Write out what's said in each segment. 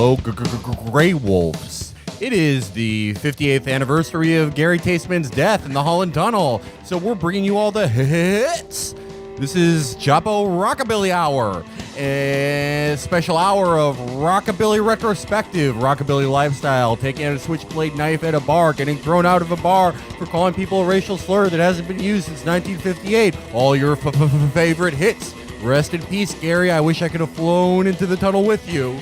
Hello, Grey Wolves. It is the 58th anniversary of Gary Tasteman's death in the Holland Tunnel, so we're bringing you all the hits. This is Chapo Rockabilly Hour, a special hour of Rockabilly retrospective, Rockabilly lifestyle, taking out a switchblade knife at a bar, getting thrown out of a bar for calling people a racial slur that hasn't been used since 1958. All your favorite hits. Rest in peace, Gary. I wish I could have flown into the tunnel with you.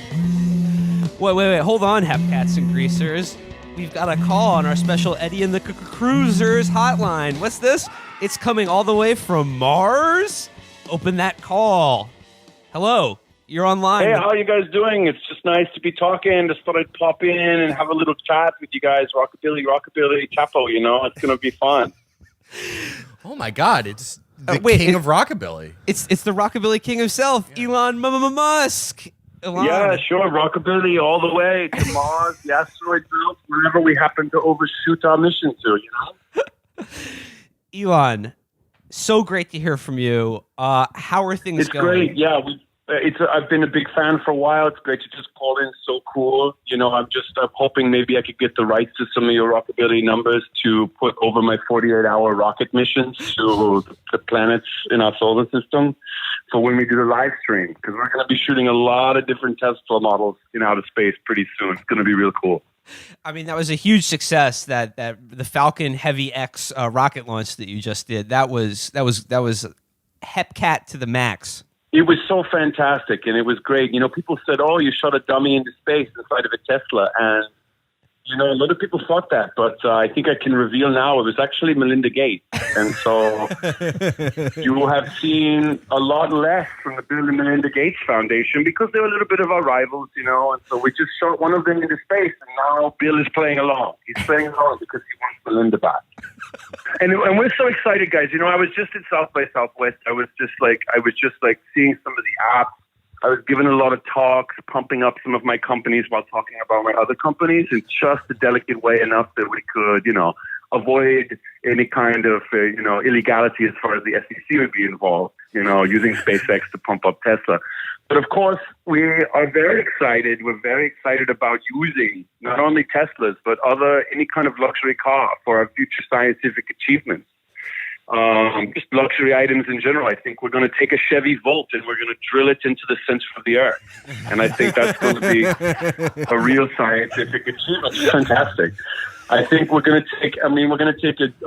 Wait. Hold on, Hepcats and Greasers. We've got a call on our special Eddie and the Cruisers hotline. What's this? It's coming all the way from Mars? Open that call. Hello, you're online. Hey, how are you guys doing? It's just nice to be talking. Just thought I'd pop in and have a little chat with you guys. Rockabilly, Chapo, you know, it's going to be fun. Oh my God, it's the king of Rockabilly. It's the Rockabilly king himself, Elon Musk. Elon. Yeah, sure, Rockabilly all the way to Mars, the asteroid belt, wherever we happen to overshoot our mission to, you know? Elon, so great to hear from you. How are things going? It's great, yeah. I've been a big fan for a while. It's great to just call in. So cool. You know, I'm hoping maybe I could get the rights to some of your Rockabilly numbers to put over my 48-hour rocket missions to the planets in our solar system for when we do the live stream. Because we're going to be shooting a lot of different Tesla models in outer space pretty soon. It's going to be real cool. I mean, that was a huge success. That the Falcon Heavy X rocket launch that you just did. That was Hepcat to the max. It was so fantastic, and it was great. You know, people said, "Oh, you shot a dummy into space inside of a Tesla," and you know, a lot of people thought that, but I think I can reveal now it was actually Melinda Gates. And so you have seen a lot less from the Bill and Melinda Gates Foundation because they're a little bit of our rivals, you know, and so we just shot one of them into space, and now Bill is playing along. He's playing along because he wants Melinda back. And we're so excited, guys. You know, I was just at South by Southwest. I was just like seeing some of the apps. I was giving a lot of talks, pumping up some of my companies while talking about my other companies in just a delicate way enough that we could, you know, avoid any kind of, you know, illegality as far as the SEC would be involved, you know, using SpaceX to pump up Tesla. But of course, we are very excited. We're very excited about using not only Teslas, but any kind of luxury car for our future scientific achievements. Just luxury items in general. I think we're going to take a Chevy Volt and we're going to drill it into the center of the earth. And I think that's going to be a real scientific achievement. It's fantastic. I think we're going to take a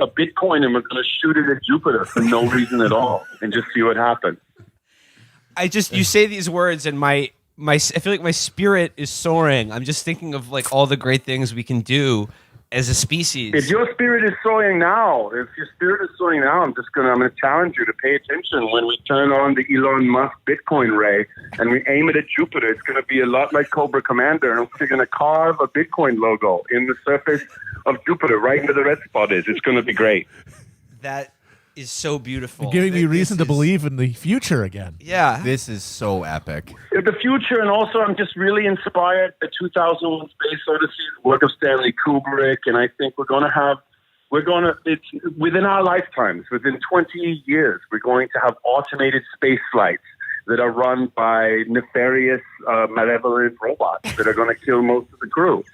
Bitcoin and we're going to shoot it at Jupiter for no reason at all and just see what happens. You say these words and I feel like my spirit is soaring. I'm just thinking of like all the great things we can do as a species. If your spirit is soaring now, I'm going to challenge you to pay attention when we turn on the Elon Musk Bitcoin ray and we aim it at Jupiter. It's going to be a lot like Cobra Commander, and we're going to carve a Bitcoin logo in the surface of Jupiter, right where the red spot is. It's going to be great. That is so beautiful. You're giving me reason to believe in the future again. Yeah. This is so epic. The future, and also I'm just really inspired by 2001 Space Odyssey, the work of Stanley Kubrick, and I think it's within our lifetimes, within 20 years, we're going to have automated space flights that are run by nefarious, malevolent robots that are going to kill most of the crew.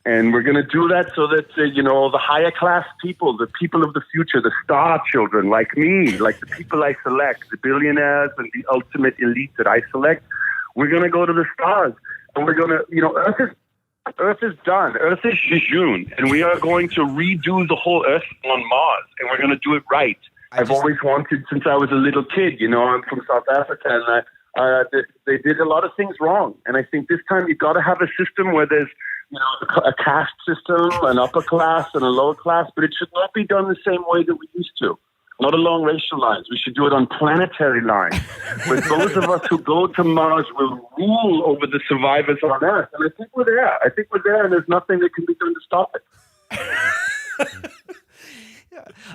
And we're going to do that so that, you know, the higher class people, the people of the future, the star children like me, like the people I select, the billionaires and the ultimate elite that I select, we're going to go to the stars. And we're going to, you know, Earth is done. Earth is jejune. And we are going to redo the whole Earth on Mars. And we're going to do it right. I've always wanted since I was a little kid. You know, I'm from South Africa, and they did a lot of things wrong. And I think this time you've got to have a system where there's, you know, a caste system, an upper class and a lower class, but it should not be done the same way that we used to. Not along racial lines. We should do it on planetary lines. Where those of us who go to Mars will rule over the survivors on Earth. And I think we're there. And there's nothing that can be done to stop it.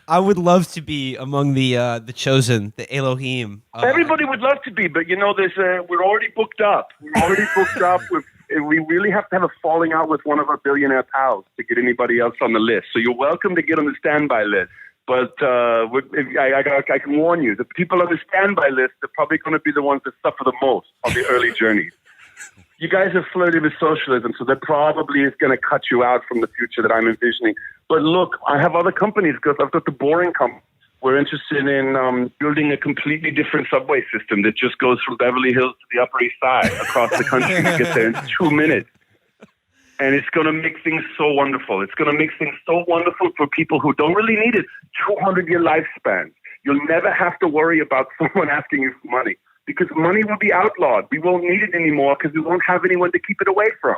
I would love to be among the chosen, the Elohim. Everybody would love to be, but you know, we're already booked up. We really have to have a falling out with one of our billionaire pals to get anybody else on the list. So you're welcome to get on the standby list. But I can warn you, the people on the standby list are probably going to be the ones that suffer the most on the early journeys. you guys have flirted with socialism, so that probably is going to cut you out from the future that I'm envisioning. But look, I have other companies because I've got the boring company. We're interested in building a completely different subway system that just goes from Beverly Hills to the Upper East Side across the country to get there in 2 minutes. And it's going to make things so wonderful. It's going to make things so wonderful for people who don't really need it. 200-year lifespans. You'll never have to worry about someone asking you for money because money will be outlawed. We won't need it anymore because we won't have anyone to keep it away from.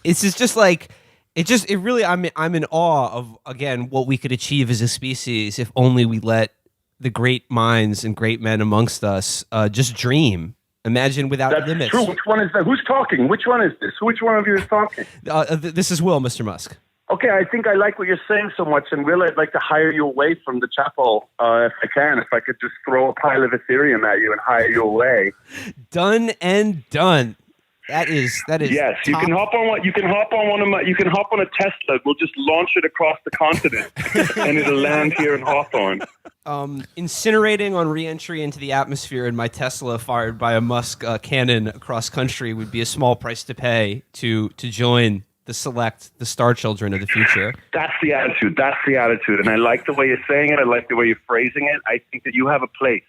It's just like... It really, I'm in awe of, again, what we could achieve as a species if only we let the great minds and great men amongst us just dream. Imagine without limits. That's true. Which one is that? Who's talking? Which one is this? Which one of you is talking? This is Will, Mr. Musk. Okay, I think I like what you're saying so much, and Will, I'd like to hire you away from the Chapo if I can. If I could just throw a pile of Ethereum at you and hire you away. Done and done. That is. Yes, you can hop on one. You can hop on a Tesla. We'll just launch it across the continent, and it'll land here in Hawthorne. Incinerating on re-entry into the atmosphere in my Tesla fired by a Musk cannon across country would be a small price to pay to join the star children of the future. That's the attitude. And I like the way you're saying it. I like the way you're phrasing it. I think that you have a place.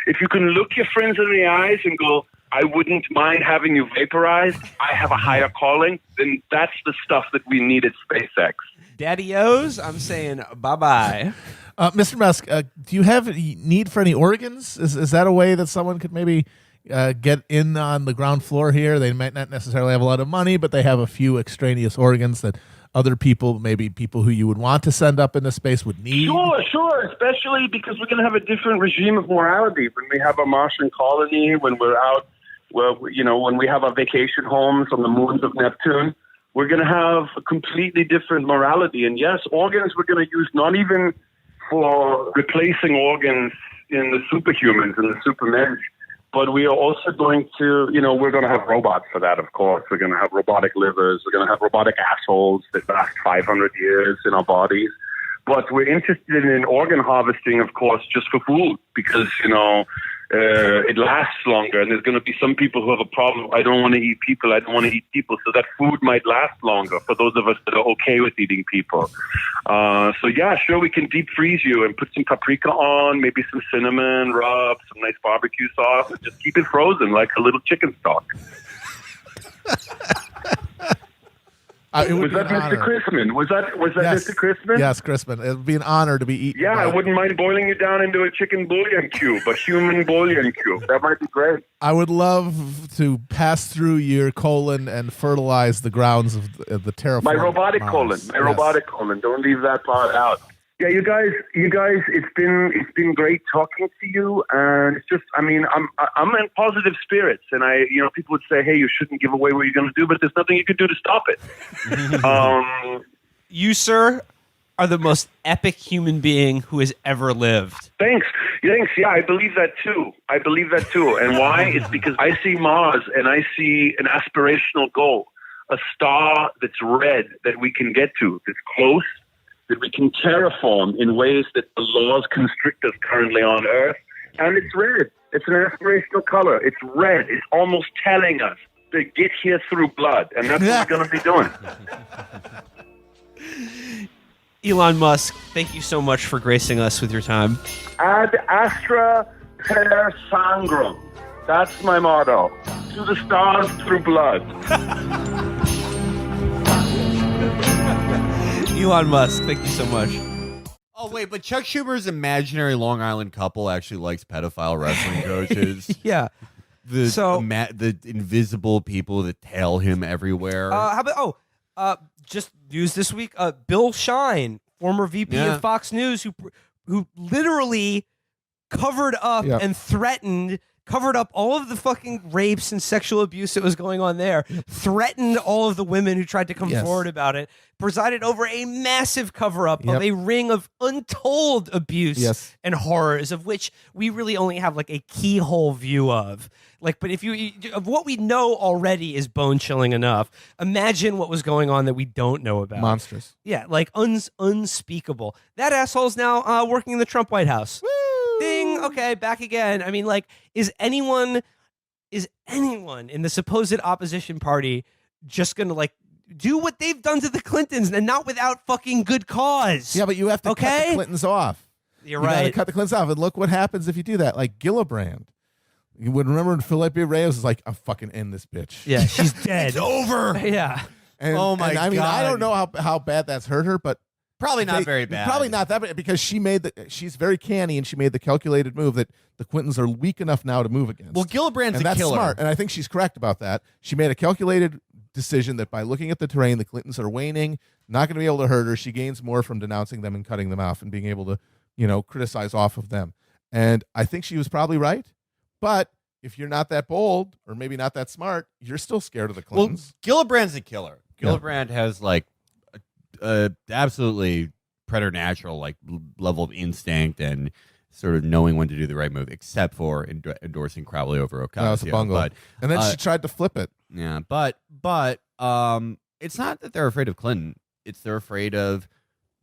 If you can look your friends in the eyes and go, I wouldn't mind having you vaporized. I have a higher calling. Then that's the stuff that we need at SpaceX. Daddy-O's, I'm saying bye-bye. Mr. Musk, do you have any need for any organs? Is that a way that someone could maybe get in on the ground floor here? They might not necessarily have a lot of money, but they have a few extraneous organs that other people, maybe people who you would want to send up into space, would need? Sure, especially because we're going to have a different regime of morality when we have a Martian colony, when we're out. Well, when we have our vacation homes on the moons of Neptune, we're going to have a completely different morality. And yes, organs we're going to use not even for replacing organs in the superhumans and the supermen, but we are also going to, we're going to have robots for that, of course. We're going to have robotic livers. We're going to have robotic assholes that last 500 years in our bodies. But we're interested in organ harvesting, of course, just for food because, it lasts longer, and there's going to be some people who have a problem. I don't want to eat people. So that food might last longer for those of us that are okay with eating people. So yeah, sure, we can deep freeze you and put some paprika on, maybe some cinnamon, rub, some nice barbecue sauce, and just keep it frozen like a little chicken stock. Was that Mr. Chrisman? Was that Yes. Mr. Chrisman? Yes, Chrisman. It would be an honor to be eaten. Yeah, I wouldn't mind boiling you down into a chicken bouillon cube, a human bouillon cube. That might be great. I would love to pass through your colon and fertilize the grounds of the terraform. My robotic Mars. colon. Robotic colon. Don't leave that part out. Yeah, you guys, it's been great talking to you, and it's just, I'm in positive spirits, and people would say, hey, you shouldn't give away what you're going to do, but there's nothing you can do to stop it. You, sir, are the most epic human being who has ever lived. Thanks. Yeah, I believe that too. And why? It's because I see Mars, and I see an aspirational goal, a star that's red that we can get to, that's close, that we can terraform in ways that the laws constrict us currently on Earth. And it's red. It's an aspirational color. It's red. It's almost telling us to get here through blood. And that's what we're going to be doing. Elon Musk, thank you so much for gracing us with your time. Ad astra per sangram. That's my motto. To the stars through blood. Elon Musk, thank you so much. Oh, wait, but Chuck Schumer's imaginary Long Island couple actually likes pedophile wrestling coaches. Yeah. The invisible people that tail him everywhere. Just news this week. Bill Shine, former VP of Fox News, who literally covered up and covered up all of the fucking rapes and sexual abuse that was going on there, threatened all of the women who tried to come forward about it, presided over a massive cover-up of a ring of untold abuse and horrors, of which we really only have like a keyhole view of. Like, but of what we know already is bone-chilling enough. Imagine what was going on that we don't know about. Monstrous. Yeah, like unspeakable. That asshole's now working in the Trump White House. Woo! Ding. Okay, back again. I mean, like, is anyone is anyone in the supposed opposition party just going to like do what they've done to the Clintons and not without fucking good cause? Yeah, but you have to cut the Clintons off. You're You right. gotta cut the Clintons off. And look what happens if you do that. Like Gillibrand. You would remember when Felipe Reyes was like, "I'll fucking end this bitch." Yeah, she's dead. It's over. Yeah. And, Oh my and I mean, I God. don't know how bad that's hurt her, but Probably not very bad. Probably not that bad because she's very canny and she made the calculated move that the Clintons are weak enough now to move against. Well, Gillibrand's and a that's killer. smart, and I think she's correct about that. She made a calculated decision that by looking at the terrain, the Clintons are waning, not going to be able to hurt her. She gains more from denouncing them and cutting them off and being able to, criticize off of them. And I think she was probably right, but if you're not that bold or maybe not that smart, you're still scared of the Well, Clintons. Gillibrand's a killer. Yeah. Gillibrand has like a absolutely preternatural like level of instinct and sort of knowing when to do the right move, except for endorsing Crowley over Ocasio. That was a bungle. But And then she tried to flip it. yeah, but it's not that they're afraid of Clinton. It's they're afraid of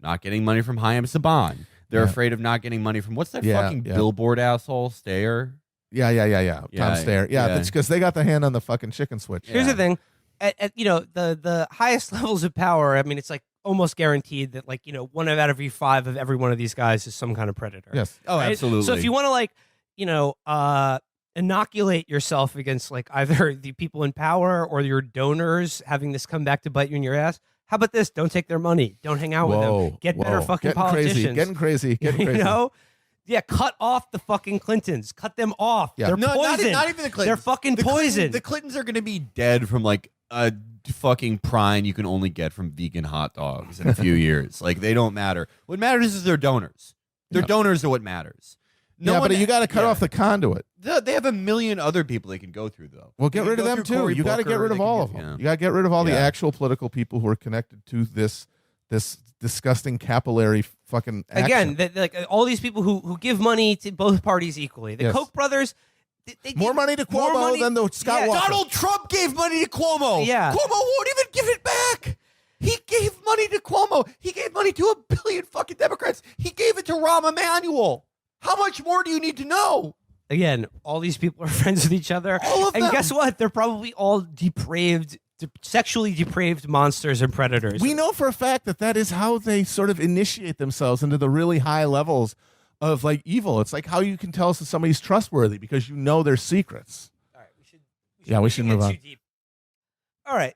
not getting money from Haim Saban. They're Yeah. afraid of not getting money from what's that Yeah, fucking yeah. billboard asshole Stayer. Yeah. Yeah, Tom Stayer. Yeah, yeah. that's because they got the hand on the fucking chicken switch. Here's Yeah. the thing. At the highest levels of power, I mean, it's like almost guaranteed that like, one out of every 5 of every one of these guys is some kind of predator. Yes. Oh, right? absolutely. So if you want to like, inoculate yourself against like either the people in power or your donors having this come back to bite you in your ass, how about this? Don't take their money. Don't hang out with them. Get better fucking politicians. Getting crazy. Yeah, cut off the fucking Clintons. Cut them off. Yeah. They're No, poison. not even the Clintons. They're fucking The poison. The Clintons are going to be dead from like a fucking prime you can only get from vegan hot dogs in a few years. Like they don't matter. What matters is their donors. Their Yeah. donors are what matters. But you got to cut off the conduit. They have a million other people they can go through though. Well, get They rid can of go them through too. Cory You got to Booker, get rid of they can all get- of them. yeah. You got to get rid of all the Yeah. actual political people who are connected to this disgusting capillary fucking action. Again, like all these people who give money to both parties equally. The Yes. Koch brothers, they more give money to more Cuomo money- than the Scott Yeah. Walker. Donald Trump gave money to Cuomo. Yeah. Cuomo won't even give it back. He gave money to Cuomo. He gave money to a billion fucking Democrats. He gave it to Rahm Emanuel. How much more do you need to know? Again, all these people are friends with each other. All of and them. guess what? They're probably all depraved, sexually depraved monsters and predators. We know for a fact that is how they sort of initiate themselves into the really high levels of like evil. It's like how you can tell if somebody's trustworthy because you know their secrets. All right, we should we should get move too deep. All right.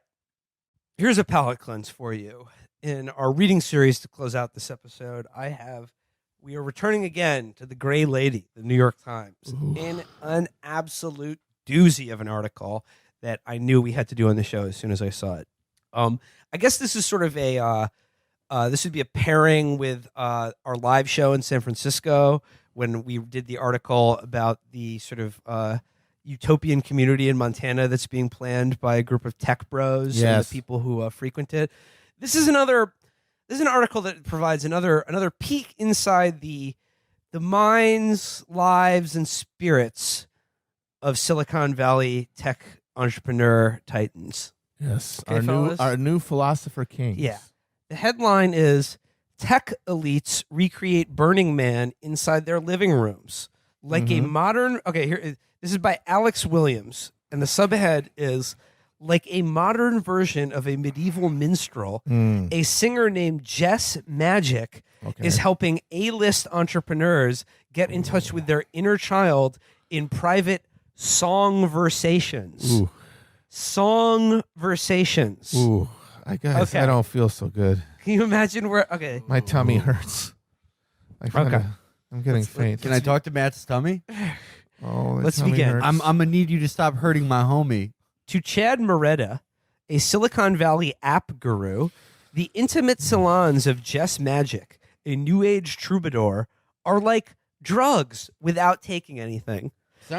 Here's a palate cleanse for you. In our reading series to close out this episode, we are returning again to the Gray Lady, the New York Times, in an absolute doozy of an article that I knew we had to do on the show as soon as I saw it. I guess this is sort of this would be a pairing with our live show in San Francisco when we did the article about the sort of utopian community in Montana that's being planned by a group of tech bros and Yes. the people who frequent it. This is an article that provides another peek inside the minds, lives, and spirits of Silicon Valley tech entrepreneur titans. Yes, Okay, fellas? our new philosopher king. Yeah. The headline is Tech Elites Recreate Burning Man Inside Their Living Rooms. Like a modern... Okay, this is by Alex Williams. And the subhead is like a modern version of a medieval minstrel, a singer named Jess Magic is helping A-list entrepreneurs get in touch with their inner child in private songversations. Ooh. Songversations. Ooh, I guess Okay. I don't feel so good. Can you imagine where? Okay. My tummy hurts. Okay. I'm getting faint. Can I talk to Matt's tummy? Oh, the Let's tummy begin. hurts. I'm gonna need you to stop hurting my homie. To Chad Moretta, a Silicon Valley app guru, the intimate salons of Jess Magic, a new age troubadour, are like drugs without taking anything.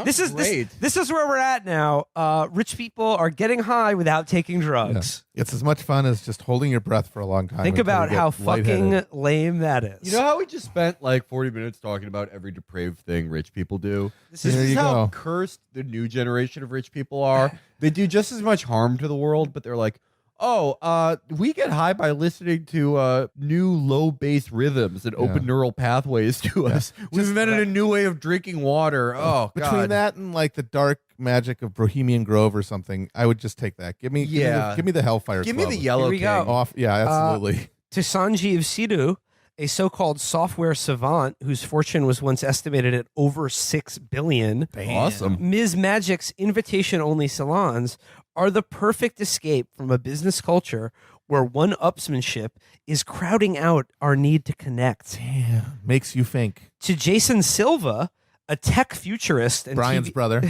This is where we're at now. Rich people are getting high without taking drugs. Yeah. It's as much fun as just holding your breath for a long time. Think until about you get how lightheaded. fucking lame that is. You know how we just spent like 40 minutes talking about every depraved thing rich people do? This There is you how go. cursed the new generation of rich people are. They do just as much harm to the world, but they're like, We get high by listening to new low bass rhythms and open neural pathways to us. We've invented a new way of drinking water. Oh, Between God. that and like the dark magic of Bohemian Grove or something, I would just take that. Give me the Hellfire Give Club. me the Yellow Here we King. go. Off. Yeah, absolutely. To Sanjeev Sidhu, a so-called software savant whose fortune was once estimated at over $6 billion. Awesome. Ms. Magic's invitation-only salons are the perfect escape from a business culture where one-upsmanship is crowding out our need to connect. Damn, makes you think. To Jason Silva, a tech futurist and Brian's TV brother.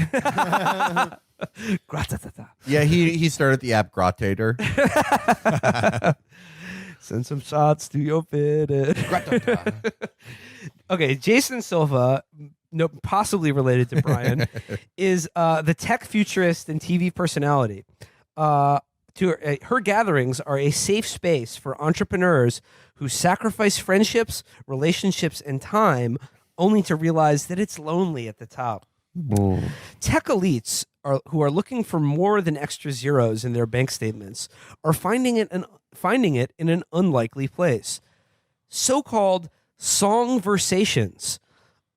Gratatata. Yeah, he started the app Grottator. Send some shots to your fitted. Okay, Jason Silva, no, possibly related to Brian, is the tech futurist and TV personality. Her gatherings are a safe space for entrepreneurs who sacrifice friendships, relationships, and time only to realize that it's lonely at the top. Tech elites who are looking for more than extra zeros in their bank statements are finding it in an unlikely place. So-called songversations,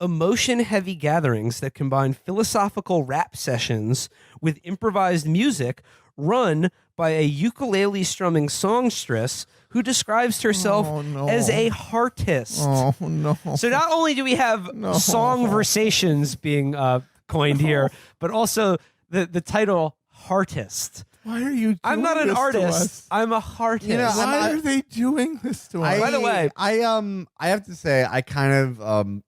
emotion-heavy gatherings that combine philosophical rap sessions with improvised music run by a ukulele-strumming songstress who describes herself as a heartist. Oh, no. So not only do we have songversations being coined here, but also the title heartist. Why are you doing I'm not an this to artist. us? I'm a heartist. You know, Why are they doing this to us? By the way, I have to say, I kind of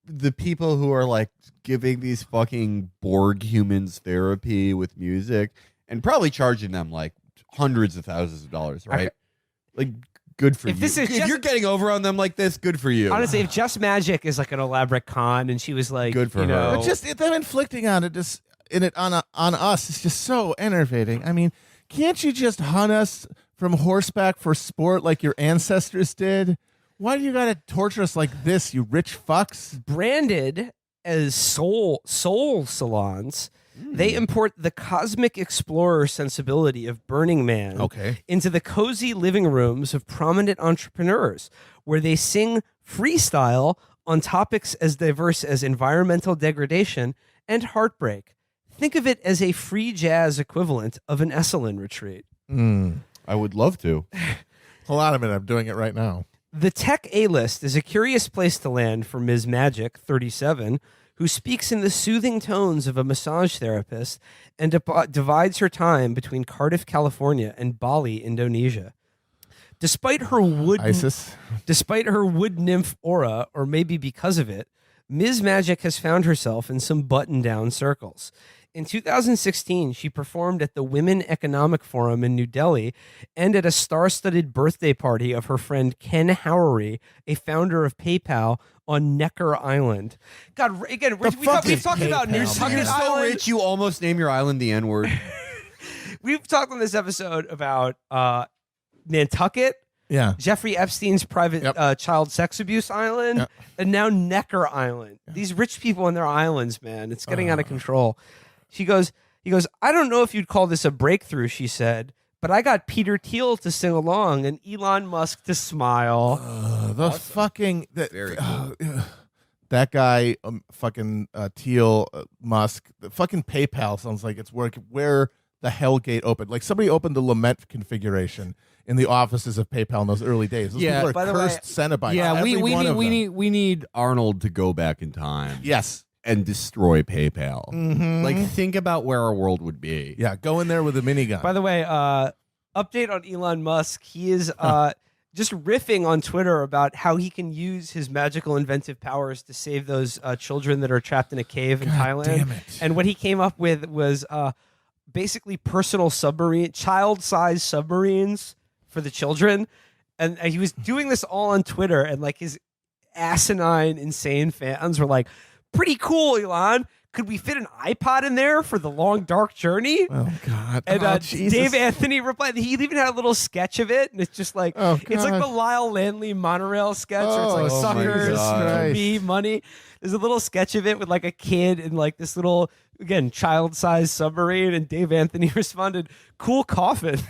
the people who are like giving these fucking Borg humans therapy with music and probably charging them like hundreds of thousands of dollars, right? Like, good for If you. this is If just- you're getting over on them like this, good for you. honestly, if Just Magic is like an elaborate con, and she was like, Good for you her. know, But just them inflicting on us is just so enervating. I mean, can't you just hunt us from horseback for sport like your ancestors did? Why do you gotta torture us like this, you rich fucks? branded as soul salons, they import the cosmic explorer sensibility of Burning Man into the cozy living rooms of prominent entrepreneurs, where they sing freestyle on topics as diverse as environmental degradation and heartbreak. Think of it as a free jazz equivalent of an Esalen retreat. I would love to. Hold on a minute, I'm doing it right now. The tech A-list is a curious place to land for Ms. Magic, 37, who speaks in the soothing tones of a massage therapist and divides her time between Cardiff, California and Bali, Indonesia. Despite her wood nymph aura, or maybe because of it, Ms. Magic has found herself in some button-down circles. In 2016, she performed at the Women Economic Forum in New Delhi and at a star-studded birthday party of her friend Ken Howery, a founder of PayPal, on Necker Island. God, again, we've talked about Nantucket You're so Island. rich, you almost name your island the N-word. We've talked on this episode about Nantucket, Yeah. Jeffrey Epstein's private child sex abuse island, and now Necker Island. These rich people and their islands, man, it's getting out of control. He goes, I don't know if you'd call this a breakthrough, she said, but I got Peter Thiel to sing along and Elon Musk to smile. Very cool. That guy, fucking Thiel, Musk, the fucking PayPal sounds like it's where the Hellgate opened. Like somebody opened the lament configuration in the offices of PayPal in those early days. Those people are by the way, cursed Cenobites. Yeah, Every one of them. we need Arnold to go back in time. Yes. And destroy PayPal. Like, think about where our world would be. Yeah, go in there with a minigun. By the way, update on Elon Musk. He is just riffing on Twitter about how he can use his magical inventive powers to save those children that are trapped in a cave in Thailand. damn it. And what he came up with was basically personal child-sized submarines for the children. And he was doing this all on Twitter, and like his asinine, insane fans were like, pretty cool, Elon. Could we fit an iPod in there for the long, dark journey? Oh, God. And Jesus. Dave Anthony replied, he even had a little sketch of it, and it's just like, it's like the Lyle Landley monorail sketch, where it's like Oh, suckers, Jesus for Christ. me, money. There's a little sketch of it with like a kid and like this little again, child-sized submarine, and Dave Anthony responded, "Cool coffin."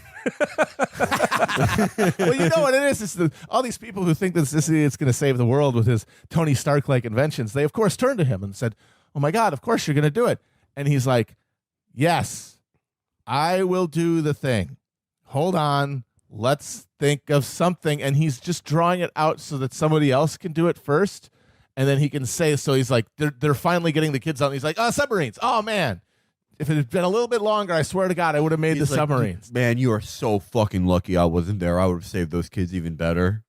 Well, you know what it is? It's all these people who think this idiot's going to save the world with his Tony Stark-like inventions. They, of course, turned to him and said, "Oh, my God, of course you're going to do it." And he's like, "Yes, I will do the thing. Hold on. Let's think of something." And he's just drawing it out so that somebody else can do it first. And then he can say, so he's like, they're finally getting the kids out. And he's like, "Oh, submarines. Oh, man. If it had been a little bit longer, I swear to God, I would have made the submarines." Man, you are so fucking lucky I wasn't there. I would have saved those kids even better.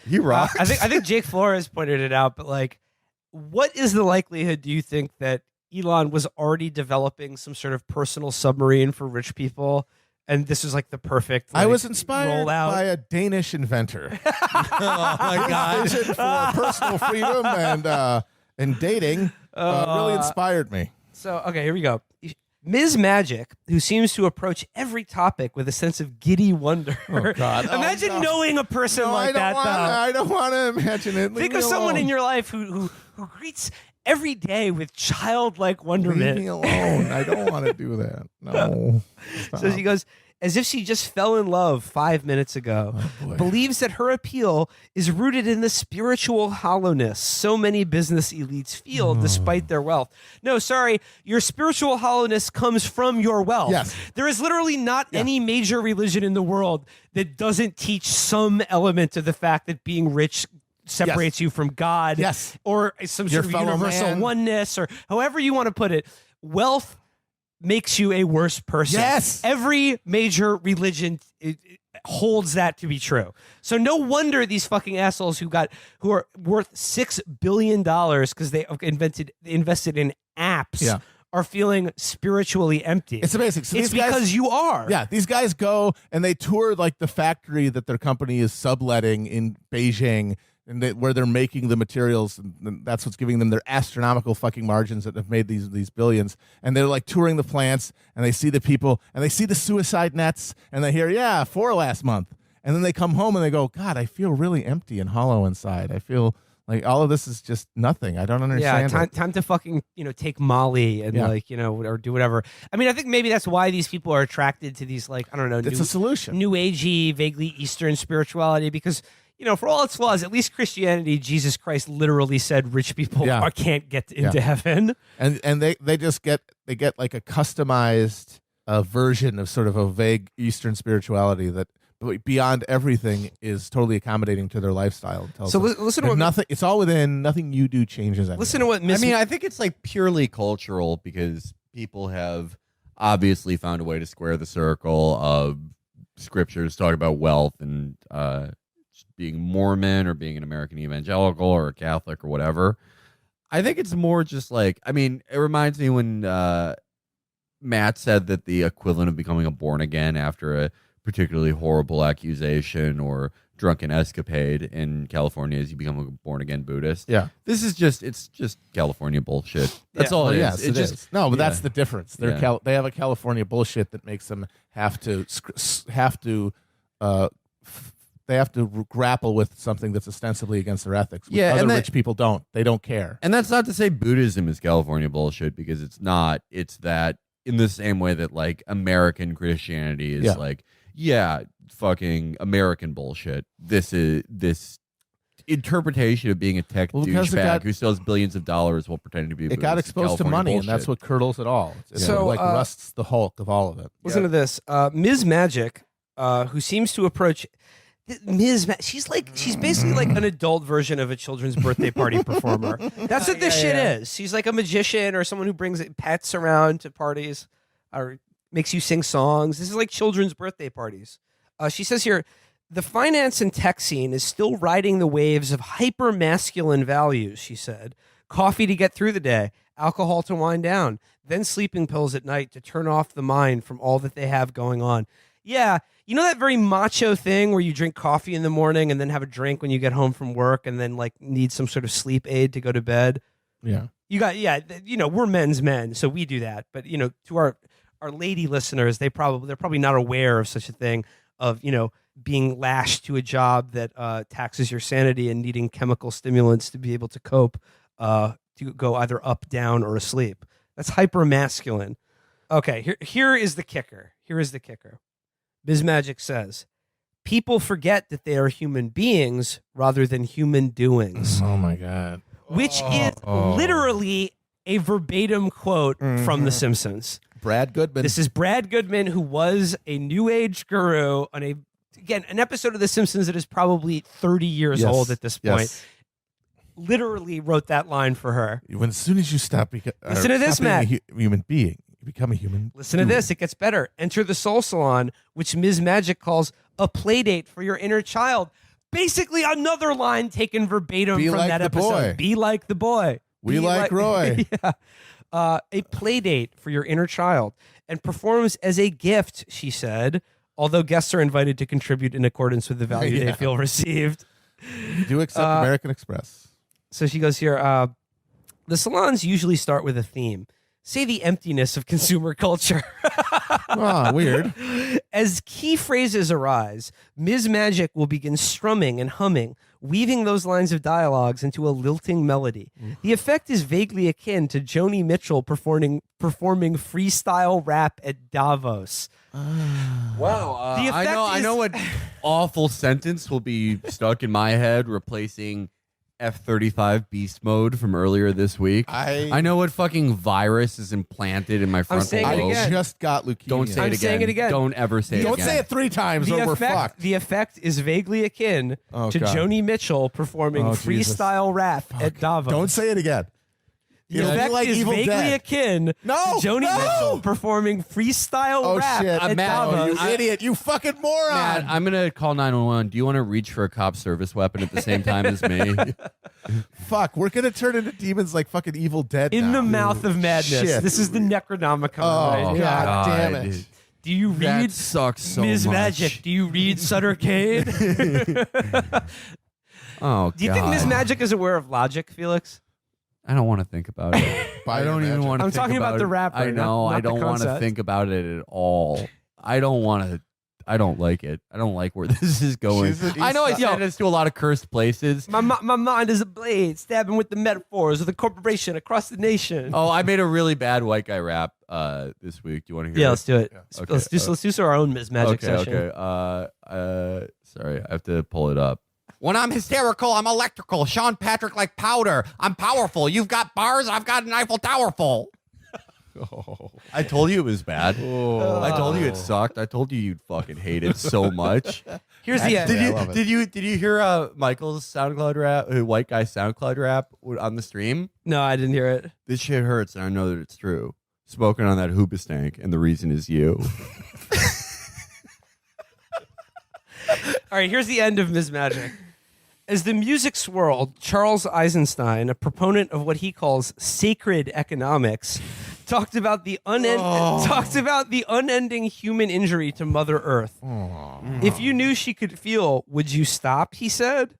He rocks. I think Jake Flores pointed it out, but like, what is the likelihood, do you think, that Elon was already developing some sort of personal submarine for rich people, and this is like the perfect, like, I was inspired rollout? by a Danish inventor. Oh my God. His vision for personal freedom and dating really inspired me. So, okay, here we go. Ms. Magic, who seems to approach every topic with a sense of giddy wonder. Oh, God. Imagine no. knowing a person like that, though. I don't want to imagine it. Leave Think me of someone alone. in your life who greets every day with childlike wonderment. Leave me alone. I don't want to do that. No. So she goes, as if she just fell in love 5 minutes ago, believes that her appeal is rooted in the spiritual hollowness so many business elites feel despite their wealth. No, sorry, your spiritual hollowness comes from your wealth. Yes. There is literally not any major religion in the world that doesn't teach some element of the fact that being rich separates you from God, or some Your sort of fellow universal man. oneness, or however you want to put it. Wealth makes you a worse person. Yes. Every major religion it holds that to be true. So no wonder these fucking assholes who are worth $6 billion because they invested in apps are feeling spiritually empty. It's amazing. So it's these guys, because you are. Yeah, these guys go and they tour like the factory that their company is subletting in Beijing, and where they're making the materials, and that's what's giving them their astronomical fucking margins that have made these billions. And they're like touring the plants, and they see the people, and they see the suicide nets, and they hear, 4 last month. And then they come home and they go, "God, I feel really empty and hollow inside. I feel like all of this is just nothing. I don't understand." Yeah, time to fucking take Molly and or do whatever. I mean, I think maybe that's why these people are attracted to these, like, I don't know, It's a solution. New agey, vaguely Eastern spirituality, because for all its flaws, at least Christianity, Jesus Christ literally said rich people can't get into heaven. And they just get like a customized version of sort of a vague Eastern spirituality that beyond everything is totally accommodating to their lifestyle. So listen to what nothing. It's all within. Nothing you do changes anything. Listen to what Miss. I mean, I think it's like purely cultural because people have obviously found a way to square the circle of scriptures talking about wealth and being Mormon or being an American evangelical or a Catholic or whatever. I think it's more just like, I mean, it reminds me when Matt said that the equivalent of becoming a born again after a particularly horrible accusation or drunken escapade in California is you become a born again Buddhist. Yeah. This is it's just California bullshit. That's all it is. Yes, It's it is. No, but that's the difference. They Yeah. have a California bullshit that makes them have to grapple with something that's ostensibly against their ethics. Which other rich people don't. They don't care. And that's not to say Buddhism is California bullshit, because it's not. It's that in the same way that like American Christianity is fucking American bullshit. This interpretation of being a tech douchebag who sells billions of dollars while pretending to be a It got Buddhist is exposed to California money, bullshit. and that's what curdles it all. It So, rusts the hulk of all of it. Listen to this. Ms. Magic, who seems to approach she's basically like an adult version of a children's birthday party performer. That's what this shit is. She's like a magician or someone who brings pets around to parties or makes you sing songs. This is like children's birthday parties. She says here, the finance and tech scene is still riding the waves of hyper masculine values, she said. Coffee to get through the day, alcohol to wind down, then sleeping pills at night to turn off the mind from all that they have going on. Yeah, you know that very macho thing where you drink coffee in the morning and then have a drink when you get home from work and then like need some sort of sleep aid to go to bed? Yeah. We're men's men, so we do that. But, to our lady listeners, they're probably not aware of such a thing of, being lashed to a job that taxes your sanity and needing chemical stimulants to be able to cope, to go either up, down, or asleep. That's hyper masculine. Okay, here is the kicker. Ms. Magic says, people forget that they are human beings rather than human doings. Oh my God. Which is literally a verbatim quote from The Simpsons. Brad Goodman. This is Brad Goodman, who was a New Age guru on an episode of The Simpsons that is probably 30 years old at this point. Yes. Literally wrote that line for her. As soon as you stop, Listen to this, Matt. being a human being, you become a human. Listen to this. It gets better. Enter the Soul Salon, which Ms. Magic calls a play date for your inner child. Basically, another line taken verbatim Be from like that the episode. boy. Be like the boy. We Be like Roy. Yeah. A play date for your inner child and performs as a gift, she said, although guests are invited to contribute in accordance with the value they feel received. You do accept American Express. So she goes here, the salons usually start with a theme. Say the emptiness of consumer culture. Weird. As key phrases arise, Ms. Magic will begin strumming and humming, weaving those lines of dialogues into a lilting melody. The effect is vaguely akin to Joni Mitchell performing freestyle rap at Davos. Wow. The effect I know what awful sentence will be stuck in my head replacing F-35 beast mode from earlier this week. I know what fucking virus is implanted in my frontal saying it lobe. again. Just got leukemia. Don't say I'm it again. saying it again. Don't ever say it Don't again. say it 3 times or we're fucked. The effect is vaguely akin Oh, to God. Joni Mitchell performing Oh, Jesus. freestyle rap at Davos. Don't say it again. The It'll be effect like is Evil vaguely Dead. akin No, to Joni no! Mitchell performing freestyle Oh rap shit! at Matt, Davos. You idiot! You fucking moron! Matt, I'm gonna call 911. Do you want to reach for a cop service weapon at the same time as me? Fuck, we're gonna turn into demons like fucking Evil Dead. In now. the mouth of madness. Shit. This is the Necronomicon. Oh right here. God damn it! dude. Do you That read sucks so Ms. much. Magic? Do you read Sutter Kane? Do Oh, you think Ms. Magic is aware of logic, Felix? I don't want to think about it. I don't even want to. I'm talking about the rapper, I know. not I the don't want to concept. think about it at all. I don't want to. I don't like it. I don't like where this is going. I know I said this to a lot of cursed places. My mind is a blade, stabbing with the metaphors of the corporation across the nation. Oh, I made a really bad white guy rap this week. Do you want to hear? Yeah, it? let's do it. Okay, Let's do our own Ms. Magic okay, session. okay. Sorry, I have to pull it up. When I'm hysterical, I'm electrical. Sean Patrick like powder. I'm powerful. You've got bars. I've got an Eiffel Tower full. I told you it was bad. I told you it sucked. I told you you'd fucking hate it so much. Here's the end. I love it. Did you hear Michael's SoundCloud rap, white guy SoundCloud rap on the stream? No, I didn't hear it. This shit hurts, and I know that it's true. Spoken on that hoobastank, and the reason is you. All right, here's the end of Ms. Magic. As the music swirled, Charles Eisenstein, a proponent of what he calls sacred economics, talked about the unending human injury to Mother Earth. If you knew she could feel, would you stop? He said.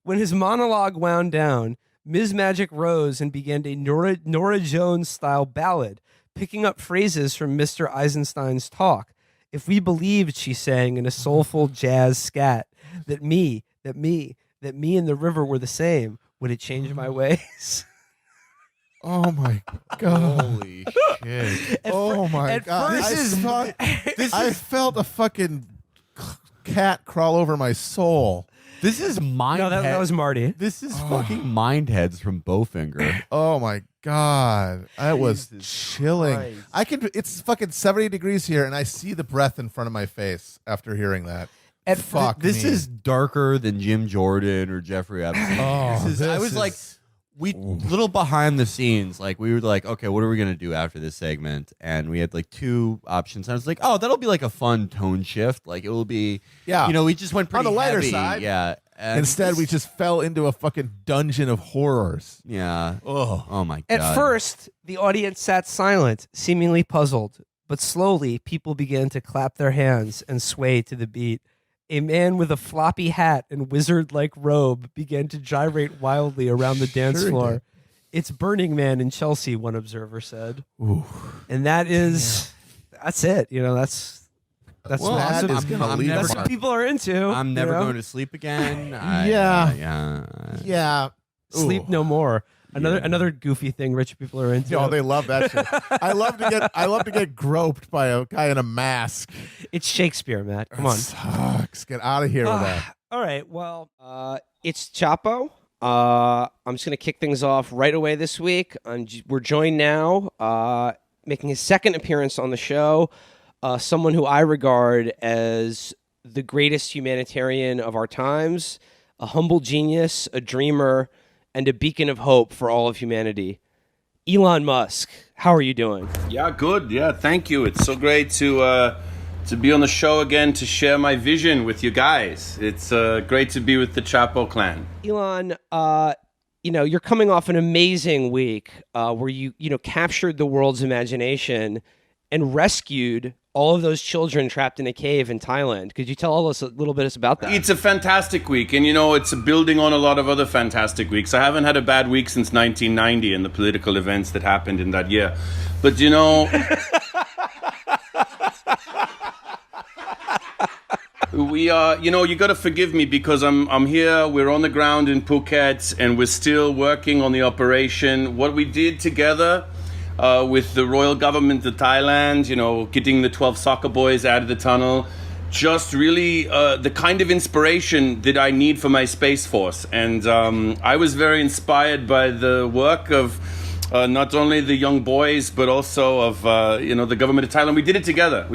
When his monologue wound down, Ms. Magic rose and began a Nora Jones-style ballad, picking up phrases from Mr. Eisenstein's talk. If we believed, she sang in a soulful jazz scat, that me and the river were the same, would it change my ways? Oh my God! Holy shit! Oh my God! I felt a fucking cat crawl over my soul. This is mind. No, that was Marty. This is fucking mind heads from Bowfinger. Oh my God! That was Jesus chilling. Christ. It's fucking 70 degrees here, and I see the breath in front of my face after hearing that. Fuck This me. is darker than Jim Jordan or Jeffrey Epstein. I was like, little behind the scenes, like we were like, okay, what are we gonna do after this segment? And we had like 2 options. And I was like, oh, that'll be like a fun tone shift. Like it will be, we just went pretty on the lighter heavy. side. Yeah. And Instead, we just fell into a fucking dungeon of horrors. yeah. Oh my god. At first, the audience sat silent, seemingly puzzled, but slowly people began to clap their hands and sway to the beat. A man with a floppy hat and wizard-like robe began to gyrate wildly around the dance Sure he floor. did. It's Burning Man in Chelsea, one observer said. Ooh. And that's it. You know, that's well, that awesome. is gonna lead That's us what people are into. I'm never you know? going to sleep again. Yeah. Yeah. Yeah. Sleep Ooh. no more. Another goofy thing rich people are into. Oh, they love that shit. I love to get groped by a guy in a mask. It's Shakespeare, Matt. Come on. Sucks. Get out of here with that. All right. Well, it's Chapo. I'm just gonna kick things off right away this week. We're joined now, making his second appearance on the show. Someone who I regard as the greatest humanitarian of our times, a humble genius, a dreamer, and a beacon of hope for all of humanity. Elon Musk, how are you doing? Yeah, good. Yeah, thank you. It's so great to be on the show again, to share my vision with you guys. It's great to be with the Chapo clan. Elon, you're coming off an amazing week where you captured the world's imagination and rescued all of those children trapped in a cave in Thailand. Could you tell us a little bit about that? It's a fantastic week, and it's building on a lot of other fantastic weeks. I haven't had a bad week since 1990 and the political events that happened in that year. But we are, you got to forgive me because I'm here, we're on the ground in Phuket, and we're still working on the operation. What we did together with the royal government of Thailand, getting the 12 soccer boys out of the tunnel, just really the kind of inspiration that I need for my Space Force. And I was very inspired by the work of not only the young boys, but also of, the government of Thailand. We did it together.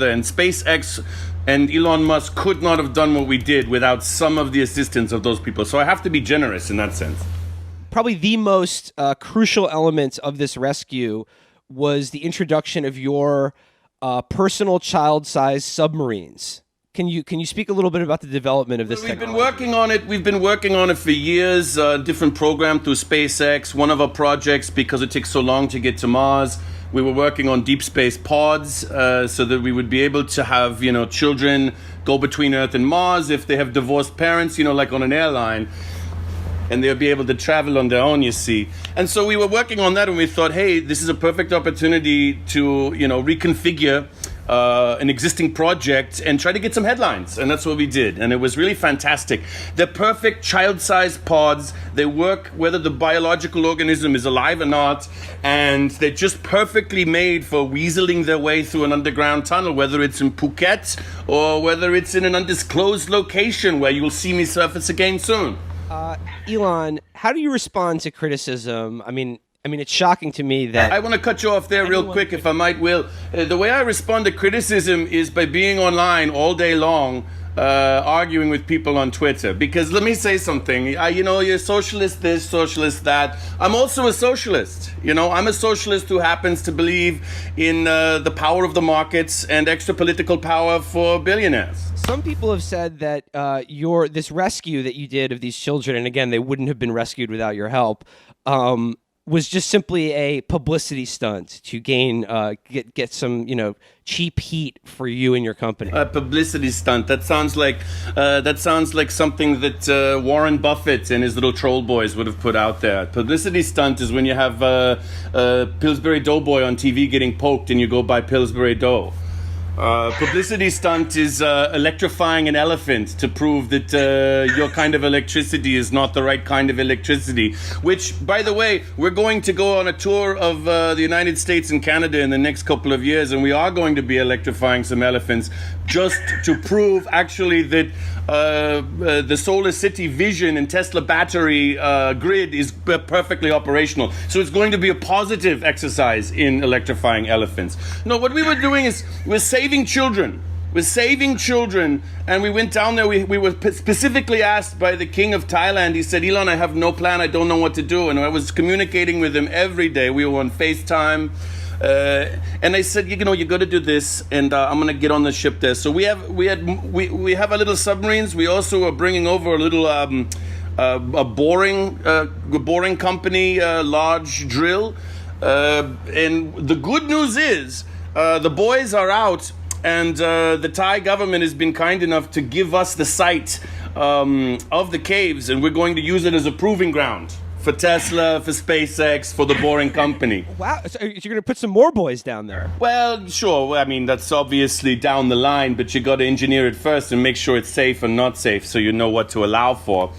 And SpaceX and Elon Musk could not have done what we did without some of the assistance of those people. So I have to be generous in that sense. Probably the most crucial element of this rescue was the introduction of your personal child-sized submarines. Can you speak a little bit about the development of this technology? We've been working on it for years, different program through SpaceX. One of our projects, because it takes so long to get to Mars, we were working on deep space pods so that we would be able to have, children go between Earth and Mars if they have divorced parents, like on an airline. And they'll be able to travel on their own, you see. And so we were working on that, and we thought, hey, this is a perfect opportunity to, reconfigure an existing project and try to get some headlines. And that's what we did. And it was really fantastic. They're perfect child-sized pods. They work whether the biological organism is alive or not. And they're just perfectly made for weaseling their way through an underground tunnel, whether it's in Phuket or whether it's in an undisclosed location where you'll see me surface again soon. Elon, how do you respond to criticism? I mean, it's shocking to me that... I want to cut you off there real quick, if I might, Will. The way I respond to criticism is by being online all day long, arguing with people on Twitter. Because let me say something. You're socialist this, socialist that. I'm also a socialist. I'm a socialist who happens to believe in the power of the markets and extra political power for billionaires. Some people have said that this rescue that you did of these children, and again, they wouldn't have been rescued without your help, was just simply a publicity stunt to get some cheap heat for you and your company. A publicity stunt. That sounds like something that Warren Buffett and his little troll boys would have put out there. Publicity stunt is when you have Pillsbury Doughboy on TV getting poked and you go buy Pillsbury Dough. Publicity stunt is electrifying an elephant to prove that your kind of electricity is not the right kind of electricity. Which, by the way, we're going to go on a tour of the United States and Canada in the next couple of years, and we are going to be electrifying some elephants just to prove actually that the Solar City Vision and Tesla battery grid is perfectly operational. So it's going to be a positive exercise in electrifying elephants. No, what we were doing is we're saving children. We're saving children, and we went down there. We were specifically asked by the king of Thailand. He said, Elon, I have no plan. I don't know what to do. And I was communicating with him every day. We were on FaceTime. And I said, you got to do this, and I'm going to get on the ship there. So we have our little submarines. We also are bringing over a little a boring company, large drill. And the good news is the boys are out, and the Thai government has been kind enough to give us the site of the caves, and we're going to use it as a proving ground for Tesla, for SpaceX, for the Boring Company. Wow, so you're going to put some more boys down there? Well, sure. I mean, that's obviously down the line, but you got to engineer it first and make sure it's safe and not safe so you know what to allow for.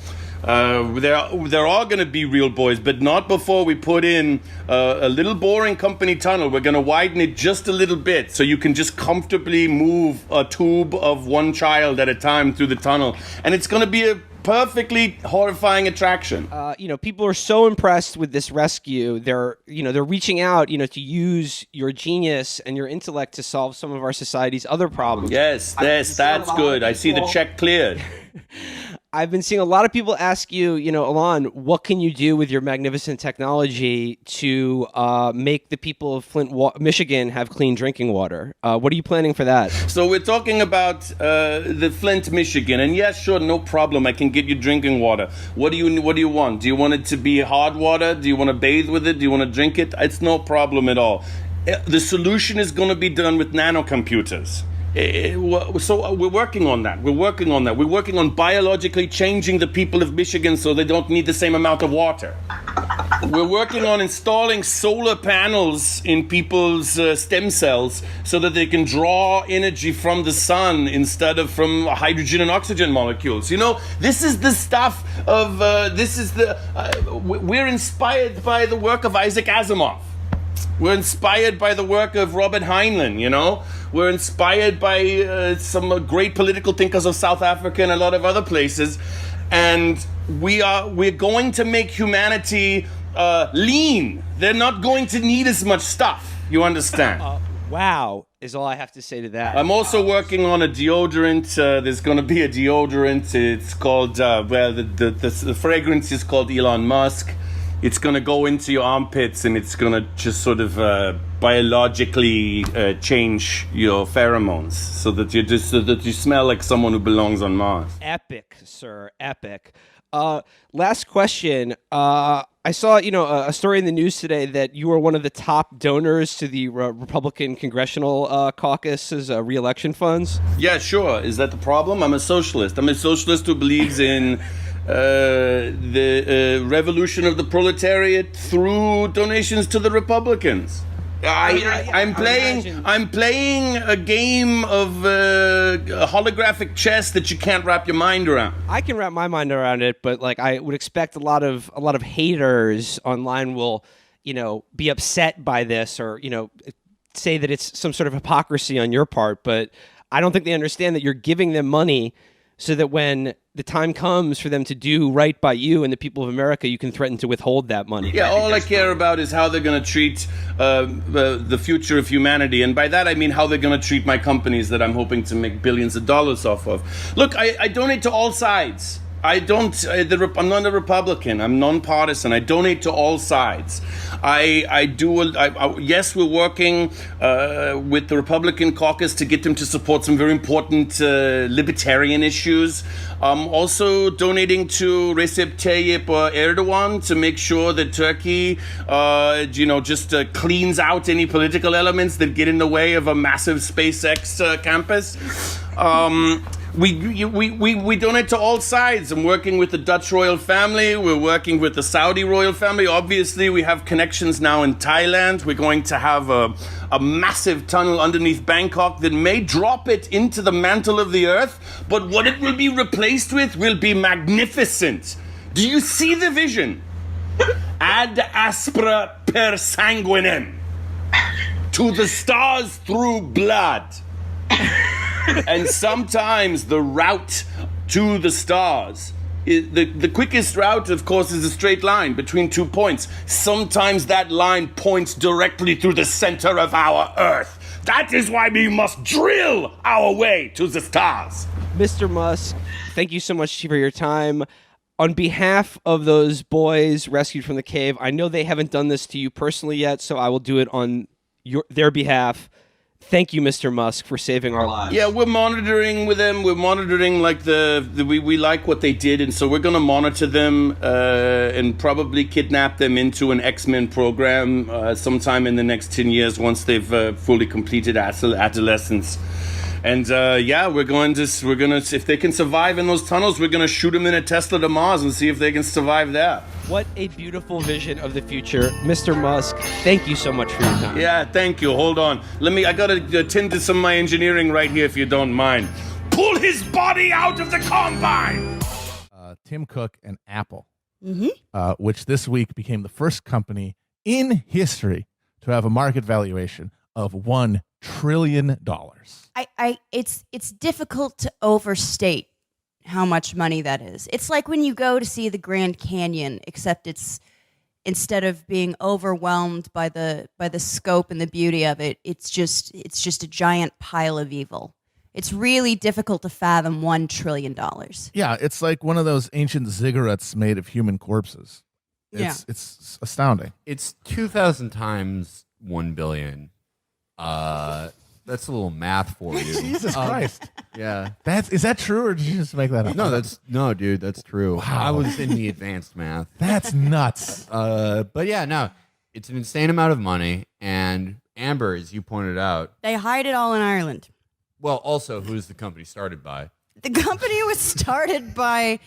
There are going to be real boys, but not before we put in a little boring company tunnel. We're going to widen it just a little bit so you can just comfortably move a tube of one child at a time through the tunnel. And it's going to be a perfectly horrifying attraction. People are so impressed with this rescue. They're reaching out, to use your genius and your intellect to solve some of our society's other problems. Yes, that's good. I see the check cleared. I've been seeing a lot of people ask you, Elon, what can you do with your magnificent technology to make the people of Flint, Michigan have clean drinking water? What are you planning for that? So we're talking about the Flint, Michigan, and yes, sure, no problem. I can get you drinking water. What do you want? Do you want it to be hard water? Do you want to bathe with it? Do you want to drink it? It's no problem at all. The solution is going to be done with nanocomputers. So we're working on that. We're working on biologically changing the people of Michigan so they don't need the same amount of water. We're working on installing solar panels in people's stem cells so that they can draw energy from the sun instead of from hydrogen and oxygen molecules. This is the stuff of, we're inspired by the work of Isaac Asimov. We're inspired by the work of Robert Heinlein, We're inspired by some great political thinkers of South Africa and a lot of other places. And we're going to make humanity lean. They're not going to need as much stuff. You understand? Wow, is all I have to say to that. I'm also working on a deodorant. There's going to be a deodorant. It's called, the fragrance is called Elon Musk. It's going to go into your armpits and it's going to just sort of biologically change your pheromones so that you smell like someone who belongs on Mars. Epic, sir, epic. Last question. I saw, a story in the news today that you were one of the top donors to the Republican Congressional Caucus's re-election funds. Yeah, sure. Is that the problem? I'm a socialist. I'm a socialist who believes in the revolution of the proletariat through donations to the Republicans. I'm playing a game of holographic chess that you can't wrap your mind around. I can wrap my mind around it, but I would expect a lot of haters online will, be upset by this or, say that it's some sort of hypocrisy on your part, but I don't think they understand that you're giving them money so that when the time comes for them to do right by you and the people of America, you can threaten to withhold that money. Yeah, all I care about is how they're going to treat the future of humanity. And by that, I mean how they're going to treat my companies that I'm hoping to make billions of dollars off of. Look, I donate to all sides. I'm not a Republican. I'm nonpartisan. I donate to all sides. Yes, we're working with the Republican caucus to get them to support some very important libertarian issues. Also donating to Recep Tayyip Erdogan to make sure that Turkey, just cleans out any political elements that get in the way of a massive SpaceX campus. We donate to all sides. I'm working with the Dutch royal family. We're working with the Saudi royal family. Obviously, we have connections now in Thailand. We're going to have a massive tunnel underneath Bangkok that may drop it into the mantle of the earth. But what it will be replaced with will be magnificent. Do you see the vision? Ad aspera per sanguinem. To the stars through blood. And sometimes the route to the stars, the quickest route, of course, is a straight line between 2 points. Sometimes that line points directly through the center of our Earth. That is why we must drill our way to the stars. Mr. Musk, thank you so much for your time. On behalf of those boys rescued from the cave, I know they haven't done this to you personally yet, so I will do it on their behalf. Thank you, Mr. Musk, for saving our lives. Yeah, we're monitoring with them. We're monitoring we like what they did, and so we're going to monitor them and probably kidnap them into an X-Men program sometime in the next 10 years once they've fully completed adolescence. And we're going to if they can survive in those tunnels, we're going to shoot them in a Tesla to Mars and see if they can survive there. What a beautiful vision of the future. Mr. Musk, thank you so much for your time. Yeah, thank you. Hold on. I got to attend to some of my engineering right here if you don't mind. Pull his body out of the combine! Tim Cook and Apple, which this week became the first company in history to have a market valuation of $1 trillion. It's difficult to overstate how much money that is. It's like when you go to see the Grand Canyon, except it's instead of being overwhelmed by the scope and the beauty of it, it's just a giant pile of evil. It's really difficult to fathom $1 trillion. Yeah, it's like one of those ancient ziggurats made of human corpses. It's astounding. It's 2,000 times 1 billion. That's a little math for you. Jesus Christ. Yeah. Is that true, or did you just make that up? No, dude, that's true. Wow. I was in the advanced math. That's nuts. But yeah, no, it's an insane amount of money. And Amber, as you pointed out, They hide it all in Ireland. well, also, who's the company started by? The company was started by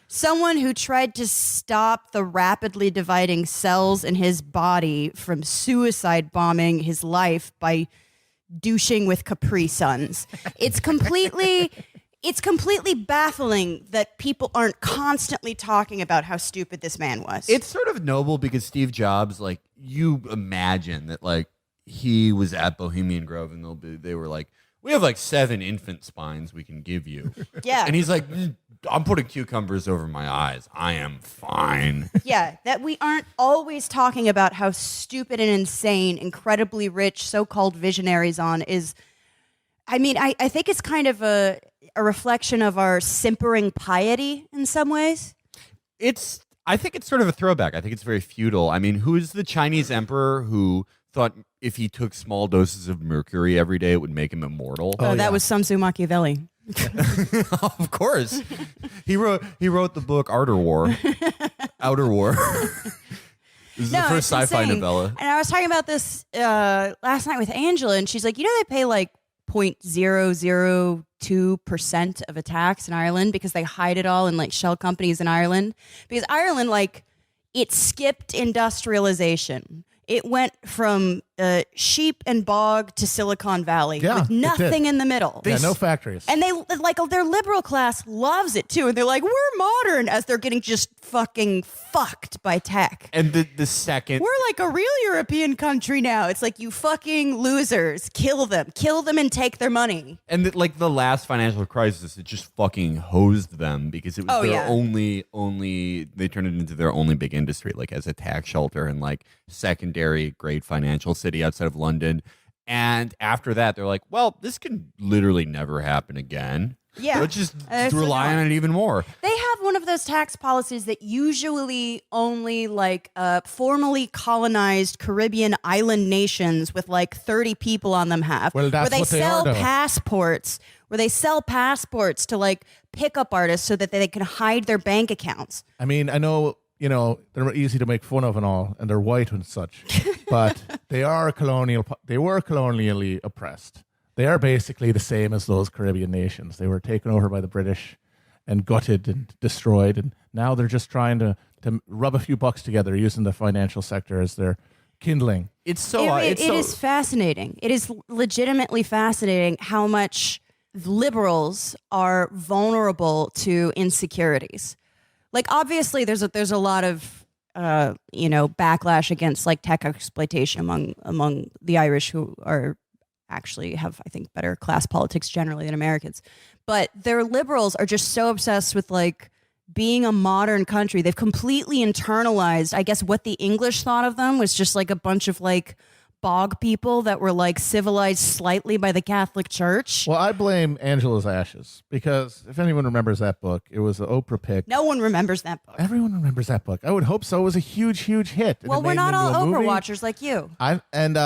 someone who tried to stop the rapidly dividing cells in his body from suicide bombing his life by douching with Capri Suns. It's completely baffling that people aren't constantly talking about how stupid this man was. It's sort of noble because Steve Jobs, like, you imagine that, like, he was at Bohemian Grove and they were like, we have like 7 infant spines we can give you. Yeah. And he's like, I'm putting cucumbers over my eyes. I am fine. Yeah, that we aren't always talking about how stupid and insane, incredibly rich so-called visionaries on is. I mean, I think it's kind of a reflection of our simpering piety in some ways. I think it's sort of a throwback. I think it's very feudal. I mean, who's the Chinese emperor who thought if he took small doses of mercury every day, it would make him immortal? That was Sun Tzu Machiavelli. Of course. He wrote the book Outer War. Outer War. This is the first it's sci-fi insane. novella. And I was talking about this last night with Angela, and she's like, you know, they pay like 0.002% of a tax in Ireland because they hide it all in like shell companies in Ireland. Because Ireland, like, it skipped industrialization. It went from sheep and bog to Silicon Valley with nothing in the middle. No factories. And they like their liberal class loves it too. And they're like, we're modern, as they're getting just fucking fucked by tech. And the second... We're like a real European country now. It's like, you fucking losers. Kill them and take their money. And the last financial crisis, it just fucking hosed them because it was their only, they turned it into their only big industry, like as a tax shelter and like secondary great financial city outside of London. And after that, they're like, well, this can literally never happen again. Yeah. Let's just rely on it even more. They have one of those tax policies that usually only like formally colonized Caribbean island nations with like 30 people on them have. Well, that's where they what they sell are, though. passports, to like pickup artists so that they can hide their bank accounts. I mean, I know, they're easy to make fun of and all, and they're white and such, but they were colonially oppressed. They are basically the same as those Caribbean nations. They were taken over by the British and gutted and destroyed, and now they're just trying to rub a few bucks together using the financial sector as their kindling. It is fascinating. It is legitimately fascinating how much liberals are vulnerable to insecurities. Like, obviously, there's a lot of backlash against like tech exploitation among the Irish, who are actually have, I think, better class politics generally than Americans. But their liberals are just so obsessed with like being a modern country. They've completely internalized, I guess, what the English thought of them was just like a bunch of like bog people that were like civilized slightly by the Catholic Church. Well, I blame Angela's Ashes, because if anyone remembers that book, it was an Oprah pick. No one remembers that book. Everyone remembers that book. I would hope so. It was a huge, huge hit. Well, we're not all Oprah watchers like you. And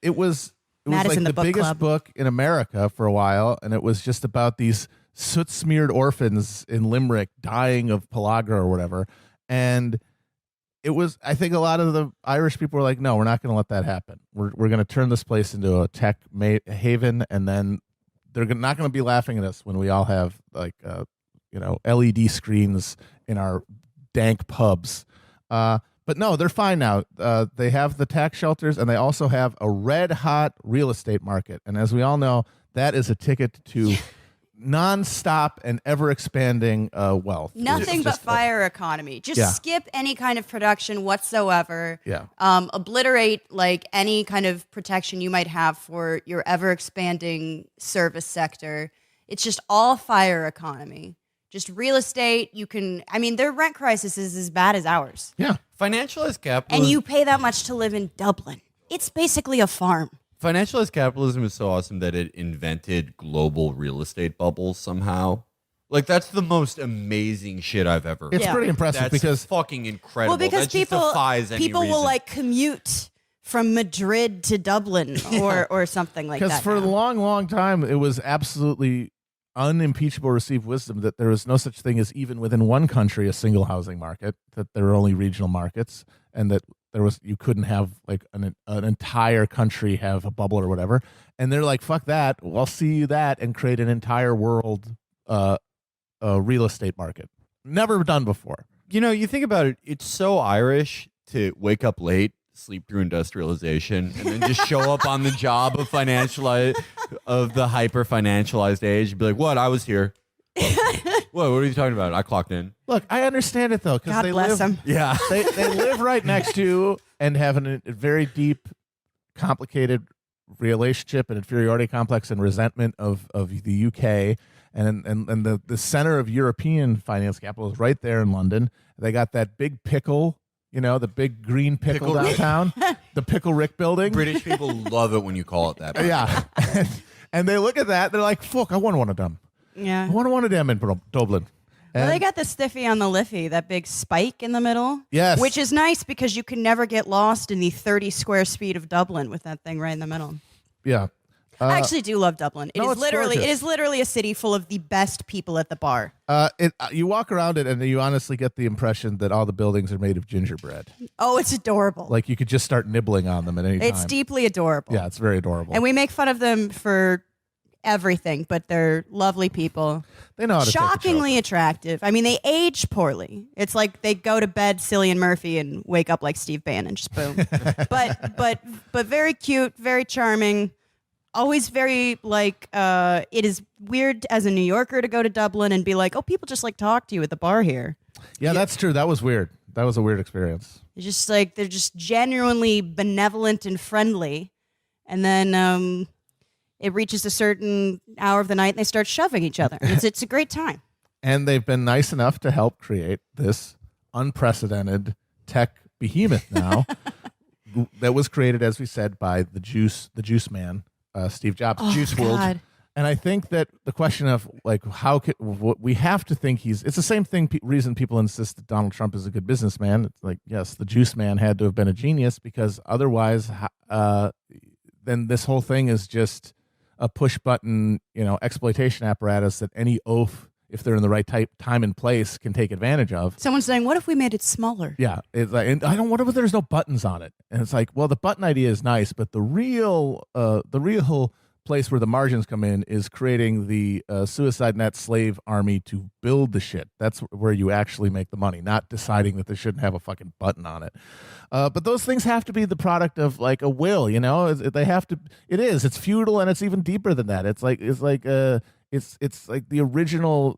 it was Matt is like in the book biggest club. book in America for a while, and it was just about these soot-smeared orphans in Limerick dying of pellagra or whatever. And it was, I think a lot of the Irish people were like, no, we're not going to let that happen. We're going to turn this place into a tech haven, and then they're not going to be laughing at us when we all have like LED screens in our dank pubs. But no, they're fine now. They have the tax shelters, and they also have a red-hot real estate market. And as we all know, that is a ticket to nonstop and ever expanding wealth. Nothing It's but just, fire economy. Just skip any kind of production whatsoever. Yeah. Obliterate like any kind of protection you might have for your ever expanding service sector. It's just all fire economy. Just real estate. Their rent crisis is as bad as ours. Yeah. Financialized capitalism. And you pay that much to live in Dublin. It's basically a farm. Financialized capitalism is so awesome that it invented global real estate bubbles somehow. Like, that's the most amazing shit I've ever heard. It's pretty impressive That's because fucking incredible. Well, because that just defies any people will reason. like commute from Madrid to Dublin or something like that. Because for a now. long, long time, it was absolutely unimpeachable received wisdom that there was no such thing as even within one country a single housing market, that there are only regional markets, and that you couldn't have like an entire country have a bubble or whatever. And they're like, fuck that, I'll see you that, and create an entire world real estate market. Never done before. You know, you think about it, it's so Irish to wake up late, sleep through industrialization, and then just show up on the job of the hyper financialized age and be like, what? I was here. What are you talking about? I clocked in. Look, I understand it though, because God they bless live. them. Yeah. They live right next to you and have a very deep, complicated relationship and inferiority complex and resentment of the UK. And the center of European finance capital is right there in London. They got that big pickle, the big green pickle downtown, the Pickle Rick building. British people love it when you call it that. Yeah. And they look at that, they're like, fuck, I want one of them. Yeah. I want one of them in Dublin. Well, And- they got the stiffy on the liffey, that big spike in the middle. Yes. Which is nice because you can never get lost in the 30 square feet of Dublin with that thing right in the middle. yeah. I actually do love Dublin. no, it's gorgeous. It is literally a city full of the best people at the bar. You walk around it and you honestly get the impression that all the buildings are made of gingerbread. Oh, it's adorable. Like you could just start nibbling on them at any time. It's deeply adorable. Yeah, it's very adorable. And we make fun of them for everything, but they're lovely people. They know how to Shockingly take attractive. I mean, they age poorly. It's like they go to bed Cillian Murphy and wake up like Steve Bannon, just boom. but very cute, very charming. Always very like it is weird as a New Yorker to go to Dublin and be like, oh, people just like talk to you at the bar here. a joke. Yeah, that's true. That was weird. That was a weird experience. It's just like they're just genuinely benevolent and friendly, and then it reaches a certain hour of the night and they start shoving each other. It's a great time. And they've been nice enough to help create this unprecedented tech behemoth now that was created, as we said, by the juice man, Steve Jobs, Juice WRLD. God. And I think that the question of like what we have to think it's the same thing. Reason people insist that Donald Trump is a good businessman. It's like, yes, the juice man had to have been a genius, because otherwise, then this whole thing is just a push button, exploitation apparatus that any oaf, if they're in the right time and place, can take advantage of. Someone's saying, what if we made it smaller? Yeah, it's like, and what if there's no buttons on it? And it's like, well, the button idea is nice, but the real place where the margins come in is creating the suicide net slave army to build the shit. That's where you actually make the money, not deciding that they shouldn't have a fucking button on it. But those things have to be the product of like a will, They have to. It is. It's feudal, and it's even deeper than that. It's like the original,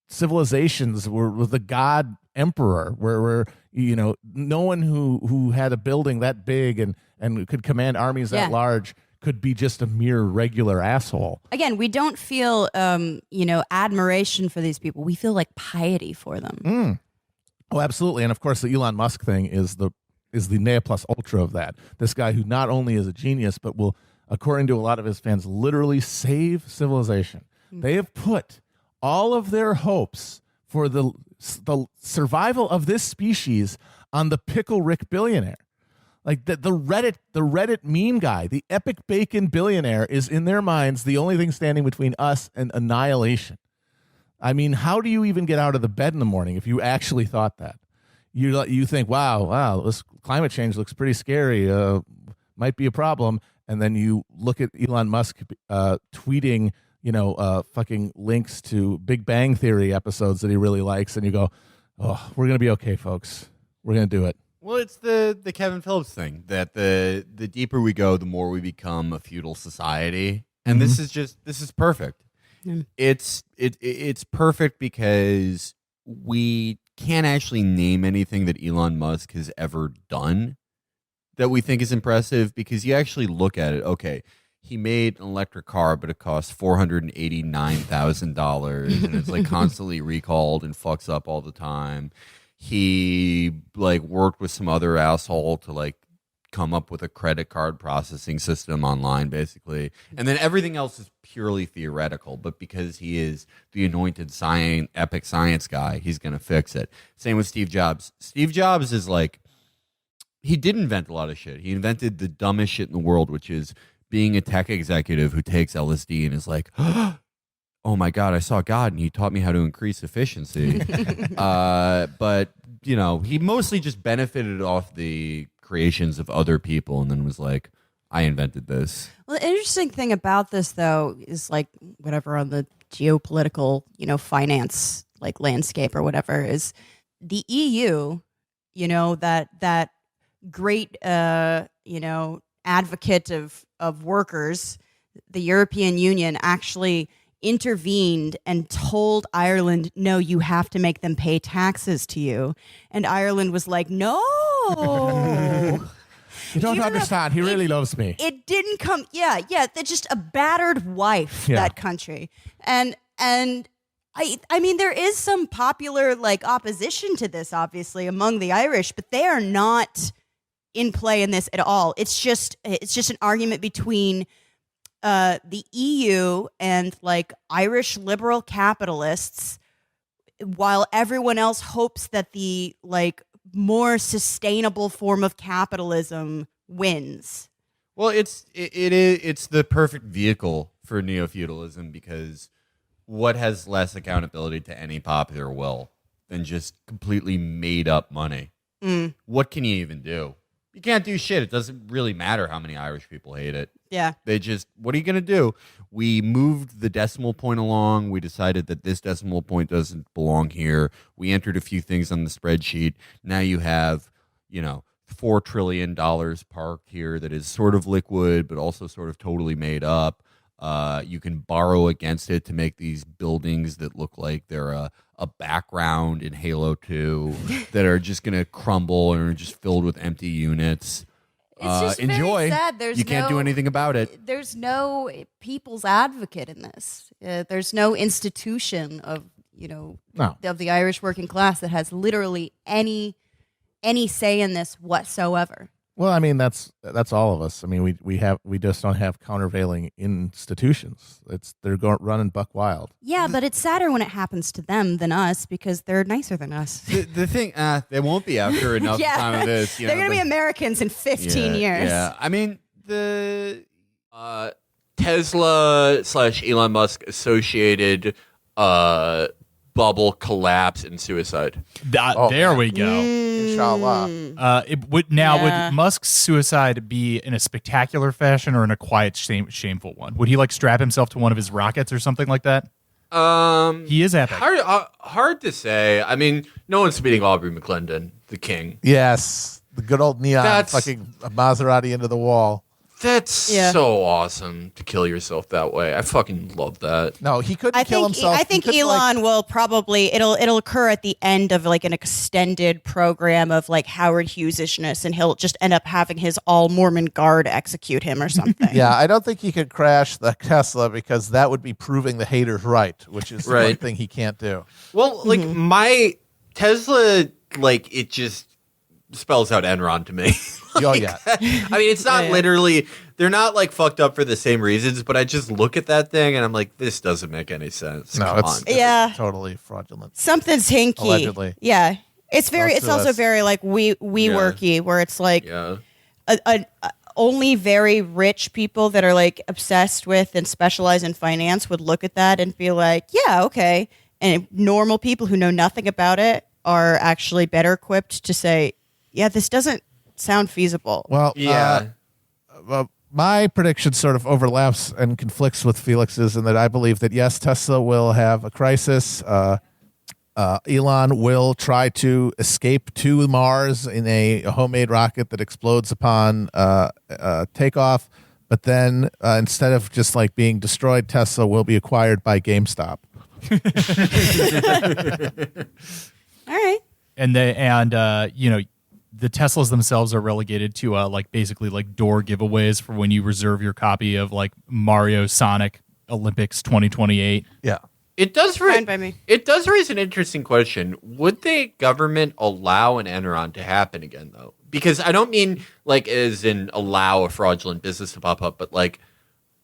civilizations were the god emperor, where no one who had a building that big and could command armies that large could be just a mere regular asshole. Again, we don't feel, admiration for these people. We feel like piety for them. Oh, absolutely. And of course, the Elon Musk thing is the ne plus ultra of that. This guy who not only is a genius, but will, according to a lot of his fans, literally save civilization. They have put all of their hopes for the survival of this species on the Pickle Rick billionaire. Like the Reddit meme guy, the epic bacon billionaire, is in their minds the only thing standing between us and annihilation. I mean, how do you even get out of the bed in the morning if you actually thought that? You think, wow, this climate change looks pretty scary, might be a problem, and then you look at Elon Musk tweeting, fucking links to Big Bang Theory episodes that he really likes, and you go, oh, we're gonna be okay, folks. We're gonna do it. Well, it's the Kevin Phillips thing that the deeper we go, the more we become a feudal society. And this is perfect. It's perfect because we can't actually name anything that Elon Musk has ever done that we think is impressive, because you actually look at it. Okay, he made an electric car, but it costs $489,000 and it's like constantly recalled and fucks up all the time. He like worked with some other asshole to like come up with a credit card processing system online, basically. And then everything else is purely theoretical, but because he is the anointed epic science guy, he's going to fix it. Same with Steve Jobs. Steve Jobs is like, he did invent a lot of shit. He invented the dumbest shit in the world, which is being a tech executive who takes LSD and is like, oh my God, I saw God and he taught me how to increase efficiency. But, you know, he mostly just benefited off the creations of other people and then was like, I invented this. Well, the interesting thing about this, though, is like whatever on the geopolitical, finance like landscape or whatever, is the EU, that great, advocate of workers, the European Union actually intervened and told Ireland, no, you have to make them pay taxes to you. And Ireland was like, no. You don't understand. He really loves me. It didn't come. Yeah. They're just a battered wife, that country. And I mean, there is some popular like opposition to this, obviously, among the Irish, but they are not in play in this at all. It's just an argument between the EU and like Irish liberal capitalists, while everyone else hopes that the like more sustainable form of capitalism wins. Well, it's the perfect vehicle for neo-feudalism, because what has less accountability to any popular will than just completely made up money? What can you even do? You can't do shit. It doesn't really matter how many Irish people hate it. Yeah. They just, what are you going to do? We moved the decimal point along. We decided that this decimal point doesn't belong here. We entered a few things on the spreadsheet. Now you have, $4 trillion parked here that is sort of liquid, but also sort of totally made up. You can borrow against it to make these buildings that look like they're a background in Halo 2 that are just going to crumble and are just filled with empty units. It's just enjoy. very sad. You can't do anything about it. There's no people's advocate in this. There's no institution of of the Irish working class that has literally any say in this whatsoever. Well, I mean, that's all of us. I mean, we just don't have countervailing institutions. They're running buck wild. Yeah, but it's sadder when it happens to them than us, because they're nicer than us. The thing, they won't be after enough time of this. They're going to be Americans in 15 years. Yeah, I mean, the Tesla / Elon Musk associated bubble collapse and suicide. There we go. Inshallah. Would Musk's suicide be in a spectacular fashion or in a quiet, shameful one? Would he like strap himself to one of his rockets or something like that? He is epic. Hard to say. I mean, no one's beating Aubrey McClendon, the king. Yes, the good old neon fucking Maserati into the wall. That's so awesome to kill yourself that way. I fucking love that. No, he couldn't kill himself. I think Elon will probably it'll occur at the end of like an extended program of like Howard Hughes-ishness, and he'll just end up having his all Mormon guard execute him or something. Yeah, I don't think he could crash the Tesla, because that would be proving the haters right, which is the one thing he can't do. Well, like my Tesla, like it just spells out Enron to me. Oh yeah. I mean, it's not literally, they're not like fucked up for the same reasons, but I just look at that thing and I'm like, this doesn't make any sense. No, it's totally fraudulent. Something's hinky. Allegedly. Yeah. It's also very like we worky, where it's like only very rich people that are like obsessed with and specialize in finance would look at that and be like, yeah, okay. And normal people who know nothing about it are actually better equipped to say, yeah, this doesn't sound feasible. Well, my prediction sort of overlaps and conflicts with Felix's, in that I believe that yes, Tesla will have a crisis. Elon will try to escape to Mars in a homemade rocket that explodes upon takeoff. But then instead of just like being destroyed, Tesla will be acquired by GameStop. All right. And the Teslas themselves are relegated to like basically like door giveaways for when you reserve your copy of like Mario Sonic Olympics 2028. Yeah. It does Fine by me. It does raise an interesting question. Would the government allow an Enron to happen again, though? Because I don't mean like as in allow a fraudulent business to pop up, but like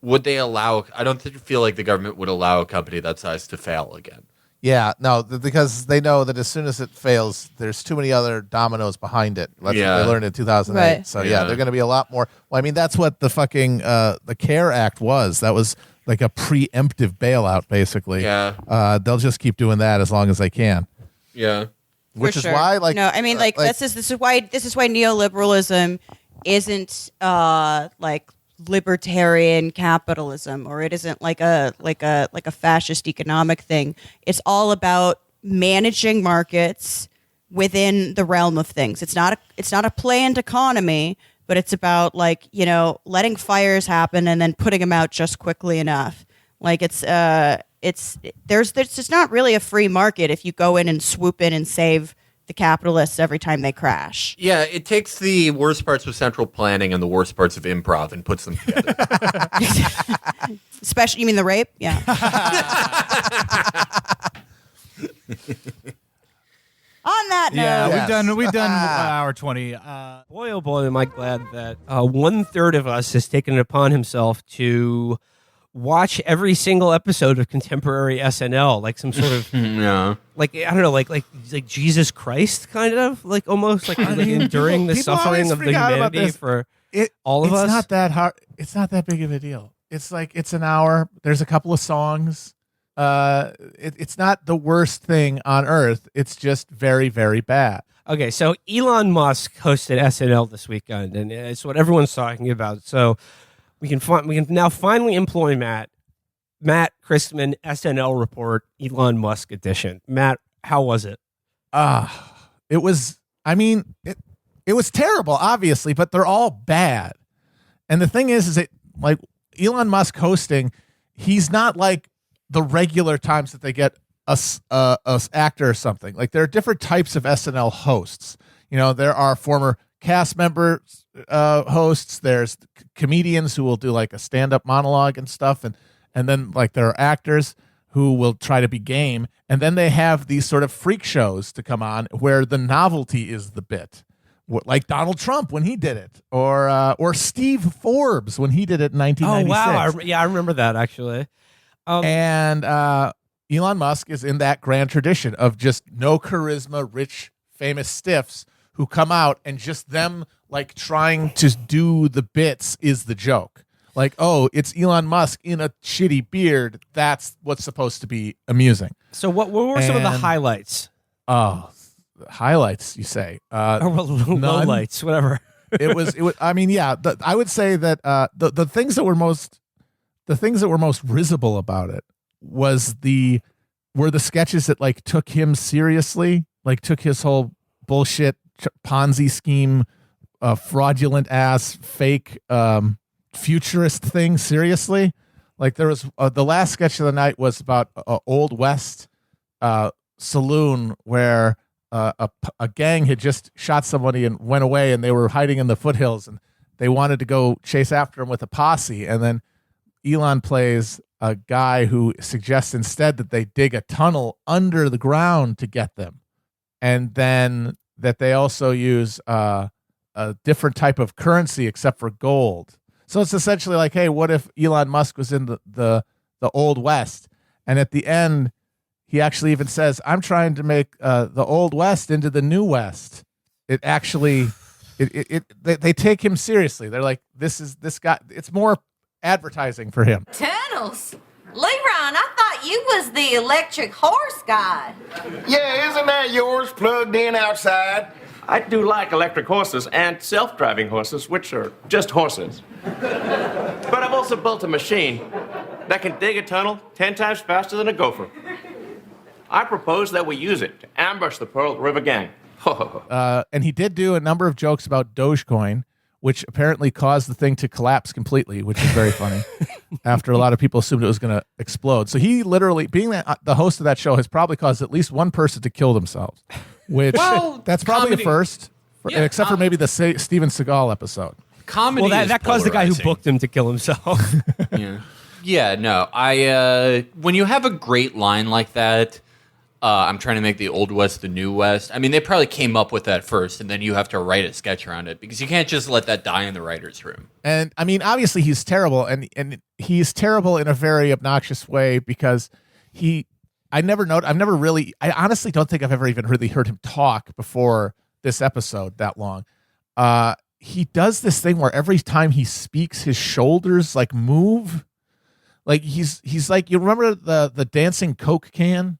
would they allow? I don't feel like the government would allow a company that size to fail again. Yeah, no, because they know that as soon as it fails, there's too many other dominoes behind it. That's what they learned in 2008. Right. So yeah, they're going to be a lot more. Well, I mean, that's what the fucking the CARE Act was. That was like a preemptive bailout, basically. Yeah. They'll just keep doing that as long as they can. Yeah. Which For is sure. why, like, no, I mean, like this is why neoliberalism isn't like libertarian capitalism, or it isn't like a fascist economic thing. It's all about managing markets within the realm of things. It's not a planned economy, but it's about like, you know, letting fires happen and then putting them out just quickly enough. Like there's just not really a free market if you go in and swoop in and save the capitalists every time they crash. Yeah, it takes the worst parts of central planning and the worst parts of improv and puts them together. Especially, you mean the rape? Yeah. On that note, Yeah, we've done hour 20. Boy, oh boy, am I glad that 1/3 of us has taken it upon himself to watch every single episode of contemporary SNL, like some sort of, Yeah. like I don't know, like Jesus Christ, kind of, like almost like enduring the people suffering always of the freak out about humanity this. for all of us. It's not that hard. It's not that big of a deal. It's like it's an hour. There's a couple of songs. It's not the worst thing on earth. It's just very, very bad. Okay, so Elon Musk hosted SNL this weekend, and it's what everyone's talking about. So we can now finally employ Matt Christman, SNL report, Elon Musk edition. Matt, how was it? It was. I mean, it was terrible, obviously, but they're all bad. And the thing is it like Elon Musk hosting? He's not like the regular times that they get a actor or something. Like there are different types of SNL hosts. You know, there are former cast members hosts. There's comedians who will do like a stand-up monologue and stuff, and then like there are actors who will try to be game, and then they have these sort of freak shows to come on where the novelty is the bit, like Donald Trump when he did it, or Steve Forbes when he did it in 1996. Oh wow, I remember that actually. And Elon Musk is in that grand tradition of just no charisma, rich, famous stiffs who come out and just them like trying to do the bits is the joke. Like, oh, it's Elon Musk in a shitty beard. That's what's supposed to be amusing. So what were some of the highlights? Oh, highlights, you say? Or lowlights, whatever. It was. I mean, yeah. I would say that the things that were most risible about it were the sketches that like took him seriously, like took his whole bullshit Ponzi scheme, fraudulent ass fake futurist thing seriously. Like there was the last sketch of the night was about Old West saloon where a gang had just shot somebody and went away, and they were hiding in the foothills, and they wanted to go chase after him with a posse, and then Elon plays a guy who suggests instead that they dig a tunnel under the ground to get them, and then that they also use a different type of currency except for gold. So it's essentially like, hey, what if Elon Musk was in the Old West? And at the end, he actually even says, I'm trying to make the Old West into the New West. It actually, they take him seriously. They're like, this guy, it's more advertising for him. Tunnels? Leron, I thought you was the electric horse guy. Yeah, isn't that yours plugged in outside? I do like electric horses and self-driving horses, which are just horses. But I've also built a machine that can dig a tunnel 10 times faster than a gopher. I propose that we use it to ambush the Pearl River Gang. And he did do a number of jokes about Dogecoin, which apparently caused the thing to collapse completely, which is very funny. After a lot of people assumed it was going to explode. So he literally, being the host of that show, has probably caused at least one person to kill themselves, which that's probably comedy- a first, Yeah, except for maybe the Steven Seagal episode. Comedy. Well, is that caused the guy who polarizing. booked him to kill himself. Yeah, no. When you have a great line like that, I'm trying to make the Old West the New West. I mean, they probably came up with that first, and then you have to write a sketch around it because you can't just let that die in the writer's room. And I mean, obviously he's terrible, and he's terrible in a very obnoxious way because I honestly don't think I've ever even really heard him talk before this episode that long. He does this thing where every time he speaks, his shoulders like move. Like he's like, you remember the dancing Coke can?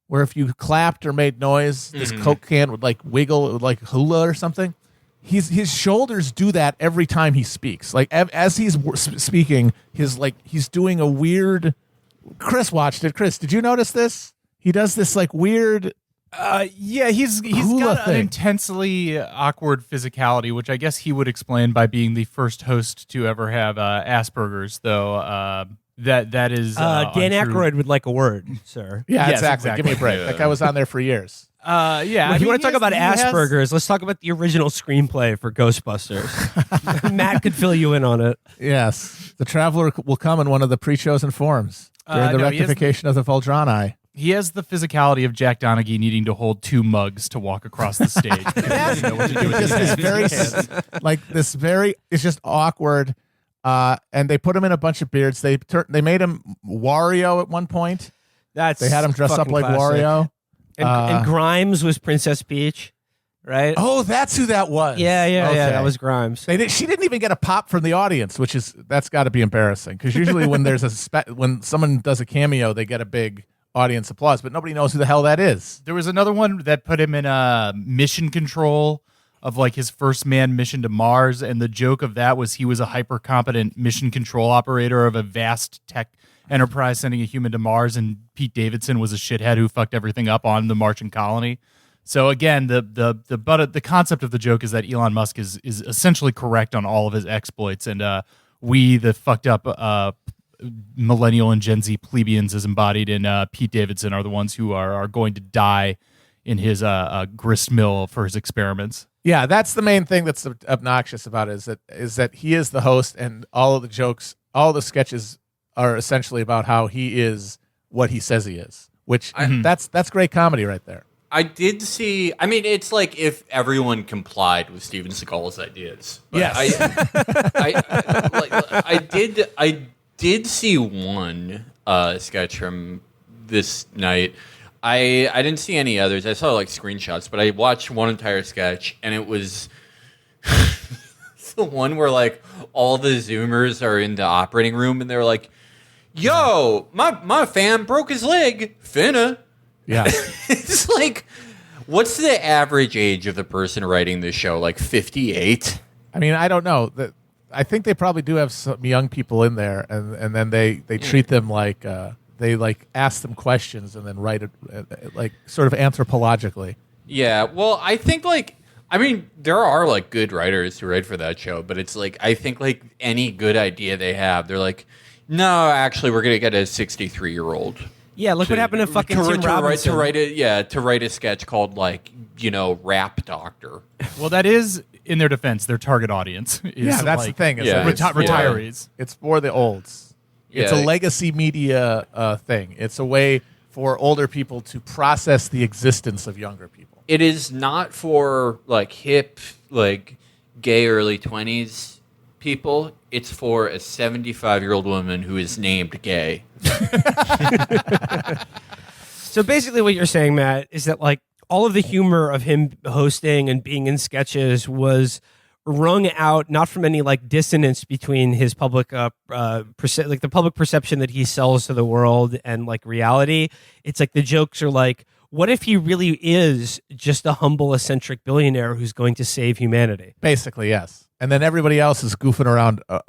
Where if you clapped or made noise, this Coke can would like wiggle, it would like hula or something. His shoulders do that every time he speaks. Like as he's speaking, he's doing a weird. Chris watched it. Chris, did you notice this? He does this like weird. Yeah, he's hula got thing. an intensely awkward physicality, which I guess he would explain by being the first host to ever have Asperger's, though. That is Dan untrue. Aykroyd would like a word, sir. Yeah, Yes, exactly. Give me a break. Yeah. That guy was on there for years. Yeah, If you want to talk about Asperger's, let's talk about the original screenplay for Ghostbusters. Matt could fill you in on it. Yes, the Traveler will come in one of the pre-chosen forms during the no, he has rectification of the Voldrani. He has the physicality of Jack Donaghy needing to hold 2 mugs to walk across the stage. Because he doesn't know what to do with Just his this hands. very, it's just awkward. And they put him in a bunch of beards. They made him Wario at one point. They had him dress up like Wario. And Grimes was Princess Peach, right? Oh, that's who that was. Yeah, Okay. that was Grimes. She didn't even get a pop from the audience, that's got to be embarrassing. Because usually when when someone does a cameo, they get a big audience applause, but nobody knows who the hell that is. There was another one that put him in mission control of like his first manned mission to Mars, and the joke of that was he was a hyper competent mission control operator of a vast tech enterprise sending a human to Mars, and Pete Davidson was a shithead who fucked everything up on the Martian colony. So again, the concept of the joke is that Elon Musk is essentially correct on all of his exploits, and we, the fucked up millennial and Gen Z plebeians as embodied in Pete Davidson, are the ones who are going to die in his grist mill for his experiments. Yeah, that's the main thing that's obnoxious about it, is that he is the host, and all of the jokes, all the sketches are essentially about how he is what he says he is, which that's great comedy right there. I did see. I mean, it's like if everyone complied with Steven Seagal's ideas. But Yes. I did see one sketch from this night. I didn't see any others. I saw like screenshots, but I watched one entire sketch, and it was it's the one where like all the Zoomers are in the operating room, and they're like, "Yo, my fam broke his leg, finna." Yeah. It's like, what's the average age of the person writing this show? Like 58? I mean, I don't know. I think they probably do have some young people in there, and then they treat them like they like ask them questions and then write it like sort of anthropologically. Yeah, well, I think like, I mean, there are like good writers who write for that show, but it's like, I think like any good idea they have, they're like, no, actually, we're going to get a 63-year-old. Yeah, look what happened to fucking Tim Robinson. To write a sketch called like, Rap Doctor. Well, that is, in their defense, their target audience. Is That's like, the thing. Is yeah, that it's retirees. It's for the olds. It's a Yeah. legacy media thing. It's a way for older people to process the existence of younger people. It is not for like hip, like gay early 20s people. It's for a 75-year-old woman who is named gay. So basically what you're saying, Matt, is that like all of the humor of him hosting and being in sketches was wrung out not from any like dissonance between his public the public perception that he sells to the world and like reality. It's like the jokes are like, what if he really is just a humble eccentric billionaire who's going to save humanity? Basically, yes. And then everybody else is goofing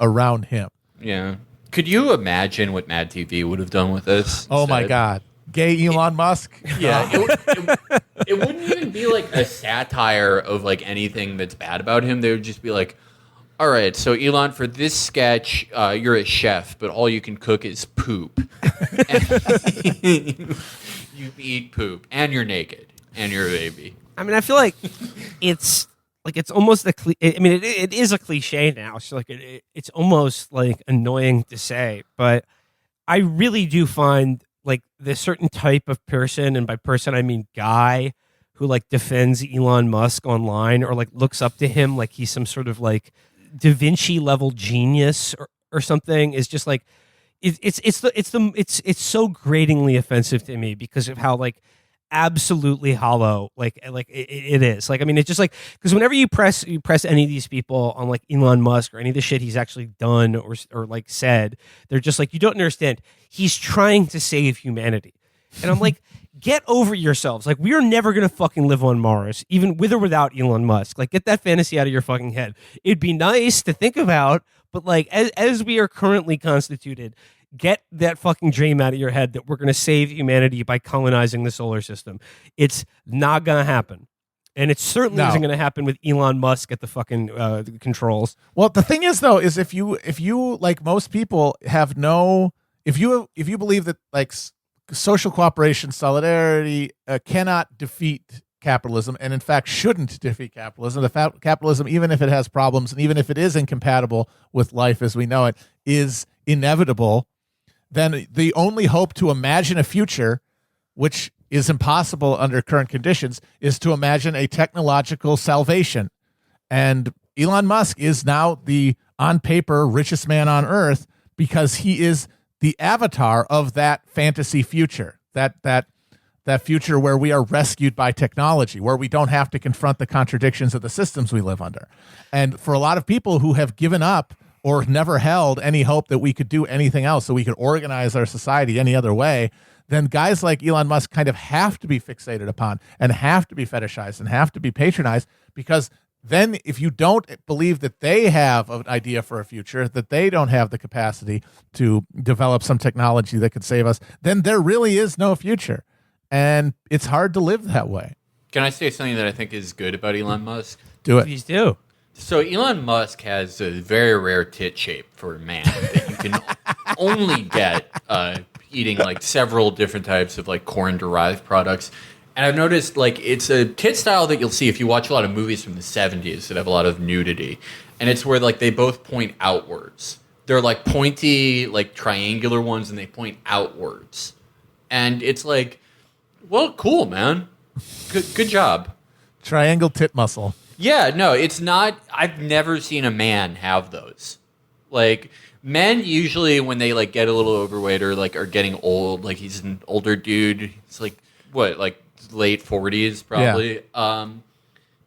around him. Yeah. Could you imagine what Mad TV would have done with this? Oh my instead? God. Gay Elon Musk? Yeah, it wouldn't even be like a satire of like anything that's bad about him. They would just be like, All right, so Elon, for this sketch, you're a chef, but all you can cook is poop. You eat poop, and you're naked, and you're a baby. I mean, I feel like it's almost it is a cliche now. So like it's almost like annoying to say, but I really do find like this certain type of person, and by person I mean guy, who like defends Elon Musk online or like looks up to him like he's some sort of like Da Vinci level genius or something, is just like it's so gratingly offensive to me because of how like absolutely hollow it is. Like, I mean, it's just like, because whenever you press any of these people on like Elon Musk or any of the shit he's actually done or like said, they're just like, you don't understand, he's trying to save humanity. And I'm like, get over yourselves. Like, we are never going to fucking live on Mars, even with or without Elon Musk. Like, get that fantasy out of your fucking head. It'd be nice to think about, but like, as we are currently constituted, get that fucking dream out of your head that we're going to save humanity by colonizing the solar system. It's not going to happen. And it certainly isn't going to happen with Elon Musk at the fucking controls. Well, the thing is, though, is if you like most people have no, if you believe that like social cooperation, solidarity cannot defeat capitalism, and in fact shouldn't defeat capitalism. The fact capitalism, even if it has problems and even if it is incompatible with life as we know it, is inevitable. Then the only hope to imagine a future, which is impossible under current conditions, is to imagine a technological salvation. And Elon Musk is now the, on paper, richest man on earth because he is the avatar of that fantasy future, that future where we are rescued by technology, where we don't have to confront the contradictions of the systems we live under. And for a lot of people who have given up or never held any hope that we could do anything else, so we could organize our society any other way, then guys like Elon Musk kind of have to be fixated upon and have to be fetishized and have to be patronized, because then if you don't believe that they have an idea for a future, that they don't have the capacity to develop some technology that could save us, then there really is no future. And it's hard to live that way. Can I say something that I think is good about Elon Musk? Do it. Please do. So Elon Musk has a very rare tit shape for a man that you can only get eating like several different types of like corn-derived products. And I've noticed like it's a tit style that you'll see if you watch a lot of movies from the 70s that have a lot of nudity. And it's where like they both point outwards. They're like pointy, like triangular ones, and they point outwards. And it's like, well, cool, man. Good job. Triangle tit muscle. Yeah, no, it's not. I've never seen a man have those. Like, men usually, when they like get a little overweight or like are getting old, like he's an older dude. It's like what, like late 40s probably. Yeah.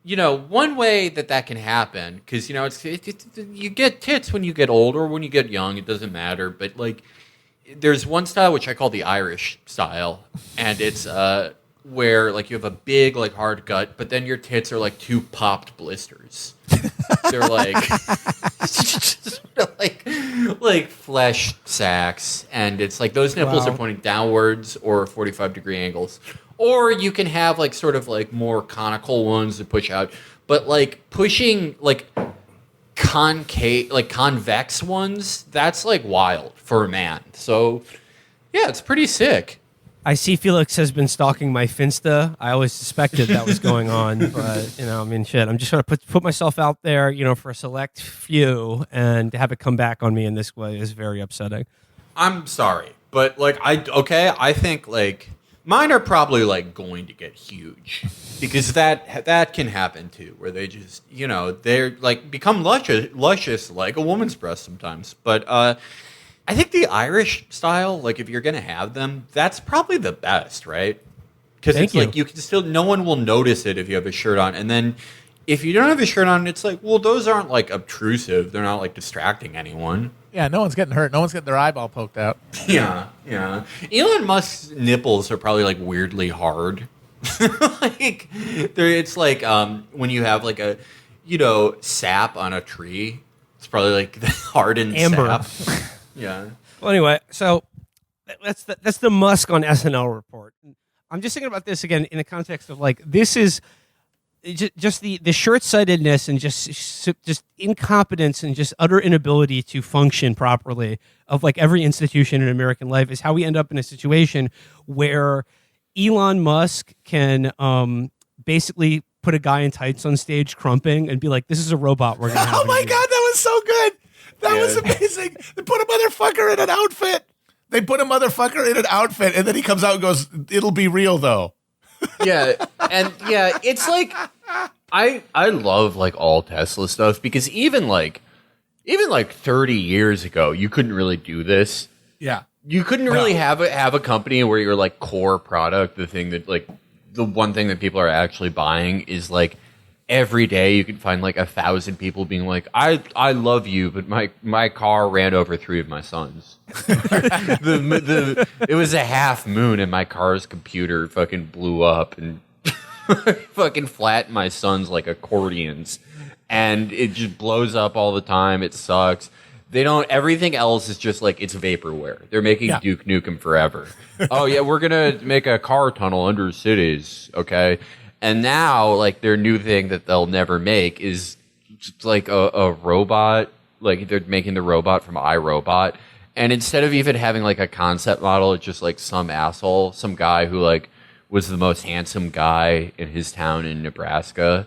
You know, one way that can happen, because you know you get tits when you get old or when you get young. It doesn't matter. But like, there's one style which I call the Irish style, and it's where like you have a big like hard gut, but then your tits are like two popped blisters. They're like sort of like flesh sacks, and it's like those nipples are pointing downwards or 45-degree angles. Or you can have like sort of like more conical ones that push out, but like pushing like concave, like convex ones, that's like wild for a man. So yeah, it's pretty sick. I see Felix has been stalking my Finsta. I always suspected that was going on, but you know, I mean, shit. I'm just trying to put myself out there, you know, for a select few, and to have it come back on me in this way is very upsetting. I'm sorry, but like I think like mine are probably like going to get huge, because that can happen too, where they just, you know, they're like become luscious like a woman's breast sometimes. But I think the Irish style, like if you're gonna have them, that's probably the best, right? Because it's like you can still, no one will notice it if you have a shirt on, and then if you don't have a shirt on, it's like, well, those aren't like obtrusive. They're not like distracting anyone. Yeah, no one's getting hurt. No one's getting their eyeball poked out. Yeah. Elon Musk's nipples are probably like weirdly hard. Like it's like when you have like a, you know, sap on a tree. It's probably like the hardened amber sap. Yeah. Well, anyway, so that's the Musk on SNL report. I'm just thinking about this again in the context of like, this is just the short-sightedness and just incompetence and just utter inability to function properly of like every institution in American life is how we end up in a situation where Elon Musk can basically put a guy in tights on stage crumping and be like, this is a robot we're gonna have. Oh my God, that was so good. That was amazing. They put a motherfucker in an outfit. And then he comes out and goes, it'll be real though. It's like I love like all Tesla stuff because even like 30 years ago, you couldn't really do this. Yeah. You couldn't really have a company where your like core product, the thing that like the one thing that people are actually buying is like every day you can find like 1,000 people being like, I love you, but my car ran over 3 of my sons. It was a half moon and my car's computer fucking blew up and fucking flattened my sons like accordions. And it just blows up all the time. It sucks. Everything else is just like, it's vaporware. They're making Duke Nukem forever. Oh yeah, we're gonna make a car tunnel under cities, okay? And now, like, their new thing that they'll never make is just like a robot. Like, they're making the robot from iRobot. And instead of even having like a concept model, it's just like some asshole, some guy who like was the most handsome guy in his town in Nebraska.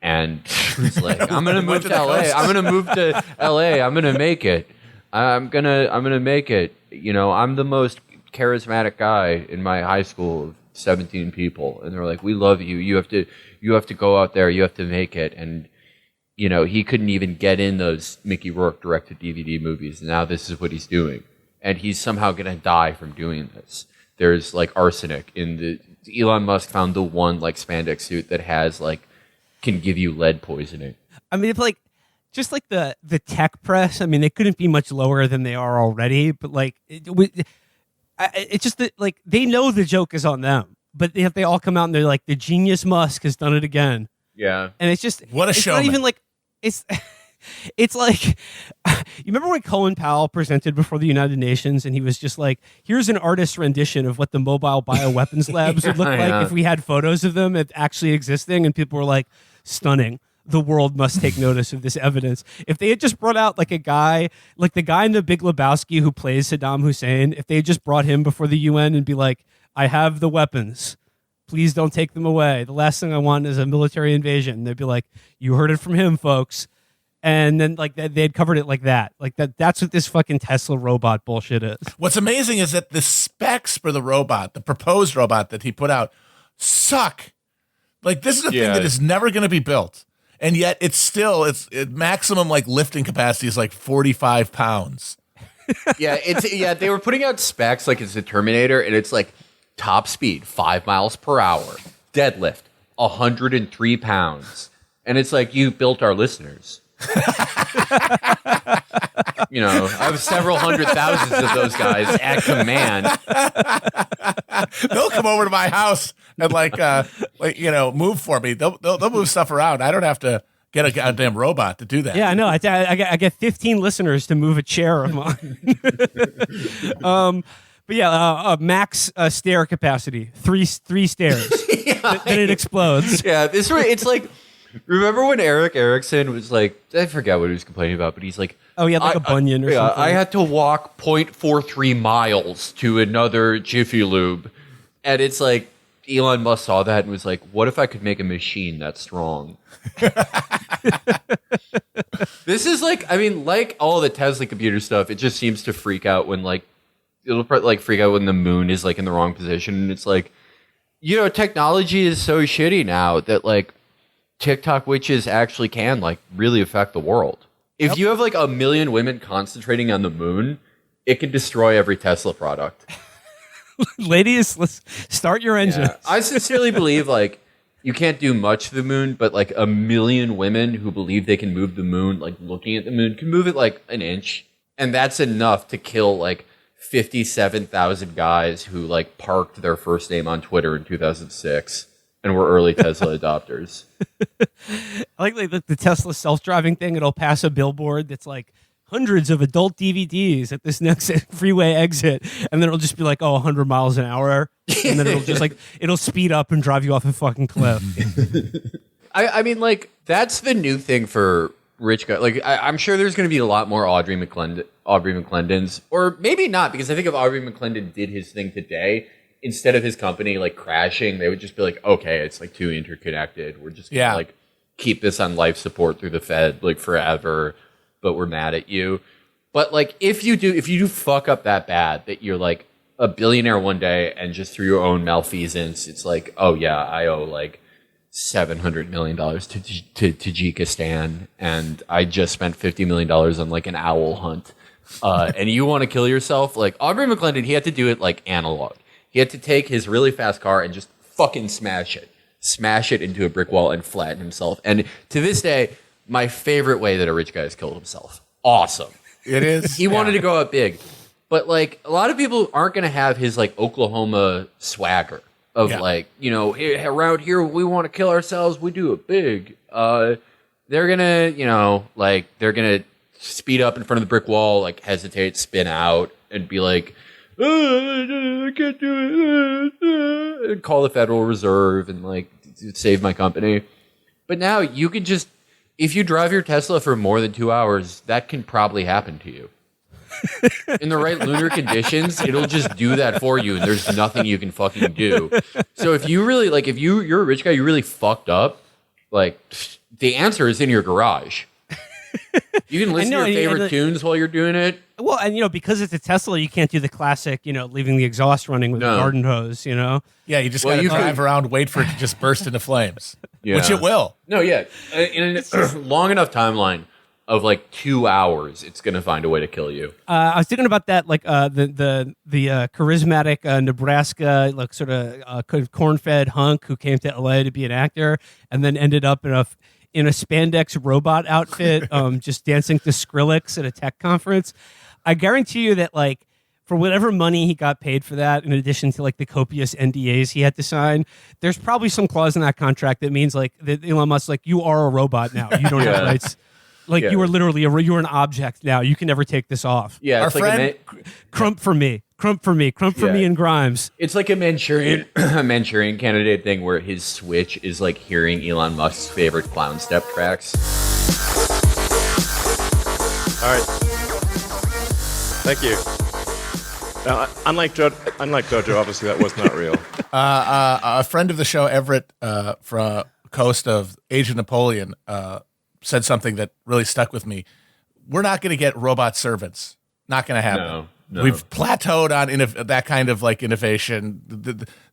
And he's like, I'm gonna move to LA. I'm gonna move to LA. I'm gonna make it. I'm gonna make it. You know, I'm the most charismatic guy in my high school of 17 people. And they're like, we love you. You have to go out there. You have to make it. And you know, he couldn't even get in those Mickey Rourke direct-to-DVD movies. And now this is what he's doing. And he's somehow gonna die from doing this. There's like arsenic in the Elon Musk found the one like spandex suit that has like can give you lead poisoning. I mean, it's like just like the tech press. I mean, they couldn't be much lower than they are already. But like, it's just that like they know the joke is on them, but they all come out and they're like, the genius Musk has done it again. Yeah, and it's just what a showman. Not even like it's. It's like, you remember when Colin Powell presented before the United Nations and he was just like, here's an artist's rendition of what the mobile bioweapons labs would look like if we had photos of them actually existing, and people were like, stunning. The world must take notice of this evidence. If they had just brought out like a guy, like the guy in The Big Lebowski who plays Saddam Hussein, if they had just brought him before the UN and be like, I have the weapons. Please don't take them away. The last thing I want is a military invasion. They'd be like, you heard it from him, folks. And then like they'd covered it like that. Like that's what this fucking Tesla robot bullshit is. What's amazing is that the specs for the robot, the proposed robot that he put out, suck. Like this is a thing that is never going to be built. And yet it's maximum like lifting capacity is like 45 pounds. They were putting out specs like it's a Terminator, and it's like top speed 5 miles per hour, deadlift 103 pounds. And it's like, you built our listeners. You know, I have several hundred thousands of those guys at command. They'll come over to my house and move for me. They'll move stuff around. I don't have to get a goddamn robot to do that. Yeah, I know. I get 15 listeners to move a chair of mine. But yeah, max stair capacity, three stairs. Then it explodes. Yeah, it's like. Remember when Eric Erickson was like, I forget what he was complaining about, but he's like, oh, he had like a bunion or something. I had to walk 0.43 miles to another Jiffy Lube. And it's like, Elon Musk saw that and was like, what if I could make a machine that strong? This is like, I mean, like all the Tesla computer stuff, it just seems to freak out when it'll like freak out when the moon is like in the wrong position. And it's like, you know, technology is so shitty now that like, TikTok witches actually can like really affect the world. If you have like 1 million women concentrating on the moon, it can destroy every Tesla product. Ladies, let's start your engine. Yeah. I sincerely believe like you can't do much to the moon, but like 1 million women who believe they can move the moon, like looking at the moon, can move it like an inch. And that's enough to kill like 57,000 guys who like parked their first name on Twitter in 2006. And we're early Tesla adopters. I like the Tesla self-driving thing. It'll pass a billboard that's like hundreds of adult DVDs at this next freeway exit. And then it'll just be like, 100 miles an hour. And then it'll just like, it'll speed up and drive you off a fucking cliff. I mean, like, that's the new thing for rich guys. Like, I'm sure there's going to be a lot more Audrey McClendons, or maybe not, because I think if Audrey McClendon did his thing today, instead of his company like crashing, they would just be like, okay, it's like too interconnected. We're just gonna like keep this on life support through the Fed like forever, but we're mad at you. But like, if you do fuck up that bad that you're like a billionaire one day and just through your own malfeasance, it's like, oh yeah, I owe like $700 million to Tajikistan, and I just spent $50 million on like an owl hunt, and you want to kill yourself? Like Aubrey McClendon, he had to do it like analog. He had to take his really fast car and just fucking smash it into a brick wall and flatten himself. And to this day, my favorite way that a rich guy has killed himself. Awesome. It is. He wanted to go out big. But like a lot of people aren't going to have his like Oklahoma swagger of like, you know, around here we want to kill ourselves, we do it big. They're going to, you know, like they're going to speed up in front of the brick wall, like hesitate, spin out and be like, I can't do it. And call the Federal Reserve and like save my company. But now you can just, if you drive your Tesla for more than 2 hours, that can probably happen to you. In the right lunar conditions, it'll just do that for you, and there's nothing you can fucking do. So if you really like, if you're a rich guy, you really fucked up. Like the answer is in your garage. You can listen to your favorite tunes while you're doing it. Well, and, you know, because it's a Tesla, you can't do the classic, you know, leaving the exhaust running with a garden hose, you know? Yeah, you just got to drive around, wait for it to just burst into flames, which it will. No, yeah. In a long enough timeline of like 2 hours, it's going to find a way to kill you. I was thinking about that, like the charismatic Nebraska, like sort of corn-fed hunk who came to LA to be an actor and then ended up in a spandex robot outfit, just dancing to Skrillex at a tech conference. I guarantee you that, like, for whatever money he got paid for that, in addition to like the copious NDAs he had to sign, there's probably some clause in that contract that means like that Elon Musk, like, you are a robot now. You don't have rights. Like you are literally you're an object now. You can never take this off. Yeah, our it's friend, like crump for me and Grimes. It's like a Manchurian candidate thing where his switch is like hearing Elon Musk's favorite clown step tracks. All right. Thank you. Now, unlike Jojo, obviously that was not real. A friend of the show, Everett, from Coast of Agent Napoleon, said something that really stuck with me. We're not going to get robot servants. Not going to happen. No. We've plateaued on that kind of like innovation.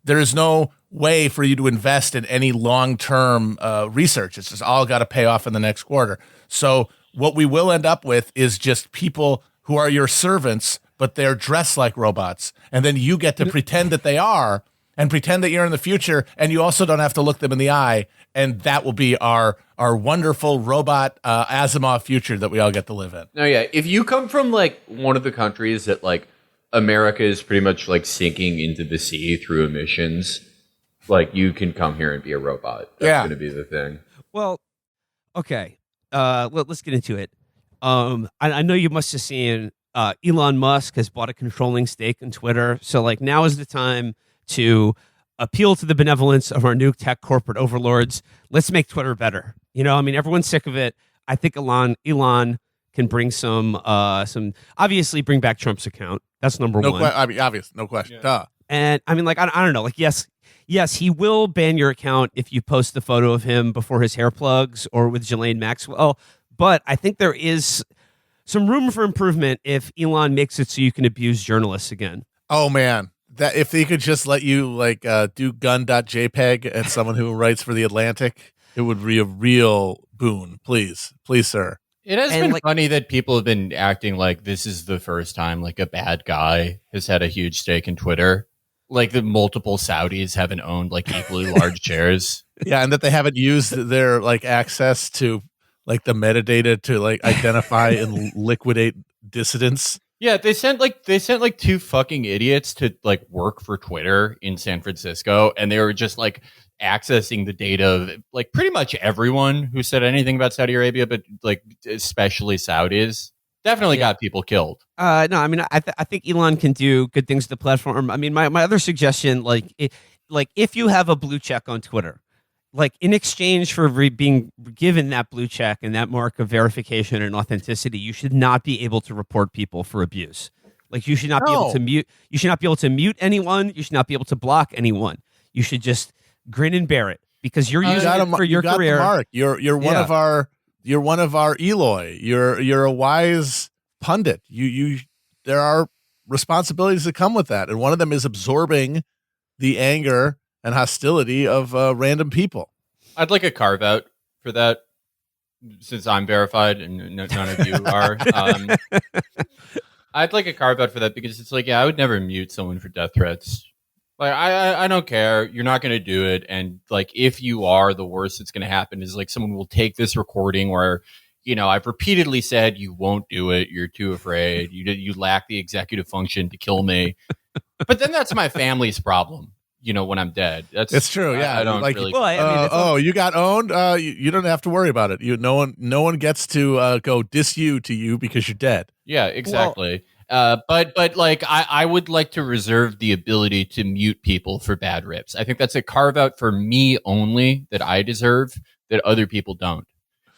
There is no way for you to invest in any long-term research. It's just all got to pay off in the next quarter. So what we will end up with is just people who are your servants, but they're dressed like robots. And then you get to pretend that they are and pretend that you're in the future, and you also don't have to look them in the eye. And that will be our wonderful robot Asimov future that we all get to live in. No, yeah. If you come from like one of the countries that like America is pretty much like sinking into the sea through emissions, like you can come here and be a robot. That's going to be the thing. Well, okay. Let's get into it. I know you must have seen Elon Musk has bought a controlling stake in Twitter. So like now is the time to appeal to the benevolence of our new tech corporate overlords. Let's make Twitter better. You know, I mean, everyone's sick of it. I think Elon can bring some obviously bring back Trump's account. That's number one. I mean, obvious, no question. Yeah. Duh. And I mean, like, I don't know. Like, yes, he will ban your account if you post the photo of him before his hair plugs or with Ghislaine Maxwell. But I think there is some room for improvement if Elon makes it so you can abuse journalists again. Oh, man. That if they could just let you like do gun.jpg at someone who writes for The Atlantic, it would be a real boon. Please, sir. It has been funny that people have been acting like this is the first time like a bad guy has had a huge stake in Twitter. Like the multiple Saudis haven't owned like equally large shares. Yeah, and that they haven't used their like access to like the metadata to like identify and liquidate dissidents. Yeah, they sent like two fucking idiots to like work for Twitter in San Francisco, and they were just like accessing the data of like pretty much everyone who said anything about Saudi Arabia, but like especially Saudis. Definitely got people killed. No, I mean, I think Elon can do good things to the platform. I mean, my other suggestion, if you have a blue check on Twitter, like in exchange for being given that blue check and that mark of verification and authenticity, you should not be able to report people for abuse. Like you should not be able to mute. You should not be able to mute anyone. You should not be able to block anyone. You should just grin and bear it because you're using it for your career. Mark, you're one of our Eloy. You're a wise pundit. There are responsibilities that come with that, and one of them is absorbing the anger and hostility of random people. I'd like a carve out for that, since I'm verified and none of you are. I'd like a carve out for that because it's like, I would never mute someone for death threats. Like, I don't care. You're not going to do it. And like, if you are, the worst that's going to happen is like someone will take this recording where, I've repeatedly said you won't do it. You're too afraid. You lack the executive function to kill me. But then that's my family's problem. When I'm dead. It's true. Yeah. I don't really. Well, you got owned. You don't have to worry about it. No one gets to go diss you to you because you're dead. Yeah, exactly. But like I would like to reserve the ability to mute people for bad rips. I think that's a carve out for me only that I deserve that other people don't.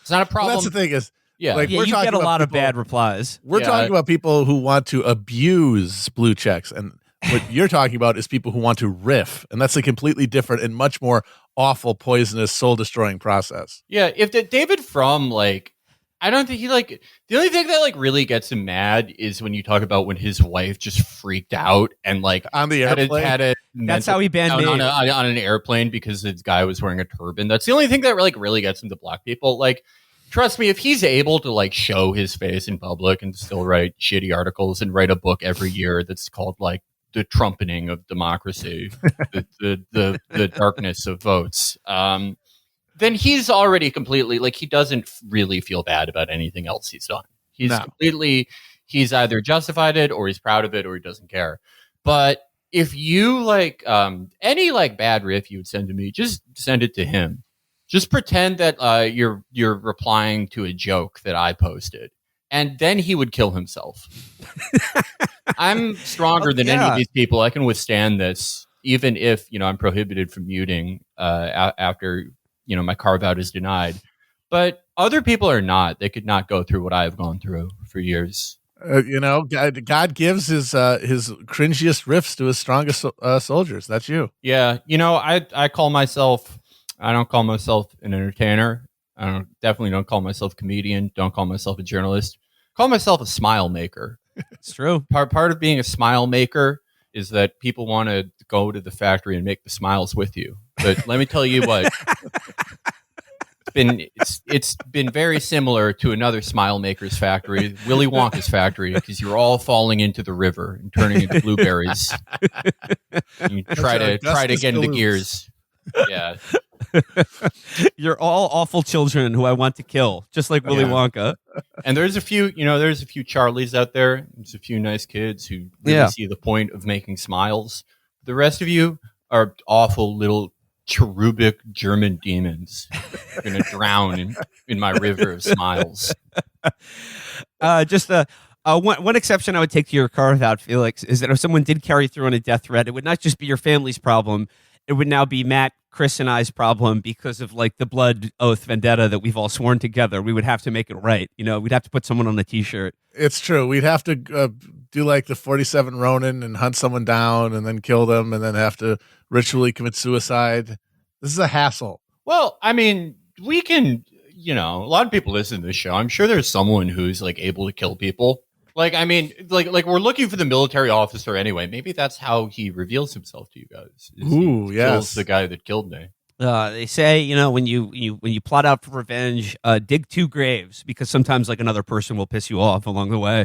It's not a problem. Well, that's the thing is, like you get a lot of bad replies. We're talking about people who want to abuse blue checks, and what you're talking about is people who want to riff, and that's a completely different and much more awful, poisonous, soul-destroying process. Yeah, if David Frum, like, I don't think he, like, the only thing that, like, really gets him mad is when you talk about when his wife just freaked out and, like, on the airplane. That's how he banned me. On an airplane because this guy was wearing a turban. That's the only thing that, like, really gets him to block people. Like, trust me, if he's able to, like, show his face in public and still write shitty articles and write a book every year that's called, like, the trumpeting of democracy, the darkness of votes, then he's already completely, like, he doesn't really feel bad about anything else he's done. He's either justified it or he's proud of it or he doesn't care. But if you like any like bad riff you would send to me, just send it to him. Just pretend that you're replying to a joke that I posted. And then he would kill himself. I'm stronger than any of these people. I can withstand this, even if I'm prohibited from muting after my carve out is denied. But other people are not. They could not go through what I have gone through for years. God gives his cringiest riffs to his strongest soldiers. That's you. Yeah, I call myself. I don't call myself an entertainer. I definitely don't call myself a comedian. Don't call myself a journalist. Call myself a smile maker. It's true. Part of being a smile maker is that people want to go to the factory and make the smiles with you. But let me tell you what, it's been very similar to another smile maker's factory, Willy Wonka's factory, because you're all falling into the river and turning into blueberries. You try to get into gears. Yeah. You're all awful children who I want to kill, just like Willy Wonka. And there's a few Charlies out there. There's a few nice kids who really see the point of making smiles. The rest of you are awful little cherubic German demons. You're going to drown in my river of smiles. One exception I would take to your carve out, Felix, is that if someone did carry through on a death threat, it would not just be your family's problem. It would now be Matt, Chris, and I's problem because of like the blood oath vendetta that we've all sworn together. We would have to make it right. We'd have to put someone on the t-shirt. It's true. We'd have to do like the 47 Ronin and hunt someone down and then kill them and then have to ritually commit suicide. This is a hassle. Well, I mean, we can, a lot of people listen to this show. I'm sure there's someone who's like able to kill people. Like, I mean, like we're looking for the military officer anyway. Maybe that's how he reveals himself to you guys. Ooh, yes. Kills the guy that killed me. They say, when you plot out for revenge, dig 2 graves because sometimes like another person will piss you off along the way,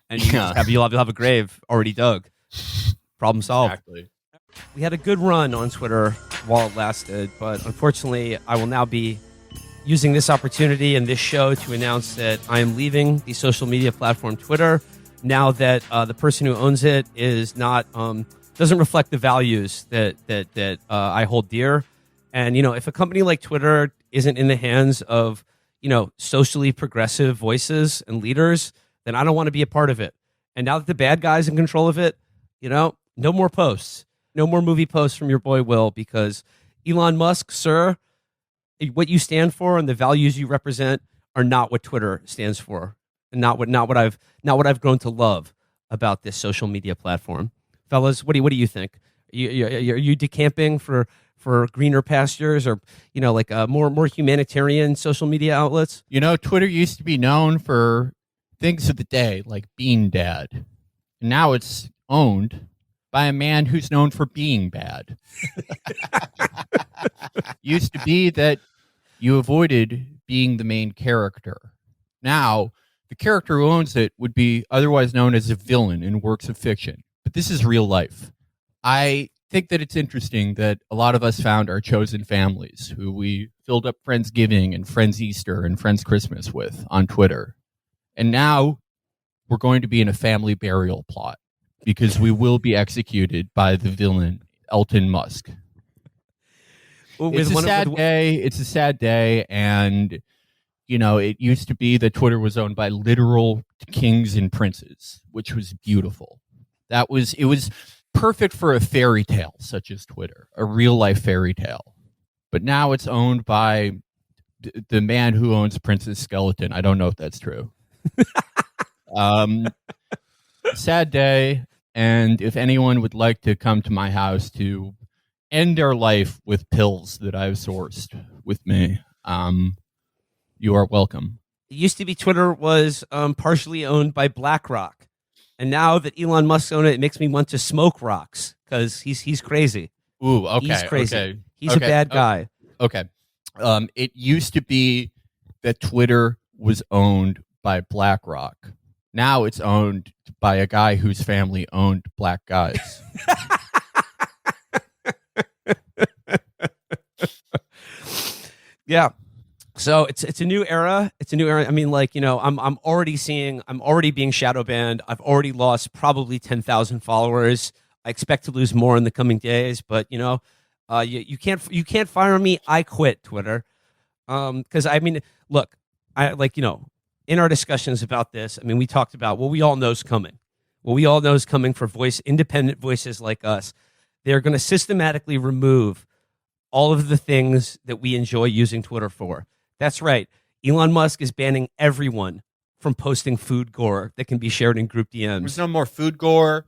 and you'll have a grave already dug. Problem solved. Exactly. We had a good run on Twitter while it lasted, but unfortunately, I will now be using this opportunity and this show to announce that I am leaving the social media platform Twitter now that the person who owns it is not doesn't reflect the values that I hold dear. And if a company like Twitter isn't in the hands of socially progressive voices and leaders, then I don't want to be a part of it. And now that the bad guy's in control of it, no more posts, no more movie posts from your boy Will, because Elon Musk, sir, what you stand for and the values you represent are not what Twitter stands for, and not what I've grown to love about this social media platform. Fellas, what do you think? Are you decamping for greener pastures, or like more humanitarian social media outlets? Twitter used to be known for things of the day like Bean Dad. Now it's owned by a man who's known for being bad. Used to be that you avoided being the main character. Now, the character who owns it would be otherwise known as a villain in works of fiction. But this is real life. I think that it's interesting that a lot of us found our chosen families who we filled up Friendsgiving and Friends Easter and Friends Christmas with on Twitter. And now we're going to be in a family burial plot because we will be executed by the villain, Elon Musk. It's a sad day. It's a sad day. And, it used to be that Twitter was owned by literal kings and princes, which was beautiful. It was perfect for a fairy tale such as Twitter, a real life fairy tale. But now it's owned by the man who owns Princess Skeleton. I don't know if that's true. Sad day. And if anyone would like to come to my house to end their life with pills that I've sourced with me, you are welcome. It used to be Twitter was partially owned by BlackRock. And now that Elon Musk owns it, it makes me want to smoke rocks because he's crazy. Ooh, okay. He's crazy. Okay, he's a bad guy. Okay. It used to be that Twitter was owned by BlackRock. Now it's owned by a guy whose family owned black guys. Yeah. So it's a new era. It's a new era. I mean, I'm already being shadow banned. I've already lost probably 10,000 followers. I expect to lose more in the coming days, but you can't fire me. I quit Twitter. Because look, in our discussions about this, we talked about what we all know is coming. What we all know is coming for independent voices like us. They're going to systematically remove all of the things that we enjoy using Twitter for. That's right. Elon Musk is banning everyone from posting food gore that can be shared in group DMs. There's no more food gore.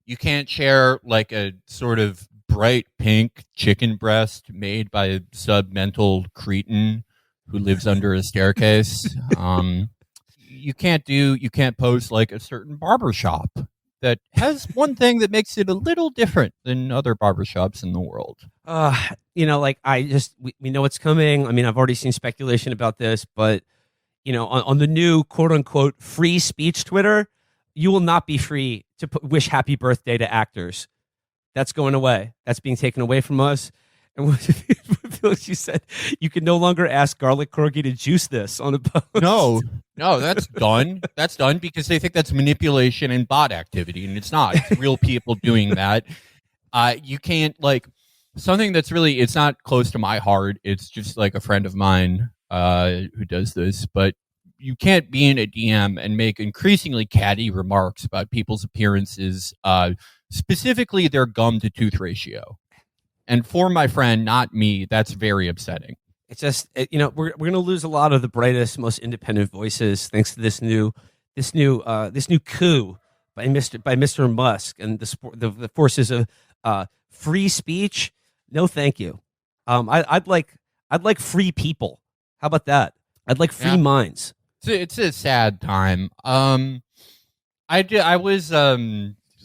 You can't share like a sort of bright pink chicken breast made by a submental cretin who lives under a staircase. You can't post like a certain barbershop that has one thing that makes it a little different than other barbershops in the world. We know it's coming. I've already seen speculation about this, but on the new quote unquote free speech Twitter, you will not be free to wish happy birthday to actors. That's going away. That's being taken away from us. And what Felix, you said you can no longer ask Garlic Corgi to juice this on a post. No, that's done. That's done because they think that's manipulation and bot activity, and it's not. It's real people doing that. You can't something that's really, it's not close to my heart. It's just like a friend of mine who does this, but you can't be in a DM and make increasingly catty remarks about people's appearances, specifically their gum to tooth ratio. And for my friend, not me, that's very upsetting. It's just, we're going to lose a lot of the brightest, most independent voices thanks to this new coup by Mr. Musk and the forces of free speech. No, thank you. I'd like free people. How about that? I'd like free minds. It's a sad time. I was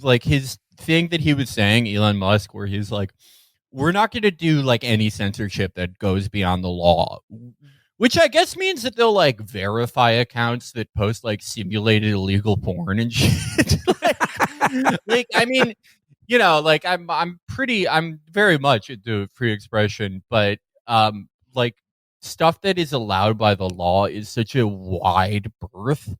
like his thing that he was saying, Elon Musk, where he's like, we're not going to do like any censorship that goes beyond the law, which I guess means that they'll like verify accounts that post like simulated illegal porn and shit. I'm very much into free expression, but like stuff that is allowed by the law is such a wide berth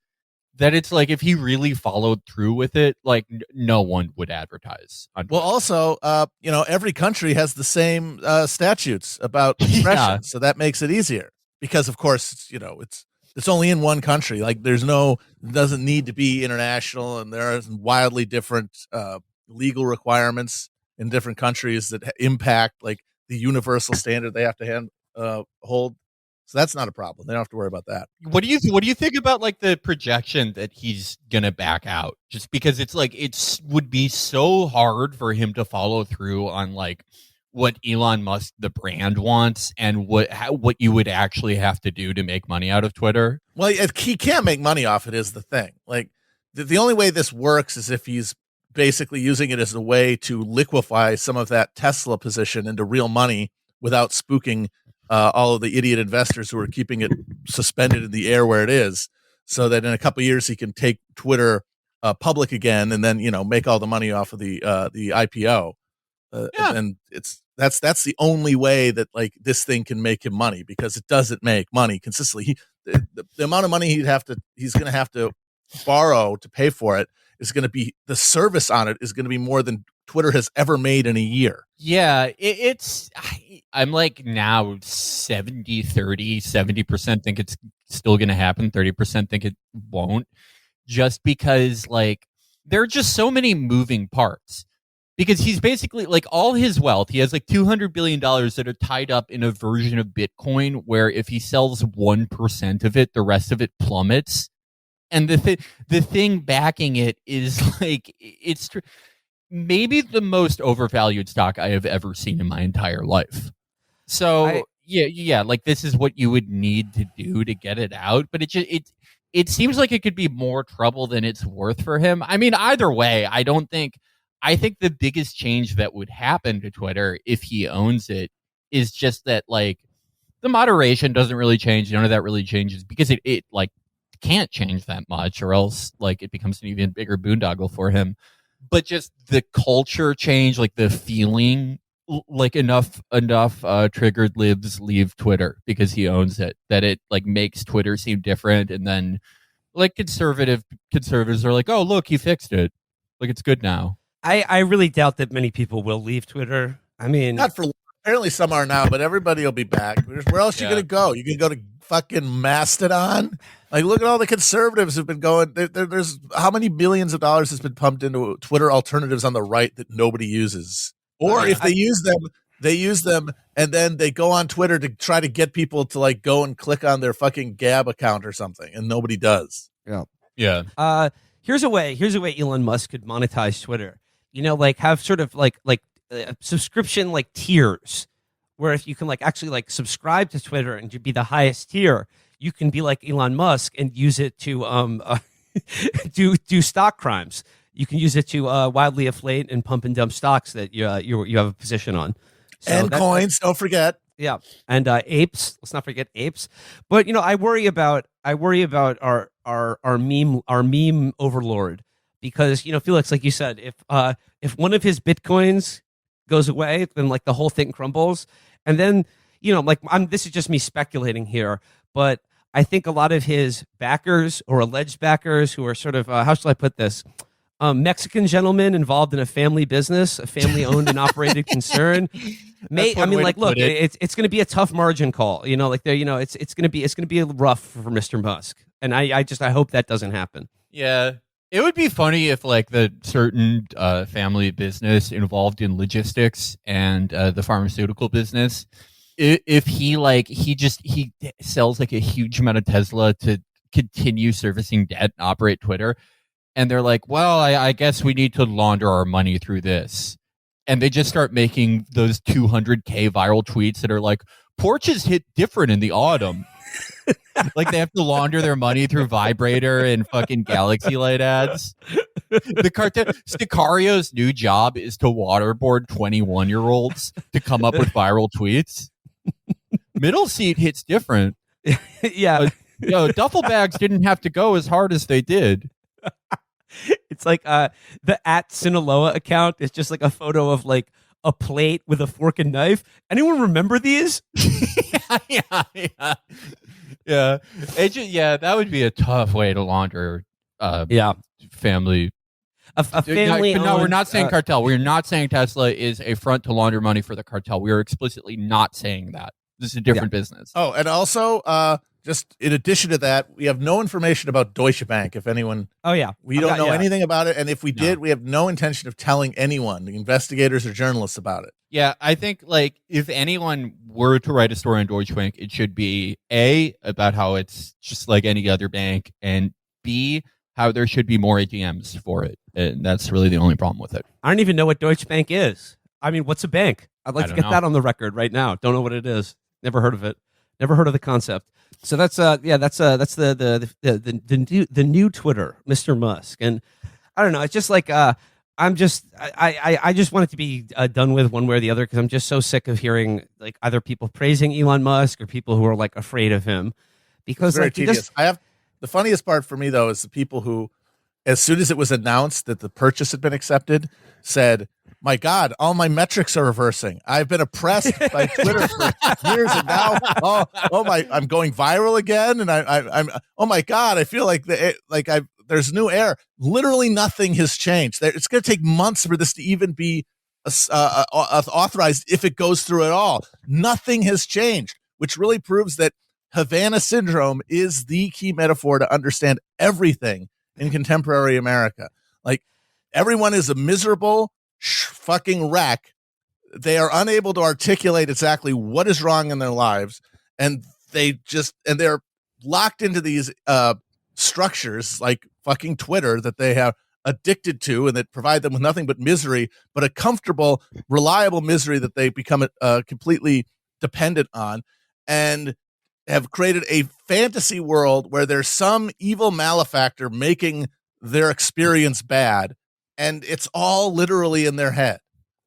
that it's like if he really followed through with it, like no one would advertise. Well, also, every country has the same statutes about expression, so that makes it easier. Because, of course, it's only in one country. Like, doesn't need to be international, and there are wildly different legal requirements in different countries that impact like the universal standard they have to hold. So that's not a problem. They don't have to worry about that. What do you think about like the projection that he's gonna back out? Just because it's like would be so hard for him to follow through on like what Elon Musk the brand wants and what you would actually have to do to make money out of Twitter. Well, he can't make money off it is the thing. Like the only way this works is if he's basically using it as a way to liquefy some of that Tesla position into real money without spooking all of the idiot investors who are keeping it suspended in the air where it is, so that in a couple of years he can take Twitter public again and then make all the money off of the IPO. And that's the only way that like this thing can make him money, because it doesn't make money consistently. The amount of money he's going to have to borrow to pay for it is going to be, the service on it is going to be more than Twitter has ever made in a year. Yeah, I'm like now 70-30, 70% think it's still going to happen, 30% think it won't, just because like there are just so many moving parts. Because he's basically like all his wealth, he has like $200 billion that are tied up in a version of Bitcoin where if he sells 1% of it, the rest of it plummets. And the thing backing it is like, it's maybe the most overvalued stock I have ever seen in my entire life. So yeah, like this is what you would need to do to get it out. But it seems like it could be more trouble than it's worth for him. I mean, either way, I think the biggest change that would happen to Twitter if he owns it is just that like the moderation doesn't really change. None of that really changes because it like can't change that much, or else like it becomes an even bigger boondoggle for him. But just the culture change, like the feeling, like enough triggered libs leave Twitter because he owns it, that it like makes Twitter seem different. And then like conservatives are like, oh look, he fixed it, like it's good now. I really doubt that many people will leave Twitter. I mean, not for apparently some are now, but everybody will be back. Where else are you going to go? You can go to fucking Mastodon. Like, look at all the conservatives who've been going. There's how many billions of dollars has been pumped into Twitter alternatives on the right that nobody uses, or if they use them, and then they go on Twitter to try to get people to like go and click on their fucking Gab account or something, and nobody does. Yeah. Here's a way Elon Musk could monetize Twitter. Like have sort of like subscription like tiers, where if you can like actually like subscribe to Twitter and you be the highest tier, you can be like Elon Musk and use it to do stock crimes. You can use it to wildly inflate and pump and dump stocks that you have a position on. So and coins, don't forget. Yeah, and apes. Let's not forget apes. But I worry about our meme overlord. Because Felix, like you said, if one of his bitcoins goes away, then like the whole thing crumbles. And then this is just me speculating here, but I think a lot of his backers or alleged backers who are sort of how shall I put this, Mexican gentlemen involved in a family business, a family owned and operated concern. Look, it's going to be a tough margin call. It's going to be rough for Mr. Musk, and I hope that doesn't happen. Yeah. It would be funny if like the certain family business involved in logistics and the pharmaceutical business, if he sells like a huge amount of Tesla to continue servicing debt and operate Twitter. And they're like, well, I guess we need to launder our money through this. And they just start making those 200K viral tweets that are like, porches hit different in the autumn. Like they have to launder their money through vibrator and fucking Galaxy Light ads. Sicario's new job is to waterboard 21-year-olds to come up with viral tweets. Middle seat hits different. Yeah. Duffel bags didn't have to go as hard as they did. It's like the @Sinaloa account is just like a photo of like a plate with a fork and knife. Anyone remember these? Yeah. That would be a tough way to launder. Family. A family. No, we're not saying cartel. We're not saying Tesla is a front to launder money for the cartel. We are explicitly not saying that. This is a different business. Oh, and also, just in addition to that, we have no information about Deutsche Bank. If anyone, Oh yeah, we don't know anything about it, and if we did, we have no intention of telling anyone, the investigators or journalists, about it. Yeah, I think like if anyone were to write a story on Deutsche Bank, it should be A, about how it's just like any other bank, and B, how there should be more ATMs for it. And that's really the only problem with it. I don't even know what Deutsche Bank is. I mean, what's a bank? I'd like to get that on the record right now. Don't know what it is. Never heard of it. Never heard of the concept. So that's the new Twitter, Mr. Musk, and I don't know. It's just like I just want it to be done with one way or the other, because I'm just so sick of hearing like either people praising Elon Musk or people who are like afraid of him, because It's very like tedious. The funniest part for me though is the people who, as soon as it was announced that the purchase had been accepted, said, "My God, all my metrics are reversing. I've been oppressed by Twitter for years, and now, I'm going viral again, and I'm oh my God, I feel like there's new air." Literally nothing has changed. It's going to take months for this to even be authorized, if it goes through at all. Nothing has changed, which really proves that Havana syndrome is the key metaphor to understand everything in contemporary America. Like, everyone is a miserable fucking wreck. They are unable to articulate exactly what is wrong in their lives, and they're locked into these structures like fucking Twitter that they have addicted to, and that provide them with nothing but misery, but a comfortable, reliable misery that they become completely dependent on, and have created a fantasy world where there's some evil malefactor making their experience bad. And it's all literally in their head.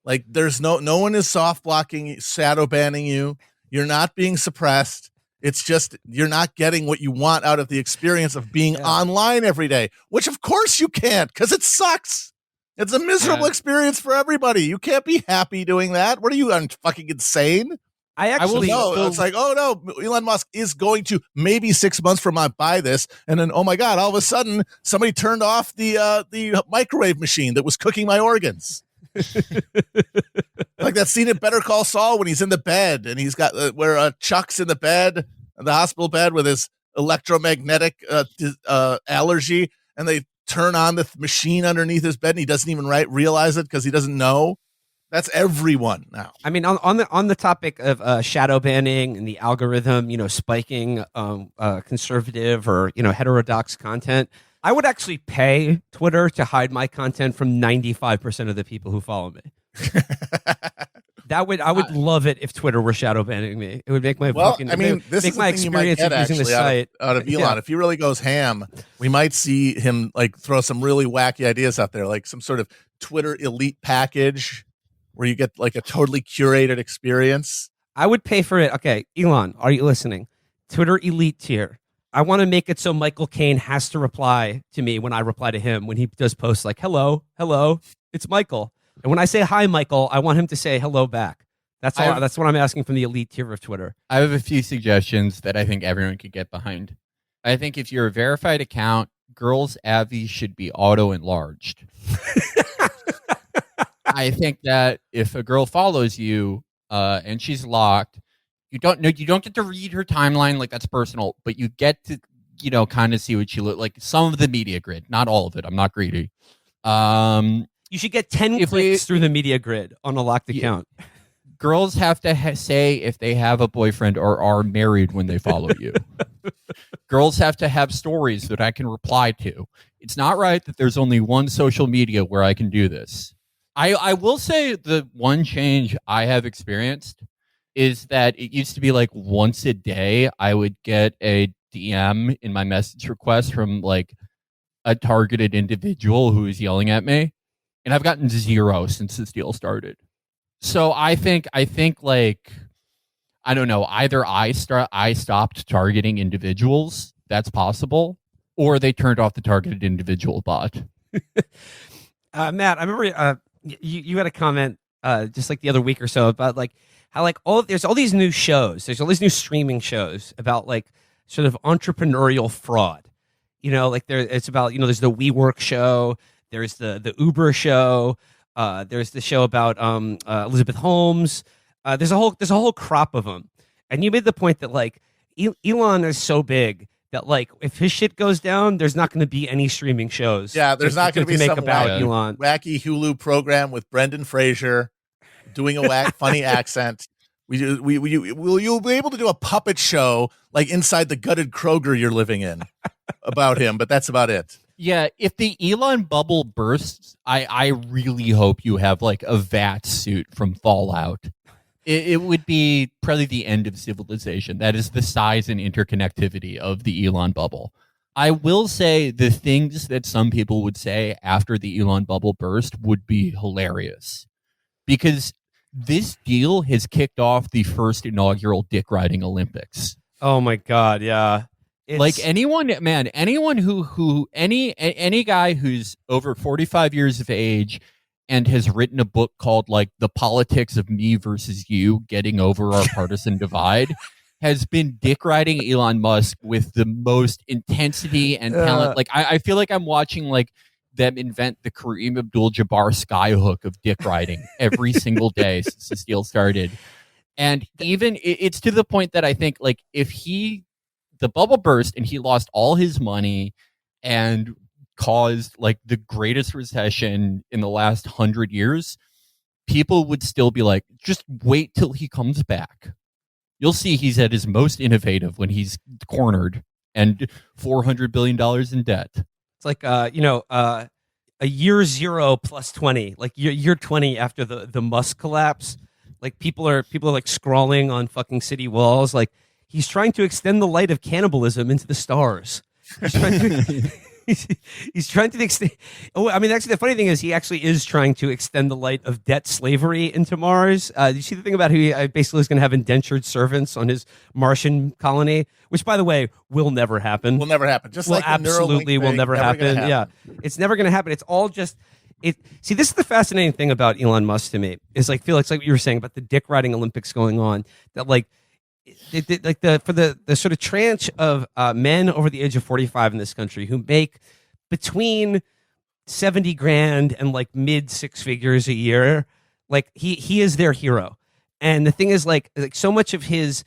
Like, there's no one is soft blocking, shadow banning you. You're not being suppressed. It's just, you're not getting what you want out of the experience of being online every day, which of course you can't, because it sucks. It's a miserable experience for everybody. You can't be happy doing that. What are you, fucking insane? I will know. It's like, oh no, Elon Musk is going to maybe 6 months from now buy this, and then, oh my God, all of a sudden somebody turned off the microwave machine that was cooking my organs. Like that scene in Better Call Saul when he's in the bed and he's got where Chuck's in the bed, the hospital bed, with his electromagnetic allergy, and they turn on the machine underneath his bed, and he doesn't even realize it because he doesn't know. That's everyone now. I mean, on the topic of shadow banning and the algorithm, spiking conservative or heterodox content, I would actually pay Twitter to hide my content from 95% of the people who follow me. I would love it if Twitter were shadow banning me. It would make my this is my experience of using the site out of Elon. Yeah. If he really goes ham, we might see him like throw some really wacky ideas out there, like some sort of Twitter elite package, where you get like a totally curated experience. I would pay for it. Okay, Elon, are you listening? Twitter elite tier. I want to make it so Michael Caine has to reply to me when I reply to him, when he does posts like, hello, it's Michael. And when I say hi, Michael, I want him to say hello back. That's all. That's what I'm asking from the elite tier of Twitter. I have a few suggestions that I think everyone could get behind. I think if you're a verified account, girls' AVI should be auto-enlarged. I think that if a girl follows you and she's locked, you don't get to read her timeline, like that's personal, but you get to kind of see what she look like. Some of the media grid, not all of it. I'm not greedy. You should get 10 clicks through the media grid on a locked account. Girls have to say if they have a boyfriend or are married when they follow you. Girls have to have stories that I can reply to. It's not right that there's only one social media where I can do this. I will say the one change I have experienced is that it used to be like once a day I would get a DM in my message request from like a targeted individual who is yelling at me. And I've gotten 0 since this deal started. So I think like, I don't know, either I stopped targeting individuals, that's possible, or they turned off the targeted individual bot. Matt, I remember you had a comment just like the other week or so about like how like there's all these new shows, there's all these new streaming shows about like sort of entrepreneurial fraud. Like it's about there's the WeWork show, there's the Uber show, there's the show about Elizabeth Holmes. There's a whole crop of them, And you made the point that like Elon is so big that like if his shit goes down, there's not going to be any streaming shows. Yeah, there's not going to be make some about wacky, Elon. wacky Hulu program with Brendan Fraser doing a funny accent. You'll be able to do a puppet show like inside the gutted Kroger you're living in about him, but that's about it. Yeah, if the Elon bubble bursts, I really hope you have like a VAT suit from Fallout. It would be probably the end of civilization. That is the size and interconnectivity of the Elon bubble. I will say the things that some people would say after the Elon bubble burst would be hilarious. Because this deal has kicked off the first inaugural dick riding Olympics. Oh my God, yeah. Like anyone who any guy who's over 45 years of age and has written a book called like The Politics of Me Versus You, Getting Over Our Partisan Divide, has been dick riding Elon Musk with the most intensity and talent. Like I feel like I'm watching like them invent the Kareem Abdul-Jabbar skyhook of dick riding every single day since this deal started. And even it's to the point that I think like if the bubble burst and he lost all his money and caused like the greatest recession in the last 100 years, people would still be like, just wait till he comes back. You'll see he's at his most innovative when he's cornered and $400 billion in debt. It's like, a year 0 plus 20, like year 20 after the Musk collapse. Like people are like scrawling on fucking city walls. Like he's trying to extend the light of cannibalism into the stars. He's trying to, he's trying to extend. Oh, I mean, actually, the funny thing is he actually is trying to extend the light of debt slavery into Mars. Did you see the thing about who he basically is going to have indentured servants on his Martian colony, which, by the way, will never happen. Will never happen. Just will like absolutely will never happen. Yeah, it's never going to happen. It's all just. See, this is the fascinating thing about Elon Musk to me is like Felix, like what you were saying about the dick riding Olympics going on. That like. For the sort of tranche of men over the age of 45 in this country who make between 70 grand and like mid 6 figures a year, like he is their hero. And the thing is like so much of his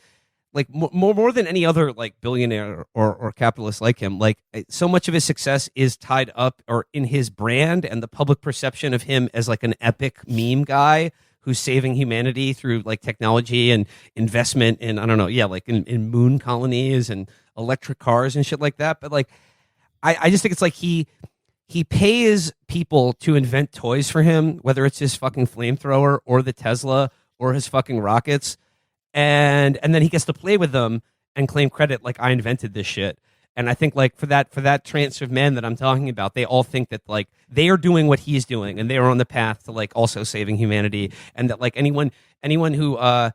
like more than any other like billionaire or capitalist like him, like so much of his success is tied up or in his brand and the public perception of him as like an epic meme guy who's saving humanity through like technology and investment in, I don't know, like in moon colonies and electric cars and shit like that. But like, I just think it's like he pays people to invent toys for him, whether it's his fucking flamethrower or the Tesla or his fucking rockets. And then he gets to play with them and claim credit like I invented this shit. And I think like for that trance of men that I'm talking about, they all think that like they are doing what he's doing and they are on the path to like also saving humanity. And that like anyone who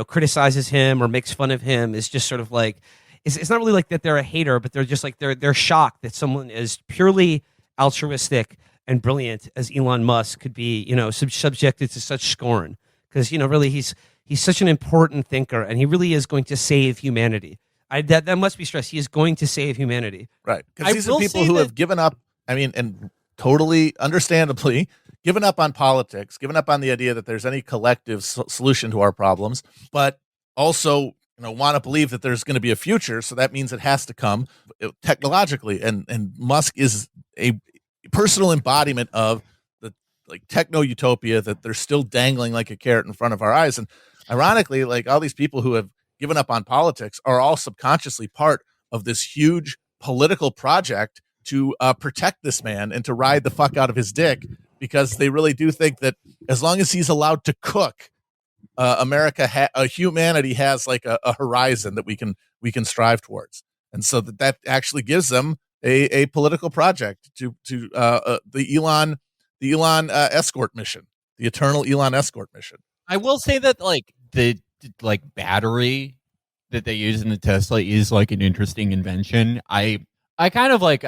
criticizes him or makes fun of him is just sort of like it's not really like that they're a hater, but they're just like they're shocked that someone as purely altruistic and brilliant as Elon Musk could be, subjected to such scorn. Because really he's such an important thinker and he really is going to save humanity. That must be stressed. He is going to save humanity. Right. Because these are people who have given up, and totally understandably, given up on politics, given up on the idea that there's any collective solution to our problems, but also want to believe that there's going to be a future. So that means it has to come technologically. And Musk is a personal embodiment of the like techno utopia that they're still dangling like a carrot in front of our eyes. And ironically, like all these people who have given up on politics are all subconsciously part of this huge political project to protect this man and to ride the fuck out of his dick, because they really do think that as long as he's allowed to cook, humanity has like a horizon that we can strive towards. And so that actually gives them a political project to the Elon escort mission, the eternal Elon escort mission. I will say that like the battery that they use in the Tesla is like an interesting invention. I kind of like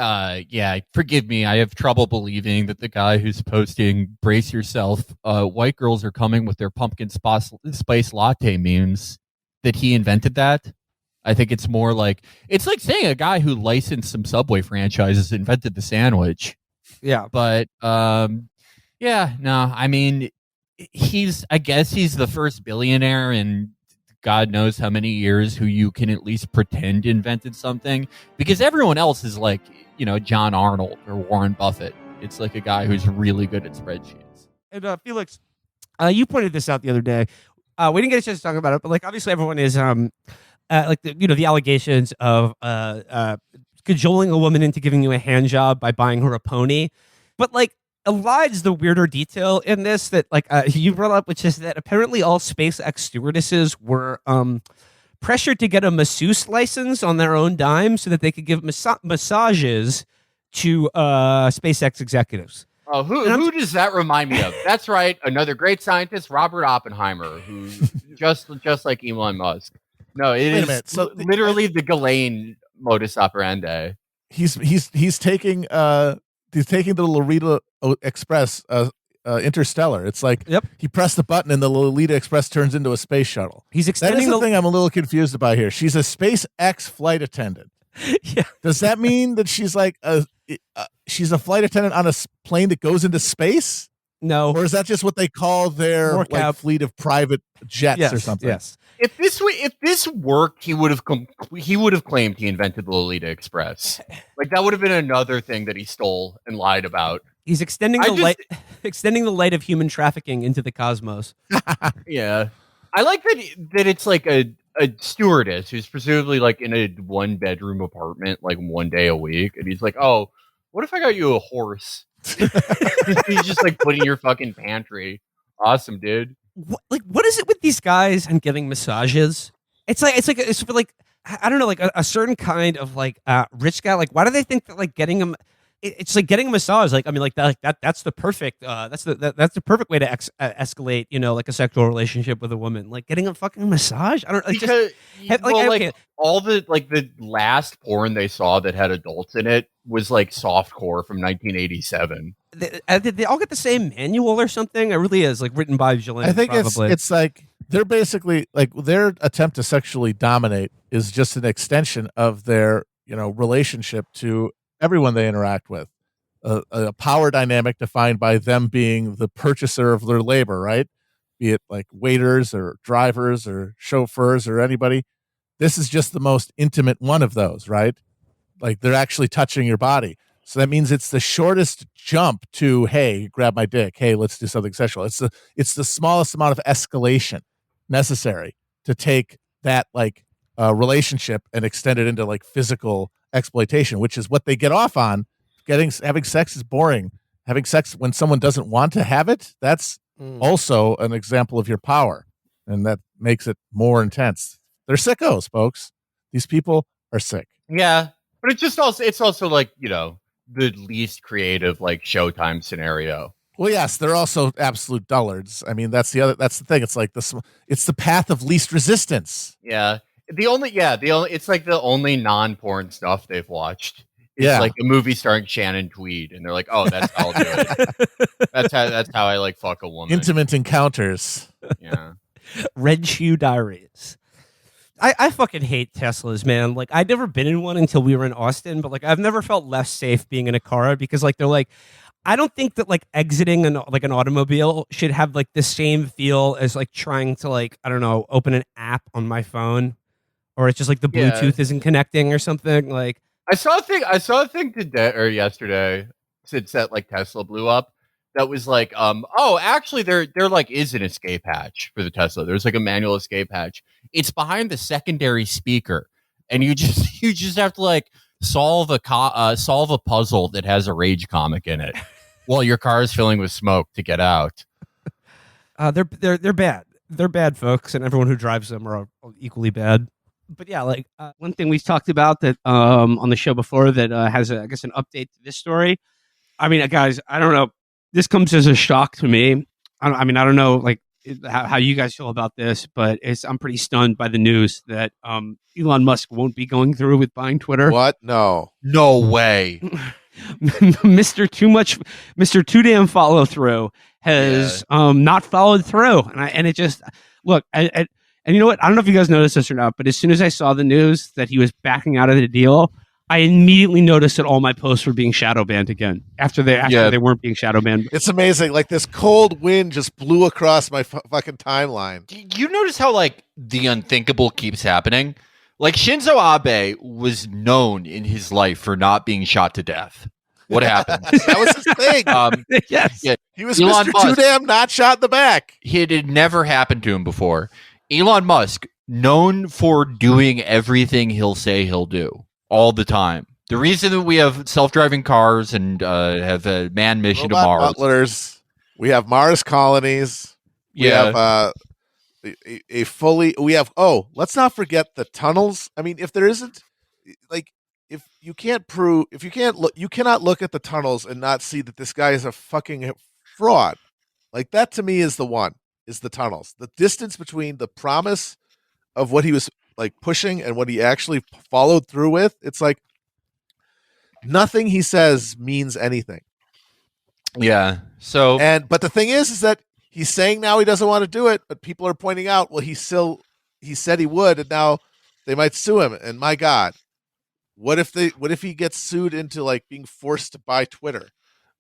forgive me, I have trouble believing that the guy who's posting brace yourself, white girls are coming with their pumpkin spice latte memes, that he invented that. I think it's more like it's like saying a guy who licensed some Subway franchises invented the sandwich. Yeah. But I mean, I guess he's the first billionaire in God knows how many years who you can at least pretend invented something, because everyone else is like, John Arnold or Warren Buffett. It's like a guy who's really good at spreadsheets. And Felix, you pointed this out the other day. We didn't get a chance to talk about it, but like obviously everyone is the allegations of cajoling a woman into giving you a hand job by buying her a pony. But like elides the weirder detail in this that you brought up, which is that apparently all SpaceX stewardesses were pressured to get a masseuse license on their own dime so that they could give massages to SpaceX executives. Oh, who does that remind me of? That's right, another great scientist, Robert Oppenheimer, who just like Elon Musk. No, it is so literally the Ghislaine modus operandi. He's taking the Lolita Express Interstellar. It's like he pressed the button and the Lolita Express turns into a space shuttle. He's extending that is the thing I'm a little confused about here. She's a SpaceX flight attendant. Yeah. Does that mean that she's like she's a flight attendant on a plane that goes into space? No. Or is that just what they call their fleet of private jets or something? Yes. If this worked, he would have claimed he invented the Lolita Express. Like that would have been another thing that he stole and lied about. He's extending the light of human trafficking into the cosmos. Yeah. I like that it's like a stewardess who's presumably like in a 1-bedroom apartment like one day a week, and he's like, "Oh, what if I got you a horse?" He's just like put in your fucking pantry. Awesome, dude. What is it with these guys and giving massages? It's for like I don't know, like a certain kind of like rich guy. Like, why do they think that like getting them? It's like getting a massage. Like, I mean, like that's the perfect that's the perfect way to escalate, like a sexual relationship with a woman. Like getting a fucking massage. I don't like all the last porn they saw that had adults in it was like softcore from 1987. Did they all get the same manual or something? It really is like written by Gillian. I think it's like they're basically like their attempt to sexually dominate is just an extension of their relationship to everyone they interact with, a power dynamic defined by them being the purchaser of their labor, right? Be it like waiters or drivers or chauffeurs or anybody. This is just the most intimate one of those, right? Like they're actually touching your body. So that means it's the shortest jump to, hey, grab my dick. Hey, let's do something sexual. It's the smallest amount of escalation necessary to take that relationship and extend it into like physical exploitation, which is what they get off on. Having sex is boring. Having sex when someone doesn't want to have it, that's also an example of your power, and that makes it more intense. They're sickos, folks. These people are sick. Yeah, but it's also like the least creative like Showtime scenario. Well, yes, they're also absolute dullards. I mean, that's the thing. It's like it's the path of least resistance. Yeah. It's like the only non-porn stuff they've watched. It's like a movie starring Shannon Tweed, and they're like, "Oh, that's how I'll do it. That's how I like fuck a woman." Intimate encounters. Yeah. Red Shoe Diaries. I fucking hate Teslas, man. Like, I'd never been in one until we were in Austin, but like I've never felt less safe being in a car because like they're like, I don't think that like exiting an automobile should have like the same feel as like trying to like, I don't know, open an app on my phone. Or it's just like the Bluetooth isn't connecting or something. Like I saw a thing today or yesterday since that like Tesla blew up. That was like, actually there like is an escape hatch for the Tesla. There's like a manual escape hatch. It's behind the secondary speaker, and you just have to like solve a puzzle that has a Rage comic in it while your car is filling with smoke to get out. They're bad. They're bad, folks, and everyone who drives them are equally bad. But yeah, like one thing we've talked about that on the show before that has, I guess, an update to this story. I mean, guys, I don't know. This comes as a shock to me. I don't know, like how you guys feel about this, but I'm pretty stunned by the news that Elon Musk won't be going through with buying Twitter. What? No way. Mr. Too Damn Follow Through has not followed through, and it just look. And you know what? I don't know if you guys noticed this or not, but as soon as I saw the news that he was backing out of the deal, I immediately noticed that all my posts were being shadow banned again after they weren't being shadow banned. It's amazing. Like this cold wind just blew across my fucking timeline. You notice how like the unthinkable keeps happening? Like Shinzo Abe was known in his life for not being shot to death. What happened? That was his thing. Yes. Yeah, He was Elon Mr. Musk. Too Damn Not Shot in the Back. It had never happened to him before. Elon Musk, known for doing everything he'll say he'll do all the time. The reason that we have self-driving cars and have a manned mission to Mars. Butlers. We have Mars colonies. We have a fully. We have. Oh, let's not forget the tunnels. I mean, if there isn't, like, if you can't prove, if you can't look, you cannot look at the tunnels and not see that this guy is a fucking fraud. Like that to me is the one. Is the tunnels. The distance between the promise of what he was like pushing and what he actually followed through with. It's like nothing he says means anything. Yeah. So but the thing is that he's saying now he doesn't want to do it, but people are pointing out, well, he said he would, and now they might sue him. And my God, what if he gets sued into like being forced to buy Twitter?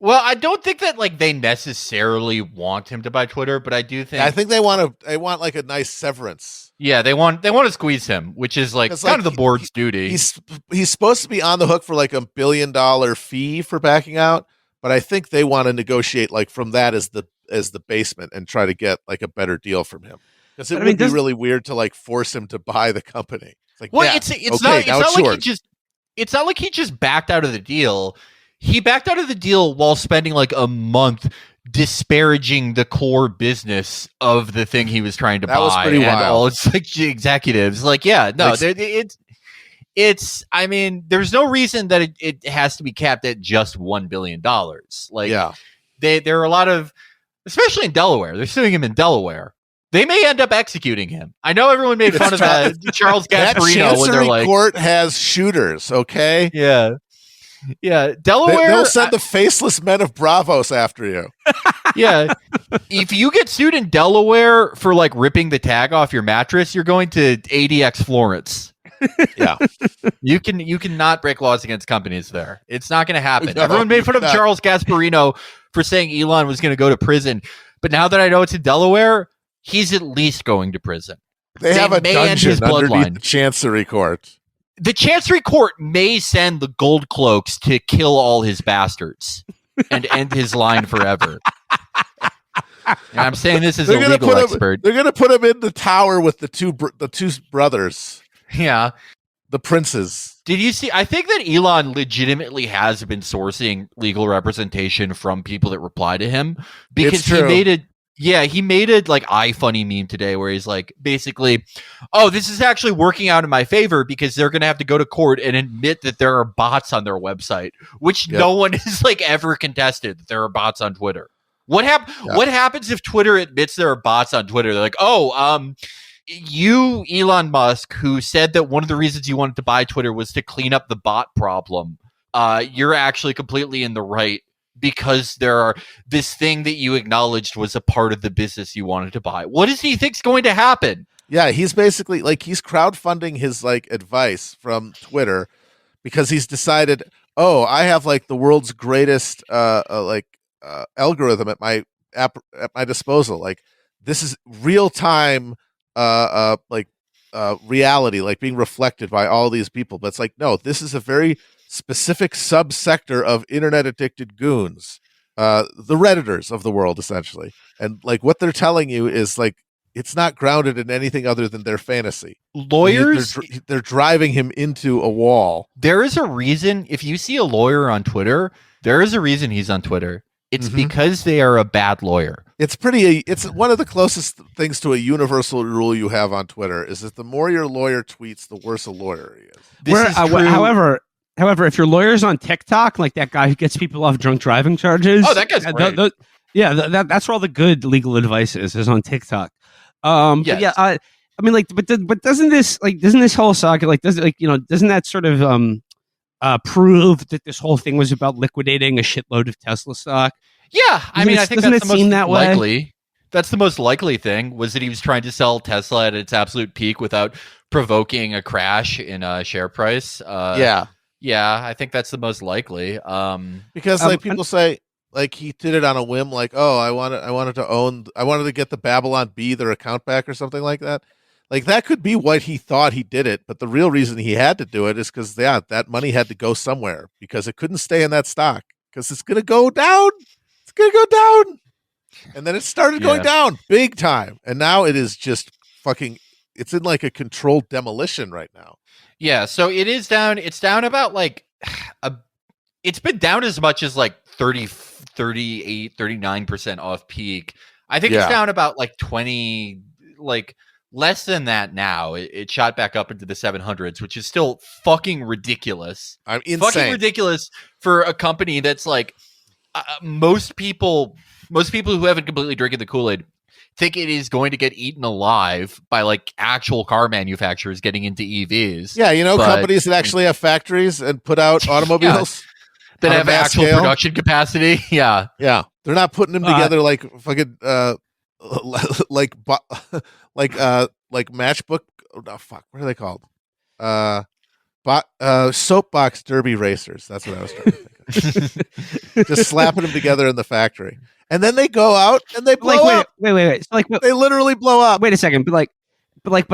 Well, I don't think that like they necessarily want him to buy Twitter, but I do think I think they want like a nice severance. Yeah, they want to squeeze him, which is like kind of the board's duty. He's supposed to be on the hook for like $1 billion fee for backing out, but I think they want to negotiate like from that as the basement and try to get like a better deal from him. Because it would be really weird to like force him to buy the company. It's like, well, yeah, it's not like he just backed out of the deal. He backed out of the deal while spending like a month disparaging the core business of the thing he was trying to buy. Was pretty wild. All its like executives. Like, yeah, no, it's. I mean, there's no reason that it has to be capped at just $1 billion. Like, yeah, there are a lot of, especially in Delaware. They're suing him in Delaware. They may end up executing him. I know everyone made fun of that Charles Gasparino when they're like, court has shooters. Okay, yeah. Yeah, Delaware. They'll send the faceless men of Bravos after you. Yeah, if you get sued in Delaware for like ripping the tag off your mattress, you're going to ADX Florence. Yeah, you cannot break laws against companies there. It's not going to happen. No, Everyone made fun of Charles Gasparino for saying Elon was going to go to prison, but now that I know it's in Delaware, he's at least going to prison. They have a may end dungeon his underneath bloodline. the Chancery Court. The Chancery Court may send the Gold Cloaks to kill all his bastards and end his line forever. And I'm saying this as a legal expert. They're going to put him in the tower with the two brothers. Yeah. The princes. Did you see? I think that Elon legitimately has been sourcing legal representation from people that reply to him because he made it. Yeah, he made a like iFunny meme today where he's like, basically, oh, this is actually working out in my favor because they're going to have to go to court and admit that there are bots on their website, which no one has like ever contested that there are bots on Twitter. What happens if Twitter admits there are bots on Twitter? They're like, oh, you, Elon Musk, who said that one of the reasons you wanted to buy Twitter was to clean up the bot problem. You're actually completely in the right. Because this thing that you acknowledged was a part of the business you wanted to buy. What does he think's going to happen? Yeah, he's basically like he's crowdfunding his like advice from Twitter because he's decided, oh, I have like the world's greatest algorithm at my disposal. Like this is real time reality, like being reflected by all these people. But it's like, no, this is a very specific subsector of internet addicted goons, the Redditors of the world, essentially. And like what they're telling you is like it's not grounded in anything other than their fantasy. Lawyers, they're driving him into a wall. There is a reason. If you see a lawyer on Twitter, there is a reason he's on Twitter. It's because they are a bad lawyer. It's one of the closest things to a universal rule you have on Twitter is that the more your lawyer tweets, the worse a lawyer he is. This is true. However, if your lawyer's on TikTok, like that guy who gets people off drunk driving charges, oh, that guy's great. That's where all the good legal advice is on TikTok. Yes. I mean, like, but doesn't this whole saga, like, doesn't that sort of prove that this whole thing was about liquidating a shitload of Tesla stock? Yeah, I mean, I think that's the most likely. That's the most likely thing was that he was trying to sell Tesla at its absolute peak without provoking a crash in share price. Yeah, I think that's the most likely. Because like people say, like he did it on a whim, like, oh, I wanted to get the Babylon Bee their account back or something like that. Like that could be what he thought he did it, but the real reason he had to do it is because that money had to go somewhere because it couldn't stay in that stock because it's gonna go down. It's gonna go down. And then it started going down big time. And now it is just fucking it's in like a controlled demolition right now. Yeah, so it is down. It's down about like it's been down as much as like 38, 39% off peak. I think it's down about like 20, like less than that now. It shot back up into the 700s, which is still fucking ridiculous. I'm insane. Fucking ridiculous for a company that's like most people who haven't completely drinking the Kool-Aid think it is going to get eaten alive by like actual car manufacturers getting into EVs. Yeah, companies that actually have factories and put out automobiles that have actual production capacity. Yeah. Yeah. They're not putting them together like fucking like matchbook. Oh, fuck. What are they called? Soapbox derby racers. That's what I was trying to think of. Just slapping them together in the factory. And then they go out and they blow up. Wait. So they literally blow up. Wait a second. But like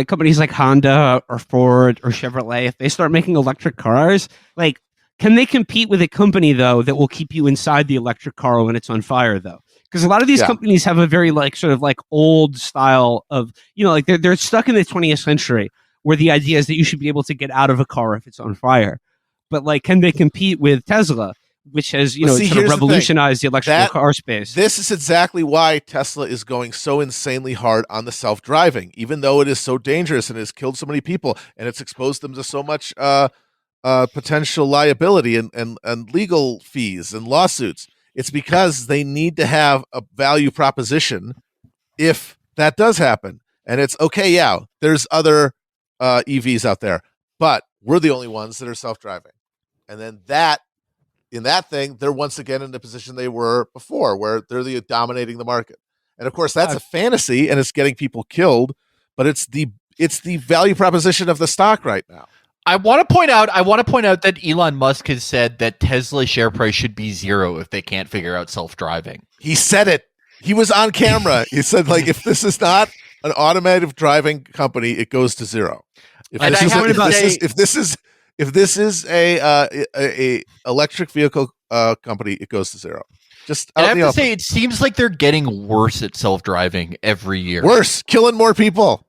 companies like Honda or Ford or Chevrolet, if they start making electric cars, like, can they compete with a company though that will keep you inside the electric car when it's on fire though? Because a lot of these companies have a very like sort of like old style of, like they're stuck in the 20th century where the idea is that you should be able to get out of a car if it's on fire. But like, can they compete with Tesla, which has, sort of revolutionized the electrical car space? This is exactly why Tesla is going so insanely hard on the self-driving, even though it is so dangerous and has killed so many people and it's exposed them to so much potential liability and legal fees and lawsuits. It's because they need to have a value proposition if that does happen. And it's okay, there's other EVs out there, but we're the only ones that are self-driving. And then in that thing, they're once again in the position they were before, where they're dominating the market. And of course, that's a fantasy, and it's getting people killed. But it's the value proposition of the stock right now. I want to point out that Elon Musk has said that Tesla's share price should be 0 if they can't figure out self-driving. He said it. He was on camera. He said, like, if this is not an automated driving company, it goes to 0. If this is a electric vehicle company, it goes to 0. Just I have to say, it seems like they're getting worse at self-driving every year. Worse, killing more people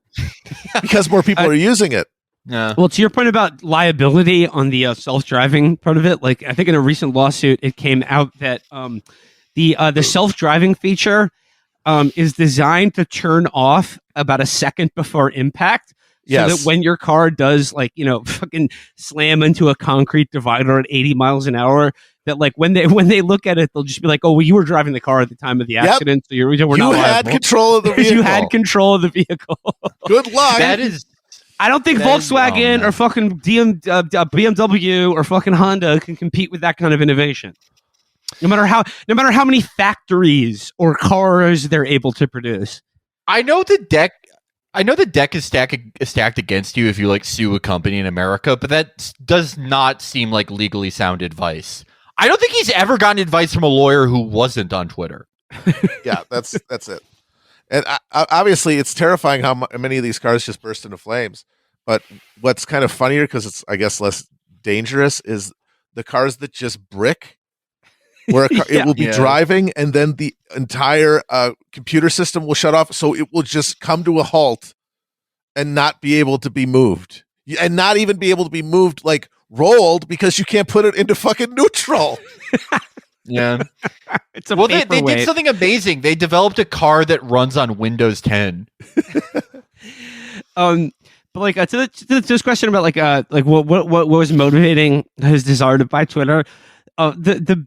because more people are using it. Yeah. Well, to your point about liability on the self-driving part of it, like I think in a recent lawsuit, it came out that the self-driving feature is designed to turn off about a second before impact. So that when your car does fucking slam into a concrete divider at 80 miles an hour, that like when they look at it, they'll just be like, "Oh, well, you were driving the car at the time of the accident, so we're not had liable." Control of the vehicle. You had control of the vehicle. Good luck. I don't think Volkswagen or fucking BMW or fucking Honda can compete with that kind of innovation. No matter how many factories or cars they're able to produce. I know the deck is stacked against you if you like sue a company in America, but that does not seem like legally sound advice. I don't think he's ever gotten advice from a lawyer who wasn't on Twitter. Yeah, that's it. And obviously, it's terrifying how many of these cars just burst into flames. But what's kind of funnier, because it's, I guess, less dangerous, is the cars that just brick, where it will be driving, and then the entire computer system will shut off, so it will just come to a halt and not be able to be moved. And not even be able to be moved, like, rolled, because you can't put it into fucking neutral. Yeah. They did something amazing. They developed a car that runs on Windows 10. But like to this question about like what was motivating his desire to buy Twitter, the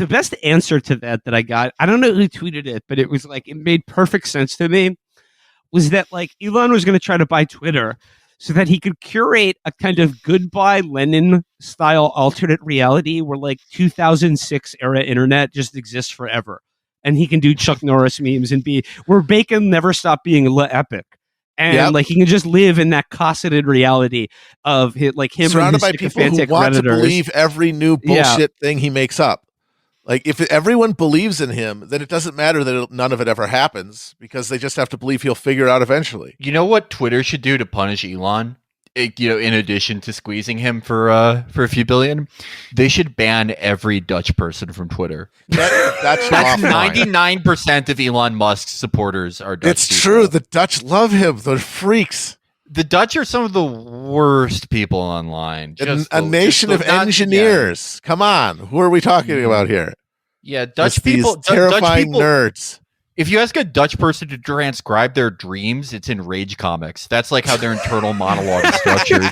best answer to that I got, I don't know who tweeted it, but it was like, it made perfect sense to me, was that like Elon was going to try to buy Twitter so that he could curate a kind of Goodbye Lenin style alternate reality where like 2006 era internet just exists forever. And he can do Chuck Norris memes and where bacon never stopped being epic. And like he can just live in that cosseted reality of him surrounded by and his people who sycophantic want to Redditors. believe every new bullshit thing he makes up. Like if everyone believes in him, then it doesn't matter that none of it ever happens because they just have to believe he'll figure it out eventually. You know what Twitter should do to punish Elon? In addition to squeezing him for a few billion, they should ban every Dutch person from Twitter. That's 99% of Elon Musk's supporters are Dutch. It's true. The Dutch love him. They're freaks. The Dutch are some of the worst people online. A nation of engineers. Come on. Who are we talking about here? Yeah, Dutch It's people. these terrifying nerds. If you ask a Dutch person to transcribe their dreams, it's in Rage Comics. That's like how their internal monologue is structured.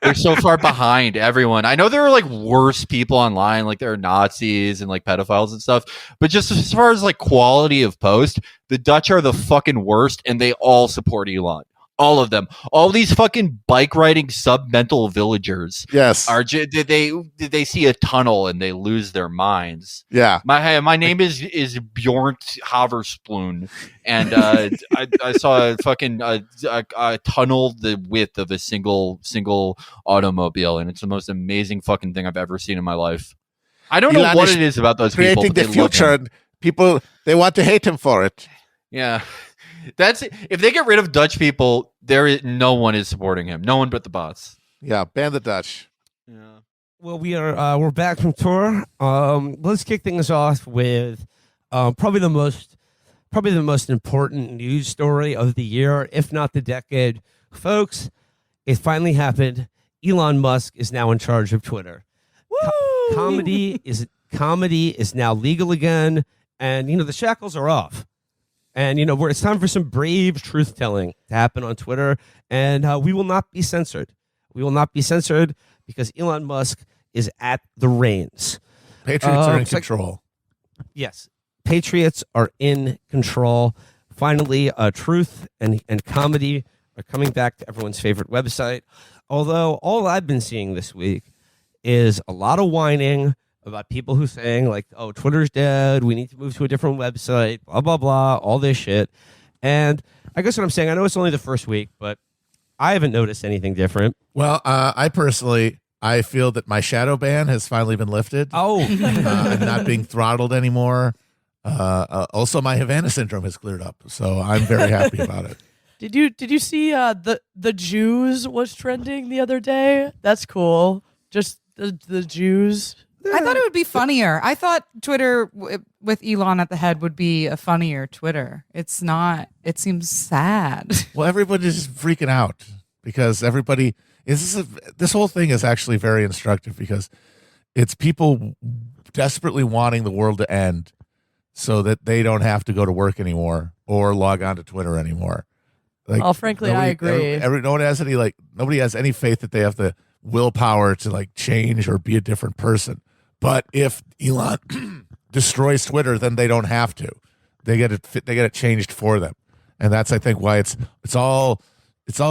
They're so far behind everyone. I know there are like worse people online, like there are Nazis and like pedophiles and stuff. But just as far as like quality of post, the Dutch are the fucking worst, and they all support Elon. All of them. All these fucking bike riding sub-mental villagers. Yes. Did they see a tunnel and they lose their minds? Yeah. My name is Bjorn Haverspoon, and I saw a fucking a tunnel the width of a single automobile, and it's the most amazing fucking thing I've ever seen in my life. I don't know what it is about those people. Creating the future, and people they want to hate him for it. Yeah. That's if they get rid of Dutch people, no one is supporting him. No one but the bots. Yeah, ban the Dutch. Yeah. Well, we're back from tour. Let's kick things off with probably the most important news story of the year, if not the decade, folks. It finally happened. Elon Musk is now in charge of Twitter. Comedy is now legal again, and the shackles are off. And, it's time for some brave truth-telling to happen on Twitter, and we will not be censored. We will not be censored because Elon Musk is at the reins. Patriots are in control. Yes, Patriots are in control. Finally, truth and comedy are coming back to everyone's favorite website. Although all I've been seeing this week is a lot of whining about people who saying like, oh, Twitter's dead, we need to move to a different website, blah, blah, blah, all this shit. And I guess what I'm saying, I know it's only the first week, but I haven't noticed anything different. Well, I feel that my shadow ban has finally been lifted. Oh. I'm not being throttled anymore. Also, my Havana syndrome has cleared up, so I'm very happy about it. Did you see the Jews was trending the other day? That's cool. Just the Jews. I thought it would be funnier. I thought Twitter with Elon at the head would be a funnier Twitter. It's not. It seems sad. Well, everybody's freaking out because this whole thing is actually very instructive because it's people desperately wanting the world to end so that they don't have to go to work anymore or log on to Twitter anymore. Like, well, frankly, I agree. Nobody has any faith that they have the willpower to like change or be a different person. But if Elon destroys Twitter, then they don't have to. They get it changed for them, and that's I think why it's all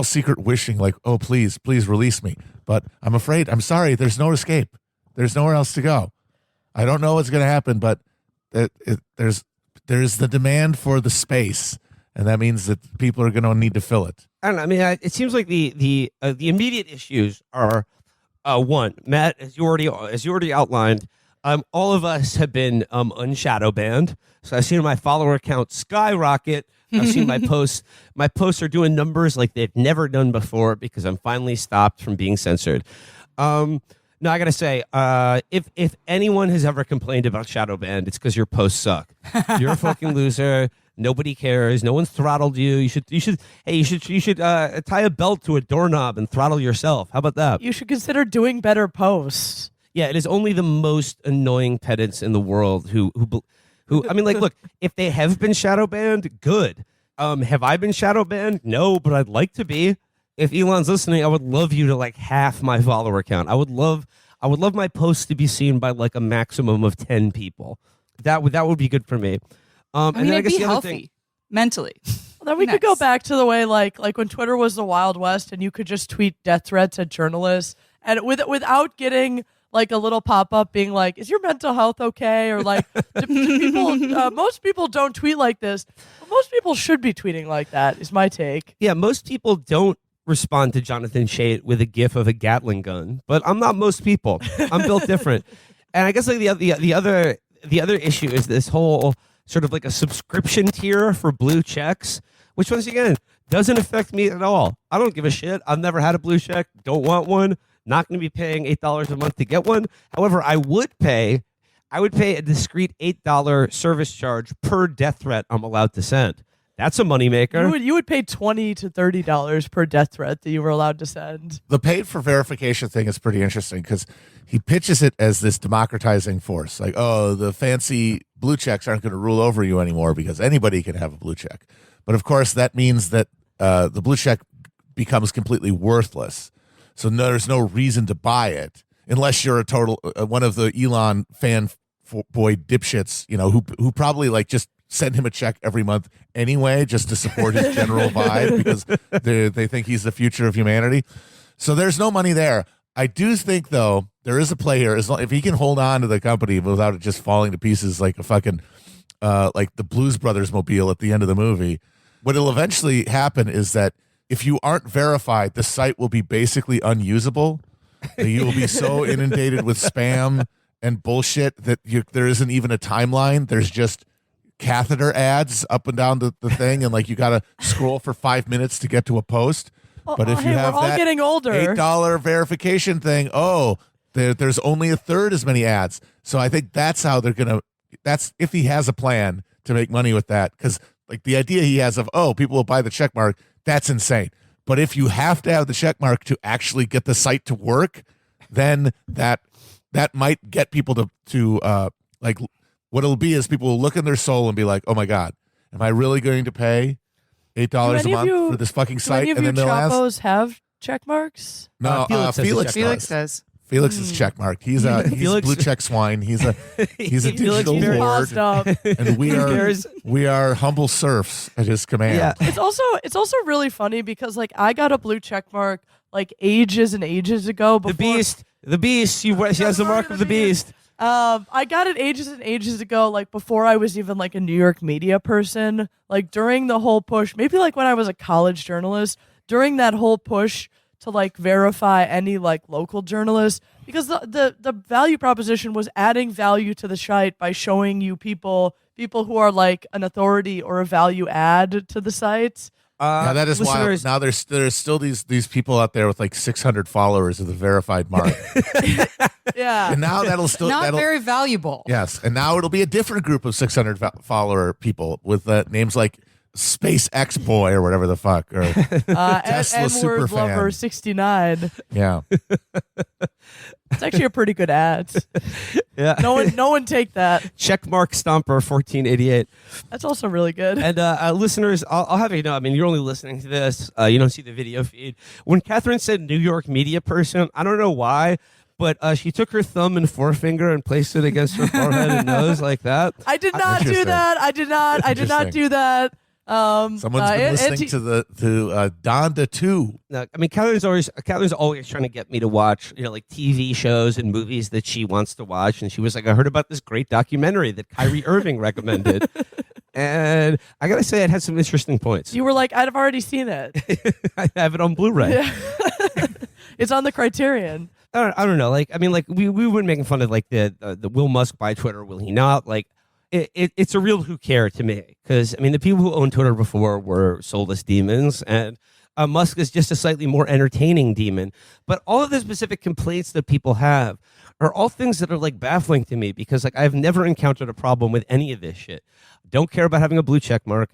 secret wishing. Like, oh please release me. But I'm afraid. I'm sorry. There's no escape. There's nowhere else to go. I don't know what's going to happen, but there's the demand for the space, and that means that people are going to need to fill it. I don't know. I mean, it seems like the immediate issues are one, Matt, as you already outlined. All of us have been unshadow banned. So I've seen my follower count skyrocket. I've seen my posts. My posts are doing numbers like they've never done before because I'm finally stopped from being censored. No, I gotta say, if anyone has ever complained about shadow banned, it's because your posts suck. You're a fucking loser. Nobody cares. No one's throttled you. You should tie a belt to a doorknob and throttle yourself. How about that? You should consider doing better posts. Yeah, it is only the most annoying pedants in the world who I mean, like, look, if they have been shadow banned, good. Have I been shadow banned? No, but I'd like to be. If Elon's listening, I would love you to like half my follower count. I would love my posts to be seen by like a maximum of 10 people. That would be good for me. I mean, I guess be the other healthy thing, mentally. Well, then we could go back to the way like when Twitter was the Wild West and you could just tweet death threats at journalists and without getting like a little pop up being like, "Is your mental health okay?" Or like, do people. Most people don't tweet like this. But most people should be tweeting like that. Is my take. Yeah, most people don't respond to Jonathan Chait with a gif of a Gatling gun, but I'm not most people. I'm built different. And I guess like the other issue is this whole sort of like a subscription tier for blue checks, which once again doesn't affect me at all. I don't give a shit. I've never had a blue check. Don't want one. Not going to be paying $8 a month to get one. However, I would pay a discrete $8 service charge per death threat I'm allowed to send. That's a moneymaker. You would pay $20 to $30 per death threat that you were allowed to send. The paid for verification thing is pretty interesting because he pitches it as this democratizing force. Like, oh, the fancy blue checks aren't going to rule over you anymore because anybody can have a blue check. But of course, that means that the blue check becomes completely worthless. So there's no reason to buy it unless you're a total one of the Elon boy dipshits, who probably like just send him a check every month anyway, just to support his general vibe because they think he's the future of humanity. So there's no money there. I do think, though, there is a play here. If he can hold on to the company without it just falling to pieces like a fucking, like the Blues Brothers mobile at the end of the movie, what will eventually happen is that if you aren't verified, the site will be basically unusable. You will be so inundated with spam and bullshit that there isn't even a timeline. There's just catheter ads up and down the thing, and like you got to scroll for 5 minutes to get to a post. But if you have we're all that getting older. $8 verification thing, there's only a third as many ads. So I think that's how they're gonna. That's if he has a plan to make money with that, because like the idea he has of people will buy the check mark, that's insane. But if you have to have the check mark to actually get the site to work, then that might get people to like. What it'll be is people will look in their soul and be like, "Oh my God, am I really going to pay $8 a month for this fucking site?" And then they'll Chapos have check marks? No, Felix does. Felix is checkmarked. He's blue check swine. He's a digital lord, and we are humble serfs at his command. Yeah. It's also really funny because like I got a blue check mark like ages and ages ago. Before, the beast. She has the mark of the beast. I got it ages and ages ago, like before I was even like a New York media person. Like during the whole push, maybe like when I was a college journalist, during that whole push to like verify any like local journalists, because the value proposition was adding value to the site by showing you people who are like an authority or a value add to the site. Yeah, that is wild. Now there's still these people out there with like 600 followers of the verified mark. Yeah, and now that'll very valuable. Yes, and now it'll be a different group of 600 follower people with names like Space X Boy or whatever the fuck, or Tesla N-word lover 69. Yeah, it's actually a pretty good ad. Yeah, no one take that. Checkmark Stomper 1488. That's also really good. And listeners, I'll have you know, I mean, you're only listening to this. You don't see the video feed. When Catherine said New York media person, I don't know why, but she took her thumb and forefinger and placed it against her forehead and nose like that. I did not do that. I did not do that. Someone's been listening to Donda 2. No, I mean, Catherine's always trying to get me to watch, like TV shows and movies that she wants to watch. And she was like, I heard about this great documentary that Kyrie Irving recommended. And I got to say, it had some interesting points. You were like, I've already seen it. I have it on Blu-ray. Yeah. It's on the Criterion. I don't know. Like, I mean, like we were making fun of like the will Musk buy Twitter, will he not? Like, it's a real who care to me, because I mean the people who owned Twitter before were soulless demons, and Musk is just a slightly more entertaining demon. But all of the specific complaints that people have are all things that are like baffling to me, because like I've never encountered a problem with any of this shit. Don't care about having a blue check mark.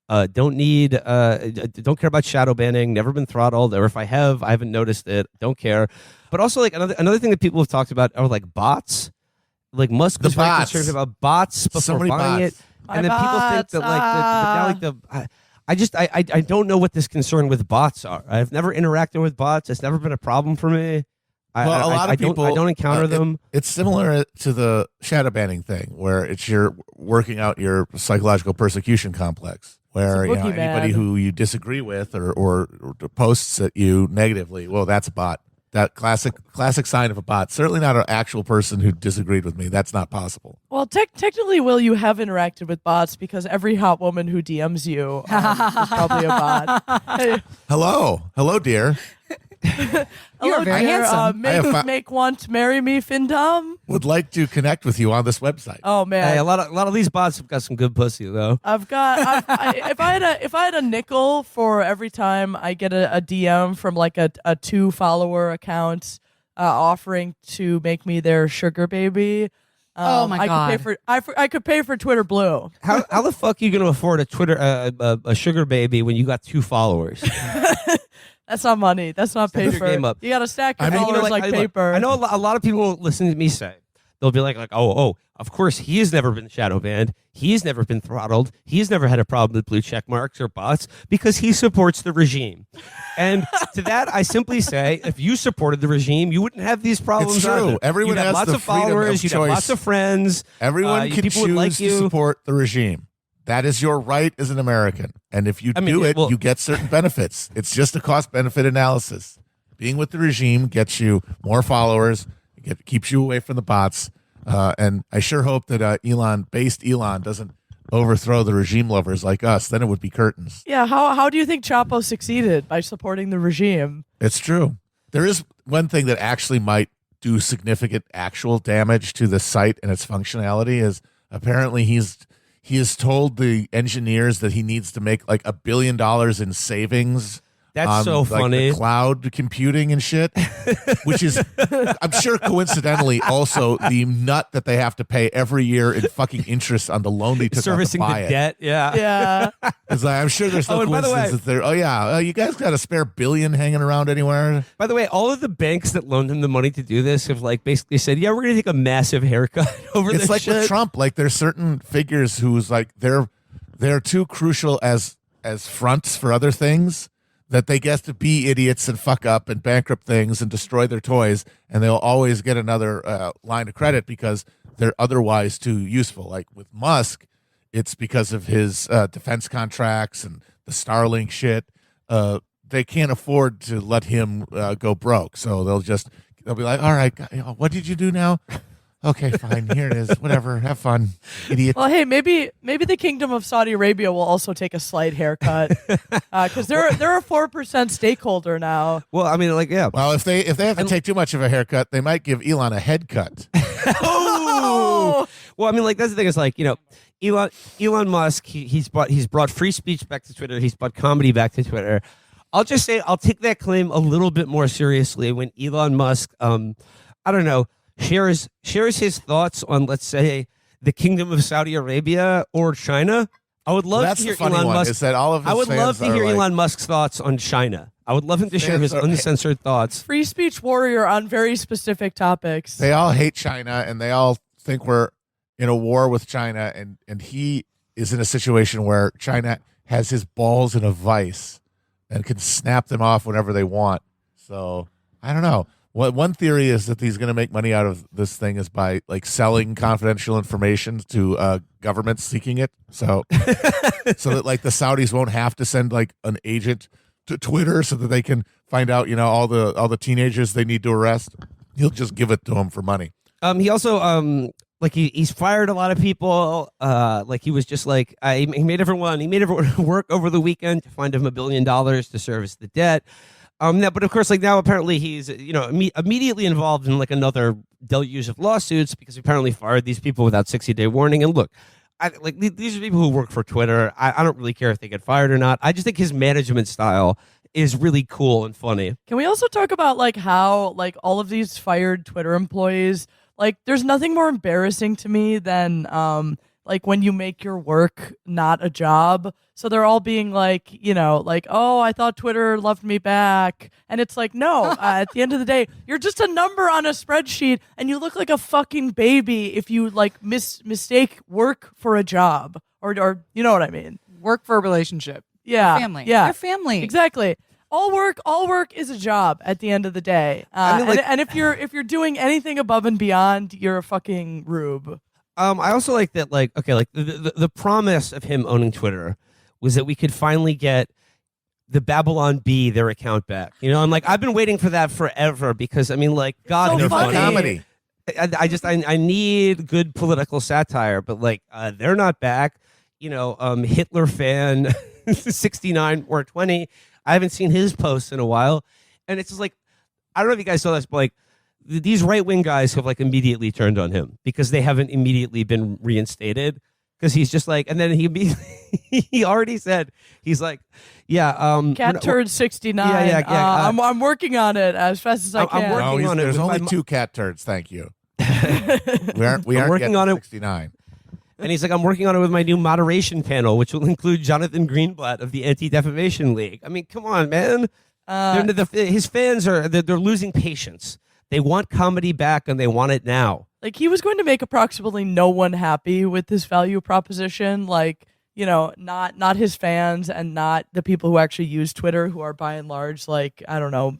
Don't care about shadow banning. Never been throttled, or if I have, I haven't noticed it. Don't care. But also like another thing that people have talked about are like bots. Like Musk was very concerned about bots before buying it, and then people think that I don't know what this concern with bots are. I've never interacted with bots. It's never been a problem for me. A lot of people I don't encounter them. It's similar to the shadow banning thing, where it's you're working out your psychological persecution complex, where anybody who you disagree with or posts at you negatively, well, that's a bot. That classic sign of a bot. Certainly not an actual person who disagreed with me. That's not possible. Well, technically, Will, you have interacted with bots because every hot woman who DMs you is probably a bot. Hey, Hello, dear. You're very dear. handsome. Make want marry me, Findom. Would like to connect with you on this website. Oh man, Hey, a lot of these bots have got some good pussy though. if I had a nickel for every time I get a DM from like a 2-follower account offering to make me their sugar baby. Oh my God. I could pay for Twitter Blue. How the fuck are you going to afford a Twitter a sugar baby when you got 2 followers? That's not money. That's not Step your paper. game up. You got to stack your I mean, followers like paper. I know a lot of people listen to me say, they'll be like, oh, of course he has never been shadow banned. He's never been throttled. He's never had a problem with blue check marks or bots because he supports the regime. And to that, I simply say, if you supported the regime, you wouldn't have these problems. It's true. either. Everyone you'd have has lots the of freedom followers. of You'd have choice. lots of friends. Everyone can people would choose like to you. support the regime. That is your right as an American. And if you do it, you get certain benefits. It's just a cost-benefit analysis. Being with the regime gets you more followers, keeps you away from the bots. And I sure hope that Elon doesn't overthrow the regime lovers like us. Then it would be curtains. Yeah, how do you think Chapo succeeded by supporting the regime? It's true. There is one thing that actually might do significant actual damage to the site and its functionality is apparently he has told the engineers that he needs to make like $1 billion in savings. That's so like, funny. The cloud computing and shit, which is, I'm sure, coincidentally, also the nut that they have to pay every year in fucking interest on the loan they took out to Servicing buy the it. debt, yeah. It's like, I'm sure there's no and by the way- coincidence that they're, you guys got a spare $1 billion hanging around anywhere? By the way, all of the banks that loaned him the money to do this have like basically said, yeah, we're going to take a massive haircut over It's this like shit. with Trump. Like there's certain figures who's like they're too crucial as fronts for other things that they get to be idiots and fuck up and bankrupt things and destroy their toys, and they'll always get another line of credit because they're otherwise too useful. Like with Musk, it's because of his defense contracts and the Starlink shit. They can't afford to let him go broke, so they'll be like, all right, what did you do now? Okay, fine. Here it is. Whatever. Have fun, idiot. Well, hey, maybe the Kingdom of Saudi Arabia will also take a slight haircut because they're a 4% stakeholder now. Well, I mean, like, yeah. Well, if they have to take too much of a haircut, they might give Elon a head cut. Oh! Well, I mean, like that's the thing. Is like Elon Musk. He's brought free speech back to Twitter. He's brought comedy back to Twitter. I'll just say I'll take that claim a little bit more seriously when Elon Musk, I don't know, shares his thoughts on, let's say, the Kingdom of Saudi Arabia or China. I would love That's to hear the funny Elon one, Musk. is that all of his I would love fans to hear are like- Elon Musk's thoughts on China. I would love him to share his Fans are- uncensored thoughts. Free speech warrior on very specific topics. They all hate China, and they all think we're in a war with China, and he is in a situation where China has his balls in a vice and can snap them off whenever they want. So I don't know. One theory is that he's going to make money out of this thing is by like selling confidential information to governments seeking it. So that like the Saudis won't have to send like an agent to Twitter so that they can find out, all the teenagers they need to arrest. He'll just give it to them for money. He also like he's fired a lot of people. Like he was just like he made everyone work over the weekend to find him $1 billion to service the debt. But of course, like now apparently he's immediately involved in like another deluge of lawsuits because he apparently fired these people without 60-day warning. And look, these are people who work for Twitter. I don't really care if they get fired or not. I just think his management style is really cool and funny. Can we also talk about like how like all of these fired Twitter employees, like there's nothing more embarrassing to me than like when you make your work not a job. So they're all being like, like, oh, I thought Twitter loved me back. And it's like, no, at the end of the day, you're just a number on a spreadsheet and you look like a fucking baby if you like mistake work for a job or you know what I mean? Work for a relationship. Yeah. Your family. Yeah. Your family. Exactly. All work is a job at the end of the day. And if you're doing anything above and beyond, you're a fucking rube. I also like that, the promise of him owning Twitter was that we could finally get the Babylon Bee their account back. You know, I'm like, I've been waiting for that forever because I mean, like, God, So they're funny. funny. I need good political satire, but like, they're not back. You know, Hitler fan 69 or 20. I haven't seen his posts in a while, and it's just like, I don't know if you guys saw this, but like, these right wing guys have like immediately turned on him because they haven't immediately been reinstated. Because he's just like, and then he already said, he's like, yeah, Cat turd 69. I'm working on it as fast as I can. I'm working on it. There's only 2 cat turds. Thank you. we aren't working on it. 69. And he's like, I'm working on it with my new moderation panel, which will include Jonathan Greenblatt of the Anti-Defamation League. I mean, come on, man. His fans they're losing patience. They want comedy back, and they want it now. Like, he was going to make approximately no one happy with this value proposition. Like, you know, not his fans and not the people who actually use Twitter, who are by and large, like, I don't know,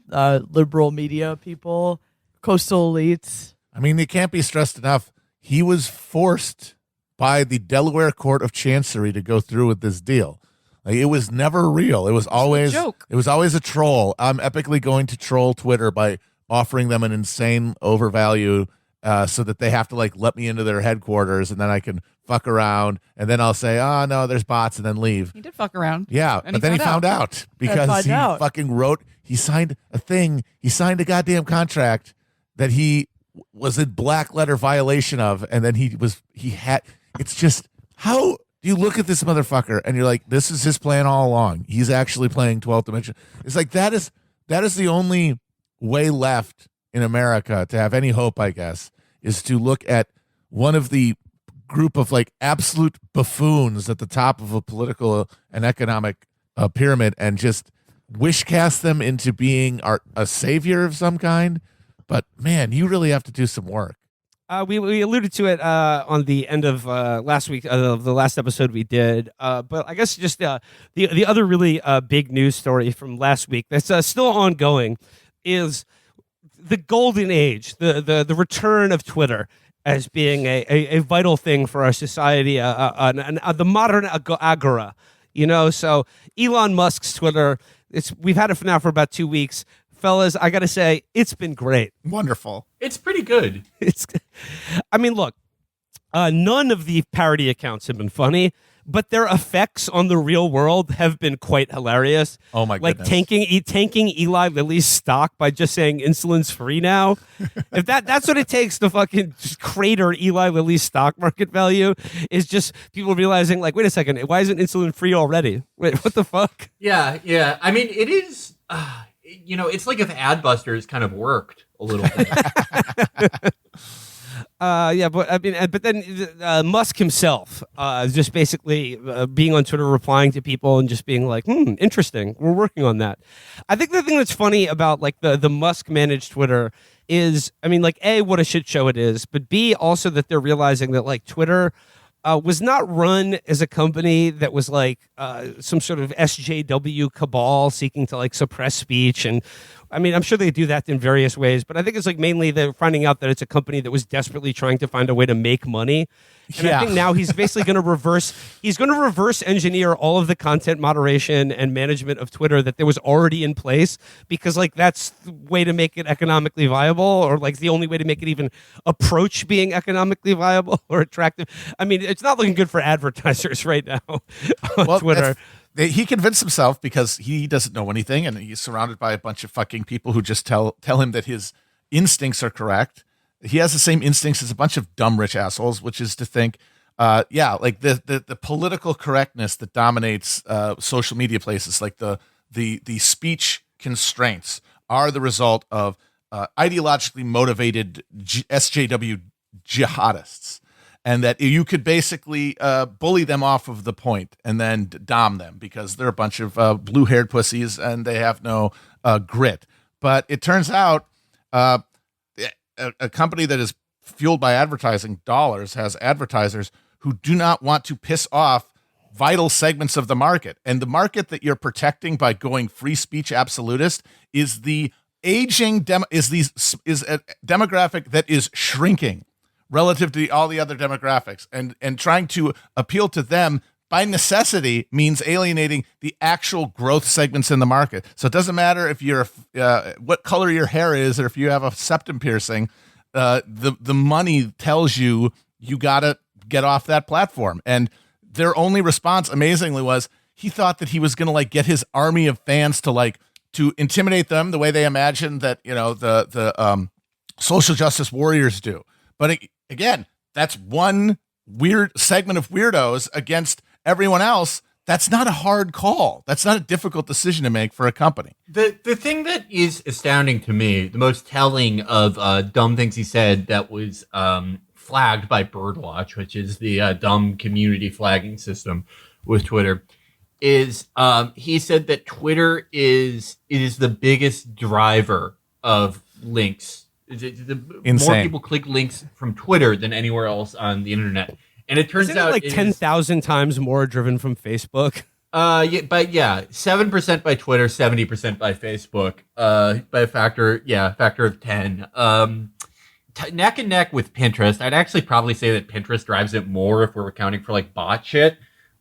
liberal media people, coastal elites. I mean, they can't be stressed enough. He was forced by the Delaware Court of Chancery to go through with this deal. Like, it was never real. It was always a joke. It was always a troll. I'm epically going to troll Twitter by offering them an insane overvalue so that they have to like let me into their headquarters, and then I can fuck around, and then I'll say, oh no, there's bots, and then leave. He did fuck around. Yeah, and but then he found out because he fucking wrote, he signed a goddamn contract that he was in black letter violation of, and then it's just, how do you look at this motherfucker and you're like, this is his plan all along. He's actually playing 12th Dimension. It's like, that is the only way left in America to have any hope, I guess, is to look at one of the group of like absolute buffoons at the top of a political and economic pyramid and just wish cast them into being a savior of some kind. But man, you really have to do some work. We alluded to it on the end of last week, of the last episode we did. But I guess just the other really big news story from last week that's still ongoing is the golden age, the return of Twitter as being a vital thing for our society, the modern agora. You know, so Elon Musk's Twitter, we've had it now for about 2 weeks. Fellas, I got to say, it's been great. Wonderful. It's pretty good. I mean, look, none of the parody accounts have been funny, but their effects on the real world have been quite hilarious. Oh my goodness. Like tanking Eli Lilly's stock by just saying insulin's free now. If that's what it takes to fucking just crater Eli Lilly's stock market value, is just people realizing, like, wait a second, why isn't insulin free already? Wait, what the fuck? Yeah. I mean, it is, you know, it's like if Adbusters kind of worked a little bit. Yeah, but I mean, but then Musk himself, just basically being on Twitter, replying to people and just being like, interesting, we're working on that. I think the thing that's funny about like the Musk managed Twitter is, I mean, like, A, what a shit show it is, but B, also that they're realizing that like Twitter was not run as a company that was like some sort of SJW cabal seeking to like suppress speech. And I mean, I'm sure they do that in various ways, but I think it's like mainly they're finding out that it's a company that was desperately trying to find a way to make money. And I think now he's basically going to reverse engineer all of the content moderation and management of Twitter that there was already in place, because like that's the way to make it economically viable, or like the only way to make it even approach being economically viable or attractive. I mean, it's not looking good for advertisers right now on Twitter. He convinced himself because he doesn't know anything, and he's surrounded by a bunch of fucking people who just tell him that his instincts are correct. He has the same instincts as a bunch of dumb rich assholes, which is to think, like the political correctness that dominates social media places, like the speech constraints, are the result of ideologically motivated SJW jihadists. And that you could basically bully them off of the point and then dom them because they're a bunch of blue-haired pussies and they have no grit. But it turns out a company that is fueled by advertising dollars has advertisers who do not want to piss off vital segments of the market. And the market that you're protecting by going free speech absolutist is the aging is a demographic that is shrinking relative to all the other demographics, and trying to appeal to them by necessity means alienating the actual growth segments in the market. So it doesn't matter if you're what color your hair is or if you have a septum piercing. The money tells you gotta get off that platform. And their only response, amazingly, was he thought that he was gonna like get his army of fans to intimidate them the way they imagine that the social justice warriors do. But again, that's one weird segment of weirdos against everyone else. That's not a hard call. That's not a difficult decision to make for a company. The thing that is astounding to me, the most telling of dumb things he said that was flagged by Birdwatch, which is the dumb community flagging system with Twitter, is he said that Twitter is the biggest driver of links. More people click links from Twitter than anywhere else on the internet. And it turns out like 10,000 times more driven from Facebook. 7% by Twitter, 70% by Facebook, by a factor of 10. Neck and neck with Pinterest. I'd actually probably say that Pinterest drives it more if we're accounting for like bot shit.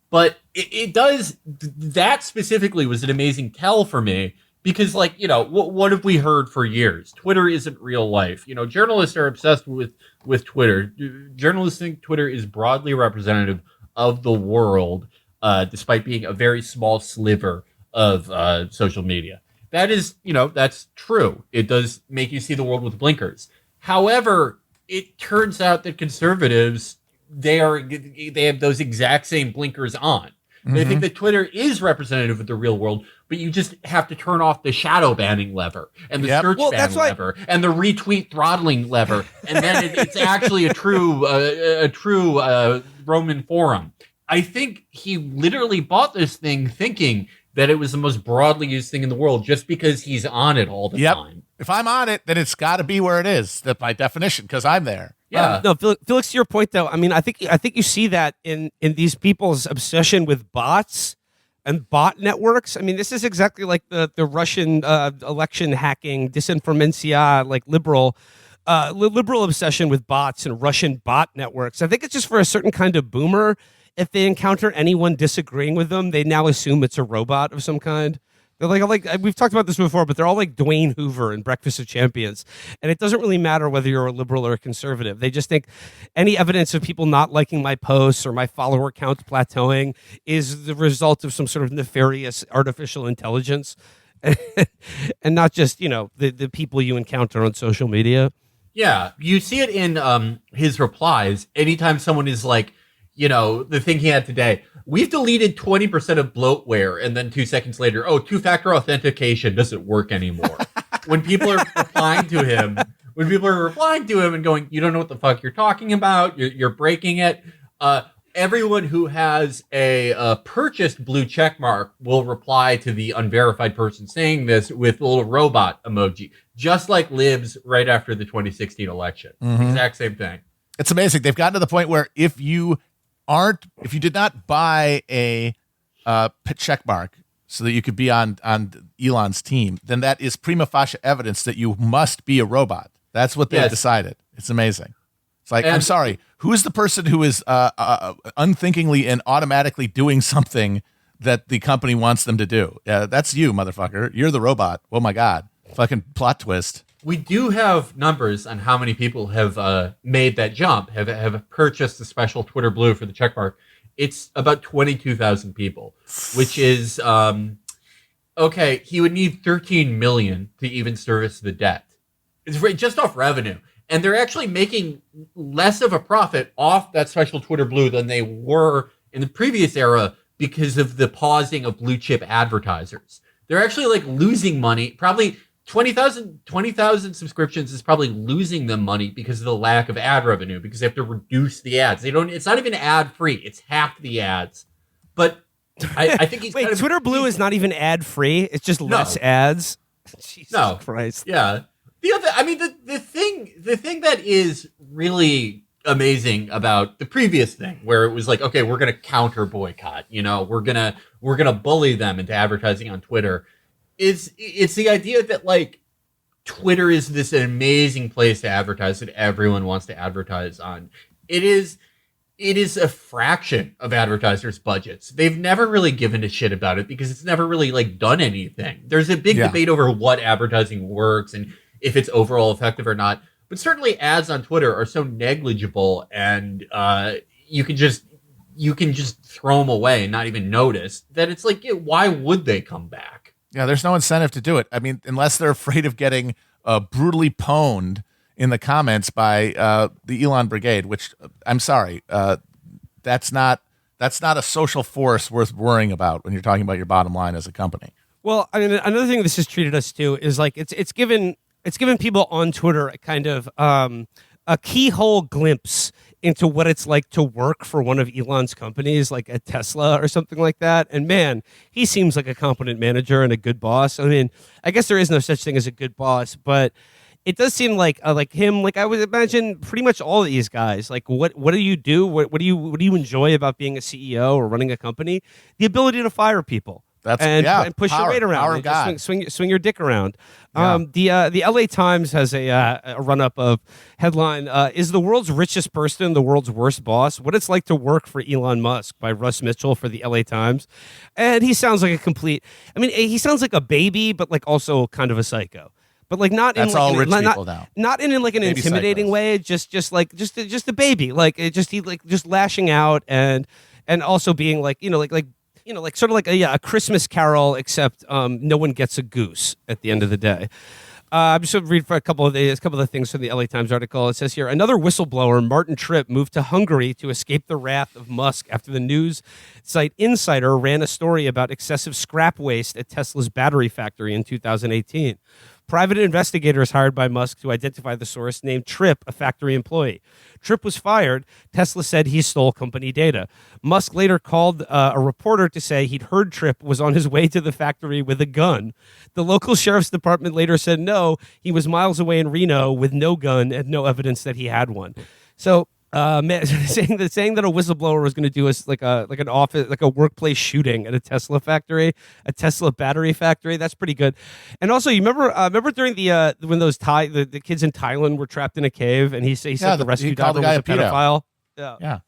But it does, that specifically was an amazing tell for me. Because, like, what have we heard for years? Twitter isn't real life. Journalists are obsessed with Twitter. Journalists think Twitter is broadly representative of the world, despite being a very small sliver of social media. That is, that's true. It does make you see the world with blinkers. However, it turns out that conservatives, they have those exact same blinkers on. They think that Twitter is representative of the real world, but you just have to turn off the shadow banning lever and the search ban lever and the retweet throttling lever, and then it's actually a true Roman forum. I think he literally bought this thing thinking that it was the most broadly used thing in the world just because he's on it all the time. If I'm on it, then it's got to be where it is, that by definition, because I'm there. Yeah. No, Felix, to your point though, I mean, I think you see that in these people's obsession with bots and bot networks. I mean, this is exactly like the Russian election hacking disinformancia, like liberal obsession with bots and Russian bot networks. I think it's just for a certain kind of boomer. If they encounter anyone disagreeing with them, they now assume it's a robot of some kind. They're like we've talked about this before, but they're all like Dwayne Hoover in Breakfast of Champions. And it doesn't really matter whether you're a liberal or a conservative. They just think any evidence of people not liking my posts or my follower count plateauing is the result of some sort of nefarious artificial intelligence and not just, the people you encounter on social media. Yeah, you see it in his replies. Anytime someone is like, the thing he had today, we've deleted 20% of bloatware, and then 2 seconds later, two-factor authentication doesn't work anymore. When people are replying to him and going, you don't know what the fuck you're talking about, you're breaking it. Everyone who has a purchased blue check mark will reply to the unverified person saying this with a little robot emoji, just like libs right after the 2016 election. Exact same thing. It's amazing. They've gotten to the point where if you did not buy a check mark so that you could be on Elon's team, then that is prima facie evidence that you must be a robot. That's what they've decided. It's amazing. It's like, I'm sorry, who is the person who is unthinkingly and automatically doing something that the company wants them to do? That's you, motherfucker. You're the robot. Oh my God. Fucking plot twist. We do have numbers on how many people have made that jump, have purchased the special Twitter Blue for the checkmark. It's about 22,000 people, which is, okay, he would need 13 million to even service the debt. It's just off revenue. And they're actually making less of a profit off that special Twitter Blue than they were in the previous era because of the pausing of blue chip advertisers. They're actually like losing money, probably 20,000 subscriptions is probably losing them money because of the lack of ad revenue, because they have to reduce the ads. It's not even ad free. It's half the ads. But I think he's Wait, Twitter Blue is not even ad free. It's just less ads. Jesus Christ. Yeah. The thing that is really amazing about the previous thing, where it was like, okay, we're going to counter boycott, we're going to bully them into advertising on Twitter. It's the idea that like Twitter is this amazing place to advertise that everyone wants to advertise on. It is it is a fraction of advertisers' budgets. They've never really given a shit about it because it's never really like done anything. There's a big debate over what advertising works and if it's overall effective or not. But certainly ads on Twitter are so negligible, and you can just throw them away and not even notice that it's like, why would they come back? Yeah, there's no incentive to do it. I mean, unless they're afraid of getting brutally pwned in the comments by the Elon Brigade, which I'm sorry, that's not a social force worth worrying about when you're talking about your bottom line as a company. Well, I mean, another thing this has treated us to is like it's given people on Twitter a kind of a keyhole glimpse into what it's like to work for one of Elon's companies, like at Tesla or something like that. And man, he seems like a competent manager and a good boss. I mean, I guess there is no such thing as a good boss, but it does seem like him, like I would imagine pretty much all of these guys. Like, what do you do? What do you enjoy about being a CEO or running a company? The ability to fire people. And push your weight around, and just swing your dick around. Yeah. The LA Times has a run up of headline: "Is the world's richest person the world's worst boss? What it's like to work for Elon Musk" by Russ Mitchell for the LA Times, and he sounds like a complete. I mean, he sounds like a baby, but like also kind of a psycho. But like not That's in like all rich people not, now. not in like an Baby intimidating psychos. way. Just a baby. Like just lashing out and also being like sort of like a Christmas Carol, except no one gets a goose at the end of the day. I'm just going to read for a couple of the things from the LA Times article. It says here, another whistleblower, Martin Tripp, moved to Hungary to escape the wrath of Musk after the news site Insider ran a story about excessive scrap waste at Tesla's battery factory in 2018. Private investigators hired by Musk to identify the source named Tripp a factory employee. Tripp was fired. Tesla said he stole company data. Musk later called a reporter to say he'd heard Tripp was on his way to the factory with a gun. The local sheriff's department later said no, he was miles away in Reno with no gun and no evidence that he had one. So saying that a whistleblower was going to do us like a workplace shooting at a Tesla factory, a Tesla battery factory. That's pretty good. And also, you remember during the when those the kids in Thailand were trapped in a cave, and he said the rescue diver was a pedophile. Yeah.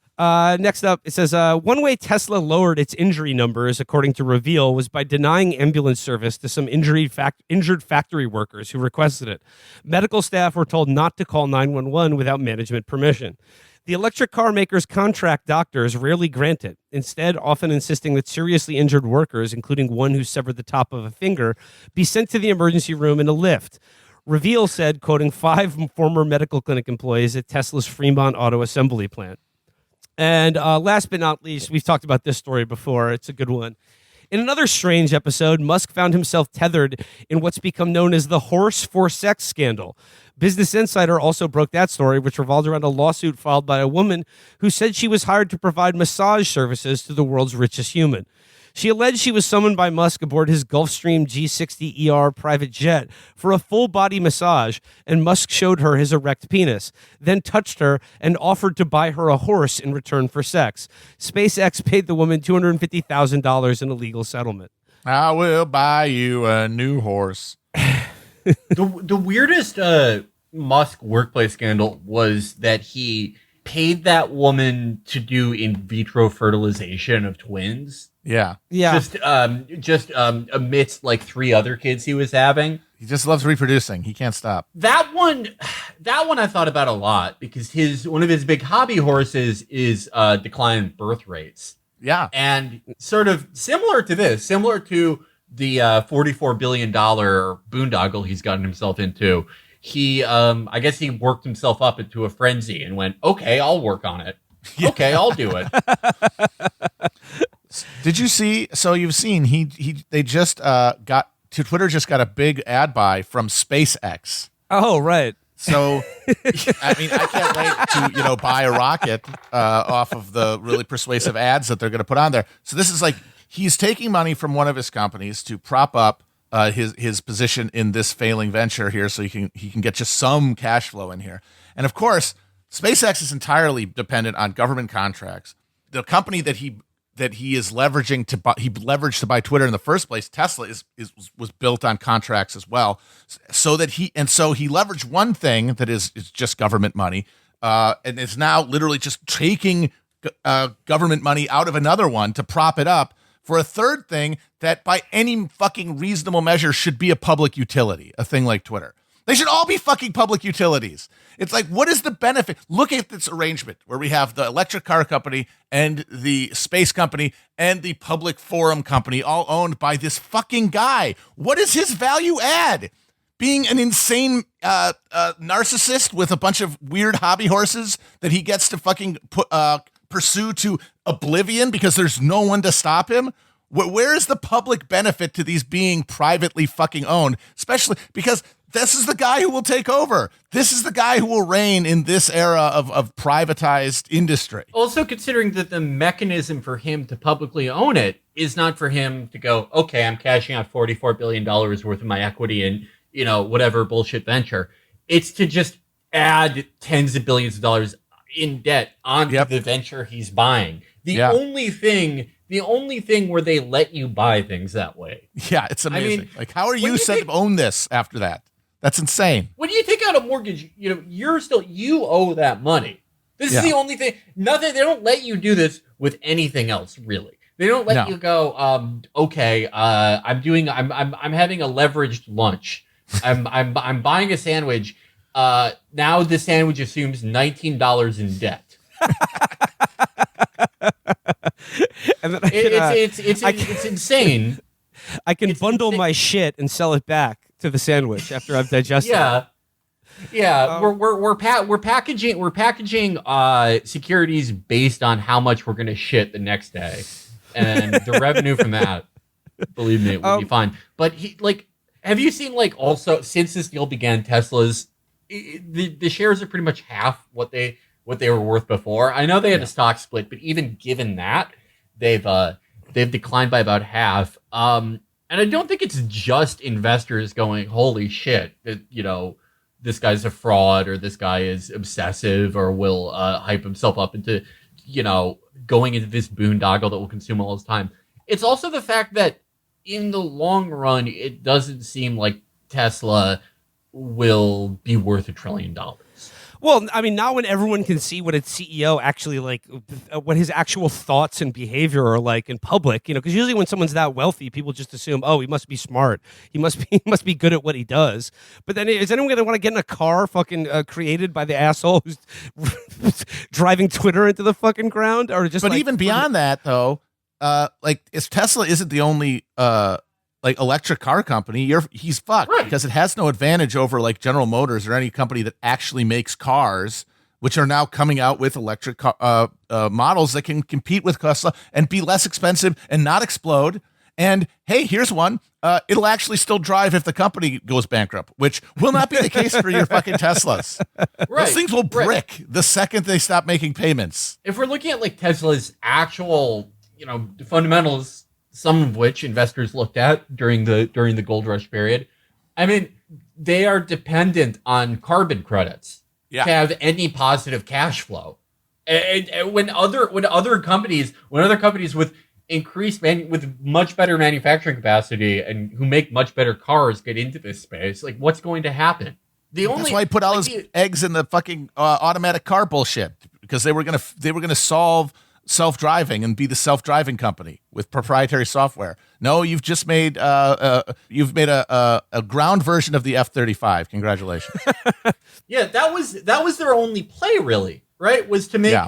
Next up, it says one way Tesla lowered its injury numbers, according to Reveal, was by denying ambulance service to some injured factory workers who requested it. Medical staff were told not to call 911 without management permission. The electric car makers contract doctors rarely grant it, instead often insisting that seriously injured workers, including one who severed the top of a finger, be sent to the emergency room in a lift. Reveal said, quoting 5 former medical clinic employees at Tesla's Fremont Auto Assembly plant. And last but not least, we've talked about this story before. It's a good one. In another strange episode, Musk found himself tethered in what's become known as the horse for sex scandal. Business Insider also broke that story, which revolved around a lawsuit filed by a woman who said she was hired to provide massage services to the world's richest human. She alleged she was summoned by Musk aboard his Gulfstream G60ER private jet for a full-body massage, and Musk showed her his erect penis, then touched her and offered to buy her a horse in return for sex. SpaceX paid the woman $250,000 in a legal settlement. I will buy you a new horse. The weirdest Musk workplace scandal was that he paid that woman to do in vitro fertilization of twins. Yeah. Just amidst like 3 other kids he was having. He just loves reproducing. He can't stop. That one I thought about a lot because one of his big hobby horses is declining birth rates. Yeah. And sort of similar to the $44 billion boondoggle he's gotten himself into. He, I guess he worked himself up into a frenzy and went, okay, I'll work on it. Okay, I'll do it. Did you see? So you've seen they just Twitter just got a big ad buy from SpaceX. Oh, right. So, I mean, I can't wait to buy a rocket off of the really persuasive ads that they're going to put on there. So this is like he's taking money from one of his companies to prop up his position in this failing venture here, so he can get just some cash flow in here. And of course, SpaceX is entirely dependent on government contracts. The company that he is leveraging he leveraged to buy Twitter in the first place, Tesla, was built on contracts as well. So he leveraged one thing that is just government money, and is now literally just taking government money out of another one to prop it up for a third thing that by any fucking reasonable measure should be a public utility, a thing like Twitter. They should all be fucking public utilities. It's like, what is the benefit? Look at this arrangement where we have the electric car company and the space company and the public forum company all owned by this fucking guy. What is his value add? Being an insane narcissist with a bunch of weird hobby horses that he gets to fucking pursue to oblivion because there's no one to stop him? Where is the public benefit to these being privately fucking owned? Especially because this is the guy who will take over. This is the guy who will reign in this era of privatized industry. Also considering that the mechanism for him to publicly own it is not for him to go, okay, I'm cashing out $44 billion worth of my equity in, whatever bullshit venture. It's to just add tens of billions of dollars in debt onto the venture he's buying. The only thing where they let you buy things that way. Yeah, it's amazing. How are you set to own this after that? That's insane. When you take out a mortgage, you owe that money. This is the only thing. Nothing. They don't let you do this with anything else, really. They don't let you go. Okay, I'm having a leveraged lunch. I'm buying a sandwich. Now the sandwich assumes $19 in debt. And then it's insane. I can bundle my shit and sell it back to the sandwich after I've digested it. Yeah, we're packaging securities based on how much we're gonna shit the next day, and the revenue from that, believe me, it will be fine. But have you seen also since this deal began, Tesla's the shares are pretty much half what they were worth before. I know they had a stock split, but even given that, they've declined by about half. And I don't think it's just investors going, holy shit, this guy's a fraud or this guy is obsessive or will hype himself up into, going into this boondoggle that will consume all his time. It's also the fact that in the long run, it doesn't seem like Tesla will be worth $1 trillion. Well, I mean, now when everyone can see what its CEO actually what his actual thoughts and behavior are like in public, because usually when someone's that wealthy, people just assume, oh, he must be smart. He must be good at what he does. But then is anyone going to want to get in a car fucking created by the asshole who's driving Twitter into the fucking ground? Or just But even beyond that, though, Tesla isn't the only electric car company, he's fucked because it has no advantage over General Motors or any company that actually makes cars, which are now coming out with electric models that can compete with Tesla and be less expensive and not explode. And hey, here's one. It'll actually still drive if the company goes bankrupt, which will not be the case for your fucking Teslas. Those things will brick the second they stop making payments. If we're looking at Tesla's actual, fundamentals, some of which investors looked at during the gold rush period. I mean, they are dependent on carbon credits to have any positive cash flow. And when other companies with with much better manufacturing capacity and who make much better cars get into this space, what's going to happen? That's why he put all his eggs in the fucking automatic car bullshit, because they were gonna solve self-driving and be the self-driving company with proprietary software. No, you've just made a ground version of the F-35. Congratulations. Yeah, that was their only play, really, right? Was to make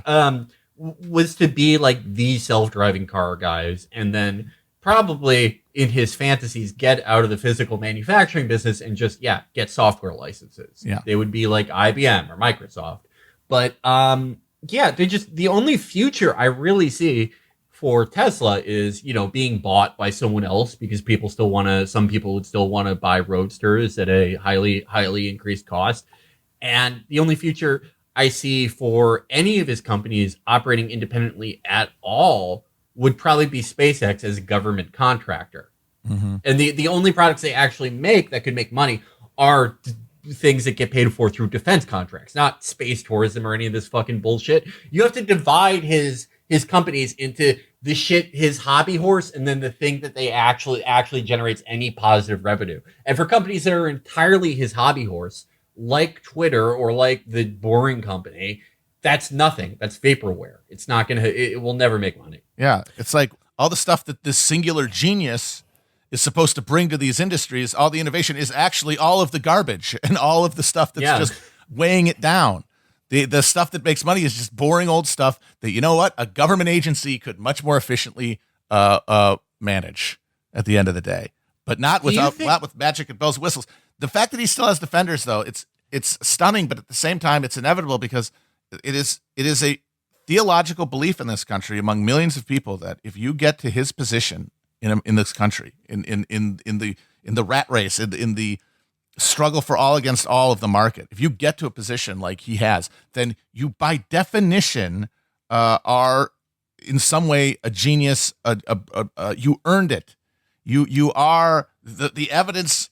was to be the self-driving car guys, and then probably in his fantasies get out of the physical manufacturing business and just get software licenses. Yeah, they would be IBM or Microsoft, but the only future I really see for Tesla is, being bought by someone else, because some people would still want to buy roadsters at a highly, highly increased cost. And the only future I see for any of his companies operating independently at all would probably be SpaceX as a government contractor. Mm-hmm. And the only products they actually make that could make money are things that get paid for through defense contracts, not space tourism or any of this fucking bullshit. You have to divide his companies into the shit, his hobby horse, and then the thing that they actually generates any positive revenue. And for companies that are entirely his hobby horse, like Twitter or like the Boring Company, that's nothing. That's vaporware. It's not going to, it will never make money. Yeah. It's like all the stuff that this singular genius is supposed to bring to these industries, all the innovation is actually all of the garbage and all of the stuff that's just weighing it down. The stuff that makes money is just boring old stuff that, you know what, a government agency could much more efficiently manage at the end of the day, but not with magic and bells and whistles. The fact that he still has defenders, though, it's stunning, but at the same time, it's inevitable because it is a theological belief in this country among millions of people that if you get to his position in this country, in the rat race, in the struggle for all against all of the market, if you get to a position like he has, then you by definition are in some way a genius. You earned it. You are the evidence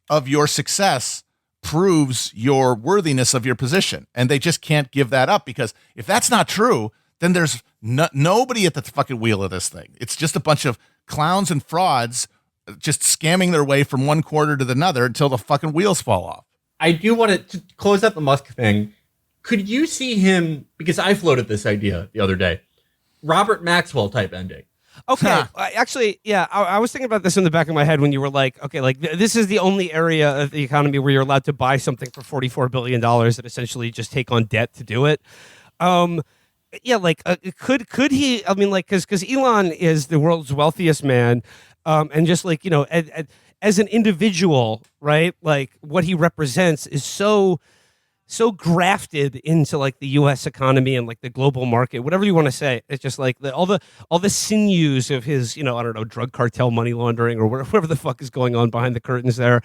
of your success proves your worthiness of your position, and they just can't give that up, because if that's not true, then there's nobody at the fucking wheel of this thing. It's just a bunch of clowns and frauds just scamming their way from one quarter to another until the fucking wheels fall off. I do want to close out the Musk thing. Could you see him, because I floated this idea the other day, Robert Maxwell type ending? Okay, actually, yeah, I was thinking about this in the back of my head when you were like, okay, like this is the only area of the economy where you're allowed to buy something for $44 billion and essentially just take on debt to do it. Yeah, like could he? I mean, like because Elon is the world's wealthiest man, and just like, you know, as an individual, right? Like what he represents is so grafted into like the U.S. economy and like the global market, whatever you want to say. It's just like all the sinews of his, you know, I don't know, drug cartel money laundering or whatever the fuck is going on behind the curtains there.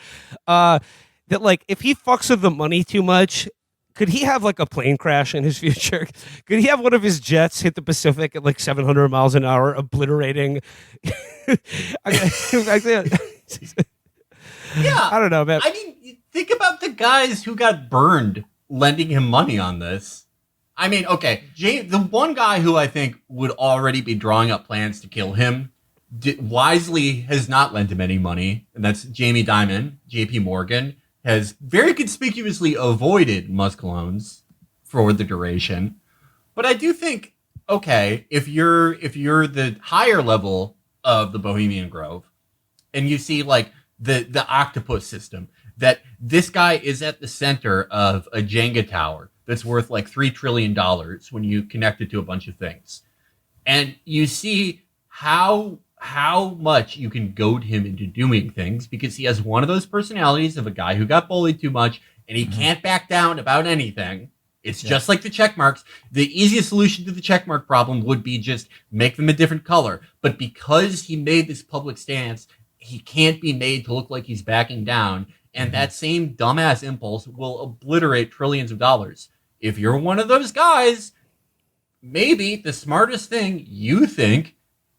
That like if he fucks with the money too much, could he have like a plane crash in his future? Could he have one of his jets hit the Pacific at like 700 miles an hour, obliterating? Yeah, I don't know, man. I mean, think about the guys who got burned lending him money on this. I mean, okay, the one guy who I think would already be drawing up plans to kill him wisely has not lent him any money, and that's Jamie Dimon. JP Morgan has very conspicuously avoided Musk loans for the duration. But I do think, okay, if you're the higher level of the Bohemian Grove and you see like the octopus system, that this guy is at the center of a Jenga tower that's worth like $3 trillion when you connect it to a bunch of things. And you see how much you can goad him into doing things, because he has one of those personalities of a guy who got bullied too much and he can't back down about anything. It's just like the check marks. The easiest solution to the check mark problem would be just make them a different color. But because he made this public stance, he can't be made to look like he's backing down. And that same dumbass impulse will obliterate trillions of dollars. If you're one of those guys, maybe the smartest thing you think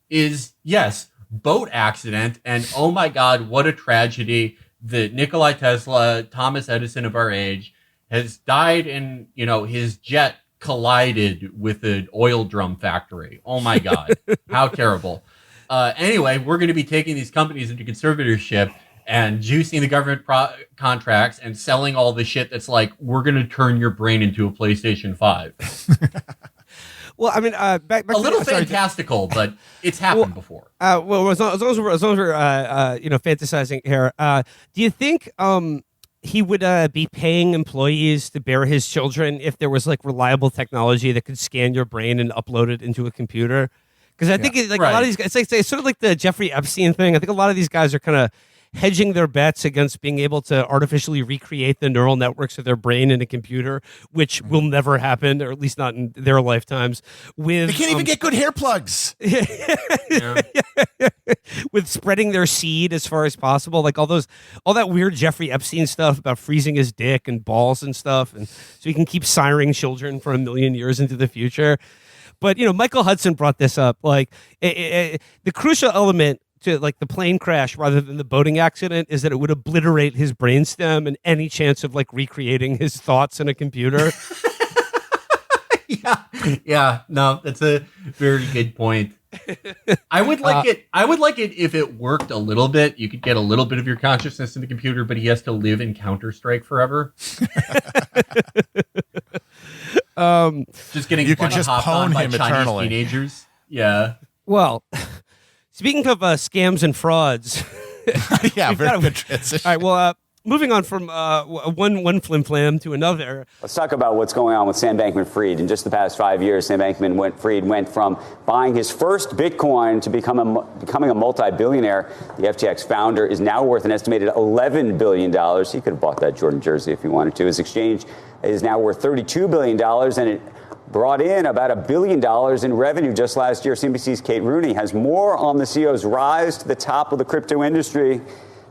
is, yes, boat accident. And oh my God, what a tragedy. The Nikola Tesla, Thomas Edison of our age, has died and, you know, his jet collided with an oil drum factory. Oh my God, how terrible. Anyway, we're going to be taking these companies into conservatorship and juicing the government contracts and selling all the shit that's like, we're going to turn your brain into a PlayStation 5. Well, I mean, back a little fantastical, but it's happened before. Well, as long as we're you know, fantasizing here, do you think he would be paying employees to bear his children if there was like reliable technology that could scan your brain and upload it into a computer? Because I think a lot of these guys, it's sort of like the Jeffrey Epstein thing. I think a lot of these guys are kind of hedging their bets against being able to artificially recreate the neural networks of their brain in a computer, which will never happen, or at least not in their lifetimes. With they can't even get good hair plugs. With spreading their seed as far as possible, like all that weird Jeffrey Epstein stuff about freezing his dick and balls and stuff, and so he can keep siring children for 1 million years into the future. But, you know, Michael Hudson brought this up, like the crucial element to like the plane crash rather than the boating accident is that it would obliterate his brainstem and any chance of like recreating his thoughts in a computer. Yeah, no, that's a very good point. I would like it if it worked a little bit. You could get a little bit of your consciousness in the computer, but he has to live in Counter-Strike forever. Just getting You could bunny just hopped on pwn by him Chinese eternally. teenagers. Yeah. Well, speaking of scams and frauds, Yeah, we've very got- good transition. All right, well, moving on from one flim flam to another. Let's talk about what's going on with Sam Bankman-Fried. In just the past 5 years, Sam Bankman-Fried went from buying his first Bitcoin to becoming a multi-billionaire. The FTX founder is now worth an estimated $11 billion. He could have bought that Jordan jersey if he wanted to. His exchange is now worth $32 billion, and it brought in about $1 billion in revenue just last year. CNBC's Kate Rooney has more on the CEO's rise to the top of the crypto industry.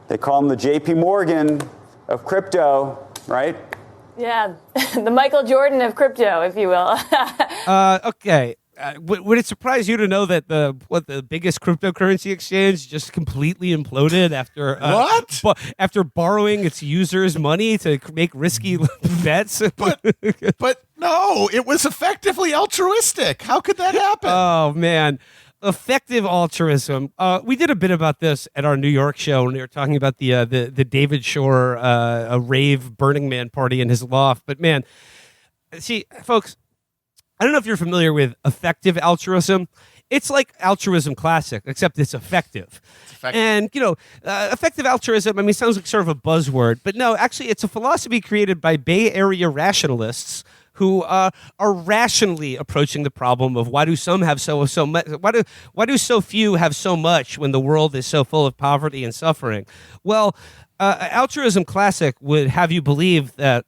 They call him the JP Morgan of crypto, right? Yeah, the Michael Jordan of crypto, if you will. Okay. Would it surprise you to know that the biggest cryptocurrency exchange just completely imploded after after borrowing its users' money to make risky bets? But no, it was effectively altruistic. How could that happen? Oh man, effective altruism. We did a bit about this at our New York show when we were talking about the David Shore a rave Burning Man party in his loft. But man, see, folks, I don't know if you're familiar with effective altruism. It's like altruism classic, except it's effective. And, effective altruism, I mean, sounds like sort of a buzzword, but no, actually, it's a philosophy created by Bay Area rationalists who are rationally approaching the problem of why do some have so much? Why do so few have so much when the world is so full of poverty and suffering? Well, altruism classic would have you believe that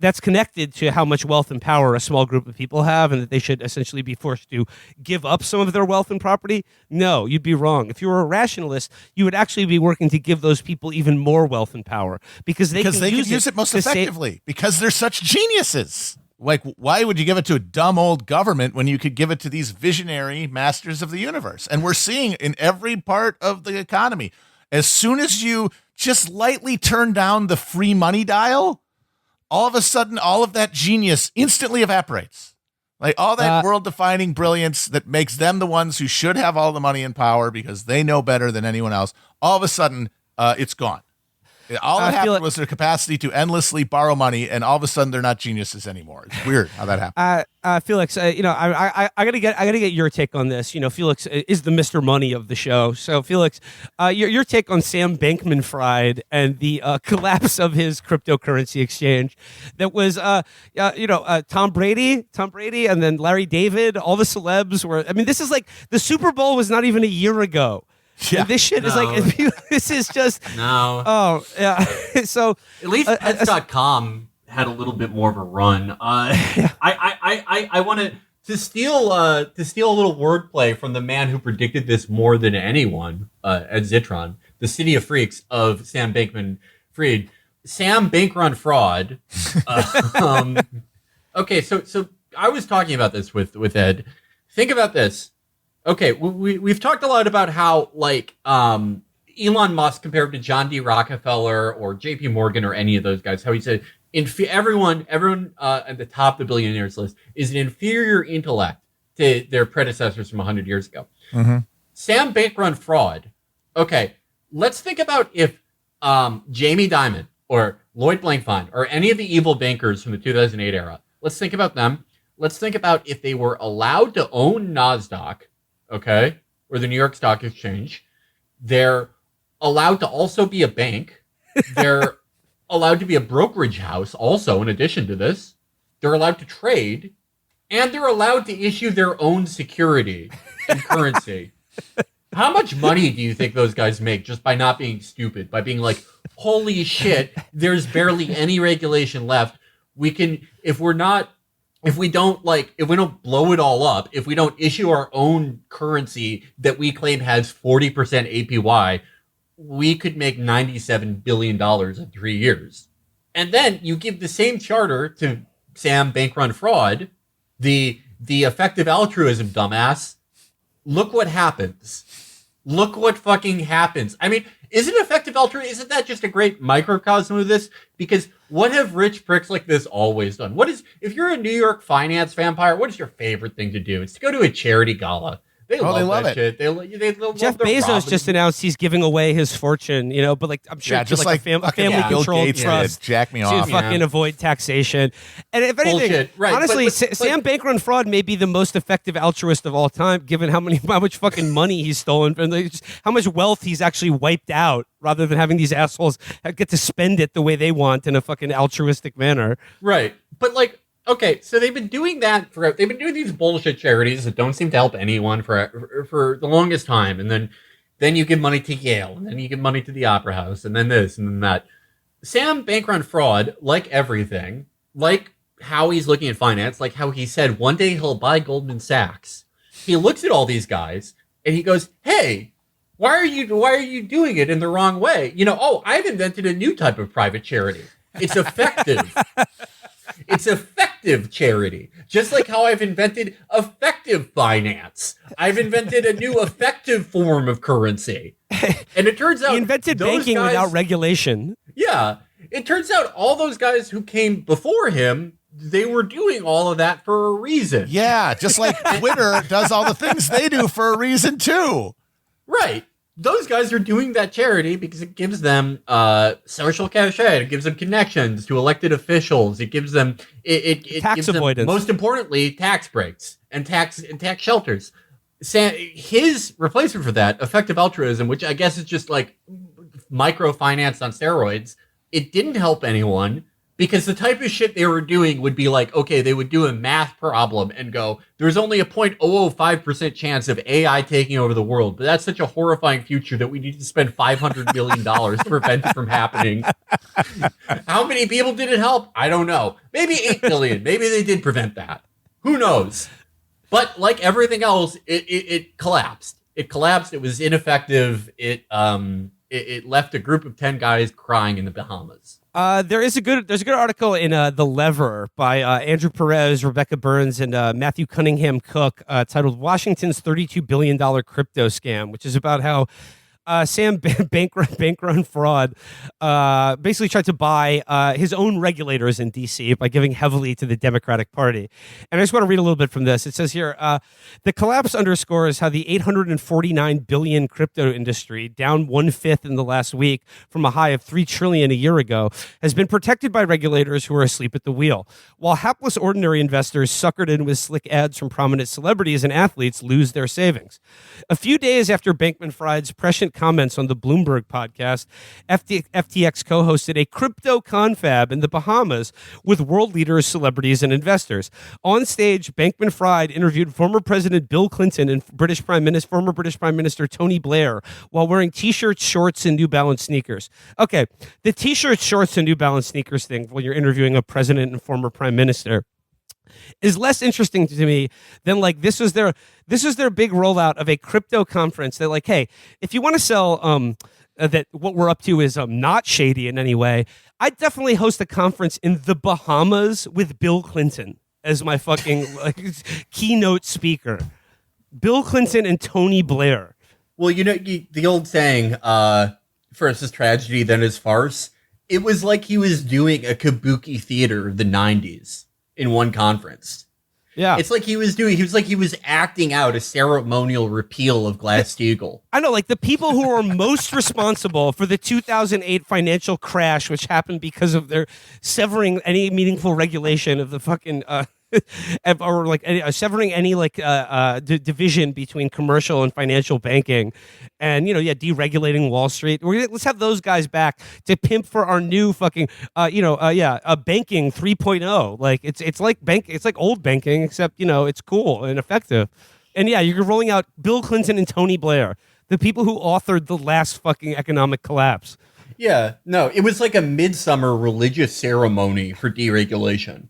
that's connected to how much wealth and power a small group of people have, and that they should essentially be forced to give up some of their wealth and property. No, you'd be wrong. If you were a rationalist, you would actually be working to give those people even more wealth and power because they can use it most effectively because they're such geniuses. Like, why would you give it to a dumb old government when you could give it to these visionary masters of the universe? And we're seeing in every part of the economy, as soon as you just lightly turn down the free money dial, all of a sudden, all of that genius instantly evaporates. Like all that world-defining brilliance that makes them the ones who should have all the money and power because they know better than anyone else. All of a sudden, it's gone. All that happened was their capacity to endlessly borrow money, and all of a sudden, they're not geniuses anymore. It's weird how that happened. Felix, I gotta get your take on this. Felix is the Mr. Money of the show. So, Felix, your take on Sam Bankman-Fried and the collapse of his cryptocurrency exchange. That was, Tom Brady, and then Larry David. All the celebs were. I mean, this is like the Super Bowl was not even a year ago. Yeah. And this shit is like, this is just no. Oh yeah. So at least Pets.com had a little bit more of a run. I want to steal a little wordplay from the man who predicted this more than anyone at Zitron, the City of Freaks of Sam Bankman-Fried. Sam Bankrun Fraud. Okay, so I was talking about this with Ed. Think about this. Okay, we've talked a lot about how, like, Elon Musk compared to John D. Rockefeller or J.P. Morgan or any of those guys, how he said everyone at the top of the billionaires list is an inferior intellect to their predecessors from 100 years ago. Mm-hmm. Sam Bankman Fraud. Okay, let's think about if Jamie Dimon or Lloyd Blankfein or any of the evil bankers from the 2008 era, let's think about them. Let's think about if they were allowed to own NASDAQ, okay, or the New York Stock Exchange. They're allowed to also be a bank. They're allowed to be a brokerage house also, in addition to this. They're allowed to trade, and they're allowed to issue their own security and currency. How much money do you think those guys make just by not being stupid, by being like, holy shit, there's barely any regulation left. We can, if we don't blow it all up, if we don't issue our own currency that we claim has 40% APY, we could make $97 billion in 3 years. And then you give the same charter to Sam Bankrun Fraud, the effective altruism dumbass. Look what happens. Look what fucking happens. I mean, isn't effective altruism, isn't that just a great microcosm of this? Because what have rich pricks like this always done? If you're a New York finance vampire, what is your favorite thing to do? It's to go to a charity gala. They love love that it. shit. They love Jeff their Bezos Robin. just announced he's giving away his fortune, but like I'm sure Yeah, to just like a fucking family Bill controlled Gates did. trust Jack me to off. fucking Yeah. avoid taxation. And if anything, Bullshit. Right, honestly, but- Sam Bankman-Fried may be the most effective altruist of all time, given how much fucking money he's stolen and how much wealth he's actually wiped out, rather than having these assholes get to spend it the way they want in a fucking altruistic manner. Right. But like, okay, so they've been doing that they've been doing these bullshit charities that don't seem to help anyone for the longest time. And then you give money to Yale, and then you give money to the Opera House, and then this and then that. Sam Bankman-Fried, like everything, like how he's looking at finance, like how he said one day he'll buy Goldman Sachs. He looks at all these guys and he goes, "Hey, why are you doing it in the wrong way? I've invented a new type of private charity. It's effective." It's effective charity. Just like how I've invented effective finance. I've invented a new effective form of currency. And it turns out He invented those banking guys- without regulation. Yeah. It turns out all those guys who came before him, they were doing all of that for a reason. Yeah, just like Twitter does all the things they do for a reason too. Right. Those guys are doing that charity because it gives them social cachet. It gives them connections to elected officials. It gives them it Tax gives them, avoidance. most importantly, tax breaks and tax shelters. His replacement for that, effective altruism, which I guess is just like microfinance on steroids, it didn't help anyone. Because the type of shit they were doing would be like, okay, they would do a math problem and go, there's only a 0.005% chance of AI taking over the world, but that's such a horrifying future that we need to spend $500 million to prevent it from happening. How many people did it help? I don't know. Maybe 8 billion. Maybe they did prevent that. Who knows? But like everything else, it collapsed. It collapsed. It was ineffective. It left a group of 10 guys crying in the Bahamas. There's a good article in The Lever by Andrew Perez, Rebecca Burns, and Matthew Cunningham Cook titled "Washington's $32 billion Crypto Scam," which is about how Sam Bankman-Fried basically tried to buy his own regulators in D.C. by giving heavily to the Democratic Party. And I just want to read a little bit from this. It says here, the collapse underscores how the $849 billion crypto industry, down 1/5 in the last week from a high of $3 trillion a year ago, has been protected by regulators who are asleep at the wheel, while hapless ordinary investors suckered in with slick ads from prominent celebrities and athletes lose their savings. A few days after Bankman-Fried's prescient comments on the Bloomberg podcast, FTX co-hosted a crypto confab in the Bahamas with world leaders, celebrities, and investors. On stage, Bankman-Fried interviewed former President Bill Clinton and former British Prime Minister Tony Blair while wearing T-shirts, shorts, and New Balance sneakers. Okay, the T-shirts, shorts, and New Balance sneakers thing when you're interviewing a president and former prime minister is less interesting to me than like this was their big rollout of a crypto conference that like, hey, if you want to sell that what we're up to is not shady in any way, I'd definitely host a conference in the Bahamas with Bill Clinton as my fucking keynote speaker. Bill Clinton and Tony Blair. Well, the old saying, first is tragedy, then is farce. It was like he was doing a kabuki theater of the 90s in one conference. Yeah. It's like he was acting out a ceremonial repeal of Glass-Steagall. I know, like the people who are most responsible for the 2008 financial crash, which happened because of their severing any meaningful regulation of the fucking or like severing any like division between commercial and financial banking, and deregulating Wall Street. Let's have those guys back to pimp for our new fucking banking 3.0. Like it's like old banking, except it's cool and effective. And yeah, you're rolling out Bill Clinton and Tony Blair, the people who authored the last fucking economic collapse. Yeah, no, it was like a midsummer religious ceremony for deregulation.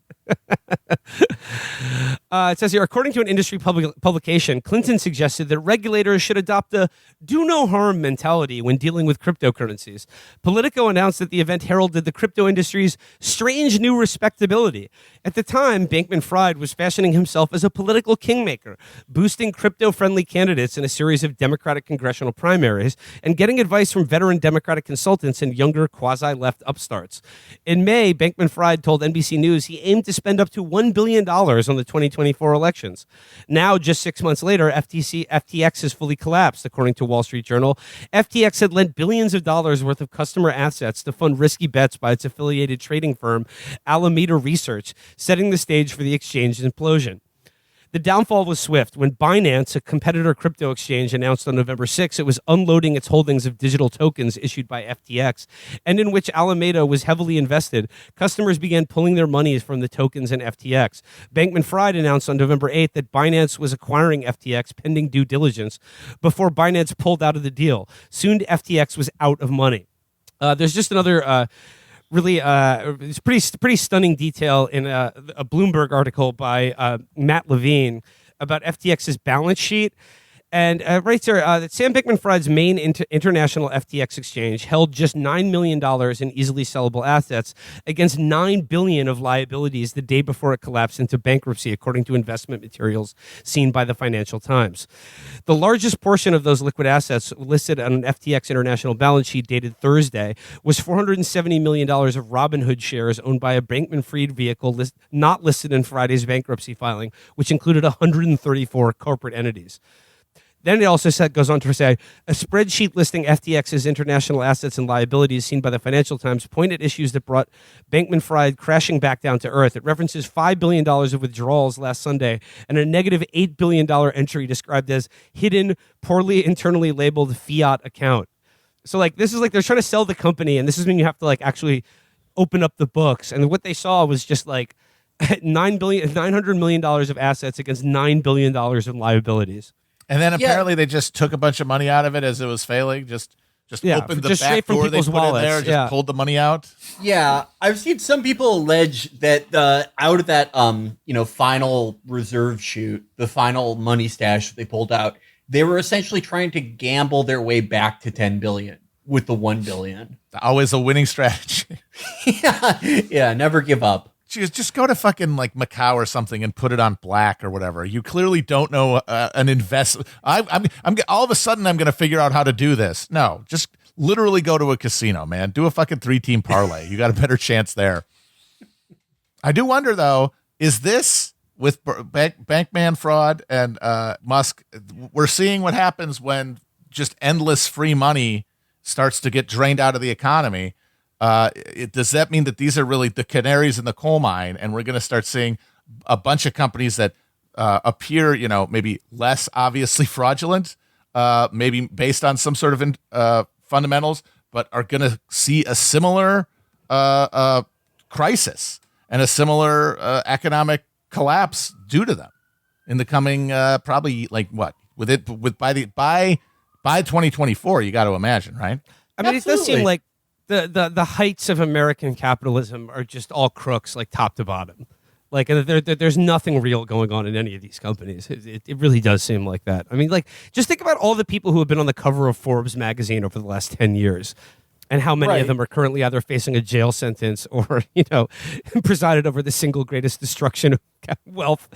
It says here, according to an industry publication, Clinton suggested that regulators should adopt a do no harm mentality when dealing with cryptocurrencies. Politico announced that the event heralded the crypto industry's strange new respectability. At the time, Bankman-Fried was fashioning himself as a political kingmaker, boosting crypto-friendly candidates in a series of Democratic congressional primaries and getting advice from veteran Democratic consultants and younger quasi-left upstarts. In May, Bankman-Fried told NBC News he aimed to spend up to $1 billion on the 2024 elections. Now, just 6 months later, FTX has fully collapsed, according to Wall Street Journal. FTX had lent billions of dollars worth of customer assets to fund risky bets by its affiliated trading firm, Alameda Research, setting the stage for the exchange's implosion. The downfall was swift. When Binance, a competitor crypto exchange, announced on November 6 it was unloading its holdings of digital tokens issued by FTX, and in which Alameda was heavily invested, customers began pulling their monies from the tokens in FTX. Bankman-Fried announced on November 8 that Binance was acquiring FTX pending due diligence before Binance pulled out of the deal. Soon FTX was out of money. There's just another... it's pretty stunning detail in a Bloomberg article by Matt Levine about FTX's balance sheet. And right there, that Sam Bankman-Fried's main international FTX exchange held just $9 million in easily sellable assets against $9 billion of liabilities the day before it collapsed into bankruptcy, according to investment materials seen by the Financial Times. The largest portion of those liquid assets listed on an FTX international balance sheet dated Thursday was $470 million of Robinhood shares owned by a Bankman-Fried vehicle not listed in Friday's bankruptcy filing, which included 134 corporate entities. Then it also goes on to say, a spreadsheet listing FTX's international assets and liabilities seen by the Financial Times point at issues that brought Bankman-Fried crashing back down to earth. It references $5 billion of withdrawals last Sunday and a negative $8 billion entry described as hidden, poorly internally labeled fiat account. So this is they're trying to sell the company, and this is when you have to actually open up the books. And what they saw was just $900 million of assets against $9 billion in liabilities. And then apparently they just took a bunch of money out of it as it was failing. Just opened the back door they put in there, just pulled the money out. Yeah, I've seen some people allege that out of that final reserve chute, the final money stash that they pulled out, they were essentially trying to gamble their way back to 10 billion with the 1 billion. Always a winning strategy. Yeah, never give up. Just go to fucking Macau or something and put it on black or whatever. You clearly don't know an investment. I'm all of a sudden I'm going to figure out how to do this. No, just literally go to a casino, man. Do a fucking 3-team parlay. You got a better chance there. I do wonder though, is this with Bankman fraud and Musk? We're seeing what happens when just endless free money starts to get drained out of the economy. Does that mean that these are really the canaries in the coal mine, and we're going to start seeing a bunch of companies that appear, maybe less obviously fraudulent, maybe based on some sort of fundamentals, but are going to see a similar crisis and a similar economic collapse due to them in the coming probably by 2024? You got to imagine, right? I mean, It does seem like the heights of American capitalism are just all crooks, top to bottom. There's nothing real going on in any of these companies. It really does seem like that. I mean, just think about all the people who have been on the cover of Forbes magazine over the last 10 years. And how many of them are currently either facing a jail sentence or, presided over the single greatest destruction of wealth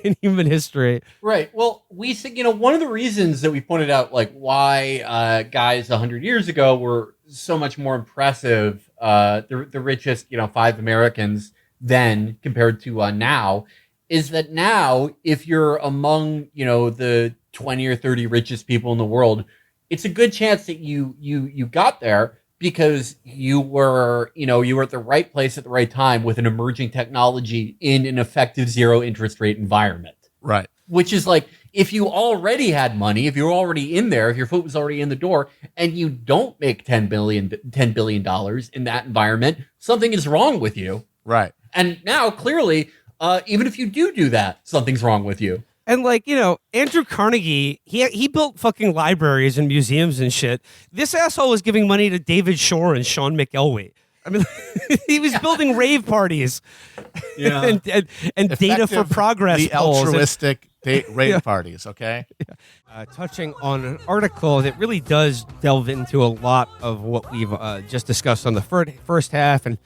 in human history. Right. Well, we think, one of the reasons that we pointed out, why guys 100 years ago were so much more impressive, the richest, 5 Americans then compared to now, is that now, if you're among, the 20 or 30 richest people in the world, it's a good chance that you got there because you were at the right place at the right time with an emerging technology in an effective zero interest rate environment. Right. Which is if you already had money, if you're already in there, if your foot was already in the door, and you don't make $10 billion in that environment, something is wrong with you. Right. And now, clearly, even if you do that, something's wrong with you. And Andrew Carnegie, he built fucking libraries and museums and shit. This asshole was giving money to David Shore and Sean McElwee. I mean, he was building rave parties, and data for progress. The altruistic rave parties. Okay. Touching on an article that really does delve into a lot of what we've just discussed on the first half and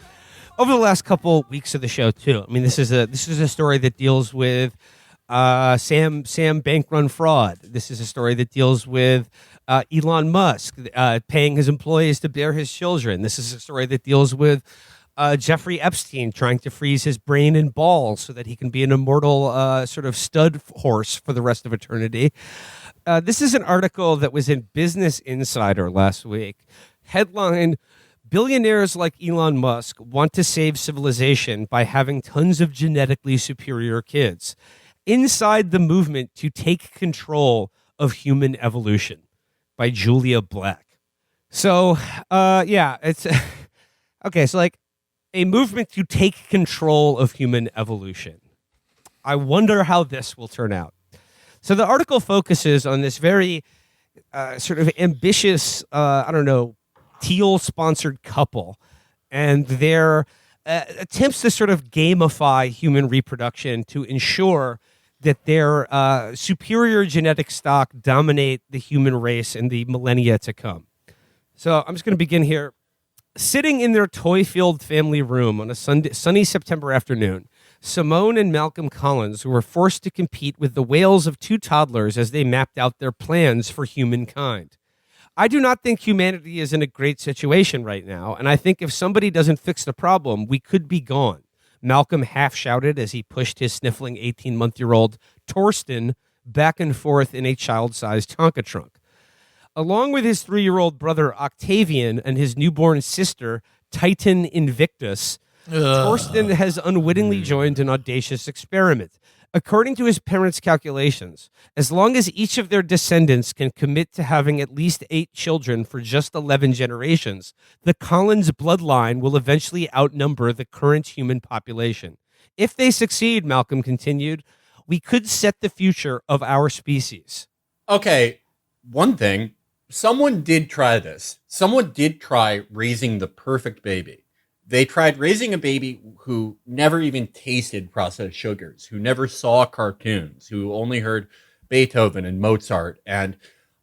over the last couple weeks of the show too. I mean, this is a story that deals with Sam Bank-run fraud. This is a story that deals with Elon Musk paying his employees to bear his children. This is a story that deals with Jeffrey Epstein trying to freeze his brain and balls so that he can be an immortal sort of stud horse for the rest of eternity. This is an article that was in Business Insider last week. Headline: Billionaires like Elon Musk want to save civilization by having tons of genetically superior kids. Inside the movement to take control of human evolution, by Julia Black. So, it's okay. So, like, a movement to take control of human evolution. I wonder how this will turn out. So, the article focuses on this very sort of ambitious, Teal-sponsored couple and their attempts to sort of gamify human reproduction to ensure that their superior genetic stock dominate the human race in the millennia to come. So I'm just going to begin here. Sitting in their toy-filled family room on a sunny September afternoon, Simone and Malcolm Collins were forced to compete with the wails of two toddlers as they mapped out their plans for humankind. I do not think humanity is in a great situation right now, and I think if somebody doesn't fix the problem, we could be gone. Malcolm half shouted as he pushed his sniffling 18-month-old Torsten back and forth in a child-sized Tonka trunk. Along with his 3-year-old brother Octavian and his newborn sister Titan Invictus, Torsten has unwittingly joined an audacious experiment. According to his parents' calculations, as long as each of their descendants can commit to having at least 8 children for just 11 generations, the Collins bloodline will eventually outnumber the current human population. If they succeed, Malcolm continued, we could set the future of our species. Okay, one thing, someone did try this. Someone did try raising the perfect baby. They tried raising a baby who never even tasted processed sugars, who never saw cartoons, who only heard Beethoven and Mozart, and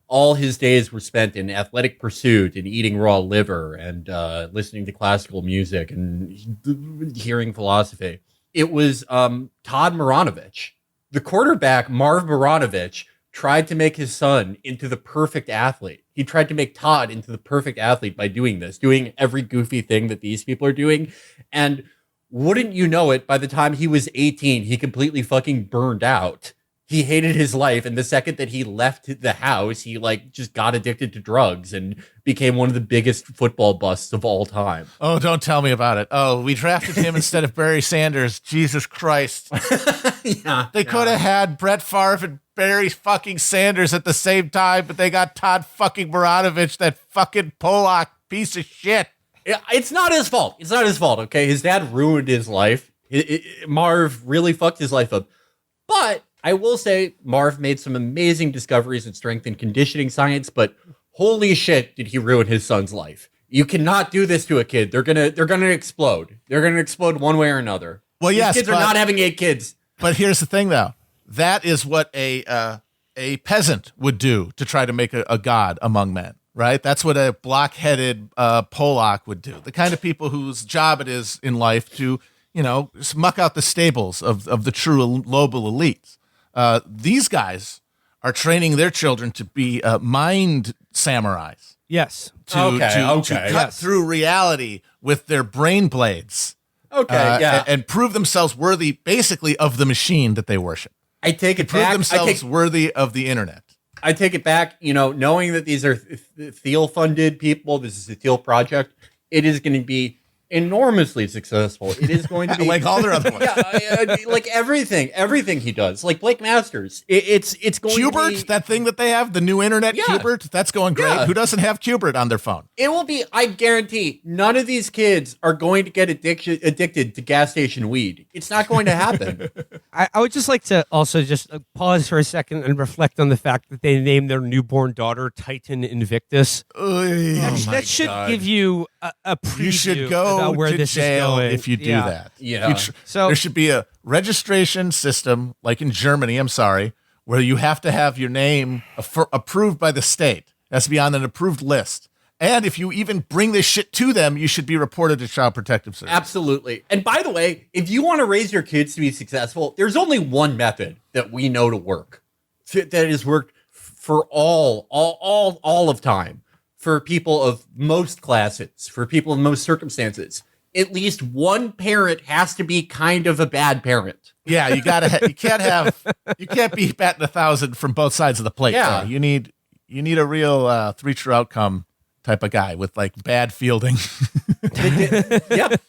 all his days were spent in athletic pursuit and eating raw liver and listening to classical music and hearing philosophy. It was Todd Maranovich. The quarterback, Marv Maranovich, tried to make his son into the perfect athlete. He tried to make Todd into the perfect athlete by doing this, doing every goofy thing that these people are doing. And wouldn't you know it, by the time he was 18, he completely fucking burned out. He hated his life. And the second that he left the house, he just got addicted to drugs and became one of the biggest football busts of all time. Oh, don't tell me about it. Oh, we drafted him instead of Barry Sanders. Jesus Christ. They could have had Brett Favre and Barry fucking Sanders at the same time, but they got Todd fucking Maranovich, that fucking Polak piece of shit. It's not his fault. It's not his fault, okay? His dad ruined his life. Marv really fucked his life up. But I will say Marv made some amazing discoveries in strength and conditioning science, but holy shit did he ruin his son's life. You cannot do this to a kid. They're gonna explode. They're gonna explode one way or another. Well, These yes, kids are not having 8 kids. But here's the thing, though. That is what a peasant would do to try to make a god among men, right? That's what a block-headed Polak would do. The kind of people whose job it is in life to, muck out the stables of the true global elites. These guys are training their children to be mind samurais. Yes. To cut through reality with their brain blades. And prove themselves worthy, basically, of the machine that they worship. I take it prove back. themselves worthy of the internet. I take it back. Knowing that these are Thiel-funded people, this is a Thiel project. It is going to be enormously successful. It is going to be like all their other ones. Like everything he does. Like Blake Masters. It's going Qbert, to be that thing that they have, the new internet Qbert, that's going great. Yeah. Who doesn't have Qbert on their phone? It will be, I guarantee, none of these kids are going to get addicted to gas station weed. It's not going to happen. I would just like to also just pause for a second and reflect on the fact that they named their newborn daughter Titan Invictus. That should give you a preview. You should go about where to this jail is going. if you do that. Yeah. So there should be a registration system, like in Germany, where you have to have your name approved by the state. It has to be on an approved list. And if you even bring this shit to them, you should be reported to Child Protective Service. Absolutely. And by the way, if you want to raise your kids to be successful, there's only one method that we know to work, that has worked for all of time, for people of most classes, for people in most circumstances. at least one parent has to be kind of a bad parent. Yeah, you can't be batting 1,000 from both sides of the plate. Yeah. You need a real three true outcome type of guy with like bad fielding. The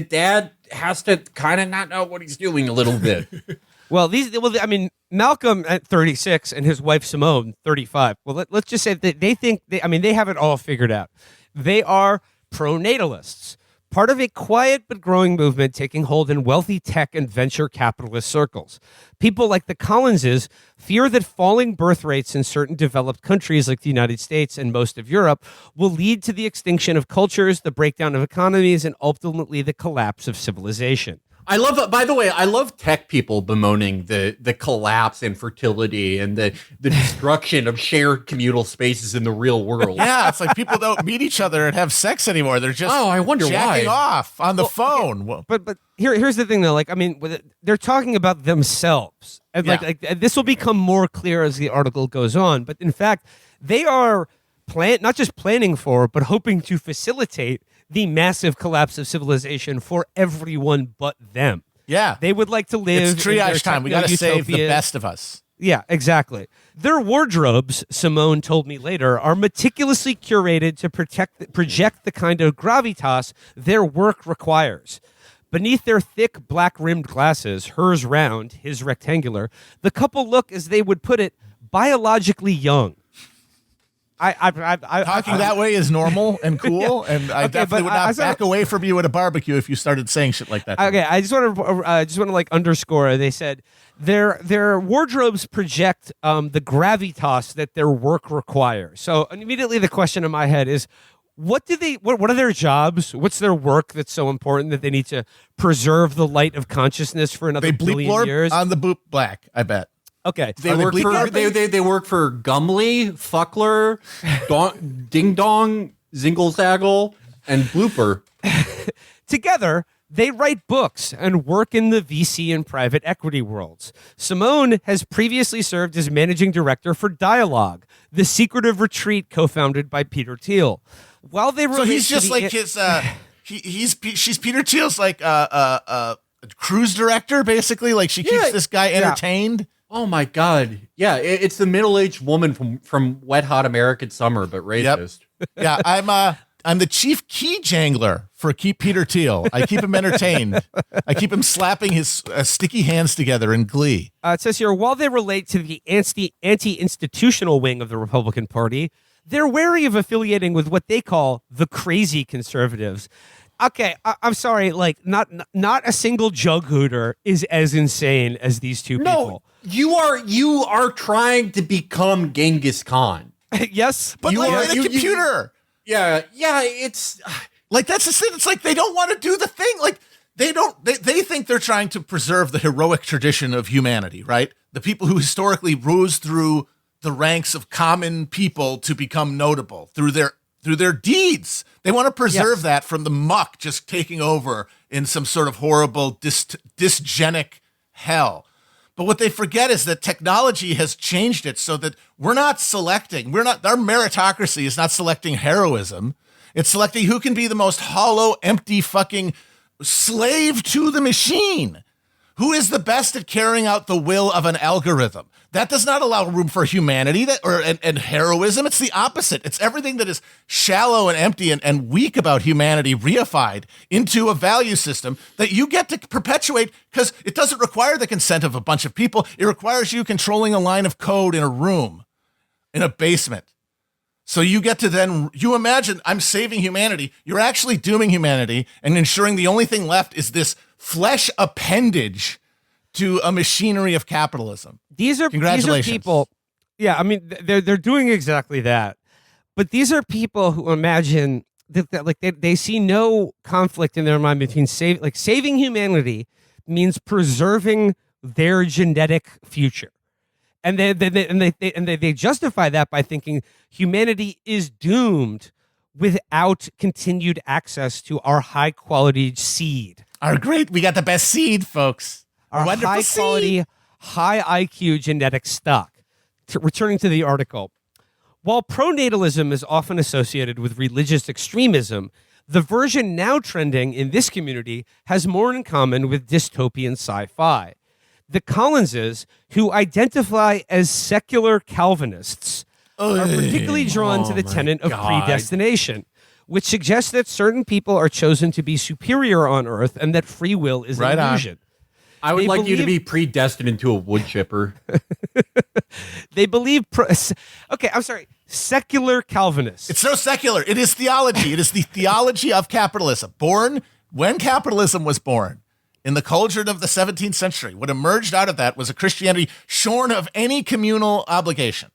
dad has to kind of not know what he's doing a little bit. Malcolm at 36 and his wife Simone 35. Well, let's just say that they have it all figured out. They are pronatalists, part of a quiet but growing movement taking hold in wealthy tech and venture capitalist circles. People like the Collinses fear that falling birth rates in certain developed countries like the United States and most of Europe will lead to the extinction of cultures, the breakdown of economies, and ultimately the collapse of civilization. I love tech people bemoaning the collapse and fertility and the destruction of shared communal spaces in the real world. Yeah, it's like people don't meet each other and have sex anymore. They're just I wonder jacking why. off on the phone. Okay. But here's the thing though. They're talking about themselves, and this will become more clear as the article goes on. But in fact, they are not just planning for, but hoping to facilitate the massive collapse of civilization for everyone but them. Yeah. They would like to live. It's triage time. We got to save the best of us. Yeah, exactly. Their wardrobes, Simone told me later, are meticulously curated to project the kind of gravitas their work requires. Beneath their thick, black-rimmed glasses, hers round, his rectangular, the couple look, as they would put it, biologically young. Talking that way is normal and cool, yeah. and I definitely would not back away from you at a barbecue if you started saying shit like that. Okay, I just want to underscore. They said their wardrobes project the gravitas that their work requires. So immediately the question in my head is, what are their jobs? What's their work that's so important that they need to preserve the light of consciousness for another billion years? On the boot black, I bet. Okay. They work for Gumley, Fuckler, Ding Dong, Zingle Zaggle, and Blooper. Together, they write books and work in the VC and private equity worlds. Simone has previously served as managing director for Dialogue, the secretive retreat co-founded by Peter Thiel. While they so he's just like his she's Peter Thiel's like cruise director, basically. Like she keeps this guy entertained. Oh my God! Yeah, it's the middle-aged woman from Wet Hot American Summer, but racist. Yep. Yeah, I'm the chief key jangler for Peter Thiel. I keep him entertained. I keep him slapping his sticky hands together in glee. It says here, while they relate to the anti-institutional wing of the Republican Party, they're wary of affiliating with what they call the crazy conservatives. Okay, I'm sorry, like not a single jug hooter is as insane as these two people. You are trying to become Genghis Khan. Yes, but like in a computer. Yeah, it's like that's the thing. It's like they don't want to do the thing. Like they think they're trying to preserve the heroic tradition of humanity, right? The people who historically rose through the ranks of common people to become notable through their deeds. They want to preserve that from the muck just taking over in some sort of horrible dysgenic hell. But what they forget is that technology has changed it so that we're not selecting. Our meritocracy is not selecting heroism. It's selecting who can be the most hollow, empty fucking slave to the machine. Who is the best at carrying out the will of an algorithm? That does not allow room for humanity and heroism. It's the opposite. It's everything that is shallow and empty and weak about humanity reified into a value system that you get to perpetuate because it doesn't require the consent of a bunch of people. It requires you controlling a line of code in a room, in a basement. So you get to you imagine I'm saving humanity. You're actually dooming humanity and ensuring the only thing left is this flesh appendage to a machinery of capitalism. These are people. Yeah, I mean they're doing exactly that. But these are people who imagine that like they see no conflict in their mind between saving humanity means preserving their genetic future. And they justify that by thinking humanity is doomed without continued access to our high quality seed. We got the best seed, folks. Our high quality, high IQ genetic stock. Returning to the article, while pronatalism is often associated with religious extremism, The version now trending in this community has more in common with dystopian sci-fi. The Collinses, who identify as secular Calvinists, are particularly drawn to the tenet of predestination, which suggests that certain people are chosen to be superior on Earth and that free will is an illusion. I would like you to be predestined into a wood chipper. They believe... secular Calvinists. It's so secular. It is theology. It is the theology of capitalism. Born when capitalism was born in the cauldron of the 17th century. What emerged out of that was a Christianity shorn of any communal obligation.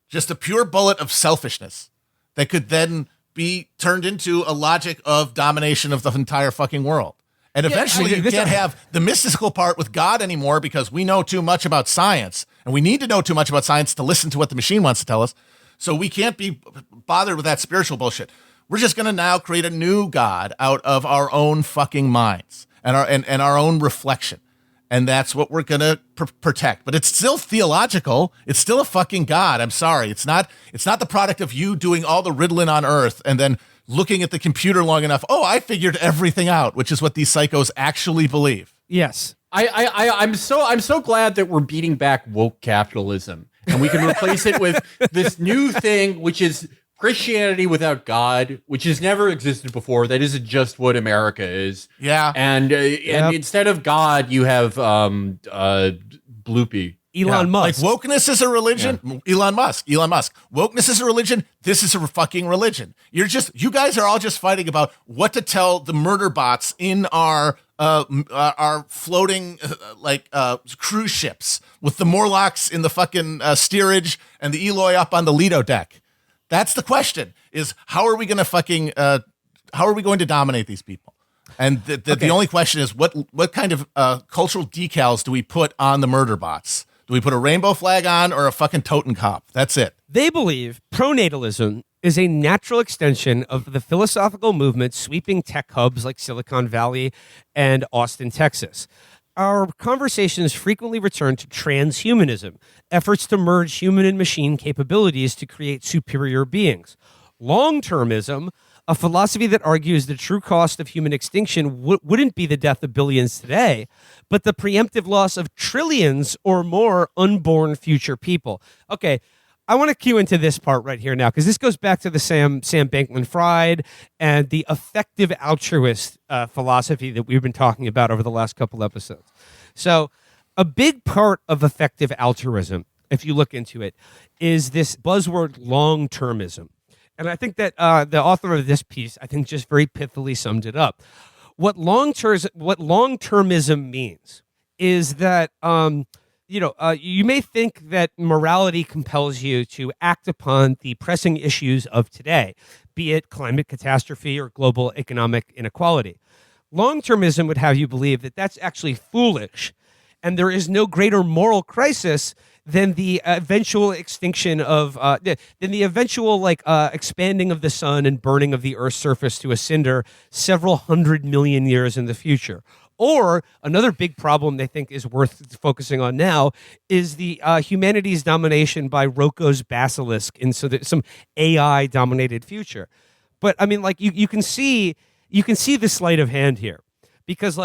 Just a pure bullet of selfishness that could then be turned into a logic of domination of the entire fucking world. And eventually you can't have the mystical part with God anymore because we know too much about science. And we need to know too much about science to listen to what the machine wants to tell us. So we can't be bothered with that spiritual bullshit. We're just going to now create a new God out of our own fucking minds and our own reflection. And that's what we're going to protect. But it's still theological. It's still a fucking God. I'm sorry. It's not the product of you doing all the Ritalin on Earth and then looking at the computer long enough. Oh, I figured everything out, which is what these psychos actually believe. Yes. I'm so glad that we're beating back woke capitalism and we can replace it with this new thing, which is Christianity without God, which has never existed before. That isn't just what America is. Yeah. And instead of God, you have Bloopy. Elon Musk. Like wokeness is a religion. Yeah. Elon Musk. Wokeness is a religion. This is a fucking religion. You guys are all just fighting about what to tell the murder bots in our floating cruise ships with the Morlocks in the fucking steerage and the Eloy up on the Lido deck. That's the question: is how are we going to dominate these people? And the only question is what kind of cultural decals do we put on the murder bots? Do we put a rainbow flag on or a fucking Totenkopf? That's it. They believe pronatalism is a natural extension of the philosophical movement sweeping tech hubs like Silicon Valley and Austin, Texas. Our conversations frequently return to transhumanism, efforts to merge human and machine capabilities to create superior beings. Long-termism, a philosophy that argues the true cost of human extinction wouldn't be the death of billions today, but the preemptive loss of trillions or more unborn future people. Okay, I want to cue into this part right here now, because this goes back to the Sam Bankman-Fried and the effective altruist philosophy that we've been talking about over the last couple episodes. So a big part of effective altruism, if you look into it, is this buzzword long-termism. And I think that the author of this piece, I think, just very pithily summed it up. What long-termism means is that, you may think that morality compels you to act upon the pressing issues of today, be it climate catastrophe or global economic inequality. Long-termism would have you believe that that's actually foolish, and there is no greater moral crisis than the eventual extinction of, expanding of the sun and burning of the Earth's surface to a cinder several 100 million years in the future. Or another big problem they think is worth focusing on now is the humanity's domination by Rocco's basilisk in some AI-dominated future. But I mean, you can see the sleight of hand here, because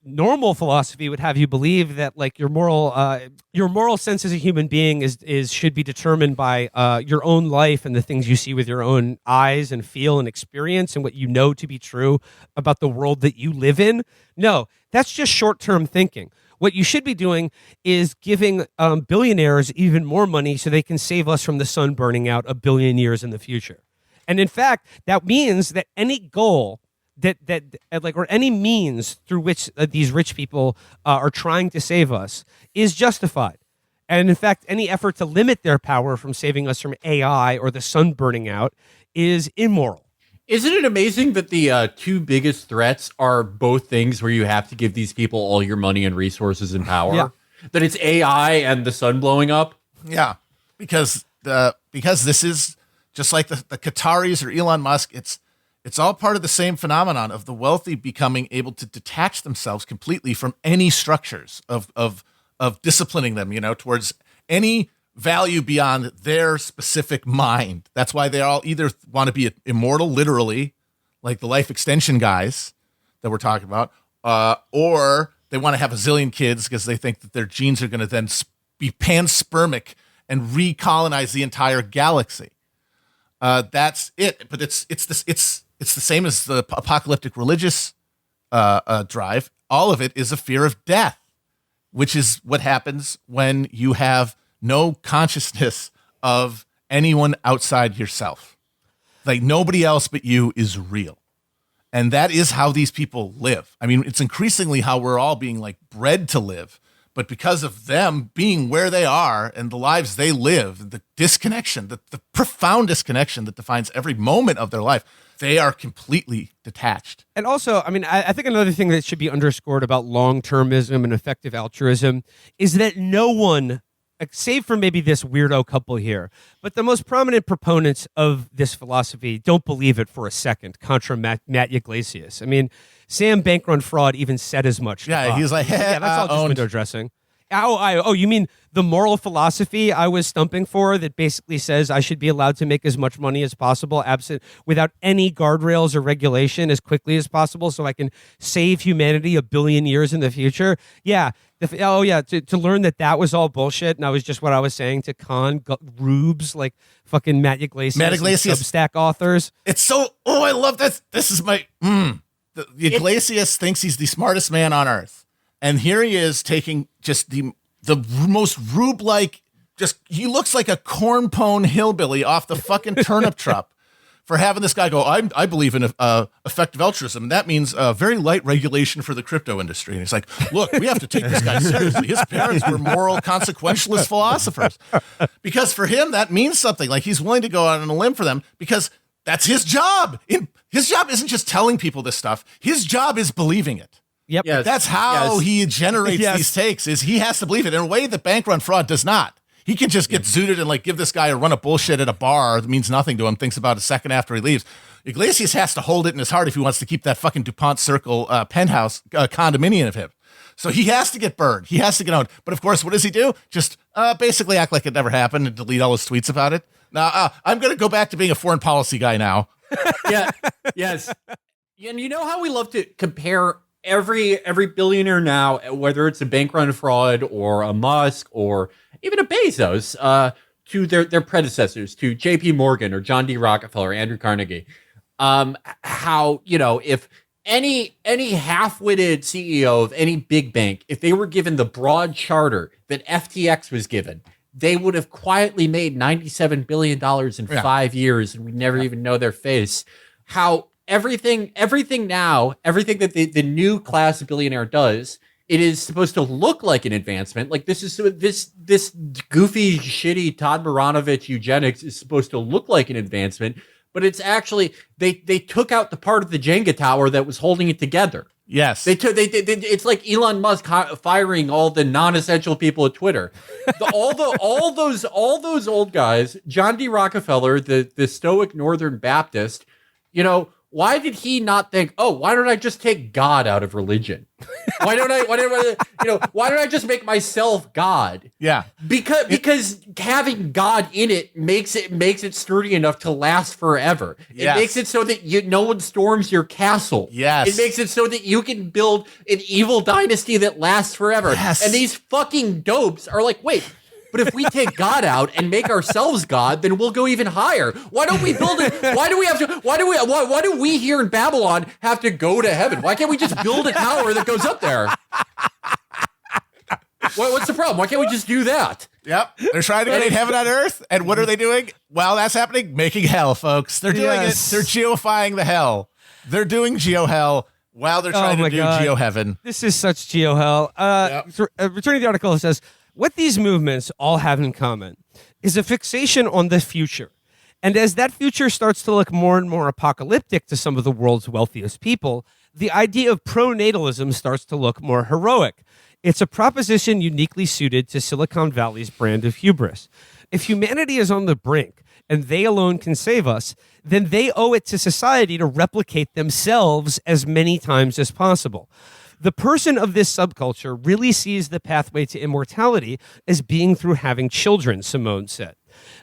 normal philosophy would have you believe that your moral sense as a human being should be determined by your own life and the things you see with your own eyes and feel and experience and what you know to be true about the world that you live in. No, that's just short-term thinking. What you should be doing is giving billionaires even more money so they can save us from the sun burning out 1 billion years in the future. And in fact, that means that any goal or any means through which these rich people are trying to save us is justified. And in fact, any effort to limit their power from saving us from AI or the sun burning out is immoral. Isn't it amazing that the two biggest threats are both things where you have to give these people all your money and resources and power? Yeah. That it's AI and the sun blowing up? Yeah, because this is just like the Qataris or Elon Musk. It's all part of the same phenomenon of the wealthy becoming able to detach themselves completely from any structures of disciplining them, towards any value beyond their specific mind. That's why they all either want to be immortal, literally, like the life extension guys that we're talking about, or they want to have a zillion kids because they think that their genes are going to then be panspermic and recolonize the entire galaxy. That's it. But it's the same as the apocalyptic religious drive. All of it is a fear of death, which is what happens when you have no consciousness of anyone outside yourself. Like nobody else but you is real. And that is how these people live. I mean, it's increasingly how we're all being like bred to live. But because of them being where they are and the lives they live, the disconnection, the profound disconnection that defines every moment of their life, they are completely detached. And also, I mean, I think another thing that should be underscored about long-termism and effective altruism is that no one, save for maybe this weirdo couple here, but the most prominent proponents of this philosophy don't believe it for a second, contra Matt Yglesias. I mean, Sam Bankrun Fraud even said as much. Yeah, he's like, yeah, that's all just window dressing. Oh, you mean the moral philosophy I was stumping for that basically says I should be allowed to make as much money as possible, without any guardrails or regulation as quickly as possible so I can save humanity 1 billion years in the future? Yeah. To learn that was all bullshit, and that was just what I was saying to rubes like fucking Matt Yglesias Substack authors. It's so, I love this. This is my, Yglesias thinks he's the smartest man on earth. And here he is taking just the most rube-like, he looks like a cornpone hillbilly off the fucking turnip truck for having this guy go, I believe in effective altruism. And that means very light regulation for the crypto industry. And he's like, look, we have to take this guy seriously. His parents were moral consequentialist philosophers. Because for him, that means something. Like he's willing to go out on a limb for them because that's his job. His job isn't just telling people this stuff. His job is believing it. Yep. Yes. That's how he generates these takes, is he has to believe it in a way that bank run fraud does not. He can just get zooted and like give this guy a run of bullshit at a bar that means nothing to him, thinks about it a second after he leaves. Iglesias has to hold it in his heart if he wants to keep that fucking DuPont Circle penthouse condominium of him. So he has to get burned. He has to get owned. But of course, what does he do? Just basically act like it never happened and delete all his tweets about it. Now, I'm going to go back to being a foreign policy guy now. Yeah. Yes. And you know how we love to compare every billionaire now, whether it's a bank run fraud or a Musk or even a Bezos, to their predecessors, to J.P. Morgan or John D. Rockefeller, Andrew Carnegie. How, if any half-witted CEO of any big bank, if they were given the broad charter that FTX was given, they would have quietly made $97 billion in 5 years, and we'd never even know their face. How everything now, everything that the new class of billionaire does, it is supposed to look like an advancement. Like this goofy, shitty Todd Baranovich eugenics is supposed to look like an advancement, but it's actually they took out the part of the Jenga tower that was holding it together. Yes, they it's like Elon Musk firing all the non-essential people at Twitter. All those old guys, John D. Rockefeller, the stoic Northern Baptist, why did he not think, why don't I just take God out of religion? Why don't I just make myself God? Yeah. Because having God in it makes it sturdy enough to last forever. Yes. It makes it so that no one storms your castle. Yes. It makes it so that you can build an evil dynasty that lasts forever. Yes. And these fucking dopes are like, wait, but if we take God out and make ourselves God, then we'll go even higher. Why don't we build it? Why do we here in Babylon have to go to heaven? Why can't we just build a tower that goes up there? What's the problem? Why can't we just do that? Yep. They're trying to create heaven on earth. And what are they doing? Well, that's happening. Making hell, folks. They're doing it. They're geofying the hell. They're doing geo-hell while they're trying to do geo-heaven. This is such geo-hell. Returning to the article, it says, what these movements all have in common is a fixation on the future. And as that future starts to look more and more apocalyptic to some of the world's wealthiest people, the idea of pronatalism starts to look more heroic. It's a proposition uniquely suited to Silicon Valley's brand of hubris. If humanity is on the brink and they alone can save us, then they owe it to society to replicate themselves as many times as possible. The person of this subculture really sees the pathway to immortality as being through having children, Simone said.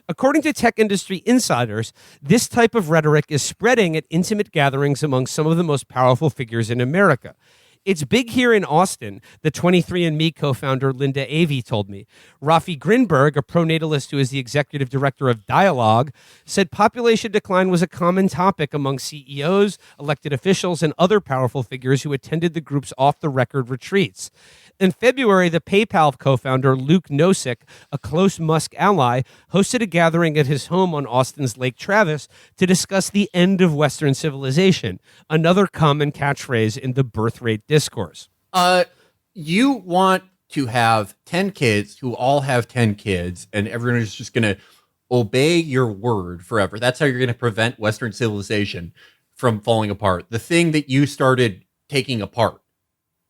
According to tech industry insiders, this type of rhetoric is spreading at intimate gatherings among some of the most powerful figures in America. It's big here in Austin, the 23andMe co-founder Linda Avey told me. Rafi Grinberg, a pronatalist who is the executive director of Dialogue, said population decline was a common topic among CEOs, elected officials, and other powerful figures who attended the group's off-the-record retreats. In February, the PayPal co-founder Luke Nosek, a close Musk ally, hosted a gathering at his home on Austin's Lake Travis to discuss the end of Western civilization, another common catchphrase in the birth rate discourse. You want to have 10 kids who all have 10 kids, and everyone is just going to obey your word forever. That's how you're going to prevent Western civilization from falling apart. The thing that you started taking apart,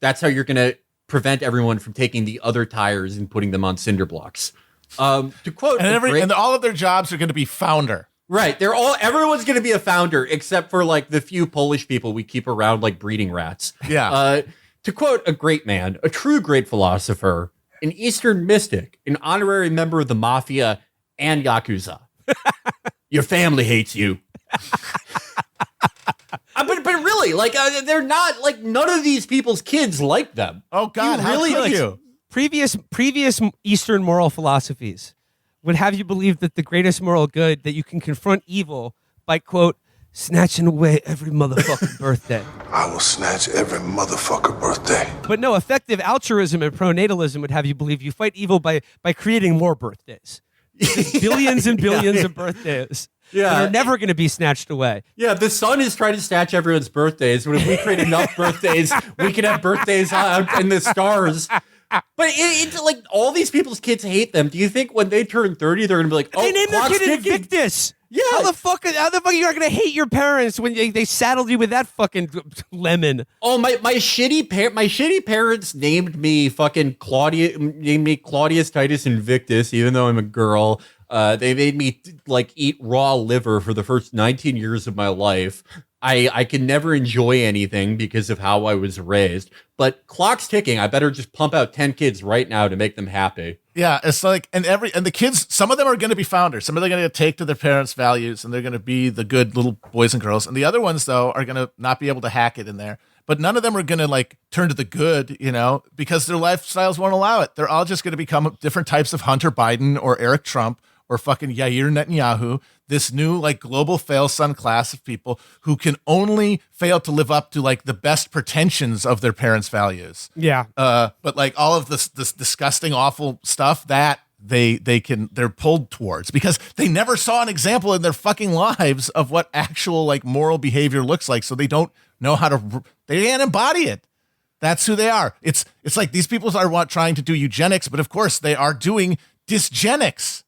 that's how you're going to prevent everyone from taking the other tires and putting them on cinder blocks. To quote, and all of their jobs are going to be founder. Right. Everyone's going to be a founder except for like the few Polish people we keep around like breeding rats. Yeah. To quote a great man, a true great philosopher, an Eastern mystic, an honorary member of the mafia and Yakuza. Your family hates you. But really, like they're not like none of these people's kids like them. Oh God, how could you? Previous Eastern moral philosophies would have you believe that the greatest moral good that you can confront evil by, quote, snatching away every motherfucking birthday. I will snatch every motherfucker birthday. But no, effective altruism and pronatalism would have you believe you fight evil by creating more birthdays. Billions and billions of birthdays. That are never going to be snatched away. Yeah, the sun is trying to snatch everyone's birthdays. But if we create enough birthdays, we can have birthdays out in the stars. But it's like all these people's kids hate them. Do you think when they turn 30, they're going to be like, oh, they named their clock's kid ticking? Invictus. Yeah. How the fuck are you not going to hate your parents when they saddled you with that fucking lemon? Oh, my shitty parents named me fucking Claudius Titus Invictus, even though I'm a girl. They made me like eat raw liver for the first 19 years of my life. I can never enjoy anything because of how I was raised. But clock's ticking. I better just pump out 10 kids right now to make them happy. Yeah, it's like, and the kids, some of them are going to be founders. Some of them are going to take to their parents' values, and they're going to be the good little boys and girls. And the other ones, though, are going to not be able to hack it in there. But none of them are going to like turn to the good, because their lifestyles won't allow it. They're all just going to become different types of Hunter Biden or Eric Trump or fucking Yair Netanyahu, this new like global fail son class of people who can only fail to live up to like the best pretensions of their parents' values. Yeah. But like all of this disgusting, awful stuff that they're pulled towards because they never saw an example in their fucking lives of what actual like moral behavior looks like. So they don't know they can't embody it. That's who they are. It's like these people are trying to do eugenics, but of course they are doing dysgenics.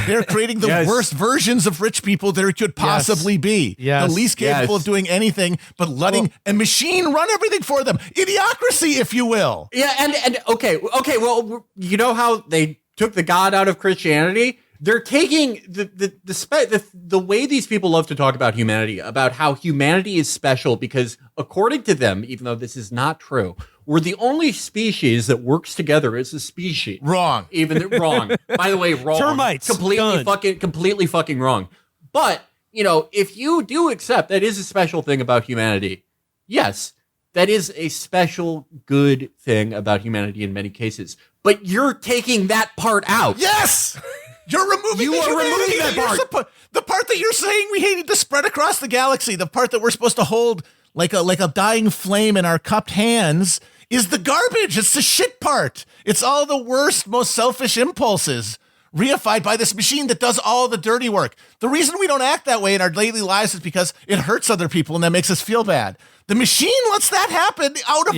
They're creating the worst versions of rich people there could possibly be. Yes. The least capable of doing anything but letting a machine run everything for them. Idiocracy, if you will. Yeah, and okay, well, you know how they took the God out of Christianity? They're taking the way these people love to talk about humanity, about how humanity is special because according to them, even though this is not true, we're the only species that works together as a species. Wrong. Wrong. By the way, wrong. Termites. Completely fucking wrong. But, if you do accept that is a special thing about humanity, yes, that is a special good thing about humanity in many cases. But you're taking that part out. Yes! You're removing that part. The part that you're saying we hated to spread across the galaxy, the part that we're supposed to hold like a dying flame in our cupped hands is the garbage. It's the shit part. It's all the worst, most selfish impulses reified by this machine that does all the dirty work. The reason we don't act that way in our daily lives is because it hurts other people and that makes us feel bad. The machine lets that happen out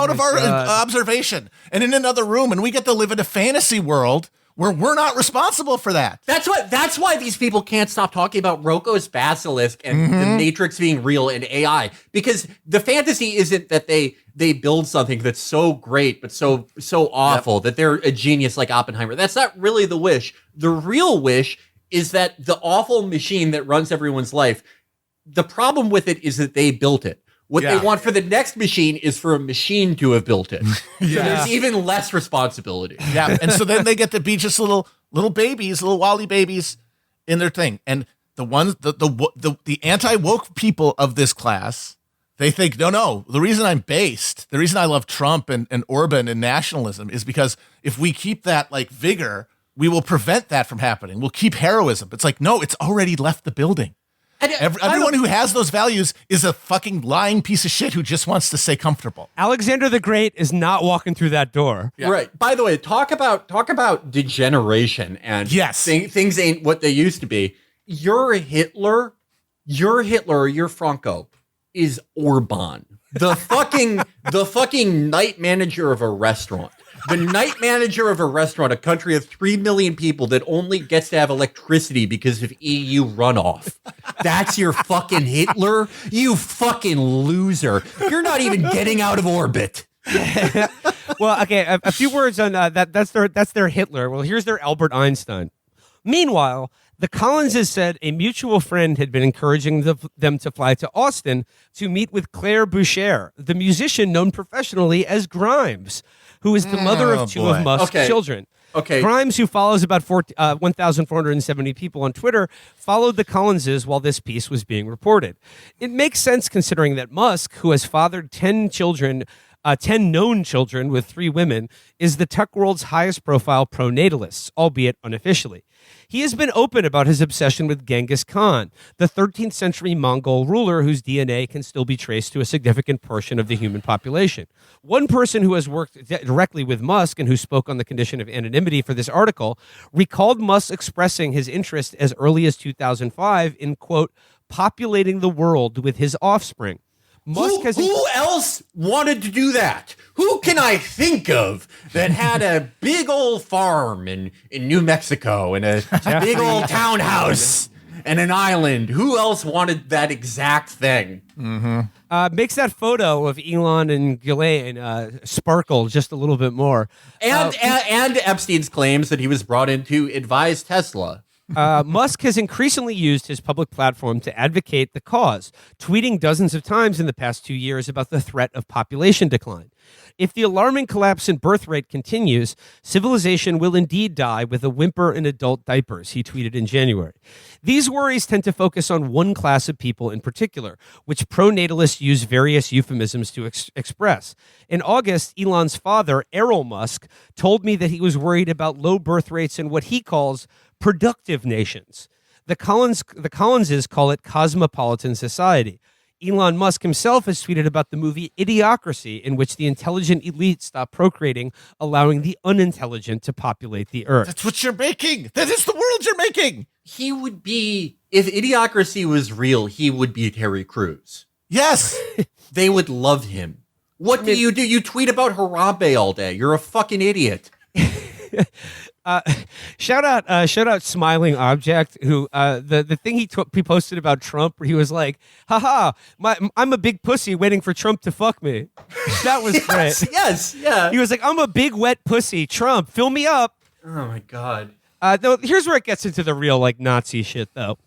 of our observation and in another room, and we get to live in a fantasy world where we're not responsible for that. That's why these people can't stop talking about Rocco's basilisk and the Matrix being real and AI, because the fantasy isn't that they build something that's so great but so awful that they're a genius like Oppenheimer. That's not really the wish. The real wish is that the awful machine that runs everyone's life, the problem with it is that they built it. What they want for the next machine is for a machine to have built it. So there's even less responsibility. Yeah, and so then they get to be just little little babies, little Wally babies in their thing. And the ones, the anti-woke people of this class, they think, no, the reason I'm based, the reason I love Trump and Orban and nationalism is because if we keep that like vigor, we will prevent that from happening. We'll keep heroism. It's like, no, it's already left the building. Everyone who has those values is a fucking lying piece of shit who just wants to stay comfortable. Alexander the Great is not walking through that door. Yeah. Right. By the way, talk about degeneration and things ain't what they used to be. Your Hitler, your Franco is Orban, the fucking night manager of a restaurant. The night manager of a restaurant, a country of 3 million people that only gets to have electricity because of EU runoff. That's your fucking Hitler? You fucking loser. You're not even getting out of orbit. Well, okay, a few words on that. That's their Hitler. Well, here's their Albert Einstein. Meanwhile, the Collinses said a mutual friend had been encouraging them to fly to Austin to meet with Claire Boucher, the musician known professionally as Grimes, who is the mother of two of Musk's children. Okay. Grimes, who follows about 1,470 people on Twitter, followed the Collinses while this piece was being reported. It makes sense considering that Musk, who has fathered 10 known children with 3 women, is the tech world's highest profile pronatalist, albeit unofficially. He has been open about his obsession with Genghis Khan, the 13th century Mongol ruler whose DNA can still be traced to a significant portion of the human population. One person who has worked directly with Musk and who spoke on the condition of anonymity for this article recalled Musk expressing his interest as early as 2005 in, quote, populating the world with his offspring. Who else wanted to do that? Who can I think of that had a big old farm in New Mexico and a big old townhouse and an island? Who else wanted that exact thing? Mm-hmm. Makes that photo of Elon and Ghislaine sparkle just a little bit more. And Epstein's claims that he was brought in to advise Tesla. Musk has increasingly used his public platform to advocate the cause, tweeting dozens of times in the past 2 years about the threat of population decline. If the alarming collapse in birth rate continues, civilization will indeed die with a whimper in adult diapers, he tweeted in January. These worries tend to focus on one class of people in particular, which pronatalists use various euphemisms to express. In August, Elon's father, Errol Musk, told me that he was worried about low birth rates in what he calls productive nations. The Collinses call it cosmopolitan society. Elon Musk himself has tweeted about the movie Idiocracy, in which the intelligent elite stop procreating, allowing the unintelligent to populate the earth. That's what you're making. That is the world you're making. He would be, if Idiocracy was real, he would be Terry Crews. Yes. They would love him. What do? You tweet about Harambe all day. You're a fucking idiot. Shout out Smiling Object, who the thing he posted about Trump, where he was like, haha, I'm a big pussy waiting for Trump to fuck me. That was great. Yes, yeah. He was like, I'm a big wet pussy. Trump, fill me up. Oh my God. Though here's where it gets into the real like Nazi shit though.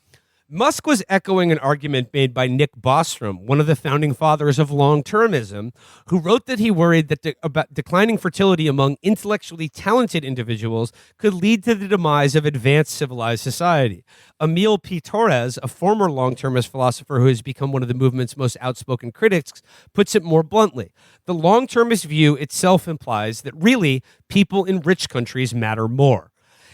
Musk was echoing an argument made by Nick Bostrom, one of the founding fathers of long-termism, who wrote that he worried that about declining fertility among intellectually talented individuals could lead to the demise of advanced civilized society. Emil P. Torres, a former long-termist philosopher who has become one of the movement's most outspoken critics, puts it more bluntly. The long-termist view itself implies that really people in rich countries matter more.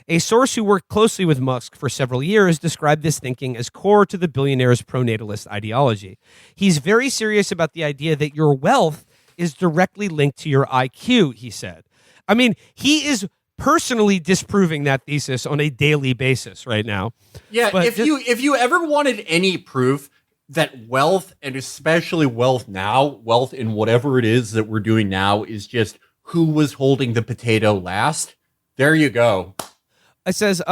A source who worked closely with Musk for several years described this thinking as core to the billionaire's pronatalist ideology. He's very serious about the idea that your wealth is directly linked to your IQ, he said. I mean, he is personally disproving that thesis on a daily basis right now. Yeah, but if you ever wanted any proof that wealth, and especially wealth now, wealth in whatever it is that we're doing now, is just who was holding the potato last, there you go. It says,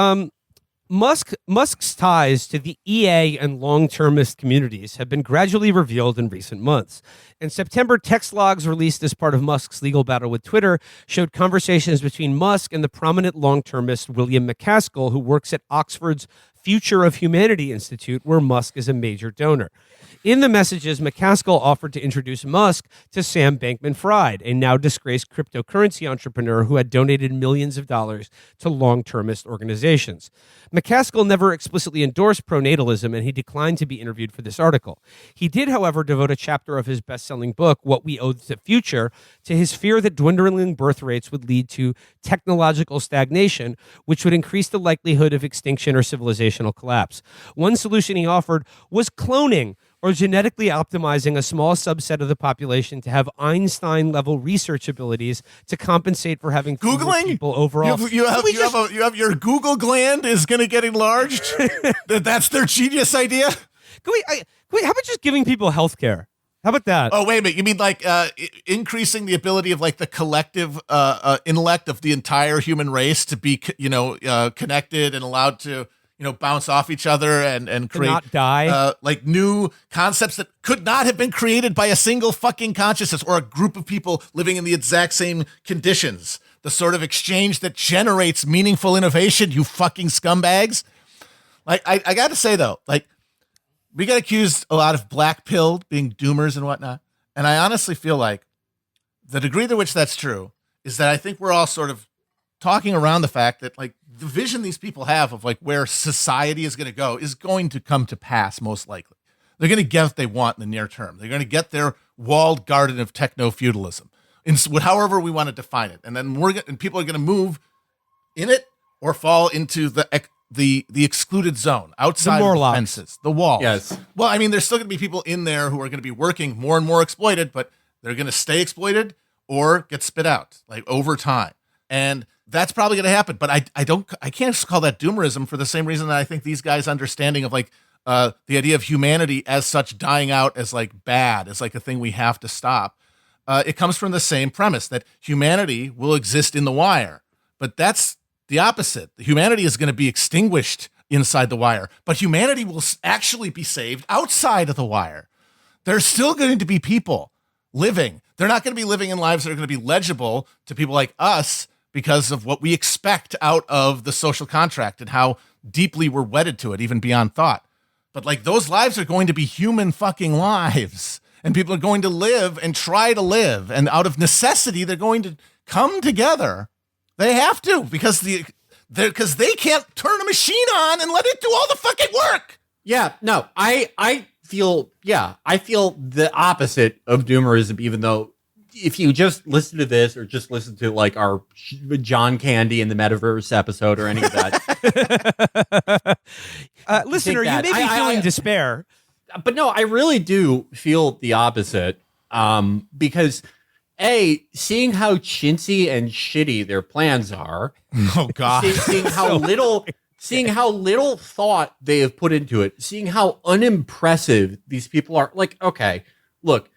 Musk's ties to the EA and long-termist communities have been gradually revealed in recent months. In September, text logs released as part of Musk's legal battle with Twitter showed conversations between Musk and the prominent long-termist William McCaskill, who works at Oxford's Future of Humanity Institute, where Musk is a major donor. In the messages, McCaskill offered to introduce Musk to Sam Bankman-Fried, a now disgraced cryptocurrency entrepreneur who had donated millions of dollars to long-termist organizations. McCaskill never explicitly endorsed pronatalism, and he declined to be interviewed for this article. He did, however, devote a chapter of his best-selling book, What We Owe to the Future, to his fear that dwindling birth rates would lead to technological stagnation, which would increase the likelihood of extinction or civilizational collapse. One solution he offered was cloning, or genetically optimizing a small subset of the population to have Einstein-level research abilities to compensate for having fewer people overall. You have your Google gland is going to get enlarged. That's their genius idea. Can we, how about just giving people health care? How about that? Oh, wait a minute. You mean like increasing the ability of like the collective intellect of the entire human race to be, connected and allowed to, bounce off each other and create not die. Like new concepts that could not have been created by a single fucking consciousness or a group of people living in the exact same conditions. The sort of exchange that generates meaningful innovation, you fucking scumbags. Like, I got to say, though, like, we got accused a lot of black-pilled, being doomers and whatnot. And I honestly feel like the degree to which that's true is that I think we're all sort of talking around the fact that, like, the vision these people have of, like, where society is going to go is going to come to pass, most likely. They're going to get what they want in the near term. They're going to get their walled garden of techno-feudalism, however we want to define it. And then people are going to move in it or fall into the excluded zone outside of the fences, the walls. Yes. Well, I mean, there's still going to be people in there who are going to be working more and more exploited, but they're going to stay exploited or get spit out, like, over time. And that's probably going to happen. But I can't just call that doomerism for the same reason that I think these guys' understanding of, like, the idea of humanity as such dying out as, like, bad, as, like, a thing we have to stop. It comes from the same premise that humanity will exist in the wire. But that's the opposite. Humanity is going to be extinguished inside the wire, but humanity will actually be saved outside of the wire. There's still going to be people living. They're not going to be living in lives that are going to be legible to people like us because of what we expect out of the social contract and how deeply we're wedded to it, even beyond thought. But, like, those lives are going to be human fucking lives, and people are going to live and try to live, and out of necessity, they're going to come together. They have to, because they can't turn a machine on and let it do all the fucking work. Yeah, no, I feel the opposite of doomerism, even though if you just listen to this or just listen to, like, our John Candy in the Metaverse episode or any of that. Listener, you may be feeling despair. But no, I really do feel the opposite because... seeing how chintzy and shitty their plans are. Oh God! Seeing how little thought they have put into it. Seeing how unimpressive these people are. Like, okay, look,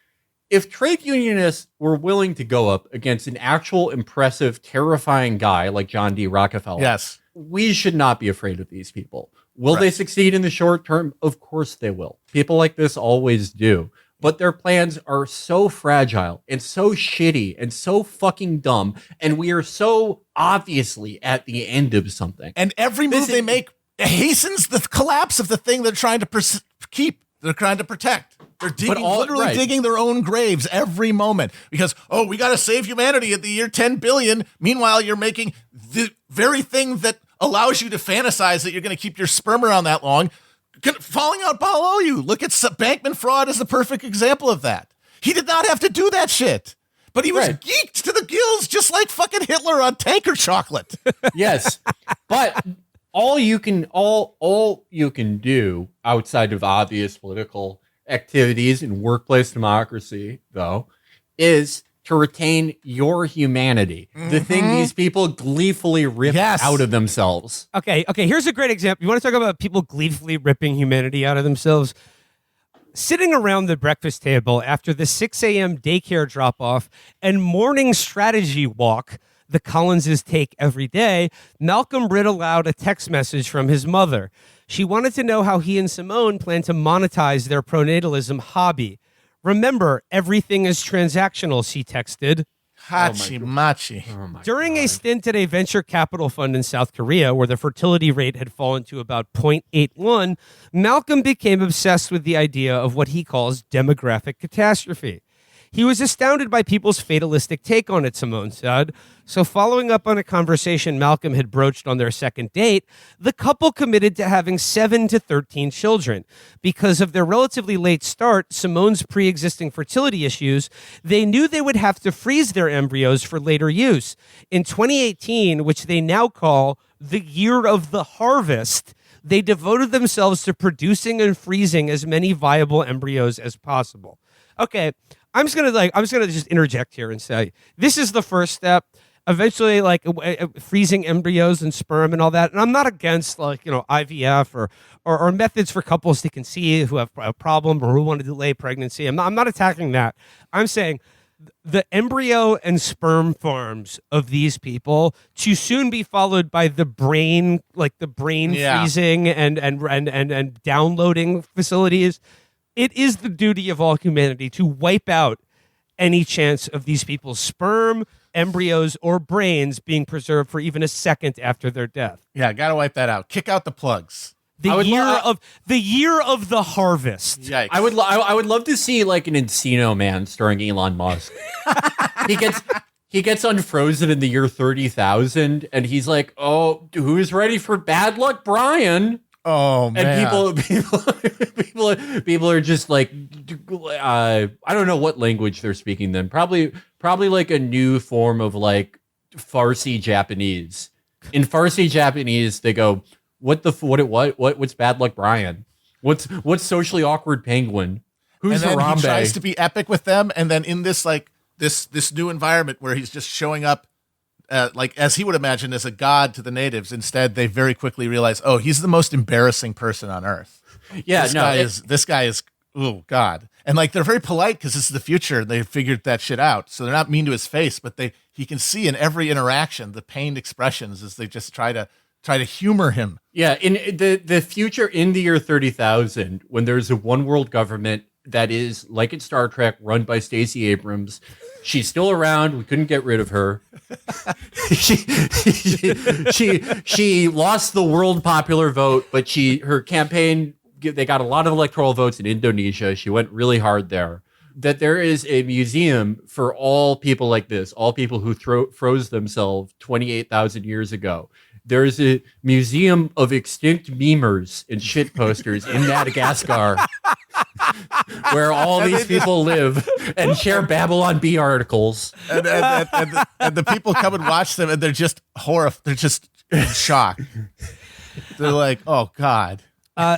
if trade unionists were willing to go up against an actual impressive, terrifying guy like John D. Rockefeller, yes, we should not be afraid of these people. Will they succeed in the short term? Of course they will. People like this always do. But their plans are so fragile and so shitty and so fucking dumb. And we are so obviously at the end of something. And every move they make hastens the collapse of the thing they're trying to keep. They're trying to protect. They're literally digging their own graves every moment because, we got to save humanity at the year 10 billion. Meanwhile, you're making the very thing that allows you to fantasize that you're going to keep your sperm around that long falling out below you. Look at Bankman fraud as the perfect example of that. He did not have to do that shit, but he was geeked to the gills, just like fucking Hitler on tanker chocolate. Yes, but all you can do outside of obvious political activities in workplace democracy, though, is to retain your humanity, the thing these people gleefully rip out of themselves. Okay, here's a great example. You want to talk about people gleefully ripping humanity out of themselves? Sitting around the breakfast table after the 6 a.m. daycare drop-off and morning strategy walk the Collinses take every day, Malcolm read aloud a text message from his mother. She wanted to know how he and Simone plan to monetize their pronatalism hobby. Remember, everything is transactional, she texted. Hachi-machi. During a stint at a venture capital fund in South Korea, where the fertility rate had fallen to about 0.81, Malcolm became obsessed with the idea of what he calls demographic catastrophe. He was astounded by people's fatalistic take on it, Simone said. So following up on a conversation Malcolm had broached on their second date, the couple committed to having 7 to 13 children. Because of their relatively late start, Simone's pre-existing fertility issues, they knew they would have to freeze their embryos for later use. In 2018, which they now call the year of the harvest, they devoted themselves to producing and freezing as many viable embryos as possible. Okay, I'm just gonna just interject here and say this is the first step. Eventually, freezing embryos and sperm and all that. And I'm not against IVF or methods for couples to conceive who have a problem or who want to delay pregnancy. I'm not attacking that. I'm saying the embryo and sperm farms of these people to soon be followed by the brain freezing and downloading facilities. It is the duty of all humanity to wipe out any chance of these people's sperm, embryos, or brains being preserved for even a second after their death. Yeah, gotta wipe that out. Kick out the plugs. The year of the harvest. Yikes. I would love to see like an Encino Man starring Elon Musk. He gets unfrozen in the year 30,000, and he's like, "Oh, who's ready for Bad Luck Brian?" Oh man! And people are just like, I don't know what language they're speaking then. Probably like a new form of like Farsi Japanese. In Farsi Japanese, they go, what's Bad Luck Brian? What's socially awkward penguin? Who's and then Harambe? He tries to be epic with them, and then in this this new environment where he's just showing up. As he would imagine, as a god to the natives. Instead, they very quickly realize, oh, he's the most embarrassing person on Earth. Yeah, this guy is, oh God. And they're very polite because this is the future. And they figured that shit out, so they're not mean to his face, but he can see in every interaction the pained expressions as they just try to humor him. Yeah, in the future, in the year 30,000, when there's a one world government that is like in Star Trek, run by Stacey Abrams. She's still around. We couldn't get rid of her. She lost the world popular vote, but her campaign, they got a lot of electoral votes in Indonesia. She went really hard there. That there is a museum for all people like this, all people who froze themselves 28,000 years ago. There's a museum of extinct memers and shit posters in Madagascar where all these people live and share Babylon Bee articles. And the people come and watch them, and they're just horrified. They're just in shock. They're like, oh, God.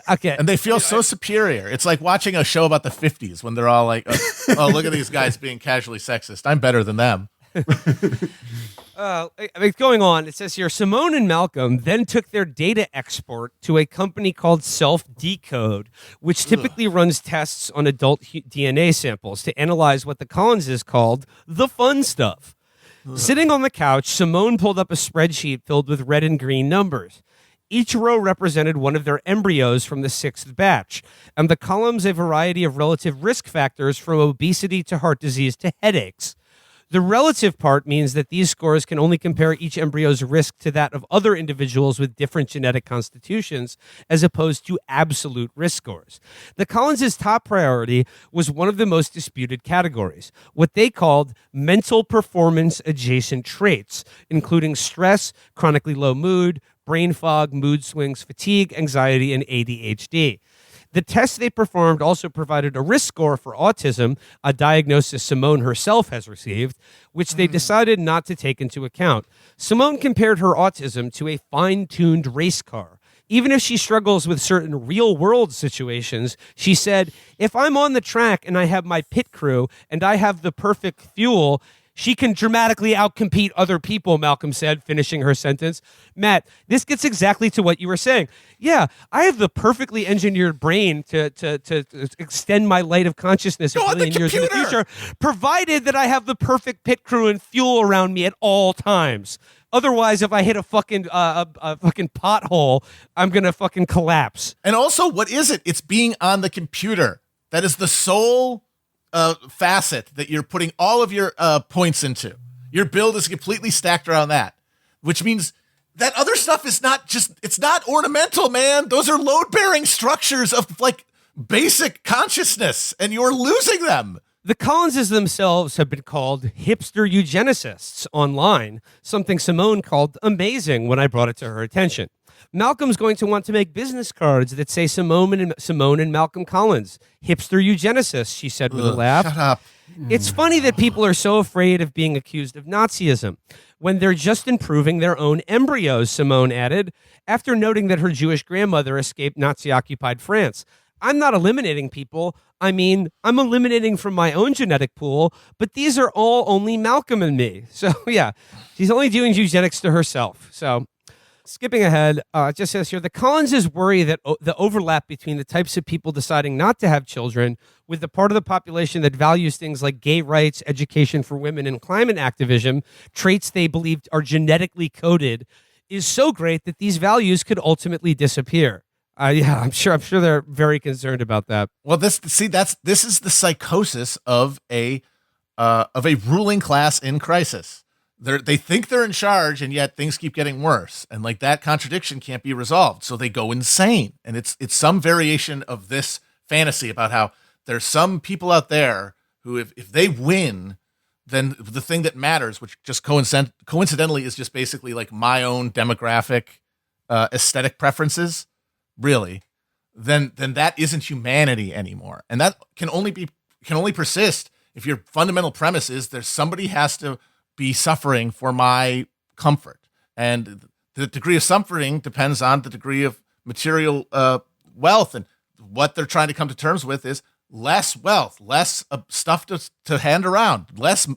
Okay. And they feel so superior. It's like watching a show about the 50s when they're all like, oh, look at these guys being casually sexist. I'm better than them. Going on, it says here, Simone and Malcolm then took their data export to a company called Self-Decode, which typically runs tests on adult DNA samples to analyze what the Collinses called the fun stuff. Sitting on the couch, Simone pulled up a spreadsheet filled with red and green numbers. Each row represented one of their embryos from the 6th batch, and the columns a variety of relative risk factors from obesity to heart disease to headaches. The relative part means that these scores can only compare each embryo's risk to that of other individuals with different genetic constitutions, as opposed to absolute risk scores. The Collins' top priority was one of the most disputed categories, what they called mental performance adjacent traits, including stress, chronically low mood, brain fog, mood swings, fatigue, anxiety, and ADHD. The tests they performed also provided a risk score for autism, a diagnosis Simone herself has received, which they decided not to take into account. Simone compared her autism to a fine-tuned race car. Even if she struggles with certain real-world situations, she said, if I'm on the track and I have my pit crew and I have the perfect fuel, she can dramatically outcompete other people, Malcolm said, finishing her sentence. Matt, this gets exactly to what you were saying. Yeah, I have the perfectly engineered brain to extend my light of consciousness a billion years in the future, provided that I have the perfect pit crew and fuel around me at all times. Otherwise, if I hit a fucking pothole, I'm going to fucking collapse. And also, what is it? It's being on the computer. That is the sole facet that you're putting all of your points into. Your build is completely stacked around that, which means that other stuff is it's not ornamental, man. Those are load-bearing structures of like basic consciousness, and you're losing them. The Collinses themselves have been called hipster eugenicists online, something Simone called amazing when I brought it to her attention. Malcolm's going to want to make business cards that say Simone and Malcolm Collins, hipster eugenicists, she said with a laugh. Shut up. It's funny that people are so afraid of being accused of Nazism when they're just improving their own embryos, Simone added, after noting that her Jewish grandmother escaped Nazi-occupied France. I'm not eliminating people. I mean, I'm eliminating from my own genetic pool, but these are all only Malcolm and me. So, yeah, she's only doing eugenics to herself. So, skipping ahead, it just says here, the Collinses worry that the overlap between the types of people deciding not to have children with the part of the population that values things like gay rights, education for women, and climate activism, traits they believe are genetically coded, is so great that these values could ultimately disappear. Yeah, I'm sure they're very concerned about that. Well, this is the psychosis of a ruling class in crisis. They think they're in charge, and yet things keep getting worse, and like that contradiction can't be resolved, so they go insane. And it's some variation of this fantasy about how there's some people out there who, if they win, then the thing that matters, which just coincidentally is just basically like my own demographic aesthetic preferences. Really, then that isn't humanity anymore, and that can only persist if your fundamental premise is there's somebody has to be suffering for my comfort, and the degree of suffering depends on the degree of material wealth, and what they're trying to come to terms with is less wealth, less stuff to hand around, less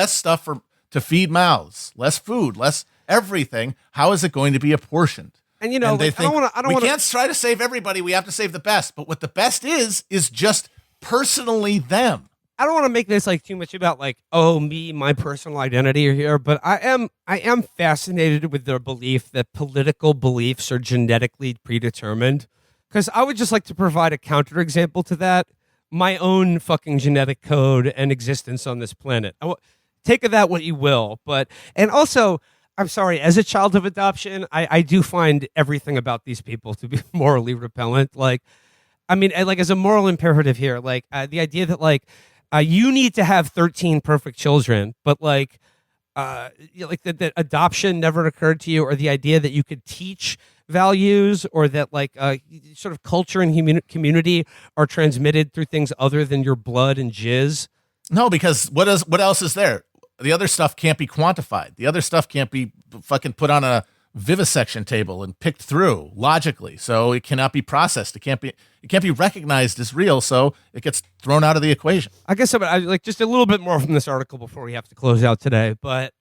stuff to feed mouths, less food, less everything. How is it going to be apportioned? And they think, we wanna... can't try to save everybody. We have to save the best. But what the best is just personally them. I don't want to make this like too much about like, oh, me, my personal identity here, but I am fascinated with their belief that political beliefs are genetically predetermined. Because I would just like to provide a counterexample to that. My own fucking genetic code and existence on this planet. Take of that what you will. And also, I'm sorry, as a child of adoption, I do find everything about these people to be morally repellent. Like, I mean, like as a moral imperative here, like the idea that like you need to have 13 perfect children, but like that adoption never occurred to you, or the idea that you could teach values, or that like sort of culture and community are transmitted through things other than your blood and jizz. No, because what else is there? The other stuff can't be quantified. The other stuff can't be fucking put on a vivisection table and picked through logically. So it cannot be processed. It can't be recognized as real. So it gets thrown out of the equation. I guess I like just a little bit more from this article before we have to close out today. But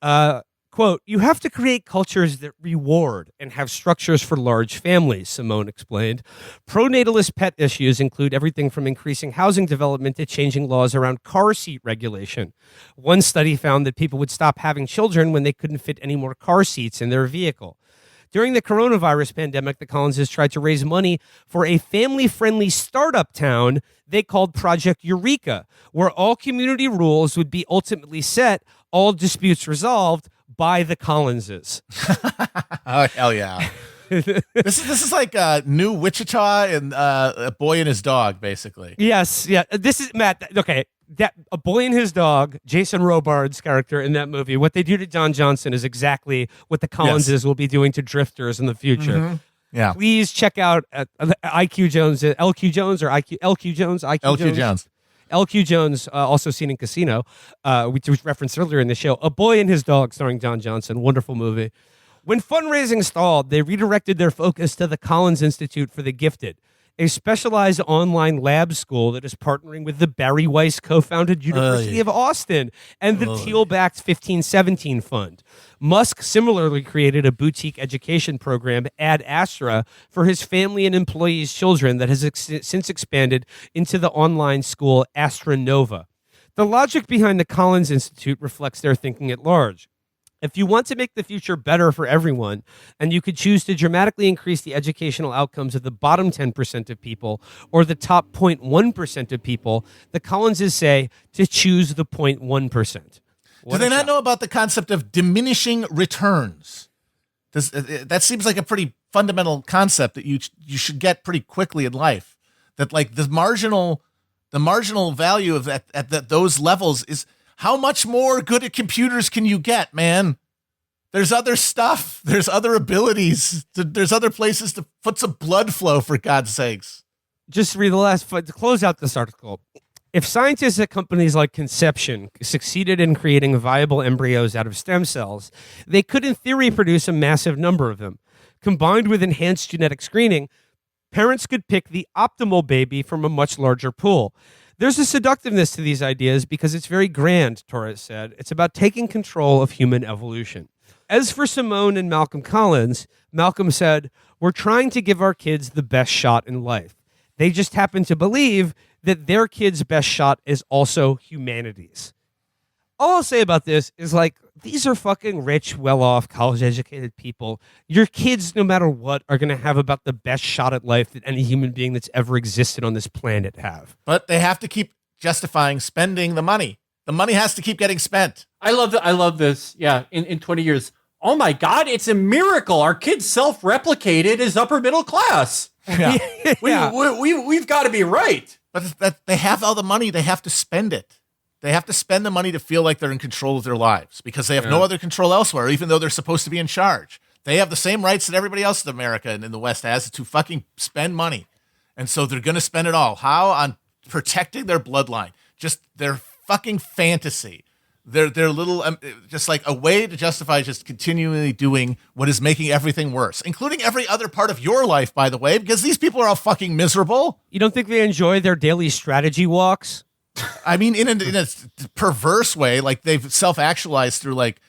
quote, you have to create cultures that reward and have structures for large families, Simone explained. Pronatalist pet issues include everything from increasing housing development to changing laws around car seat regulation. One study found that people would stop having children when they couldn't fit any more car seats in their vehicle. During the coronavirus pandemic, the Collinses tried to raise money for a family-friendly startup town they called Project Eureka, where all community rules would be ultimately set, all disputes resolved, by the Collinses. Oh, hell yeah. This is like New Wichita and A Boy and His Dog, basically. Yes, yeah. This is, Matt, okay, that A Boy and His Dog, Jason Robards' character in that movie, what they do to Don Johnson is exactly what the Collinses will be doing to drifters in the future. Mm-hmm. Yeah. Please check out IQ Jones, LQ Jones, or LQ Jones. LQ Jones, also seen in Casino, which was referenced earlier in the show. A Boy and His Dog, starring Don Johnson. Wonderful movie. When fundraising stalled, they redirected their focus to the Collins Institute for the Gifted, a specialized online lab school that is partnering with the Barry Weiss co-founded University of Austin and the Thiel-backed 1517 Fund. Musk similarly created a boutique education program, Ad Astra, for his family and employees' children that has since expanded into the online school Astra Nova. The logic behind the Collins Institute reflects their thinking at large. If you want to make the future better for everyone, and you could choose to dramatically increase the educational outcomes of the bottom 10% of people or the top 0.1% of people, the Collinses say to choose the 0.1%. Do they not know about the concept of diminishing returns? That seems like a pretty fundamental concept that you should get pretty quickly in life. That like the marginal value of that at those levels is how much more good at computers can you get, man? There's other stuff. There's other abilities. There's other places to put some blood flow, for God's sakes. Just read to close out this article. If scientists at companies like Conception succeeded in creating viable embryos out of stem cells, they could in theory produce a massive number of them. Combined with enhanced genetic screening, parents could pick the optimal baby from a much larger pool. There's a seductiveness to these ideas because it's very grand, Torres said. It's about taking control of human evolution. As for Simone and Malcolm Collins, Malcolm said, "We're trying to give our kids the best shot in life. They just happen to believe that their kid's best shot is also humanity's." All I'll say about this is like, these are fucking rich, well-off, college-educated people. Your kids, no matter what, are going to have about the best shot at life that any human being that's ever existed on this planet have. But they have to keep justifying spending the money. The money has to keep getting spent. I love this. Yeah, in 20 years. Oh my God, it's a miracle. Our kids self-replicated as upper middle class. Yeah. We've got to be right. But that they have all the money, they have to spend it. They have to spend the money to feel like they're in control of their lives because they have no other control elsewhere, even though they're supposed to be in charge. They have the same rights that everybody else in America and in the West has to fucking spend money. And so they're going to spend it all. How? On protecting their bloodline. Just their fucking fantasy. Their little, just like a way to justify just continually doing what is making everything worse, including every other part of your life, by the way, because these people are all fucking miserable. You don't think they enjoy their daily strategy walks? I mean, in a perverse way, like they've self-actualized through like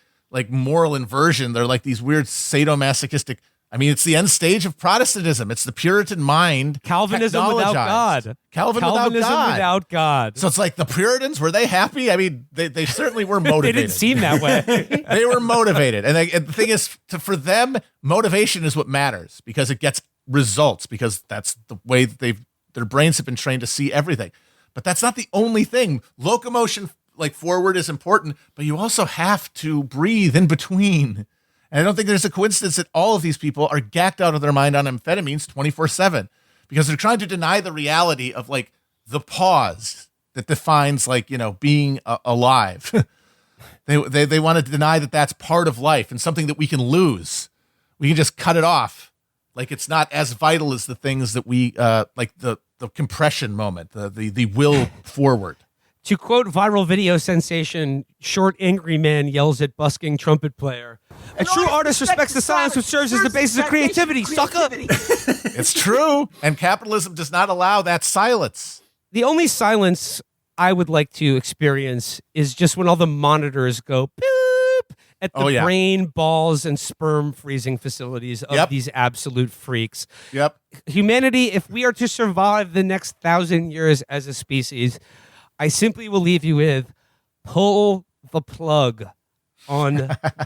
moral inversion. They're like these weird sadomasochistic. I mean, it's the end stage of Protestantism. It's the Puritan mind. Calvinism without God. Calvinism without God. So it's like the Puritans, were they happy? I mean, they certainly were motivated. They didn't seem that way. They were motivated. And the thing is, for them, motivation is what matters because it gets results, because that's the way that their brains have been trained to see everything. But that's not the only thing. Locomotion, like forward, is important, but you also have to breathe in between. And I don't think there's a coincidence that all of these people are gacked out of their mind on amphetamines 24/7 because they're trying to deny the reality of like the pause that defines like, being alive. They want to deny that that's part of life and something that we can lose. We can just cut it off. Like it's not as vital as the things that we like the compression moment, the will forward. To quote viral video sensation, short angry man yells at busking trumpet player. A true artist respects the silence which serves as the basis of creativity, sucker. It's true. And capitalism does not allow that silence. The only silence I would like to experience is just when all the monitors go boop at the brain, balls, and sperm freezing facilities of these absolute freaks. Yep. Humanity, if we are to survive the next 1,000 years as a species, I simply will leave you with pull the plug on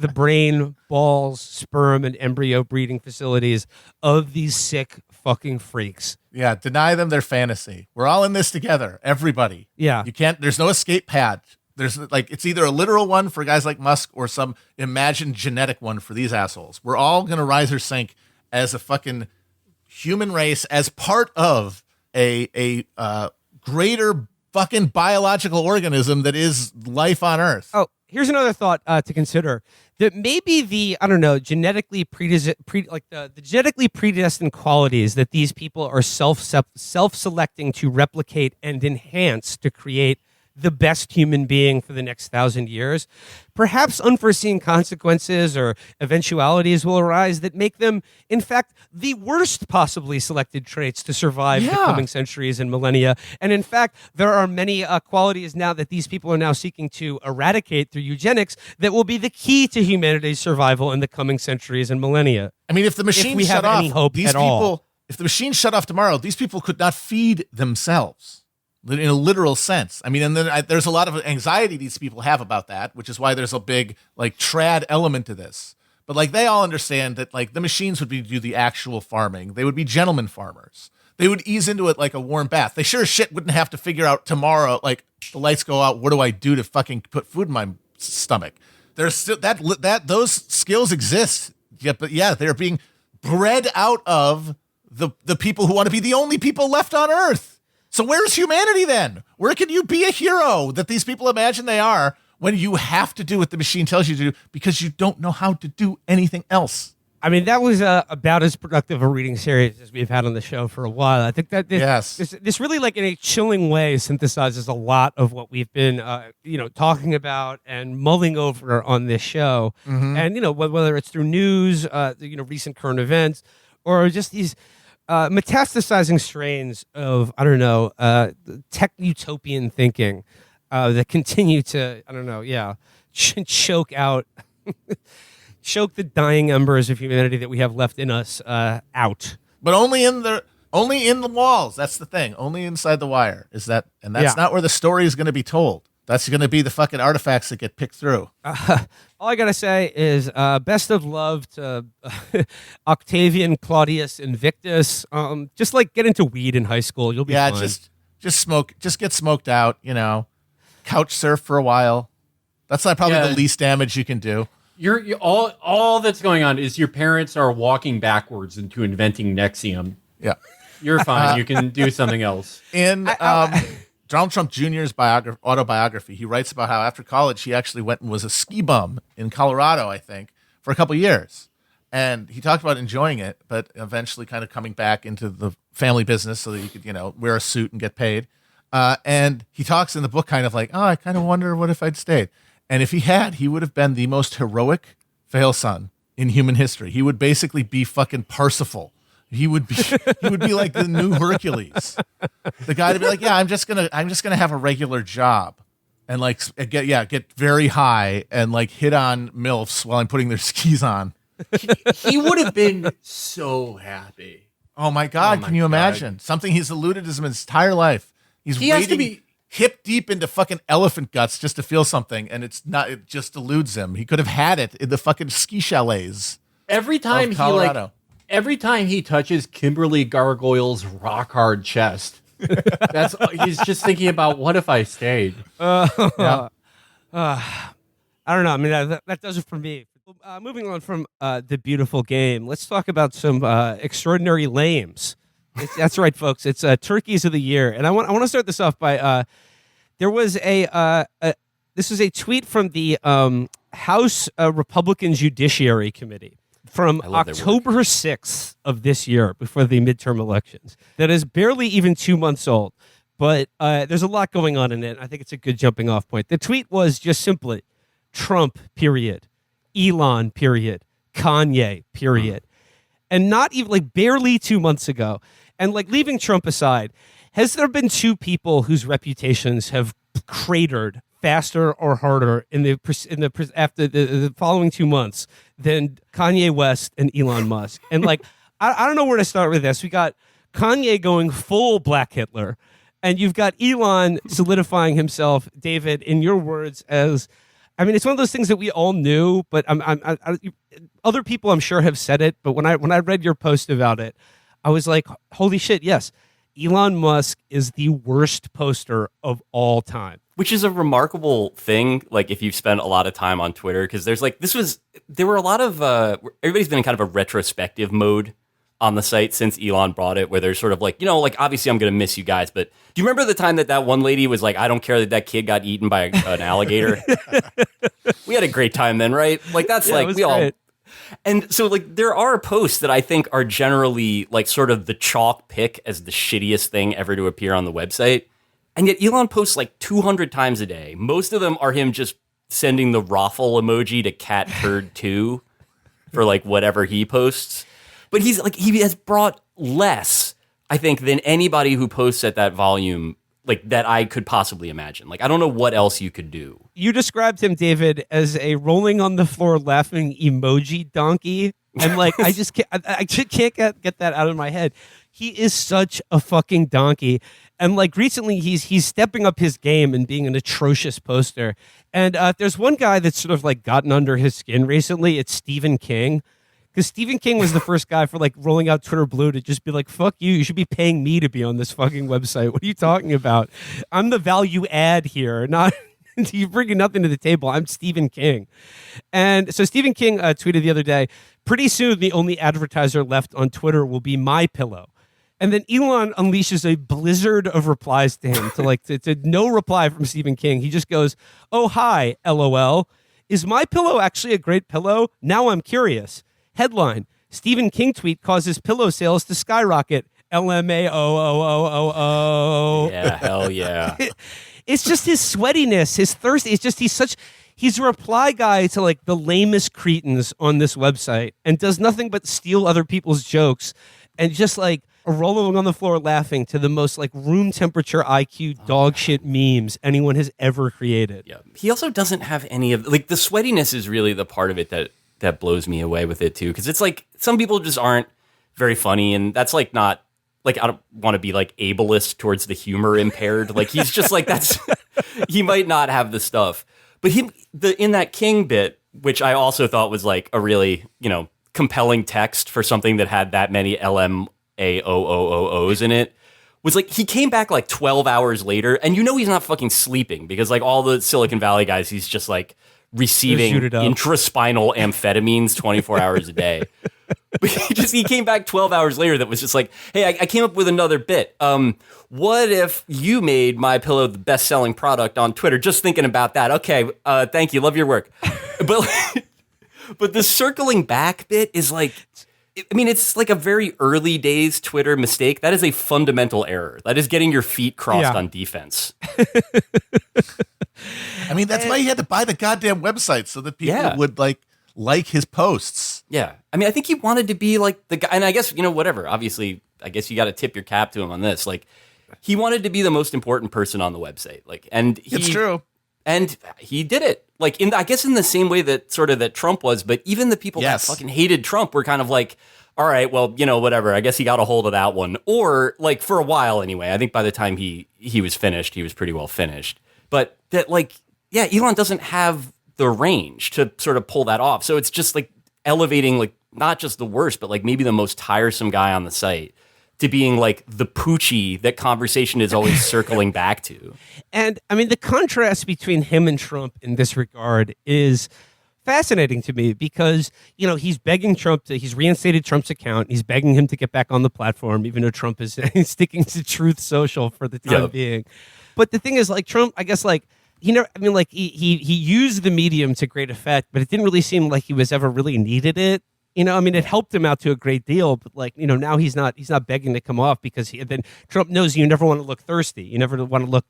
the brain, balls, sperm, and embryo breeding facilities of these sick fucking freaks. Yeah, deny them their fantasy. We're all in this together, everybody. Yeah. You can't, there's no escape pad. There's like, it's either a literal one for guys like Musk or some imagined genetic one for these assholes. We're all going to rise or sink as a fucking human race, as part of a greater fucking biological organism that is life on Earth. Oh, here's another thought to consider. That maybe the, I don't know, genetically the genetically predestined qualities that these people are self-selecting to replicate and enhance to create the best human being for the next 1,000 years, perhaps unforeseen consequences or eventualities will arise that make them, in fact, the worst possibly selected traits to survive the coming centuries and millennia. And in fact, there are many qualities now that these people are now seeking to eradicate through eugenics that will be the key to humanity's survival in the coming centuries and millennia. I mean, if the machine we shut have any off, hope these at people, all. if the machine shut off tomorrow, these people could not feed themselves. In a literal sense. I mean, and then there's a lot of anxiety these people have about that, which is why there's a big like trad element to this. But like they all understand that like the machines would do the actual farming. They would be gentlemen farmers. They would ease into it like a warm bath. They sure as shit wouldn't have to figure out tomorrow, like the lights go out, what do I do to fucking put food in my stomach. There's still that those skills exist. Yeah, but they're being bred out of the people who want to be the only people left on Earth. So where's humanity then? Where can you be a hero that these people imagine they are when you have to do what the machine tells you to do because you don't know how to do anything else? I mean, that was about as productive a reading series as we've had on the show for a while. I think that this really, like, in a chilling way, synthesizes a lot of what we've been, talking about and mulling over on this show. Mm-hmm. And whether it's through news, recent current events, or just these metastasizing strains of tech utopian thinking that continue to choke out. Choke the dying embers of humanity that we have left in us out. But only in the walls. That's the thing. Only inside the wire is that, and that's not where the story is going to be told. That's going to be the fucking artifacts that get picked through. All I gotta say is best of love to Octavian, Claudius, Invictus. Just like get into weed in high school. You'll be fine. just smoke. Just get smoked out. Couch surf for a while. That's probably the least damage you can do. You're all that's going on is your parents are walking backwards into inventing Nexium. Yeah. You're fine. You can do something else. In Donald Trump Jr.'s autobiography, he writes about how after college he actually went and was a ski bum in Colorado, I think, for a couple years. And he talked about enjoying it, but eventually kind of coming back into the family business so that he could, wear a suit and get paid. And he talks in the book kind of like, I kind of wonder what if I'd stayed. And if he had, he would have been the most heroic fail son in human history. He would basically be fucking Parsifal. He would be like the new Hercules. The guy to be like, I'm just gonna have a regular job and get very high and like hit on MILFs while I'm putting their skis on. He would have been so happy. Oh my God, can you imagine? Something he's eluded his entire life. He has to be hip deep into fucking elephant guts just to feel something, and it just eludes him. He could have had it in the fucking ski chalets. Every time he touches Kimberly Gargoyle's rock hard chest, he's just thinking about what if I stayed. I don't know. I mean, that does it for me. Moving on from the beautiful game, let's talk about some extraordinary lames. That's right, folks. It's Turkeys of the Year, and I want to start this off by there was this is a tweet from the House Republican Judiciary Committee from October 6th of this year, before the midterm elections. That is barely even 2 months old, but there's a lot going on in it. I think it's a good jumping off point. The tweet was just simply Trump, period, Elon, period, Kanye, period. And not even barely 2 months ago. And leaving Trump aside, has there been two people whose reputations have cratered faster or harder after the following 2 months than Kanye West and Elon Musk? And I don't know where to start with this. We got Kanye going full Black Hitler, and you've got Elon solidifying himself, David, in your words, as it's one of those things that we all knew, but other people I'm sure have said it. But when I read your post about it, I was like, holy shit, yes. Elon Musk is the worst poster of all time. Which is a remarkable thing, if you've spent a lot of time on Twitter, because there were a lot of, everybody's been in kind of a retrospective mode on the site since Elon brought it, where there's sort of obviously I'm going to miss you guys, but do you remember the time that one lady was like, I don't care that kid got eaten by an alligator? We had a great time then, right? That's we great. All... And so, there are posts that I think are generally, sort of the chalk pick as the shittiest thing ever to appear on the website. And yet Elon posts 200 times a day. Most of them are him just sending the raffle emoji to Cat Turd 2 for, whatever he posts. But he has brought less, I think, than anybody who posts at that volume, that I could possibly imagine. I don't know what else you could do. You described him, David, as a rolling on the floor laughing emoji donkey. And I just can't get that out of my head. He is such a fucking donkey. And recently he's stepping up his game and being an atrocious poster. And there's one guy that's sort of gotten under his skin recently. It's Stephen King. Because Stephen King was the first guy for rolling out Twitter Blue to just be like, fuck you. You should be paying me to be on this fucking website. What are you talking about? I'm the value add here, not You're bringing nothing to the table. I'm Stephen King. And so Stephen King tweeted the other day, pretty soon the only advertiser left on Twitter will be My Pillow. And then Elon unleashes a blizzard of replies to him to no reply from Stephen King. He just goes, "Oh, hi, LOL. Is My Pillow actually a great pillow? Now I'm curious." Headline, Stephen King tweet causes pillow sales to skyrocket. LMAOOOOO. Yeah, hell yeah. It's just his sweatiness, his thirst. He's a reply guy to like the lamest cretins on this website and does nothing but steal other people's jokes and just like rolling on the floor laughing to the most like room temperature IQ dog shit memes anyone has ever created. Yeah. He also doesn't have any of like the sweatiness is really the part of it that blows me away with it too. Cause it's like some people just aren't very funny and that's like not like I don't want to be like ableist towards the humor impaired. Like he's just like he might not have the stuff. But in that King bit, which I also thought was like a really, compelling text for something that had that many LMAOOOs in it, was like he came back like 12 hours later, and he's not fucking sleeping because like all the Silicon Valley guys, he's just like receiving intraspinal amphetamines 24 hours a day. But he came back 12 hours later that was just like, hey, I came up with another bit. What if you made My Pillow the best-selling product on Twitter? Just thinking about that. Okay, thank you. Love your work. But the circling back bit is like, it's like a very early days Twitter mistake. That is a fundamental error. That is getting your feet crossed on defense. That's why he had to buy the goddamn website so that people would like his posts. Yeah. I think he wanted to be like the guy, and I guess, whatever. Obviously, I guess you got to tip your cap to him on this. Like, he wanted to be the most important person on the website. Like, and it's true. And he did it. Like, I guess in the same way that Trump was, but even the people that fucking hated Trump were kind of like, all right, well, whatever. I guess he got a hold of that one. Or, like, for a while anyway. I think by the time he was finished, he was pretty well finished. But that, like, yeah, Elon doesn't have the range to sort of pull that off. So it's just like elevating like not just the worst, but like maybe the most tiresome guy on the site to being like the poochie that conversation is always circling back to. And the contrast between him and Trump in this regard is fascinating to me because, he's begging he's reinstated Trump's account. He's begging him to get back on the platform, even though Trump is sticking to Truth Social for the time being. But the thing is like Trump, I guess like, he used the medium to great effect, but it didn't really seem like he was ever really needed it. It helped him out to a great deal, but like, now he's not begging to come off because then Trump knows you never want to look thirsty. You never want to look,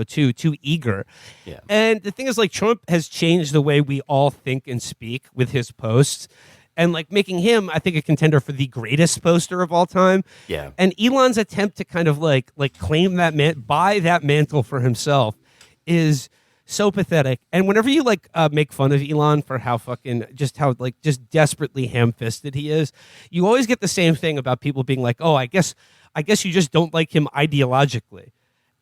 too eager. Yeah. And the thing is like Trump has changed the way we all think and speak with his posts and like making him, I think, a contender for the greatest poster of all time. Yeah. And Elon's attempt to kind of like claim that buy that mantle for himself is so pathetic. And whenever you make fun of Elon for how just desperately ham-fisted he is, you always get the same thing about people being like, oh, I guess you just don't like him ideologically.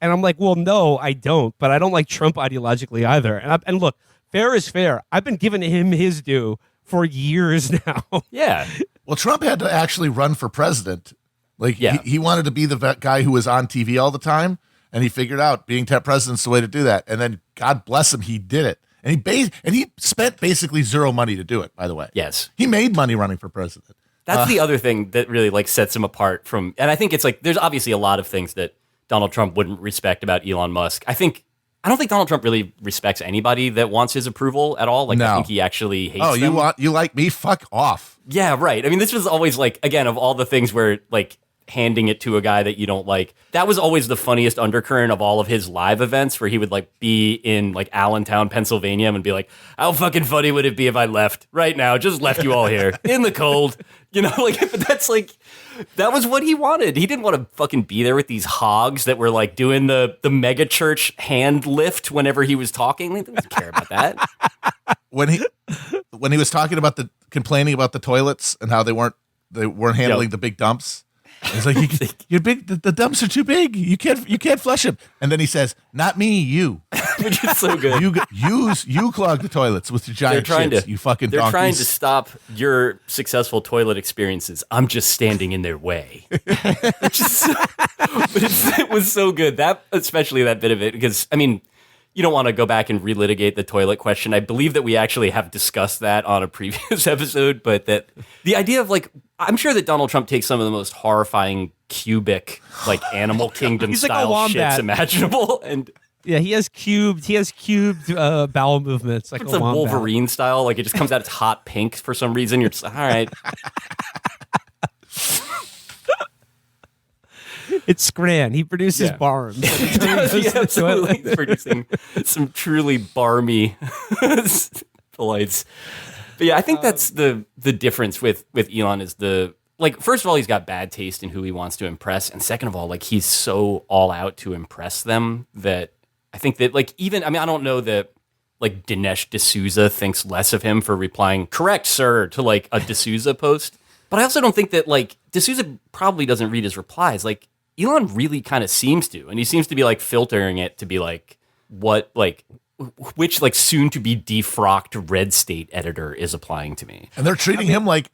And I'm like, well, no, I don't, but I don't like Trump ideologically either. And look, fair is fair. I've been giving him his due for years now. Yeah. Well, Trump had to actually run for president. Like he wanted to be the guy who was on TV all the time. And he figured out being president's the way to do that. And then God bless him, he did it. And he spent basically zero money to do it, by the way. Yes. He made money running for president. That's the other thing that really like sets him apart from, and I think it's like, there's obviously a lot of things that Donald Trump wouldn't respect about Elon Musk. I don't think Donald Trump really respects anybody that wants his approval at all. Like, no. I think he actually hates them. You like me? Fuck off. Yeah, right. This was always like, again, of all the things where like, handing it to a guy that you don't like. That was always the funniest undercurrent of all of his live events where he would like be in like Allentown, Pennsylvania and be like, how fucking funny would it be if I left right now? Just left you all here in the cold. But that's like, that was what he wanted. He didn't want to fucking be there with these hogs that were like doing the mega church hand lift whenever he was talking. He didn't care about that. When he was talking about complaining about the toilets and how they weren't handling the big dumps. It's like you're big. The dumps are too big. You can't flush them. And then he says, "Not me, you." Which is so good. You clog the toilets with your giant shits. You fucking. They're donkeys. trying to stop your successful toilet experiences. I'm just standing in their way. It was so good. Especially that bit of it, because you don't want to go back and relitigate the toilet question. I believe that we actually have discussed that on a previous episode, but that the idea of like, I'm sure that Donald Trump takes some of the most horrifying cubic, like Animal Kingdom He's like a style wombat. shits imaginable. And Yeah, he has cubed bowel movements like it's a a wombat. Wolverine style. Like it just comes out, it's hot pink for some reason. You're just all right. It's Scran. He produces Yeah. Barm. He does, yeah, absolutely. He's producing some truly barmy delights. But yeah, I think that's the difference with Elon is like, first of all, he's got bad taste in who he wants to impress. And second of all, like he's so all out to impress them that I think that like I don't know that like Dinesh D'Souza thinks less of him for replying, "Correct, sir," to like a D'Souza post. But I also don't think that like D'Souza probably doesn't read his replies. Like Elon really kind of seems to, and he seems to be like filtering it to be like which like soon to be defrocked red state editor is applying to me. And they're treating him like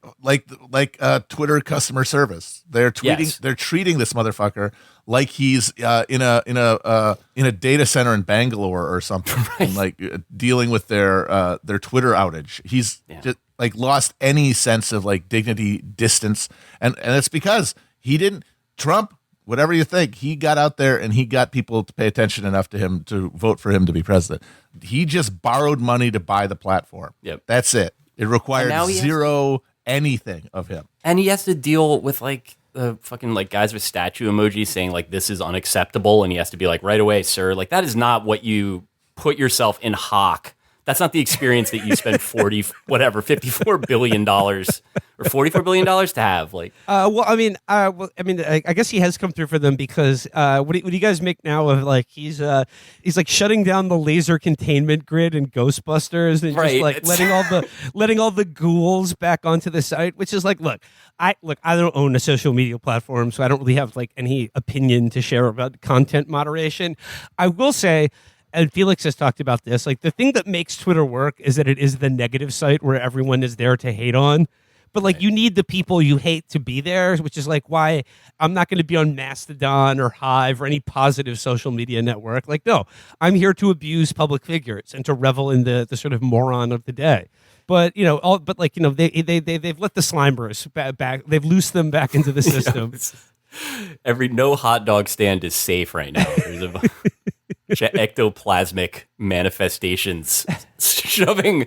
Twitter customer service. They're treating this motherfucker like he's in a data center in Bangalore or something, and like dealing with their Twitter outage. He's just like lost any sense of like dignity, distance, and it's because he didn't Trump. Whatever you think, he got out there and he got people to pay attention enough to him to vote for him to be president. He just borrowed money to buy the platform. Yep. That's it. It required zero anything of him. And he has to deal with like the fucking like guys with statue emojis saying like this is unacceptable, and he has to be like, right away, sir. Like that is not what you put yourself in hock. That's not the experience that you spend $54 billion or $44 billion to have. Like, I guess he has come through for them because what do you guys make now of like he's like shutting down the laser containment grid in Ghostbusters and just like letting all the ghouls back onto the site, which is like, look, I don't own a social media platform, so I don't really have like any opinion to share about content moderation. I will say, and Felix has talked about this, like the thing that makes Twitter work is that it is the negative site where everyone is there to hate on. But like you need the people you hate to be there, which is like why I'm not going to be on Mastodon or Hive or any positive social media network. Like, no, I'm here to abuse public figures and to revel in the sort of moron of the day. But they've let the Slimers back. They've loosed them back into the system. no hot dog stand is safe right now. There's a ectoplasmic manifestations shoving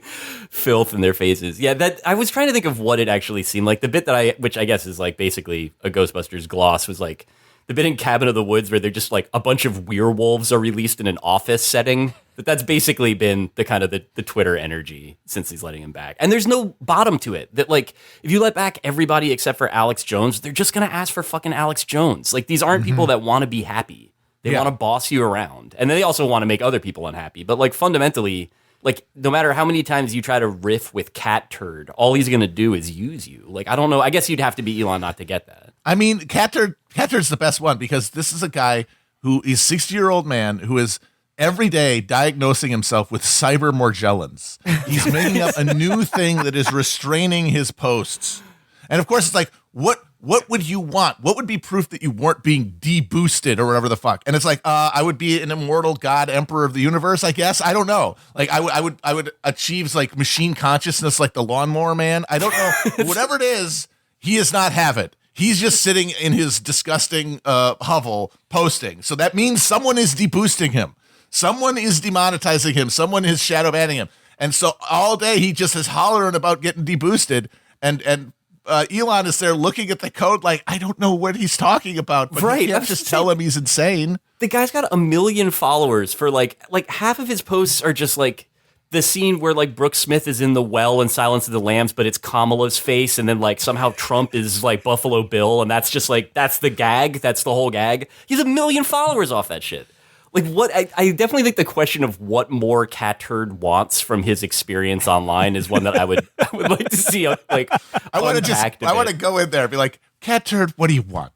filth in their faces. Yeah, that I was trying to think of what it actually seemed like. The bit which I guess is like basically a Ghostbusters gloss, was like the bit in Cabin of the Woods where they're just like a bunch of werewolves are released in an office setting. But that's basically been the kind of the Twitter energy since he's letting him back. And there's no bottom to it. That like if you let back everybody except for Alex Jones, they're just gonna ask for fucking Alex Jones. Like these aren't people that want to be happy. They want to boss you around. And then they also want to make other people unhappy. But like fundamentally, like no matter how many times you try to riff with Cat Turd, all he's going to do is use you. Like, I don't know. I guess you'd have to be Elon not to get that. I mean, Cat Turd's the best one because this is a guy who is 60-year-old man who is every day diagnosing himself with cyber Morgellons. He's making up a new thing that is restraining his posts. And of course, it's like, what would you want? What would be proof that you weren't being deboosted or whatever the fuck? And it's like, I would be an immortal god emperor of the universe, I guess. I don't know. Like I would achieve like machine consciousness like the Lawnmower Man. I don't know. Whatever it is, he does not have it. He's just sitting in his disgusting hovel posting. So that means someone is deboosting him. Someone is demonetizing him. Someone is shadow banning him. And so all day he just is hollering about getting deboosted and Elon is there looking at the code like, I don't know what he's talking about, but you can't just tell him he's insane. The guy's got 1 million followers for like half of his posts are just like the scene where like Brooke Smith is in the well in Silence of the Lambs, but it's Kamala's face, and then like somehow Trump is like Buffalo Bill, and that's just like that's the gag, that's the whole gag. He's 1 million followers off that shit. Like what? I definitely think the question of what more Cat Turd wants from his experience online is one that I would like to see. Like I want to go in there and be like, Cat Turd, what do you want?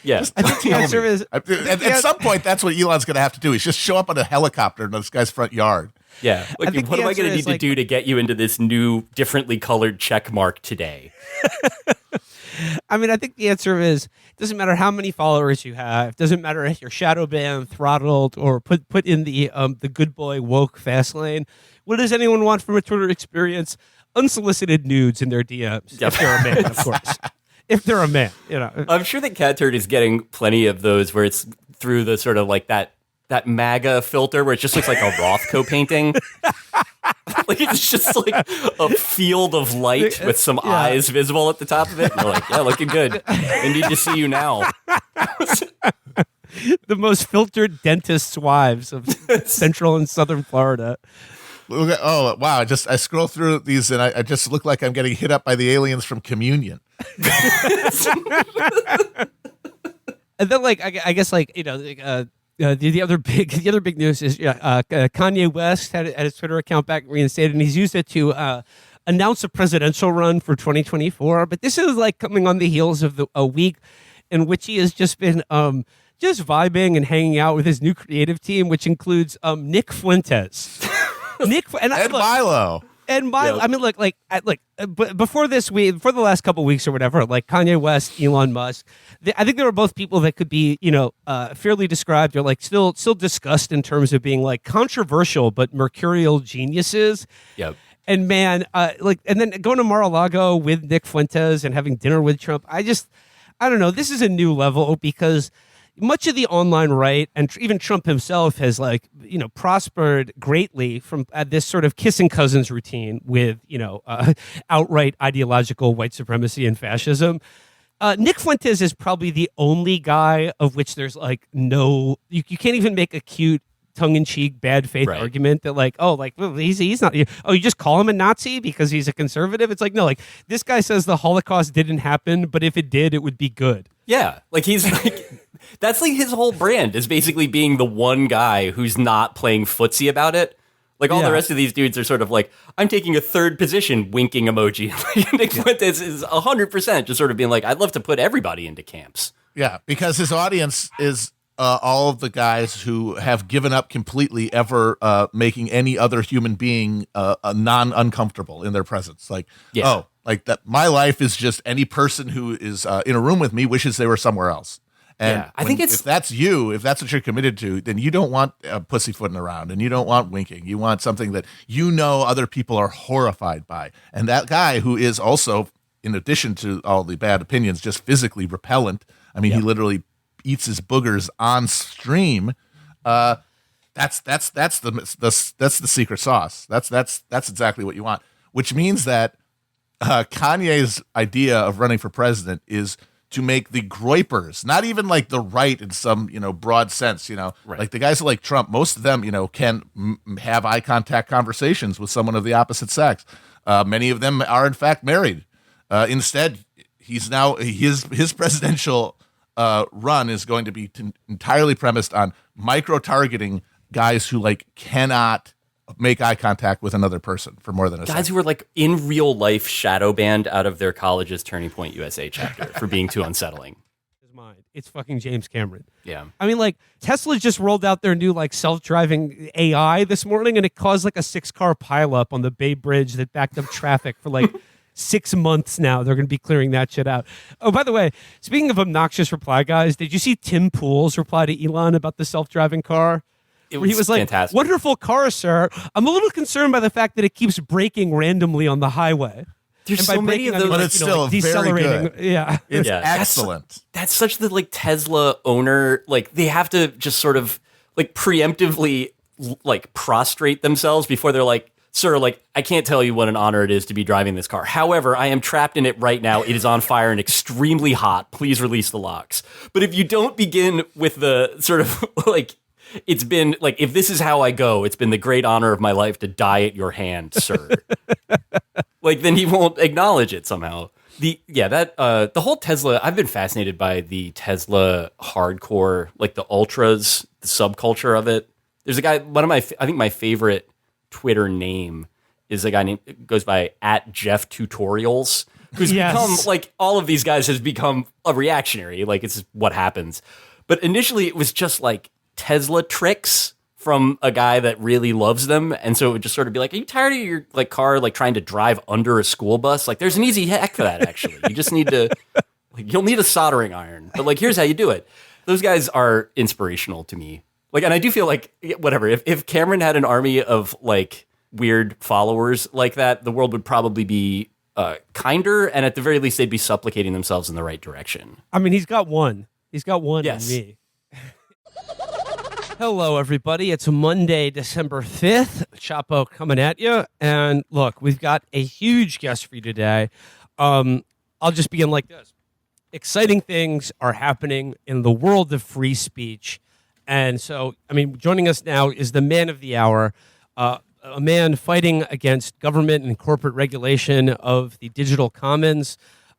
Yeah, I think the answer is at some point that's what Elon's going to have to do. Is just show up on a helicopter in this guy's front yard. Yeah, like, what am I going to need to do to get you into this new, differently colored check mark today? I mean, I think the answer is it doesn't matter how many followers you have. It doesn't matter if you're shadow banned, throttled, or put in the good boy woke fast lane. What does anyone want from a Twitter experience? Unsolicited nudes in their DMs. If they're a man, of course. If they're a man, you know. I'm sure that Cat Turd is getting plenty of those where it's through the sort of like that MAGA filter where it just looks like a Rothko painting. Like it's just like a field of light with some eyes visible at the top of it. And you're like, yeah, looking good. I need to see you now. The most filtered dentists' wives of Central and Southern Florida. Oh wow! I scroll through these and I just look like I'm getting hit up by the aliens from Communion. And then, like, I guess, like, you know, the other big news is Kanye West had his Twitter account back reinstated, and he's used it to announce a presidential run for 2024. But this is like coming on the heels of a week in which he has just been just vibing and hanging out with his new creative team, which includes Nick Fuentes. Milo. And Milo, I mean, look, before the last couple of weeks or whatever, like Kanye West, Elon Musk, I think they were both people that could be, you know, fairly described or like still discussed in terms of being like controversial but mercurial geniuses. Yep. And man, and then going to Mar-a-Lago with Nick Fuentes and having dinner with Trump, I don't know. This is a new level because much of the online right and even Trump himself has, like, you know, prospered greatly from this sort of kissing cousins routine with, you know, outright ideological white supremacy and fascism. Nick Fuentes is probably the only guy of which there's like you can't even make a cute tongue-in-cheek bad faith argument that like, oh, like, well, he's not, oh, you just call him a Nazi because he's a conservative. It's like, no, like this guy says the Holocaust didn't happen, but if it did, it would be good. Yeah, like he's like, that's like his whole brand is basically being the one guy who's not playing footsie about it. Like all the rest of these dudes are sort of like, I'm taking a third position, winking emoji. Nick Fuentes is 100% just sort of being like, I'd love to put everybody into camps. Yeah, because his audience is all of the guys who have given up completely ever making any other human being non-uncomfortable in their presence. Like, oh, like that. My life is just any person who is in a room with me wishes they were somewhere else. And I think if that's what you're committed to, then you don't want pussyfooting around and you don't want winking. You want something that you know other people are horrified by. And that guy who is also, in addition to all the bad opinions, just physically repellent. I mean, he literally eats his boogers on stream. That's the secret sauce. That's exactly what you want. Which means that Kanye's idea of running for president is to make the groypers, not even like the right in some, you know, broad sense, you know, like the guys who like Trump, most of them, you know, can have eye contact conversations with someone of the opposite sex. Many of them are in fact married. Instead, he's now his presidential run is going to be entirely premised on micro-targeting guys who like cannot make eye contact with another person for more than a second. Guys who were like in real life shadow banned out of their college's Turning Point USA chapter for being too unsettling. It's fucking James Cameron. Yeah. I mean, like, Tesla just rolled out their new, like, self-driving AI this morning, and it caused, like, a 6-car pileup on the Bay Bridge that backed up traffic for, like, 6 months now. They're going to be clearing that shit out. Oh, by the way, speaking of obnoxious reply guys, did you see Tim Pool's reply to Elon about the self-driving car? He was like, fantastic. Wonderful car, sir. I'm a little concerned by the fact that it keeps braking randomly on the highway. There's so many of those, but it's still very good. Yeah, it's excellent. That's such the like Tesla owner. Like they have to just sort of like preemptively like prostrate themselves before they're like, sir, like I can't tell you what an honor it is to be driving this car. However, I am trapped in it right now. It is on fire and extremely hot. Please release the locks. But if you don't begin with the sort of like, it's been like, if this is how I go, it's been the great honor of my life to die at your hand, sir. Like, then he won't acknowledge it somehow. The whole Tesla, I've been fascinated by the Tesla hardcore, like the ultras, the subculture of it. There's a guy, I think my favorite Twitter name is a guy named, goes by @JeffTutorials, who's become, like, all of these guys has become a reactionary. Like, it's what happens. But initially it was just like Tesla tricks from a guy that really loves them, and so it would just sort of be like, are you tired of your like car like trying to drive under a school bus? Like there's an easy hack for that, actually. You just need to Like, you'll need a soldering iron, but like, here's how you do it. Those guys are inspirational to me. Like, and I do feel like, whatever, if Cameron had an army of like weird followers like that, the world would probably be kinder, and at the very least, they'd be supplicating themselves in the right direction. I mean, he's got one. He's got one Yes. in me. Hello, everybody. It's Monday, December 5th. Chapo coming at you. And look, we've got a huge guest for you today. I'll just begin like this. Exciting things are happening in the world of free speech. And so, I mean, joining us now is the man of the hour, a man fighting against government and corporate regulation of the digital commons.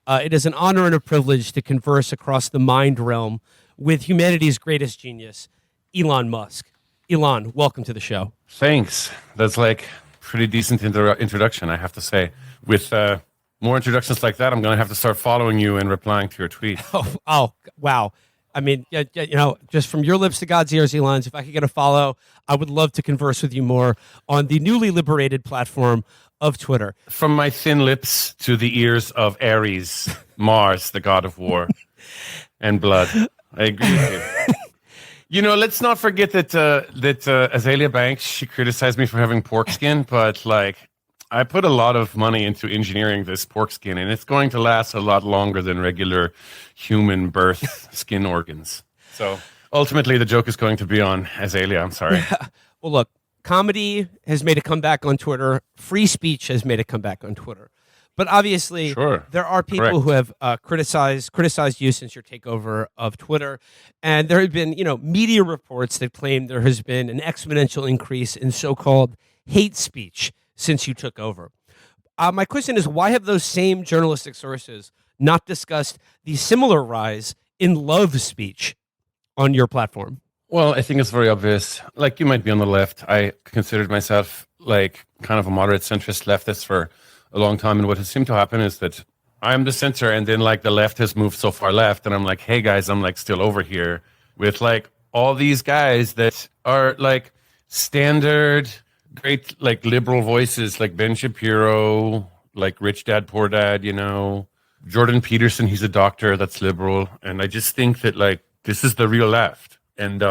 It is an honor and a privilege to converse across the mind realm with humanity's greatest genius, Elon Musk. Elon, welcome to the show. Thanks. That's like pretty decent introduction, I have to say. With more introductions like that, I'm going to have to start following you and replying to your tweets. Oh, wow. I mean, you know, just from your lips to God's ears, Elon, if I could get a follow, I would love to converse with you more on the newly liberated platform of Twitter. From my thin lips to the ears of Ares, Mars, the god of war and blood. I agree with you. You know, let's not forget that Azalea Banks, she criticized me for having pork skin, but like I put a lot of money into engineering this pork skin, and it's going to last a lot longer than regular human birth skin organs. So ultimately, the joke is going to be on Azalea. I'm sorry. Well, look, comedy has made a comeback on Twitter. Free speech has made a comeback on Twitter. But obviously, there are people who have criticized you since your takeover of Twitter, and there have been, you know, media reports that claim there has been an exponential increase in so-called hate speech since you took over. My question is, why have those same journalistic sources not discussed the similar rise in love speech on your platform? Well, I think it's very obvious. Like, you might be on the left. I considered myself like kind of a moderate centrist leftist for a long time, and what has seemed to happen is that I'm the center, and then like the left has moved so far left, and I'm like, hey guys, I'm like still over here with like all these guys that are like standard great like liberal voices, like Ben Shapiro, like Rich Dad Poor Dad, you know, Jordan Peterson, he's a doctor, that's liberal, and I just think that like this is the real left. And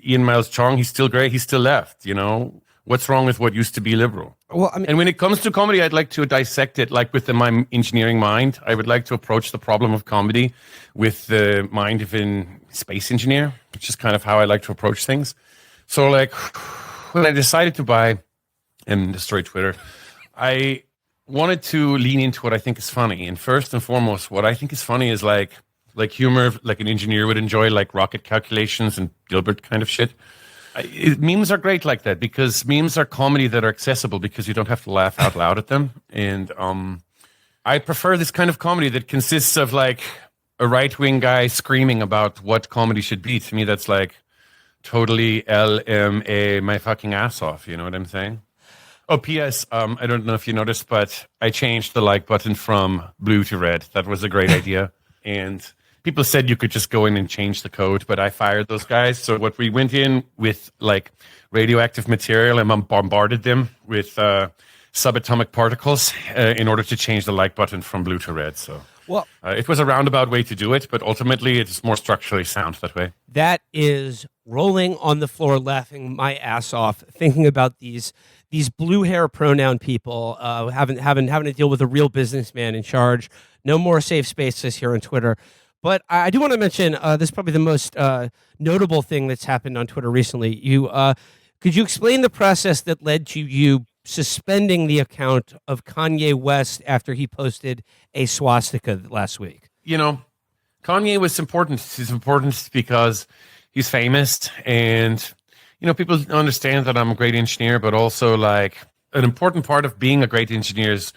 Ian Miles Chong, he's still great, he's still left, you know. What's wrong with what used to be liberal? Well, I mean, and when it comes to comedy, I'd like to dissect it like with my engineering mind. I would like to approach the problem of comedy with the mind of a space engineer, which is kind of how I like to approach things. So like when I decided to buy and destroy Twitter, I wanted to lean into what I think is funny. And first and foremost, what I think is funny is like humor, like an engineer would enjoy, like rocket calculations and Dilbert kind of shit. Memes are great like that because memes are comedy that are accessible because you don't have to laugh out loud at them. And I prefer this kind of comedy that consists of like a right-wing guy screaming about what comedy should be. To me, that's like totally LMA my fucking ass off. You know what I'm saying? Oh, P.S. I don't know if you noticed, but I changed the like button from blue to red. That was a great idea. And people said you could just go in and change the code, but I fired those guys. So what we went in with like radioactive material and bombarded them with subatomic particles in order to change the like button from blue to red. So it was a roundabout way to do it, but ultimately it's more structurally sound that way. That is rolling on the floor, laughing my ass off, thinking about these blue hair pronoun people having to deal with a real businessman in charge. No more safe spaces here on Twitter. But I do want to mention this is probably the most notable thing that's happened on Twitter recently. Could you explain the process that led to you suspending the account of Kanye West after he posted a swastika last week? You know, Kanye was important. He's important because he's famous, and you know, people understand that I'm a great engineer, but also like an important part of being a great engineer is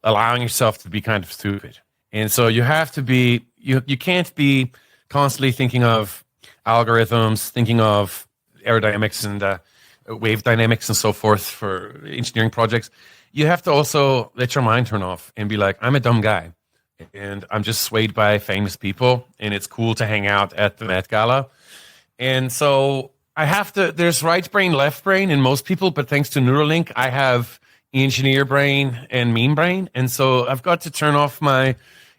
allowing yourself to be kind of stupid. And so you have to be, you can't be constantly thinking of algorithms, thinking of aerodynamics and wave dynamics and so forth for engineering projects. You have to also let your mind turn off and be like, I'm a dumb guy and I'm just swayed by famous people and it's cool to hang out at the Met Gala. And so I have to, there's right brain, left brain in most people, but thanks to Neuralink, I have engineer brain and meme brain. And so I've got to turn off my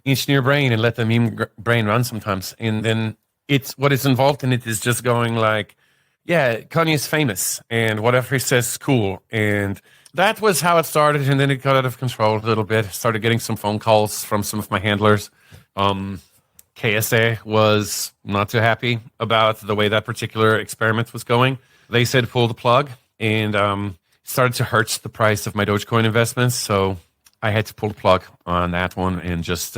engineer brain and let the meme brain run sometimes. And then it's what is involved in it is just going like, yeah, Kanye is famous and whatever he says is cool. And that was how it started. And then it got out of control a little bit. Started getting some phone calls from some of my handlers. KSA was not too happy about the way that particular experiment was going. They said pull the plug, and started to hurt the price of my Dogecoin investments. So I had to pull the plug on that one, and just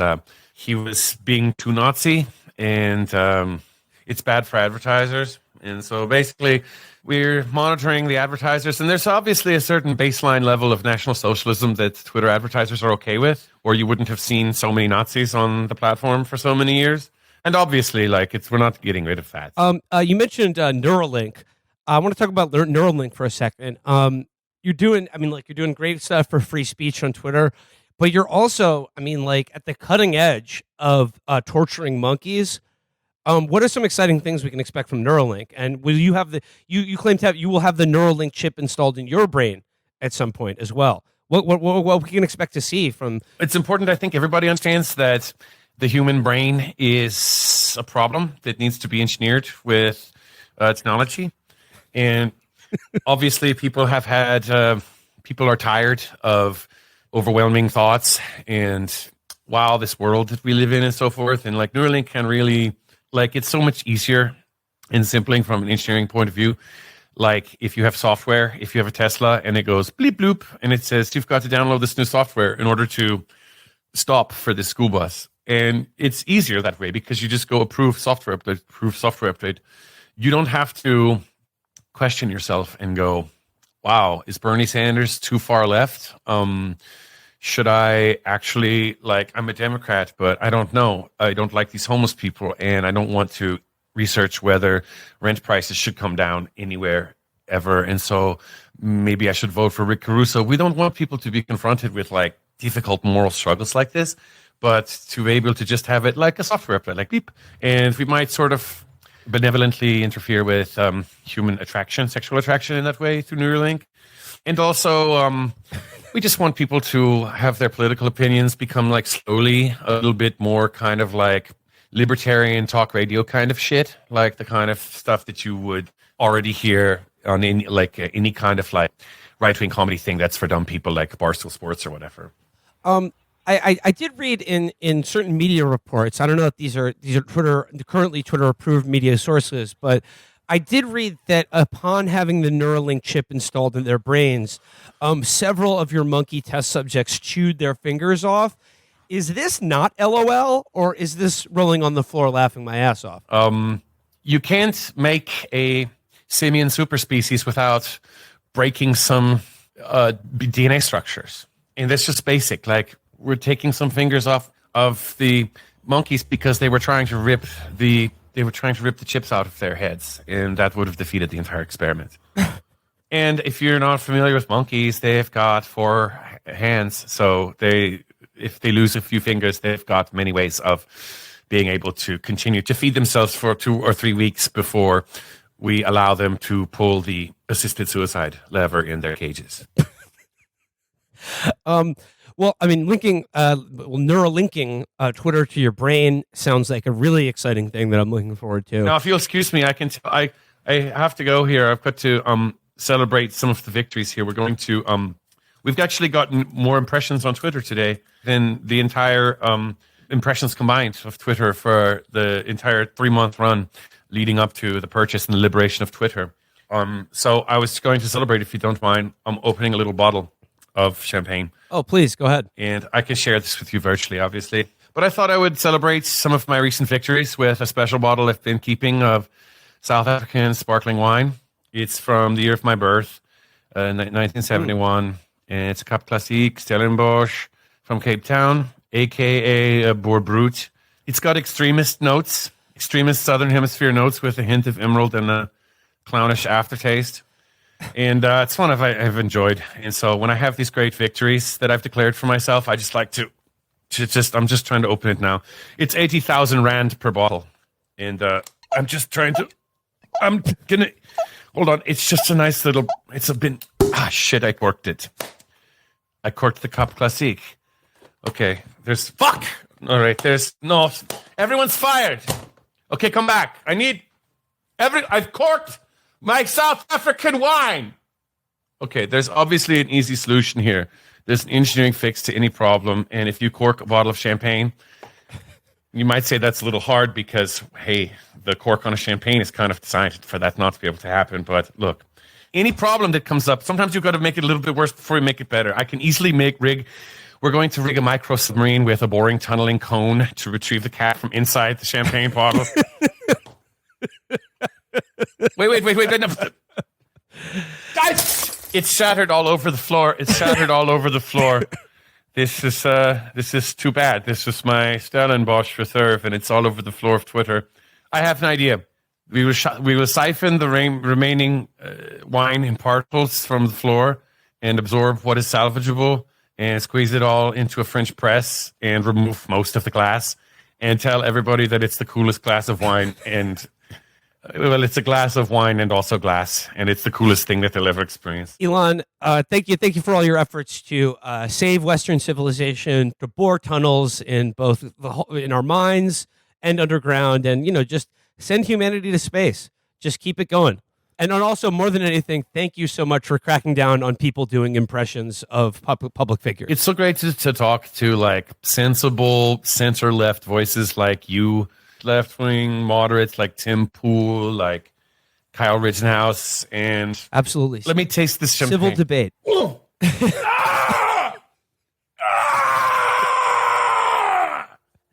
he was being too Nazi, and it's bad for advertisers. And so basically we're monitoring the advertisers, and there's obviously a certain baseline level of National Socialism that Twitter advertisers are okay with, or you wouldn't have seen so many Nazis on the platform for so many years. And obviously, like, we're not getting rid of that. You mentioned Neuralink. I want to talk about Neuralink for a second. You're doing great stuff for free speech on Twitter, but you're also, at the cutting edge of torturing monkeys. What are some exciting things we can expect from Neuralink? And will you have you claim to have, you will have the Neuralink chip installed in your brain at some point as well? What we can expect to see from? It's important. I think everybody understands that the human brain is a problem that needs to be engineered with technology. And obviously people have had, people are tired of overwhelming thoughts and this world that we live in and so forth. And like Neuralink can really, like, it's so much easier and simpling from an engineering point of view. Like if you have software, if you have a Tesla and it goes bleep bloop and it says you've got to download this new software in order to stop for this school bus. And it's easier that way because you just go approve software update. You don't have to question yourself and go, wow, is Bernie Sanders too far left? Should I actually, I'm a Democrat, but I don't know. I don't like these homeless people, and I don't want to research whether rent prices should come down anywhere ever. And so maybe I should vote for Rick Caruso. We don't want people to be confronted with difficult moral struggles like this, but to be able to just have it like a software update, like beep. And we might sort of benevolently interfere with human attraction, sexual attraction in that way through Neuralink. And also, we just want people to have their political opinions become slowly a little bit more kind of libertarian talk radio kind of shit, like the kind of stuff that you would already hear on any kind of right-wing comedy thing that's for dumb people like Barstool Sports or whatever. I did read in certain media reports. I don't know if these are currently Twitter approved media sources, but I did read that upon having the Neuralink chip installed in their brains, several of your monkey test subjects chewed their fingers off. Is this not LOL, or is this rolling on the floor laughing my ass off? You can't make a simian superspecies without breaking some DNA structures. And that's just basic. We're taking some fingers off of the monkeys because they were trying to rip the chips out of their heads, and that would have defeated the entire experiment. And if you're not familiar with monkeys, they've got 4 hands, so if they lose a few fingers, they've got many ways of being able to continue to feed themselves for 2 or 3 weeks before we allow them to pull the assisted suicide lever in their cages. Well, Neuralinking Twitter to your brain sounds like a really exciting thing that I'm looking forward to. Now, if you'll excuse me, I have to go here. I've got to celebrate some of the victories here. We're going to we've actually gotten more impressions on Twitter today than the entire impressions combined of Twitter for the entire 3-month run leading up to the purchase and the liberation of Twitter. So I was going to celebrate, if you don't mind. I'm opening a little bottle of champagne. Oh, please, go ahead. And I can share this with you virtually, obviously. But I thought I would celebrate some of my recent victories with a special bottle I've been keeping of South African sparkling wine. It's from the year of my birth, 1971. And it's a Cap Classique Stellenbosch from Cape Town, a.k.a. a Boer Brut. It's got extremist Southern Hemisphere notes with a hint of emerald and a clownish aftertaste. And it's one I've enjoyed. And so when I have these great victories that I've declared for myself, I just like to I'm just trying to open it now. It's 80,000 Rand per bottle. And I'm gonna, hold on. It's just a nice little, I corked it. I corked the Cap Classique. Okay, All right, there's no. Everyone's fired. Okay, come back. I've corked my South African wine. Okay, there's obviously an easy solution here. There's an engineering fix to any problem, and if you cork a bottle of champagne, you might say that's a little hard because, hey, the cork on a champagne is kind of designed for that not to be able to happen. But look, any problem that comes up, sometimes you've got to make it a little bit worse before you make it better. I can easily we're going to rig a micro submarine with a boring tunneling cone to retrieve the cat from inside the champagne bottle. Wait. No. Guys! It's shattered all over the floor. This is too bad. This is my Stellenbosch reserve, and it's all over the floor of Twitter. I have an idea. We will siphon the remaining wine in particles from the floor and absorb what is salvageable and squeeze it all into a French press and remove most of the glass and tell everybody that it's the coolest glass of wine. And, well, it's a glass of wine and also glass, and it's the coolest thing that they'll ever experience. Elon, thank you for all your efforts to save Western civilization, to bore tunnels in both in our minds and underground, and just send humanity to space. Just keep it going. And also, more than anything, thank you so much for cracking down on people doing impressions of public figures. It's so great to talk to like sensible center-left voices like you, left-wing moderates like Tim Pool, like Kyle Rittenhouse, and absolutely. Let me taste this champagne. Civil debate.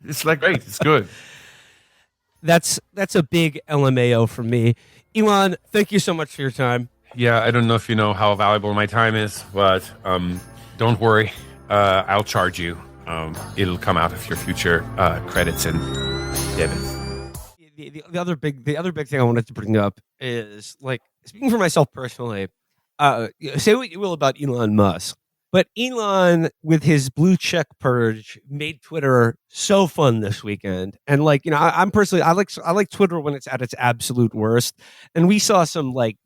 It's like great. It's good. That's a big LMAO for me. Elon, thank you so much for your time. Yeah, I don't know if you know how valuable my time is, but don't worry. I'll charge you. It'll come out of your future credits and debits. The other big thing I wanted to bring up is, like, speaking for myself personally, say what you will about Elon Musk, but Elon, with his blue check purge, made Twitter so fun this weekend. And I'm personally, I like Twitter when it's at its absolute worst. And we saw some like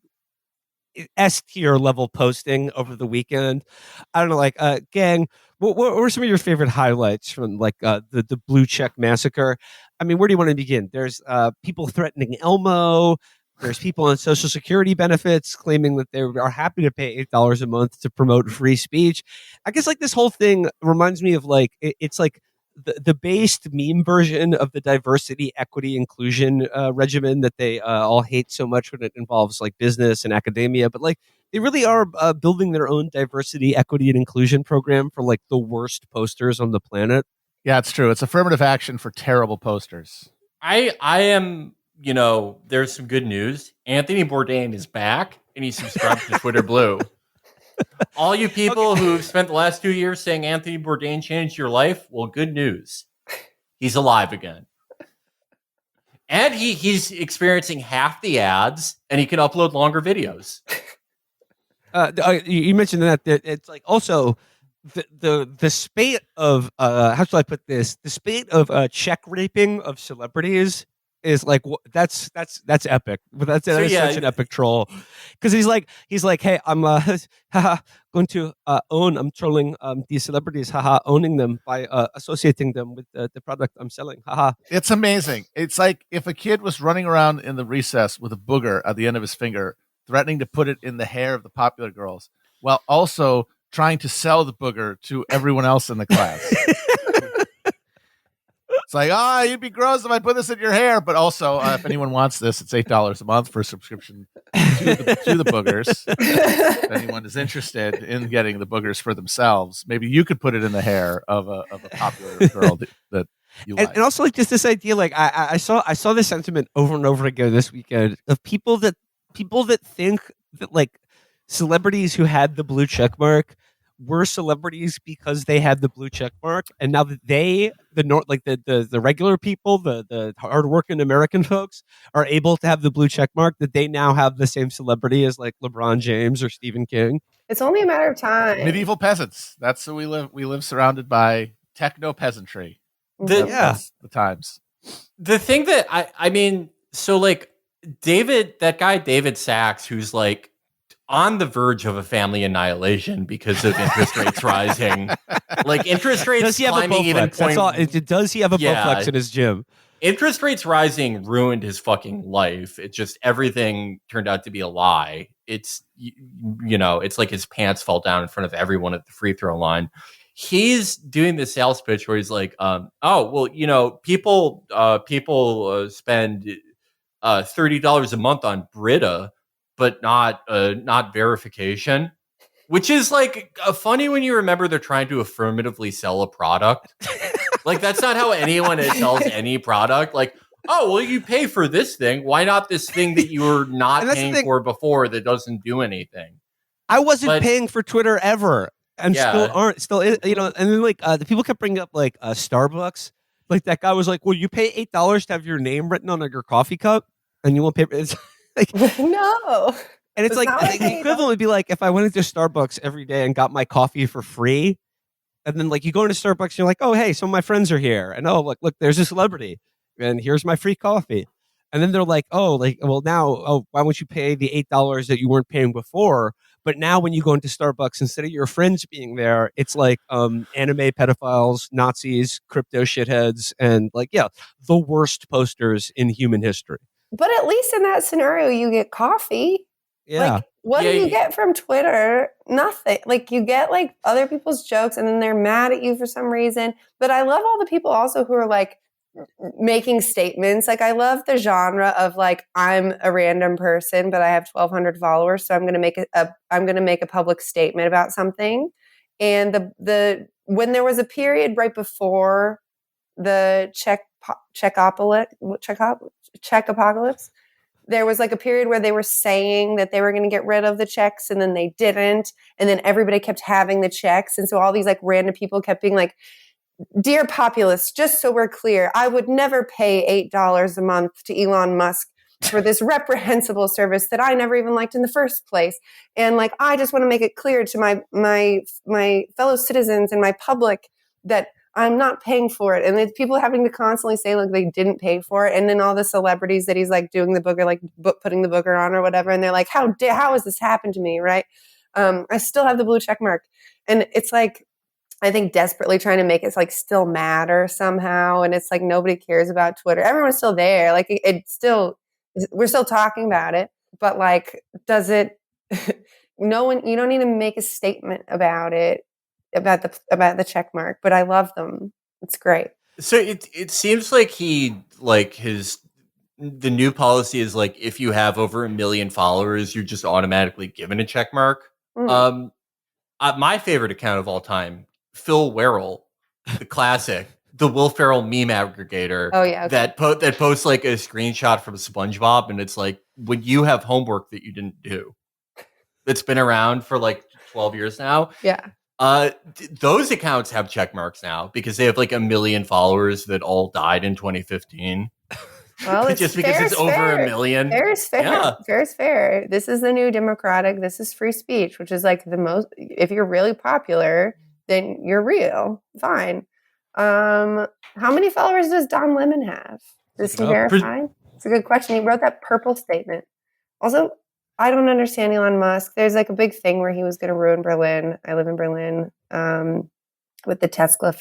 S tier level posting over the weekend. I don't know, gang, what were some of your favorite highlights from the blue check massacre? I mean, where do you want to begin? There's people threatening Elmo. There's people on Social Security benefits claiming that they are happy to pay $8 a month to promote free speech. I guess this whole thing reminds me of it's like the based meme version of the diversity, equity, inclusion regimen that they all hate so much when it involves business and academia. But they really are building their own diversity, equity, and inclusion program for the worst posters on the planet. Yeah, it's true. It's affirmative action for terrible posters. I am, there's some good news. Anthony Bourdain is back, and he subscribed to Twitter Blue. All you people who've spent the last 2 years saying Anthony Bourdain changed your life, well, good news. He's alive again. And he's experiencing half the ads, and he can upload longer videos. You mentioned that it's also the spate of how shall I put this? The spate of check raping of celebrities is that's epic. But that's such an epic troll, because he's like, hey, I'm going to I'm trolling these celebrities, owning them by associating them with the product I'm selling, It's amazing. It's like if a kid was running around in the recess with a booger at the end of his finger, threatening to put it in the hair of the popular girls, while also trying to sell the booger to everyone else in the class. It's like, you'd be gross if I put this in your hair. But also, if anyone wants this, it's $8 a month for a subscription to the boogers. If anyone is interested in getting the boogers for themselves, maybe you could put it in the hair of a popular girl that you like. And also, just this idea, I saw this sentiment over and over again this weekend of people that think that celebrities who had the blue check mark were celebrities because they had the blue check mark, and now that the regular people, the hardworking American folks, are able to have the blue check mark, that they now have the same celebrity as LeBron James or Stephen King. It's only a matter of time. Medieval peasants. That's who we live. We live surrounded by techno peasantry. The times. The thing that David, that guy David Sachs, who's on the verge of a family annihilation because of interest rates rising. Like interest rates Does he have a climbing even Bowflex? That's all. Does he have a Bowflex in his gym? Interest rates rising ruined his fucking life. It just everything turned out to be a lie. It's it's like his pants fall down in front of everyone at the free throw line. He's doing the sales pitch where he's like, people spend $30 a month on Brita, but not verification, which is like funny when you remember they're trying to affirmatively sell a product. Like that's not how anyone sells any product. Like, oh, well, you pay for this thing. Why not this thing that you were not paying for before that doesn't do anything? I wasn't paying for Twitter ever, and still aren't. Still, and then like the people kept bringing up like Starbucks. Like that guy was like, "Well, you pay $8 to have your name written on your coffee cup, and you won't pay." It's like no. And it's like the equivalent would be like if I went into Starbucks every day and got my coffee for free. And then, like, you go into Starbucks and you're like, oh, hey, some of my friends are here. And, look, there's a celebrity. And here's my free coffee. And then they're like, why won't you pay the $8 that you weren't paying before? But now when you go into Starbucks, instead of your friends being there, it's like anime pedophiles, Nazis, crypto shitheads, and, the worst posters in human history. But at least in that scenario, you get coffee. Yeah. Like, what do you get from Twitter? Nothing. Like, you get, like, other people's jokes, and then they're mad at you for some reason. But I love all the people also who are, like, making statements. Like, I love the genre of, like, I'm a random person, but I have 1,200 followers, so I'm going to make a public statement about something. And when there was a period right before the Czech apocalypse, there was like a period where they were saying that they were going to get rid of the checks and then they didn't. And then everybody kept having the checks. And so all these like random people kept being like, dear populace, just so we're clear, I would never pay $8 a month to Elon Musk for this reprehensible service that I never even liked in the first place. And like, I just want to make it clear to my fellow citizens and my public that I'm not paying for it. And it's people having to constantly say like they didn't pay for it. And then all the celebrities that he's like doing the booger, like putting the booger on or whatever. And they're like, how has this happened to me? Right. I still have the blue check mark. And it's like, I think desperately trying to make it like still matter somehow. And it's like, nobody cares about Twitter. Everyone's still there. Like we're still talking about it, but like, does it, you don't need to make a statement about it. About the check mark, but I love them. It's great. So it seems like the new policy is like if you have over 1 million followers, you're just automatically given a check mark. Mm. My favorite account of all time, Phil Werrell, the classic, the Will Ferrell meme aggregator. Oh yeah, okay. that posts like a screenshot from SpongeBob, and it's like when you have homework that you didn't do. That's been around for like 12 years now. Yeah. Those accounts have check marks now because they have like 1 million followers that all died in 2015. Well, it's just because it's over 1 million. Fair is fair. Yeah. Fair is fair. This is the new democratic. This is free speech, which is like the most. If you're really popular, then you're real. Fine. How many followers does Don Lemon have? Is he verified? It's a good question. He wrote that purple statement. Also, I don't understand Elon Musk. There's like a big thing where he was going to ruin Berlin. I live in Berlin with the Tesla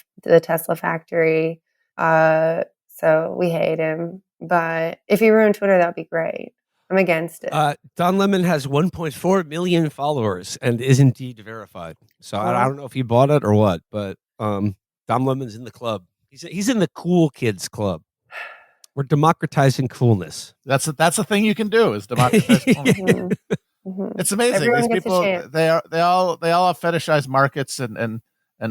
factory. So we hate him. But if he ruined Twitter, that would be great. I'm against it. Don Lemon has 1.4 million followers and is indeed verified. So I don't know if he bought it or what, but Don Lemon's in the club. He's in the cool kids club. We're democratizing coolness. That's the thing you can do is democratize coolness. Mm-hmm. It's amazing. Everyone These gets a people, chance. they all have fetishized markets and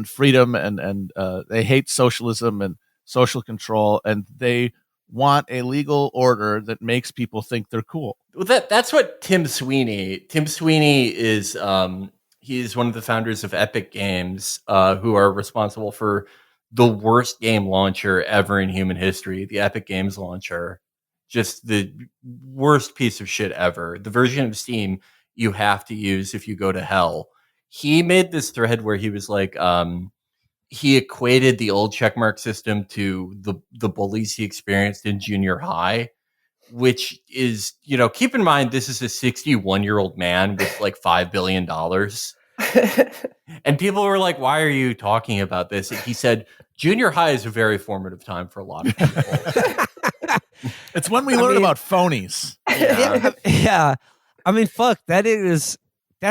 freedom and they hate socialism and social control, and they want a legal order that makes people think they're cool. Well, that's what Tim Sweeney is. He's one of the founders of Epic Games, who are responsible for the worst game launcher ever in human history, the Epic Games launcher. Just the worst piece of shit ever. The version of Steam you have to use if you go to hell. He made this thread where he was like, he equated the old checkmark system to the bullies he experienced in junior high, which is, keep in mind, this is a 61-year-old man with like $5 billion. And people were like, why are you talking about this? And he said, junior high is a very formative time for a lot of people. It's when we learn about phonies. Yeah. I mean, fuck, that's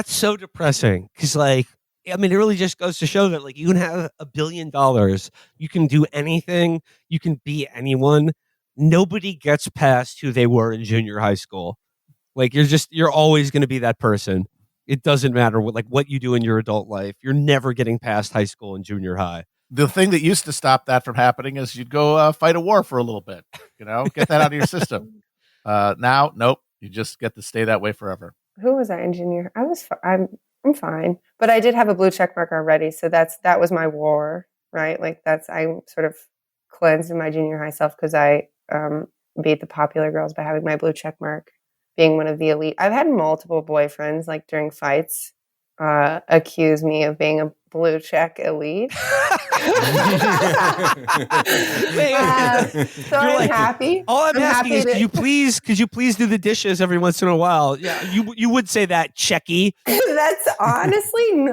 so depressing. Because, like, I mean, it really just goes to show that, like, you can have $1 billion, you can do anything, you can be anyone. Nobody gets past who they were in junior high school. Like, you're always going to be that person. It doesn't matter what you do in your adult life. You're never getting past high school and junior high. The thing that used to stop that from happening is you'd go fight a war for a little bit, get that out of your system. Now, nope, you just get to stay that way forever. Who was I in junior? I'm fine, but I did have a blue check mark already, so that was my war, right? Like I sort of cleansed my junior high self because I beat the popular girls by having my blue check mark, being one of the elite. I've had multiple boyfriends, like during fights, accuse me of being a blue check elite. So I'm happy. All I'm asking is, that- could you please do the dishes every once in a while? Yeah, you would say that, Checky. That's honestly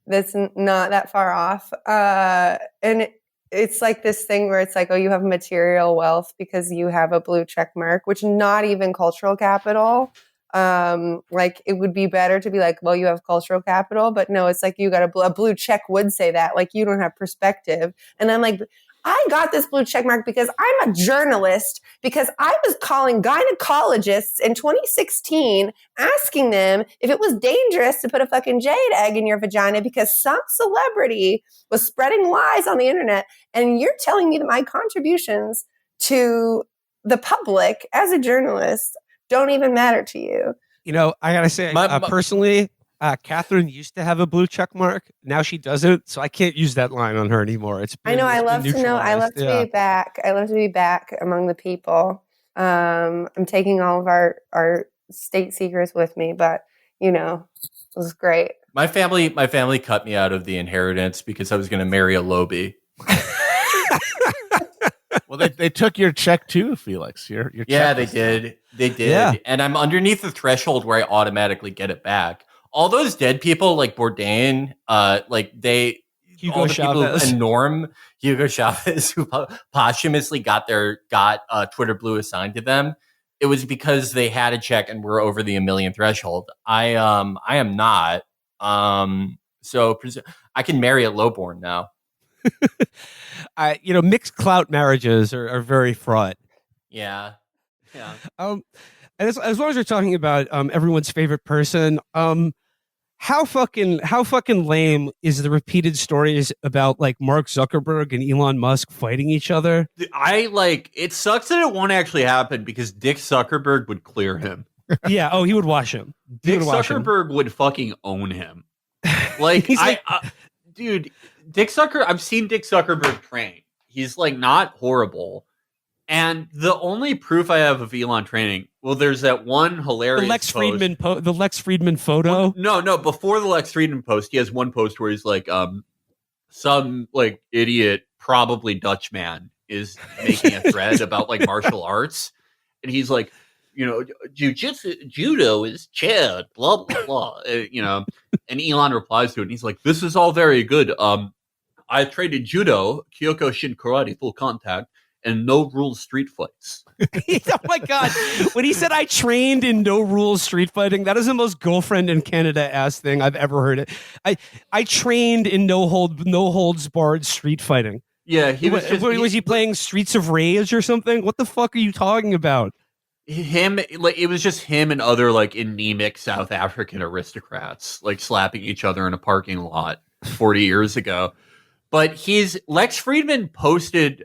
that's not that far off. And it's like this thing where it's like, oh, you have material wealth because you have a blue check mark, which not even cultural capital. Like it would be better to be like, well, you have cultural capital, but no, it's like you got a blue check would say that, like you don't have perspective. And I'm like, I got this blue check mark because I'm a journalist, because I was calling gynecologists in 2016, asking them if it was dangerous to put a fucking jade egg in your vagina because some celebrity was spreading lies on the internet. And you're telling me that my contributions to the public as a journalist don't even matter to you. I gotta say, personally, Catherine used to have a blue check mark. Now she doesn't, so I can't use that line on her anymore. I know. I love to know. I love to be back. I love to be back among the people. I'm taking all of our state secrets with me, but it was great. My family cut me out of the inheritance because I was going to marry a Loby. Well, they took your check too, Felix. Your yeah, check they did. Yeah. And I'm underneath the threshold where I automatically get it back. All those dead people like Bourdain, Hugo Chavez and Norm, Hugo Chavez, who posthumously got Twitter Blue assigned to them. It was because they had a check and were over the 1 million threshold. I am not. So I can marry a lowborn now. Mixed clout marriages are very fraught. Yeah. And as long as we're talking about everyone's favorite person, how fucking lame is the repeated stories about like Mark Zuckerberg and Elon Musk fighting each other? It sucks that it won't actually happen because Dick Zuckerberg would clear him. Yeah. Oh, he would wash him. Dick Zuckerberg would fucking own him. Dude, I've seen Dick Zuckerberg train. He's like not horrible. And the only proof I have of Elon training, well, there's that one hilarious the Lex Friedman photo. Well, no, before the Lex Friedman post, he has one post where he's like, some like idiot, probably Dutch man is making a thread about like martial arts. And he's like, judo is Chad, blah, blah, blah. And Elon replies to it and he's like, this is all very good. I traded judo, Kyoko Shin karate, full contact, and no rules street fights. Oh my God. When he said I trained in no rules street fighting, that is the most girlfriend in Canada ass thing I've ever heard it. I trained in no holds barred street fighting. Yeah, was he playing Streets of Rage or something? What the fuck are you talking about? It was just him and other like anemic South African aristocrats like slapping each other in a parking lot 40 years ago. But Lex Friedman posted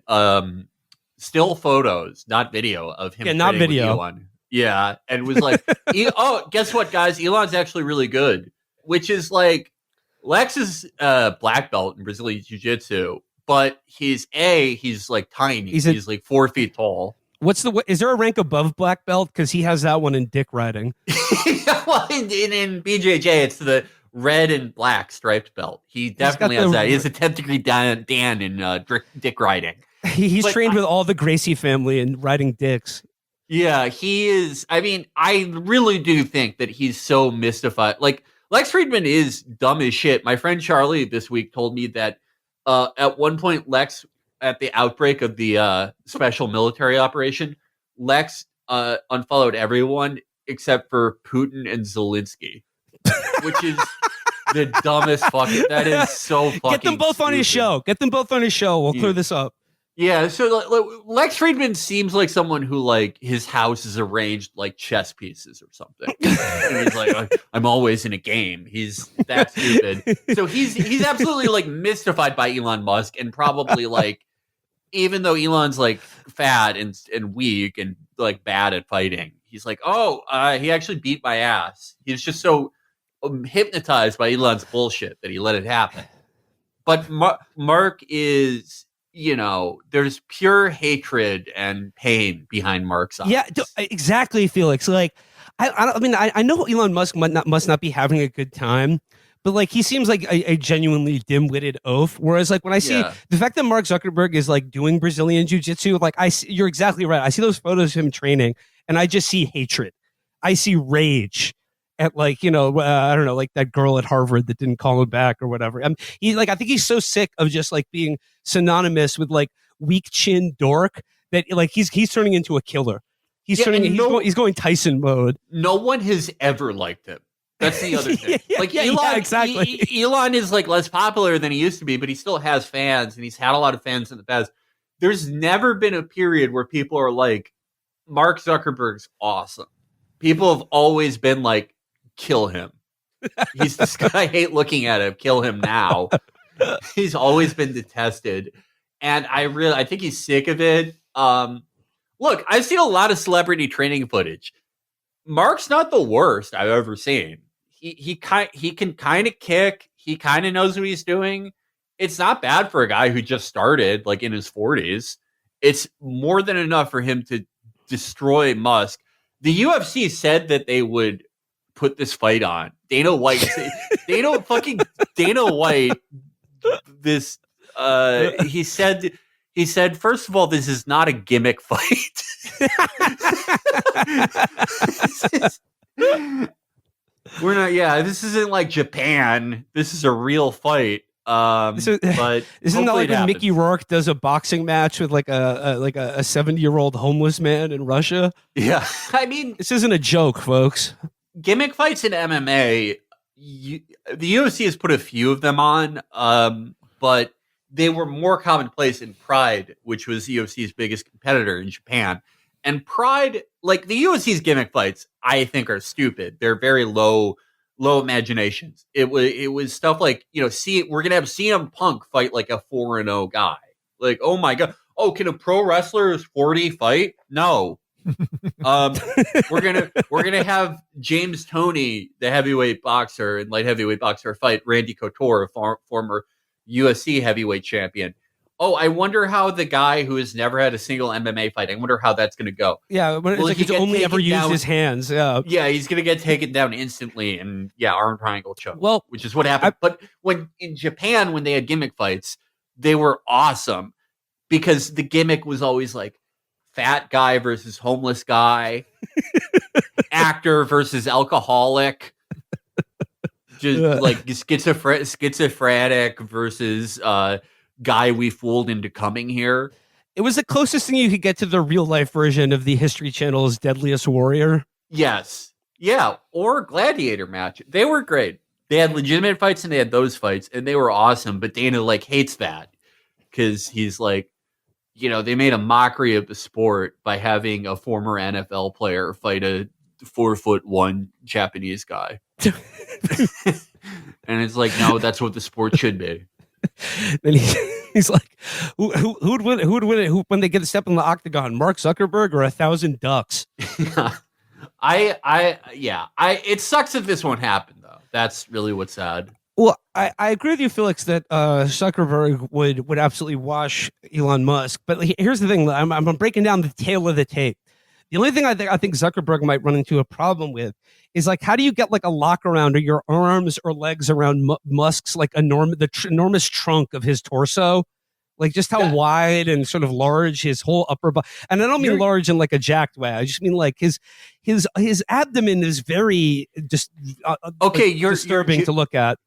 still photos, not video, of him. Yeah, not video. With Elon. Yeah, and was like, oh, guess what, guys? Elon's actually really good. Which is like, Lex is black belt in Brazilian Jiu-Jitsu, but he's like tiny. He's like 4 feet tall. Is there a rank above black belt? Because he has that one in dick riding. Well, in BJJ, it's the red and black striped belt. He definitely has that. He has a 10th degree Dan in dick riding. He's trained with all the Gracie family and riding dicks. Yeah, he is. I mean, I really do think that he's so mystified. Like, Lex Friedman is dumb as shit. My friend Charlie this week told me that at one point, Lex, at the outbreak of the special military operation, Lex unfollowed everyone except for Putin and Zelensky, which is the dumbest fucking. That is so fucking. Get them both on his show. Get them both on his show. We'll clear this up. Yeah, so Lex Friedman seems like someone who, like, his house is arranged like chess pieces or something. And he's like, I'm always in a game. He's that stupid. So he's absolutely like mystified by Elon Musk, and probably like, even though Elon's like fat and weak and like bad at fighting, he's like, he actually beat my ass. He's just so hypnotized by Elon's bullshit that he let it happen. But Mark is. There's pure hatred and pain behind Mark's eyes. Yeah, exactly, Felix. Like, I know Elon Musk must not be having a good time, but like, he seems like a genuinely dim-witted oaf. Whereas, like, when I see the fact that Mark Zuckerberg is like doing Brazilian jiu-jitsu, like, you're exactly right. I see those photos of him training, and I just see hatred. I see rage. At like, I don't know, like that girl at Harvard that didn't call him back or whatever. I think he's so sick of just like being synonymous with like weak chin dork that like he's turning into a killer. He's going Tyson mode. No one has ever liked him. That's the other thing. Elon, exactly. Elon is like less popular than he used to be, but he still has fans, and he's had a lot of fans in the past. There's never been a period where people are like, Mark Zuckerberg's awesome. People have always been like, kill him. He's this guy. I hate looking at him. Kill him now. He's always been detested, and I think he's sick of it. Look, I've seen a lot of celebrity training footage. Mark's not the worst I've ever seen. He can kind of kick. He kind of knows what he's doing. It's not bad for a guy who just started like in his 40s. It's more than enough for him to destroy Musk. The UFC said that they would put this fight on. Dana White, this he said, first of all, this is not a gimmick fight. This isn't like Japan. This is a real fight. But isn't that like when Mickey Rourke does a boxing match with like a 70-year-old homeless man in Russia? Yeah. I mean, this isn't a joke, folks. Gimmick fights in MMA, the UFC has put a few of them on, but they were more commonplace in Pride, which was the UFC's biggest competitor in Japan. And Pride, like the UFC's gimmick fights, I think are stupid. They're very low imaginations. It was stuff like, we're going to have CM Punk fight like a 4-0 guy. Like, oh my God. Oh, can a pro wrestler who's 40 fight? No. We're gonna have James Toney, the heavyweight boxer and light heavyweight boxer, fight Randy Couture, a former UFC heavyweight champion. Oh, I wonder how the guy who has never had a single MMA fight, I wonder how that's going to go. Yeah, but it's like he's only ever used his hands. Yeah, he's going to get taken down instantly, and arm triangle choke. Well, which is what happened. But when in Japan, when they had gimmick fights, they were awesome because the gimmick was always like fat guy versus homeless guy, actor versus alcoholic, just like schizophrenic versus guy we fooled into coming here. It was the closest thing you could get to the real life version of the History Channel's Deadliest Warrior. Yes. Yeah. Or Gladiator match. They were great. They had legitimate fights and they had those fights and they were awesome. But Dana like hates that because he's like, they made a mockery of the sport by having a former NFL player fight a 4'1" Japanese guy. And it's like, no, that's what the sport should be. Then he's like, who would win? Who would win it? When they get a step in the octagon, Mark Zuckerberg or 1,000 ducks? It sucks if this won't happen though. That's really what's sad. Well, I agree with you, Felix, that Zuckerberg would absolutely wash Elon Musk. But here's the thing: I'm breaking down the tail of the tape. The only thing I think Zuckerberg might run into a problem with is like, how do you get like a lock around or your arms or legs around Musk's like enormous trunk of his torso? Like just how wide and sort of large his whole upper body. And I don't mean large in like a jacked way. I just mean like his abdomen is very just disturbing to look at.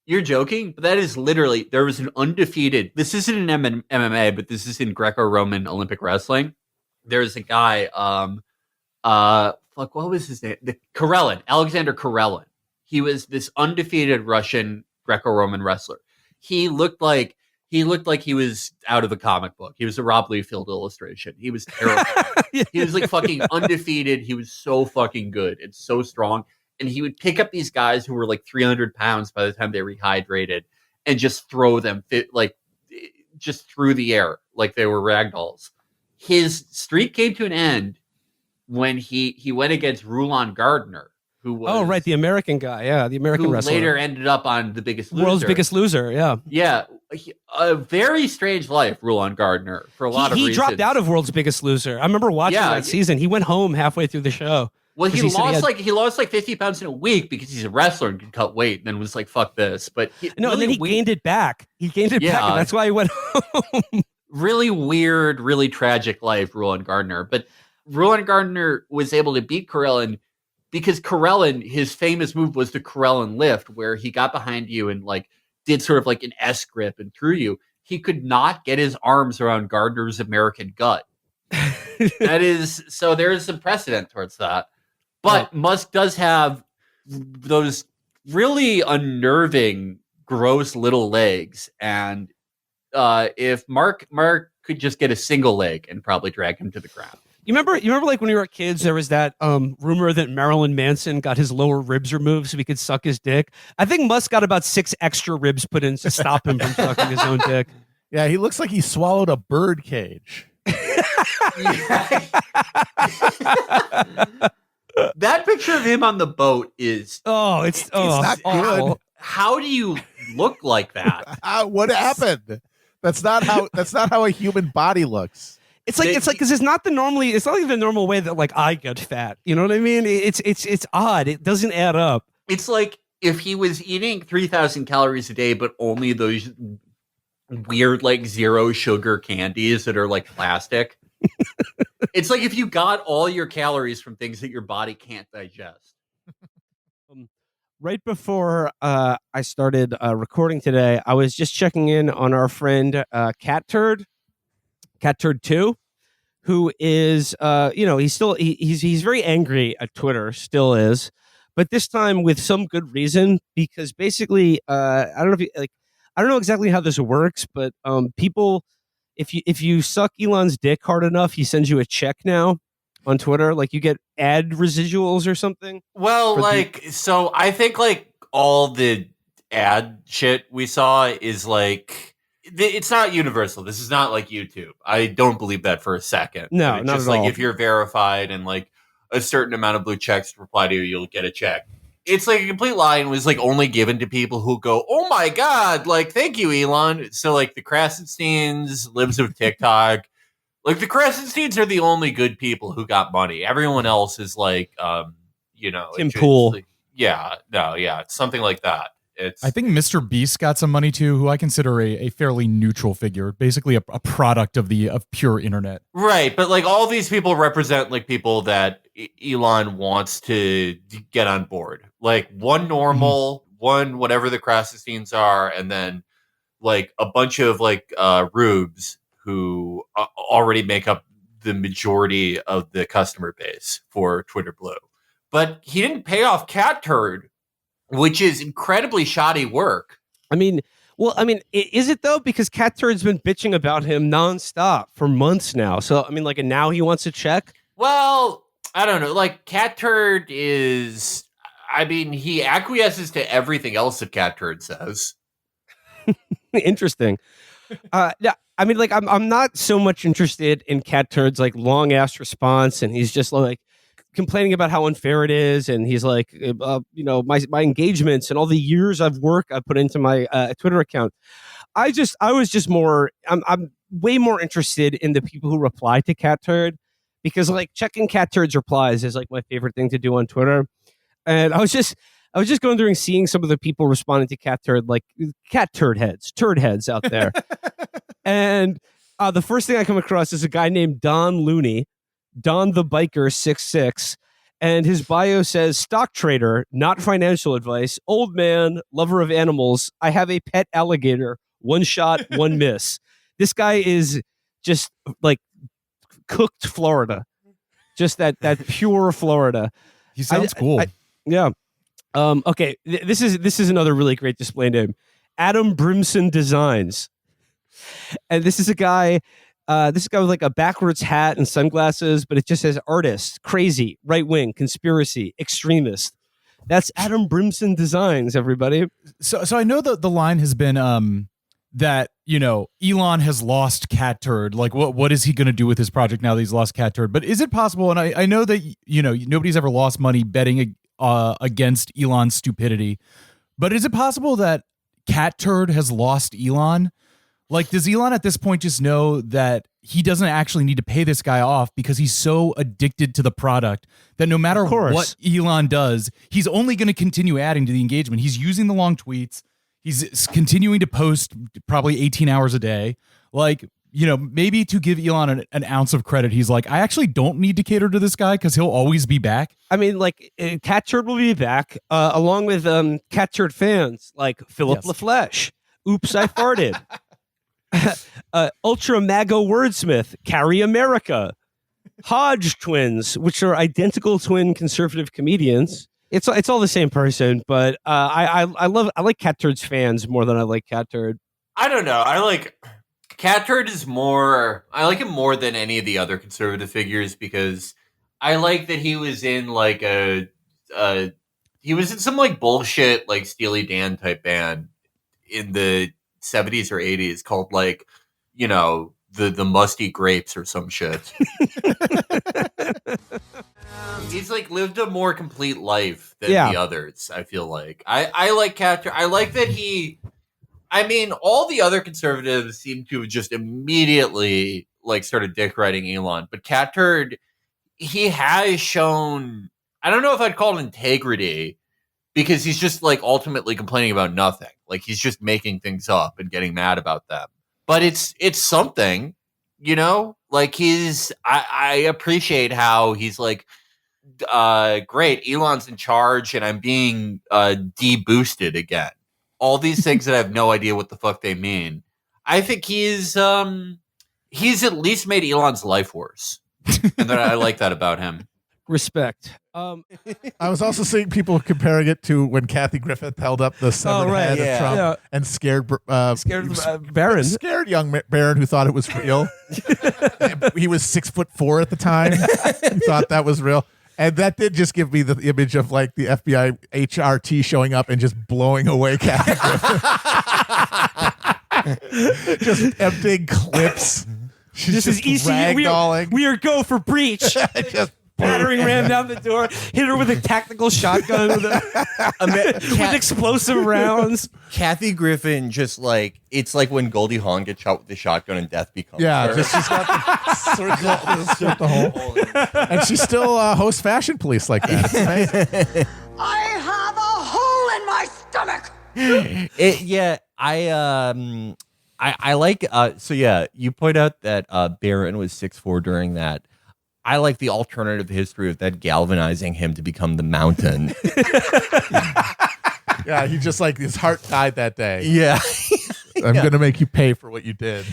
You're joking, but that is literally, there was an undefeated, this isn't in MMA, but this is in Greco-Roman Olympic wrestling. There's a guy, what was his name? Alexander Karelin. He was this undefeated Russian Greco-Roman wrestler. He looked like he was out of a comic book. He was a Rob Liefeld illustration. He was terrible. He was like fucking undefeated. He was so fucking good and so strong. And he would pick up these guys who were like 300 pounds by the time they rehydrated and just throw them just through the air like they were ragdolls. His streak came to an end when he went against Rulon Gardner, who was the American guy, the American who wrestler. later ended up on The Biggest Loser. World's Biggest Loser, yeah. Yeah, a very strange life, Rulon Gardner, for a lot of reasons. He dropped out of World's Biggest Loser. I remember watching that season. He went home halfway through the show. Well, he lost like 50 pounds in a week because he's a wrestler and could cut weight, and then was like, "Fuck this." But and then he gained it back. He gained it back, and that's why he went home. Really weird, really tragic life, Rulon Gardner. But Rulon Gardner was able to beat Karelin because Karelin, his famous move was the Karelin lift, where he got behind you and like did sort of like an S grip and threw you. He could not get his arms around Gardner's American gut. So there is some precedent towards that. But Musk does have those really unnerving, gross little legs. And if Mark could just get a single leg and probably drag him to the ground. You remember like when we were kids, there was that rumor that Marilyn Manson got his lower ribs removed so he could suck his dick. I think Musk got about 6 extra ribs put in to stop him from sucking his own dick. Yeah, he looks like he swallowed a bird cage. That picture of him on the boat is it's not good. How do you look like that? What happened? That's not how a human body looks. It's like because it's not like the normal way that like I get fat. You know what I mean? It's odd. It doesn't add up. It's like if he was eating 3,000 calories a day, but only those weird like zero sugar candies that are like plastic. It's like if you got all your calories from things that your body can't digest. Right before I started recording today, I was just checking in on our friend Cat Turd 2, who is he's very angry at Twitter, still is, but this time with some good reason, because basically I don't know exactly how this works, but people, if you suck Elon's dick hard enough, he sends you a check now on Twitter, like you get ad residuals or something. Well, so I think like all the ad shit we saw is like, it's not universal. This is not like YouTube. I don't believe that for a second. No, it's not just at like all. If you're verified and like a certain amount of blue checks reply to you, you'll get a check. It's like a complete lie and was like only given to people who go, "Oh my God, like, thank you, Elon." So like the Krasensteins, libs of TikTok, like the Krasensteins are the only good people who got money. Everyone else is like, Tim Pool. It's something like that. I think Mr. Beast got some money too, who I consider a fairly neutral figure, basically a product of pure internet. Right, but like all these people represent like people that Elon wants to get on board. Like one normal, one whatever the Krasensteins are, and then like a bunch of like rubes who already make up the majority of the customer base for Twitter Blue. But he didn't pay off Cat Turd, which is incredibly shoddy work. Is it though? Because Cat Turd's been bitching about him nonstop for months now. So, and now he wants a check? Well, I don't know. Like, Cat Turd is... he acquiesces to everything else that Cat Turd says. Interesting. I'm not so much interested in Cat Turd's, like, long-ass response, and he's just, like, complaining about how unfair it is, and he's like, my engagements and all the years of work I've put into my Twitter account. I'm way more interested in the people who reply to Cat Turd, because like checking Cat Turd's replies is like my favorite thing to do on Twitter. And I was just going through and seeing some of the people responding to Cat Turd, like Cat Turd heads out there. And the first thing I come across is a guy named Don Looney, Don the Biker 66. And his bio says, stock trader, not financial advice, old man, lover of animals. I have a pet alligator. One shot, one miss. This guy is just like cooked Florida. Just that pure Florida. He sounds cool. Yeah. Okay. This is another really great display name. Adam Brimson Designs. And this is a guy... this guy with like a backwards hat and sunglasses, but it just says artist, crazy, right wing, conspiracy, extremist. That's Adam Brimson Designs, everybody. So I know that the line has been that, you know, Elon has lost Cat Turd. Like, what is he going to do with his project now that he's lost Cat Turd? But is it possible? And I know that, you know, nobody's ever lost money betting against Elon's stupidity. But is it possible that Cat Turd has lost Elon? Like, does Elon at this point just know that he doesn't actually need to pay this guy off because he's so addicted to the product that no matter what Elon does, he's only going to continue adding to the engagement? He's using the long tweets. He's continuing to post probably 18 hours a day. Like, you know, maybe to give Elon an ounce of credit, he's like, I actually don't need to cater to this guy because he'll always be back. I mean, like, Cat Turd will be back along with Cat Turd fans like Philip LaFleche. Oops, I farted. Ultra MAGA wordsmith, Carrie America, Hodge twins, which are identical twin conservative comedians. It's all the same person, but I like Cat Turd's fans more than I like Cat Turd. I don't know. I like Cat Turd is more. I like him more than any of the other conservative figures because I like that he was in like he was in some like bullshit like Steely Dan type band in the 70s or 80s called like, you know, the Musty Grapes or some shit. He's like lived a more complete life than the others, I feel like. I like Cat Turd. I like that I mean, all the other conservatives seem to have just immediately like started dick riding Elon, but Cat Turd, he has shown, I don't know if I'd call it integrity, because he's just like ultimately complaining about nothing. Like he's just making things up and getting mad about them. But it's something, you know? Like I appreciate how he's like, great, Elon's in charge and I'm being de-boosted again. All these things that I have no idea what the fuck they mean. I think he's at least made Elon's life worse. And I like that about him. Respect. I was also seeing people comparing it to when Kathy Griffith held up the severed head of Trump and scared Barron. Scared young Barron who thought it was real. He was 6'4" at the time. He thought that was real. And that did just give me the image of like the FBI HRT showing up and just blowing away Kathy Griffith. Just emptying clips. She's this is ECU. We are go for breach. Just battering ram down the door, hit her with a tactical shotgun with explosive rounds. Kathy Griffin just like, it's like when Goldie Hawn gets shot with the shotgun and death becomes her. Just she's got the hole. And she still hosts Fashion Police like that. It's amazing. I have a hole in my stomach. I like, so yeah, you point out that Barron was 6'4" during that. I like the alternative history of that galvanizing him to become the Mountain. Yeah, he just like his heart died that day. Yeah. I'm going to make you pay for what you did.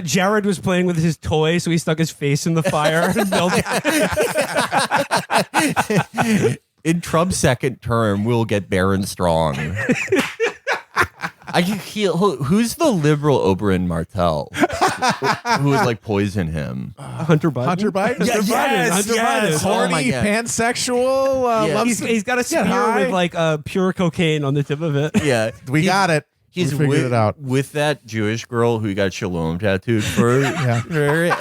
Jared was playing with his toy, so he stuck his face in the fire. And in Trump's second term, we'll get Barron strong. Who's the liberal Oberyn Martell who would like poison him? Hunter Biden. Hunter Biden. Yes. Horny, pansexual. He's got a spear with like pure cocaine on the tip of it. Yeah, we got it. He's figured it out with that Jewish girl who got Shalom tattooed for her. And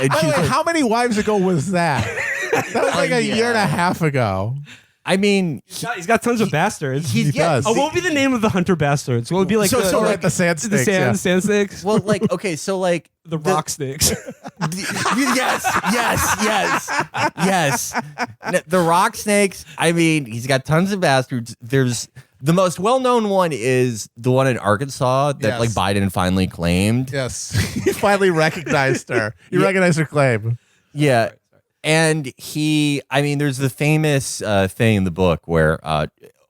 by the way, how many wives ago was that? That was like a year and a half ago. I mean, he's got tons of bastards. He does. Oh, what would be the name of the Hunter bastards? What would be like the sand snakes? The sand snakes. Well, like okay, so like the rock snakes. Yes. The rock snakes. I mean, he's got tons of bastards. There's The most well-known one is the one in Arkansas that like Biden finally claimed. Yes, he finally recognized her. He recognized her claim. Yeah, and there's the famous thing in the book where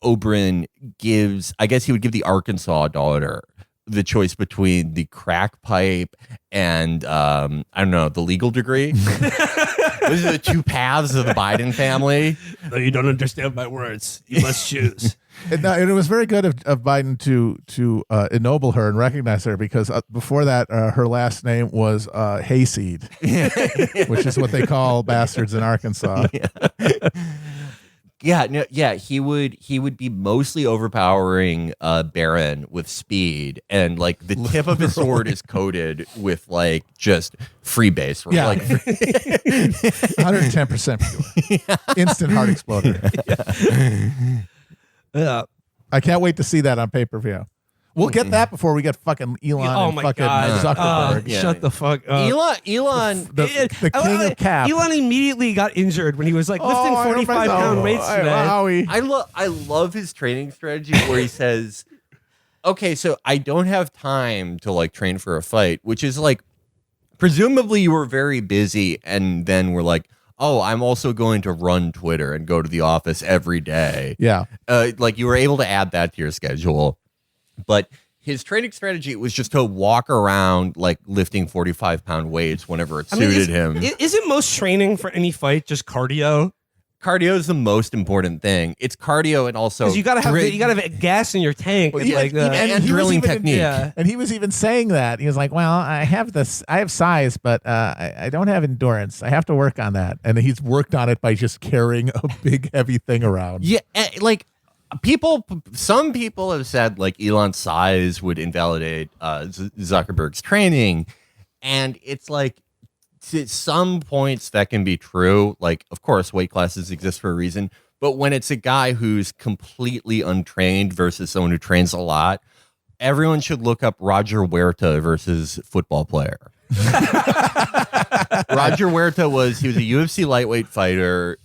Oberyn gives, I guess he would give the Arkansas daughter the choice between the crack pipe and I don't know, the legal degree. Those are the two paths of the Biden family. No, you don't understand my words. You must choose. And it was very good of Biden to ennoble her and recognize her, because before that, her last name was Hayseed, which is what they call bastards in Arkansas. He would be mostly overpowering Baron with speed, and like the tip of his sword is coated with like just freebase. Yeah, like 110% pure, instant heart exploder. I can't wait to see that on pay-per-view. We'll get that before we get fucking Elon and fucking Zuckerberg. Shut the fuck up. Elon, the king of cap. Elon immediately got injured when he was like lifting 45-pound weights today. I love his training strategy where he says, okay, so I don't have time to like train for a fight, which is like, presumably you were very busy, and then we're like, oh, I'm also going to run Twitter and go to the office every day. Yeah. Like you were able to add that to your schedule. But his training strategy was just to walk around like lifting 45-pound weights whenever it suited him. Isn't most training for any fight just cardio? Cardio is the most important thing. It's cardio, and also because you gotta have gas in your tank, and drilling technique. And he was even saying that he was like, "Well, I have size, but I don't have endurance. I have to work on that." And he's worked on it by just carrying a big, heavy thing around. Yeah, like some people have said like Elon's size would invalidate Zuckerberg's training, and it's like, to some points that can be true. Like, of course, weight classes exist for a reason. But when it's a guy who's completely untrained versus someone who trains a lot, everyone should look up Roger Huerta versus football player. Roger Huerta he was a UFC lightweight fighter.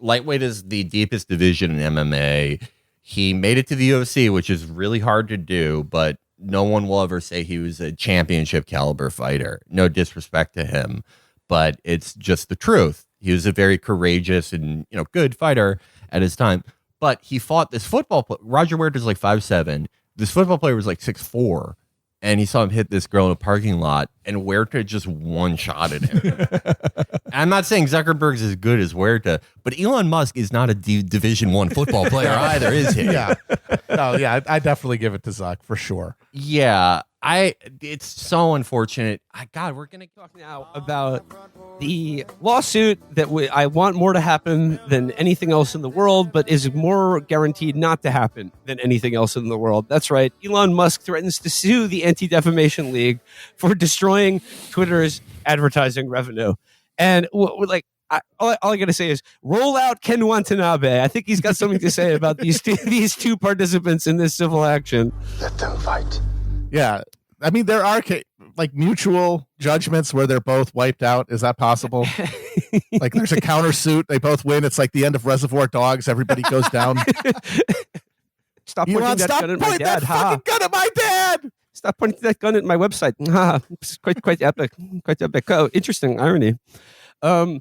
Lightweight is the deepest division in MMA. He made it to the UFC, which is really hard to do, but no one will ever say he was a championship caliber fighter. No disrespect to him, but it's just the truth. He was a very courageous and good fighter at his time. But he fought this football player. Roger Huerta's like 5'7". This football player was like 6'4", and he saw him hit this girl in a parking lot, and Huerta just one-shotted him. I'm not saying Zuckerberg's as good as Huerta, but Elon Musk is not a Division I football player either, is he? Yeah. No, yeah, I definitely give it to Zuck for sure. Yeah, it's so unfortunate. We're going to talk now about the lawsuit that I want more to happen than anything else in the world, but is more guaranteed not to happen than anything else in the world. That's right. Elon Musk threatens to sue the Anti-Defamation League for destroying Twitter's advertising revenue. And all I got to say is roll out Ken Watanabe. I think he's got something to say about these two participants in this civil action. Let them fight. Yeah. I mean, there are like mutual judgments where they're both wiped out. Is that possible? Like there's a countersuit. They both win. It's like the end of Reservoir Dogs. Everybody goes down. Stop pointing that gun at my dad. Fucking gun at my dad. Stop pointing that gun at my website. It's quite epic. Quite epic. Oh, interesting irony. I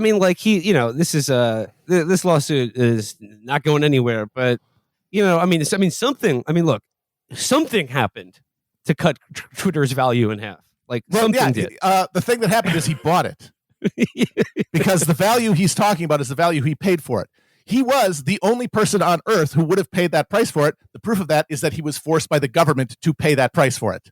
mean, like this is this lawsuit is not going anywhere. But something happened to cut Twitter's value in half. Like something did. The thing that happened is he bought it because the value he's talking about is the value he paid for it. He was the only person on earth who would have paid that price for it. The proof of that is that he was forced by the government to pay that price for it.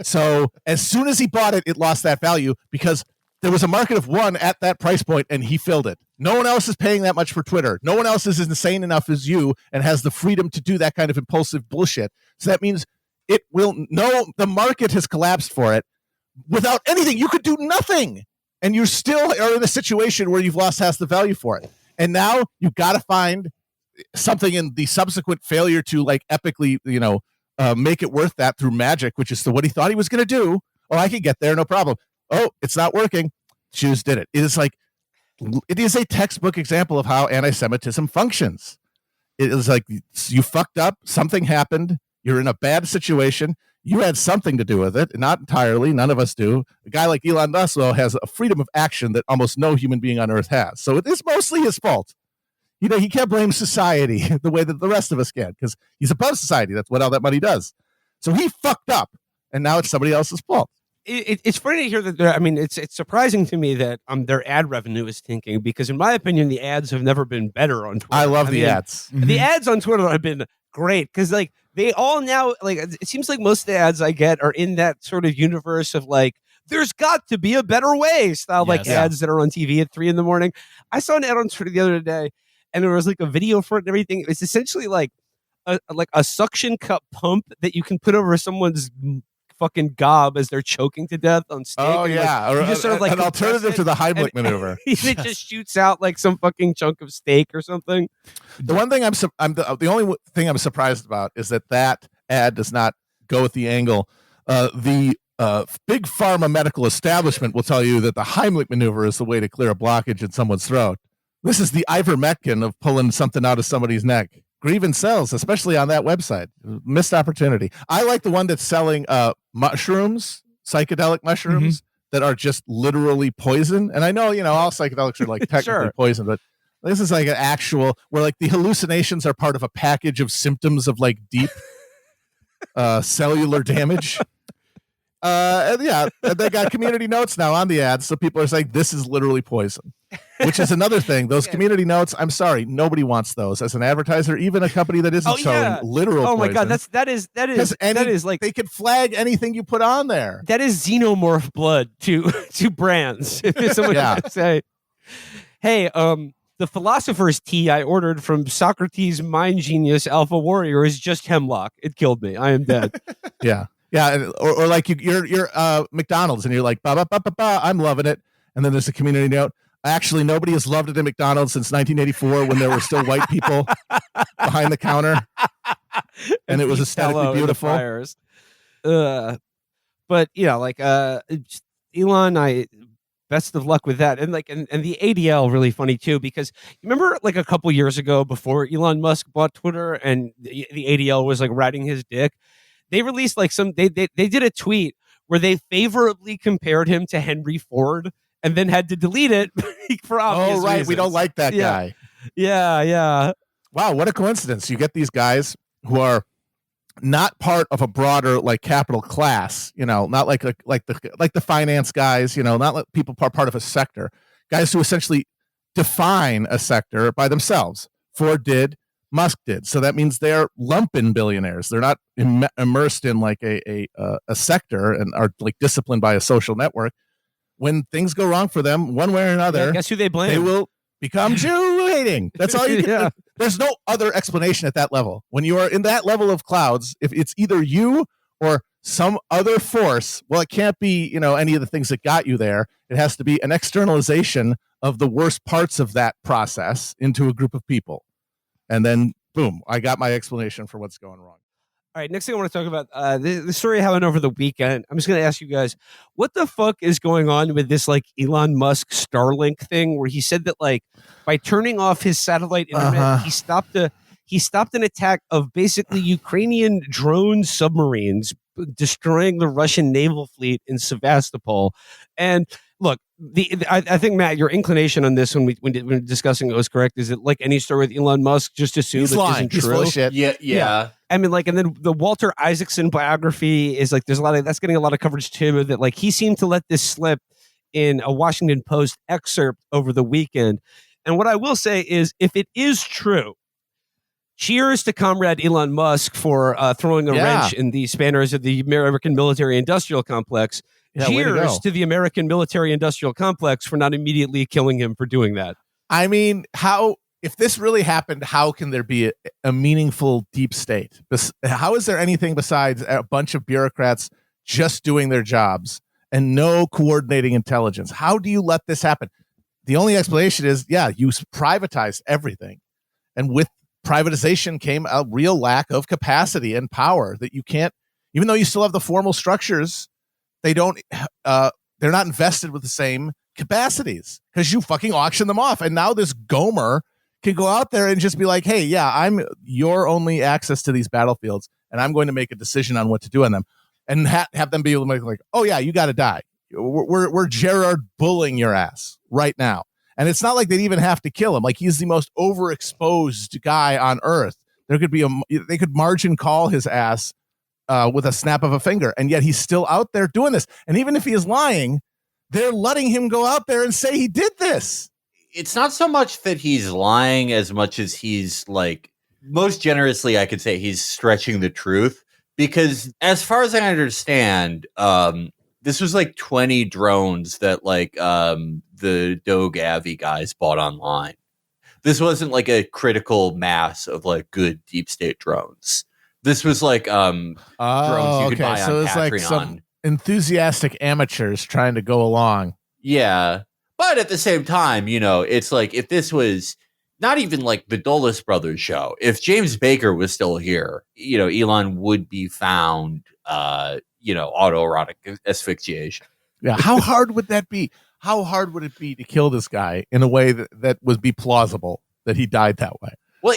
So as soon as he bought it, it lost that value because there was a market of one at that price point and he filled it. No one else is paying that much for Twitter. No one else is insane enough as you and has the freedom to do that kind of impulsive bullshit. So that means the market has collapsed for it. Without anything, you could do nothing. And you still are in a situation where you've lost half the value for it. And now you've got to find something in the subsequent failure to like epically, make it worth that through magic, which is what he thought he was going to do. Oh, I can get there. No problem. Oh, it's not working. Shoes did it. It is a textbook example of how anti-Semitism functions. it was like you fucked up, something happened, you're in a bad situation, you had something to do with it, not entirely, none of us do. A guy like Elon Musk, though, has a freedom of action that almost no human being on Earth has. So it is mostly his fault. He can't blame society the way that the rest of us can, because he's above society. That's what all that money does. So he fucked up, and now it's somebody else's fault. It's funny to hear that. It's surprising to me that their ad revenue is tanking, because in my opinion, the ads have never been better on Twitter. I love the ads. The ads on Twitter have been great, because like they all now, like, it seems like most of the ads I get are in that sort of universe of like, there's got to be a better way style, like ads that are on TV at 3 a.m. I saw an ad on Twitter the other day, and there was like a video for it and everything. It's essentially like a suction cup pump that you can put over someone's fucking gob as they're choking to death on steak. Oh, yeah. Like, or you just sort of like an alternative to the Heimlich maneuver. It just shoots out like some fucking chunk of steak or something. The one thing the only thing I'm surprised about is that ad does not go with the angle. The big pharma medical establishment will tell you that the Heimlich maneuver is the way to clear a blockage in someone's throat. This is the ivermectin of pulling something out of somebody's neck. Grievance sells, especially on that website. Missed opportunity. I like the one that's selling mushrooms, psychedelic mushrooms that are just literally poison. And I know, all psychedelics are like technically poison, but this is like an actual, where like the hallucinations are part of a package of symptoms of like deep cellular damage. And they got community notes now on the ads, so people are saying this is literally poison, which is another thing. Those community notes, I'm sorry, nobody wants those as an advertiser, even a company that isn't showing literal poison. Oh my god, that is like they could flag anything you put on there. That is xenomorph blood to brands. If someone could say, hey, the philosopher's tea I ordered from Socrates' mind genius Alpha Warrior is just hemlock. It killed me. I am dead. Yeah, or like you're McDonald's and you're like, ba, ba, ba, ba, ba, I'm loving it. And then there's a community note. Actually, nobody has loved it at McDonald's since 1984 when there were still white people behind the counter. And it was aesthetically beautiful. But, Elon, best of luck with that. And and the ADL really funny too, because you remember like a couple years ago before Elon Musk bought Twitter and the ADL was like riding his dick. They released like they did a tweet where they favorably compared him to Henry Ford and then had to delete it for obvious reasons. We don't like that guy. Yeah. Wow, what a coincidence. You get these guys who are not part of a broader like capital class, not like the finance guys, not like people part of a sector. Guys who essentially define a sector by themselves. Ford did. Musk did. So that means they're lumpen billionaires. They're not immersed in like a sector and are like disciplined by a social network. When things go wrong for them, one way or another, guess who they blame? They will become Jew hating. That's all you can. There's no other explanation at that level. When you are in that level of clouds, if it's either you or some other force, well, it can't be, any of the things that got you there. It has to be an externalization of the worst parts of that process into a group of people. And then, boom, I got my explanation for what's going wrong. All right, next thing I want to talk about, the story I went over the weekend. I'm just going to ask you guys, what the fuck is going on with this like Elon Musk Starlink thing where he said that like by turning off his satellite internet, he stopped an attack of basically Ukrainian drone submarines destroying the Russian naval fleet in Sevastopol. And look, I think, Matt, your inclination on this when we're discussing it was correct. Is it like any story with Elon Musk, just assume he's that lying. isn't He's true? full of shit. Yeah. I mean, like, and then the Walter Isaacson biography is like, there's that's getting a lot of coverage too, that like he seemed to let this slip in a Washington Post excerpt over the weekend. And what I will say is, if it is true, cheers to Comrade Elon Musk for throwing a wrench in the spanners of the American military-industrial complex. Cheers to the American military-industrial complex for not immediately killing him for doing that. I mean, if this really happened, how can there be a meaningful deep state? How is there anything besides a bunch of bureaucrats just doing their jobs and no coordinating intelligence? How do you let this happen? The only explanation is, you privatized everything. And with privatization came a real lack of capacity and power that you can't, even though you still have the formal structures, they're not invested with the same capacities because you fucking auction them off. And now this Gomer can go out there and just be like, hey, yeah, I'm your only access to these battlefields, and I'm going to make a decision on what to do on them, and have them be able to make like, oh yeah, you got to die. We're Gerard Bulling your ass right now. And it's not like they'd even have to kill him. Like, he's the most overexposed guy on earth. There could be they could margin call his ass with a snap of a finger, and yet he's still out there doing this. And even if he is lying, they're letting him go out there and say he did this. It's not so much that he's lying as much as he's like, most generously, I could say he's stretching the truth, because as far as I understand, this was like 20 drones that like the Doge Avi guys bought online. This wasn't like a critical mass of like good deep state drones. This was like drones you could buy on Patreon. Like some enthusiastic amateurs trying to go along. Yeah. But at the same time, you know, it's like if this was not even like the Dulles Brothers show, if James Baker was still here, you know, Elon would be found, you know, autoerotic asphyxiation. Yeah. How hard would that be? How hard would it be to kill this guy in a way that would be plausible that he died that way? Well,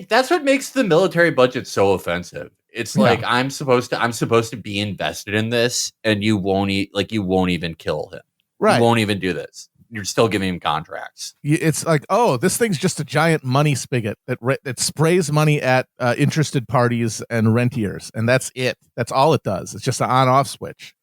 that's what makes the military budget so offensive. It's like, I'm supposed to be invested in this, and you won't even kill him. Right. You won't even do this. You're still giving him contracts. It's like, oh, this thing's just a giant money spigot that sprays money at interested parties and rentiers, and that's it. That's all it does. It's just an on-off switch.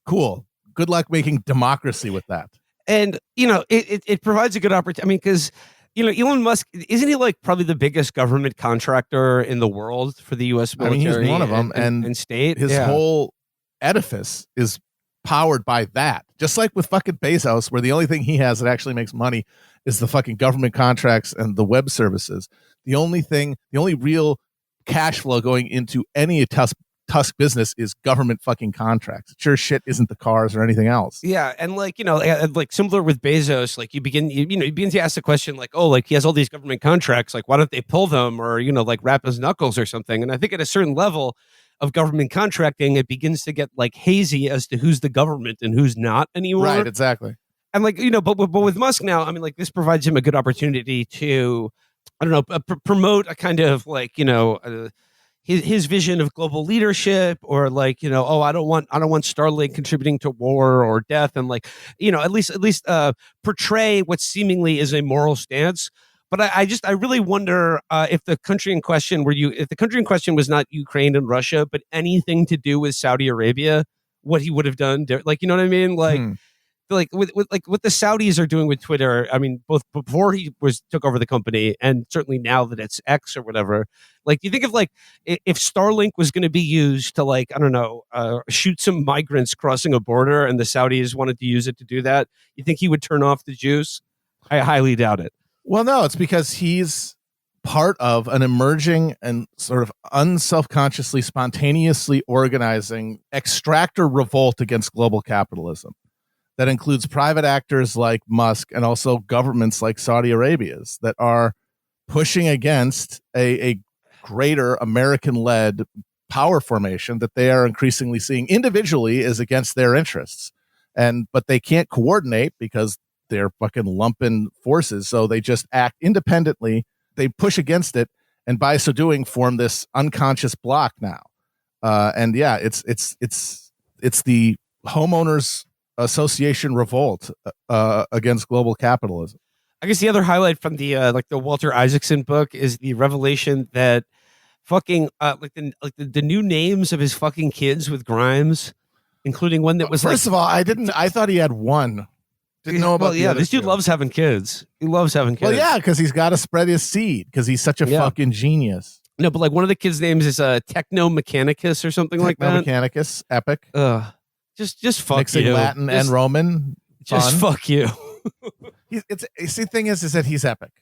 Cool. Good luck making democracy with that. And, you know, it provides a good opportunity. I mean, because, you know, Elon Musk, isn't he like probably the biggest government contractor in the world for the U.S. military? I mean, he's one of them. And state. His whole edifice is powered by that. Just like with fucking Bezos, where the only thing he has that actually makes money is the fucking government contracts and the web services. The only real cash flow going into any Tusk business is government fucking contracts. Sure shit isn't the cars or anything else. Yeah, and like, you know, like similar with Bezos, like you begin to ask the question like, oh, like he has all these government contracts, like why don't they pull them, or, you know, like wrap his knuckles or something? And I think at a certain level of government contracting, it begins to get like hazy as to who's the government and who's not anymore. Right, exactly. And like, you know, but with Musk now, I mean, like this provides him a good opportunity to, I don't know, promote a kind of like, you know, his vision of global leadership, or like, you know, oh, I don't want Starlink contributing to war or death, and like, you know, at least portray what seemingly is a moral stance. But I really wonder if the country in question was not Ukraine and Russia, but anything to do with Saudi Arabia, what he would have done. Like, you know what I mean? Like, like with what the Saudis are doing with Twitter. I mean, both before he took over the company, and certainly now that it's X or whatever. Like, you think of like if Starlink was going to be used to, like, I don't know, shoot some migrants crossing a border, and the Saudis wanted to use it to do that, you think he would turn off the juice? I highly doubt it. Well, no, it's because he's part of an emerging and sort of unselfconsciously, spontaneously organizing extractor revolt against global capitalism that includes private actors like Musk and also governments like Saudi Arabia's that are pushing against a greater American-led power formation that they are increasingly seeing individually is against their interests. But they can't coordinate because they're fucking lumping forces, so they just act independently. They push against it, and by so doing, form this unconscious block now. And yeah, it's the homeowners association revolt against global capitalism. I guess the other highlight from the like the Walter Isaacson book is the revelation that fucking the new names of his fucking kids with Grimes, including one that was first of all, I thought he had one. Didn't know about. Well, yeah, this dude loves having kids. He loves having kids. Well, yeah, because he's got to spread his seed because he's such a fucking genius. No, but like one of the kids' names is Techno Mechanicus or something like that. Mechanicus, epic. Just fuck mixing you. Latin and Roman. Just fuck you. The thing is that he's epic,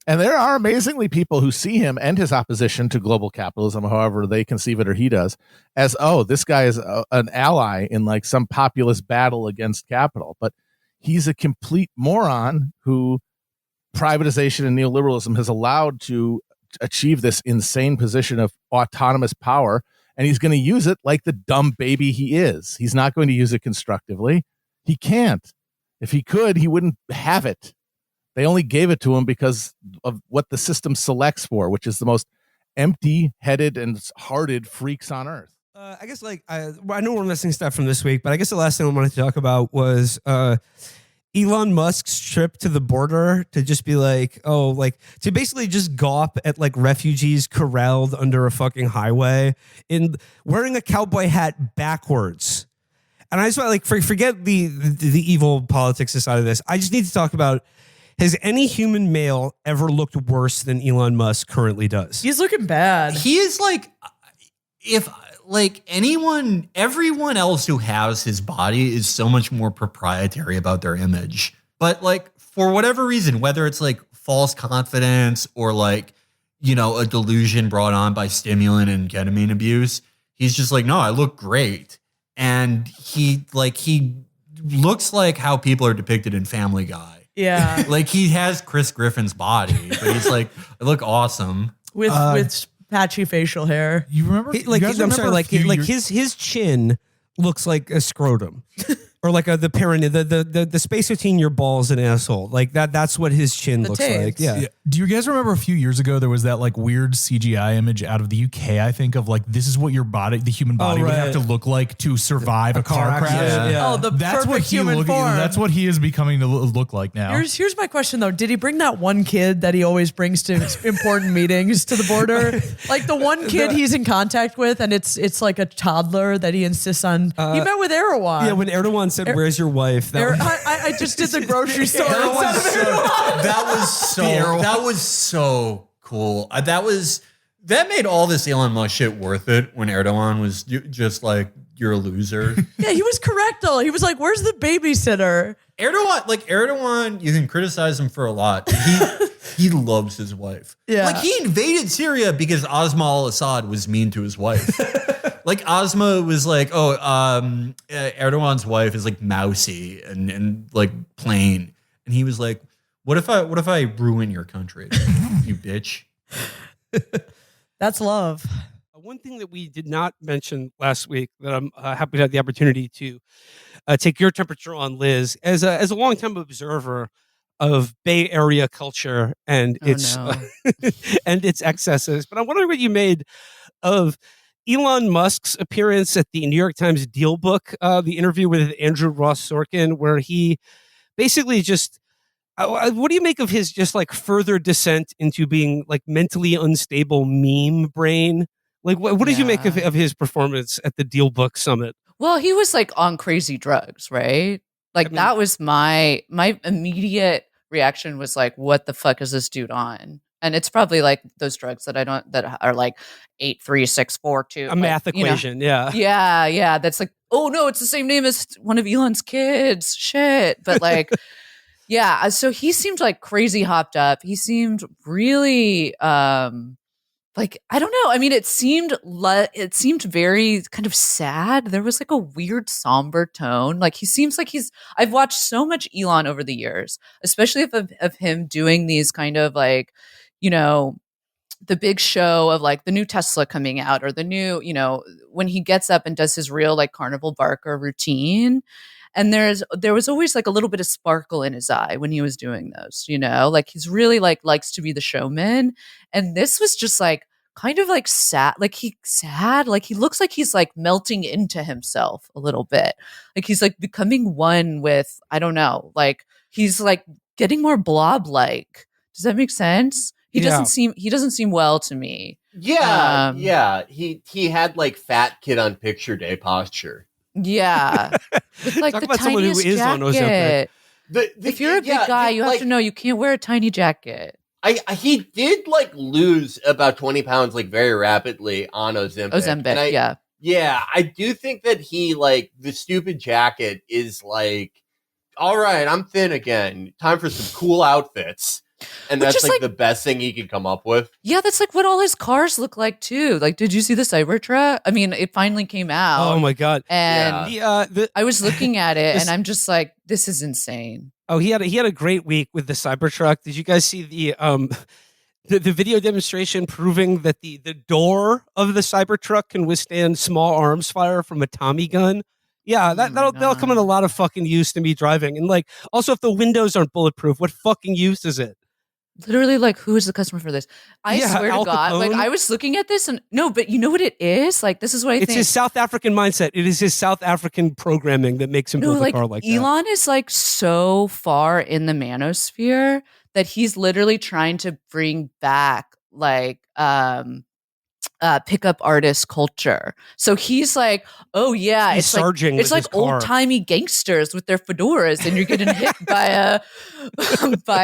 and there are amazingly people who see him and his opposition to global capitalism, however they conceive it or he does, as this guy is an ally in like some populist battle against capital, but he's a complete moron who privatization and neoliberalism has allowed to achieve this insane position of autonomous power, and he's going to use it like the dumb baby he is. He's not going to use it constructively. He can't. If he could, he wouldn't have it. They only gave it to him because of what the system selects for, which is the most empty-headed and hearted freaks on earth. I guess I know we're missing stuff from this week, but I guess the last thing I wanted to talk about was Elon Musk's trip to the border to just be to basically just gawp at refugees corralled under a fucking highway in wearing a cowboy hat backwards. And I just want forget the evil politics aside of this. I just need to talk about, has any human male ever looked worse than Elon Musk currently does? He's looking bad. He is everyone else who has his body is so much more proprietary about their image. But for whatever reason, whether it's false confidence or a delusion brought on by stimulant and ketamine abuse, he's just no, I look great. And he looks like how people are depicted in Family Guy. Yeah. He has Chris Griffin's body, but he's I look awesome. With patchy facial hair. You remember? His chin looks like a scrotum. Or the space between your balls and asshole. That's what his chin looks like. Yeah. Do you guys remember a few years ago there was that weird CGI image out of the UK, I think, of this is what your body, the human body would have to look like to survive a car crash. Yeah. Oh, that's what human form. That's what he is becoming to look like now. Here's my question though. Did he bring that one kid that he always brings to important meetings to the border? The one kid he's in contact with, and it's like a toddler that he insists on. He met with Erdogan. Yeah, when Erdogan said, "Where's your wife?" I just did the grocery store. That was so cool. That made all this Elon Musk shit worth it when Erdogan was just you're a loser. Yeah, he was correct though. He was like, "Where's the babysitter?" Erdogan, you can criticize him for a lot. He loves his wife. Yeah. He invaded Syria because Osma al-Assad was mean to his wife. Osma was Erdogan's wife is mousy and plain. And he was like, what if I ruin your country, you bitch? That's love. One thing that we did not mention last week that I'm happy to have the opportunity to take your temperature on, Liz, as a longtime observer of Bay Area culture and its and its excesses. But I'm wondering what you made of Elon Musk's appearance at the New York Times Deal Book, the interview with Andrew Ross Sorkin, where he basically just, what do you make of his just further descent into being mentally unstable meme brain? What did you make of his performance at the Deal Book Summit? Well, he was on crazy drugs, right? That was my immediate reaction was what the fuck is this dude on? And it's probably those drugs that are 8, 3, 6, 4, 2. A math equation, yeah. Yeah. That's oh no, it's the same name as one of Elon's kids. Shit. But yeah. So he seemed crazy hopped up. He seemed really I don't know. I mean, it seemed very kind of sad. There was a weird somber tone. He seems I've watched so much Elon over the years, especially of him doing these kind of the big show of the new Tesla coming out or the new, when he gets up and does his real carnival barker routine. And there was always a little bit of sparkle in his eye when he was doing those, he's really likes to be the showman. And this was just kind of sad, he looks like he's melting into himself a little bit. He's becoming one with, I don't know, he's getting more blob-like. Does that make sense? He doesn't seem well to me. Yeah. He had fat kid on picture day posture. Yeah. With Talk the about someone who tiniest is on jacket. Ozempic. If you're a big guy, you have to know you can't wear a tiny jacket. He did lose about 20 pounds very rapidly on Ozempic. Yeah. Yeah, I do think that he the stupid jacket is all right, I'm thin again. Time for some cool outfits. And that's the best thing he could come up with. Yeah, that's what all his cars look like too. Did you see the Cybertruck? I mean, it finally came out. Oh my god! And I was looking at it, and I'm just this is insane. Oh, he had a great week with the Cybertruck. Did you guys see the video demonstration proving that the door of the Cybertruck can withstand small arms fire from a Tommy gun? Yeah, that'll come in a lot of fucking use to me driving. And like, also, if the windows aren't bulletproof, what fucking use is it? Literally, like, who is the customer for this? I swear Al to God, like, Capone. I was looking at this and no, but you know what it is? Like, this is what I It's think. his South African mindset. It is his South African programming that makes him No, build like a car like that. Elon is like so far in the manosphere that he's literally trying to bring back like pickup artist culture. So he's like, oh yeah, He's it's like surging it's with like his car. old timey gangsters with their fedoras, and you're getting hit by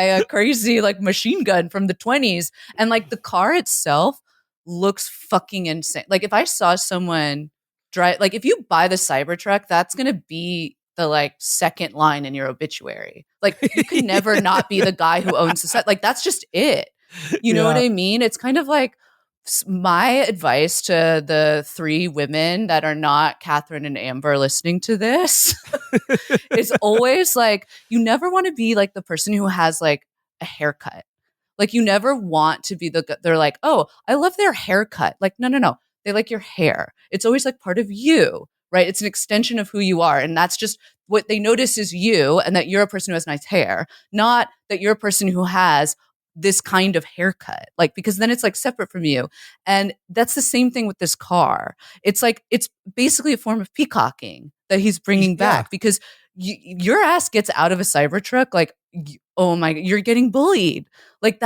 a crazy like machine gun from the 20s, and like the car itself looks fucking insane. Like if I saw someone drive, like if you buy the Cybertruck, that's gonna be the like second line in your obituary. Like you could never not be the guy who owns the set. Like that's just it. You know what I mean? It's kind of like my advice to the 3 women that are not Catherine and Amber listening to this is always like, you never want to be like the person who has like a haircut. Like you never want to be they're like, oh, I love their haircut. Like, no. They like your hair. It's always like part of you, right? It's an extension of who you are. And that's just what they notice is you and that you're a person who has nice hair, not that you're a person who has this kind of haircut, like, because then it's like separate from you. And that's the same thing with this car. It's like, it's basically a form of peacocking that he's bringing back because your ass gets out of a Cybertruck. Like, oh my, you're getting bullied. Like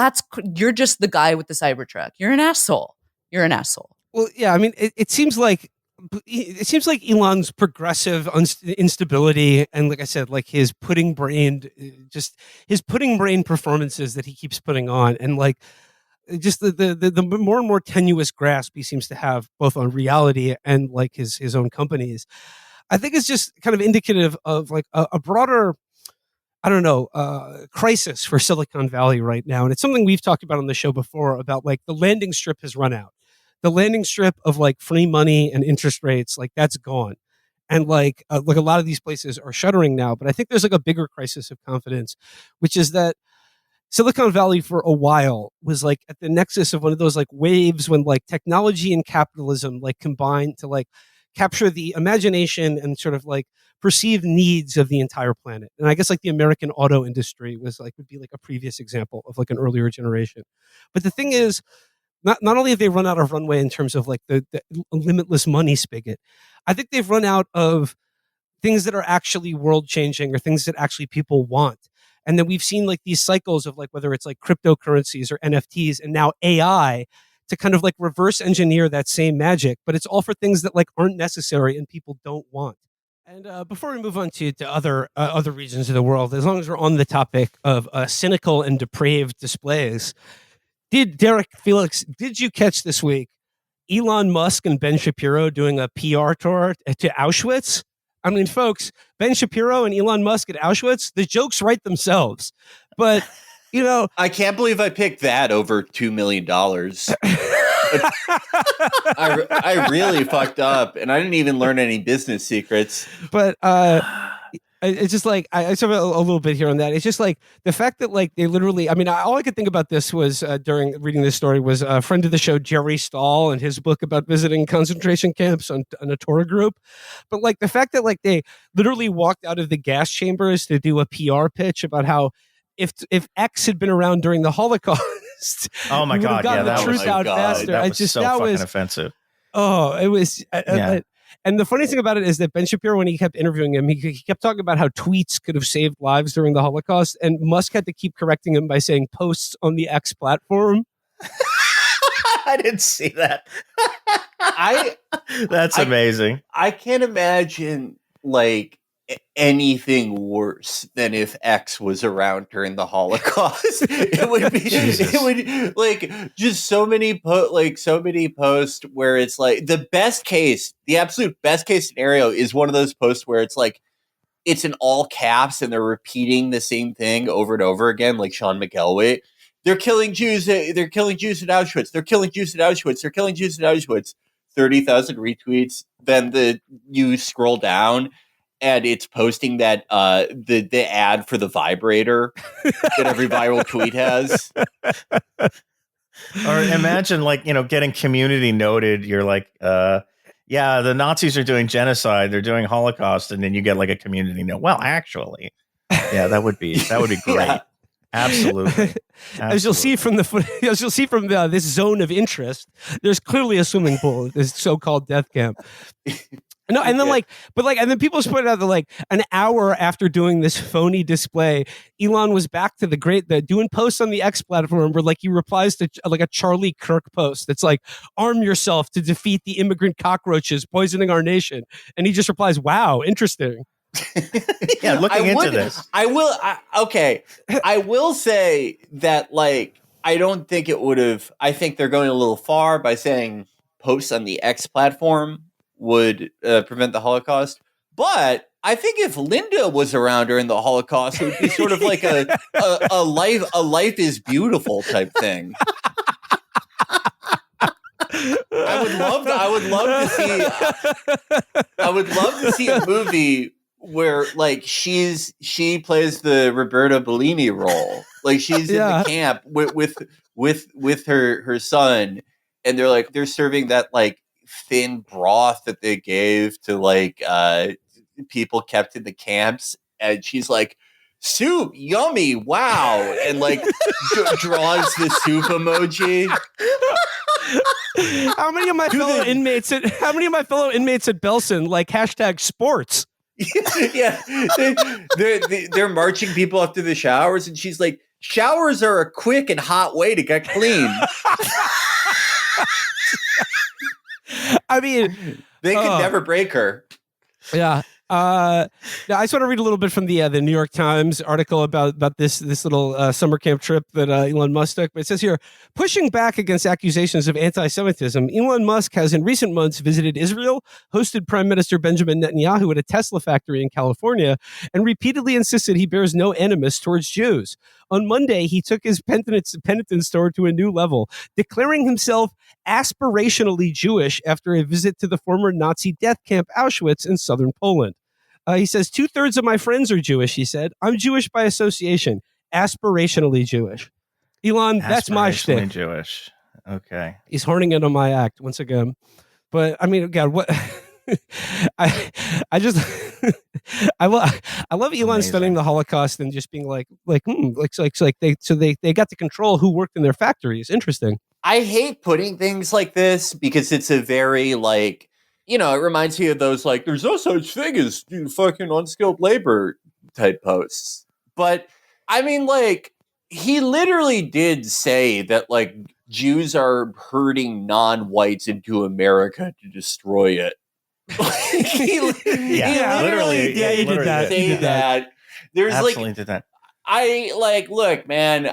you're just the guy with the Cybertruck. You're an asshole. You're an asshole. Well, yeah, I mean, it seems like Elon's progressive instability, and like I said, like his pudding brain performances that he keeps putting on, and like just the more and more tenuous grasp he seems to have both on reality and like his own companies. I think it's just kind of indicative of like a broader, I don't know, crisis for Silicon Valley right now, and it's something we've talked about on the show before about like the landing strip has run out. The landing strip of like free money and interest rates, like that's gone. And like a lot of these places are shuttering now, but I think there's like a bigger crisis of confidence, which is that Silicon Valley for a while was like at the nexus of one of those like waves when like technology and capitalism like combined to like capture the imagination and sort of like perceived needs of the entire planet. And I guess like the American auto industry would be like a previous example of like an earlier generation. But the thing is, not only have they run out of runway in terms of like the limitless money spigot, I think they've run out of things that are actually world changing or things that actually people want. And then we've seen like these cycles of like whether it's like cryptocurrencies or NFTs and now AI to kind of like reverse engineer that same magic, but it's all for things that like aren't necessary and people don't want. And before we move on to other regions of the world, as long as we're on the topic of cynical and depraved displays. Derek Felix, did you catch this week Elon Musk and Ben Shapiro doing a PR tour to Auschwitz? I mean, folks, Ben Shapiro and Elon Musk at Auschwitz, the jokes write themselves. But, you know. I can't believe I picked that over $2 million. I really fucked up, and I didn't even learn any business secrets. But it's just like I sort of a little bit here on that. It's just like the fact that like they literally. I mean, all I could think about this was during reading this story was a friend of the show, Jerry Stahl, and his book about visiting concentration camps on a tour group. But like the fact that like they literally walked out of the gas chambers to do a PR pitch about how if X had been around during the Holocaust, oh my god, yeah, that was out faster. That was so fucking offensive. Oh, it was. And the funniest thing about it is that Ben Shapiro, when he kept interviewing him, he kept talking about how tweets could have saved lives during the Holocaust, and Musk had to keep correcting him by saying posts on the X platform. I didn't see that. That's amazing. I can't imagine like anything worse than if X was around during the Holocaust. It would like just so many posts where it's like the absolute best case scenario is one of those posts where it's like it's in all caps and they're repeating the same thing over and over again, like Sean McElway. They're killing Jews. They're killing Jews at Auschwitz. They're killing Jews at Auschwitz. They're killing Jews at Auschwitz. 30,000 retweets. Then you scroll down. And it's posting that the ad for the vibrator that every viral tweet has. Or imagine like, getting community noted. You're like, Yeah, the Nazis are doing genocide. They're doing Holocaust, and then you get like a community note. Well, actually, yeah, that would be great. Yeah. Absolutely. As you'll see from this zone of interest, there's clearly a swimming pool at this so-called death camp. No, and then and then people just pointed out that like an hour after doing this phony display, Elon was back to doing posts on the X platform where like he replies to like a Charlie Kirk post that's like, arm yourself to defeat the immigrant cockroaches poisoning our nation. And he just replies, wow, interesting. Yeah, looking into this. I will say that like I don't think it would have. I think they're going a little far by saying posts on the X platform would prevent the Holocaust. But I think if Linda was around during the Holocaust, it would be sort of like a life is beautiful type thing. I would love to see a movie where like she plays the Roberta Bellini role. Like she's in the camp with her son, and they're serving that like thin broth that they gave to like people kept in the camps, and she's like, soup, yummy, wow, and like draws the soup emoji. How many of my fellow inmates at Belson like #sports? Yeah, they're marching people up to the showers, and she's like, showers are a quick and hot way to get clean. I mean, they could never break her. Yeah. Now I just want to read a little bit from the New York Times article about this little summer camp trip that Elon Musk took. But it says here, pushing back against accusations of anti-Semitism, Elon Musk has in recent months visited Israel, hosted Prime Minister Benjamin Netanyahu at a Tesla factory in California, and repeatedly insisted he bears no animus towards Jews. On Monday, he took his penitence tour to a new level, declaring himself aspirationally Jewish after a visit to the former Nazi death camp Auschwitz in southern Poland. He says, 2/3 of my friends are Jewish, he said. I'm Jewish by association, aspirationally Jewish. Elon, that's my shtick. Jewish. Okay. He's horning in on my act once again. But I mean, God, what? I love Elon studying the Holocaust and just being like they got to control who worked in their factories. Interesting. I hate putting things like this because it's a very like, it reminds me of those like there's no such thing as fucking unskilled labor type posts. But I mean, like, he literally did say that like Jews are herding non-whites into America to destroy it. He literally did that. Say that. There's absolutely did that. Look, man,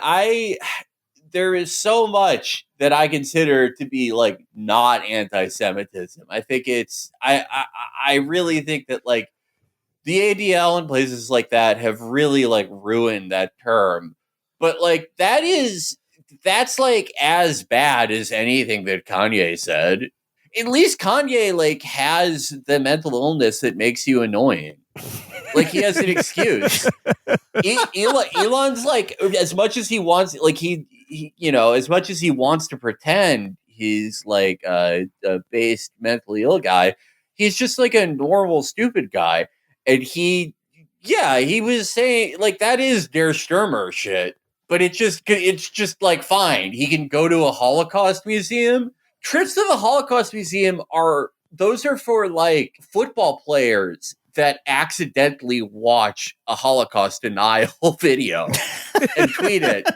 there is so much that I consider to be like not anti-Semitism. I think I really think that like the ADL and places like that have really like ruined that term. But like that's like as bad as anything that Kanye said. At least Kanye like has the mental illness that makes you annoying. Like he has an excuse. Elon's like, as much as he wants, like he as much as he wants to pretend he's like a based mentally ill guy, he's just like a normal stupid guy. And he was saying like that is Der Stürmer shit, but it's just like fine. He can go to a Holocaust museum. Trips to the Holocaust Museum are for like football players that accidentally watch a Holocaust denial video and tweet it.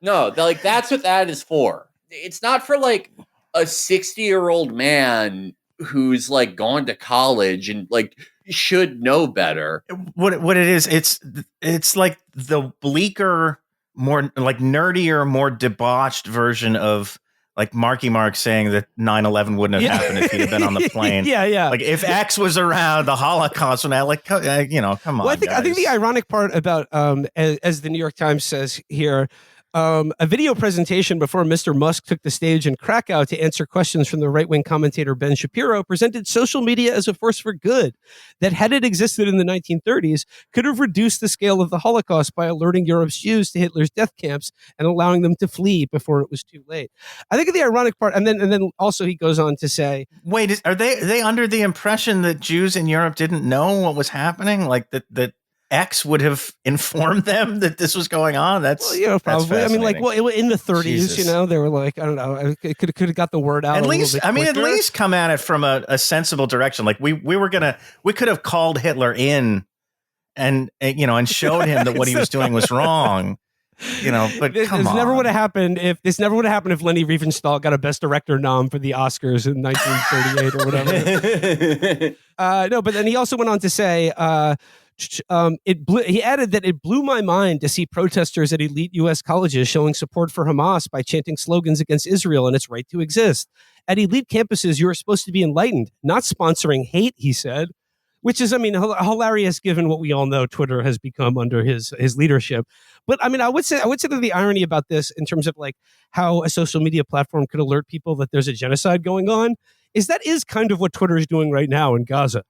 No, like that's what that is for. It's not for like a 60-year-old man who's like gone to college and like should know better. What it is, it's like the bleaker, more like nerdier, more debauched version of like Marky Mark saying that 9/11 wouldn't have happened if he'd have been on the plane. Yeah. Like if X was around, the Holocaust would have, like, come on. Well, I think the ironic part about as the New York Times says here, A video presentation before Mr. Musk took the stage in Krakow to answer questions from the right-wing commentator Ben Shapiro presented social media as a force for good that, had it existed in the 1930s, could have reduced the scale of the Holocaust by alerting Europe's Jews to Hitler's death camps and allowing them to flee before it was too late. I think the ironic part, and then also he goes on to say, wait, are they under the impression that Jews in Europe didn't know what was happening? Like that X would have informed them that this was going on? That's, well, you know, probably. I mean, like, well, in the 30s, Jesus. you know, they were like, I don't know, it could have got the word out. At a least, little bit at quicker. least come at it from a sensible direction. Like we could have called Hitler in and showed him that what he was doing was wrong. But This never would have happened if Leni Riefenstahl got a Best Director nom for the Oscars in 1938 or whatever. No, but then he also went on to say, he added that it blew my mind to see protesters at elite U.S. colleges showing support for Hamas by chanting slogans against Israel and its right to exist. At elite campuses, you are supposed to be enlightened, not sponsoring hate, he said. Which is, I mean, hilarious given what we all know Twitter has become under his leadership. But I mean, I would say that the irony about this, in terms of like how a social media platform could alert people that there's a genocide going on, is that is kind of what Twitter is doing right now in Gaza.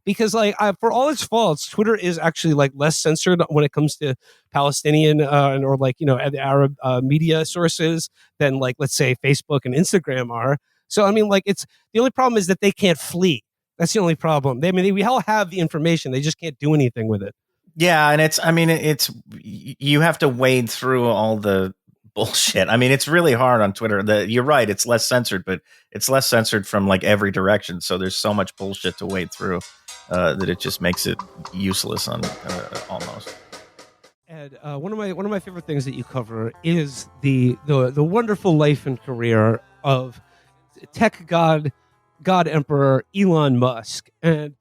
Because like for all its faults, Twitter is actually like less censored when it comes to Palestinian or like, you know, the Arab media sources than like, let's say, Facebook and Instagram are. So I mean, like, it's the only problem is that they can't flee. That's the only problem. We all have the information. They just can't do anything with it. Yeah, and it's you have to wade through all the bullshit. I mean, it's really hard on Twitter. You're right, it's less censored, but it's less censored from like every direction. So there's so much bullshit to wade through that it just makes it useless on almost. Ed, one of my favorite things that you cover is the wonderful life and career of tech God Emperor Elon Musk. And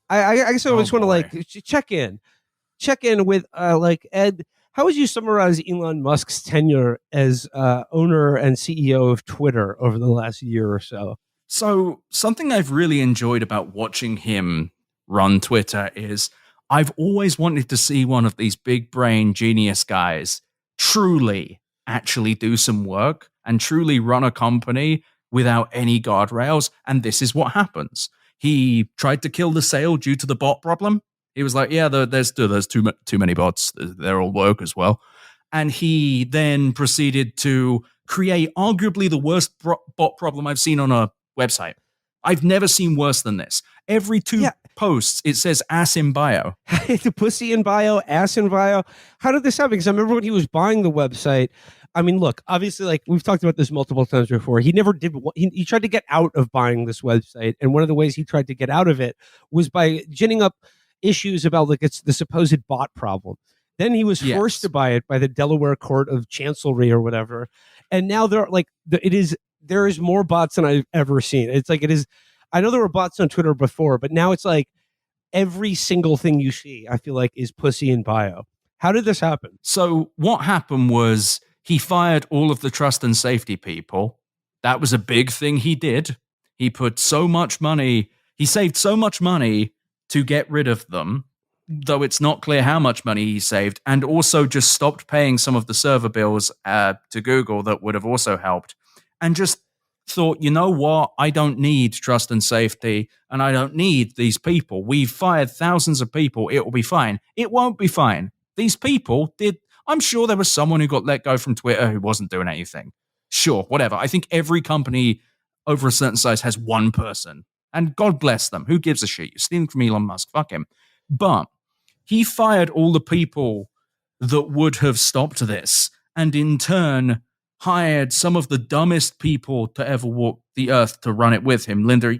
I guess I just want to like check in with like, Ed, how would you summarize Elon Musk's tenure as owner and CEO of Twitter over the last year or so? So something I've really enjoyed about watching him run Twitter is I've always wanted to see one of these big brain genius guys truly actually do some work and truly run a company without any guardrails. And this is what happens. He tried to kill the sale due to the bot problem. He was like, yeah, there's too many bots. They're all woke as well. And he then proceeded to create arguably the worst bot problem I've seen on a website. I've never seen worse than this. Every two posts, it says ass in bio. The pussy in bio, ass in bio. How did this happen? Because I remember when he was buying the website. I mean, look, obviously, like we've talked about this multiple times before. He never did. He tried to get out of buying this website. And one of the ways he tried to get out of it was by ginning up issues about like it's the supposed bot problem. Then he was forced to buy it by the Delaware Court of Chancellery or whatever. And now there is more bots than I've ever seen. It's like it is. I know there were bots on Twitter before, but now it's like every single thing you see, I feel like, is pussy in bio. How did this happen? So what happened was he fired all of the trust and safety people. That was a big thing he did. He put so much money, he saved so much money to get rid of them, though it's not clear how much money he saved, and also just stopped paying some of the server bills to Google that would have also helped, and just thought, you know what, I don't need trust and safety, and I don't need these people. We've fired thousands of people. It will be fine. It won't be fine. These people did. I'm sure there was someone who got let go from Twitter who wasn't doing anything. Sure, whatever. I think every company over a certain size has one person, and God bless them. Who gives a shit? You're stealing from Elon Musk. Fuck him. But he fired all the people that would have stopped this, and in turn hired some of the dumbest people to ever walk the earth to run it with him. Linda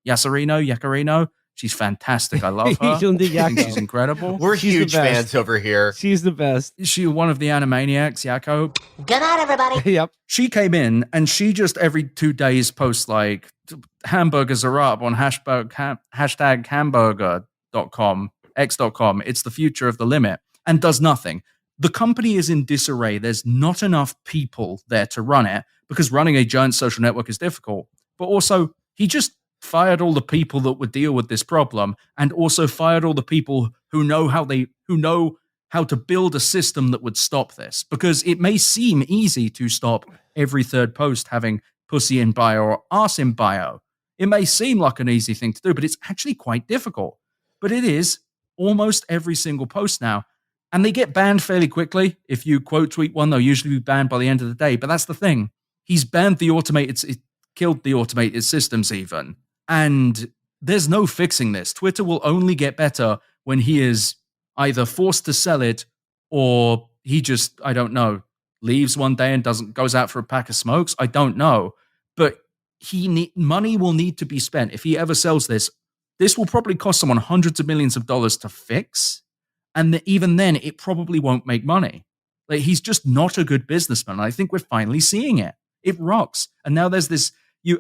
Yaccarino. She's fantastic. I love her. I think she's incredible. We're huge fans over here. She's the best. She one of the Animaniacs, Yakko. Good night, everybody. Yep. She came in and she just every 2 days posts like hamburgers are up on hashtag hamburger.com, x.com. It's the future of the limit, and does nothing. The company is in disarray. There's not enough people there to run it because running a giant social network is difficult. But also, he just fired all the people that would deal with this problem, and also fired all the people who know how to build a system that would stop this, because it may seem easy to stop every third post having pussy in bio or arse in bio. It may seem like an easy thing to do, but it's actually quite difficult. But it is almost every single post now. And they get banned fairly quickly. If you quote tweet one, they'll usually be banned by the end of the day. But that's the thing. He's banned the automated, it killed the automated systems even. And there's no fixing this. Twitter will only get better when he is either forced to sell it or he just, I don't know, leaves one day and goes out for a pack of smokes. I don't know. But money will need to be spent. If he ever sells this will probably cost someone hundreds of millions of dollars to fix. And even then, it probably won't make money. Like, he's just not a good businessman. I think we're finally seeing it. It rocks. And now there's this.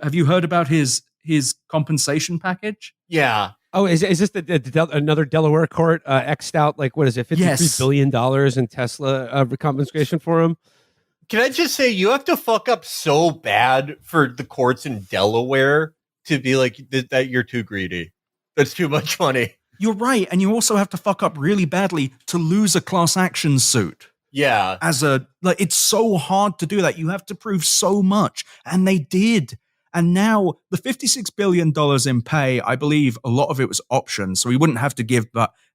Have you heard about his compensation package? Yeah. Oh, is this another Delaware court X'd out, like, what is it, $53 billion in Tesla compensation for him? Can I just say, you have to fuck up so bad for the courts in Delaware to be like that you're too greedy. That's too much money. You're right. And you also have to fuck up really badly to lose a class action suit. Yeah. It's so hard to do that. You have to prove so much. And they did. And now the $56 billion in pay, I believe a lot of it was options. So he wouldn't have to give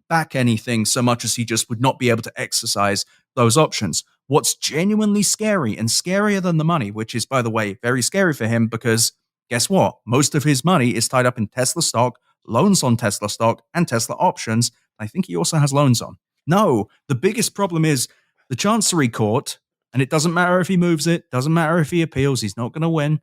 back anything so much as he just would not be able to exercise those options. What's genuinely scary and scarier than the money, which is, by the way, very scary for him, because guess what? Most of his money is tied up in Tesla stock, loans on Tesla stock, and Tesla options. I think he also has loans on. No, the biggest problem is the Chancery Court, and it doesn't matter if he moves it, doesn't matter if he appeals, he's not going to win.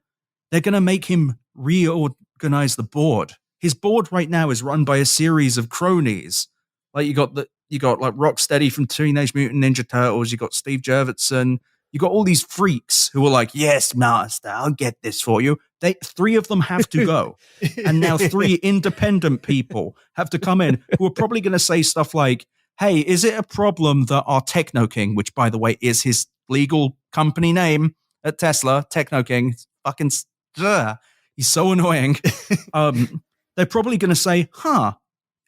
They're going to make him reorganize the board. His board right now is run by a series of cronies. Like you got like Rocksteady from Teenage Mutant Ninja Turtles, you got Steve Jurvetson, you got all these freaks who are like, yes, master, I'll get this for you. Three of them have to go. And now three independent people have to come in who are probably going to say stuff like, hey, is it a problem that our Techno King, which, by the way, is his legal company name at Tesla, Techno King, fucking, he's so annoying. They're probably going to say,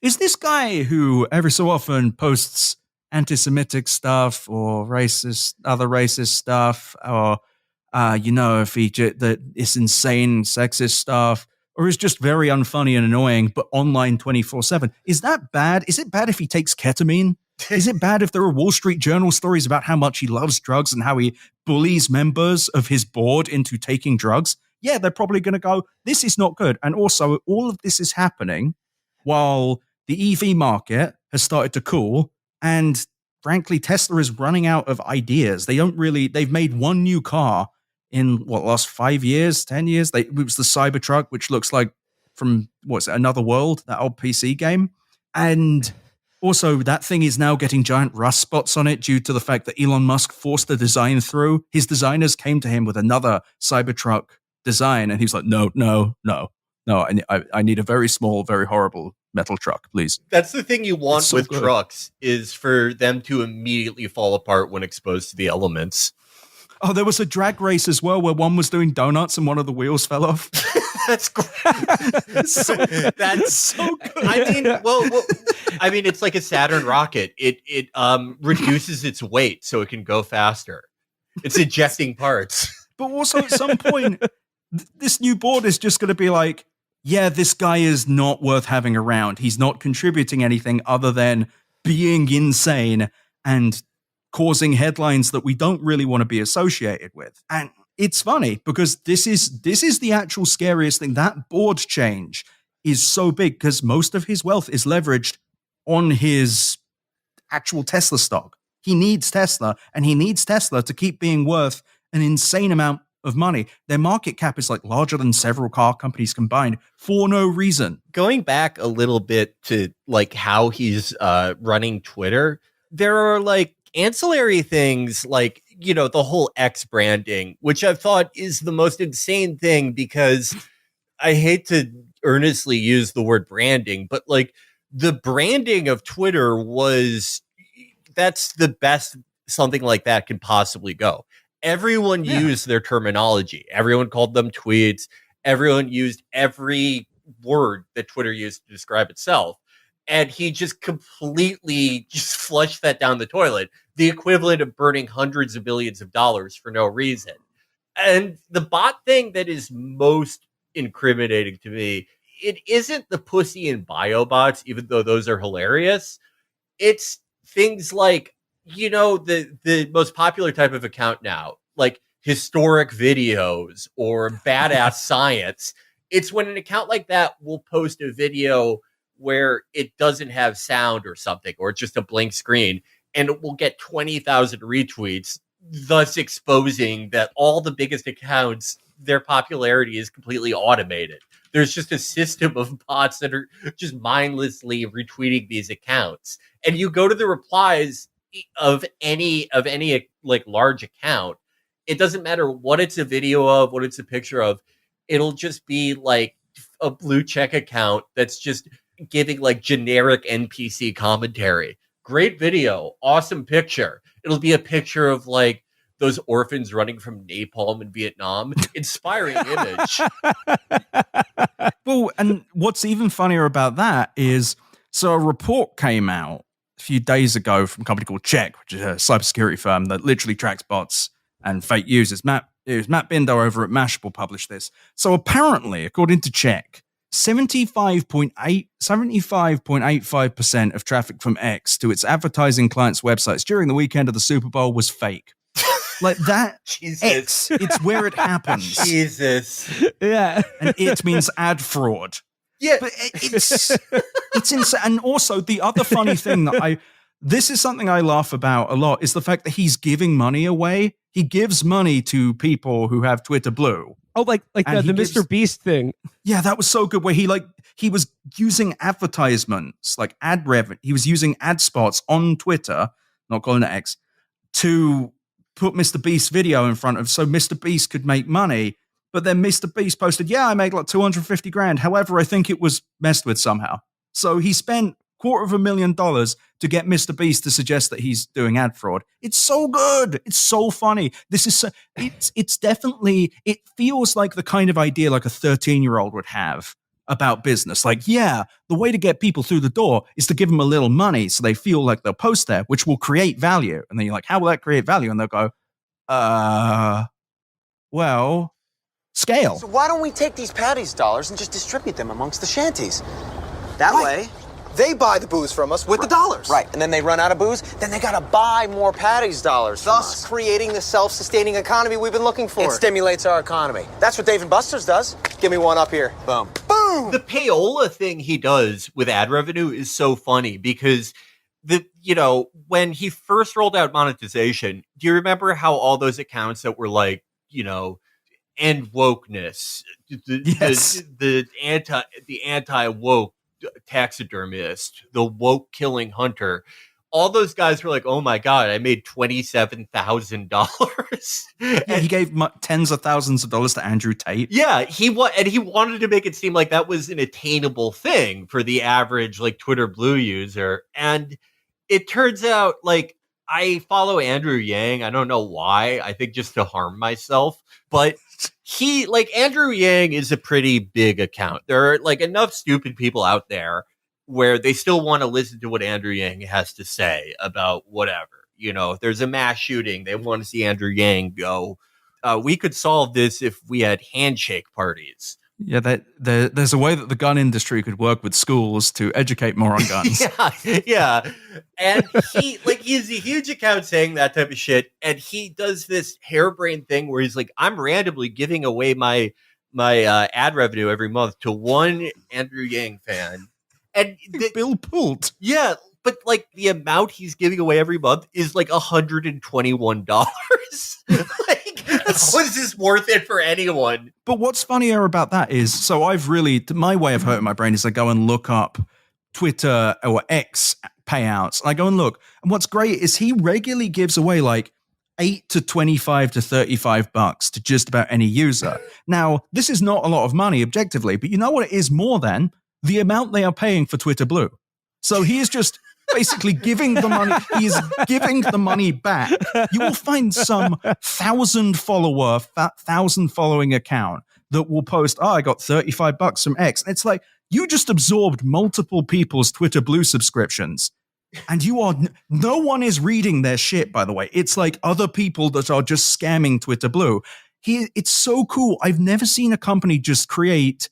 is this guy who every so often posts anti-Semitic stuff or other racist stuff, or if that is insane sexist stuff, or is just very unfunny and annoying, but online 24/7. Is that bad? Is it bad if he takes ketamine? Is it bad if there are Wall Street Journal stories about how much he loves drugs and how he bullies members of his board into taking drugs? Yeah, they're probably going to go, this is not good. And also, all of this is happening while the EV market has started to cool, and frankly, Tesla is running out of ideas. They've made one new car in last 5 years, 10 years. It was the Cybertruck, which looks like from, Another World, that old PC game. And also, that thing is now getting giant rust spots on it due to the fact that Elon Musk forced the design through. His designers came to him with another Cybertruck design, and he's like, no, I need a very small, very horrible metal truck, please. That's the thing you want with trucks, is for them to immediately fall apart when exposed to the elements. Oh, there was a drag race as well where one was doing donuts and one of the wheels fell off. That's great. That's so good. I mean, it's like a Saturn rocket. It reduces its weight so it can go faster. It's ejecting parts. But also at some point, this new board is just going to be like, yeah, this guy is not worth having around. He's not contributing anything other than being insane and causing headlines that we don't really want to be associated with. And it's funny because this is the actual scariest thing. That board change is so big because most of his wealth is leveraged on his actual Tesla stock. He needs Tesla, and he needs Tesla to keep being worth an insane amount of money. Their market cap is like larger than several car companies combined for no reason. Going back a little bit to like how he's running Twitter, there are like ancillary things like, the whole X branding, which I've thought is the most insane thing, because I hate to earnestly use the word branding, but like the branding of Twitter that's the best something like that can possibly go. Everyone used their terminology. Everyone called them tweets. Everyone used every word that Twitter used to describe itself. and he just completely just flushed that down the toilet, the equivalent of burning hundreds of millions of dollars for no reason. And the bot thing that is most incriminating to me, it isn't the pussy and bio bots, even though those are hilarious. It's things like, the most popular type of account now, like historic videos or badass science. It's when an account like that will post a video where it doesn't have sound or something, or it's just a blank screen, and it will get 20,000 retweets, thus exposing that all the biggest accounts, their popularity is completely automated. There's just a system of bots that are just mindlessly retweeting these accounts. And you go to the replies of any like large account, it doesn't matter what it's a video of, what it's a picture of, it'll just be like a blue check account that's just giving like generic NPC commentary. Great video, awesome picture. It'll be a picture of like those orphans running from napalm in Vietnam. Inspiring image. Well, and what's even funnier about that is, so a report came out a few days ago from a company called Check, which is a cybersecurity firm that literally tracks bots and fake users. Matt Binder over at Mashable published this. So apparently, according to Check, 75.85% of traffic from X to its advertising clients' websites during the weekend of the Super Bowl was fake. Like that, X, it's where it happens. Jesus. Yeah. And it means ad fraud. Yeah. But it's insane. And also the other funny thing that this is something I laugh about a lot, is the fact that he's giving money away. He gives money to people who have Twitter Blue. Oh, like the Mr. Beast thing. Yeah, that was so good, where he was using advertisements, like ad revenue. He was using ad spots on Twitter, not calling it X, to put Mr. Beast's video in front of, so Mr. Beast could make money. But then Mr. Beast posted, yeah, I made like 250 grand. However, I think it was messed with somehow. So he spent $250,000 to get Mr. Beast to suggest that he's doing ad fraud. It's so good. It's so funny. This is it's definitely, it feels like the kind of idea like a 13-year-old would have about business. Like, yeah, the way to get people through the door is to give them a little money so they feel like they'll post there, which will create value. And then you're like, how will that create value? And they'll go, well, scale. So why don't we take these Patty's dollars and just distribute them amongst the shanties? That way, they buy the booze from us with the dollars. Right, and then they run out of booze, then they gotta buy more Patty's dollars from us. Thus creating the self-sustaining economy we've been looking for. It stimulates our economy. That's what Dave & Buster's does. Give me one up here. Boom. Boom! The payola thing he does with ad revenue is so funny because when he first rolled out monetization, do you remember how all those accounts that were like, end wokeness, the anti-woke taxidermist, the woke killing hunter, all those guys were like, oh my God, I made $27,000. Yeah, he gave tens of thousands of dollars to Andrew Tate. Yeah, he wanted to make it seem like that was an attainable thing for the average like Twitter Blue user. And it turns out like I follow Andrew Yang. I don't know why. I think just to harm myself. But Andrew Yang is a pretty big account. There are like enough stupid people out there where they still want to listen to what Andrew Yang has to say about whatever. If there's a mass shooting, they want to see Andrew Yang go, we could solve this if we had handshake parties. Yeah, there's a way that the gun industry could work with schools to educate more on guns. yeah. And he's a huge account saying that type of shit. And he does this harebrained thing where he's like, I'm randomly giving away my ad revenue every month to one Andrew Yang fan. And Bill Pult. Yeah. But like the amount he's giving away every month is like $121. How is this worth it for anyone? But what's funnier about that is, so my way of hurting my brain is I go and look up Twitter or X payouts. And I go and look. And what's great is he regularly gives away like $8 to $25 to $35 to just about any user. Now, this is not a lot of money objectively, but you know what it is more than? The amount they are paying for Twitter Blue. So he is just basically giving the money. He is giving the money back. You will find some 1,000 following account that will post, I got $35 from X. And it's like, You just absorbed multiple people's Twitter Blue subscriptions. And no one is reading their shit, by the way. It's like other people that are just scamming Twitter Blue. It's so cool. I've never seen a company just create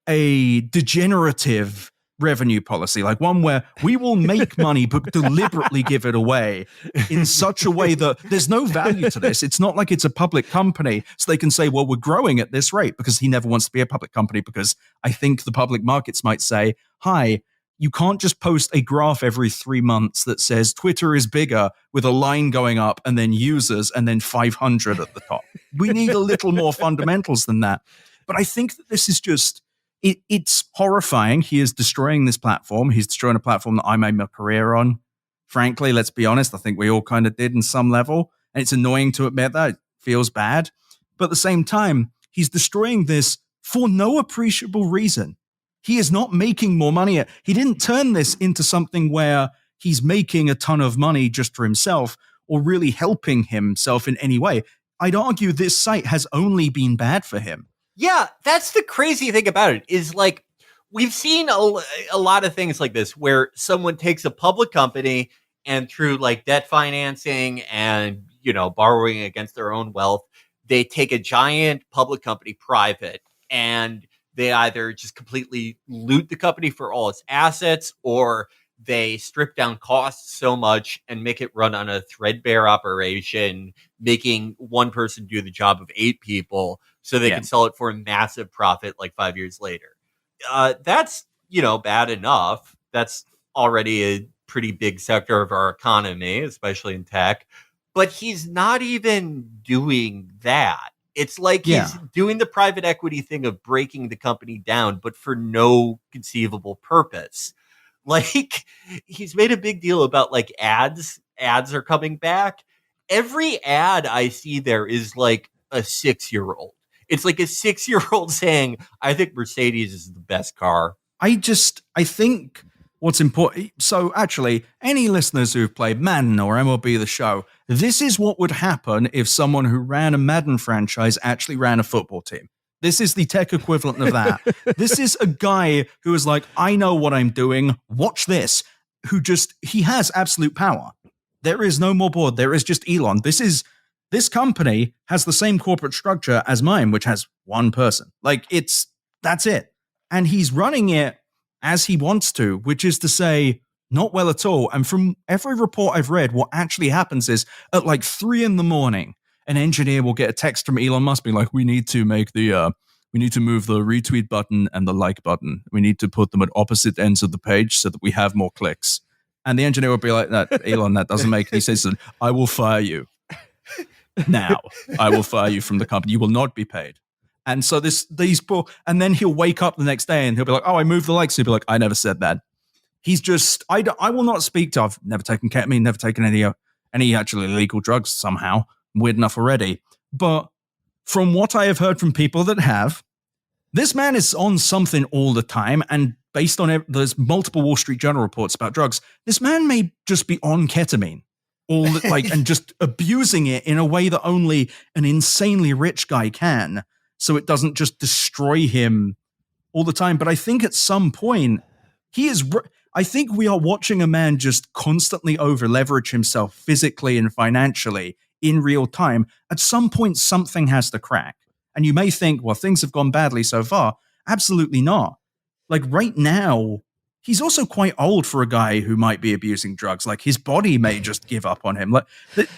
a degenerative revenue policy, like one where we will make money but deliberately give it away in such a way that there's no value to this. It's not like it's a public company, so they can say, well, we're growing at this rate, because he never wants to be a public company, because I think the public markets might say, hi, you can't just post a graph every 3 months that says Twitter is bigger with a line going up and then users and then 500 at the top. We need a little more fundamentals than that. But I think that this is just, it's horrifying. He is destroying this platform. He's destroying a platform that I made my career on. Frankly, let's be honest, I think we all kind of did in some level. And it's annoying to admit that. It feels bad. But at the same time, he's destroying this for no appreciable reason. He is not making more money. He didn't turn this into something where he's making a ton of money just for himself or really helping himself in any way. I'd argue this site has only been bad for him. Yeah, that's the crazy thing about it, is like, we've seen a lot of things like this where someone takes a public company and through like debt financing and, borrowing against their own wealth, they take a giant public company private, and they either just completely loot the company for all its assets, or they strip down costs so much and make it run on a threadbare operation, making one person do the job of 8 people so they can sell it for a massive profit like 5 years later. That's, bad enough. That's already a pretty big sector of our economy, especially in tech. But he's not even doing that. It's like he's doing the private equity thing of breaking the company down, but for no conceivable purpose. Like, he's made a big deal about like ads. Ads are coming back. Every ad I see there is like a 6-year-old. It's like a 6-year-old saying, I think Mercedes is the best car. I think what's important. So actually, any listeners who've played Madden or MLB The Show, this is what would happen if someone who ran a Madden franchise actually ran a football team. This is the tech equivalent of that. This is a guy who is like, I know what I'm doing. Watch this. He has absolute power. There is no more board. There is just Elon. This company has the same corporate structure as mine, which has one person. Like, that's it. And he's running it as he wants to, which is to say, not well at all. And from every report I've read, what actually happens is at like 3 a.m, an engineer will get a text from Elon Musk being like, we need to move the retweet button and the like button. We need to put them at opposite ends of the page so that we have more clicks. And the engineer will be like, Elon, that doesn't make, he says, I will fire you. Now, I will fire you from the company. You will not be paid. And so and then he'll wake up the next day and he'll be like, oh, I moved the likes. He'll be like, I never said that. He's just, I will not speak to, I've never taken ketamine, never taken any actually illegal drugs somehow. Weird enough already. But from what I have heard from people that have, this man is on something all the time. And based on there's multiple Wall Street Journal reports about drugs, this man may just be on ketamine. And just abusing it in a way that only an insanely rich guy can, so it doesn't just destroy him all the time. But I think at some point, I think we are watching a man just constantly over leverage himself physically and financially in real time. At some point, something has to crack. And you may think, well, things have gone badly so far. Absolutely not. Like right now, he's also quite old for a guy who might be abusing drugs. Like his body may just give up on him. Like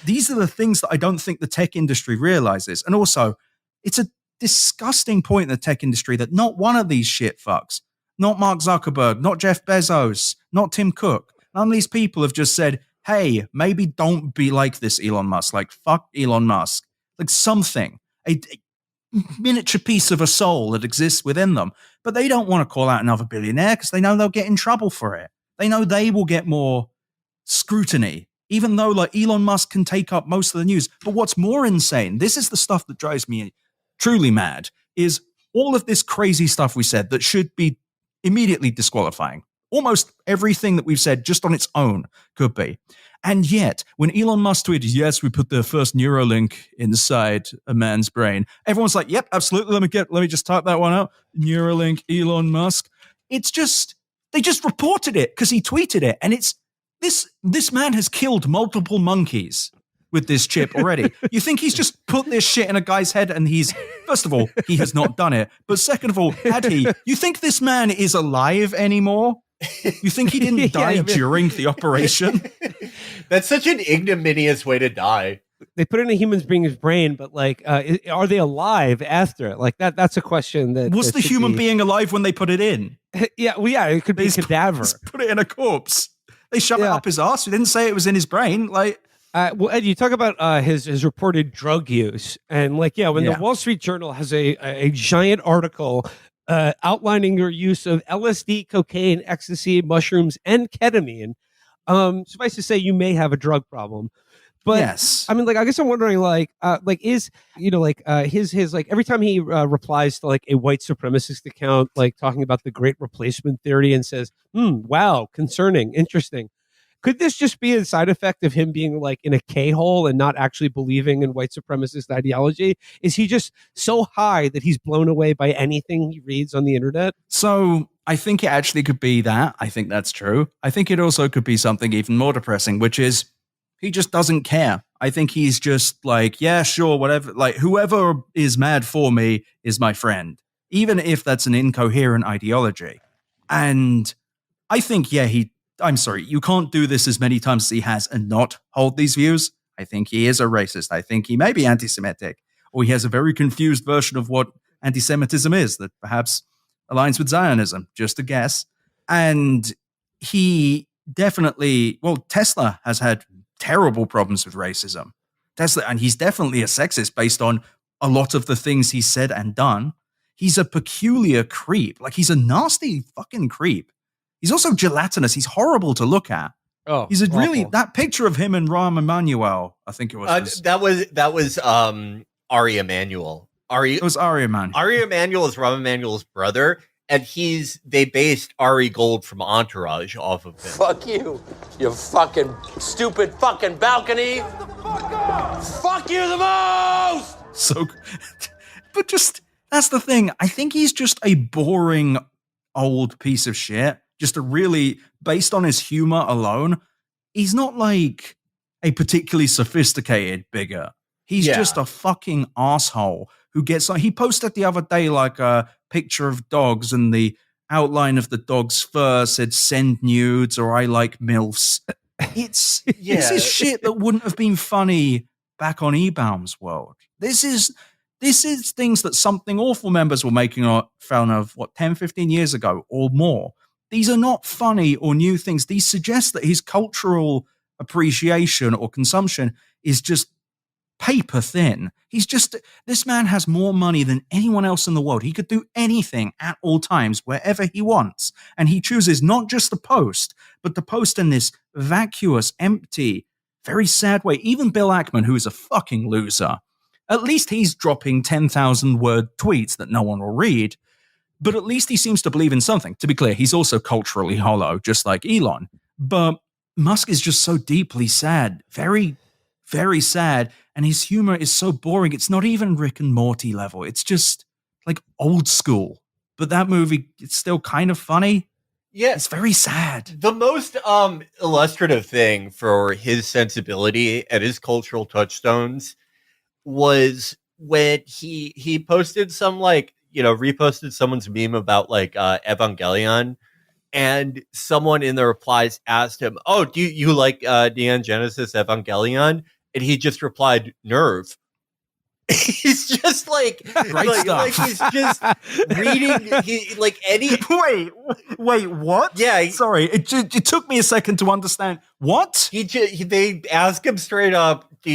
these are the things that I don't think the tech industry realizes. And also, it's a disgusting point in the tech industry that not one of these shit fucks, not Mark Zuckerberg, not Jeff Bezos, not Tim Cook, none of these people have just said, hey, maybe don't be like this, Elon Musk. Like, fuck Elon Musk. Like something, a miniature piece of a soul that exists within them. But they don't want to call out another billionaire because they know they'll get in trouble for it. They know they will get more scrutiny, even though like Elon Musk can take up most of the news. But what's more insane, this is the stuff that drives me truly mad, is all of this crazy stuff we said that should be immediately disqualifying. Almost everything that we've said just on its own could be. And yet, when Elon Musk tweeted, yes, we put the first Neuralink inside a man's brain, everyone's like, yep, absolutely. Let me just type that one out. Neuralink, Elon Musk. It's just, they just reported it because he tweeted it. And it's, this man has killed multiple monkeys with this chip already. You think he's just put this shit in a guy's head and he's, first of all, he has not done it. But second of all, had he, you think this man is alive anymore? You think he didn't die during the operation? That's such an ignominious way to die. They put it in a human being's brain, but like, are they alive after? Like that's a question that was the human being alive when they put it in? Yeah, well, yeah, it could be a cadaver. Put it in a corpse. They shoved it up his ass. We didn't say it was in his brain. Like, well, Ed, you talk about his reported drug use, and like, when the Wall Street Journal has a giant article outlining your use of LSD, cocaine, ecstasy, mushrooms, and ketamine, suffice to say, you may have a drug problem. But yes. I mean, like, I guess I'm wondering, is, his like every time he replies to like a white supremacist account, like talking about the great replacement theory and says, wow, concerning, interesting. Could this just be a side effect of him being like in a K-hole and not actually believing in white supremacist ideology? Is he just so high that he's blown away by anything he reads on the internet? So I think it actually could be that. I think that's true. I think it also could be something even more depressing, which is, he just doesn't care. I think he's just like, yeah, sure, whatever. Like, whoever is mad for me is my friend, even if that's an incoherent ideology. And I think, I'm sorry, you can't do this as many times as he has and not hold these views. I think he is a racist. I think he may be anti-Semitic, or he has a very confused version of what anti-Semitism is that perhaps aligns with Zionism, just a guess. And he definitely, Tesla has had terrible problems with racism. And he's definitely a sexist based on a lot of the things he's said and done. He's a peculiar creep. Like, he's a nasty fucking creep. He's also gelatinous. He's horrible to look at. Oh, he's that picture of him and Rahm Emanuel, I think it was. That was Ari Emanuel. It was Ari Emanuel. Ari Emanuel is Rahm Emanuel's brother. And they based Ari Gold from Entourage off of him. Fuck you, you fucking stupid fucking balcony. Fuck you the most! So, but just, that's the thing. I think he's just a boring old piece of shit. Just a really, based on his humor alone, he's not like a particularly sophisticated bigot. He's just a fucking asshole who gets like, he posted the other day like a picture of dogs and the outline of the dog's fur said send nudes or I like MILFs. This is shit that wouldn't have been funny back on E-Baum's world. This is things that Something Awful members were making fun of, 10, 15 years ago or more. These are not funny or new things. These suggest that his cultural appreciation or consumption is just paper thin. This man has more money than anyone else in the world. He could do anything at all times, wherever he wants. And he chooses not just to post, but to post in this vacuous, empty, very sad way. Even Bill Ackman, who is a fucking loser, at least he's dropping 10,000 word tweets that no one will read. But at least he seems to believe in something. To be clear, he's also culturally hollow, just like Elon. But Musk is just so deeply sad. Very, very sad. And his humor is so boring. It's not even Rick and Morty level. It's just like old school. But that movie, it's still kind of funny. Yeah. It's very sad. The most illustrative thing for his sensibility and his cultural touchstones was when he posted some reposted someone's meme about Evangelion. And someone in the replies asked him, "Oh, do you like Neon Genesis Evangelion?" And he just replied, "Nerve." He's just like he's just reading Wait, what? Yeah, sorry, it took me a second to understand. What? They ask him straight up, do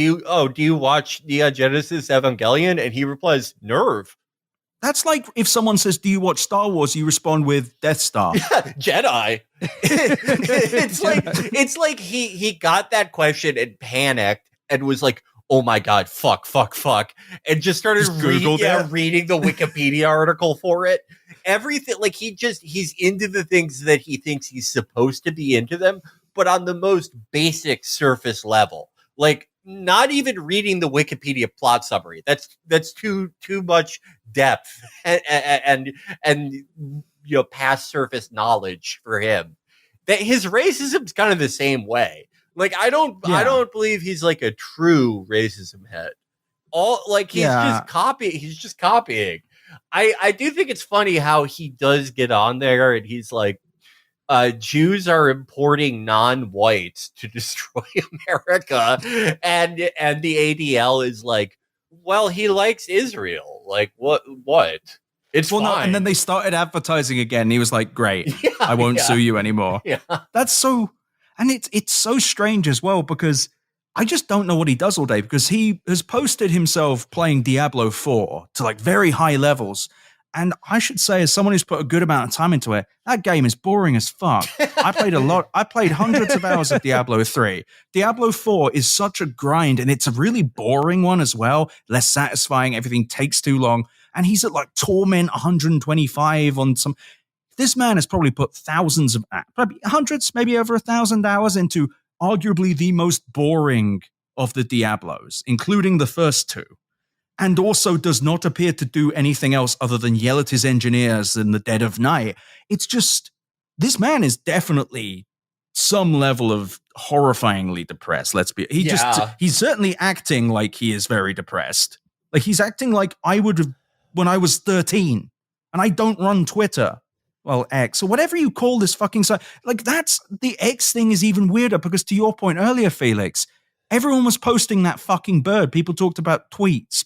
you watch Neon Genesis Evangelion? And he replies, "Nerve." That's like if someone says, "Do you watch Star Wars?" You respond with Death Star. Yeah, Jedi. it's like he got that question and panicked and was like, "Oh my god, fuck," and just started reading the Wikipedia article for it. Everything, like he's into the things that he thinks he's supposed to be into them, but on the most basic surface level. Like not even reading the Wikipedia plot summary. That's too much depth and past surface knowledge for him. That his racism's kind of the same way. Like I don't believe he's like a true racism head. He's just copying. I do think it's funny how he does get on there and he's like, Jews are importing non-whites to destroy America, and the ADL is like, well, he likes Israel. Like what? It's fine. No, and then they started advertising again. And he was like, "Great, I won't sue you anymore." Yeah, that's so, and it's so strange as well because I just don't know what he does all day because he has posted himself playing Diablo 4 to like very high levels. And I should say, as someone who's put a good amount of time into it, that game is boring as fuck. I played hundreds of hours of Diablo 3. Diablo 4 is such a grind, and it's a really boring one as well. Less satisfying. Everything takes too long. And he's at like Torment 125 on some. This man has probably put thousands of, probably hundreds, maybe over 1,000 hours into arguably the most boring of the Diablos, including the first two. And also does not appear to do anything else other than yell at his engineers in the dead of night. It's just, this man is definitely some level of horrifyingly depressed. He's certainly acting like he is very depressed. Like he's acting like I would have when I was 13 and I don't run Twitter. Well, X or whatever you call this fucking site. Like that's, the X thing is even weirder because to your point earlier, Felix, everyone was posting that fucking bird. People talked about tweets.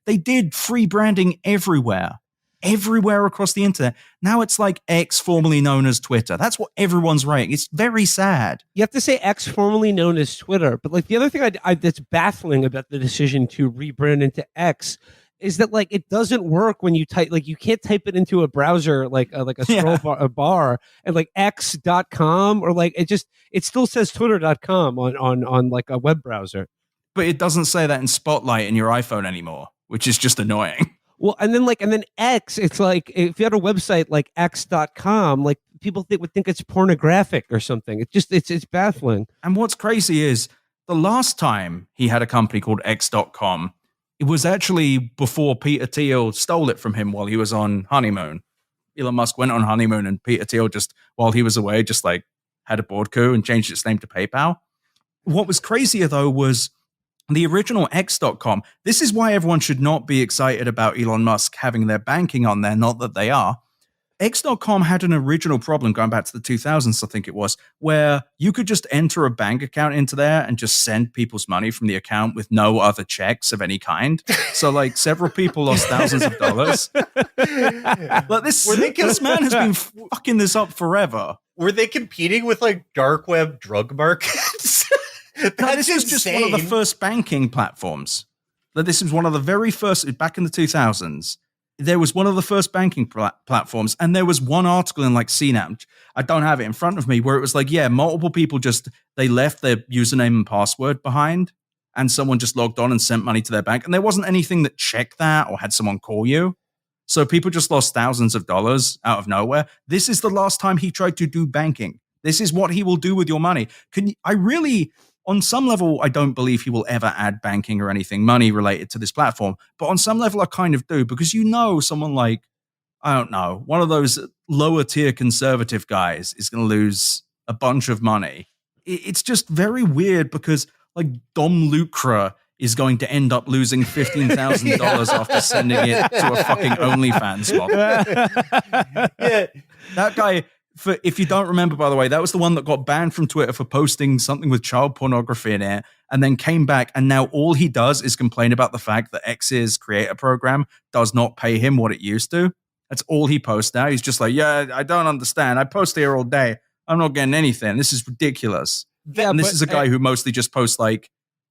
They did free branding everywhere across the internet. Now it's like X, formerly known as Twitter. That's what everyone's writing. It's very sad. You have to say X, formerly known as Twitter. But like the other thing that's baffling about the decision to rebrand into X is that like it doesn't work when you type, like you can't type it into a browser like a scroll bar and like x.com or like it still says twitter.com on like a web browser. But it doesn't say that in Spotlight in your iPhone anymore, which is just annoying. Well, and then X, it's like if you had a website like x.com, like people would think it's pornographic or something. It's baffling. And what's crazy is the last time he had a company called x.com, it was actually before Peter Thiel stole it from him while he was on honeymoon. Elon Musk went on honeymoon and Peter Thiel just, while he was away, just like had a board coup and changed its name to PayPal. What was crazier though was the original X.com. This is why everyone should not be excited about Elon Musk having their banking on there, not that they are. X.com had an original problem going back to the 2000s, I think it was, where you could just enter a bank account into there and just send people's money from the account with no other checks of any kind. So, like, several people lost thousands of dollars. But this man has been fucking this up forever. Were they competing with, like, dark web drug markets? No, this is just one of the first banking platforms. This was one of the very first, back in the 2000s. There was one of the first banking platforms, and there was one article in like CNAP, I don't have it in front of me, where it was like, yeah, multiple people they left their username and password behind, and someone just logged on and sent money to their bank, and there wasn't anything that checked that or had someone call you. So people just lost thousands of dollars out of nowhere. This is the last time he tried to do banking. This is what he will do with your money. On some level, I don't believe he will ever add banking or anything money related to this platform. But on some level, I kind of do, because someone like, I don't know, one of those lower tier conservative guys is going to lose a bunch of money. It's just very weird because like Dom Lucre is going to end up losing $15,000 after sending it to a fucking OnlyFans bot. Yeah, that guy... if you don't remember, by the way, that was the one that got banned from Twitter for posting something with child pornography in it and then came back. And now all he does is complain about the fact that X's creator program does not pay him what it used to. That's all he posts now. He's just like, yeah, I don't understand. I post here all day. I'm not getting anything. This is ridiculous. And this is a guy who mostly just posts like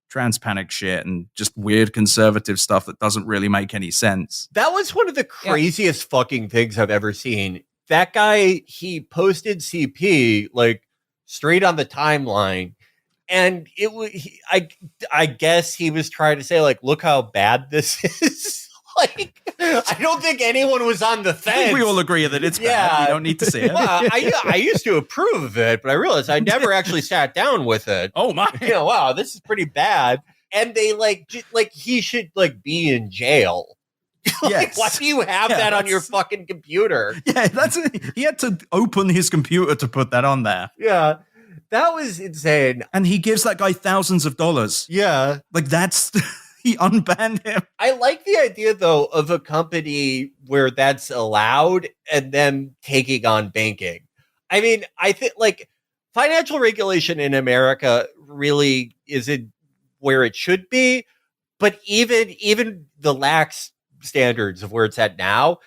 trans panic shit and just weird conservative stuff that doesn't really make any sense. That was one of the craziest fucking things I've ever seen. That guy, he posted CP like straight on the timeline, and it was. I guess he was trying to say like, look how bad this is. Like, I don't think anyone was on the fence. I think we all agree that it's bad. We don't need to see it. Well, I used to approve of it, but I realized I never actually sat down with it. Oh my! Wow, this is pretty bad. And they like he should like be in jail. Like, why do you have that on your fucking computer? Yeah, he had to open his computer to put that on there. Yeah, that was insane. And he gives that guy thousands of dollars. Yeah. Like, that's... He unbanned him. I like the idea, though, of a company where that's allowed and them taking on banking. I mean, I think, like, financial regulation in America really isn't where it should be, but even the lax standards of where it's at now,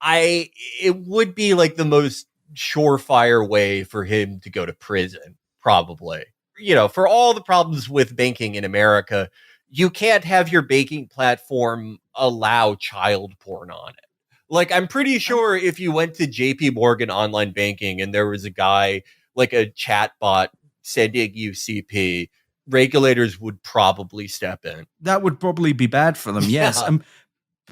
it would be like the most surefire way for him to go to prison, probably. You know, for all the problems with banking in America, you can't have your banking platform allow child porn on it. Like, I'm pretty sure if you went to JP Morgan online banking and there was a guy, like a chat bot sending you CP, regulators would probably step in. That would probably be bad for them, yes. Yeah.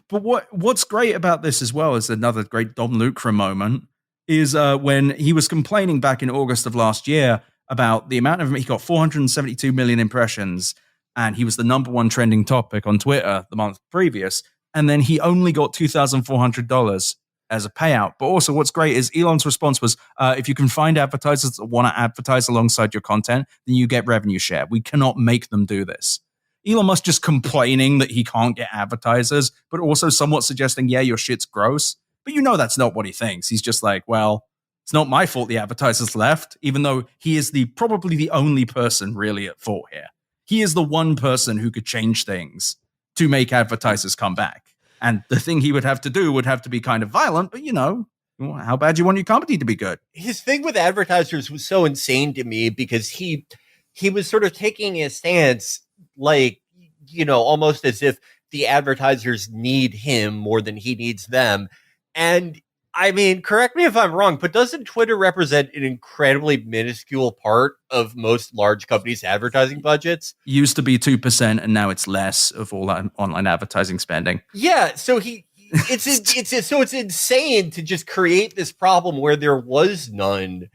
But what's great about this as well is another great Dom Lucre moment is when he was complaining back in August of last year about the amount of, he got 472 million impressions, and he was the #1 trending topic on Twitter the month previous. And then he only got $2,400 as a payout. But also what's great is Elon's response was, if you can find advertisers that want to advertise alongside your content, then you get revenue share. We cannot make them do this. Elon Musk just complaining that he can't get advertisers, but also somewhat suggesting, yeah, your shit's gross. But you know that's not what he thinks. He's just like, well, it's not my fault the advertisers left, even though he is probably the only person really at fault here. He is the one person who could change things to make advertisers come back. And the thing he would have to do would have to be kind of violent, but how bad do you want your company to be good? His thing with advertisers was so insane to me because he was sort of taking a stance like, almost as if the advertisers need him more than he needs them. And I mean, correct me if I'm wrong, but doesn't Twitter represent an incredibly minuscule part of most large companies' advertising budgets? Used to be 2%, and now it's less of all online advertising spending. Yeah, so it's insane to just create this problem where there was none,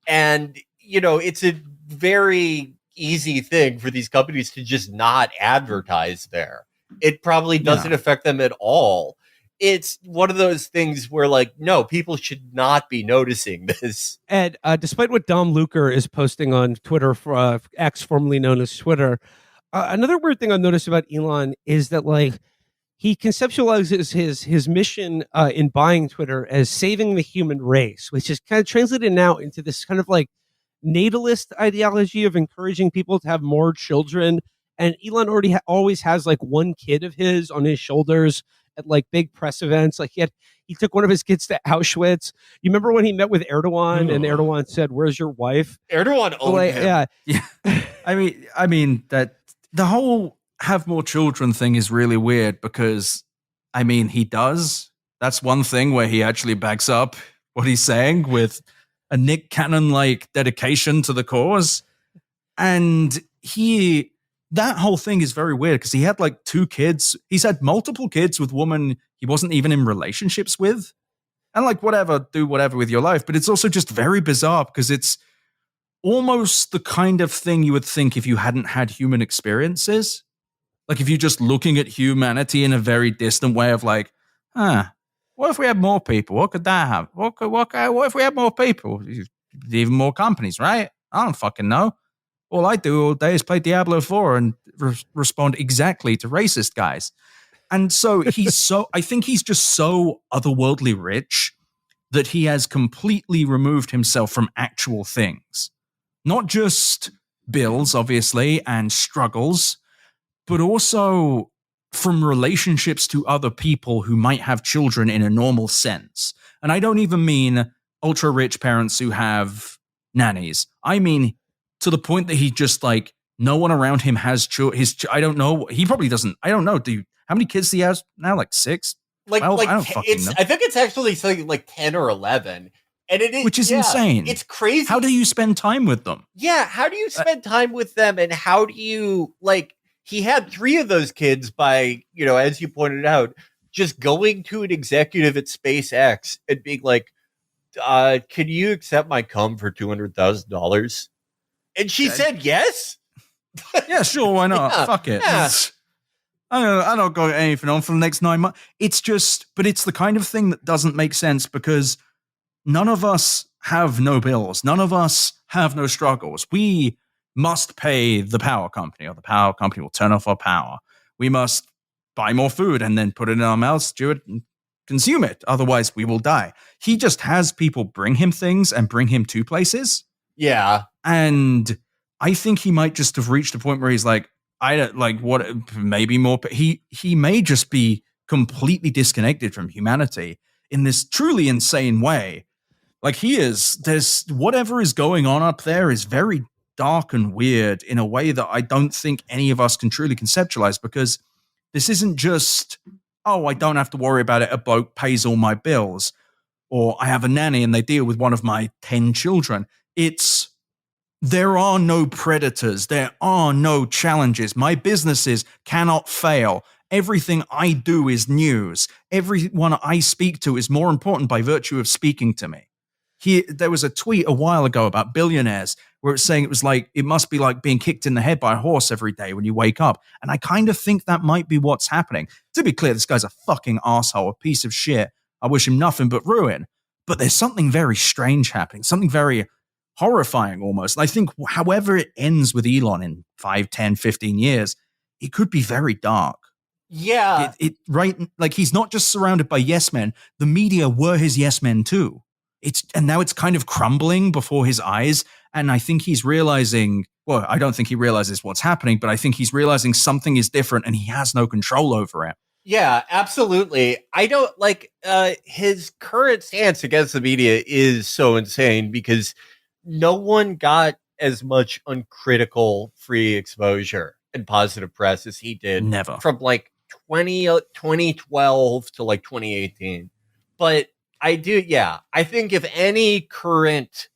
and it's a very easy thing for these companies to just not advertise there. It probably doesn't affect them at all. It's one of those things where, like, no, people should not be noticing this. And despite what Dom Lucre is posting on Twitter, for X, formerly known as Twitter, another weird thing I've noticed about Elon is that, like, he conceptualizes his mission in buying Twitter as saving the human race, which is kind of translated now into this kind of like natalist ideology of encouraging people to have more children. And Elon already always has like one kid of his on his shoulders at like big press events. Like he took one of his kids to Auschwitz. You remember when he met with Erdogan and Erdogan said, "Where's your wife?" Erdogan owned him. Yeah. I mean that the whole have more children thing is really weird because he does. That's one thing where he actually backs up what he's saying with a Nick Cannon like dedication to the cause. And that whole thing is very weird because he had like 2 kids. He's had multiple kids with women he wasn't even in relationships with. And like, do whatever with your life. But it's also just very bizarre because it's almost the kind of thing you would think if you hadn't had human experiences. Like if you're just looking at humanity in a very distant way of like, what if we had more people? What could that have? What if we had more people? Even more companies, right? I don't fucking know. All I do all day is play Diablo 4 and respond exactly to racist guys. And so I think he's just so otherworldly rich that he has completely removed himself from actual things. Not just bills, obviously, and struggles, but also from relationships to other people who might have children in a normal sense. And I don't even mean ultra rich parents who have nannies. I mean, to the point that he just like no one around him has children. I don't know. He probably doesn't. I don't know. How many kids he has now? Like 6? Like, 12? I don't fucking know. I think it's actually something like 10 or 11. And it is, which is insane. It's crazy. How do you spend time with them? Yeah. How do you spend time with them? And how do you he had 3 of those kids by, as you pointed out, just going to an executive at SpaceX and being like, can you accept my cum for $200,000? And she said yes. Yeah, sure, why not? Yeah, Fuck it. Yeah. I don't got anything on for the next 9 months. It's just, but it's the kind of thing that doesn't make sense because none of us have no bills. None of us have no struggles. We must pay the power company, or the power company will turn off our power. We must buy more food and then put it in our mouths, chew it, and consume it. Otherwise, we will die. He just has people bring him things and bring him to places. Yeah. And I think he might just have reached a point where he's like, I don't like what, maybe more. He may just be completely disconnected from humanity in this truly insane way. Like he is, there's whatever is going on up there is very dark and weird in a way that I don't think any of us can truly conceptualize, because this isn't just, oh, I don't have to worry about it. A bloke pays all my bills, or I have a nanny and they deal with one of my 10 children. It's, there are no predators. There are no challenges. My businesses cannot fail. Everything I do is news. Everyone I speak to is more important by virtue of speaking to me. There was a tweet a while ago about billionaires where it's saying it must be like being kicked in the head by a horse every day when you wake up. And I kind of think that might be what's happening. To be clear, this guy's a fucking asshole, a piece of shit. I wish him nothing but ruin. But there's something very strange happening, something very horrifying almost. And I think however it ends with Elon in 5, 10, 15 years, it could be very dark. Yeah. Right? Like he's not just surrounded by yes men. The media were his yes men too. And now it's kind of crumbling before his eyes. And I think he's realizing, well, I don't think he realizes what's happening, but I think he's realizing something is different and he has no control over it. Yeah, absolutely. I don't like his current stance against the media is so insane because no one got as much uncritical free exposure and positive press as he did. Never. From like 2012 to like 2018. But I think if any current,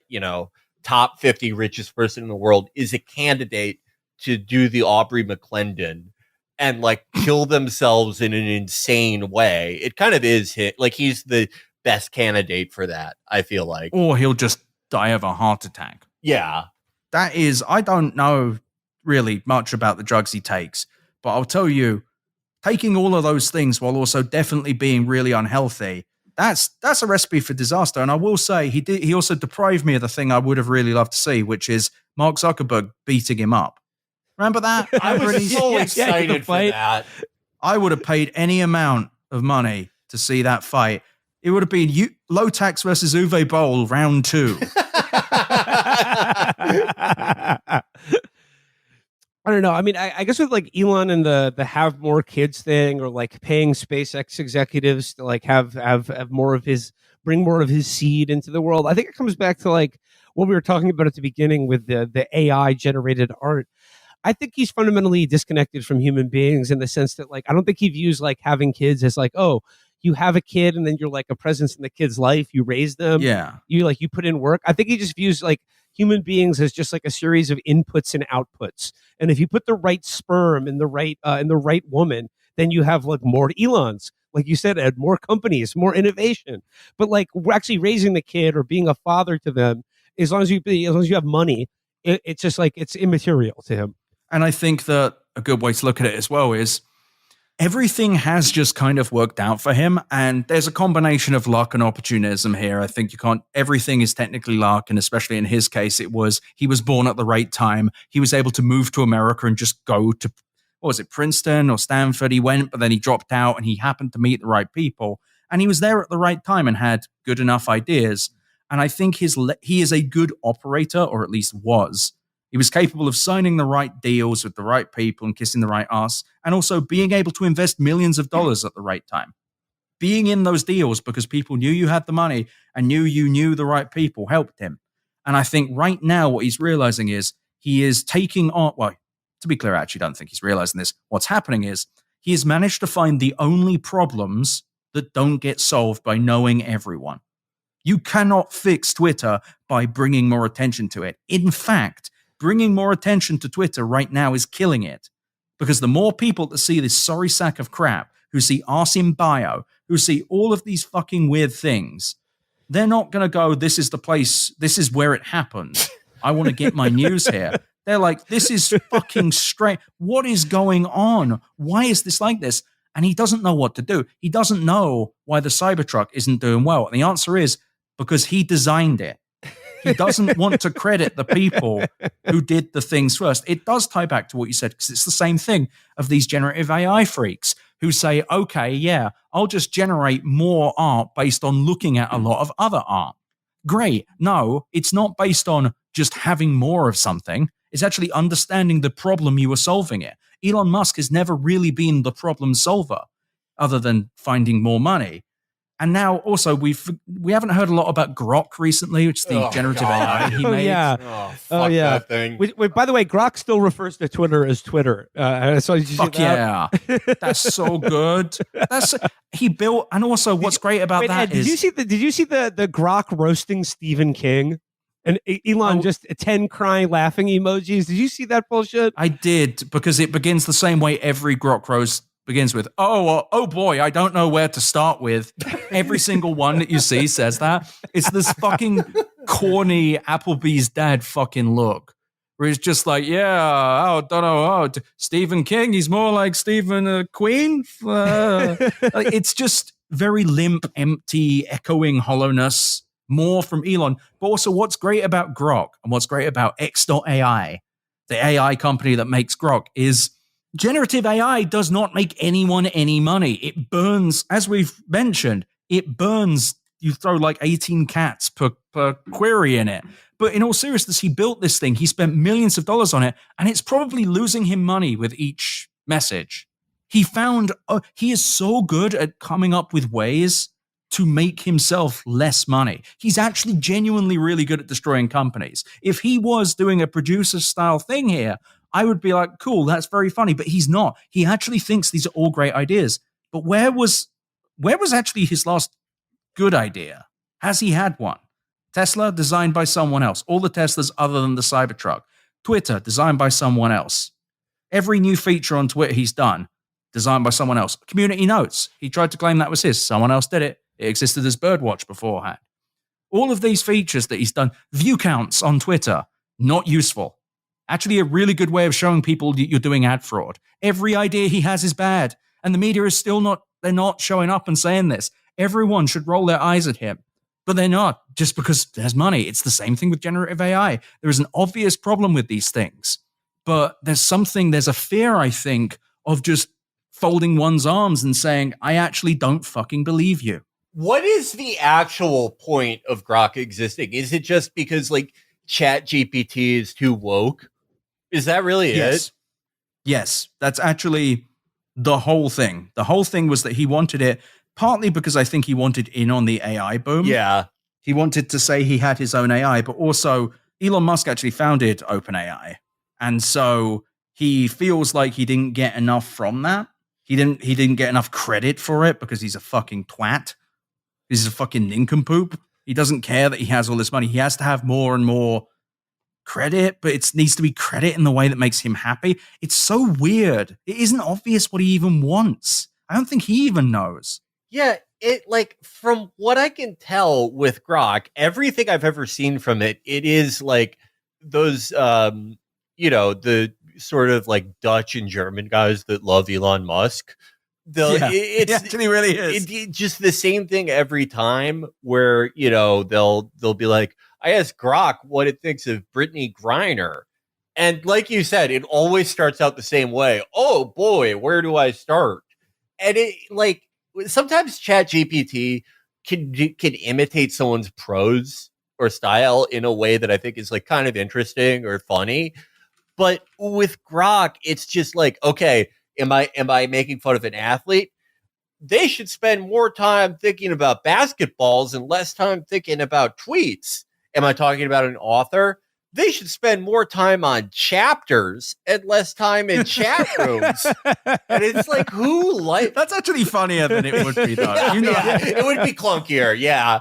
top 50 richest person in the world is a candidate to do the Aubrey McClendon and like kill themselves in an insane way, it kind of is he's the best candidate for that, I feel like. Or he'll just die of a heart attack. Yeah. That is, I don't know really much about the drugs he takes, but I'll tell you, taking all of those things while also definitely being really unhealthy, that's a recipe for disaster. And I will say he also deprived me of the thing I would have really loved to see, which is Mark Zuckerberg beating him up. Remember that? I was so excited for that. I would have paid any amount of money to see that fight. It would have been Low Tax versus Uwe Boll round 2. I don't know. I mean, I guess with like Elon and the have more kids thing, or like paying SpaceX executives to like have more of bring more of his seed into the world. I think it comes back to like what we were talking about at the beginning with the AI generated art. I think he's fundamentally disconnected from human beings in the sense that like, I don't think he views like having kids as like, oh, you have a kid and then you're like a presence in the kid's life. You raise them. Yeah. You put in work. I think he just views like human beings as just like a series of inputs and outputs. And if you put the right sperm in the right woman, then you have like more Elons, like you said, Ed, more companies, more innovation. But like we're actually raising the kid or being a father to them, as long as you have money, it's just like it's immaterial to him. And I think that a good way to look at it as well is everything has just kind of worked out for him. And there's a combination of luck and opportunism here. I think everything is technically luck. And especially in his case, he was born at the right time. He was able to move to America and just go to, Princeton or Stanford. He went, but then he dropped out and he happened to meet the right people. And he was there at the right time and had good enough ideas. And I think he is a good operator, or at least was. He was capable of signing the right deals with the right people and kissing the right ass, and also being able to invest millions of dollars at the right time. Being in those deals because people knew you had the money and knew you knew the right people helped him. And I think right now what he's realizing is he is taking on, well, to be clear, I actually don't think he's realizing this. What's happening is he has managed to find the only problems that don't get solved by knowing everyone. You cannot fix Twitter by bringing more attention to it. In fact, bringing more attention to Twitter right now is killing it, because the more people that see this sorry sack of crap, who see arse in bio, who see all of these fucking weird things, they're not going to go, this is the place, this is where it happens. I want to get my news here. They're like, this is fucking strange. What is going on? Why is this like this? And he doesn't know what to do. He doesn't know why the Cybertruck isn't doing well. And the answer is because he designed it. He doesn't want to credit the people who did the things first. It does tie back to what you said, because it's the same thing of these generative AI freaks who say, okay, yeah, I'll just generate more art based on looking at a lot of other art. Great. No, it's not based on just having more of something. It's actually understanding the problem you were solving it. Elon Musk has never really been the problem solver other than finding more money. And now also we haven't heard a lot about Grok recently, which is the generative AI he made. That thing. Wait, by the way, Grok still refers to Twitter as Twitter. So did you see that? Yeah, that's so good. He built, and also what's great about that Ed, is did you see the Grok roasting Stephen King? And Elon just 10 crying, laughing emojis. Did you see that bullshit? I did, because it begins the same way every Grok roast begins with, oh boy, I don't know where to start with. Every single one that you see says that. It's this fucking corny Applebee's dad fucking look, where it's just like, don't know, Stephen King, he's more like Stephen Queen. It's just very limp, empty, echoing hollowness, more from Elon. But also what's great about Grok and what's great about X.AI, the AI company that makes Grok, is generative AI does not make anyone any money. It burns, as we've mentioned, it burns. You throw like 18 cats per query in it. But in all seriousness, he built this thing. He spent millions of dollars on it, and it's probably losing him money with each message. He is so good at coming up with ways to make himself less money. He's actually genuinely really good at destroying companies. If he was doing a producer style thing here, I would be like, cool, that's very funny, but he's not. He actually thinks these are all great ideas. But where was actually his last good idea? Has he had one? Tesla, designed by someone else. All the Teslas other than the Cybertruck. Twitter, designed by someone else. Every new feature on Twitter he's done, designed by someone else. Community notes, he tried to claim that was his. Someone else did it. It existed as Birdwatch beforehand. All of these features that he's done, view counts on Twitter, not useful. Actually, a really good way of showing people that you're doing ad fraud. Every idea he has is bad, and the media is still they're not showing up and saying this. Everyone should roll their eyes at him, but they're not, just because there's money. It's the same thing with generative AI. There is an obvious problem with these things, but there's a fear, I think, of just folding one's arms and saying, I actually don't fucking believe you. What is the actual point of Grok existing? Is it just because like ChatGPT is too woke? Is that really it? Yes, that's actually the whole thing. The whole thing was that he wanted it, partly because I think he wanted in on the AI boom. Yeah. He wanted to say he had his own AI, but also Elon Musk actually founded OpenAI. And so he feels like he didn't get enough from that. He didn't get enough credit for it because he's a fucking twat. He's a fucking nincompoop. He doesn't care that he has all this money. He has to have more and more credit, but it needs to be credit in the way that makes him happy. It's so weird. It isn't obvious what he even wants. I don't think he even knows. Yeah, it like from what I can tell with Grok, everything I've ever seen from it, it is like those the sort of like Dutch and German guys that love Elon Musk. It actually really is. It's just the same thing every time where, they'll be like, I asked Grok what it thinks of Brittany Griner. And like you said, it always starts out the same way. Oh boy, where do I start? And it like sometimes ChatGPT can imitate someone's prose or style in a way that I think is like kind of interesting or funny. But with Grok, it's just like, okay, am I making fun of an athlete? They should spend more time thinking about basketballs and less time thinking about tweets. Am I talking about an author? They should spend more time on chapters and less time in chat rooms. And it's like, that's actually funnier than it would be, though. It would be clunkier. Yeah.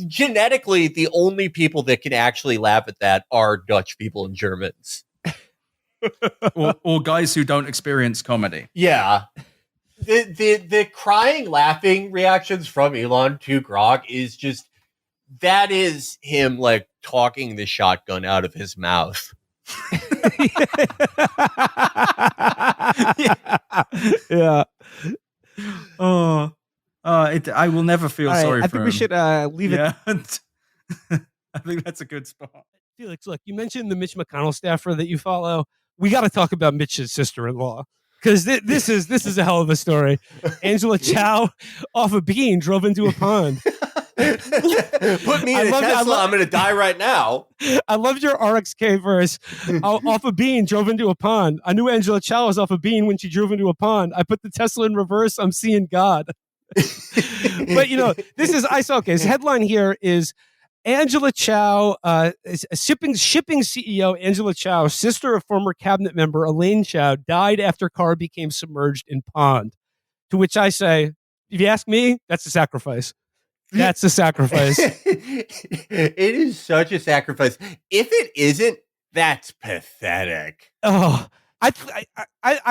Genetically, the only people that can actually laugh at that are Dutch people and Germans. or guys who don't experience comedy. Yeah. The crying, laughing reactions from Elon to Grok is just, that is him like talking the shotgun out of his mouth Yeah. I will never feel All right, sorry I for think him. we should leave it. I think that's a good spot. Felix, look, you mentioned the Mitch McConnell staffer that you follow. We got to talk about Mitch's sister-in-law because this is a hell of a story. Angela Chow off a bean drove into a pond. Put me in a Tesla. I'm going to die right now. I loved your RXK verse. Off a bean, drove into a pond. I knew Angela Chow was off a bean when she drove into a pond. I put the Tesla in reverse. I'm seeing God. But his headline here is Angela Chow, shipping CEO Angela Chow, sister of former cabinet member Elaine Chow, died after car became submerged in pond. To which I say, if you ask me, that's a sacrifice. That's a sacrifice. It is such a sacrifice. If it isn't, that's pathetic. Oh, I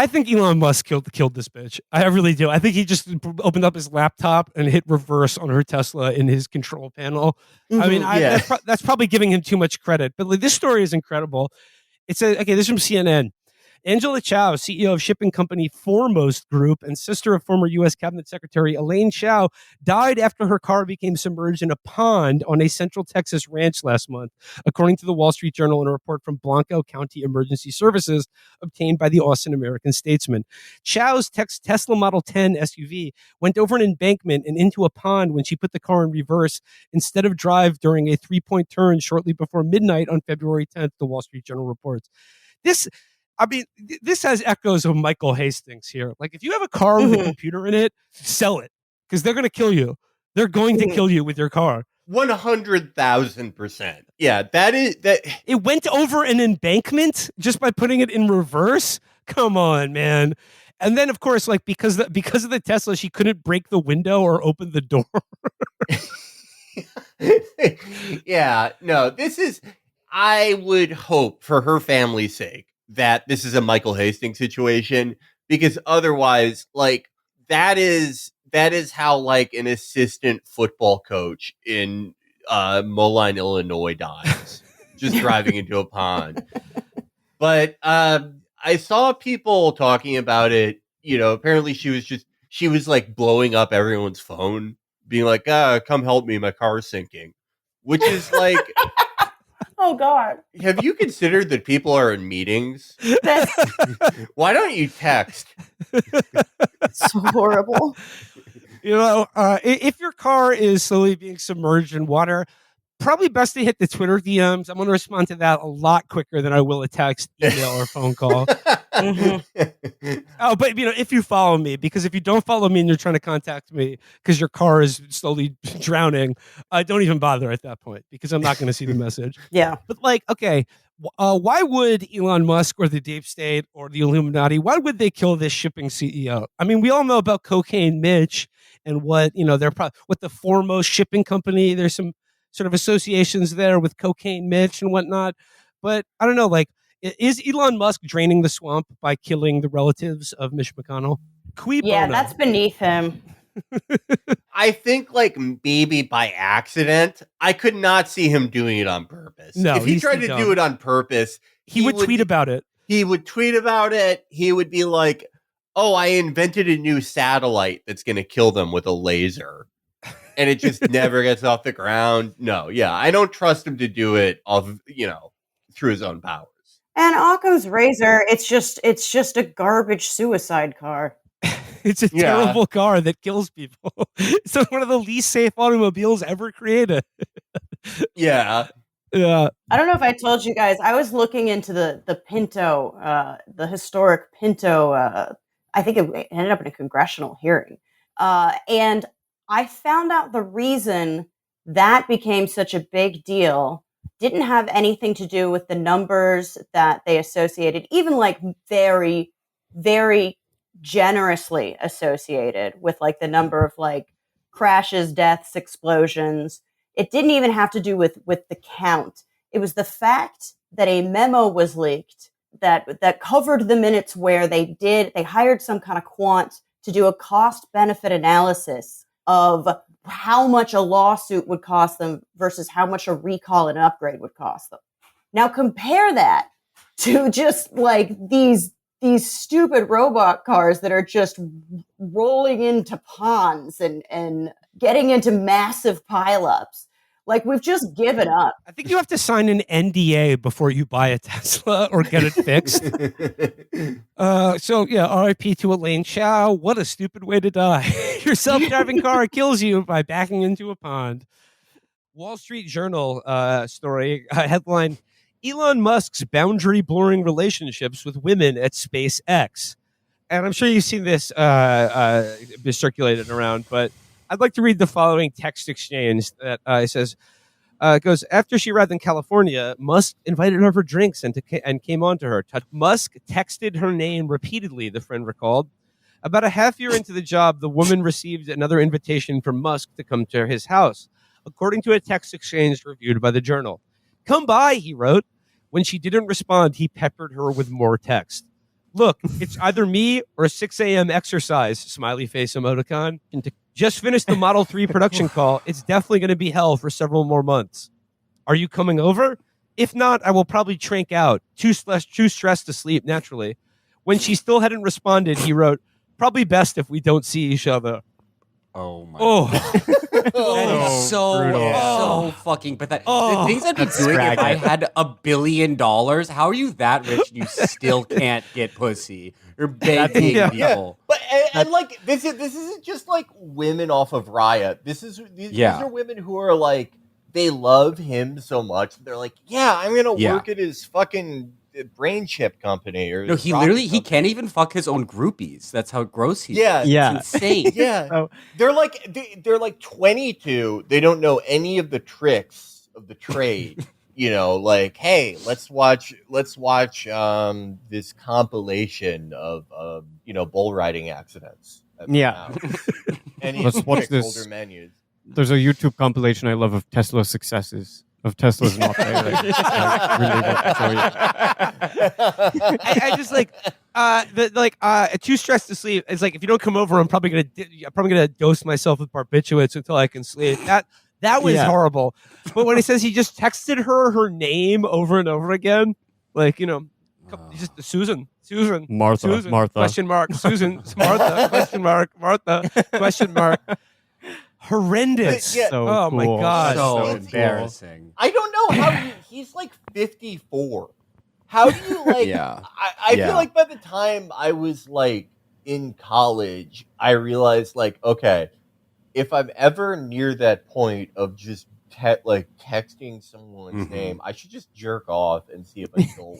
think Elon Musk killed this bitch. I really do. I think he just opened up his laptop and hit reverse on her Tesla in his control panel. I mean, that's probably giving him too much credit. But like, this story is incredible. This is from CNN. Angela Chow, CEO of shipping company Foremost Group and sister of former U.S. Cabinet Secretary Elaine Chow, died after her car became submerged in a pond on a Central Texas ranch last month, according to the Wall Street Journal and a report from Blanco County Emergency Services obtained by the Austin American-Statesman. Chow's Tesla Model 10 SUV went over an embankment and into a pond when she put the car in reverse instead of drive during a three-point turn shortly before midnight on February 10th, the Wall Street Journal reports. This has echoes of Michael Hastings here. Like, if you have a car with a computer in it, sell it because they're going to kill you. They're going to kill you with your car. 100,000%. Yeah, that. It went over an embankment just by putting it in reverse. Come on, man. And then, of course, like because of the Tesla, she couldn't break the window or open the door. Yeah, no, this is. I would hope for her family's sake that this is a Michael Hastings situation, because otherwise, like, that is how, like, an assistant football coach in Moline, Illinois dies, just driving into a pond. But I saw people talking about it. You know, apparently she was like blowing up everyone's phone, being like, come help me, my car's sinking. Which is like, oh God. Have you considered that people are in meetings? Why don't you text? It's so horrible. You know, if your car is slowly being submerged in water, probably best to hit the Twitter DMs. I'm going to respond to that a lot quicker than I will a text, email, or phone call. Oh, but if you follow me, because if you don't follow me and you're trying to contact me because your car is slowly drowning, don't even bother at that point because I'm not going to see the message. Yeah. But like, okay, why would Elon Musk or the Deep State or the Illuminati, why would they kill this shipping CEO? I mean, we all know about Cocaine Mitch and what, what the Foremost shipping company, there's some sort of associations there with Cocaine Mitch and whatnot. But I don't know, like, is Elon Musk draining the swamp by killing the relatives of Mitch McConnell? Yeah, that's beneath him. I think, like, maybe by accident. I could not see him doing it on purpose. No, if he tried to do it on purpose, he would tweet about it. He would tweet about it. He would be like, oh, I invented a new satellite that's going to kill them with a laser. And it just never gets off the ground. No, yeah, I don't trust him to do it through his own powers. And Occam's razor, it's just a garbage suicide car. It's a terrible car that kills people. It's one of the least safe automobiles ever created. Yeah. Yeah. I don't know if I told you guys, I was looking into the Pinto, the historic Pinto, I think it ended up in a congressional hearing. And I found out the reason that became such a big deal didn't have anything to do with the numbers that they associated, even like very, very generously associated with like the number of like crashes, deaths, explosions. It didn't even have to do with the count. It was the fact that a memo was leaked that covered the minutes where they hired some kind of quant to do a cost benefit analysis of how much a lawsuit would cost them versus how much a recall and upgrade would cost them. Now compare that to just like these stupid robot cars that are just rolling into ponds and getting into massive pileups. Like, we've just given up. I think you have to sign an NDA before you buy a Tesla or get it fixed. RIP to Elaine Chao. What a stupid way to die. Your self-driving car kills you by backing into a pond. Wall Street Journal story, headline, Elon Musk's boundary-blurring relationships with women at SpaceX. And I'm sure you've seen this be circulated around, but I'd like to read the following text exchange that it says, it goes, after she arrived in California, Musk invited her for drinks and came on to her. Musk texted her name repeatedly, the friend recalled. About a half year into the job, the woman received another invitation from Musk to come to his house, according to a text exchange reviewed by the Journal. Come by, he wrote. When she didn't respond, he peppered her with more text. Look, it's either me or 6 a.m. exercise, smiley face emoticon. Just finished the Model 3 production call. It's definitely going to be hell for several more months. Are you coming over? If not, I will probably trank out. Too stressed to sleep, naturally. When she still hadn't responded, he wrote, probably best if we don't see each other. Oh my God. That is so fucking pathetic. The things I'd be doing if I had $1 billion. How are you that rich and you still can't get pussy? You're begging people. But and like this isn't just like women off of Riot. These are women who are like, they love him so much. They're like, yeah, I'm gonna work at his fucking brain chip company. Or no, he can't even fuck his own groupies. That's how gross he is. It's insane. Yeah, they're like 22. They don't know any of the tricks of the trade. You know, like, hey, let's watch this compilation of bull riding accidents. Let's watch this. Older menus. There's a YouTube compilation I love of Tesla successes. Of Tesla's not failing. I just too stressed to sleep. It's like, if you don't come over, I'm probably gonna dose myself with barbiturates until I can sleep. That was horrible. But when he says he just texted her name over and over again, like, just Susan, Martha, question mark, Susan, Martha, question mark, Martha, question mark. Horrendous. So my God. So embarrassing. I don't know how he's like 54. How do you like, I feel like by the time I was like in college, I realized like, okay, if I'm ever near that point of just texting someone's name, I should just jerk off and see if I still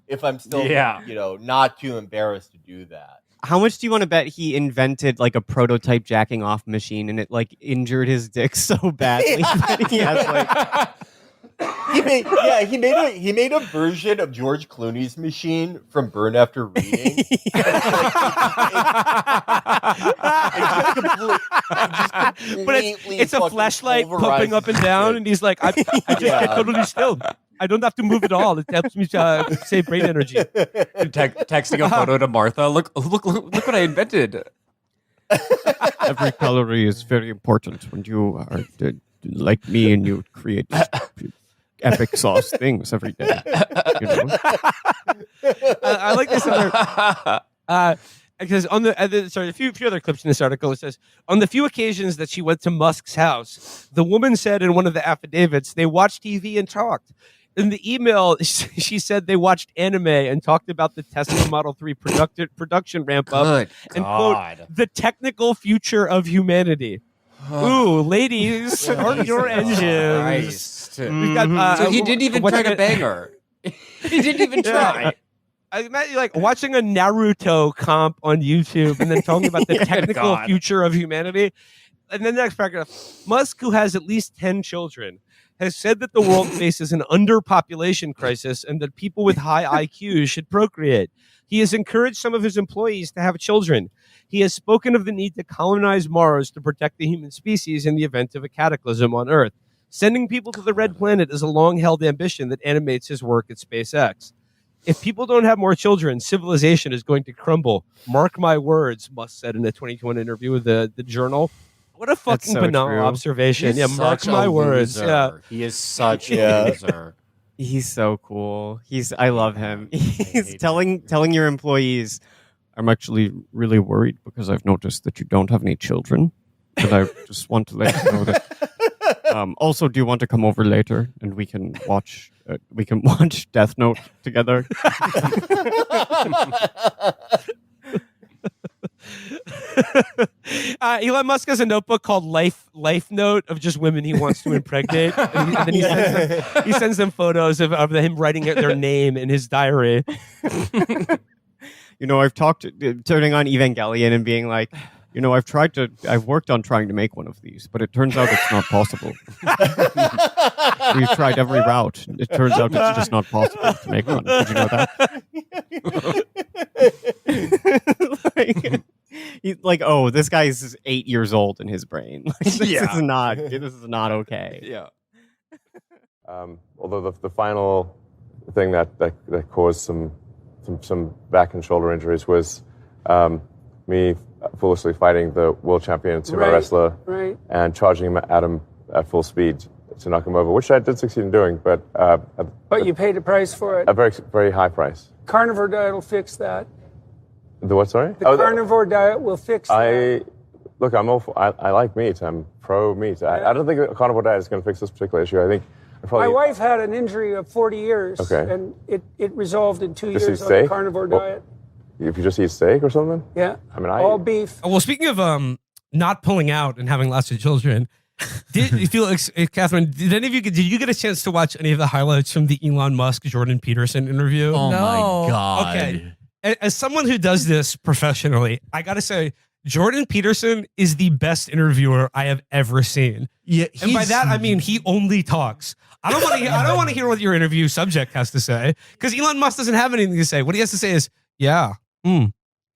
if I'm still not too embarrassed to do that. How much do you want to bet he invented like a prototype jacking off machine and it like injured his dick so badly that he has like he made a version of George Clooney's machine from Burn After Reading. But it's a flashlight pumping up and down, and he's like, I totally still. I don't have to move at all. It helps me save brain energy. Texting a photo to Martha. Look what I invented. Every calorie is very important when you are like me and you create epic sauce things every day. I like this other. Because on a few other clips in this article, it says, on the few occasions that she went to Musk's house, the woman said in one of the affidavits, they watched TV and talked. In the email, she said they watched anime and talked about the Tesla Model 3 production ramp up and, quote, the technical future of humanity. Ooh, ladies, start your engines. We've got, so he didn't even try to bang her. He didn't even try. I imagine like watching a Naruto comp on YouTube and then talking about the technical future of humanity. And then the next paragraph, Musk, who has at least 10 children, has said that the world faces an underpopulation crisis and that people with high IQs should procreate. He has encouraged some of his employees to have children. He has spoken of the need to colonize Mars to protect the human species in the event of a cataclysm on Earth. Sending people to the Red Planet is a long-held ambition that animates his work at SpaceX. If people don't have more children, civilization is going to crumble. Mark my words, Musk said in a 2020 interview with the Journal. What a fucking banal observation. He's mark my words. He is such a loser. He's so cool. I love him. He's telling your employees, I'm actually really worried because I've noticed that you don't have any children. And I just want to let you know that. Also, do you want to come over later and we can watch Death Note together? Elon Musk has a notebook called Life Note of just women he wants to impregnate, and then he sends them photos of him writing their name in his diary. I've turning on Evangelion and being like, I've worked on trying to make one of these, but it turns out it's not possible. We've tried every route. It turns out it's just not possible to make one. Did you know that? Oh, this guy's 8 years old in his brain. This is not okay. Yeah. Although the final thing that caused some back and shoulder injuries was me foolishly fighting the world champion sumo wrestler and charging him at him at full speed to knock him over, which I did succeed in doing, but you paid a price for it. A very, very high price. Carnivore diet will fix that. The what? Sorry. The carnivore diet will fix that. Look, I'm all. I like meat. I'm pro meat. I don't think a carnivore diet is going to fix this particular issue. I think. My wife had an injury of 40 years, and it resolved in 2 years on a carnivore diet. If you just eat steak or something? Yeah. I mean, all beef. Well, speaking of not pulling out and having lots of children, Catherine, did you get a chance to watch any of the highlights from the Elon Musk Jordan Peterson interview? Oh my God. Okay. As someone who does this professionally, I got to say, Jordan Peterson is the best interviewer I have ever seen. Yeah, and by that I mean he only talks. I don't want to hear what your interview subject has to say, because Elon Musk doesn't have anything to say. What he has to say is,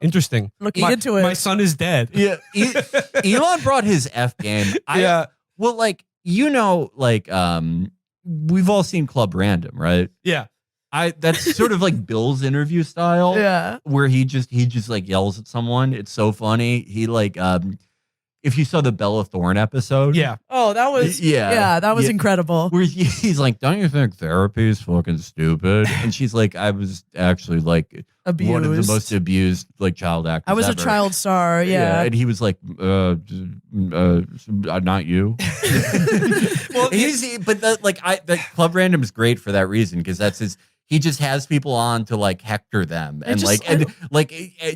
interesting. Looking into it. My son is dead. Yeah, Elon brought his F game. Well, we've all seen Club Random, right? Yeah. That's sort of like Bill's interview style. Yeah. Where he just like yells at someone. It's so funny. He if you saw the Bella Thorne episode. Yeah. Oh, that was that was incredible. Where he's like, don't you think therapy is fucking stupid? And she's like, I was actually like abused. One of the most abused like child actors I was ever. a child star, yeah. And he was like, not you. Well, the Club Random is great for that reason, because that's his. He just has people on to like hector them, and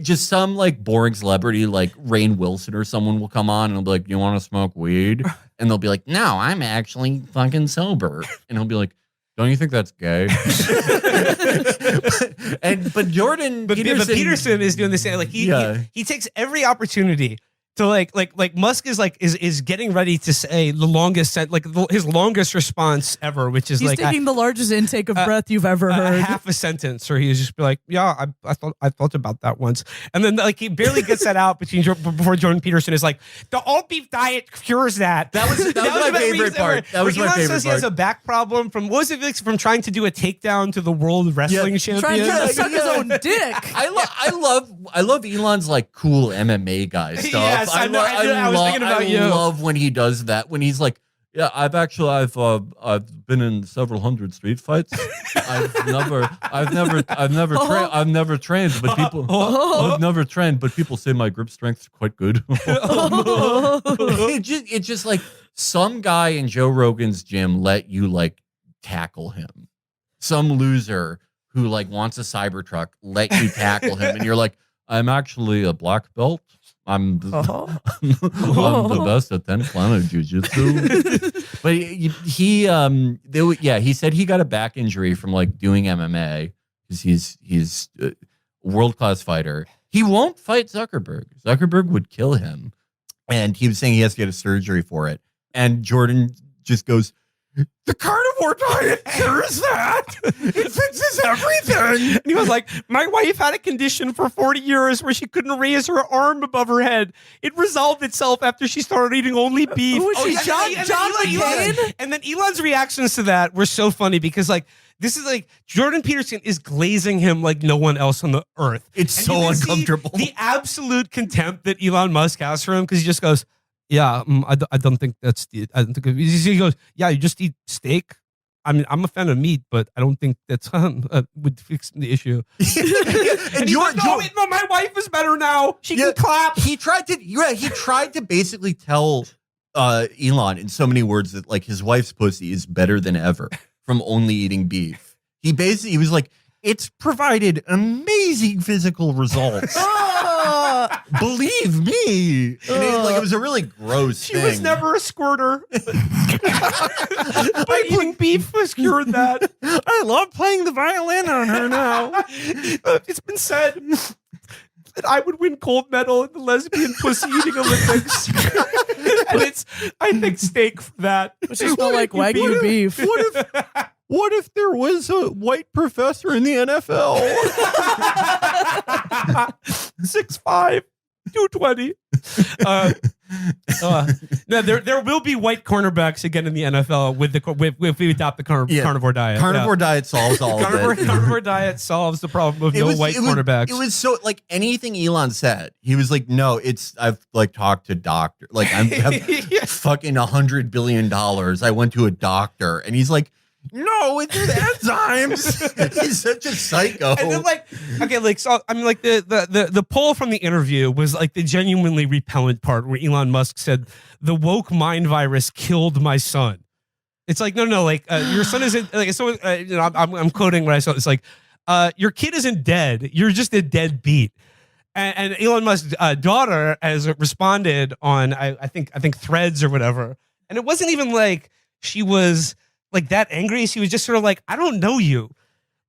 just some like boring celebrity like Rainn Wilson or someone will come on and he'll be like, "You want to smoke weed?" And they'll be like, "No, I'm actually fucking sober." And he'll be like, "Don't you think that's gay?" but Jordan, Peterson is doing the same. Like he takes every opportunity to like Musk is getting ready to say the longest his longest response ever, which is he's taking the largest intake of breath you've ever heard. Half a sentence, or he's just be like, "Yeah, I thought about that once," and then like he barely gets that out before Jordan Peterson is like, "The all beef diet cures that." That was my favorite part. That was my favorite says part. He has a back problem from from trying to do a takedown to the world wrestling champion. Trying to suck his own dick. I love Elon's like cool MMA guy stuff. Yes, I was thinking about you. I love when he does that. When he's like, "Yeah, I've been in several hundred street fights. I've never trained, but people say my grip strength's quite good." It's just like some guy in Joe Rogan's gym let you like tackle him. Some loser who like wants a Cybertruck let you tackle him, and you're like, "I'm actually a black belt. I'm the best at 10 planet jiu-jitsu." But he said he got a back injury from like doing MMA, because he's a world-class fighter. He won't fight Zuckerberg. Zuckerberg would kill him. And he was saying he has to get a surgery for it. And Jordan just goes, "The carnivore diet cures that. It fixes everything." And he was like, "My wife had a condition for 40 years where she couldn't raise her arm above her head. It resolved itself after she started eating only beef." Who is she? John McCain? And then Elon's reactions to that were so funny, because like this is like Jordan Peterson is glazing him like no one else on the earth. It's so uncomfortable. The absolute contempt that Elon Musk has for him, because he just goes, "Yeah, I don't think that's the. I don't think." He goes, "Yeah, you just eat steak. I mean, I'm a fan of meat, but I don't think that's would fix the issue. And he's like, no, my wife is better now. She can clap. He tried to basically tell Elon in so many words that like his wife's pussy is better than ever from only eating beef. He was like, it's provided amazing physical results. Believe me. And it was a really gross thing. She was never a squirter. But eating beef was cured that. I love playing the violin on her now. It's been said that I would win gold medal in the lesbian pussy eating Olympics. And it's, I think, steak for that. Which is more like Wagyu beef. What if there was a white professor in the NFL? 6'5", 220. No, there will be white cornerbacks again in the NFL if we adopt the carnivore diet. Carnivore diet solves all of it. Carnivore diet solves the problem of white cornerbacks. It was so like anything Elon said, he was like, no, I've like talked to doctor. Like I have fucking $100 billion. I went to a doctor, and he's like, no, it's enzymes. He's such a psycho. And then the poll from the interview was like the genuinely repellent part where Elon Musk said the woke mind virus killed my son. It's like, no, like your son isn't like, so, I'm quoting what I saw. It's like, your kid isn't dead. You're just a deadbeat. And Elon Musk's daughter has responded on, I think Threads or whatever. And it wasn't even like she was like that angry. She was just sort of like, I don't know you.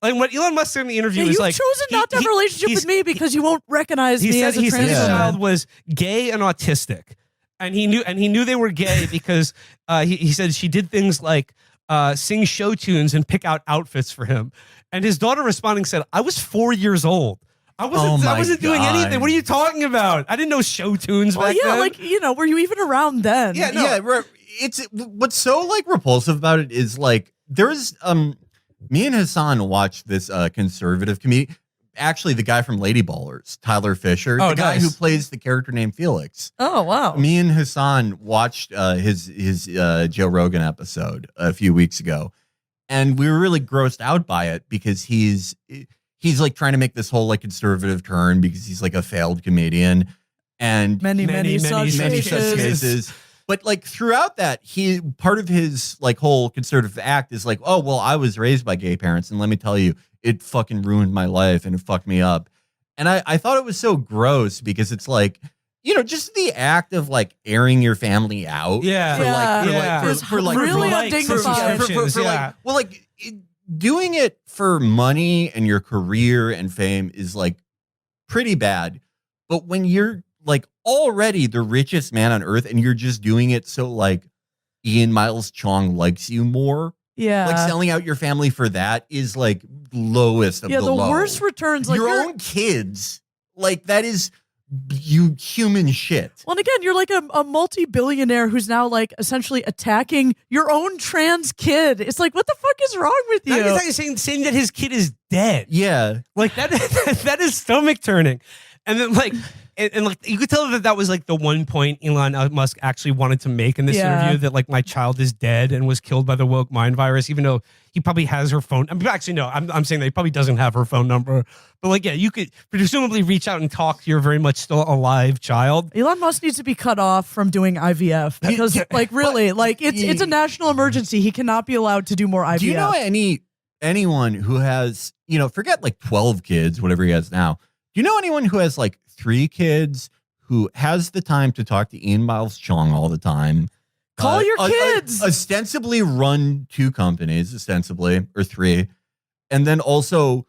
Like what Elon Musk said in the interview was like, you've chosen not to have a relationship with me because you won't recognize me as a trans his child was gay and autistic, and he knew they were gay because he said she did things like sing show tunes and pick out outfits for him. And his daughter responding said, I was 4 years old. I wasn't doing anything. What are you talking about? I didn't know show tunes back then. Like, were you even around then? Yeah, no. It's what's so like repulsive about it is like there's me and Hassan watched this conservative comedian, actually the guy from Lady Ballers, Tyler Fisher, the guy who plays the character named Felix. Oh wow! Me and Hassan watched his Joe Rogan episode a few weeks ago, and we were really grossed out by it because he's like trying to make this whole like conservative turn because he's like a failed comedian, and many such cases. But like throughout that, part of his like whole conservative act is like, oh, well, I was raised by gay parents, and let me tell you, it fucking ruined my life and it fucked me up. And I thought it was so gross because it's like, just the act of like airing your family out. Really undignified. Doing it for money and your career and fame is like pretty bad. But when you're like already the richest man on earth and you're just doing it so like Ian Miles Chong likes you more. Yeah. Like selling out your family for that is like lowest of the low. Yeah, the worst returns. Like your own kids. Like that is you human shit. Well, and again, you're like a multi-billionaire who's now like essentially attacking your own trans kid. It's like, what the fuck is wrong with you? He's saying that his kid is dead. Yeah. Like that is stomach turning. And then like, and like you could tell that was like the one point Elon Musk actually wanted to make in this interview, that like my child is dead and was killed by the woke mind virus, even though he probably has her phone. I mean, actually, no, I'm saying that he probably doesn't have her phone number. But like, yeah, you could presumably reach out and talk to your very much still alive child. Elon Musk needs to be cut off from doing IVF because like really, like it's a national emergency. He cannot be allowed to do more IVF. Do you know anyone who has, forget like 12 kids, whatever he has now. Do you know anyone who has like 3 kids who has the time to talk to Ian Miles Chong all the time? Call your kids. Ostensibly run 2 companies, or 3, and then also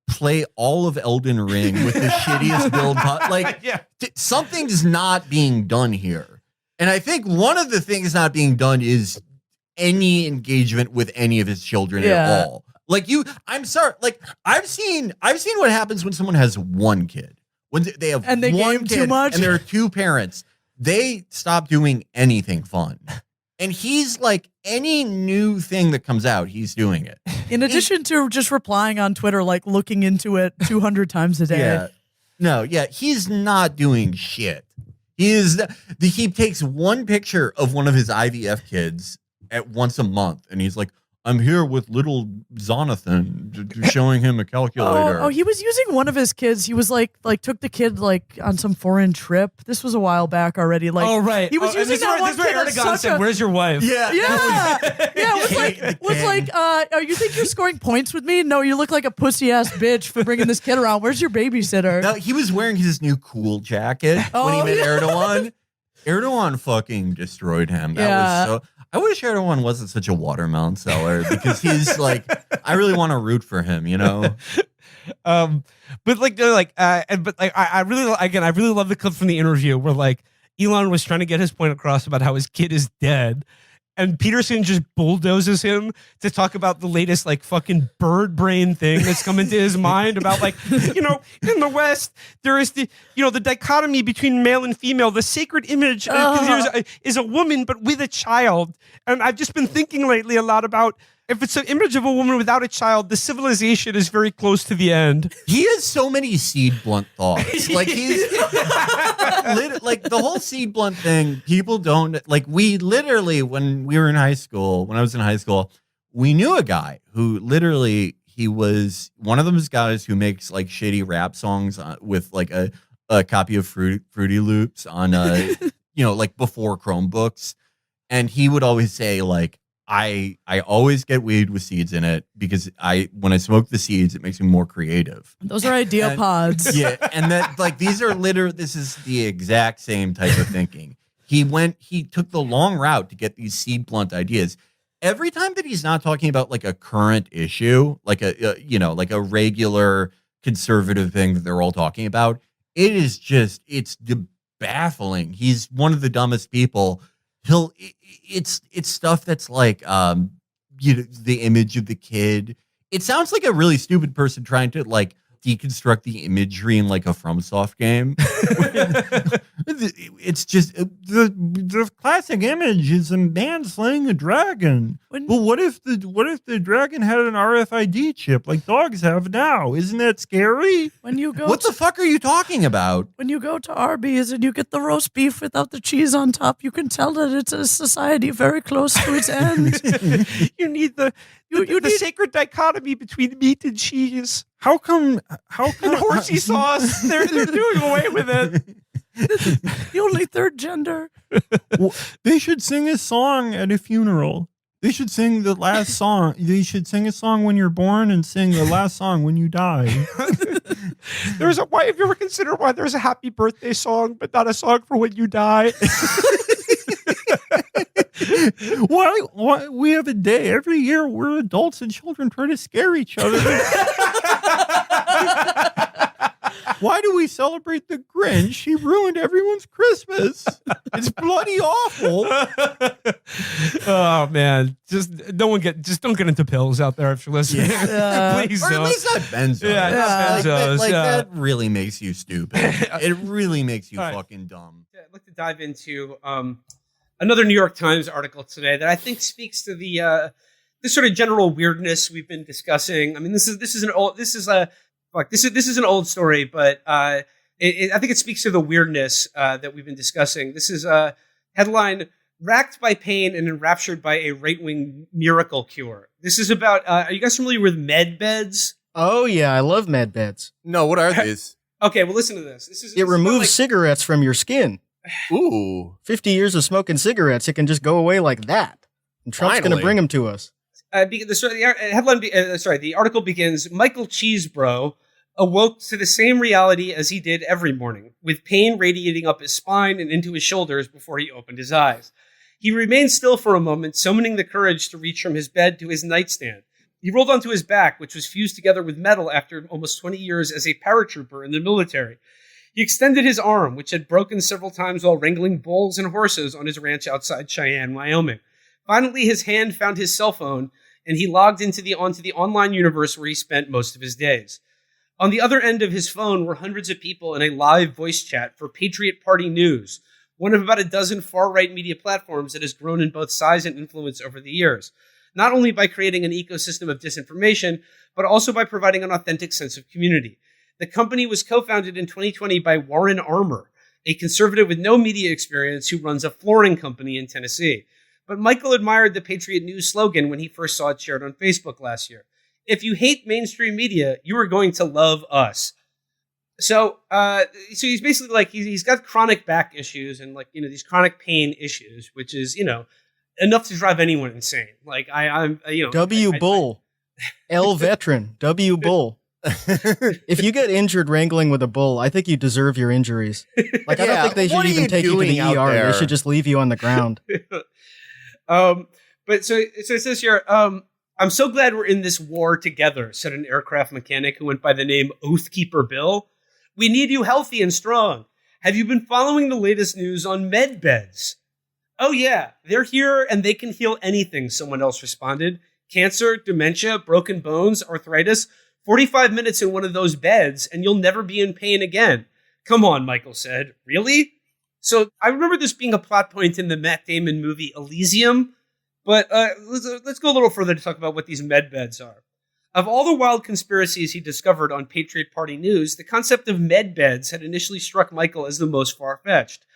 play all of Elden Ring with the shittiest build. Something's not being done here. And I think one of the things not being done is any engagement with any of his children at all. Like I'm sorry. Like I've seen what happens when someone has 1 kid. When they have and they one game kid too much, and there are 2 parents, they stop doing anything fun. And he's like, any new thing that comes out, he's doing it. In addition to just replying on Twitter, like looking into it 200 times a day. He's not doing shit. He takes one picture of one of his IVF kids at once a month, and he's like, I'm here with little Zonathan, showing him a calculator. Oh, he was using one of his kids. He was like took the kid like on some foreign trip. This was a while back already. Like, oh right, he was using that one This is where kid as Erdogan such said, "Where's your wife?" Yeah. It was like, oh, you think you're scoring points with me? No, you look like a pussy ass bitch for bringing this kid around. Where's your babysitter? No, he was wearing his new cool jacket when he met Erdogan. Erdogan fucking destroyed him. That was so. I wish Erdogan wasn't such a watermelon seller because he's like, I really want to root for him, you know. But like they're like, I really love the clip from the interview where like Elon was trying to get his point across about how his kid is dead. And Peterson just bulldozes him to talk about the latest like fucking bird brain thing that's come into his mind about like, you know, in the West, there is the, you know, the dichotomy between male and female. The sacred image is a woman, but with a child. And I've just been thinking lately a lot about if it's an image of a woman without a child, the civilization is very close to the end. He has so many seed blunt thoughts. Like he's like the whole seed blunt thing. People don't like. We literally, when we were in high school, when I was in high school, we knew a guy who literally he was one of those guys who makes like shitty rap songs with like a copy of Fruity Loops on you know, like before Chromebooks, and he would always say like, I always get weed with seeds in it because when I smoke the seeds, it makes me more creative. Those are idea pods. Yeah, and that like these are this is the exact same type of thinking. He took the long route to get these seed blunt ideas. Every time that he's not talking about like a current issue, like like a regular conservative thing that they're all talking about, it's baffling. He's one of the dumbest people. It's stuff that's like the image of the kid. It sounds like a really stupid person trying to like deconstruct the imagery in like a FromSoft game. It's just the classic image is a man slaying a dragon. Well, what if the dragon had an RFID chip like dogs have now? Isn't that scary? When you go, what the fuck are you talking about? When you go to Arby's and you get the roast beef without the cheese on top, you can tell that it's a society very close to its end. You need the sacred dichotomy between meat and cheese. How come and horsey sauce? They're doing away with it. The only third gender. Well, they should sing a song at a funeral. They should sing the last song. They should sing a song when you're born and sing the last song when you die. Have you ever considered why there's a happy birthday song, but not a song for when you die? Why we have a day every year where adults and children try to scare each other. Why do we celebrate the Grinch? He ruined everyone's Christmas. It's bloody awful. Oh man, just don't get into pills out there if you're listening. Please or don't. at least not benzos. Yeah, not benzos. That really makes you stupid. It really makes you fucking dumb. I'd like to dive into another New York Times article today that I think speaks to the this sort of general weirdness we've been discussing. I mean, this is an old story, but I think it speaks to the weirdness that we've been discussing. This is a headline: "Racked by pain and enraptured by a right-wing miracle cure." This is about. Are you guys familiar with med beds? Oh yeah, I love med beds. No, what are these? Okay, well listen to this. It removes cigarettes from your skin. Ooh. 50 years of smoking cigarettes, it can just go away like that. And Trump's going to bring them to us. The article begins, "Michael Cheesebro awoke to the same reality as he did every morning, with pain radiating up his spine and into his shoulders before he opened his eyes. He remained still for a moment, summoning the courage to reach from his bed to his nightstand. He rolled onto his back, which was fused together with metal after almost 20 years as a paratrooper in the military. He extended his arm, which had broken several times while wrangling bulls and horses on his ranch outside Cheyenne, Wyoming. Finally, his hand found his cell phone, and he logged onto the online universe where he spent most of his days. On the other end of his phone were hundreds of people in a live voice chat for Patriot Party News, one of about a dozen far-right media platforms that has grown in both size and influence over the years, not only by creating an ecosystem of disinformation, but also by providing an authentic sense of community. The company was co-founded in 2020 by Warren Armour, a conservative with no media experience who runs a flooring company in Tennessee. but Michael admired the Patriot News slogan when he first saw it shared on Facebook last year. If you hate mainstream media, you are going to love us. So he's basically like, he's got chronic back issues and these chronic pain issues, which is, enough to drive anyone insane. Like I'm Bull, L veteran, W Bull. If you get injured wrangling with a bull, I think you deserve your injuries. Like I don't think they should even take you to the ER. They should just leave you on the ground. But so it says here, I'm so glad we're in this war together, said an aircraft mechanic who went by the name Oathkeeper Bill. We need you healthy and strong. Have you been following the latest news on med beds? Oh yeah, they're here and they can heal anything, someone else responded. Cancer, dementia, broken bones, arthritis. 45 minutes in one of those beds and you'll never be in pain again. Come on, Michael said. Really? So I remember this being a plot point in the Matt Damon movie Elysium, but let's go a little further to talk about what these med beds are. Of all the wild conspiracies he discovered on Patriot Party News, the concept of med beds had initially struck Michael as the most far-fetched,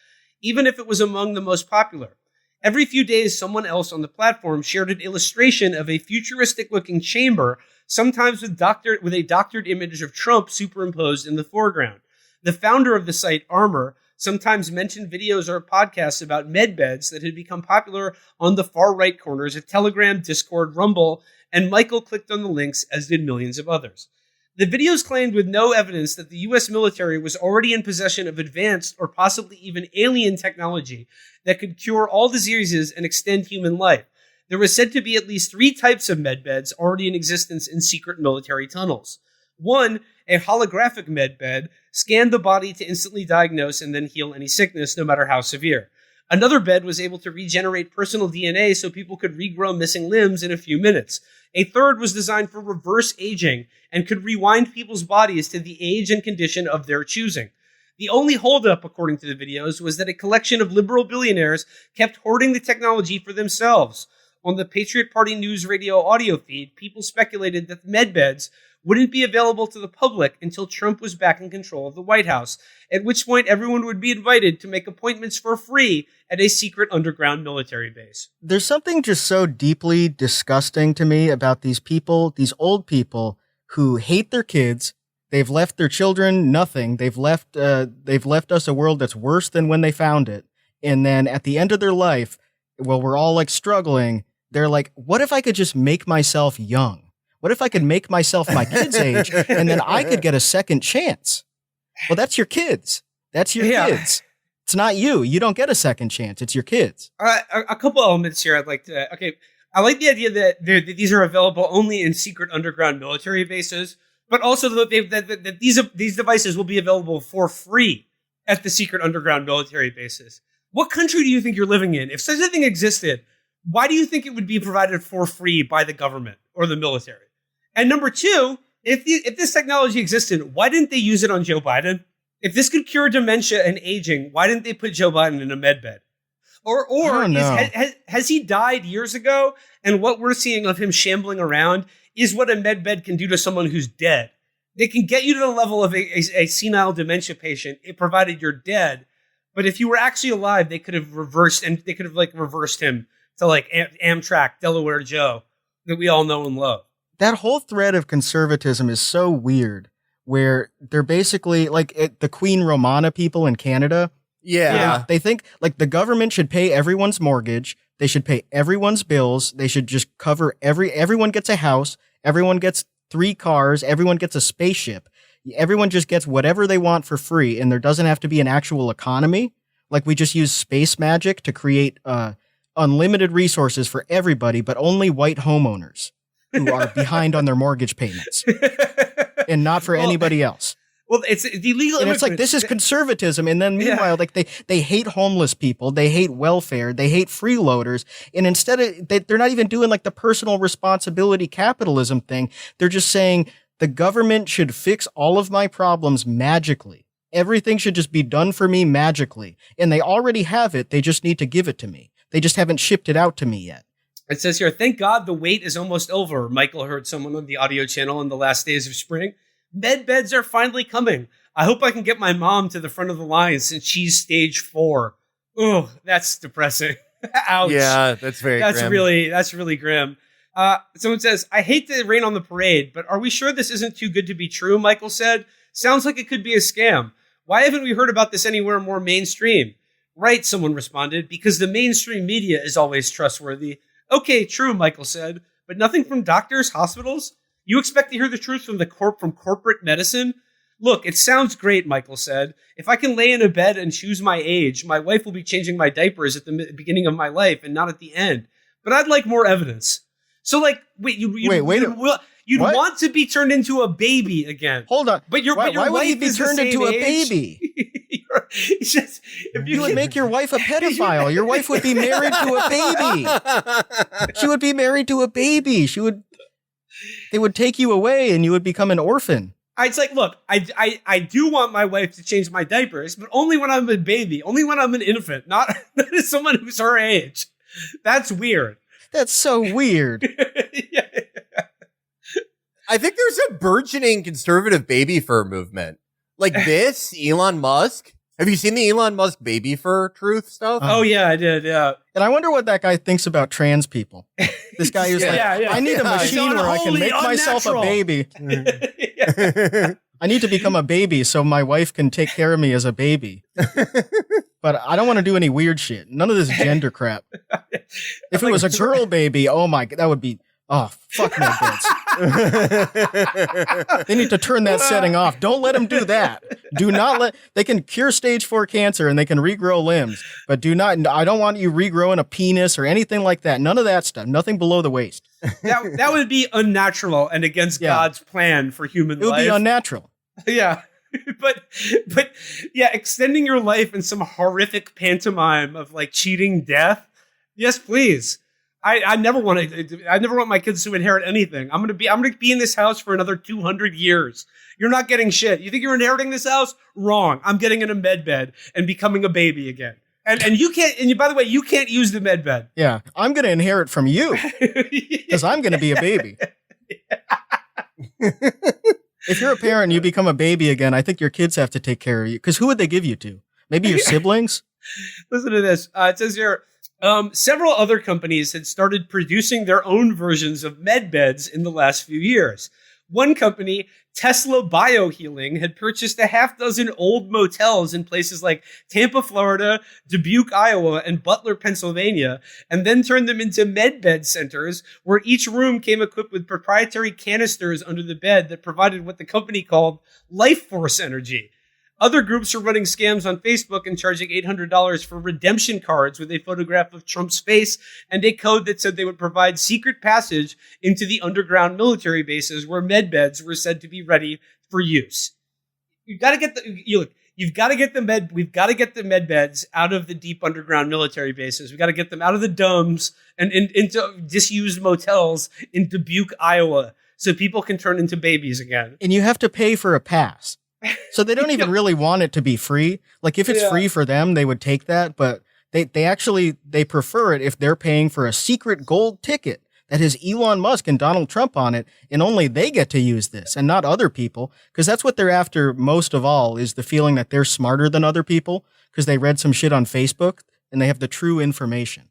even if it was among the most popular. Every few days, someone else on the platform shared an illustration of a futuristic-looking chamber, sometimes with a doctored image of Trump superimposed in the foreground. The founder of the site, Armor, sometimes mentioned videos or podcasts about med beds that had become popular on the far-right corners of Telegram, Discord, Rumble, and Michael clicked on the links, as did millions of others. The videos claimed with no evidence that the U.S. military was already in possession of advanced or possibly even alien technology that could cure all diseases and extend human life. There was said to be at least 3 types of med beds already in existence in secret military tunnels. One, a holographic med bed, scanned the body to instantly diagnose and then heal any sickness, no matter how severe. Another bed was able to regenerate personal DNA so people could regrow missing limbs in a few minutes. A third was designed for reverse aging and could rewind people's bodies to the age and condition of their choosing. The only holdup, according to the videos, was that a collection of liberal billionaires kept hoarding the technology for themselves. On the Patriot Party News radio audio feed, people speculated that the med beds wouldn't be available to the public until Trump was back in control of the White House, at which point everyone would be invited to make appointments for free at a secret underground military base. There's something just so deeply disgusting to me about these people, these old people who hate their kids. They've left their children nothing. They've left us a world that's worse than when they found it. And then at the end of their life, while we're all like struggling, they're like, what if I could just make myself young? What if I could make myself my kid's age and then I could get a second chance? Well, that's your kids. That's your kids. It's not you. You don't get a second chance. It's your kids. A couple elements here I'd like to... Okay, I like the idea that these are available only in secret underground military bases, but also that these devices will be available for free at the secret underground military bases. What country do you think you're living in? If such a thing existed, why do you think it would be provided for free by the government or the military? And number two, if this technology existed, why didn't they use it on Joe Biden? If this could cure dementia and aging, why didn't they put Joe Biden in a med bed? Or has he died years ago? And what we're seeing of him shambling around is what a med bed can do to someone who's dead. They can get you to the level of a senile dementia patient, provided you're dead. But if you were actually alive, they could have reversed him to like Amtrak, Delaware Joe, that we all know and love. That whole thread of conservatism is so weird, where they're basically like the Queen Romana people in Canada. Yeah. They think like the government should pay everyone's mortgage. They should pay everyone's bills. They should just cover everyone gets a house. Everyone gets 3 cars. Everyone gets a spaceship. Everyone just gets whatever they want for free. And there doesn't have to be an actual economy. Like we just use space magic to create unlimited resources for everybody, but only white homeowners who are behind on their mortgage payments and not for anybody else. Well, it's the illegal. And it's like, this is conservatism. And then meanwhile, like they hate homeless people. They hate welfare. They hate freeloaders. And instead of, they're not even doing like the personal responsibility capitalism thing. They're just saying the government should fix all of my problems magically. Everything should just be done for me magically. And they already have it. They just need to give it to me. They just haven't shipped it out to me yet. It says here, thank God the wait is almost over. Michael heard someone on the audio channel in the last days of spring. Med beds are finally coming. I hope I can get my mom to the front of the line since she's stage 4. Ugh, that's depressing. Ouch. Yeah, that's very grim. That's really grim. Someone says, I hate to rain on the parade, but are we sure this isn't too good to be true? Michael said, sounds like it could be a scam. Why haven't we heard about this anywhere more mainstream? Right, someone responded, because the mainstream media is always trustworthy. Okay, true, Michael said, but nothing from doctors, hospitals? You expect to hear the truth from from corporate medicine? Look, it sounds great, Michael said. If I can lay in a bed and choose my age, my wife will be changing my diapers at the beginning of my life and not at the end. But I'd like more evidence. So, like, wait, you'd what? want to be turned into a baby again. Hold on. But your why wife would he be is the turned same into a age. baby? It's just, if you would make your wife a pedophile. Your wife would be married to a baby. She would be married to a baby. They would take you away and you would become an orphan. It's like, look, I do want my wife to change my diapers, but only when I'm a baby, only when I'm an infant, not as someone who's her age. That's weird. That's so weird. I think there's a burgeoning conservative baby fur movement. Like this, Elon Musk. Have you seen the Elon Musk baby fur truth stuff? Oh, yeah, I did, yeah. And I wonder what that guy thinks about trans people. This guy is I need a machine where I can make myself a baby. I need to become a baby so my wife can take care of me as a baby. But I don't want to do any weird shit. None of this gender crap. If it was a girl baby, oh my, that would be, oh, fuck my guts. They need to turn that setting off. Don't let them do that. Do not they can cure stage 4 cancer and they can regrow limbs, but I don't want you regrowing a penis or anything like that. None of that stuff. Nothing below the waist. That would be unnatural and against God's plan for human life. It would be unnatural. Yeah. But yeah, extending your life in some horrific pantomime of like cheating death. Yes, please. I never want my kids to inherit anything. I'm gonna be in this house for another 200 years. You're not getting shit. You think you're inheriting this house? Wrong. I'm getting in a med bed and becoming a baby again. And you can't. And by the way, you can't use the med bed. Yeah, I'm gonna inherit from you because I'm gonna be a baby. If you're a parent and you become a baby again, I think your kids have to take care of you. Because who would they give you to? Maybe your siblings? Listen to this. It says here, several other companies had started producing their own versions of med beds in the last few years. One company, Tesla Biohealing, had purchased a half dozen old motels in places like Tampa, Florida, Dubuque, Iowa, and Butler, Pennsylvania, and then turned them into med bed centers where each room came equipped with proprietary canisters under the bed that provided what the company called life force energy. Other groups are running scams on Facebook and charging $800 for redemption cards with a photograph of Trump's face and a code that said they would provide secret passage into the underground military bases where med beds were said to be ready for use. We've got to get the med beds out of the deep underground military bases. We've got to get them out of the dumbs and into disused motels in Dubuque, Iowa, so people can turn into babies again. And you have to pay for a pass. So they don't even really want it to be free. Like if it's free for them, they would take that, but they prefer it if they're paying for a secret gold ticket that has Elon Musk and Donald Trump on it, and only they get to use this and not other people, because that's what they're after most of all, is the feeling that they're smarter than other people because they read some shit on Facebook and they have the true information.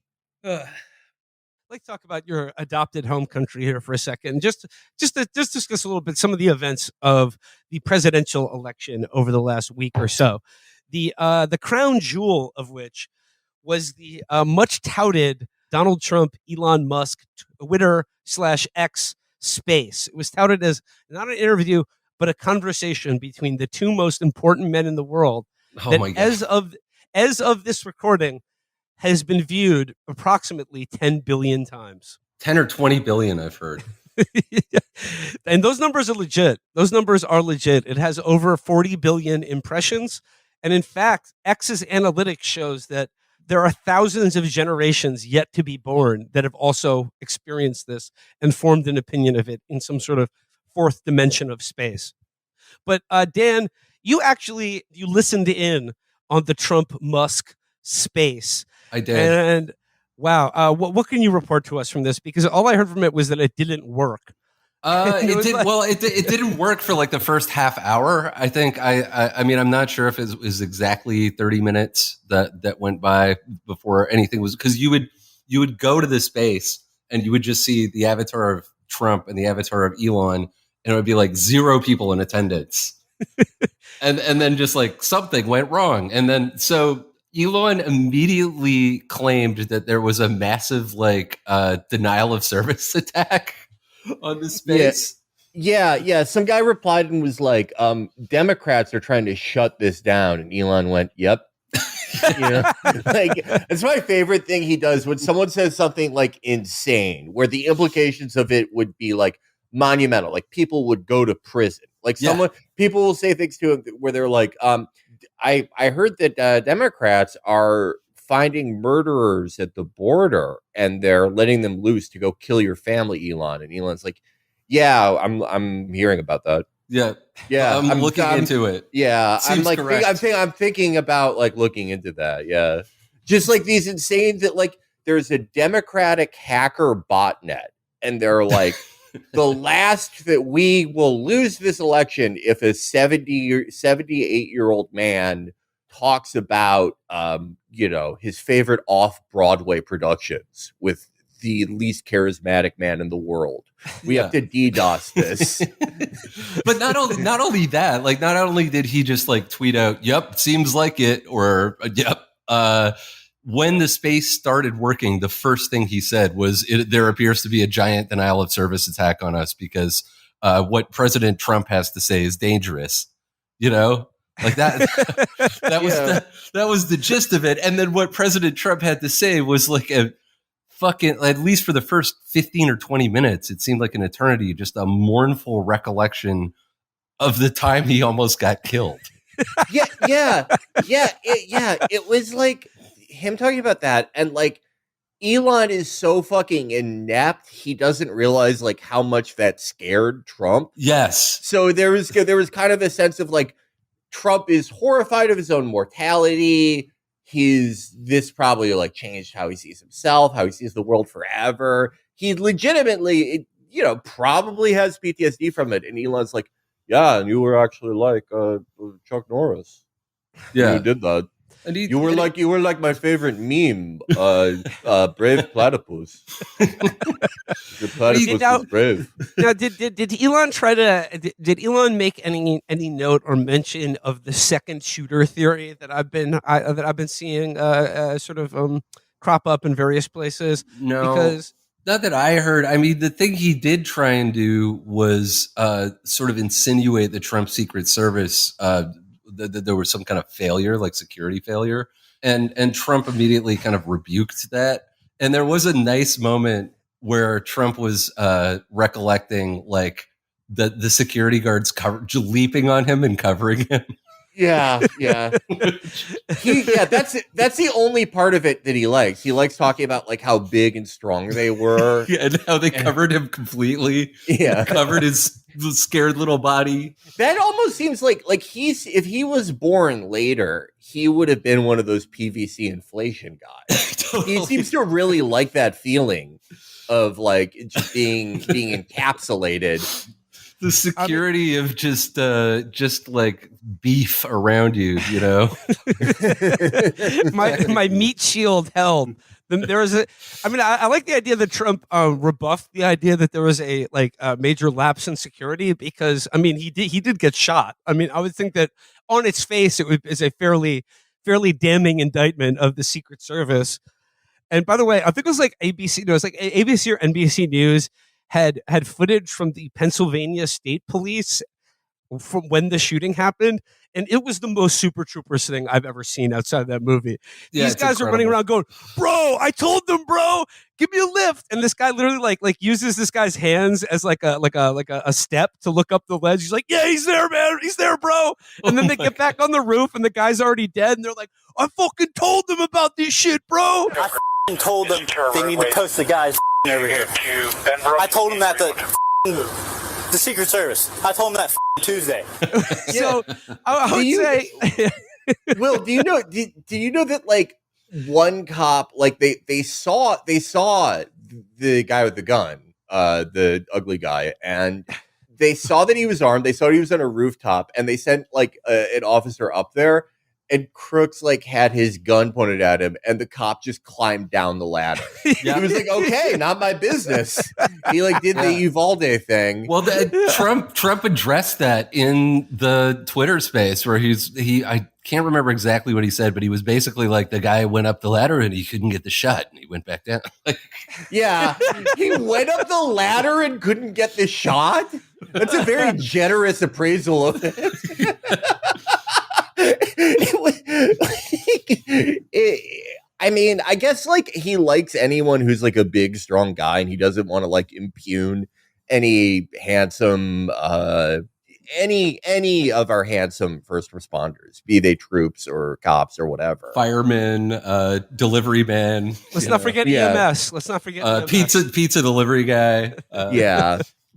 Let's talk about your adopted home country here for a second. Just discuss a little bit some of the events of the presidential election over the last week or so. The crown jewel of which was the much touted Donald Trump, Elon Musk, Twitter/X space. It was touted as not an interview, but a conversation between the two most important men in the world. Oh my God. As of this recording, has been viewed approximately 10 billion times. 10 or 20 billion, I've heard. And those numbers are legit. It has over 40 billion impressions. And in fact, X's analytics shows that there are thousands of generations yet to be born that have also experienced this and formed an opinion of it in some sort of fourth dimension of space. But Dan, you listened in on the Trump-Musk space. I did. And wow, what can you report to us from this? Because all I heard from it was that it didn't work. It didn't work for like the first half hour. I think I mean, I'm not sure if it was exactly 30 minutes that went by before anything was, because you would go to this space and you would just see the avatar of Trump and the avatar of Elon, and it would be like 0 people in attendance. and then just like something went wrong. And then so Elon immediately claimed that there was a massive like denial of service attack on the space. Yeah. Some guy replied and was like, Democrats are trying to shut this down. And Elon went, yep. Like, it's my favorite thing he does when someone says something like insane, where the implications of it would be like monumental, like people would go to prison. Like people will say things to him where they're like, I heard that Democrats are finding murderers at the border and they're letting them loose to go kill your family, Elon. And Elon's like, yeah, I'm hearing about that. Yeah. I'm looking into it. Yeah. Seems I'm thinking about like looking into that. Yeah. Just like these insane that like there's a Democratic hacker botnet and they're like, the last that we will lose this election if a 78-year-old man talks about, his favorite off-Broadway productions with the least charismatic man in the world. We have to DDoS this. But not only that, like not only did he just like tweet out, "Yep, seems like it," or "Yep." When the space started working, the first thing he said was, "There appears to be a giant denial of service attack on us because what President Trump has to say is dangerous." Like that. That was the gist of it. And then what President Trump had to say was like a fucking, at least for the first 15 or 20 minutes, it seemed like an eternity, just a mournful recollection of the time he almost got killed. It was like him talking about that, and like Elon is so fucking inept, he doesn't realize like how much that scared Trump. Yes. So there was kind of a sense of like Trump is horrified of his own mortality. This probably like changed how he sees himself, how he sees the world forever. He legitimately, probably has PTSD from it. And Elon's like, yeah, and you were actually like Chuck Norris. Yeah, you did that. And you were like my favorite meme, brave platypus. The platypus was brave. Now, did Elon did Elon make any note or mention of the second shooter theory that I've been seeing sort of crop up in various places? No, because not that I heard. I mean, the thing he did try and do was sort of insinuate the Trump Secret Service. That there was some kind of failure, like security failure, and Trump immediately kind of rebuked that. And there was a nice moment where Trump was recollecting like the security guards leaping on him and covering him. Yeah. That's the only part of it that he likes. He likes talking about like how big and strong they were. Yeah, and how they covered him completely. Yeah. Covered his scared little body. That almost seems like if he was born later, he would have been one of those PVC inflation guys. Totally. He seems to really like that feeling of like just being encapsulated. The security of just like beef around you, my meat shield held. There was I like the idea that Trump rebuffed the idea that there was a major lapse in security, because he did get shot. I would think that on its face it is a fairly damning indictment of the Secret Service. And by the way, I think it was like ABC. No, it was like ABC or NBC News had footage from the Pennsylvania State Police from when the shooting happened, and it was the most Super Troopers thing I've ever seen outside of that movie. Yeah, these guys are running around going, "Bro, I told them, bro, give me a lift," and this guy literally like uses this guy's hands as like a step to look up the ledge. He's like, "Yeah, he's there, man, he's there, bro," and then they get back on the roof, and the guy's already dead, and they're like, "I fucking told them about this shit, bro. I told them they need to post the guys over here. I told them that the Secret Service. I told them that Tuesday." So I would say, Will, do you know that like one cop, like they saw the guy with the gun the ugly guy, and they saw that he was armed. They saw he was on a rooftop, and they sent like an officer up there. And Crooks like had his gun pointed at him, and the cop just climbed down the ladder. He was like, "Okay, not my business." He like did the Uvalde thing. Well, Trump addressed that in the Twitter space where I can't remember exactly what he said, but he was basically like the guy went up the ladder and he couldn't get the shot, and he went back down. Yeah, he went up the ladder and couldn't get the shot. That's a very generous appraisal of it. I mean, I guess like he likes anyone who's like a big, strong guy, and he doesn't want to like impugn any handsome, any of our handsome first responders, be they troops or cops or whatever, firemen, delivery man. Let's not forget EMS. Let's not forget EMS. Pizza delivery guy.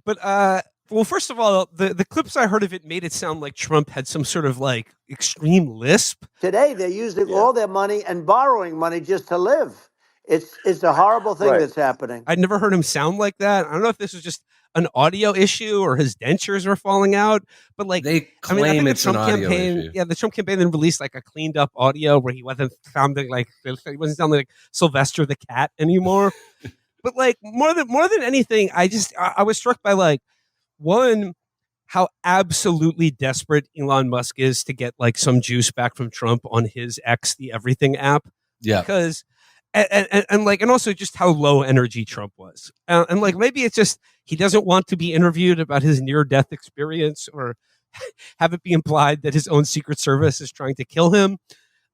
But well, first of all, the clips I heard of it made it sound like Trump had some sort of like extreme lisp. Today, they're using all their money and borrowing money just to live. It's a horrible thing that's happening. I'd never heard him sound like that. I don't know if this was just an audio issue or his dentures were falling out, but like they claim I think it's the Trump an audio campaign, issue. yeah, the Trump campaign then released like a cleaned up audio where he wasn't sounding like Sylvester the cat anymore. But like more than anything, I was struck by like one, how absolutely desperate Elon Musk is to get like some juice back from Trump on his X, the Everything app. Yeah. Because, and also just how low energy Trump was. And like, maybe it's just, he doesn't want to be interviewed about his near death experience or have it be implied that his own Secret Service is trying to kill him.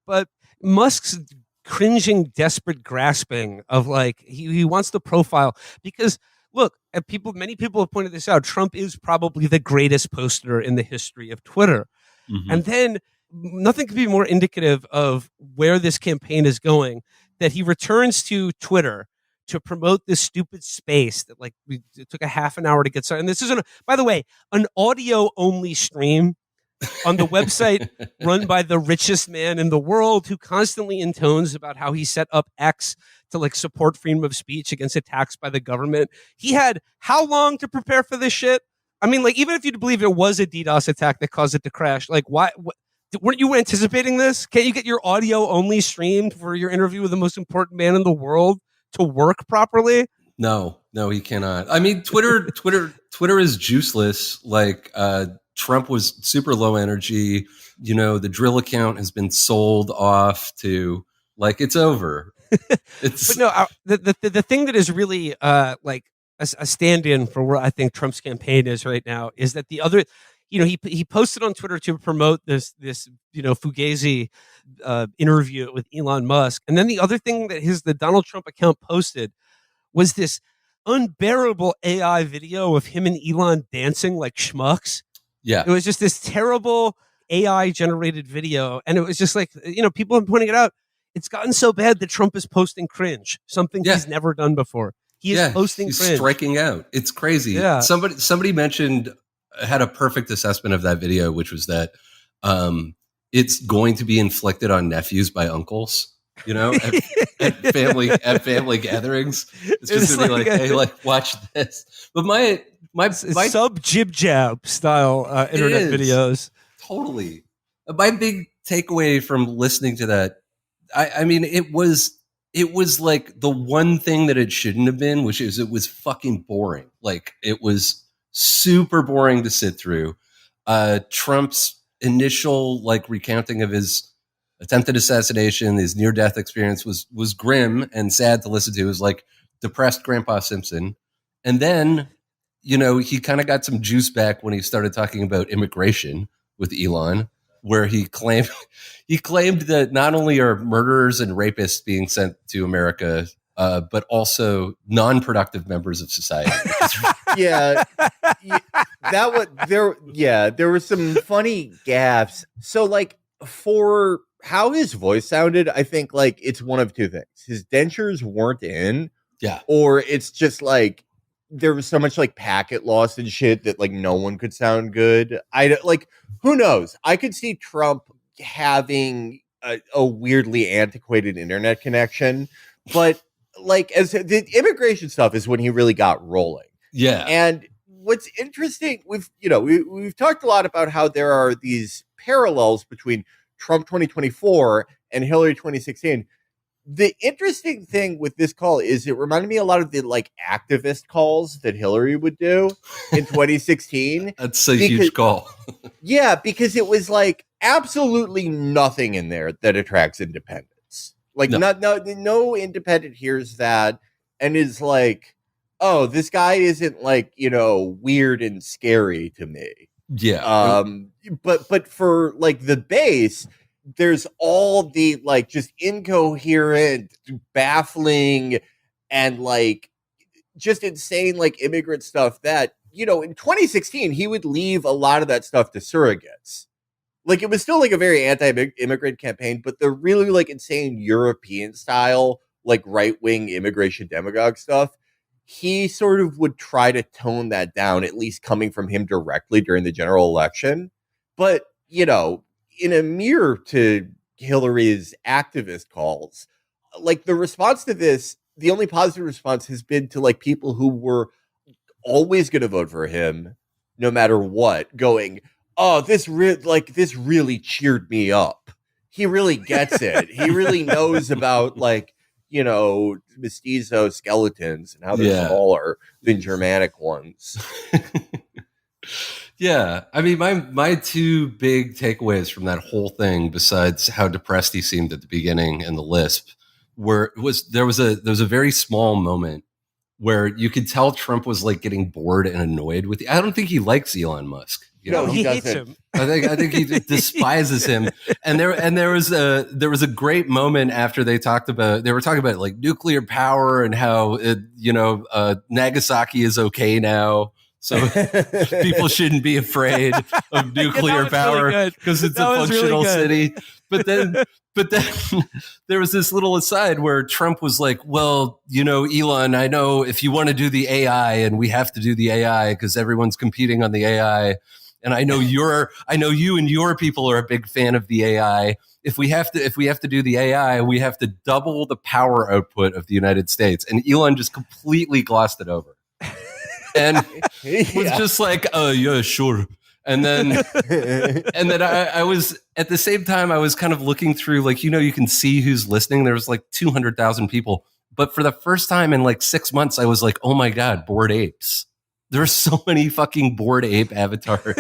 But Musk's cringing, desperate grasping of like, he wants the profile because, look, many people have pointed this out. Trump is probably the greatest poster in the history of Twitter. Mm-hmm. And then nothing could be more indicative of where this campaign is going, that he returns to Twitter to promote this stupid space that like it took a half an hour to get started. And this is, by the way, an audio only stream on the website run by the richest man in the world, who constantly intones about how he set up X to like support freedom of speech against attacks by the government. He had how long to prepare for this shit? I mean, like, even if you believe it was a DDoS attack that caused it to crash, like, why weren't you anticipating this? Can't you get your audio only streamed for your interview with the most important man in the world to work properly? No, he cannot. I mean, Twitter is juiceless. Like, Trump was super low energy. You know, the drill account has been sold off to like it's over. But no, the thing that is really like a stand-in for where I think Trump's campaign is right now is that the other, you know, he posted on Twitter to promote this Fugazi interview with Elon Musk, and then the other thing that the Donald Trump account posted was this unbearable AI video of him and Elon dancing like schmucks. Yeah. It was just this terrible AI generated video. And it was just like, you know, people are pointing it out. It's gotten so bad that Trump is posting cringe, something he's never done before. He is posting he's cringe. striking out. It's crazy. Yeah. Somebody had a perfect assessment of that video, which was that it's going to be inflicted on nephews by uncles. You know, at family gatherings, it's just gonna be like, hey, like, watch this. But my sub jib jab style internet videos. Totally. My big takeaway from listening to that, I mean, it was like the one thing that it shouldn't have been, which is it was fucking boring. Like, it was super boring to sit through. Trump's initial like recounting of his attempted assassination, his near-death experience was grim and sad to listen to. It was like depressed Grandpa Simpson. And then, you know, he kind of got some juice back when he started talking about immigration with Elon, where he claimed that not only are murderers and rapists being sent to America, but also non-productive members of society. There were some funny gaffes. So like, for how his voice sounded, I think like it's one of two things. His dentures weren't in. Yeah. Or it's just like there was so much like packet loss and shit that like no one could sound good. Who knows? I could see Trump having a weirdly antiquated internet connection, but like as the immigration stuff is when he really got rolling. Yeah. And what's interesting, we've talked a lot about how there are these parallels between Trump 2024 and Hillary 2016. The interesting thing with this call is it reminded me a lot of the like activist calls that Hillary would do in 2016. That's a huge call. Yeah, because it was like absolutely nothing in there that attracts independence. Like no independent hears that and is like, oh, this guy isn't like, weird and scary to me. Yeah. But for like the base, there's all the like just incoherent, baffling, and like just insane like immigrant stuff that, in 2016, he would leave a lot of that stuff to surrogates. Like it was still like a very anti-immigrant campaign, but the really like insane European style, like right-wing immigration demagogue stuff, he sort of would try to tone that down, at least coming from him directly during the general election. But, in a mirror to Hillary's activist calls, like the response to this, the only positive response has been to like people who were always going to vote for him, no matter what, going, oh, this really cheered me up. He really gets it. He really knows about like, mestizo skeletons and how they're smaller than Germanic ones. Yeah, I mean, my two big takeaways from that whole thing, besides how depressed he seemed at the beginning and the lisp, there was a very small moment where you could tell Trump was like getting bored and annoyed with. I don't think he likes Elon Musk. He hates him. I think he despises him. And there was a great moment after they were talking about like nuclear power and how Nagasaki is okay now. So people shouldn't be afraid of nuclear power because it's a functional city. But then there was this little aside where Trump was like, well, Elon, I know if you want to do the AI and we have to do the AI because everyone's competing on the AI. And I know you and your people are a big fan of the AI. If we have to do the AI, we have to double the power output of the United States. And Elon just completely glossed it over. And was just like, oh yeah, sure. And then I was at the same time I was kind of looking through like, you can see who's listening. There was like 200,000 people. But for the first time in like 6 months, I was like, oh my God, bored apes. There's so many fucking bored ape avatars.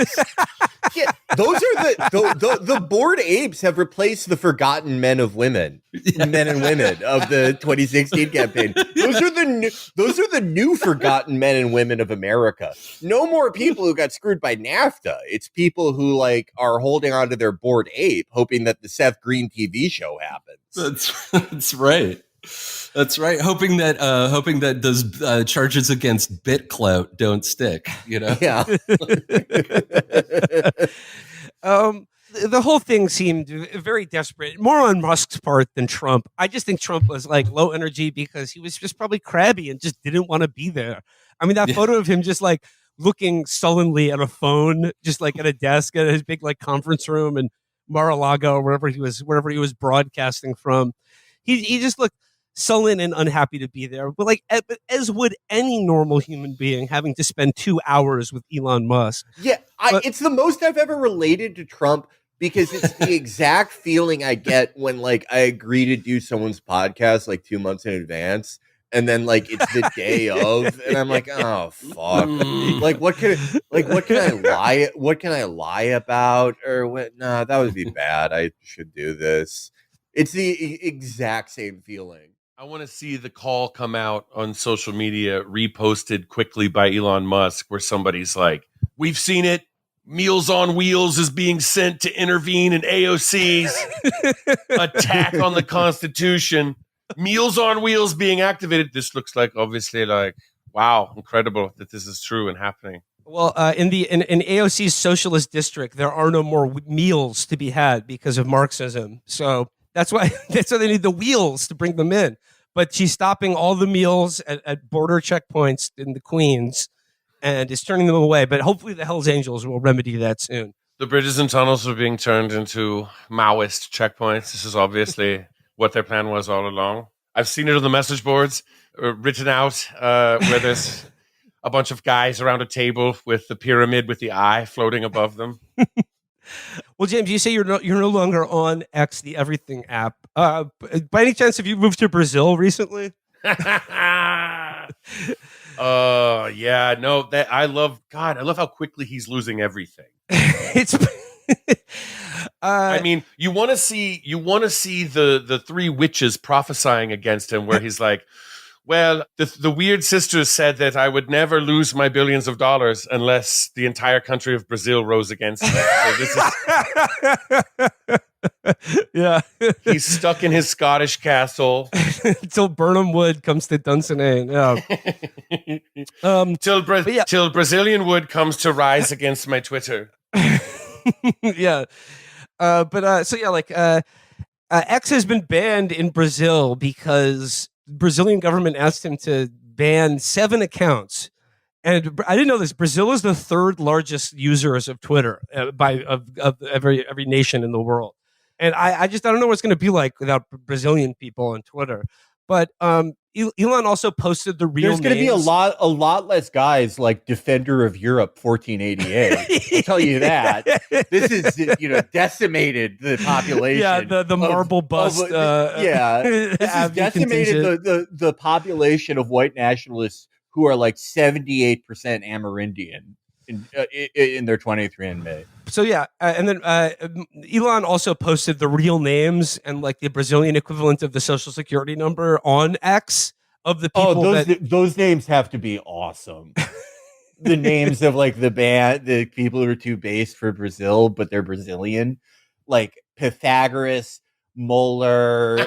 Yeah, those are the bored apes have replaced the forgotten men and women of the 2016 campaign. Those are the new forgotten men and women of America. No more people who got screwed by NAFTA. It's people who like are holding on to their bored ape, hoping that the Seth Green TV show happens. That's right. That's right. Hoping that those charges against BitClout don't stick. Yeah. The whole thing seemed very desperate, more on Musk's part than Trump. I just think Trump was like low energy because he was just probably crabby and just didn't want to be there. I mean, that photo of him just like looking sullenly at a phone, just like at a desk at his big like conference room in Mar-a-Lago or wherever he was broadcasting from. He just looked sullen and unhappy to be there, but as would any normal human being having to spend 2 hours with Elon Musk. Yeah, it's the most I've ever related to Trump because it's the exact feeling I get when like I agree to do someone's podcast like 2 months in advance, and then like it's the day of, and I'm like, oh fuck, like what can I lie about or what? Nah, that would be bad. I should do this. It's the exact same feeling. I want to see the call come out on social media, reposted quickly by Elon Musk, where somebody's like, we've seen it. Meals on Wheels is being sent to intervene in AOC's attack on the Constitution. Meals on Wheels being activated. This looks like, obviously, like, wow, incredible that this is true and happening. Well, in AOC's socialist district, there are no more meals to be had because of Marxism. So that's why they need the wheels to bring them in. But she's stopping all the meals at border checkpoints in the Queens and is turning them away. But hopefully the Hells Angels will remedy that soon. The bridges and tunnels are being turned into Maoist checkpoints. This is obviously what their plan was all along. I've seen it on the message boards written out where there's a bunch of guys around a table with the pyramid with the eye floating above them. Well, James, you say you're no longer on X, the everything app. By any chance, have you moved to Brazil recently? Yeah, no, that I love how quickly he's losing everything. I mean, you want to see the three witches prophesying against him, where he's like, well, the weird sisters said that I would never lose my billions of dollars unless the entire country of Brazil rose against me. So this is yeah. He's stuck in his Scottish castle until Burnham Wood comes to Dunsinane. Yeah. Till Brazilian Wood comes to rise against my Twitter. Yeah. X has been banned in Brazil because the Brazilian government asked him to ban 7 accounts. And I didn't know this. Brazil is the 3rd largest users of Twitter of every nation in the world. And I don't know what it's going to be like without Brazilian people on Twitter. But Elon also posted the real There's going to be a names. lot less guys like Defender of Europe 1488. I'll tell you that. This is decimated the population. Yeah, the marble bust. This has decimated the population of white nationalists who are like 78% Amerindian in their 23andMe. So yeah, and then Elon also posted the real names and like the Brazilian equivalent of the social security number on X of the people. Those names have to be awesome. The names of like the people who are too base for Brazil, but they're Brazilian, like Pythagoras, Moeller,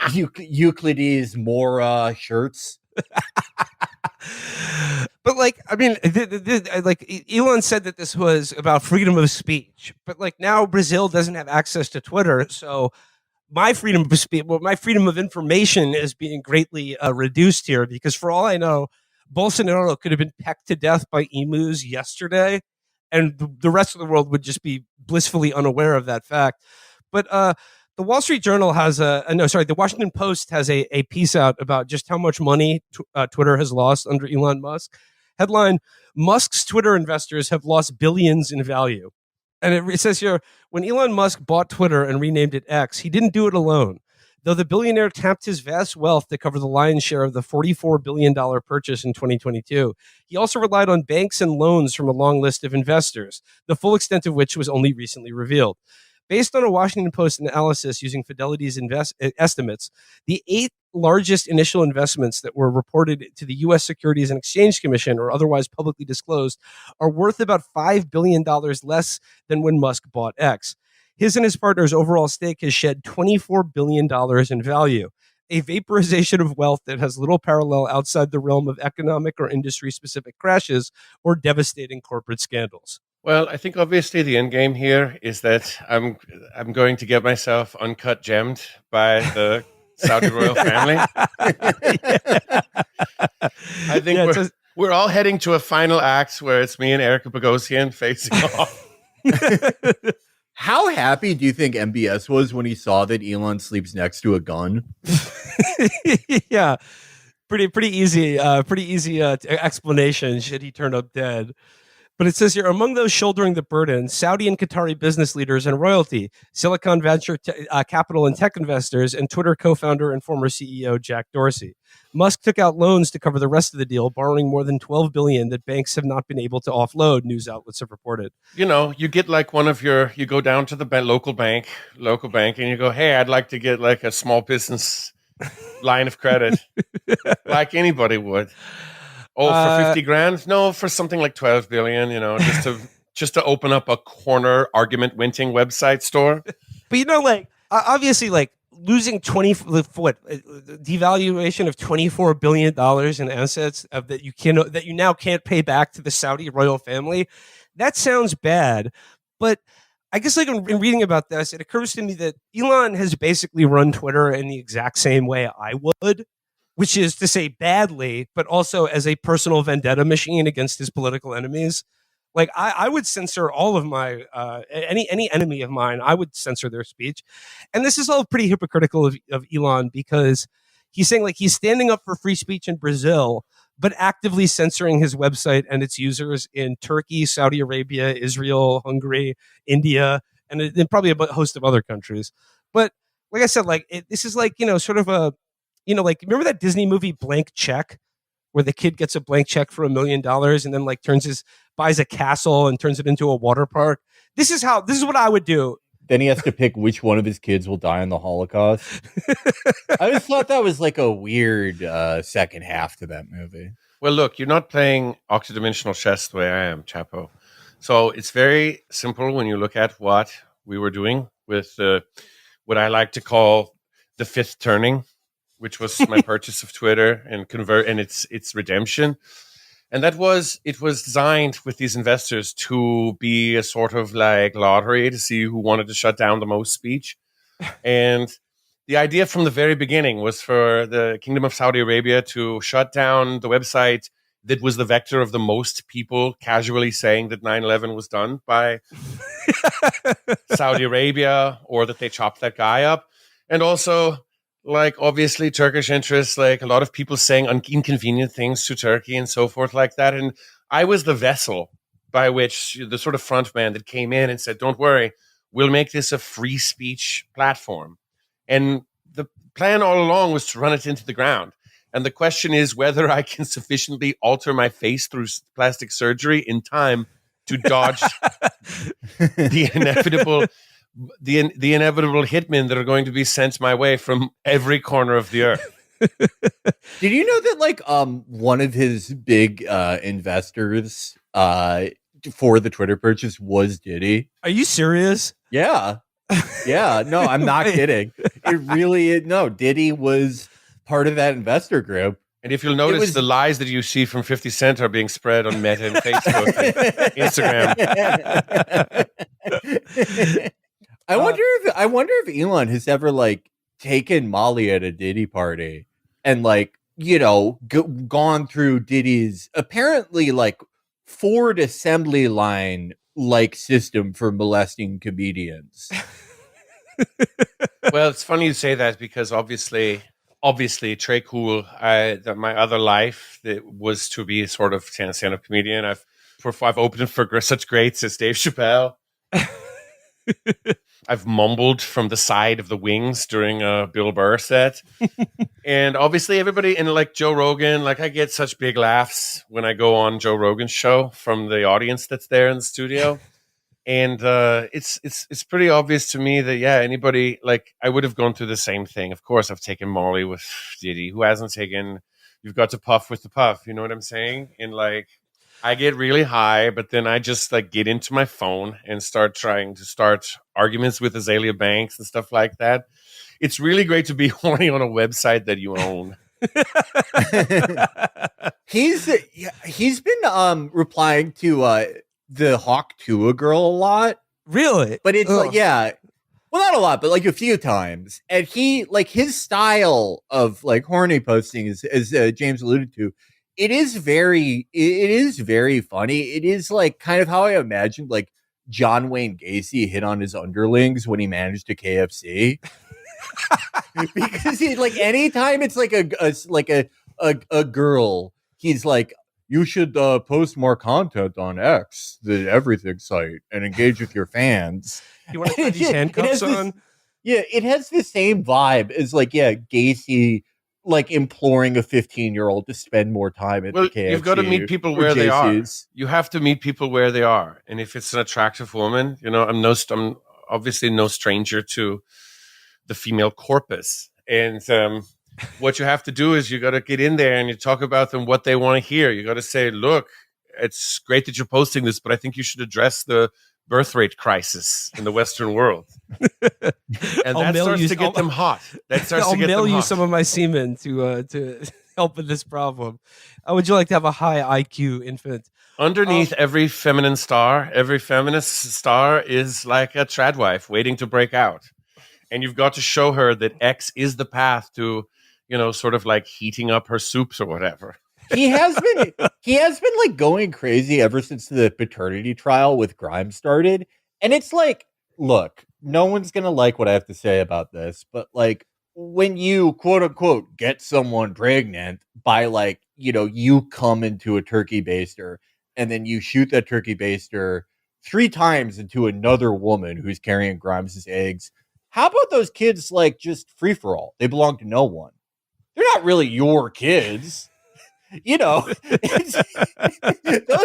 Euclides, Mora, Shirts. But like, I mean, like Elon said that this was about freedom of speech, but like now Brazil doesn't have access to Twitter, so my freedom of speech, my freedom of information is being greatly reduced here, because for all I know, Bolsonaro could have been pecked to death by emus yesterday, and the rest of the world would just be blissfully unaware of that fact. But the Wall Street Journal has the Washington Post has a piece out about just how much money Twitter has lost under Elon Musk. Headline: Musk's Twitter investors have lost billions in value. And it says here, when Elon Musk bought Twitter and renamed it X, he didn't do it alone. Though the billionaire tapped his vast wealth to cover the lion's share of the $44 billion purchase in 2022, he also relied on banks and loans from a long list of investors, the full extent of which was only recently revealed. Based on a Washington Post analysis using Fidelity's estimates, the 8 largest initial investments that were reported to the U.S. Securities and Exchange Commission or otherwise publicly disclosed are worth about $5 billion less than when Musk bought X. His and his partner's overall stake has shed $24 billion in value, a vaporization of wealth that has little parallel outside the realm of economic or industry-specific crashes or devastating corporate scandals. Well, I think obviously the end game here is that I'm going to get myself uncut gemmed by the Saudi royal family. I think we're all heading to a final act where it's me and Erica Bogosian facing off. How happy do you think MBS was when he saw that Elon sleeps next to a gun? Yeah, pretty easy explanation should he turn up dead. But it says here, among those shouldering the burden, Saudi and Qatari business leaders and royalty, Silicon venture capital and tech investors, and Twitter co-founder and former CEO Jack Dorsey. Musk took out loans to cover the rest of the deal, borrowing more than $12 billion that banks have not been able to offload, news outlets have reported. You know, you get like you go down to the local bank, and you go, hey, I'd like to get like a small business line of credit, like anybody would. Oh, for 50 grand? No, for something like 12 billion, just to open up a corner argument winning website store. But like obviously like losing devaluation of $24 billion in assets that you now can't pay back to the Saudi royal family. That sounds bad, but I guess like in reading about this, it occurs to me that Elon has basically run Twitter in the exact same way I would, which is to say badly, but also as a personal vendetta machine against his political enemies. Like I would censor all of my any enemy of mine. I would censor their speech, and this is all pretty hypocritical of Elon, because he's saying like he's standing up for free speech in Brazil, but actively censoring his website and its users in Turkey, Saudi Arabia, Israel, Hungary, India, and probably a host of other countries. But like I said, this is like, sort of a, like, remember that Disney movie Blank Check, where the kid gets a blank check for $1 million and then like buys a castle and turns it into a water park. This is what I would do. Then he has to pick which one of his kids will die in the Holocaust. I just thought that was like a weird second half to that movie. Well, look, you're not playing octodimensional chess the way I am, Chapo. So it's very simple when you look at what we were doing with what I like to call the fifth turning, which was my purchase of Twitter and its redemption. And it was designed with these investors to be a sort of like lottery to see who wanted to shut down the most speech. And the idea from the very beginning was for the Kingdom of Saudi Arabia to shut down the website that was the vector of the most people casually saying that 9/11 was done by Saudi Arabia, or that they chopped that guy up. And also, like, obviously Turkish interests, like a lot of people saying inconvenient things to Turkey and so forth like that. And I was the vessel by which the sort of front man that came in and said, don't worry, we'll make this a free speech platform. And the plan all along was to run it into the ground. And the question is whether I can sufficiently alter my face through plastic surgery in time to dodge the inevitable hitmen that are going to be sent my way from every corner of the earth. Did you know that like one of his big investors for the Twitter purchase was Diddy? Are you serious? Yeah. Yeah, no, I'm not kidding. It really is. No, Diddy was part of that investor group. And if you'll notice, the lies that you see from 50 Cent are being spread on Meta and Facebook and Instagram. I wonder if Elon has ever like taken Molly at a Diddy party and like, gone through Diddy's apparently like Ford assembly line like system for molesting comedians. Well, it's funny you say that because obviously Trey Cool, my other life that was to be sort of stand-up comedian. I've opened for such greats as Dave Chappelle. I've mumbled from the side of the wings during a Bill Burr set. And obviously everybody, and like Joe Rogan, like I get such big laughs when I go on Joe Rogan's show from the audience that's there in the studio. And it's pretty obvious to me that, yeah, anybody, like I would have gone through the same thing. Of course, I've taken Molly with Diddy. Who hasn't taken, you've got to puff with the puff. You know what I'm saying? And like, I get really high, but then I just like get into my phone and start trying to start arguments with Azalea Banks and stuff like that. It's really great to be horny on a website that you own. He's been replying to the Hawk Tua girl a lot. Really? But it's like, yeah. Well, not a lot, but like a few times. And he, like, his style of like horny posting is, as James alluded to, it is very funny. It is like kind of how I imagined like John Wayne Gacy hit on his underlings when he managed a KFC. Because he, like, anytime it's like a girl, he's like, you should post more content on X, the everything site, and engage with your fans. You want to put these handcuffs on? Yeah, it has the same vibe as like, yeah, Gacy like imploring a 15-year-old to spend more time at the KFC. You've got to meet people where they are. You have to meet people where they are. And if it's an attractive woman, I'm obviously no stranger to the female corpus. And what you have to do is you got to get in there and you talk about them, what they want to hear. You got to say, look, it's great that you're posting this, but I think you should address the birth rate crisis in the Western world. And that starts to get them hot. I'll mail you some of my semen to help with this problem. How would you like to have a high IQ infant? Underneath every feminine star, every feminist star is like a tradwife waiting to break out. And you've got to show her that X is the path to, sort of like heating up her soups or whatever. He has been like going crazy ever since the paternity trial with Grimes started. And it's like, look, no one's going to like what I have to say about this, but like when you quote unquote get someone pregnant by like, you come into a turkey baster and then you shoot that turkey baster 3 times into another woman who's carrying Grimes' eggs. How about those kids like just free for all? They belong to no one. They're not really your kids. Those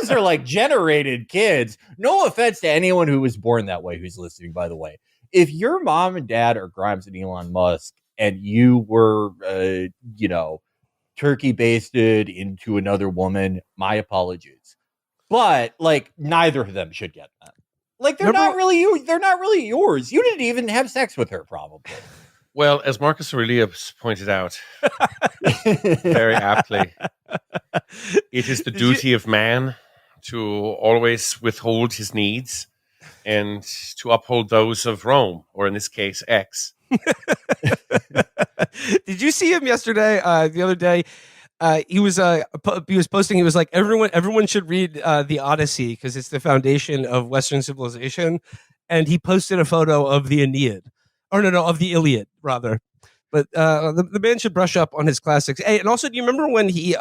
are like generated kids. No offense to anyone who was born that way who's listening, by the way. If your mom and dad are Grimes and Elon Musk and you were, turkey basted into another woman, my apologies. But like neither of them should get that. Like they're not really you. They're not really yours. You didn't even have sex with her, probably. Well, as Marcus Aurelius pointed out very aptly, it is the duty of man to always withhold his needs and to uphold those of Rome, or in this case, X. Did you see him yesterday? The other day, he was posting. He was like, everyone should read the Odyssey because it's the foundation of Western civilization. And he posted a photo of the Aeneid, or no, of the Iliad rather. But the man should brush up on his classics. Hey, and also, do you remember when he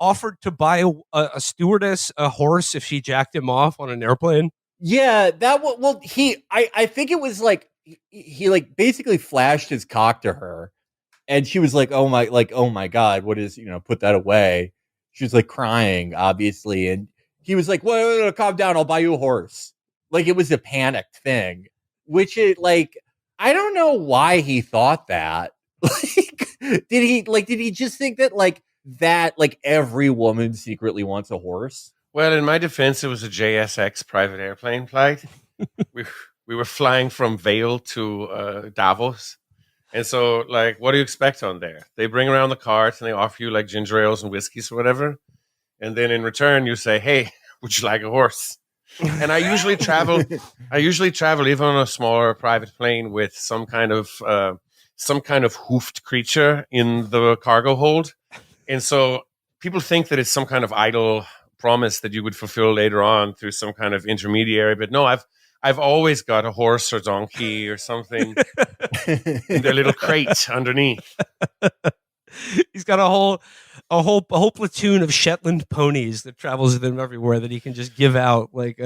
offered to buy a stewardess a horse if she jacked him off on an airplane? Yeah, I think it was like he like basically flashed his cock to her, and she was like, oh my God, what is, put that away. She was like crying, obviously, and he was like, well, calm down, I'll buy you a horse. Like it was a panicked thing, which it like, I don't know why he thought that. Did he just think that every woman secretly wants a horse? Well, in my defense, it was a JSX private airplane flight. we were flying from Vail to Davos. And so, what do you expect on there? They bring around the carts and they offer you ginger ales and whiskeys or whatever. And then in return, you say, hey, would you like a horse? And I usually travel even on a smaller private plane with some kind of hoofed creature in the cargo hold. And so people think that it's some kind of idle promise that you would fulfill later on through some kind of intermediary. But no, I've always got a horse or donkey or something in their little crate underneath. He's got a whole platoon of Shetland ponies that travels with him everywhere that he can just give out like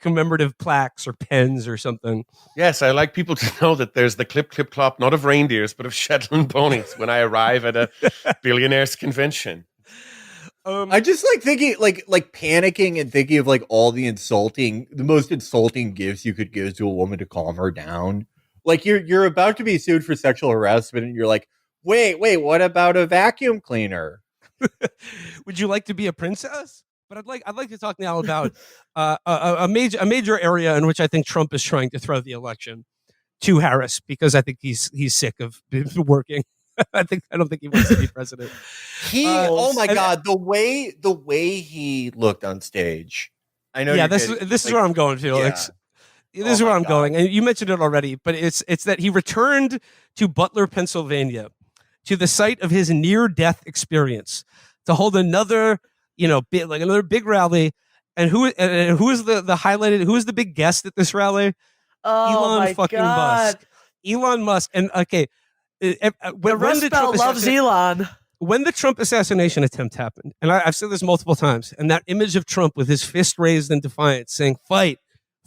commemorative plaques or pens or something. Yes, I like people to know that there's the clip clop, not of reindeers, but of Shetland ponies when I arrive at a billionaires convention. I just like thinking, like panicking and thinking of all the most insulting gifts you could give to a woman to calm her down. Like you're about to be sued for sexual harassment, and you're like, wait, what about a vacuum cleaner? Would you like to be a princess? But I'd like to talk now about a major area in which I think Trump is trying to throw the election to Harris because I think he's sick of working. I don't think he wants to be president. Oh my God, the way he looked on stage. I know. Yeah, this is where I'm going, Felix. Yeah. This is where I'm going, and you mentioned it already. But it's that he returned to Butler, Pennsylvania, to the site of his near-death experience to hold another, another big rally. And who is the highlighted? Who is the big guest at this rally? Oh, Elon fucking Musk. Elon Musk. And okay. The Rust Belt loves Elon. When the Trump assassination attempt happened, and I've said this multiple times, and that image of Trump with his fist raised in defiance saying, fight,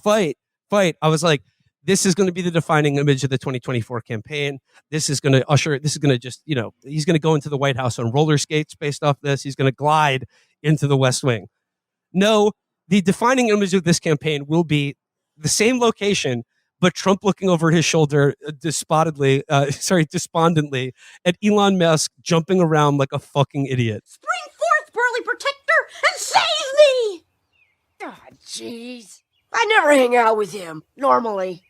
fight, fight. I was like, this is going to be the defining image of the 2024 campaign. This is going to just, he's going to go into the White House on roller skates based off this. He's going to glide into the West Wing. No, the defining image of this campaign will be the same location, but Trump looking over his shoulder despondently at Elon Musk jumping around like a fucking idiot. Spring forth, burly protector, and save me! Ah, jeez. I never hang out with him, normally.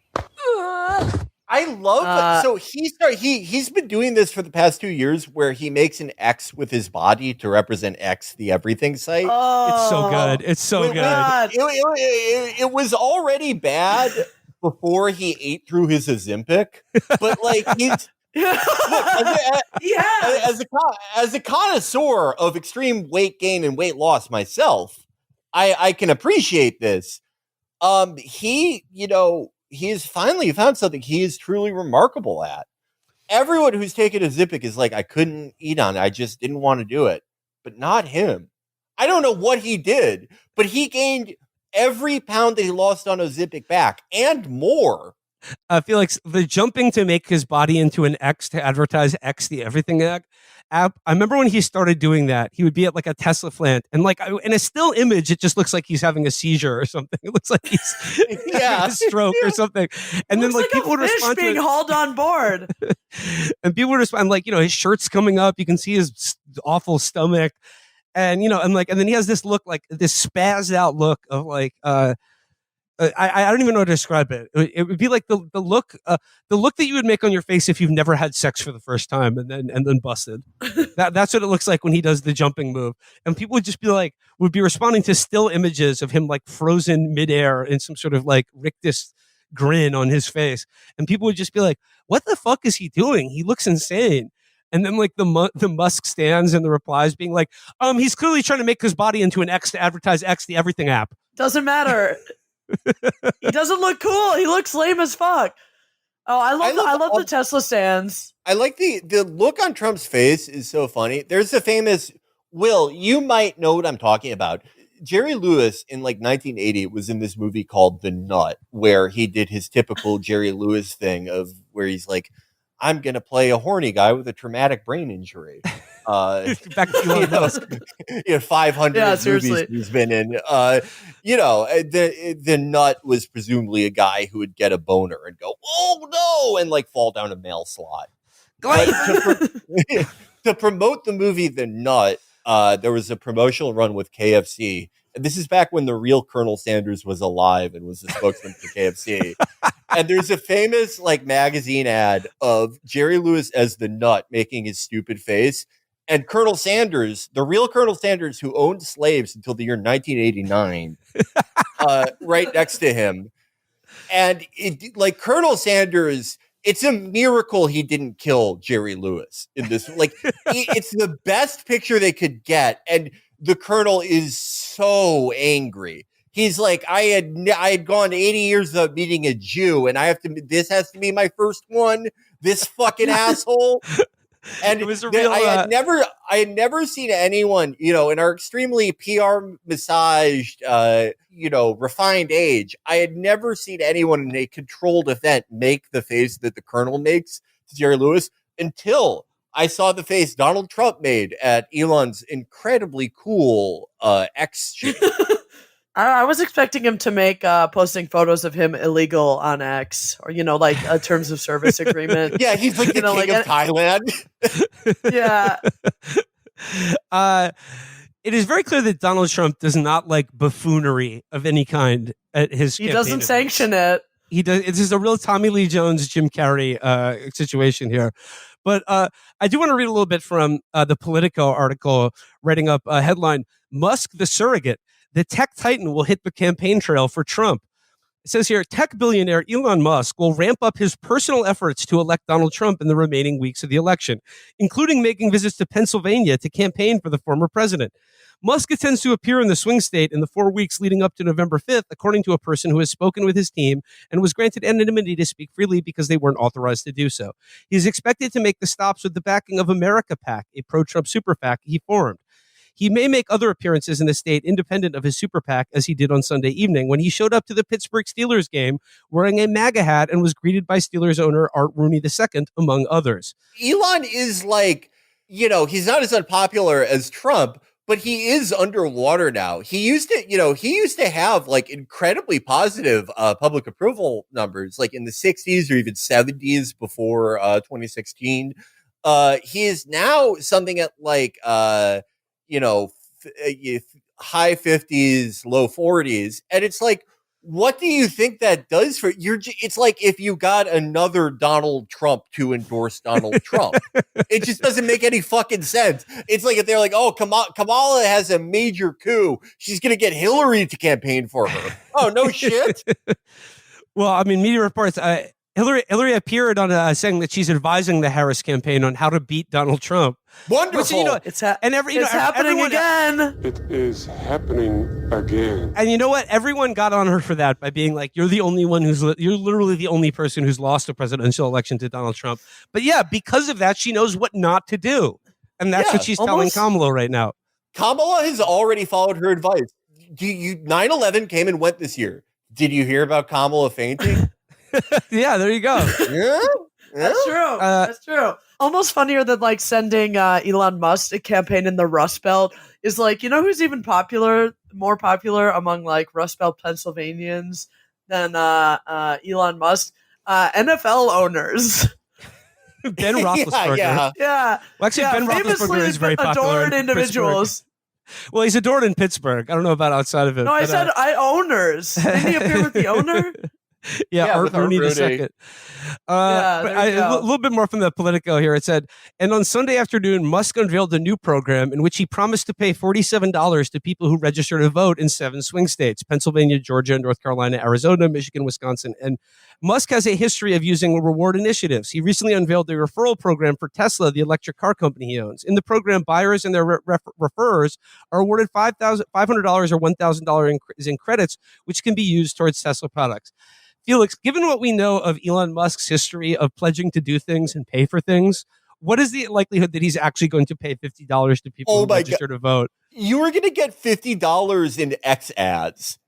I love so he's been doing this for the past 2 years where he makes an X with his body to represent X, the everything site. It's so good. It's so good. It was already bad before he ate through his Ozempic, but he's as a connoisseur of extreme weight gain and weight loss myself, I can appreciate this. has finally found something he is truly remarkable at. Everyone who's taken a Zipic is like, I couldn't eat on it. I just didn't want to do it. But not him. I don't know what he did, but he gained every pound that he lost on Ozempic back and more. Felix, the jumping to make his body into an X to advertise X the Everything app. I remember when he started doing that, he would be at like a Tesla plant and like in a still image, it just looks like he's having a seizure or something. It looks like he's having a stroke or something. And then like people would respond being to it. hauled on board. And people would respond like, his shirt's coming up. You can see his awful stomach. And, and then he has this look like this spazzed out look of like, I don't even know how to describe it. It would be like the look that you would make on your face if you've never had sex for the first time and then busted. That's what it looks like when he does the jumping move. And people would just would be responding to still images of him like frozen midair in some sort of like rictus grin on his face. And people would just be like, what the fuck is he doing? He looks insane. And then like the Musk stands and the replies being like, he's clearly trying to make his body into an X to advertise X the Everything app. Doesn't matter. He doesn't look cool. He looks lame as fuck. Oh, I love the Tesla stands. I like the look on Trump's face is so funny. There's the famous Will, you might know what I'm talking about. Jerry Lewis in like 1980 was in this movie called The Nut, where he did his typical Jerry Lewis thing of where he's like, I'm going to play a horny guy with a traumatic brain injury. Back to Elon Musk. 500 movies he's been in. The Nut was presumably a guy who would get a boner and go, oh no, and like fall down a mail slot. To promote the movie The Nut, there was a promotional run with KFC. And this is back when the real Colonel Sanders was alive and was the spokesman for KFC. And there's a famous like magazine ad of Jerry Lewis as the Nut making his stupid face. And Colonel Sanders, the real Colonel Sanders who owned slaves until the year 1989, right next to him. And like Colonel Sanders, it's a miracle he didn't kill Jerry Lewis in this. Like, it's the best picture they could get. And the Colonel is so angry. He's like, I had gone 80 years without meeting a Jew, and this has to be my first one. This fucking asshole. And it was a real, I had never seen anyone, in our extremely PR massaged, refined age. I had never seen anyone in a controlled event make the face that the Colonel makes to Jerry Lewis until I saw the face Donald Trump made at Elon's incredibly cool exchange. I was expecting him to make posting photos of him illegal on X, or like a terms of service agreement. Yeah, he's like the king of Thailand. Yeah. It is very clear that Donald Trump does not like buffoonery of any kind at his He campaign doesn't events. sanction it. He does. It's just a real Tommy Lee Jones, Jim Carrey situation here. But I do want to read a little bit from the Politico article, writing up a headline: Musk the surrogate. The tech titan will hit the campaign trail for Trump. It says here, tech billionaire Elon Musk will ramp up his personal efforts to elect Donald Trump in the remaining weeks of the election, including making visits to Pennsylvania to campaign for the former president. Musk intends to appear in the swing state in the 4 weeks leading up to November 5th, according to a person who has spoken with his team and was granted anonymity to speak freely because they weren't authorized to do so. He is expected to make the stops with the backing of America PAC, a pro-Trump super PAC he formed. He may make other appearances in the state independent of his super PAC, as he did on Sunday evening when he showed up to the Pittsburgh Steelers game wearing a MAGA hat and was greeted by Steelers owner Art Rooney II, among others. Elon is like, he's not as unpopular as Trump, but he is underwater now. He used to have like incredibly positive public approval numbers, like in the 60s or even 70s before 2016. He is now something at like, high 50s, low 40s. And it's like, what do you think that does for you? It's like if you got another Donald Trump to endorse Donald Trump. It just doesn't make any fucking sense. It's like if they're like, oh, Kamala has a major coup. She's going to get Hillary to campaign for her. Oh, no shit. Well, I mean, media reports, Hillary appeared on saying that she's advising the Harris campaign on how to beat Donald Trump. Wonderful. Which, it's everyone, happening again. It is happening again. And you know what? Everyone got on her for that by being like, "You're the only one you're literally the only person who's lost a presidential election to Donald Trump." But yeah, because of that, she knows what not to do, and that's what she's telling Kamala right now. Kamala has already followed her advice. 9/11 came and went this year. Did you hear about Kamala fainting? Yeah, there you go. Yeah. That's true. That's true. Almost funnier than like sending Elon Musk a campaign in the Rust Belt is like, you know who's even more popular among like Rust Belt Pennsylvanians than Elon Musk? NFL owners. Ben Roethlisberger. Yeah. Well, actually, Ben Roethlisberger is very popular. Adored individuals. Well, he's adored in Pittsburgh. I don't know about outside of it. No, I said owners. Didn't he appear with the owner? Yeah, with Rooney Rooney. the second. Yeah, A little bit more from the Politico here. It said, and on Sunday afternoon, Musk unveiled a new program in which he promised to pay $47 to people who register to vote in 7 swing states: Pennsylvania, Georgia, North Carolina, Arizona, Michigan, Wisconsin. And Musk has a history of using reward initiatives. He recently unveiled a referral program for Tesla, the electric car company he owns. In the program, buyers and their referrers are awarded $500 or $1,000 in credits, which can be used towards Tesla products. Felix, given what we know of Elon Musk's history of pledging to do things and pay for things, what is the likelihood that he's actually going to pay $50 to people who register to vote? You are going to get $50 in X ads.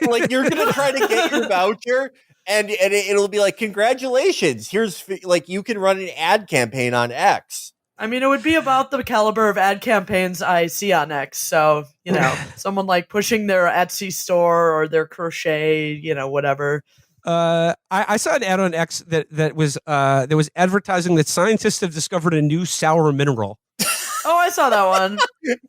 Like, you're going to try to get your voucher, and it'll be like, congratulations. Here's, like, you can run an ad campaign on X. I mean, it would be about the caliber of ad campaigns I see on X. So, you know, someone like pushing their Etsy store or their crochet, you know, whatever. I saw an ad on X that was advertising that scientists have discovered a new sour mineral. Oh, I saw that one.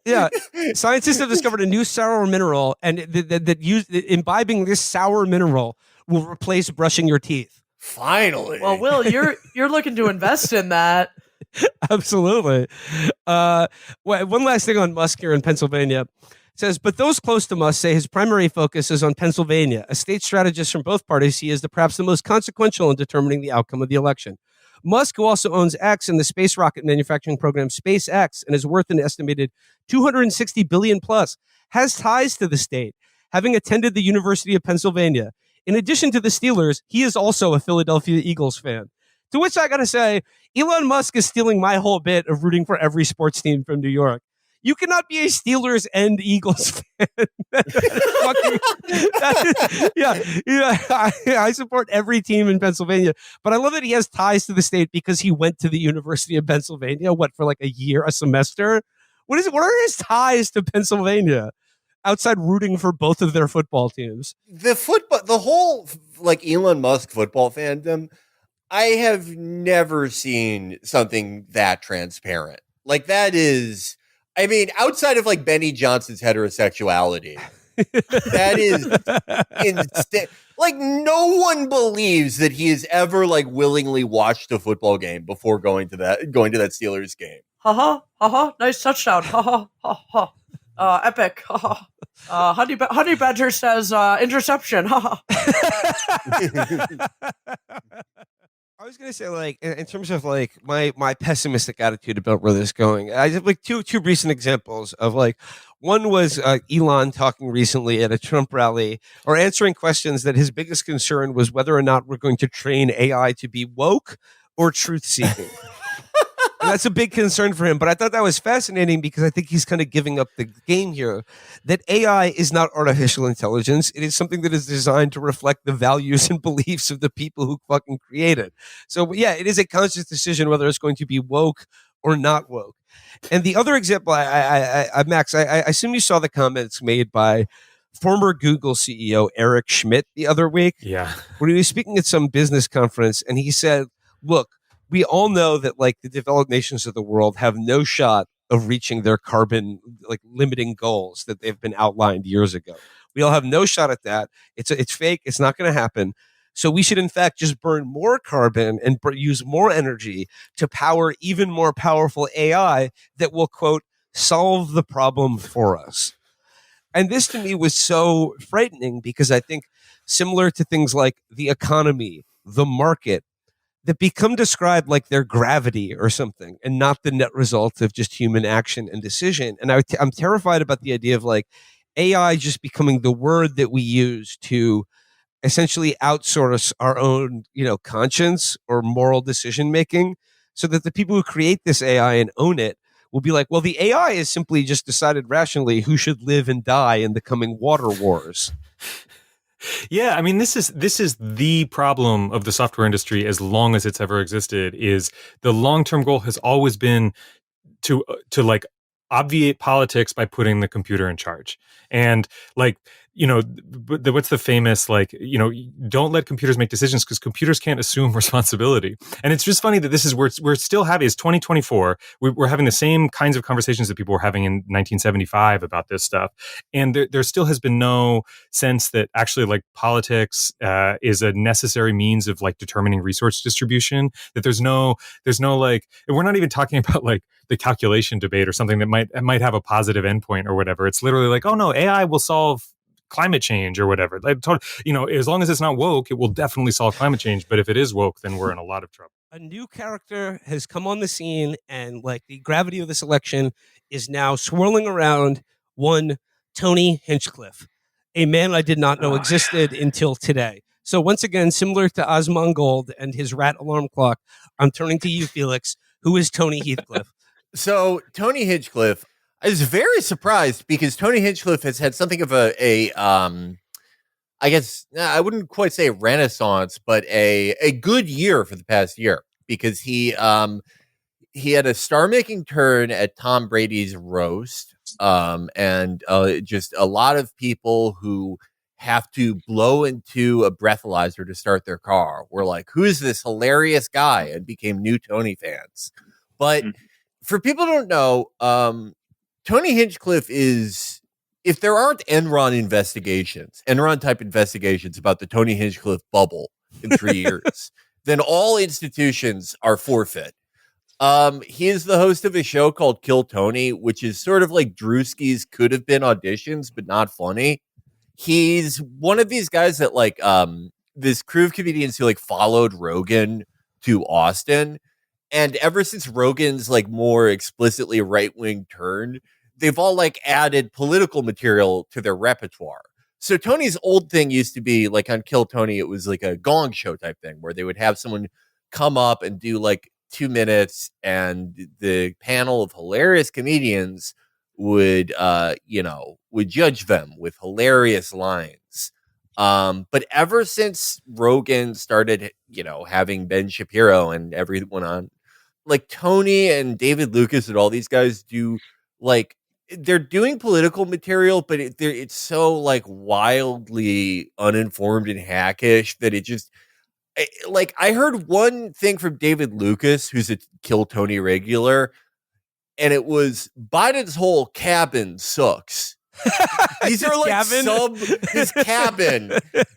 Yeah, scientists have discovered a new sour mineral, and imbibing this sour mineral will replace brushing your teeth. Finally. Well, Will, you're looking to invest in that. Absolutely. One last thing on Musk here in Pennsylvania. It says, but those close to Musk say his primary focus is on Pennsylvania. A state strategist from both parties see as perhaps the most consequential in determining the outcome of the election. Musk, who also owns X and the space rocket manufacturing program SpaceX and is worth an estimated $260 billion plus, has ties to the state, having attended the University of Pennsylvania. In addition to the Steelers, he is also a Philadelphia Eagles fan. To which I got to say, Elon Musk is stealing my whole bit of rooting for every sports team from New York. You cannot be a Steelers and Eagles fan. I support every team in Pennsylvania, but I love that he has ties to the state because he went to the University of Pennsylvania, for like a year, a semester? What are his ties to Pennsylvania outside rooting for both of their football teams? The whole like Elon Musk football fandom, I have never seen something that transparent. Like, that is, I mean, outside of like Benny Johnson's heterosexuality, that is insane. Like, no one believes that he has ever like willingly watched a football game before going to that Steelers game. Nice touchdown. Epic. Honey Badger says interception. I was gonna say, like, in terms of like my pessimistic attitude about where this is going, I have like two recent examples of like, one was Elon talking recently at a Trump rally or answering questions that his biggest concern was whether or not we're going to train AI to be woke or truth seeking. And that's a big concern for him. But I thought that was fascinating because I think he's kind of giving up the game here. That AI is not artificial intelligence. It is something that is designed to reflect the values and beliefs of the people who fucking create it. So, yeah, it is a conscious decision whether it's going to be woke or not woke. And the other example, Max, I assume you saw the comments made by former Google CEO Eric Schmidt the other week. Yeah. When he was speaking at some business conference, and he said, look, we all know that like the developed nations of the world have no shot of reaching their carbon like limiting goals that they've been outlined years ago. We all have no shot at that. It's fake. It's not going to happen. So we should in fact just burn more carbon and use more energy to power even more powerful AI that will, quote, solve the problem for us. And this to me was so frightening because I think similar to things like the economy, the market that become described like they're gravity or something and not the net result of just human action and decision. And I'm terrified about the idea of like AI just becoming the word that we use to essentially outsource our own, conscience or moral decision making, so that the people who create this AI and own it will be like, well, the AI has simply just decided rationally who should live and die in the coming water wars. Yeah, I mean, this is the problem of the software industry as long as it's ever existed. Is the long-term goal has always been to like obviate politics by putting the computer in charge, and like, what's the famous, like, don't let computers make decisions because computers can't assume responsibility. And it's just funny that this is where we're still having, is 2024. We're having the same kinds of conversations that people were having in 1975 about this stuff. And there still has been no sense that actually like politics is a necessary means of like determining resource distribution, that there's no like, we're not even talking about like the calculation debate or something that might have a positive endpoint or whatever. It's literally like, oh no, AI will solve climate change or whatever. Like, as long as it's not woke, it will definitely solve climate change. But if it is woke, then we're in a lot of trouble. A new character has come on the scene, and like the gravity of this election is now swirling around one Tony Hinchcliffe, a man I did not know existed until today. So once again, similar to Osmongold and his rat alarm clock, I'm turning to you, Felix. Who is Tony Heathcliff? So Tony Hinchcliffe, I was very surprised because Tony Hinchcliffe has had something of a I guess I wouldn't quite say renaissance, but a good year for the past year, because he had a star-making turn at Tom Brady's roast, and just a lot of people who have to blow into a breathalyzer to start their car were like, who is this hilarious guy? And became new Tony fans. But for people who don't know, Tony Hinchcliffe is, if there aren't Enron type investigations about the Tony Hinchcliffe bubble in 3 years, then all institutions are forfeit. He is the host of a show called Kill Tony, which is sort of like Drewski's could have been auditions, but not funny. He's one of these guys that like this crew of comedians who like followed Rogan to Austin. And ever since Rogan's like more explicitly right-wing turn, they've all like added political material to their repertoire. So Tony's old thing used to be like on Kill Tony, it was like a gong show type thing where they would have someone come up and do like 2 minutes, and the panel of hilarious comedians would judge them with hilarious lines. But ever since Rogan started, having Ben Shapiro and everyone on, like Tony and David Lucas and all these guys do, like, they're doing political material, but it's so like wildly uninformed and hackish that it just, like, I heard one thing from David Lucas, who's a Kill Tony regular, and it was Biden's whole cabin sucks. These are like his cabin.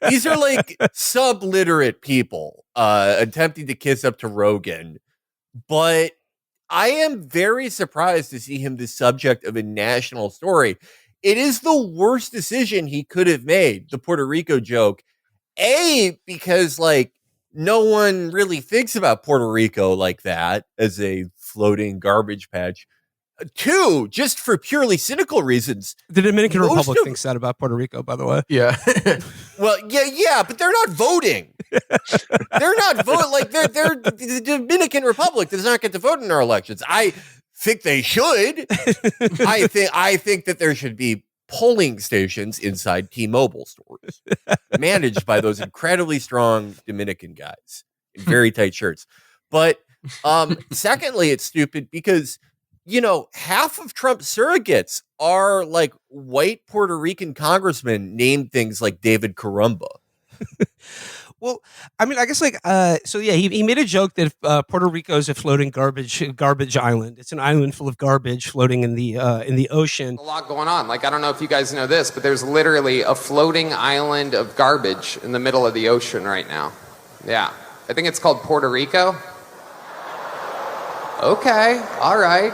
These are like subliterate people attempting to kiss up to Rogan. But I am very surprised to see him the subject of a national story. It is the worst decision he could have made, the Puerto Rico joke. Because like no one really thinks about Puerto Rico like that as a floating garbage patch. 2, just for purely cynical reasons. The Dominican Republic thinks that about Puerto Rico, by the way. Yeah. Well, yeah, but they're not voting. They're not voting. Like they're the Dominican Republic does not get to vote in our elections. I think they should. I think that there should be polling stations inside T-Mobile stores managed by those incredibly strong Dominican guys in very tight shirts. But secondly, it's stupid because half of Trump's surrogates are like white Puerto Rican congressmen named things like David Carumba. Well, I mean, I guess like, he made a joke that Puerto Rico is a floating garbage island. It's an island full of garbage floating in the ocean. A lot going on. Like, I don't know if you guys know this, but there's literally a floating island of garbage in the middle of the ocean right now. Yeah. I think it's called Puerto Rico. Okay. All right.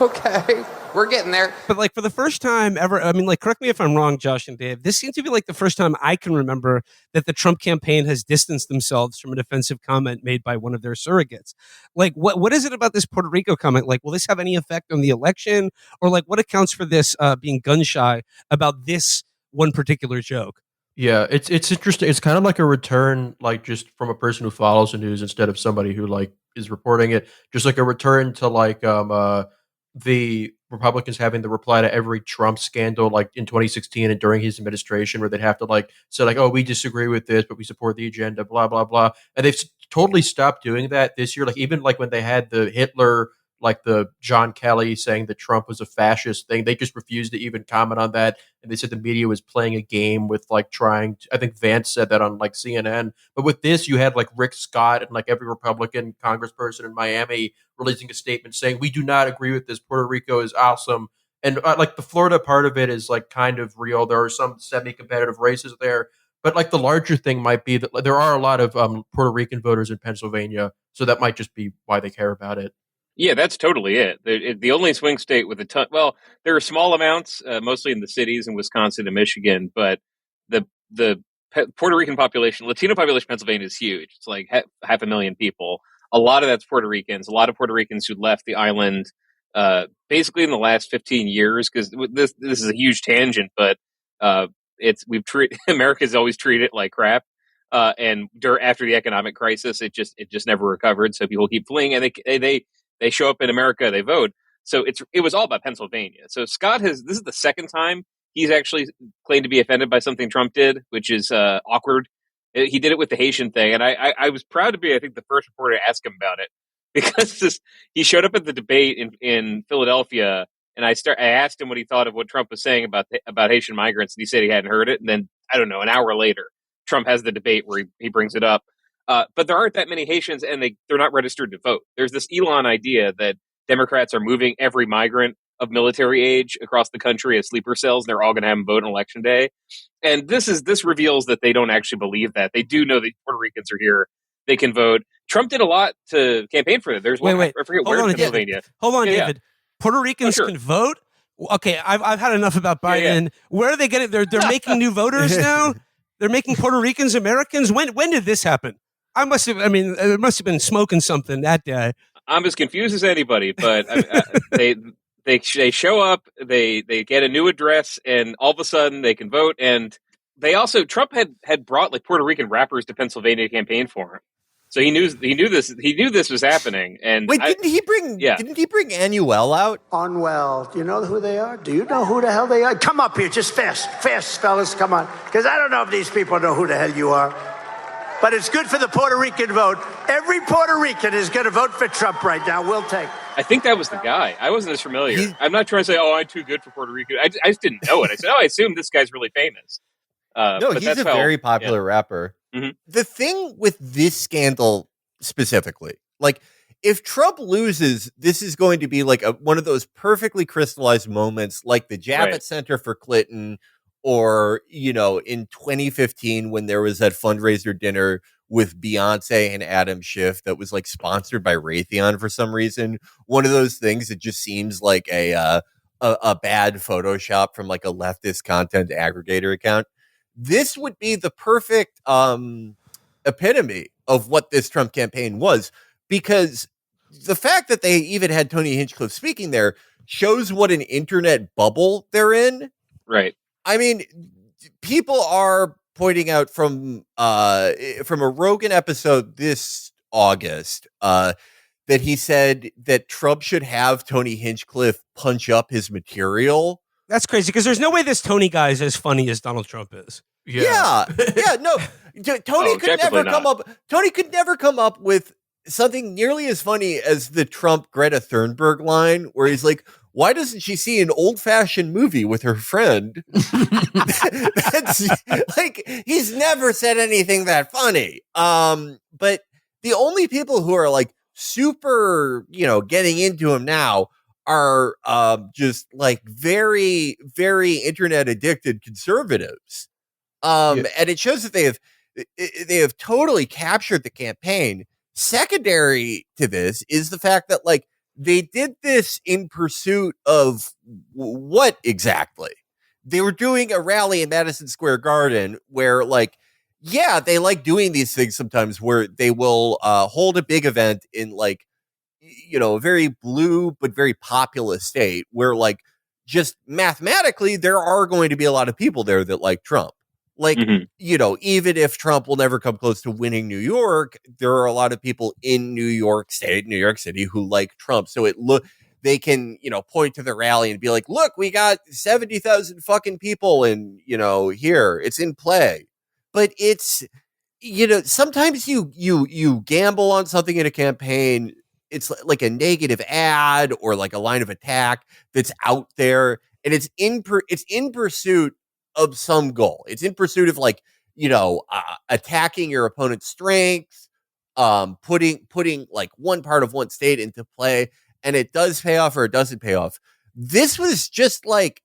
Okay. We're getting there. But like for the first time ever, I mean, like, correct me if I'm wrong, Josh and Dave, this seems to be like the first time I can remember that the Trump campaign has distanced themselves from an offensive comment made by one of their surrogates. Like, what is it about this Puerto Rico comment? Like, will this have any effect on the election? Or like, what accounts for this being gun shy about this one particular joke? Yeah, it's interesting. It's kind of like a return, like just from a person who follows the news instead of somebody who like is reporting it. Just like a return to like the Republicans having the reply to every Trump scandal, like in 2016 and during his administration, where they'd have to like say like, "Oh, we disagree with this, but we support the agenda," blah blah blah. And they've totally stopped doing that this year. Like even like when they had the Hitler, like the John Kelly saying that Trump was a fascist thing, they just refused to even comment on that. And they said the media was playing a game with like trying to, I think Vance said that on like CNN. But with this, you had like Rick Scott and like every Republican congressperson in Miami releasing a statement saying, "We do not agree with this. Puerto Rico is awesome." And like the Florida part of it is like kind of real. There are some semi-competitive races there. But like the larger thing might be that there are a lot of Puerto Rican voters in Pennsylvania. So that might just be why they care about it. Yeah, that's totally it. The only swing state with a ton. Well, there are small amounts, mostly in the cities in Wisconsin and Michigan, but the Puerto Rican population, Latino population, in Pennsylvania is huge. It's like 500,000 people. A lot of that's Puerto Ricans. A lot of Puerto Ricans who left the island, basically in the last 15 years. Because this is a huge tangent, but America's always treated it like crap. And after the economic crisis, it just never recovered. So people keep fleeing, and they show up in America, they vote. So it was all about Pennsylvania. So Scott this is the second time he's actually claimed to be offended by something Trump did, which is awkward. He did it with the Haitian thing. And I was proud to be, I think, the first reporter to ask him about it, because he showed up at the debate in Philadelphia, and I asked him what he thought of what Trump was saying about Haitian migrants. And he said he hadn't heard it. And then, I don't know, an hour later, Trump has the debate where he brings it up. But there aren't that many Haitians, and they're not registered to vote. There's this Elon idea that Democrats are moving every migrant of military age across the country as sleeper cells, and they're all going to have them vote on Election Day. And this reveals that they don't actually believe that. They do know that Puerto Ricans are here. They can vote. Trump did a lot to campaign for it. There's one, I forget where in Pennsylvania. Hold on, David. Puerto Ricans can vote? Okay, I've had enough about Biden. Yeah. Where are they getting? They're making new voters now? They're making Puerto Ricans Americans? When did this happen? It must have been smoking something that day. I'm as confused as anybody, but they show up, they get a new address, and all of a sudden they can vote. And they also, Trump had brought like Puerto Rican rappers to Pennsylvania to campaign for him. So he knew this was happening. And wait, didn't he bring Annuel out? Unwell. Do you know who they are? Do you know who the hell they are? Come up here, just fast, fellas, come on. Because I don't know if these people know who the hell you are. But it's good for the Puerto Rican vote. Every Puerto Rican is going to vote for Trump right now. We'll take. I think that was the guy. I wasn't as familiar. I'm not trying to say, "Oh, I'm too good for Puerto Rican." I just didn't know it. I said, "Oh, I assume this guy's really famous." No, he's a very popular rapper. Mm-hmm. The thing with this scandal specifically, like if Trump loses, this is going to be like one of those perfectly crystallized moments, like the Javits Center for Clinton. Or, in 2015, when there was that fundraiser dinner with Beyonce and Adam Schiff that was like sponsored by Raytheon for some reason. One of those things that just seems like a bad Photoshop from like a leftist content aggregator account. This would be the perfect epitome of what this Trump campaign was, because the fact that they even had Tony Hinchcliffe speaking there shows what an internet bubble they're in. Right. I mean, people are pointing out from a Rogan episode this August that he said that Trump should have Tony Hinchcliffe punch up his material. That's crazy, because there's no way this Tony guy is as funny as Donald Trump is. Yeah. No. Tony could never come up with something nearly as funny as the Trump Greta Thunberg line, where he's like, "Why doesn't she see an old-fashioned movie with her friend?" That's like, he's never said anything that funny. But the only people who are like super, getting into him now are just like very, very internet addicted conservatives. And it shows that they have totally captured the campaign. Secondary to this is the fact that like they did this in pursuit of what exactly? They were doing a rally in Madison Square Garden where, like, yeah, they like doing these things sometimes where they will hold a big event in, like, you know, a very blue but very populous state where, like, just mathematically there are going to be a lot of people there that like Trump. Like, you know, even if Trump will never come close to winning New York, there are a lot of people in New York State, New York City, who like Trump. So they can, you know, point to the rally and be like, look, we got 70,000 fucking people in, you know, here. It's in play. But it's, you know, sometimes you gamble on something in a campaign. It's like a negative ad or like a line of attack that's out there, and it's in pursuit of some goal. It's in pursuit of, like, you know, attacking your opponent's strengths, putting like one part of one state into play, and it does pay off or it doesn't pay off. This was just like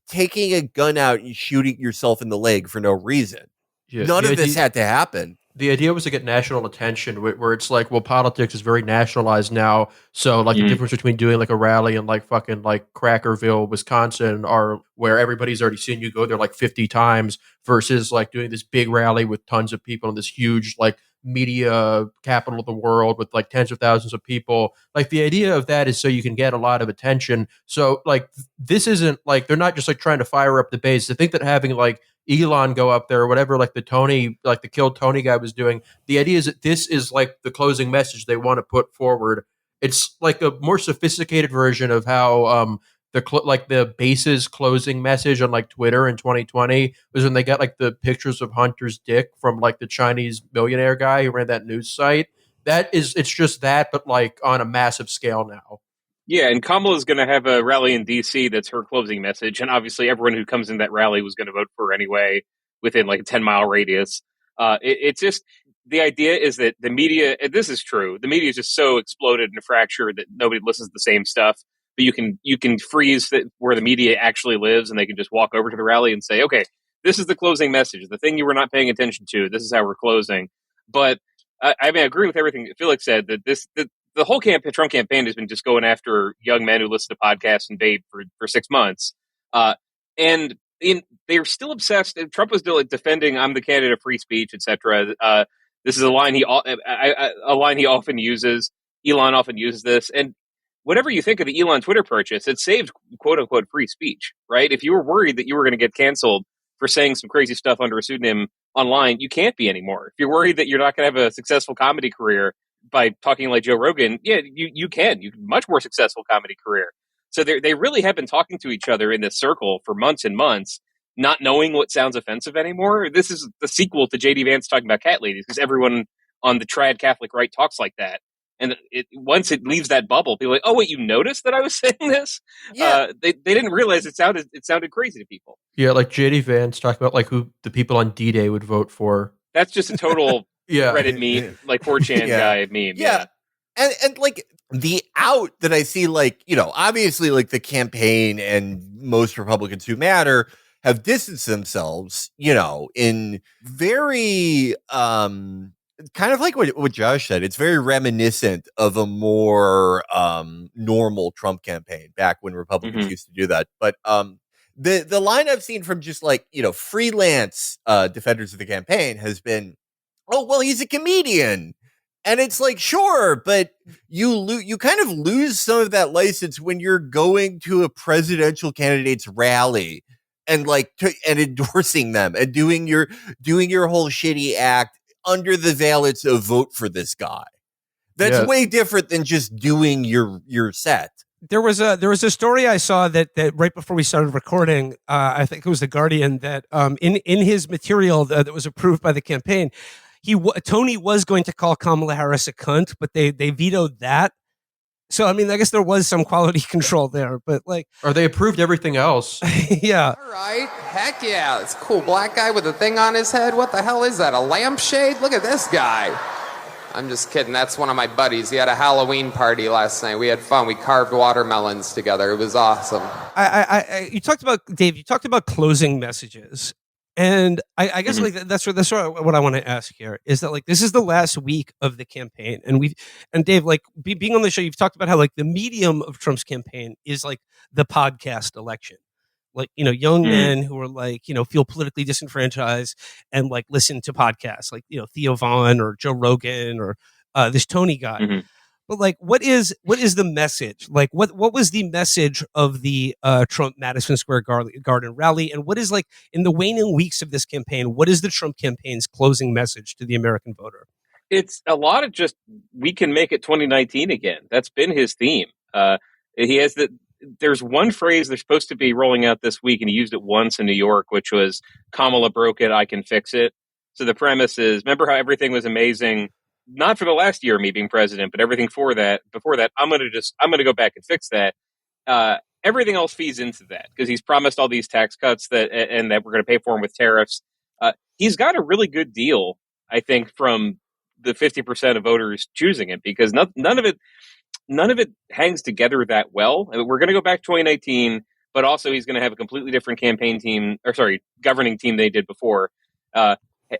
taking a gun out and shooting yourself in the leg for no reason. Yeah, None of this had to happen. The idea was to get national attention, where it's like, well, politics is very nationalized now. So, like, the difference between doing like a rally in like fucking like Crackerville, Wisconsin, or where everybody's already seen you go there like 50 times, versus like doing this big rally with tons of people in this huge like media capital of the world with like tens of thousands of people. Like, the idea of that is so you can get a lot of attention. So, like, this isn't like, they're not just like trying to fire up the base. I think that having like Elon go up there or whatever, like the Killed Tony guy was doing, the idea is that this is like the closing message they want to put forward. It's like a more sophisticated version of how the base's closing message on like Twitter in 2020 was when they got like the pictures of Hunter's dick from like the Chinese millionaire guy who ran that news site. It's just that, but like on a massive scale now. Yeah, and Kamala's going to have a rally in D.C. that's her closing message, and obviously everyone who comes in that rally was going to vote for her anyway within like a 10-mile radius. It's just, the idea is that the media, and this is true, the media is just so exploded and fractured that nobody listens to the same stuff, but you can freeze where the media actually lives, and they can just walk over to the rally and say, okay, this is the closing message, the thing you were not paying attention to, this is how we're closing. But I mean, I agree with everything that Felix said, that the whole Trump campaign has been just going after young men who listen to podcasts and vape for 6 months. And they're still obsessed. Trump was still defending, I'm the candidate of free speech, etc. This is a line he often uses. Elon often uses this. And whatever you think of the Elon Twitter purchase, it saved quote unquote free speech, right? If you were worried that you were going to get canceled for saying some crazy stuff under a pseudonym online, you can't be anymore. If you're worried that you're not going to have a successful comedy career by talking like Joe Rogan, yeah, you can much more successful comedy career. So they really have been talking to each other in this circle for months and months, not knowing what sounds offensive anymore. This is the sequel to J.D. Vance talking about cat ladies, because everyone on the trad Catholic right talks like that. And once it leaves that bubble, people are like, oh wait, you noticed that I was saying this? Yeah. They didn't realize it sounded crazy to people. Yeah, like J.D. Vance talking about like who the people on D-Day would vote for. That's just a total yeah. Reddit meme, like 4chan guy meme. Yeah. And like the out that I see, like, you know, obviously like the campaign and most Republicans who matter have distanced themselves, you know, in very kind of like what Josh said. It's very reminiscent of a more normal Trump campaign back when Republicans used to do that. But the line I've seen from just like, you know, freelance defenders of the campaign has been, oh, well, he's a comedian. And it's like, sure, but you kind of lose some of that license when you're going to a presidential candidate's rally and like and endorsing them and doing your whole shitty act under the valence of vote for this guy. That's way different than just doing your set. There was a story I saw that right before we started recording, I think it was the Gordian, that in his material that was approved by the campaign, Tony was going to call Kamala Harris a cunt, but they vetoed that. So I mean, I guess there was some quality control there, but like, or they approved everything else. Yeah. All right. Heck yeah. It's a cool black guy with a thing on his head. What the hell is that? A lampshade? Look at this guy. I'm just kidding. That's one of my buddies. He had a Halloween party last night. We had fun. We carved watermelons together. It was awesome. You talked about, Dave, you talked about closing messages. And I guess like that's what I want to ask here is that like this is the last week of the campaign, and Dave, like being on the show, you've talked about how like the medium of Trump's campaign is like the podcast election, like young men who are like feel politically disenfranchised and like listen to podcasts like Theo Vaughn or Joe Rogan or this Tony guy. But like, what is the message? Like, what was the message of the Trump Madison Square Garden rally, and what is like in the waning weeks of this campaign? What is the Trump campaign's closing message to the American voter? It's a lot of just we can make it 2019 again. That's been his theme. He has there's one phrase they're supposed to be rolling out this week, and he used it once in New York, which was "Kamala broke it, I can fix it." So the premise is, remember how everything was amazing. Not for the last year of me being president, but everything before that, I'm going to go back and fix that. Everything else feeds into that because he's promised all these tax cuts that we're going to pay for him with tariffs. He's got a really good deal, I think, from the 50% of voters choosing it because none of it hangs together that well. I mean, we're going to go back to 2019, but also he's going to have a completely different governing team they did before.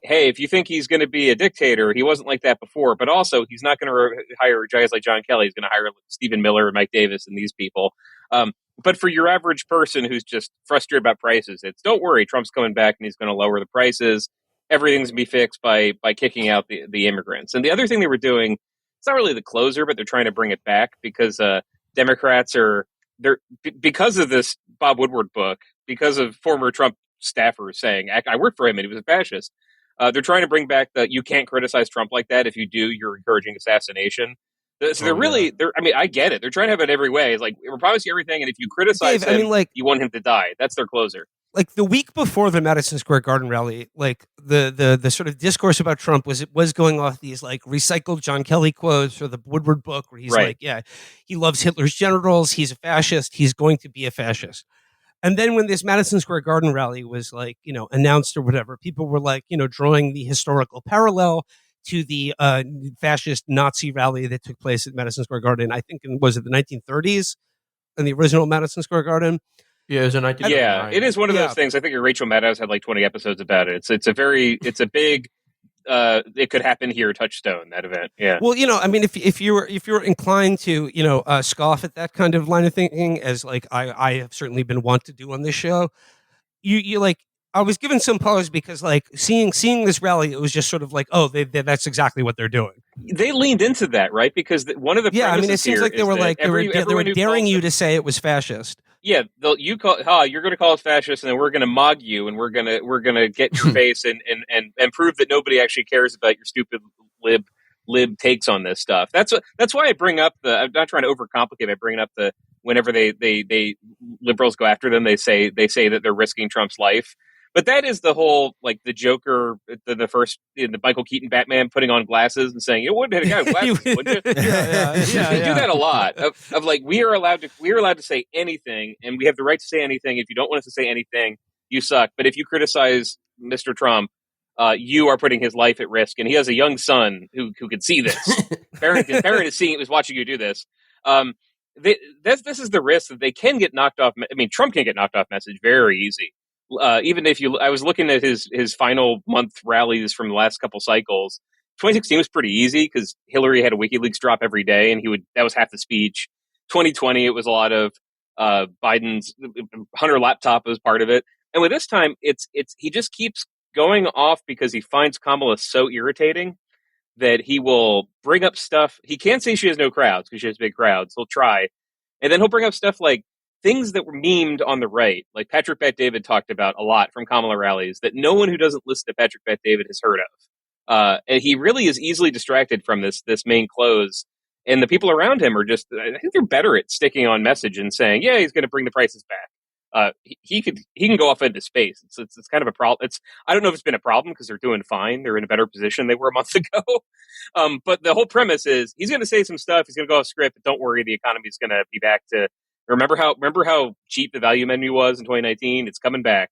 Hey, if you think he's going to be a dictator, he wasn't like that before. But also, he's not going to hire guys like John Kelly. He's going to hire Stephen Miller, Mike Davis, and these people. But for your average person who's just frustrated about prices, don't worry. Trump's coming back and he's going to lower the prices. Everything's going to be fixed by kicking out the immigrants. And the other thing they were doing, it's not really the closer, but they're trying to bring it back because Democrats because of this Bob Woodward book, because of former Trump staffers saying, I worked for him and he was a fascist. They're trying to bring back you can't criticize Trump like that. If you do, you're encouraging assassination. So I mean, I get it. They're trying to have it every way. It's like, we're promising you everything. And if you criticize him, you want him to die. That's their closer. Like the week before the Madison Square Garden rally, like the sort of discourse about Trump was going off these like recycled John Kelly quotes or the Woodward book where he's like, yeah, he loves Hitler's generals. He's a fascist. He's going to be a fascist. And then when this Madison Square Garden rally was like, announced or whatever, people were like, drawing the historical parallel to the fascist Nazi rally that took place at Madison Square Garden. I think was it the 1930s in the original Madison Square Garden? Yeah, it was in 1939. Yeah, it is one of those things. I think Rachel Maddow had like 20 episodes about it. It's a big it could happen here touchstone, that event. Yeah. Well, I mean, if you're inclined to, scoff at that kind of line of thinking, as like I have certainly been wont to do on this show, you like, I was given some pause because like seeing this rally, it was just sort of like, oh, that's exactly what they're doing. They leaned into that, right? Because one of the it seems like they were like they were daring you to say it was fascist. Yeah, you're going to call us fascist, and then we're going to mog you, and we're going to get your face and prove that nobody actually cares about your stupid lib takes on this stuff. That's why I bring up I'm not trying to overcomplicate. I bring up whenever they liberals go after them, they say that they're risking Trump's life. But that is the whole, like, the Joker, the first, the Michael Keaton Batman putting on glasses and saying, you wouldn't hit a guy with glasses, would you? They do that a lot. Of like, we are allowed to say anything, and we have the right to say anything. If you don't want us to say anything, you suck. But if you criticize Mr. Trump, you are putting his life at risk. And he has a young son who could see this. Parent is watching you do this. This is the risk that they can get knocked off. I mean, Trump can get knocked off message very easy. Even if I was looking at his final month rallies from the last couple cycles. 2016 was pretty easy because Hillary had a WikiLeaks drop every day, and that was half the speech. 2020, it was a lot of Biden's Hunter laptop was part of it, and with this time, he just keeps going off because he finds Kamala so irritating that he will bring up stuff. He can't say she has no crowds because she has big crowds. He'll try, and then he'll bring up stuff like things that were memed on the right, like Patrick Bet-David talked about a lot from Kamala rallies that no one who doesn't listen to Patrick Bet-David has heard of. And he really is easily distracted from this main close. And the people around him are just, I think they're better at sticking on message and saying, yeah, he's going to bring the prices back. He can go off into space. It's kind of a problem. I don't know if it's been a problem because they're doing fine. They're in a better position than they were a month ago. But the whole premise is he's going to say some stuff. He's going to go off script, but don't worry, the economy is going to be back to. Remember how cheap the value menu was in 2019? It's coming back.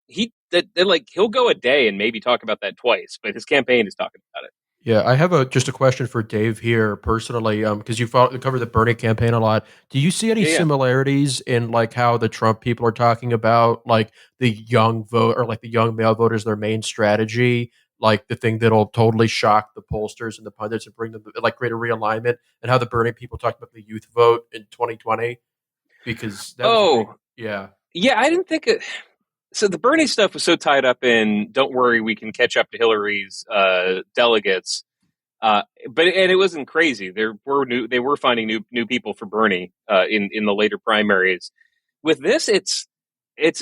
He'll go a day and maybe talk about that twice, but his campaign is talking about it. Yeah, I have just a question for Dave here personally, because you cover the Bernie campaign a lot. Do you see any Yeah. similarities in like how the Trump people are talking about like the young vote or like the young male voters, their main strategy, like the thing that'll totally shock the pollsters and the pundits and bring them like greater realignment, and how the Bernie people talked about the youth vote in 2020? Because that was a big, yeah. Yeah, I didn't think it. So the Bernie stuff was so tied up in "Don't worry, we can catch up to Hillary's delegates," but it wasn't crazy. They were finding new people for Bernie in the later primaries. With this, it's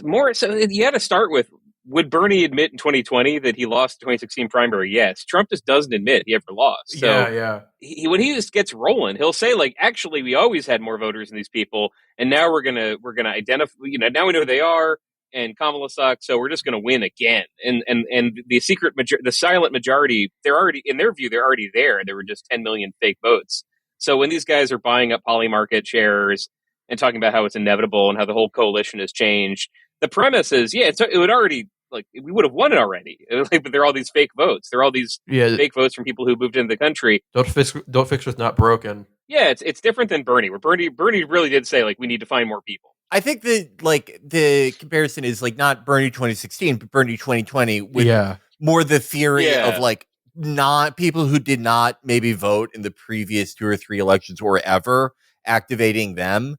more. So you had to start with: would Bernie admit in 2020 that he lost the 2016 primary? Yes. Trump just doesn't admit he ever lost. So yeah. When he just gets rolling, he'll say like, "Actually, we always had more voters than these people, and now we're gonna identify. Now we know who they are." And Kamala sucks, so we're just going to win again. And the the silent majority, they're already, in their view, they're already there. There were just 10 million fake votes. So when these guys are buying up poly market shares and talking about how it's inevitable and how the whole coalition has changed, the premise is, it would already, like, we would have won it already. Like, but there are all these fake votes. There are all these fake votes from people who moved into the country. Don't fix what's not broken. Yeah, it's different than Bernie, where Bernie really did say, like, we need to find more people. I think the comparison is like not Bernie 2016, but Bernie 2020 with more the theory of like not people who did not maybe vote in the previous 2 or 3 elections or ever, activating them.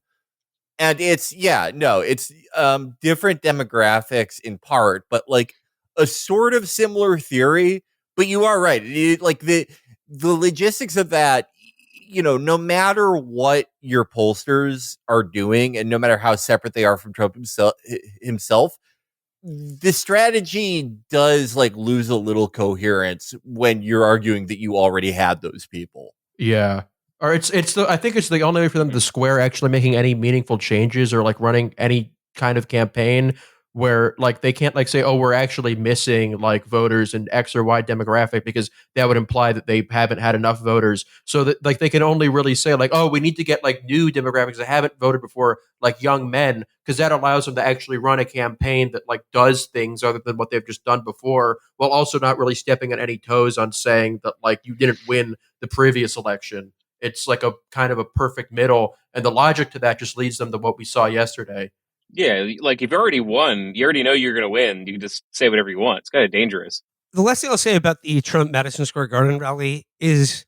And it's different demographics in part, but like a sort of similar theory. But you are right. Like the logistics of that, no matter what your pollsters are doing and no matter how separate they are from Trump himself, the strategy does like lose a little coherence when you're arguing that you already had those people. Yeah. Or I think it's the only way for them to square actually making any meaningful changes or like running any kind of campaign where like they can't like say, oh, we're actually missing like voters in X or Y demographic, because that would imply that they haven't had enough voters. So that like they can only really say like, oh, we need to get like new demographics that haven't voted before, like young men, because that allows them to actually run a campaign that like does things other than what they've just done before, while also not really stepping on any toes on saying that like you didn't win the previous election. It's like a kind of a perfect middle, and the logic to that just leads them to what we saw yesterday. Yeah, like you've already won. You already know you're going to win. You can just say whatever you want. It's kind of dangerous. The last thing I'll say about the Trump Madison Square Garden rally is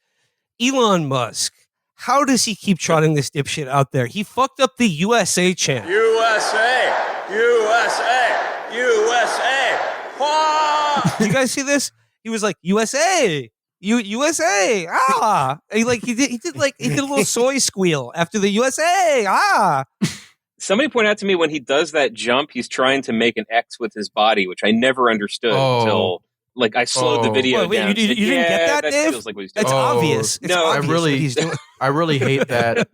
Elon Musk. How does he keep trotting this dipshit out there? He fucked up the USA chant. USA! USA! USA! Did you guys see this? He was like, USA! USA! Ah! He did a little soy squeal after the USA! Ah! Somebody pointed out to me when he does that jump, he's trying to make an X with his body, which I never understood until like I slowed the video down. You didn't get that, Dave? Feels like what he's doing. It's obvious. It's obvious I really hate that.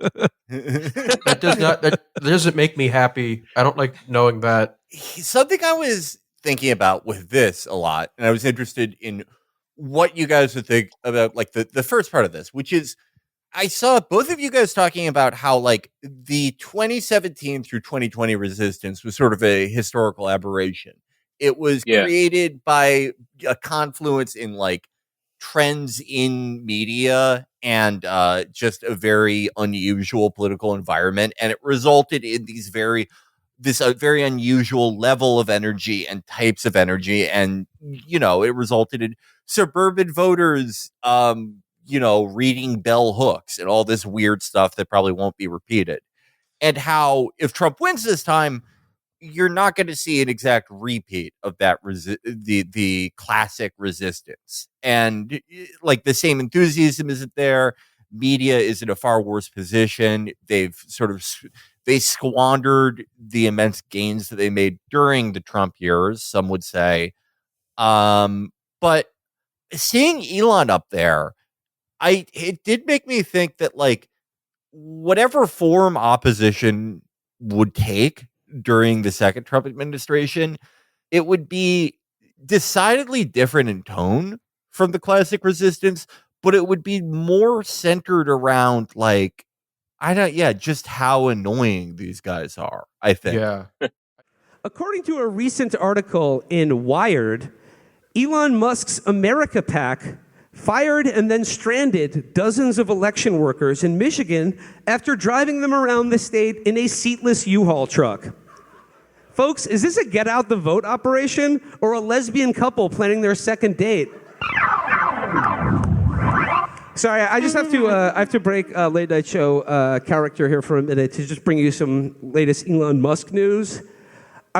That doesn't make me happy. I don't like knowing that. Something I was thinking about with this a lot, and I was interested in what you guys would think about like the first part of this, which is I saw both of you guys talking about how like the 2017 through 2020 resistance was sort of a historical aberration. It was created by a confluence in like trends in media and just a very unusual political environment. And it resulted in this very unusual level of energy and types of energy. And, it resulted in suburban voters, reading bell hooks and all this weird stuff that probably won't be repeated. And how if Trump wins this time, you're not going to see an exact repeat of that the classic resistance. And like the same enthusiasm isn't there. Media is in a far worse position. They squandered the immense gains that they made during the Trump years, some would say. But seeing Elon up there, it did make me think that like whatever form opposition would take during the second Trump administration, it would be decidedly different in tone from the classic resistance, but it would be more centered around like, just how annoying these guys are, I think. Yeah. According to a recent article in Wired, Elon Musk's America PAC fired and then stranded dozens of election workers in Michigan after driving them around the state in a seatless U-Haul truck. Folks, is this a get out the vote operation or a lesbian couple planning their second date? Sorry, I just have to break late night show character here for a minute to just bring you some latest Elon Musk news.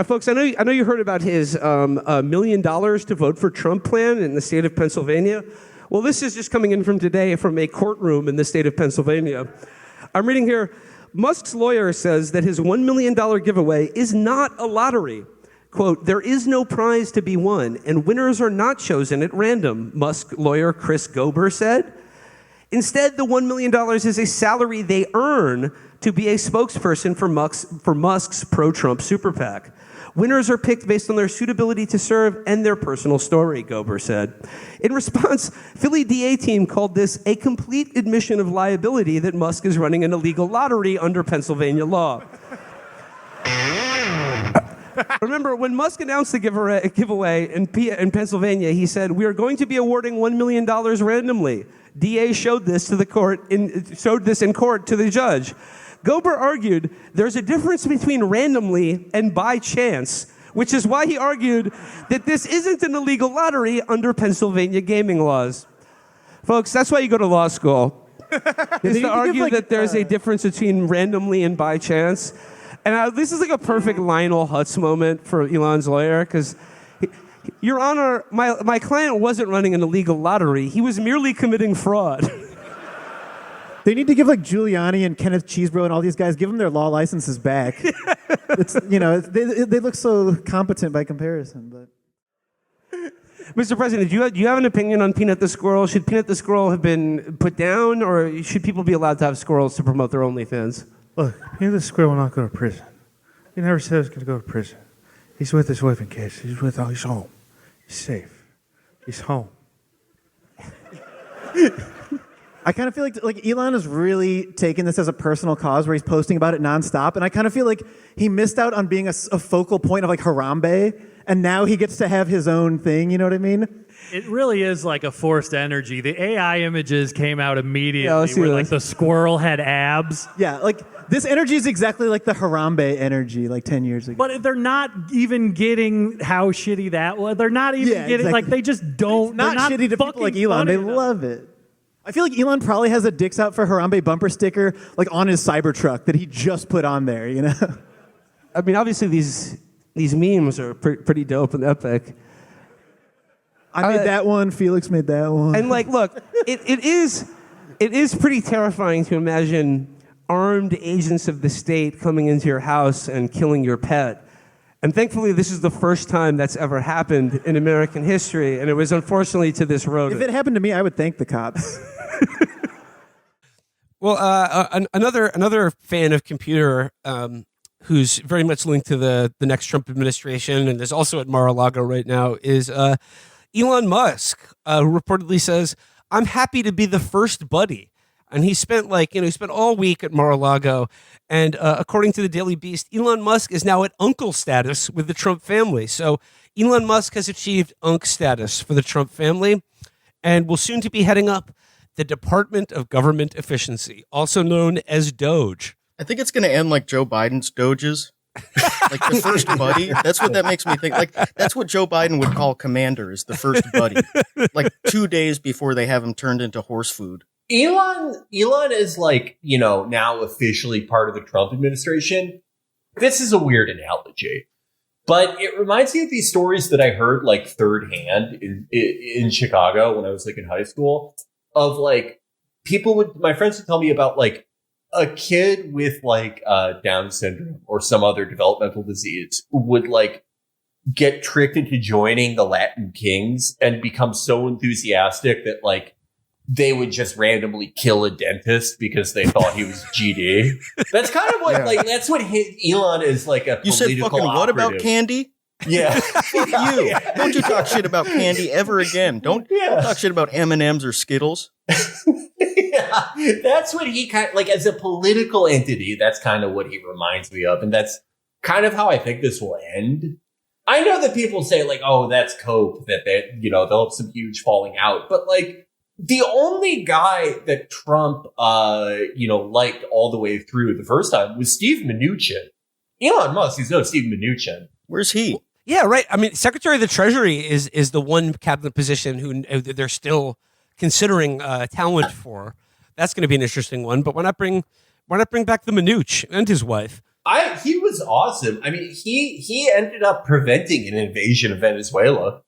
Folks, I know you heard about his $1 million to vote for Trump plan in the state of Pennsylvania. Well, this is just coming in from today from a courtroom in the state of Pennsylvania. I'm reading here, Musk's lawyer says that his $1 million giveaway is not a lottery. Quote, there is no prize to be won, and winners are not chosen at random, Musk lawyer Chris Gober said. Instead, the $1 million is a salary they earn to be a spokesperson for Musk's pro-Trump super PAC. Winners are picked based on their suitability to serve and their personal story, Gober said. In response, Philly DA team called this a complete admission of liability that Musk is running an illegal lottery under Pennsylvania law. Remember, when Musk announced the giveaway in Pennsylvania, he said, we are going to be awarding $1 million randomly. DA showed this in court to the judge. Gober argued there's a difference between randomly and by chance, which is why he argued that this isn't an illegal lottery under Pennsylvania gaming laws. Folks, that's why you go to law school, is to argue that there's a difference between randomly and by chance. And this is like a perfect Lionel Hutz moment for Elon's lawyer, because, Your Honor, my client wasn't running an illegal lottery. He was merely committing fraud. They need to give like Giuliani and Kenneth Chesebro and all these guys, give them their law licenses back. They look so competent by comparison. But Mr. President, do you have an opinion on Peanut the Squirrel? Should Peanut the Squirrel have been put down, or should people be allowed to have squirrels to promote their OnlyFans? Look, Peanut the Squirrel will not go to prison. He never said he was going to go to prison. He's with his wife and kids. He's home. He's safe. He's home. I kind of feel like Elon is really taking this as a personal cause where he's posting about it nonstop. And I kind of feel like he missed out on being a focal point of like Harambe. And now he gets to have his own thing. You know what I mean? It really is like a forced energy. The AI images came out immediately where like the squirrel had abs. Yeah, like this energy is exactly like the Harambe energy like 10 years ago. But they're not even getting how shitty that was. They're not even getting, exactly. like they just don't. It's not they're shitty to people like Elon. They love it. I feel like Elon probably has a Dicks Out for Harambe bumper sticker like on his Cybertruck that he just put on there, you know? I mean, obviously these memes are pretty dope and epic. I made that one. Felix made that one. And like, look, it is pretty terrifying to imagine armed agents of the state coming into your house and killing your pet. And thankfully, this is the first time that's ever happened in American history, and it was unfortunately to this rodent. If it happened to me, I would thank the cops. Well, another fan of computer who's very much linked to the next Trump administration and is also at Mar-a-Lago right now is Elon Musk, who reportedly says, I'm happy to be the first buddy. And he spent he spent all week at Mar-a-Lago. And according to the Daily Beast, Elon Musk is now at uncle status with the Trump family. So Elon Musk has achieved unc status for the Trump family and will soon to be heading up the Department of Government Efficiency, also known as Doge. I think it's going to end like Joe Biden's Doges. Like the first buddy. That's what that makes me think. Like that's what Joe Biden would call commander, is the first buddy. Like 2 days before they have him turned into horse food. Elon is like, now officially part of the Trump administration. This is a weird analogy, but it reminds me of these stories that I heard like third hand in Chicago when I was like in high school of like my friends would tell me about like a kid with like Down syndrome or some other developmental disease would like get tricked into joining the Latin Kings and become so enthusiastic that like they would just randomly kill a dentist because they thought he was GD. That's kind of what that's what Elon is like a You said fucking operative. what about candy? Yeah. Fuck you. Don't you talk shit about candy ever again. Don't talk shit about M&Ms or Skittles. Yeah, that's what he kind of, like as a political entity, that's kind of what he reminds me of. And that's kind of how I think this will end. I know that people say like, oh, that's cope, that they'll have some huge falling out. But like, the only guy that Trump, liked all the way through the first time was Steve Mnuchin. Elon Musk is no Steve Mnuchin. Where's he? Yeah, right. I mean, Secretary of the Treasury is the one cabinet position who they're still considering talent for. That's going to be an interesting one. But why not bring back the Mnuchin and his wife? He was awesome. I mean, he ended up preventing an invasion of Venezuela.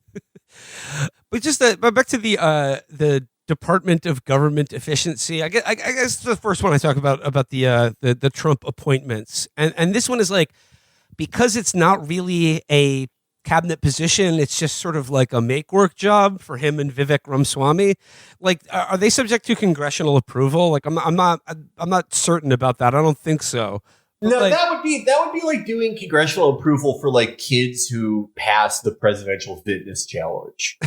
But just back to the Department of Government Efficiency. I guess the first one I talk about the Trump appointments, and this one is like, because it's not really a cabinet position, it's just sort of like a make work job for him and Vivek Ramaswamy. Like, are they subject to congressional approval? Like, I'm not certain about that. I don't think so. No, that would be like doing congressional approval for like kids who pass the presidential fitness challenge.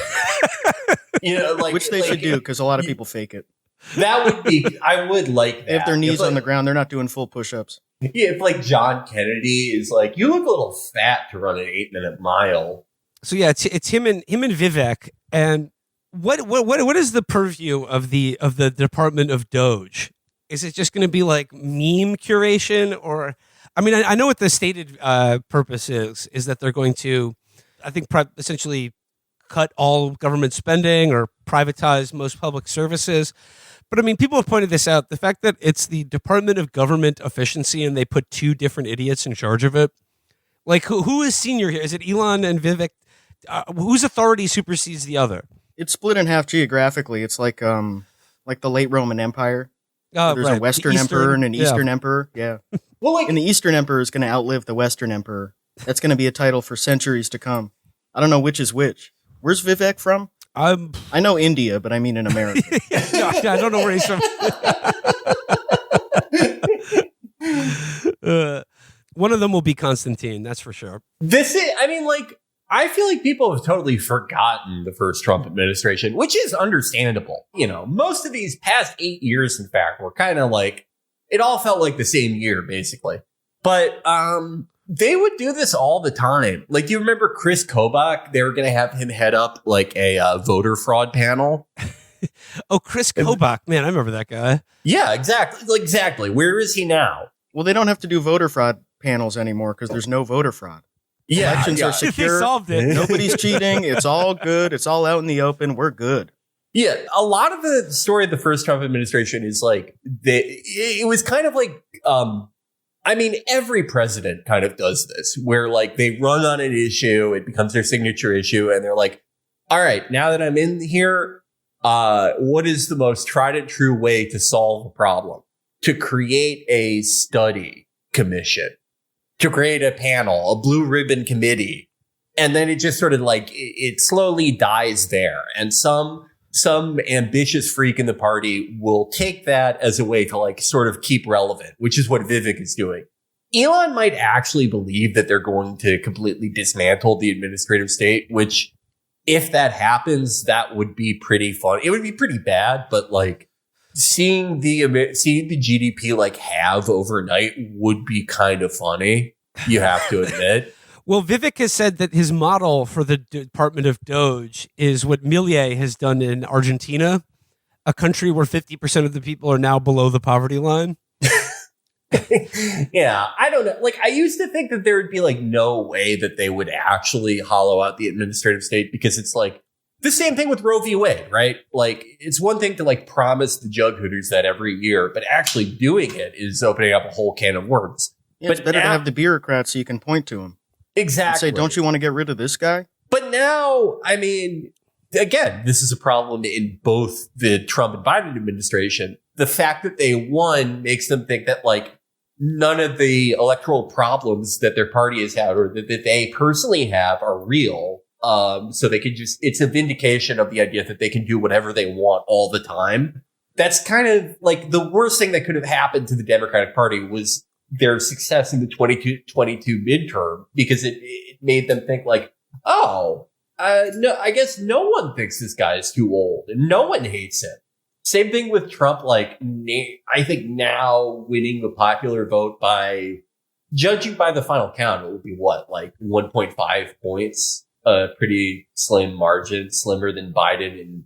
Which they should do because a lot of people fake it. That would be. I would like that. They have their knees on the ground. They're not doing full push-ups. Yeah, if like John Kennedy is like, you look a little fat to run an 8-minute mile. So yeah, it's him and Vivek. And what is the purview of the Department of Doge? Is it just going to be like meme curation, or I mean, I know what the stated purpose is that they're going to, I think, essentially cut all government spending or privatize most public services. But I mean, people have pointed this out. The fact that it's the Department of Government Efficiency and they put two different idiots in charge of it. Like, who is senior here? Is it Elon and Vivek? Whose authority supersedes the other? It's split in half geographically. It's like the late Roman Empire. There's a Western Emperor and an Eastern Emperor. Yeah. Well, like, and the Eastern Emperor is going to outlive the Western Emperor. That's going to be a title for centuries to come. I don't know which is which. Where's Vivek from? I know India, but I mean in America. I don't know where he's from. One of them will be Constantine, that's for sure. I feel like people have totally forgotten the first Trump administration, which is understandable. You know, most of these past 8 years, in fact, were kind of like, it all felt like the same year, basically. But they would do this all the time. Like, do you remember Chris Kobach? They were going to have him head up like a voter fraud panel. Oh, Chris Kobach. Man, I remember that guy. Yeah, exactly. Where is he now? Well, they don't have to do voter fraud panels anymore because there's no voter fraud. Yeah, Elections are secure. They solved it. Nobody's cheating. It's all good. It's all out in the open. We're good. Yeah, a lot of the story of the first Trump administration is like, it was kind of like, I mean, every president kind of does this, where like they run on an issue, it becomes their signature issue, and they're like, all right, now that I'm in here, what is the most tried and true way to solve a problem? To create a study commission, to create a panel, a blue ribbon committee. And then it just sort of like, it slowly dies there. And some ambitious freak in the party will take that as a way to like sort of keep relevant, which is what Vivek is doing. Elon might actually believe that they're going to completely dismantle the administrative state, which if that happens, that would be pretty fun. It would be pretty bad, but like seeing the GDP like halve overnight would be kind of funny. You have to admit. Well, Vivek has said that his model for the Department of Doge is what Milei has done in Argentina, a country where 50% of the people are now below the poverty line. Yeah, I don't know. Like, I used to think that there would be like no way that they would actually hollow out the administrative state, because it's like the same thing with Roe v. Wade, right? Like, it's one thing to like promise the jug hooters that every year, but actually doing it is opening up a whole can of worms. Yeah, it's better to have the bureaucrats so you can point to them. Exactly. And say, don't you want to get rid of this guy? But now, I mean, again, this is a problem in both the Trump and Biden administration. The fact that they won makes them think that like none of the electoral problems that their party has had or that they personally have are real. So they can just, it's a vindication of the idea that they can do whatever they want all the time. That's kind of like the worst thing that could have happened to the Democratic Party was their success in the 2022 midterm, because it made them think like, no, I guess no one thinks this guy is too old and no one hates him. Same thing with Trump. Like, I think now winning the popular vote by, judging by the final count, it would be what, like 1.5 points, a pretty slim margin, slimmer than Biden in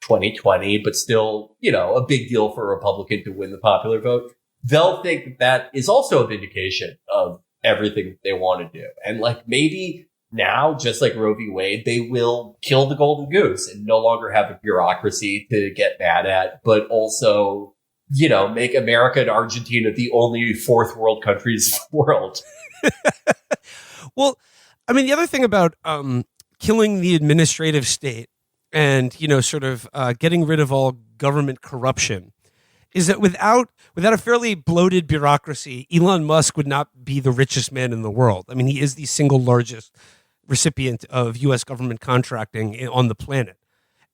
2020, but still, a big deal for a Republican to win the popular vote, they'll think that is also a vindication of everything they want to do. And like maybe now, just like Roe v. Wade, they will kill the golden goose and no longer have a bureaucracy to get mad at, but also, make America and Argentina the only fourth world countries in the world. Well, I mean, the other thing about killing the administrative state and, sort of getting rid of all government corruption is that without a fairly bloated bureaucracy, Elon Musk would not be the richest man in the world. I mean, he is the single largest recipient of U.S. government contracting on the planet.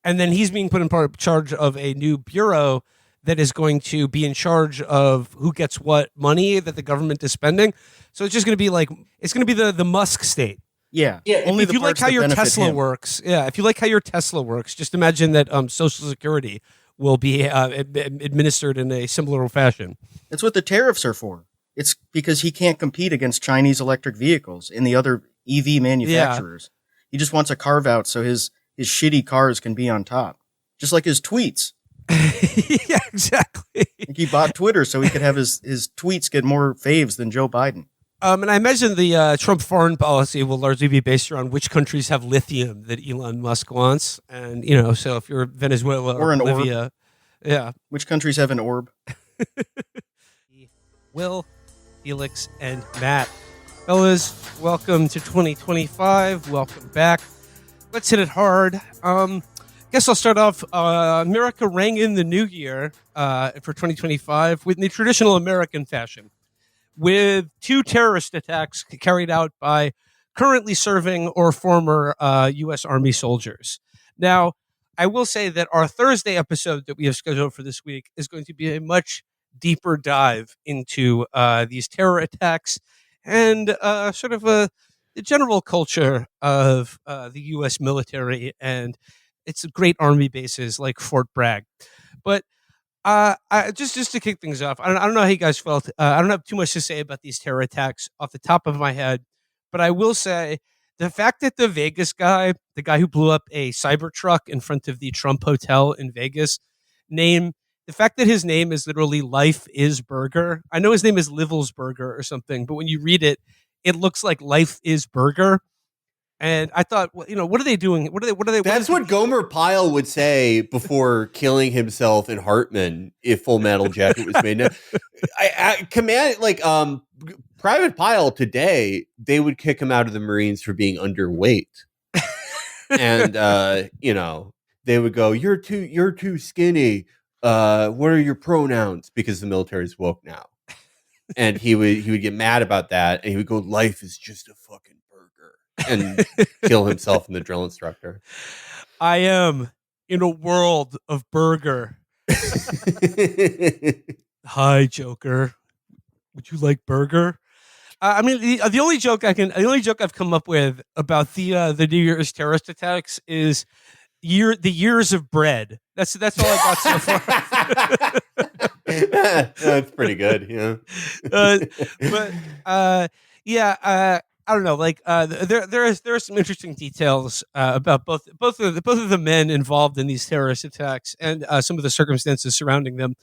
And then he's being put in charge of a new bureau that is going to be in charge of who gets what money that the government is spending. So it's just going to be the Musk state. Yeah. Only if you like how your Tesla him. works. Yeah. If you like how your Tesla works, just imagine that Social Security will be administered in a similar fashion. That's what the tariffs are for. It's because he can't compete against Chinese electric vehicles and the other EV manufacturers. Yeah. He just wants a carve out so his shitty cars can be on top. Just like his tweets. Yeah, exactly. He bought Twitter so he could have his tweets get more faves than Joe Biden. And I imagine the Trump foreign policy will largely be based around which countries have lithium that Elon Musk wants. And, so if you're Venezuela or Bolivia, orb. Yeah. Which countries have an orb? Will, Felix, and Matt. Fellas, welcome to 2025. Welcome back. Let's hit it hard. Guess I'll start off. America rang in the new year for 2025 with the traditional American fashion, with 2 terrorist attacks carried out by currently serving or former U.S. Army soldiers. Now, I will say that our Thursday episode that we have scheduled for this week is going to be a much deeper dive into these terror attacks and sort of the general culture of the U.S. military and its great army bases like Fort Bragg. But just to kick things off, I don't know how you guys felt. I don't have too much to say about these terror attacks off the top of my head, but I will say the fact that the Vegas guy, the guy who blew up a Cybertruck in front of the Trump Hotel in Vegas, the fact that his name is literally Life is Burger. I know his name is Livelsburger or something, but when you read it, it looks like Life is Burger. And I thought, what are they doing? What are they? That's what Gomer Pyle would say before killing himself in Hartman if Full Metal Jacket was made. Now, Private Pyle today, they would kick him out of the Marines for being underweight, and they would go, "You're too skinny. What are your pronouns?" Because the military's woke now, and he would get mad about that, and he would go, "Life is just a fucking." And kill himself and the drill instructor. I am in a world of burger. Hi, Joker. Would you like burger? I mean, the only joke I've come up with about the New Year's terrorist attacks is the years of bread. That's all I got so far. That's pretty good. Yeah. I don't know. Like there are some interesting details about both of the men involved in these terrorist attacks and some of the circumstances surrounding them.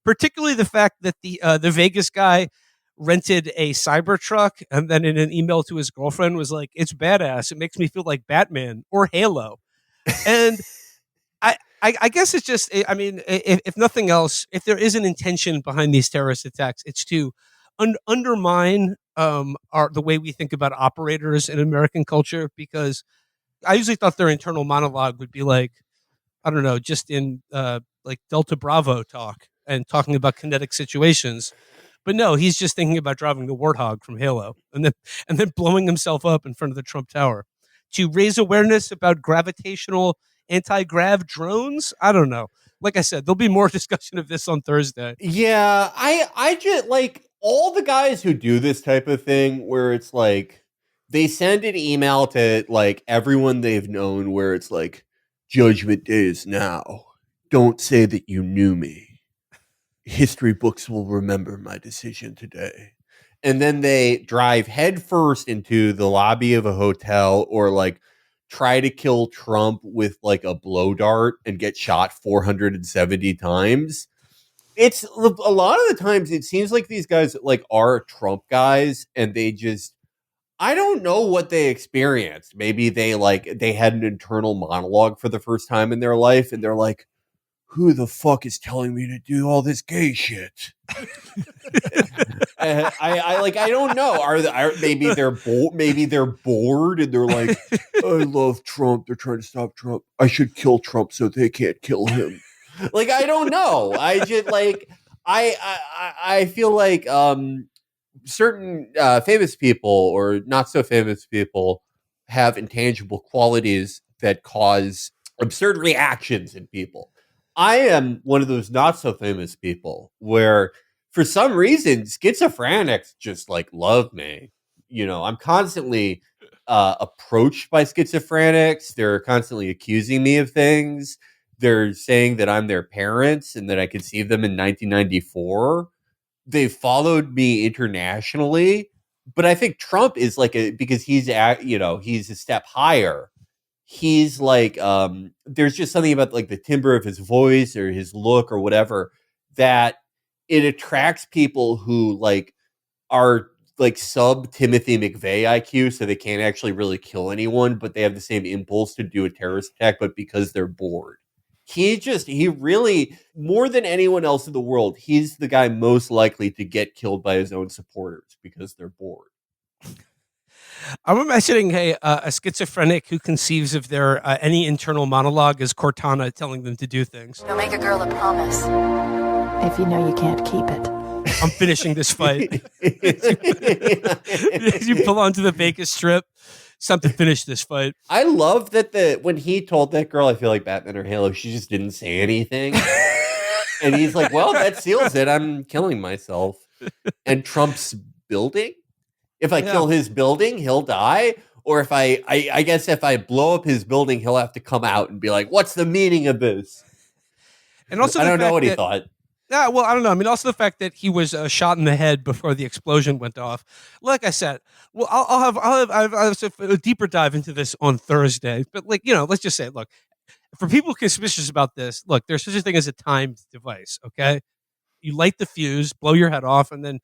Particularly the fact that the Vegas guy rented a Cybertruck and then in an email to his girlfriend was like, "It's badass. It makes me feel like Batman or Halo." And I guess it's just. I mean, if nothing else, if there is an intention behind these terrorist attacks, it's to undermine the way we think about operators in American culture, because I usually thought their internal monologue would be like, I don't know, just in like Delta Bravo talk and talking about kinetic situations. But no, he's just thinking about driving the Warthog from Halo and then blowing himself up in front of the Trump Tower to raise awareness about gravitational anti-grav drones. I don't know. Like I said, there'll be more discussion of this on Thursday. Yeah, I just like all the guys who do this type of thing where it's like they send an email to like everyone they've known where it's like, "Judgment Day is now. Don't say that you knew me. History books will remember my decision today." And then they drive headfirst into the lobby of a hotel or like try to kill Trump with like a blow dart and get shot 470 times. It's a lot of the times it seems like these guys like are Trump guys and they just, I don't know what they experienced. Maybe they had an internal monologue for the first time in their life and they're like, who the fuck is telling me to do all this gay shit? I don't know. Maybe they're bored and they're like, I love Trump. They're trying to stop Trump. I should kill Trump so they can't kill him. Like, I don't know. I just like I feel like certain famous people or not so famous people have intangible qualities that cause absurd reactions in people. I am one of those not so famous people where for some reason schizophrenics just like love me. You know, I'm constantly approached by schizophrenics. They're constantly accusing me of things. They're saying that I'm their parents and that I could see them in 1994. They followed me internationally, but I think Trump is like because he's a step higher. He's like, there's just something about like the timbre of his voice or his look or whatever that it attracts people who like are like sub Timothy McVeigh IQ, so they can't actually really kill anyone, but they have the same impulse to do a terrorist attack, but because they're bored. He really, more than anyone else in the world, he's the guy most likely to get killed by his own supporters because they're bored. I'm imagining a schizophrenic who conceives of their any internal monologue as Cortana telling them to do things. You'll make a girl a promise if you know you can't keep it. I'm finishing this fight. You pull onto the Vegas Strip. It's time to finish this fight. I love that when he told that girl, I feel like Batman or Halo, she just didn't say anything. And he's like, well, that seals it. I'm killing myself. And Trump's building? If I kill his building, he'll die. Or if I guess if I blow up his building, he'll have to come out and be like, what's the meaning of this? And also, I don't know what he thought. Yeah, well, I don't know. I mean, also the fact that he was shot in the head before the explosion went off. Like I said, well, I'll have a deeper dive into this on Thursday. But like, let's just say, look, for people suspicious about this, look, there's such a thing as a timed device. Okay, you light the fuse, blow your head off, and then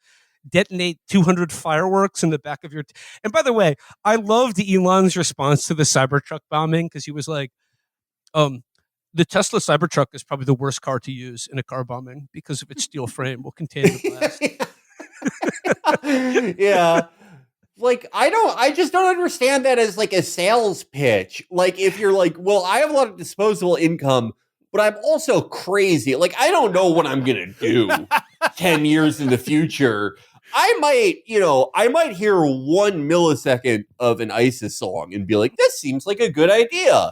detonate 200 fireworks in the back of your. And by the way, I loved Elon's response to the Cybertruck bombing because he was like, the Tesla Cybertruck is probably the worst car to use in a car bombing because of its steel frame will contain the blast. Yeah. Like, I just don't understand that as like a sales pitch. Like, if you're like, well, I have a lot of disposable income, but I'm also crazy. Like, I don't know what I'm going to do 10 years in the future. I might hear 1 millisecond of an ISIS song and be like, this seems like a good idea.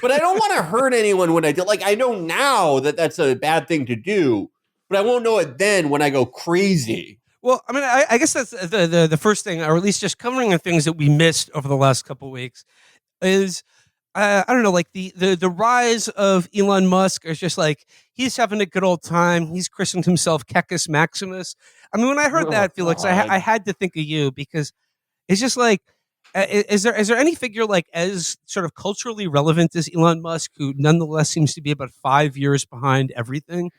But I don't want to hurt anyone when I do. Like, I know now that that's a bad thing to do, but I won't know it then when I go crazy. Well, I mean, I guess that's the first thing, or at least just covering the things that we missed over the last couple of weeks is, I don't know, like the rise of Elon Musk is just like, he's having a good old time. He's christened himself Kekis Maximus. I mean, when I heard that, Felix, I had to think of you because it's just like, is there any figure like as sort of culturally relevant as Elon Musk who nonetheless seems to be about 5 years behind everything?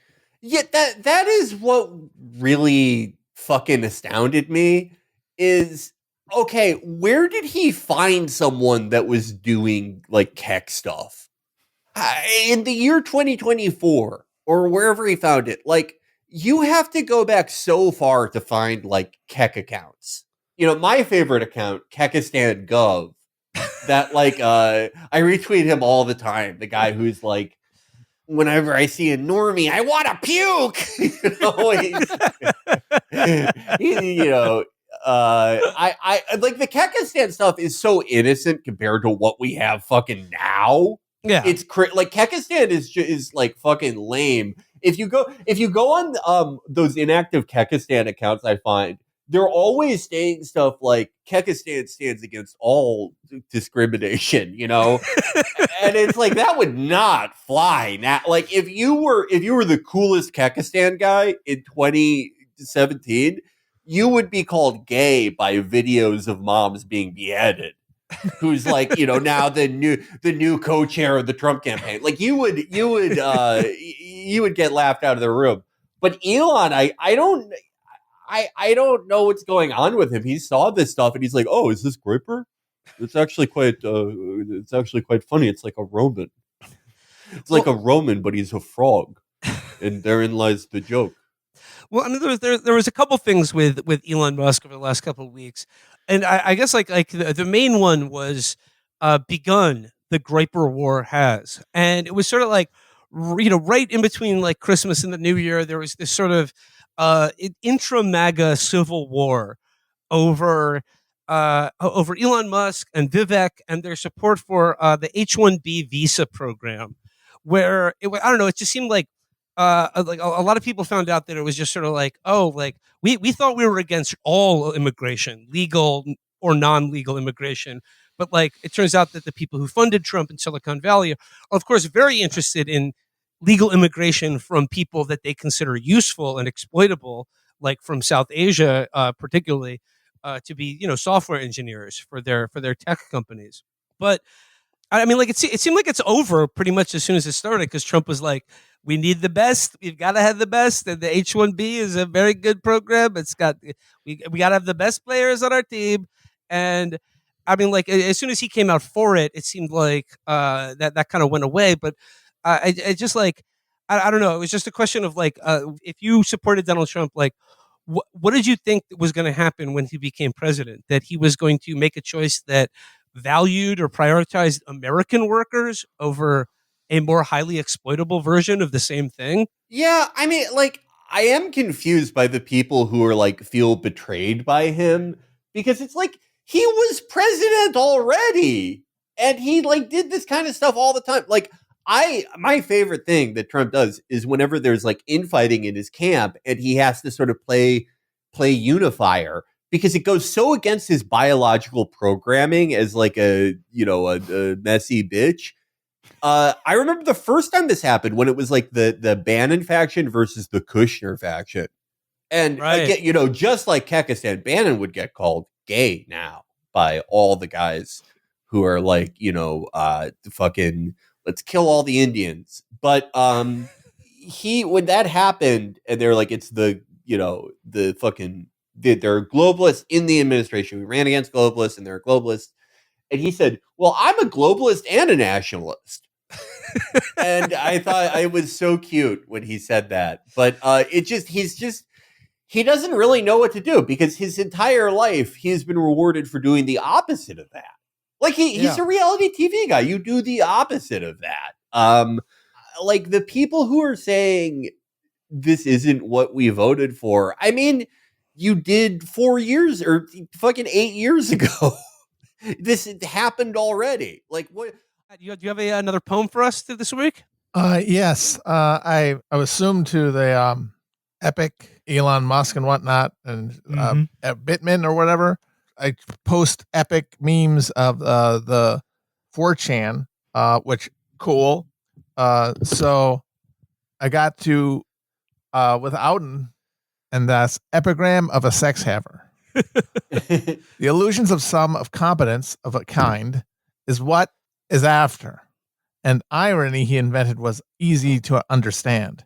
Yeah, that is what really fucking astounded me is, okay, where did he find someone that was doing like Keck stuff? In the year 2024 or wherever he found it, like, you have to go back so far to find like Keck accounts. My favorite account, Kekistan Gov, that like I retweet him all the time. The guy who's like, whenever I see a normie, I want to puke. I like the Kekistan stuff is so innocent compared to what we have fucking now. Yeah, it's like Kekistan is like fucking lame. If you go on those inactive Kekistan accounts, I find they're always saying stuff like Kekistan stands against all discrimination, and it's like that would not fly now. Like if you were the coolest Kekistan guy in 2017, you would be called gay by videos of moms being beheaded. who's like, now the new co-chair of the Trump campaign. Like you would get laughed out of the room. But Elon, I don't know what's going on with him. He saw this stuff and he's like, "Oh, is this Groyper? It's actually quite funny. It's like a Roman. It's like a Roman, but he's a frog, and therein lies the joke." Well, I mean, there was a couple things with Elon Musk over the last couple of weeks, and I guess like the main one was begun the Groyper War has, and it was sort of like right in between like Christmas and the New Year, there was this sort of intra MAGA civil war over Elon Musk and Vivek and their support for the H-1B visa program, where I don't know, it just seemed like a lot of people found out that it was just sort of like, oh, like we thought we were against all immigration, legal or non-legal immigration, but like it turns out that the people who funded Trump in Silicon Valley are, of course, very interested in legal immigration from people that they consider useful and exploitable, like from South Asia, particularly, to be software engineers for their tech companies. But I mean, like it seemed like it's over pretty much as soon as it started, because Trump was like, "We need the best. We've got to have the best, and the H-1B is a very good program. We got to have the best players on our team." And I mean, like as soon as he came out for it, it seemed like that kind of went away. But I just like I don't know. It was just a question of like if you supported Donald Trump, like what did you think was going to happen when he became president? That he was going to make a choice that valued or prioritized American workers over a more highly exploitable version of the same thing? Yeah, I mean, like, I am confused by the people who are like feel betrayed by him, because it's like he was president already and he like did this kind of stuff all the time. Like my favorite thing that Trump does is whenever there's like infighting in his camp and he has to sort of play unifier, because it goes so against his biological programming as like a messy bitch. I remember the first time this happened when it was like the Bannon faction versus the Kushner faction. And again, just like Kekistan, Bannon would get called gay now by all the guys who are like, fucking let's kill all the Indians. But when that happened and they're like, it's they're globalists in the administration. We ran against globalists and they're globalists. And he said, "Well, I'm a globalist and a nationalist." And I thought it was so cute when he said that. But he doesn't really know what to do, because his entire life he's been rewarded for doing the opposite of that. Like he's a reality TV guy. You do the opposite of that. Like the people who are saying this isn't what we voted for. I mean, you did 4 years or fucking 8 years ago. This happened already. Like what? Do you have another poem for us this week? Yes. I assumed to the epic Elon Musk and whatnot, and Bitman or whatever. I post epic memes of the 4chan, which cool. So I got to withouten, and that's epigram of a sex haver. The illusions of some of competence of a kind is what is after, and irony he invented was easy to understand.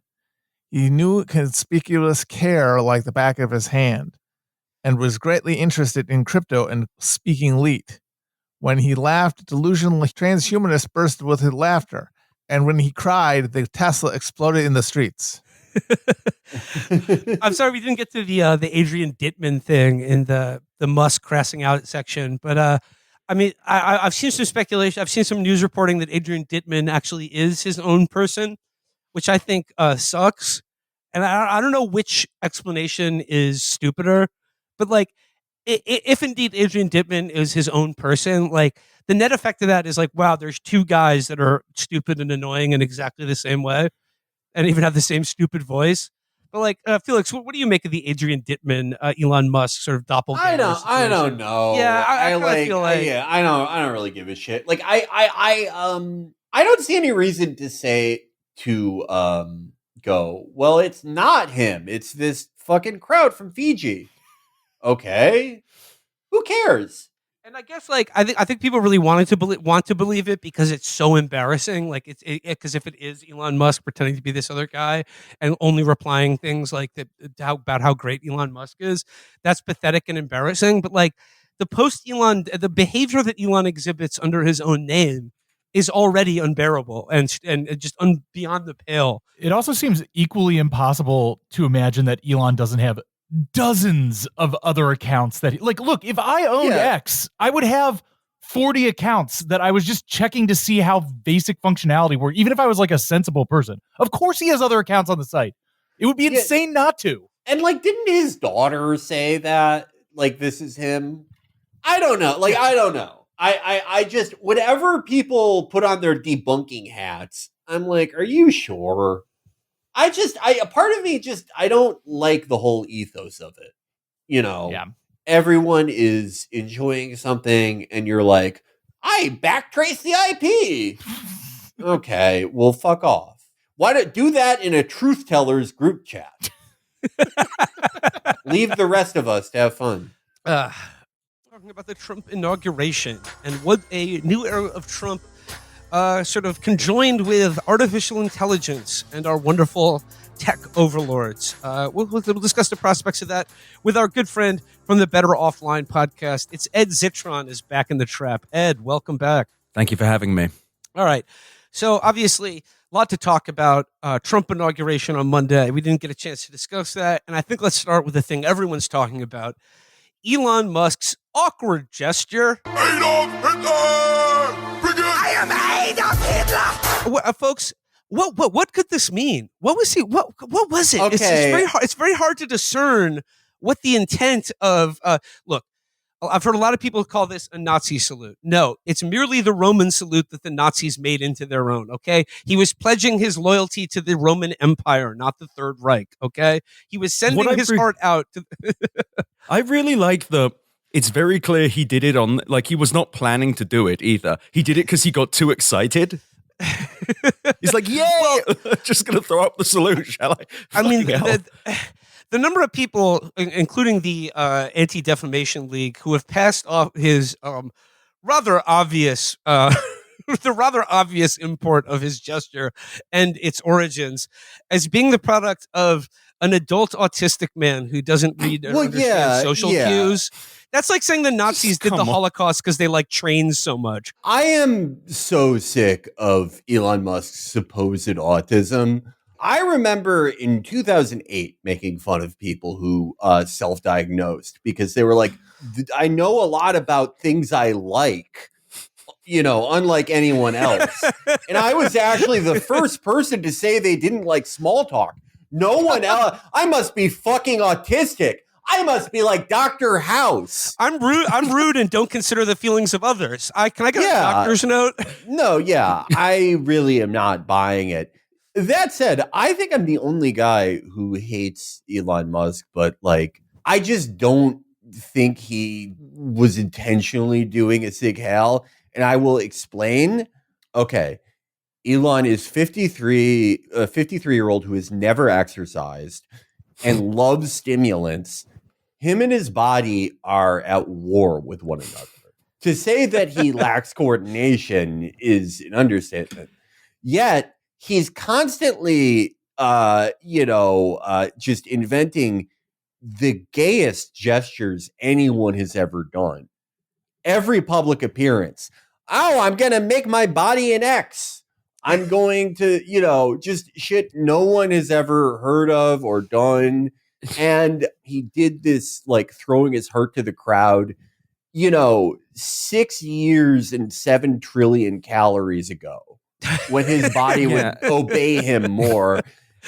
He knew conspicuous care like the back of his hand, and was greatly interested in crypto and speaking leet. When he laughed, delusional transhumanists burst with his laughter, and when he cried, the Tesla exploded in the streets. I'm sorry we didn't get to the Adrian Dittman thing in the Musk crashing out section, but I mean, I've seen some speculation. I've seen some news reporting that Adrian Dittman actually is his own person, which I think sucks. And I don't know which explanation is stupider, but like, if indeed Adrian Dittman is his own person, like the net effect of that is like, wow, there's two guys that are stupid and annoying in exactly the same way, and even have the same stupid voice. But like, Felix, what do you make of the Adrian Dittman, Elon Musk sort of doppelganger? I don't know. Yeah, I like, feel like I don't really give a shit. Like I don't see any reason to say to go, well, it's not him. It's this fucking crowd from Fiji. Okay, who cares? And I guess like I think people really want to believe it because it's so embarrassing. Like because if it is Elon Musk pretending to be this other guy and only replying things like that about how great Elon Musk is, that's pathetic and embarrassing. But like the behavior that Elon exhibits under his own name is already unbearable and just beyond the pale. It also seems equally impossible to imagine that Elon doesn't have dozens of other accounts that look, if I owned X, I would have 40 accounts that I was just checking to see how basic functionality were, even if I was like a sensible person. Of course he has other accounts on the site. It would be insane not to. And like, didn't his daughter say that like this is him? I don't know. Like, I don't know. I just, whenever people put on their debunking hats, I'm like, are you sure? A part of me I don't like the whole ethos of it. You know, everyone is enjoying something and you're like, I backtrace the IP. Okay, well, fuck off. Why don't do that in a truth tellers group chat? Leave the rest of us to have fun. Talking about the Trump inauguration and what a new era of Trump sort of conjoined with artificial intelligence and our wonderful tech overlords. We'll discuss the prospects of that with our good friend from the Better Offline podcast. It's Ed Zitron is back in the trap. Ed, welcome back. Thank you for having me. All right. So obviously, a lot to talk about. Trump inauguration on Monday. We didn't get a chance to discuss that. And I think let's start with the thing everyone's talking about. Elon Musk's awkward gesture. I am Adolf Hitler! Folks, what could this mean? What was he? What was it? Okay. It's very hard to discern what the intent of. Look, I've heard a lot of people call this a Nazi salute. No, it's merely the Roman salute that the Nazis made into their own. Okay, he was pledging his loyalty to the Roman Empire, not the Third Reich. Okay, he was sending his heart out to. I really like it's very clear he did it on, like, he was not planning to do it either. He did it because he got too excited. He's like, yay! Just going to throw up the salute, shall I? I mean, the number of people, including the Anti-Defamation League, who have passed off his rather obvious the rather obvious import of his gesture and its origins as being the product of an adult autistic man who doesn't read or understand social cues. That's like saying the Nazis did the Holocaust because they like trains so much. I am so sick of Elon Musk's supposed autism. I remember in 2008 making fun of people who self-diagnosed because they were like, I know a lot about things I like, you know, unlike anyone else. And I was actually the first person to say they didn't like small talk. No one else. I must be fucking autistic. I must be like Dr. House. I'm rude and don't consider the feelings of others. Can I get a doctor's note? No, I really am not buying it. That said, I think I'm the only guy who hates Elon Musk, but like, I just don't think he was intentionally doing a Sig Heil, and I will explain. Okay, Elon is a 53-year-old who has never exercised and loves stimulants. Him and his body are at war with one another. To say that he lacks coordination is an understatement. Yet he's constantly, just inventing the gayest gestures anyone has ever done. Every public appearance. Oh, I'm going to make my body an X. I'm going to, just shit no one has ever heard of or done. And he did this, like, throwing his heart to the crowd, 6 years and 7 trillion calories ago when his body would obey him more.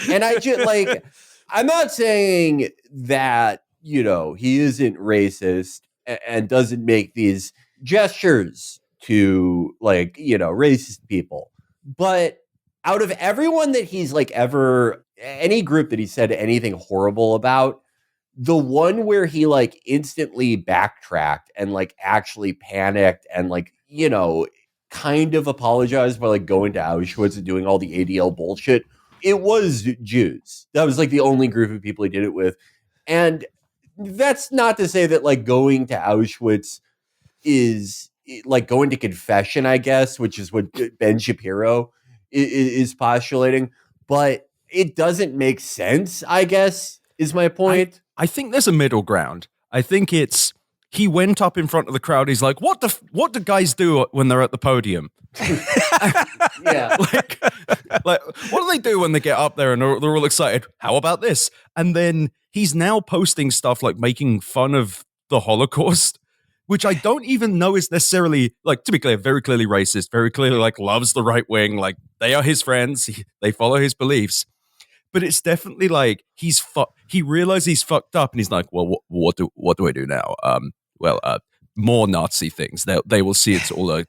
And I just, like, I'm not saying that, he isn't racist and doesn't make these gestures to, like, racist people. But out of everyone that he's like any group that he said anything horrible about, the one where he like instantly backtracked and like actually panicked and like, kind of apologized by like going to Auschwitz and doing all the ADL bullshit, it was Jews. That was like the only group of people he did it with. And that's not to say that like going to Auschwitz is like going to confession, I guess, which is what Ben Shapiro is postulating. But it doesn't make sense, I guess, is my point. I think there's a middle ground. I think it's he went up in front of the crowd. He's like, what do guys do when they're at the podium? Yeah. like, what do they do when they get up there and they're all excited? How about this? And then he's now posting stuff like making fun of the Holocaust, which I don't even know is necessarily, like, to be clear, very clearly racist, very clearly like loves the right wing. Like, they are his friends. They follow his beliefs. But it's definitely like he realized he's fucked up and he's like, well, what do I do now? More Nazi things. They will see it's all a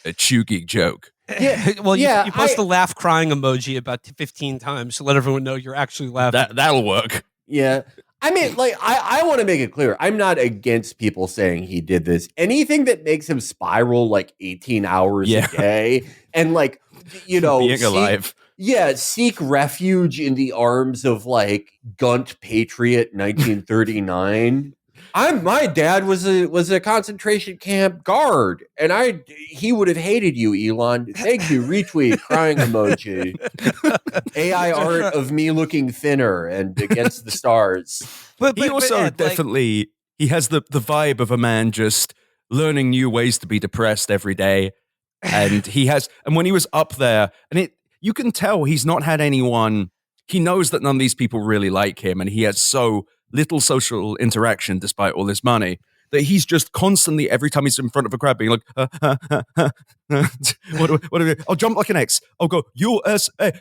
chuggy joke. Yeah. Well, you post the laugh crying emoji about 15 times to let everyone know you're actually laughing. That'll work. Yeah. I mean, like, I want to make it clear. I'm not against people saying he did this. Anything that makes him spiral like 18 hours a day and, like, you know, being alive. Yeah, seek refuge in the arms of, like, Gunt Patriot 1939. My dad was a concentration camp guard, and he would have hated you, Elon. Thank you. Retweet crying emoji. AI art of me looking thinner and against the stars. But he also definitely he has the vibe of a man just learning new ways to be depressed every day, and when he was up there, and you can tell he's not had anyone. He knows that none of these people really like him, and he has so little social interaction despite all this money that he's just constantly, every time he's in front of a crowd, being like, what do we, I'll jump like an X. I'll go USA.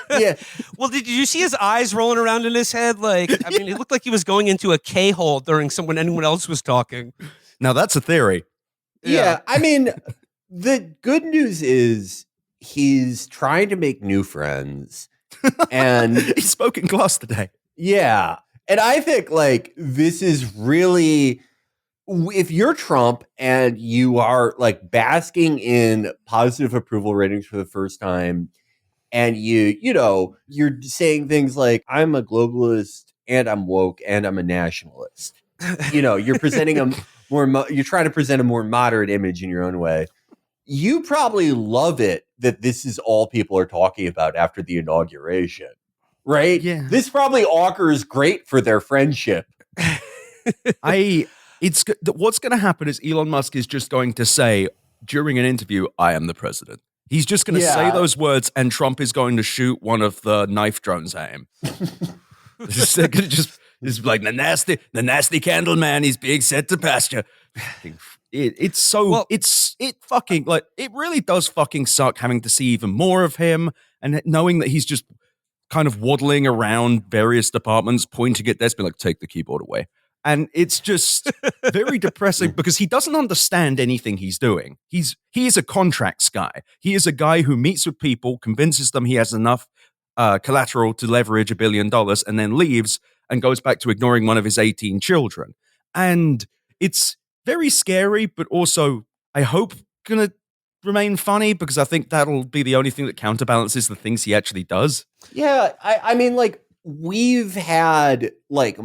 Yeah. Well, did you see his eyes rolling around in his head? Like, I mean, it looked like he was going into a K-hole during when anyone else was talking. Now that's a theory. Yeah. I mean, the good news is he's trying to make new friends. And he spoke in class today. Yeah. And I think, like, this is really, if you're Trump and you are, like, basking in positive approval ratings for the first time, and you're saying things like, I'm a globalist and I'm woke and I'm a nationalist. You're presenting you're trying to present a more moderate image in your own way. You probably love it that this is all people are talking about after the inauguration, right? Yeah. This probably augurs great for their friendship. What's going to happen is Elon Musk is just going to say during an interview, I am the president. He's just going to say those words and Trump is going to shoot one of the knife drones at him. It's like the nasty candle man, he's being sent to pasture. It really does fucking suck having to see even more of him and knowing that he's just kind of waddling around various departments, pointing at desks, being like, take the keyboard away. And it's just very depressing because he doesn't understand anything he's doing. He is a contracts guy. He is a guy who meets with people, convinces them he has enough collateral to leverage $1 billion, and then leaves and goes back to ignoring one of his 18 children. And it's very scary, but also, I hope, going to remain funny because I think that'll be the only thing that counterbalances the things he actually does. Yeah, I mean, like, we've had, like,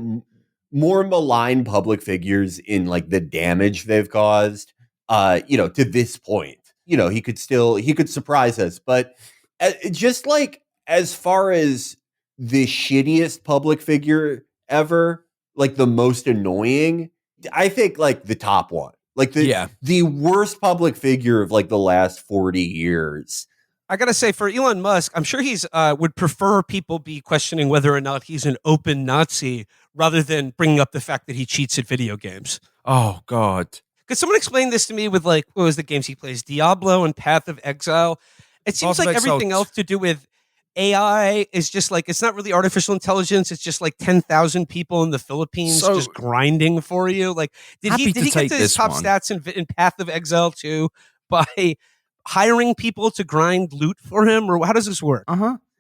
more malign public figures in, like, the damage they've caused, to this point. He could surprise us, but just, like, as far as the shittiest public figure ever, like, the most annoying, I think, like, the top one. Like, the worst public figure of, like, the last 40 years. I gotta say, for Elon Musk, I'm sure he's would prefer people be questioning whether or not he's an open Nazi rather than bringing up the fact that he cheats at video games. Oh, God. Could someone explain this to me with, like, what was the games he plays? Diablo and Path of Exile? It seems like everything else to do with AI is just like, it's not really artificial intelligence. It's just like 10,000 people in the Philippines just grinding for you. Like, did he get to his top stats in Path of Exile too by hiring people to grind loot for him, or how does this work?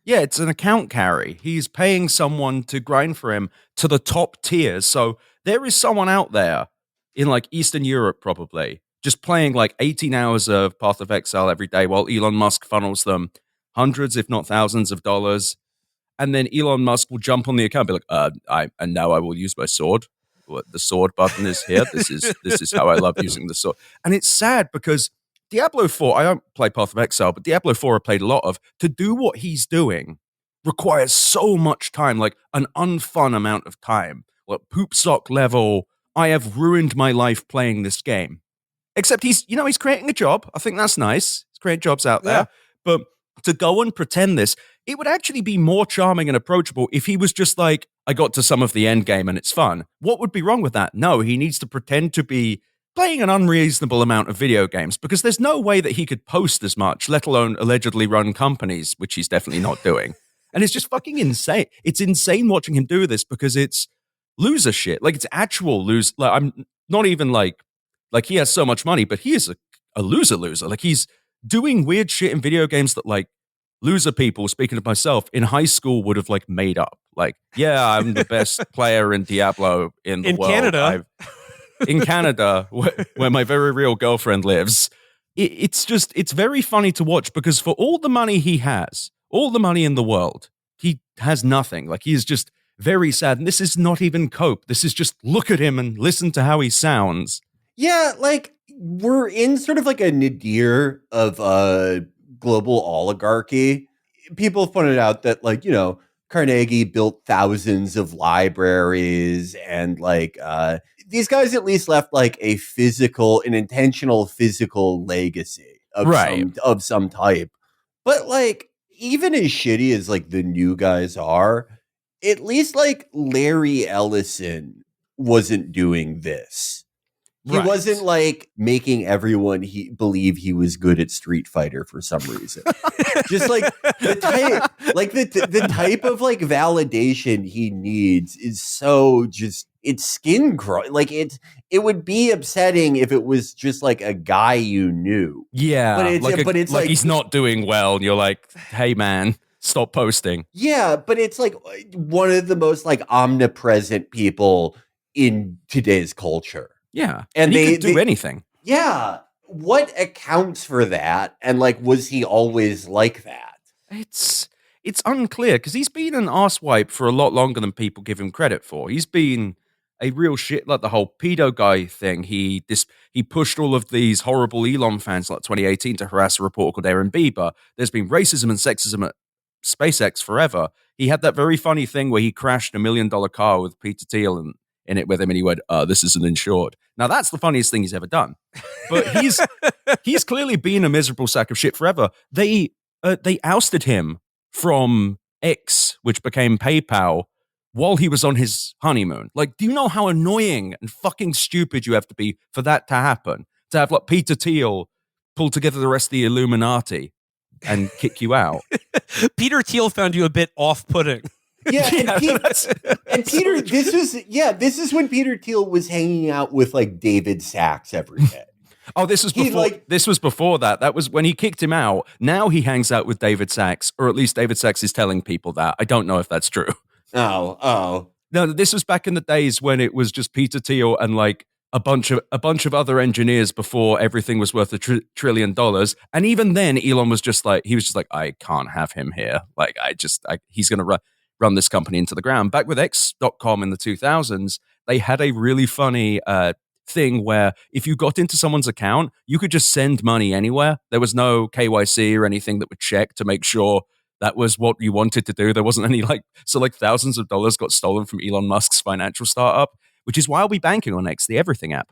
Yeah, it's an account carry. He's paying someone to grind for him to the top tiers. So there is someone out there in, like, Eastern Europe probably just playing like 18 hours of Path of Exile every day while Elon Musk funnels them hundreds, if not thousands of dollars. And then Elon Musk will jump on the account and be like, and now I will use my sword. But the sword button is here. This is how I love using the sword. And it's sad because Diablo 4, I don't play Path of Exile, but Diablo 4 I played a lot of. To do what he's doing requires so much time, like an unfun amount of time. Like poop sock level, I have ruined my life playing this game. Except he's creating a job. I think that's nice. He's creating jobs out there. Yeah. But to go and pretend this, it would actually be more charming and approachable if he was just like, I got to some of the end game and it's fun. What would be wrong with that? No, he needs to pretend to be playing an unreasonable amount of video games because there's no way that he could post as much, let alone allegedly run companies, which he's definitely not doing. And it's just fucking insane. It's insane watching him do this because it's loser shit. Like, it's actual lose. Like, I'm not even like he has so much money, but he is a loser. Like, he's doing weird shit in video games that, like, loser people, speaking of myself, in high school would have, like, made up. Like, yeah, I'm the best player in Diablo in the world. Canada. In Canada, where my very real girlfriend lives. It's very funny to watch because for all the money he has, all the money in the world, he has nothing. Like, he is just very sad. And this is not even cope. This is just look at him and listen to how he sounds. Yeah, like, we're in sort of like a nadir of global oligarchy. People have pointed out that, like, Carnegie built thousands of libraries and, like, these guys at least left, like, an intentional physical legacy of some type. But, like, even as shitty as, like, the new guys are, at least, like, Larry Ellison wasn't doing this. He wasn't, like, making everyone believe he was good at Street Fighter for some reason. Just, like, the type of, like, validation he needs is so just, it's skin crawling. Like, it would be upsetting if it was just, like, a guy you knew. Yeah, but it's like he's not doing well, and you're like, hey, man, stop posting. Yeah, but it's, like, one of the most, like, omnipresent people in today's culture. Yeah, and he could do anything. Yeah, what accounts for that? And, like, was he always like that? It's unclear because he's been an arsewipe for a lot longer than people give him credit for. He's been a real shit, like the whole pedo guy thing. He pushed all of these horrible Elon fans like 2018 to harass a reporter called Aaron Bieber. There's been racism and sexism at SpaceX forever. He had that very funny thing where he crashed $1 million car with Peter Thiel in it with him, and he went, this isn't insured. Now, that's the funniest thing he's ever done. But he's clearly been a miserable sack of shit forever. They ousted him from X, which became PayPal, while he was on his honeymoon. Like, do you know how annoying and fucking stupid you have to be for that to happen? To have, like, Peter Thiel pull together the rest of the Illuminati and kick you out. Peter Thiel found you a bit off-putting. Yeah, and Peter, this is when Peter Thiel was hanging out with, like, David Sachs every day. Oh, this was before. This was before that. That was when he kicked him out. Now he hangs out with David Sachs, or at least David Sachs is telling people that. I don't know if that's true. Oh. No, this was back in the days when it was just Peter Thiel and, like, a bunch of other engineers before everything was worth $1 trillion. And even then, Elon was just like, I can't have him here. Like, he's going to run this company into the ground. Back with X.com in the 2000s, they had a really funny thing where if you got into someone's account, you could just send money anywhere. There was no KYC or anything that would check to make sure that was what you wanted to do. There wasn't any thousands of dollars got stolen from Elon Musk's financial startup, which is why I'll be banking on X, the everything app.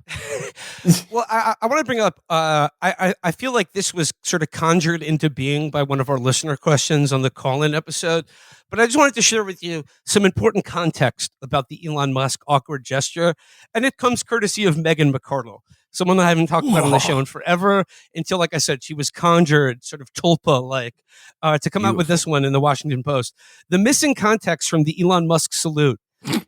Well, I want to bring up, I feel like this was sort of conjured into being by one of our listener questions on the call-in episode, but I just wanted to share with you some important context about the Elon Musk awkward gesture, and it comes courtesy of Megan McCardle, someone I haven't talked about on the show in forever, until, like I said, she was conjured, sort of tulpa-like, to come out with this one in the Washington Post. The missing context from the Elon Musk salute.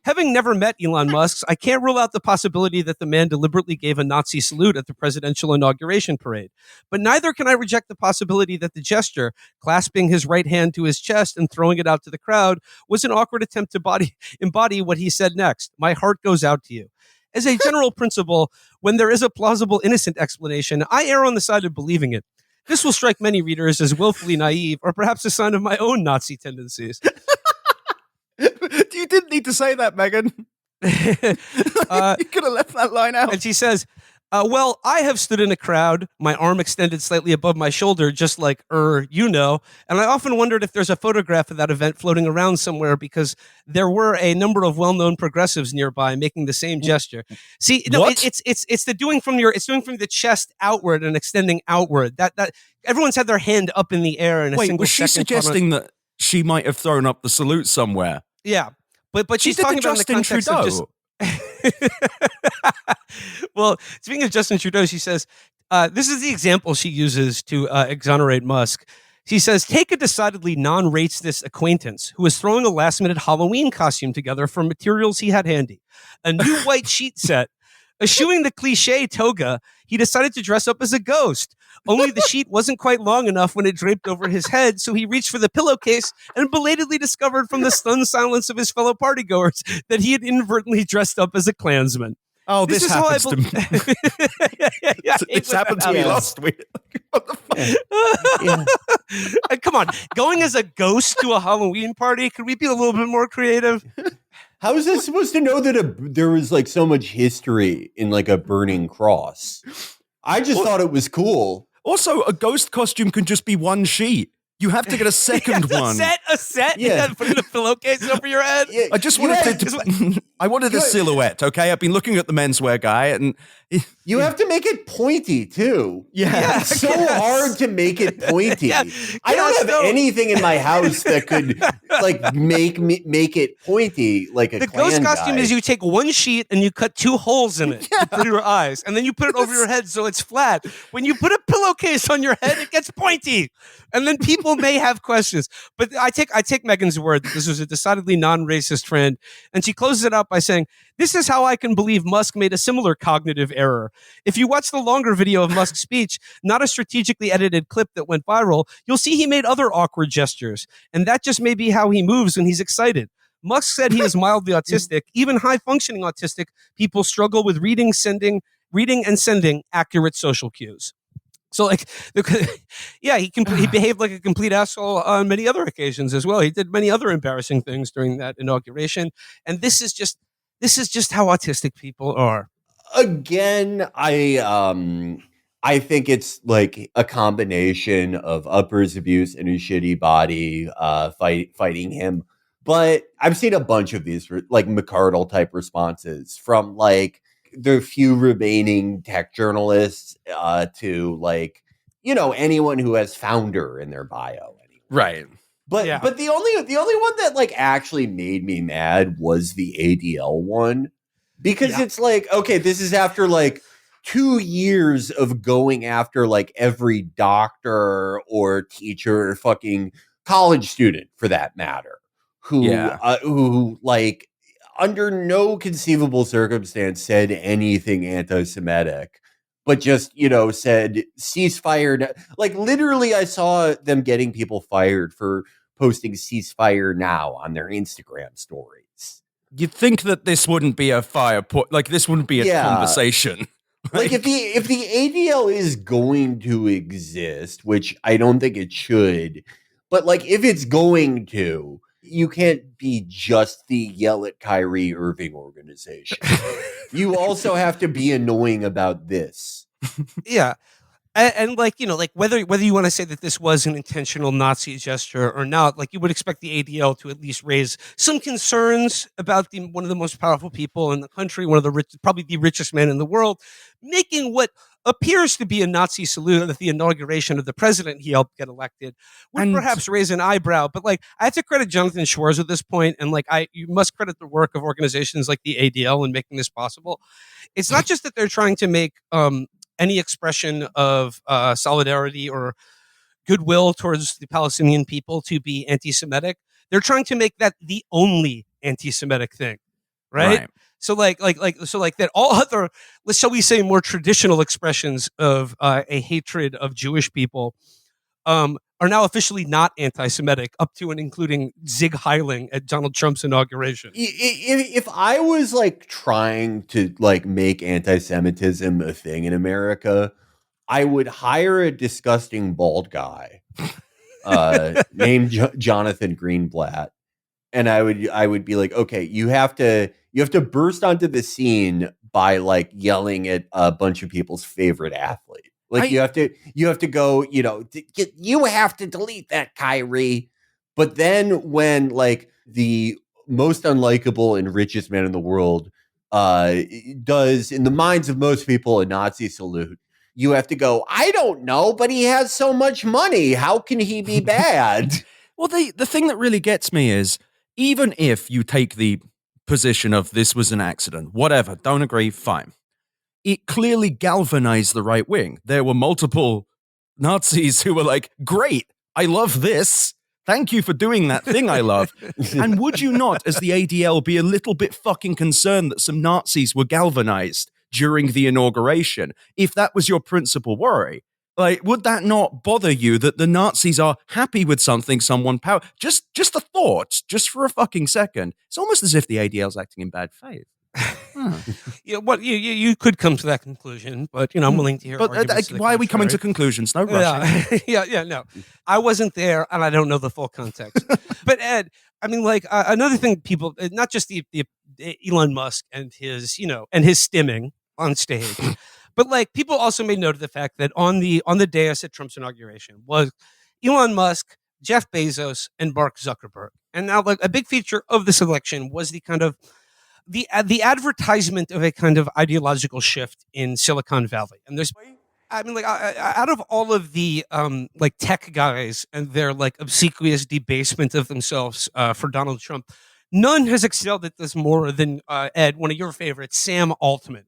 Having never met Elon Musk, I can't rule out the possibility that the man deliberately gave a Nazi salute at the presidential inauguration parade. But neither can I reject the possibility that the gesture, clasping his right hand to his chest and throwing it out to the crowd, was an awkward attempt to embody what he said next. My heart goes out to you. As a general principle, when there is a plausible, innocent explanation, I err on the side of believing it. This will strike many readers as willfully naive, or perhaps a sign of my own Nazi tendencies. You didn't need to say that, Megan. You could have left that line out. And she says, well, I have stood in a crowd, my arm extended slightly above my shoulder, just like, you know, and I often wondered if there's a photograph of that event floating around somewhere because there were a number of well-known progressives nearby making the same gesture. See, no, it's the doing from the chest outward and extending outward. That everyone's had their hand up in the air in a Wait, single was she second. suggesting that she might have thrown up the salute somewhere? Yeah, but she's did the talking about in the Justin context of just. Trudeau. Well, speaking of Justin Trudeau, she says, this is the example she uses to exonerate Musk. She says, take a decidedly non-racist acquaintance who was throwing a last-minute Halloween costume together from materials he had handy. A new white sheet set. Eschewing the cliche toga, he decided to dress up as a ghost. Only the sheet wasn't quite long enough when it draped over his head, so he reached for the pillowcase and belatedly discovered from the stunned silence of his fellow partygoers that he had inadvertently dressed up as a Klansman. Oh, this happens to me. It's happened to me last week. What the fuck? Come on, going as a ghost to a Halloween party, could we be a little bit more creative? How is this supposed to know that there was like so much history in like a burning cross? I just thought it was cool. Also, a ghost costume can just be one sheet. You have to get a second one. A set? Yeah. You got to put in a pillowcase over your head? Yeah. I just wanted I wanted a silhouette, okay? I've been looking at the menswear guy and... You have to make it pointy, too. Yeah. It's so hard to make it pointy. I don't have anything in my house that could, like, make it pointy like a The Klan ghost costume guy. is you take one sheet and you cut 2 holes in it for your eyes, and then you put it over your head so it's flat. When you put a pillowcase on your head, it gets pointy. And then people may have questions. But I take Megan's word that this was a decidedly non-racist trend. And she closes it out by saying, this is how I can believe Musk made a similar cognitive error. If you watch the longer video of Musk's speech, not a strategically edited clip that went viral, you'll see he made other awkward gestures. And that just may be how he moves when he's excited. Musk said he is mildly autistic. Even high-functioning autistic people struggle with reading and sending accurate social cues. So, like, he behaved like a complete asshole on many other occasions as well. He did many other embarrassing things during that inauguration, and this is just how autistic people are. Again, I think it's like a combination of Upper's abuse and his shitty body fighting him. But I've seen a bunch of these like McCardle type responses from like the few remaining tech journalists to like, you know, anyone who has founder in their bio. Anyway. Right. But the only one that like actually made me mad was the ADL one. Because it's like, okay, this is after like 2 years of going after like every doctor or teacher or fucking college student for that matter, who like under no conceivable circumstance said anything anti-Semitic, but just, you know, said ceasefire. Like literally I saw them getting people fired for posting ceasefire now on their Instagram stories. You'd think that this wouldn't be a this wouldn't be a conversation. Like if the ADL is going to exist, which I don't think it should, but like if it's going to, you can't be just the yell at Kyrie Irving organization. You also have to be annoying about this. Yeah. And like, you know, like whether you want to say that this was an intentional Nazi gesture or not, like you would expect the ADL to at least raise some concerns about one of the most powerful people in the country, probably the richest man in the world, making what appears to be a Nazi salute at the inauguration of the president he helped get elected, would perhaps raise an eyebrow. But like, I have to credit Jonathan Schwartz at this point, and like you must credit the work of organizations like the ADL in making this possible. It's not just that they're trying to make any expression of solidarity or goodwill towards the Palestinian people to be anti-Semitic. They're trying to make that the only anti-Semitic thing, right? So like that all other, shall we say, more traditional expressions of a hatred of Jewish people are now officially not anti-Semitic, up to and including Zig Heiling at Donald Trump's inauguration. If I was like trying to like make anti-Semitism a thing in America, I would hire a disgusting bald guy named Jonathan Greenblatt, and I would be like, okay, you have to you have to burst onto the scene by like yelling at a bunch of people's favorite athlete. Like you have to go, you have to delete that, Kyrie. But then when like the most unlikable and richest man in the world does, in the minds of most people, a Nazi salute, you have to go, I don't know, but he has so much money. How can he be bad? Well, the thing that really gets me is, even if you take the position of this was an accident, whatever, don't agree, fine. It clearly galvanized the right wing. There were multiple Nazis who were like, great, I love this. Thank you for doing that thing I love. And would you not, as the ADL, be a little bit fucking concerned that some Nazis were galvanized during the inauguration, if that was your principal worry? Like, would that not bother you that the Nazis are happy with something someone just a thought, just for a fucking second. It's almost as if the ADL's acting in bad faith. Yeah, well, you could come to that conclusion, but I'm willing to hear. But why are we coming to conclusions? No rushing. No. I wasn't there, and I don't know the full context. But Ed, I mean, like another thing, people, not just the Elon Musk and his, and his stimming on stage, but like people also made note of the fact that on the dais at Trump's inauguration was Elon Musk, Jeff Bezos, and Mark Zuckerberg. And now, like a big feature of this election was the kind of the advertisement of a kind of ideological shift in Silicon Valley. And there's, I mean, like out of all of the like tech guys and their like obsequious debasement of themselves for Donald Trump, none has excelled at this more than Ed, one of your favorites, Sam Altman,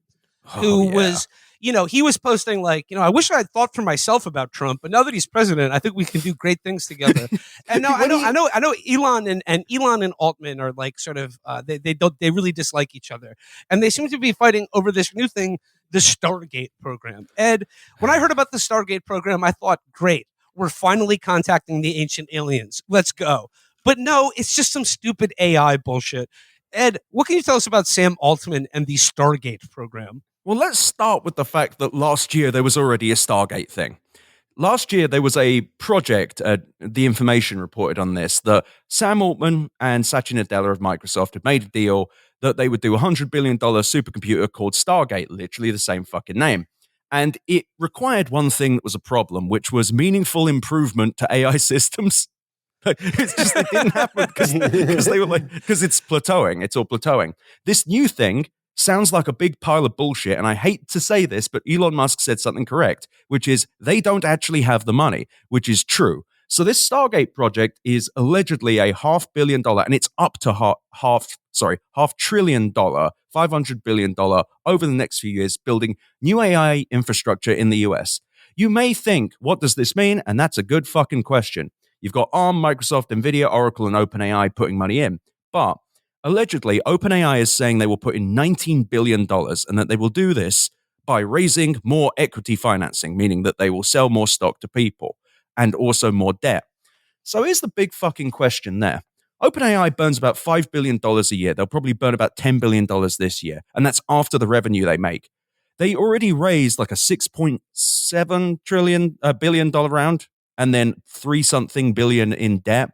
who was, he was posting like, I wish I had thought for myself about Trump, but now that he's president, I think we can do great things together. And now I know Elon and Altman are like sort of they really dislike each other, and they seem to be fighting over this new thing, the Stargate program. Ed, when I heard about the Stargate program, I thought, great, we're finally contacting the ancient aliens. Let's go. But no, it's just some stupid AI bullshit. Ed, what can you tell us about Sam Altman and the Stargate program? Well, let's start with the fact that last year there was already a Stargate thing. Last year there was a project, The Information reported on this, that Sam Altman and Satya Nadella of Microsoft had made a deal that they would do a $100 billion supercomputer called Stargate, literally the same fucking name. And it required one thing that was a problem, which was meaningful improvement to AI systems. It's just it didn't happen because they were like, because it's plateauing. It's all plateauing. This new thing sounds like a big pile of bullshit, and I hate to say this, but Elon Musk said something correct, which is they don't actually have the money, which is true. So this Stargate project is allegedly a $500 million, and it's up to $500 billion, $500 billion over the next few years, building new AI infrastructure in the US. You may think, what does this mean? And that's a good fucking question. You've got ARM, Microsoft, NVIDIA, Oracle, and OpenAI putting money in. But allegedly, OpenAI is saying they will put in $19 billion and that they will do this by raising more equity financing, meaning that they will sell more stock to people and also more debt. So here's the big fucking question there. OpenAI burns about $5 billion a year. They'll probably burn about $10 billion this year. And that's after the revenue they make. They already raised like a $6.7 billion round and then 3-something billion in debt.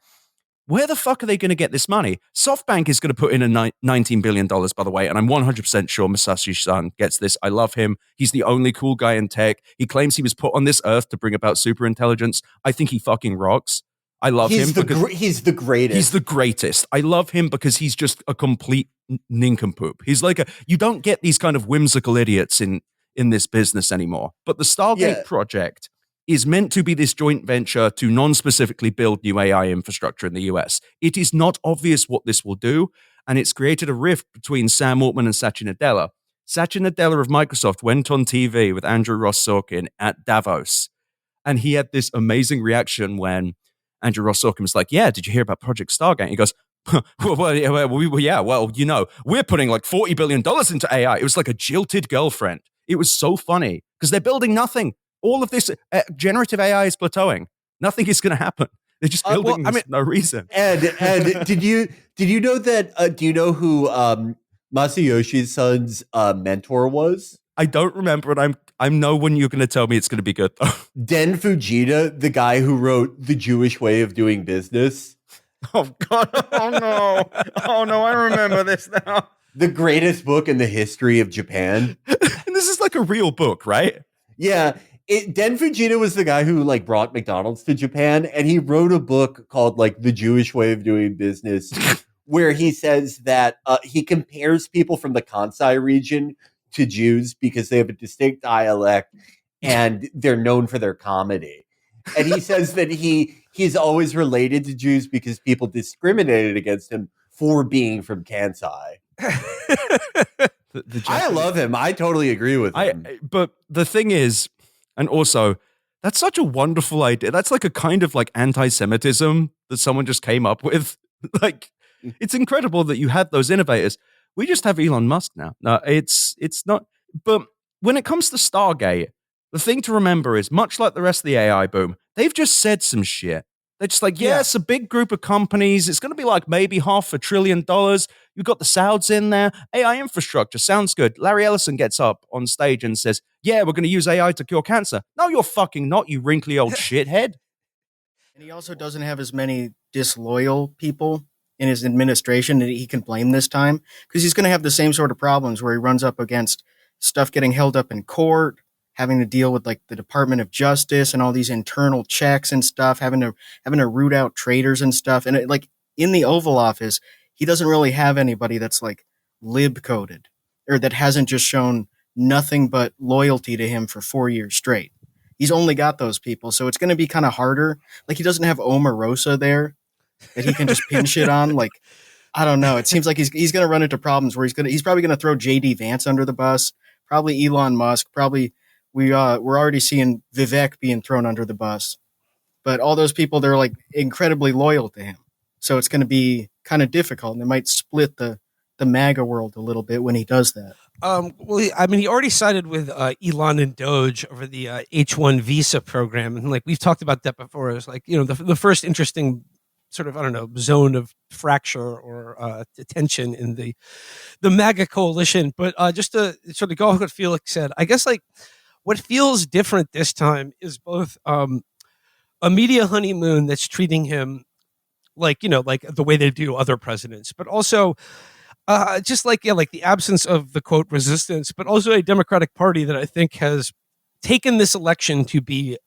Where the fuck are they going to get this money? SoftBank is going to put in $19 billion, by the way, and I'm 100% sure Masashi Son gets this. I love him. He's the only cool guy in tech. He claims he was put on this earth to bring about superintelligence. I think he fucking rocks. I love him. He's the greatest. He's the greatest. I love him because he's just a complete nincompoop. He's like you don't get these kind of whimsical idiots in this business anymore. But the Stargate project is meant to be this joint venture to non-specifically build new AI infrastructure in the US. It is not obvious what this will do, and it's created a rift between Sam Altman and Satya Nadella. Satya Nadella of Microsoft went on TV with Andrew Ross Sorkin at Davos, and he had this amazing reaction when Andrew Ross Sorkin was like, yeah, did you hear about Project Stargate? He goes, we're putting like $40 billion into AI. It was like a jilted girlfriend. It was so funny because they're building nothing. All of this generative AI is plateauing. Nothing is going to happen. They're just building this for no reason. Ed, did you know that? Do you know who Masayoshi Son's mentor was? I don't remember, and I know when you're going to tell me it's going to be good though. Den Fujita, the guy who wrote The Jewish Way of Doing Business. Oh God! Oh no! I remember this now. the greatest book in the history of Japan. And this is like a real book, right? Yeah. Den Fujita was the guy who like brought McDonald's to Japan, and he wrote a book called like The Jewish Way of Doing Business, where he says that he compares people from the Kansai region to Jews because they have a distinct dialect and they're known for their comedy. And he says that he's always related to Jews because people discriminated against him for being from Kansai. I love him. I totally agree with him. But the thing is, and also, that's such a wonderful idea. That's like a kind of like anti-Semitism that someone just came up with. Like, it's incredible that you had those innovators. We just have Elon Musk now. No, it's not. But when it comes to Stargate, the thing to remember is, much like the rest of the AI boom, they've just said some shit. They're just like, yeah, it's a big group of companies. It's going to be like maybe $500 billion. You've got the Sauds in there. AI infrastructure sounds good. Larry Ellison gets up on stage and says, yeah, we're going to use AI to cure cancer. No, you're fucking not, you wrinkly old shithead. And he also doesn't have as many disloyal people in his administration that he can blame this time, because he's going to have the same sort of problems where he runs up against stuff getting held up in court, having to deal with like the Department of Justice and all these internal checks and stuff, having to root out traitors and stuff. And like in the Oval Office, he doesn't really have anybody that's like lib coded or that hasn't just shown nothing but loyalty to him for 4 years straight. He's only got those people. So it's going to be kind of harder. Like he doesn't have Omarosa there that he can just pin shit on. Like, I don't know. It seems like he's going to run into problems where he's probably going to throw JD Vance under the bus, probably Elon Musk, probably we're already seeing Vivek being thrown under the bus, but all those people, they're like incredibly loyal to him. So it's going to be kind of difficult, and it might split the MAGA world a little bit when he does that. Well, I mean, he already sided with Elon and Doge over the H-1 visa program, and like we've talked about that before. It was like, you know, the first interesting sort of, I don't know, zone of fracture or tension in the MAGA coalition. But just to sort of go off what Felix said, I guess like what feels different this time is both a media honeymoon that's treating him like, you know, like the way they do other presidents, but also just like, yeah, like the absence of the quote resistance, but also a Democratic Party that I think has taken this election to be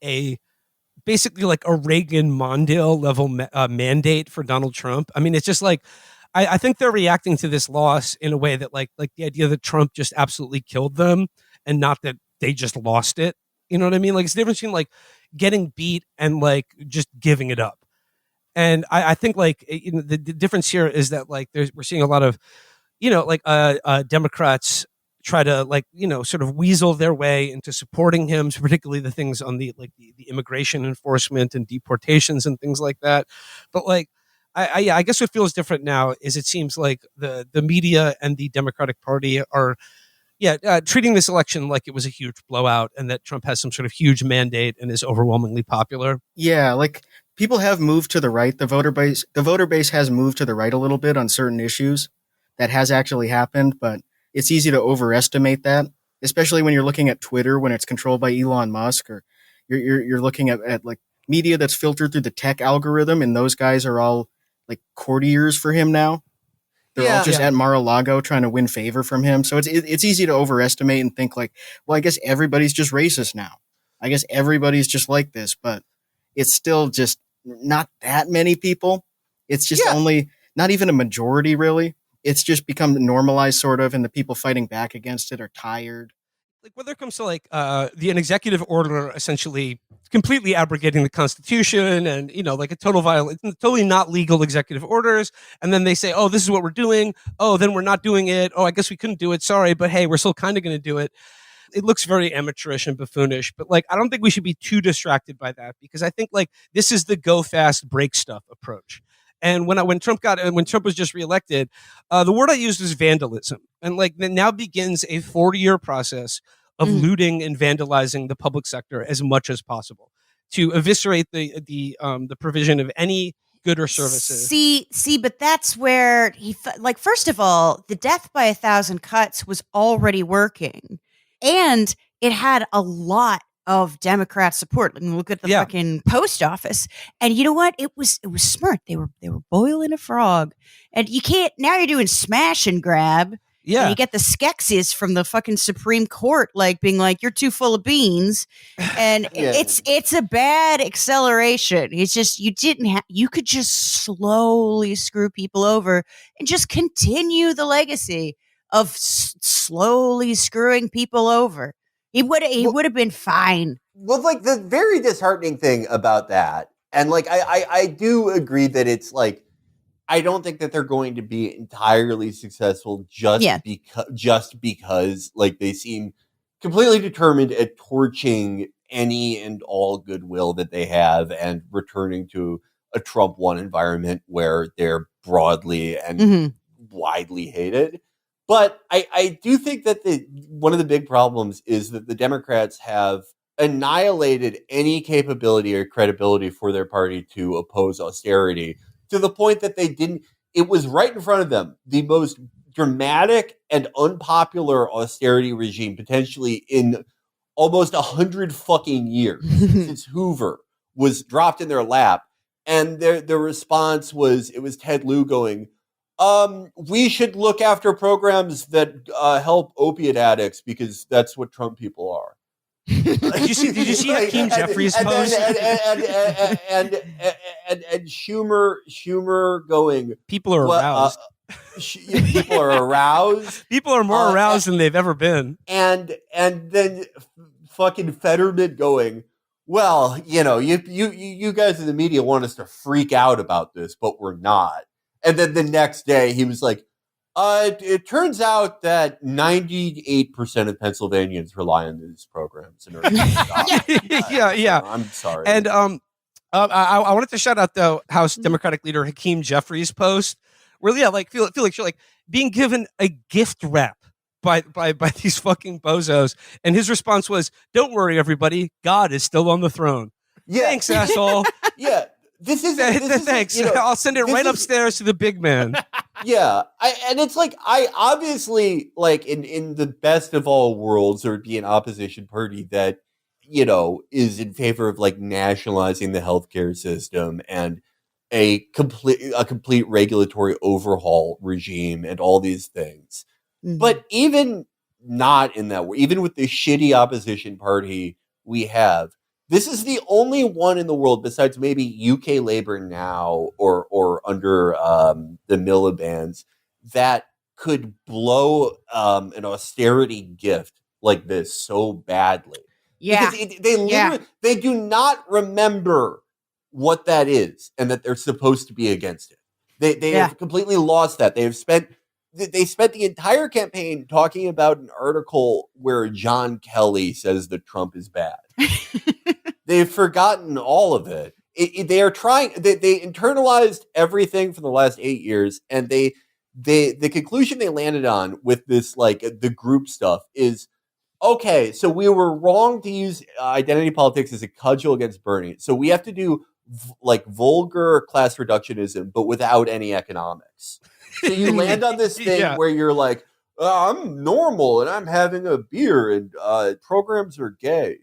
basically like a Reagan-Mondale level mandate for Donald Trump. I mean, it's just like, I think they're reacting to this loss in a way that like the idea that Trump just absolutely killed them and not that they just lost it. You know what I mean? Like it's the difference between like getting beat and like just giving it up. And I think like, you know, the difference here is that like we're seeing a lot of, you know, like Democrats try to like, you know, sort of weasel their way into supporting him, particularly the things on the like the immigration enforcement and deportations and things like that. But like, I guess what feels different now is it seems like the media and the Democratic Party are, treating this election like it was a huge blowout and that Trump has some sort of huge mandate and is overwhelmingly popular. Yeah, like people have moved to the right. The voter base has moved to the right a little bit on certain issues. That has actually happened, but it's easy to overestimate that, especially when you're looking at Twitter when it's controlled by Elon Musk, or you're looking at like media that's filtered through the tech algorithm, and those guys are all like courtiers for him now. They're all just at Mar-a-Lago trying to win favor from him. So it's easy to overestimate and think like, well, I guess everybody's just racist now. I guess everybody's just like this, but it's still just not that many people. It's just only not even a majority, really. It's just become normalized sort of, and the people fighting back against it are tired. Like whether it comes to like an executive order essentially completely abrogating the Constitution and, you know, like a total violence, totally not legal executive orders. And then they say, oh, this is what we're doing. Oh, then we're not doing it. Oh, I guess we couldn't do it. Sorry. But hey, we're still kind of going to do it. It looks very amateurish and buffoonish, but like, I don't think we should be too distracted by that, because I think like this is the go fast, break stuff approach. And when Trump was just reelected, the word I used was vandalism. And like that now begins a 40-year process of looting and vandalizing the public sector as much as possible to eviscerate the provision of any good or services. See, but that's where like, first of all, the death by 1,000 cuts was already working, and it had a lot of Democrat support. Look at the fucking post office, and you know what? It was smart. They were boiling a frog, and you can't now. You're doing smash and grab. Yeah. And you get the Skeksis from the fucking Supreme Court, like being like, "You're too full of beans," and it's a bad acceleration. It's just you could just slowly screw people over and just continue the legacy of slowly screwing people over. He would have been fine. Well, like the very disheartening thing about that, and like I do agree that it's like I don't think that they're going to be entirely successful just because like they seem completely determined at torching any and all goodwill that they have and returning to a Trump one environment where they're broadly and widely hated. But I do think that one of the big problems is that the Democrats have annihilated any capability or credibility for their party to oppose austerity to the point that it was right in front of them, the most dramatic and unpopular austerity regime potentially in almost 100 fucking years since Hoover was dropped in their lap. And their response was, it was Ted Lieu going, we should look after programs that help opiate addicts because that's what Trump people are. Did you see Hakeem Jeffries' post? And Schumer going, people are aroused. People are aroused. People are more aroused than they've ever been. And then fucking Fetterman going, well, you guys in the media want us to freak out about this, but we're not. And then the next day he was like, it turns out that 98% of Pennsylvanians rely on these programs. Yeah. I'm sorry. And I wanted to shout out though House Democratic leader Hakeem Jeffries' post, where feel like you're like being given a gift wrap by these fucking bozos, and his response was, "Don't worry, everybody, God is still on the throne." Yeah. Thanks, asshole. Yeah. Thanks. I'll send it right upstairs to the big man. Yeah. And it's like, I obviously, like, in the best of all worlds, there would be an opposition party that, is in favor of, like, nationalizing the healthcare system and a complete regulatory overhaul regime and all these things. Mm-hmm. But even not in that way, even with the shitty opposition party we have, this is the only one in the world besides maybe UK Labour now or under the Miliband's that could blow an austerity gift like this so badly. Yeah. Because they do not remember what that is and that they're supposed to be against it. They have completely lost that. They spent the entire campaign talking about an article where John Kelly says that Trump is bad. They've forgotten all of it. They are trying. They internalized everything for the last 8 years, and the conclusion they landed on with this, like, the group stuff is, okay, so we were wrong to use identity politics as a cudgel against Bernie. So we have to do like vulgar class reductionism, but without any economics. So you land on this thing where you're like, I'm normal and I'm having a beer and programs are gay.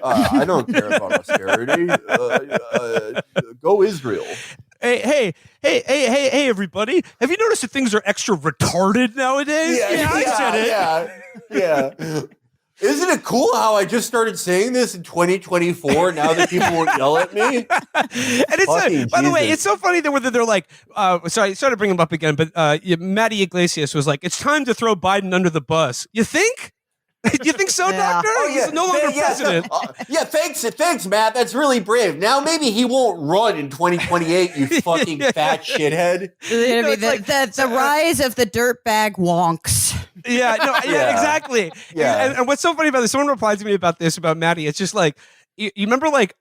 I don't care about austerity. Go Israel. Hey, everybody. Have you noticed that things are extra retarded nowadays? I said it. Yeah. Isn't it cool how I just started saying this in 2024 now that people won't yell at me? And it's by the way, it's so funny that whether they're like, sorry to bring him up again, but Matty Iglesias was like, it's time to throw Biden under the bus. You think? You think so, Doctor? Oh, yeah. He's no longer president. Thanks, Matt. That's really brave. Now maybe he won't run in 2028, you fucking fat shithead. The rise of the dirtbag wonks. Exactly. Yeah. And what's so funny about this, someone replied to me about this, about Maddie. It's just like, you remember like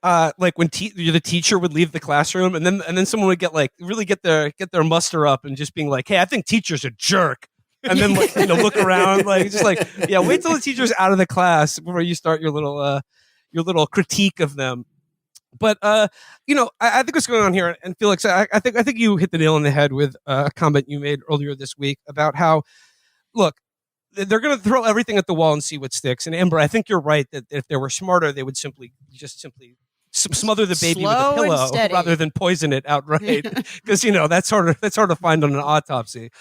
when the teacher would leave the classroom and then someone would really get their muster up and just being like, hey, I think teacher's a jerk. And then look around, like, just like, wait till the teacher's out of the class before you start your little critique of them. But I think what's going on here, and Felix, I think you hit the nail on the head with a comment you made earlier this week about how, look, they're going to throw everything at the wall and see what sticks. And Amber, I think you're right that if they were smarter, they would simply smother the baby with a pillow rather than poison it outright, because that's hard to find on an autopsy.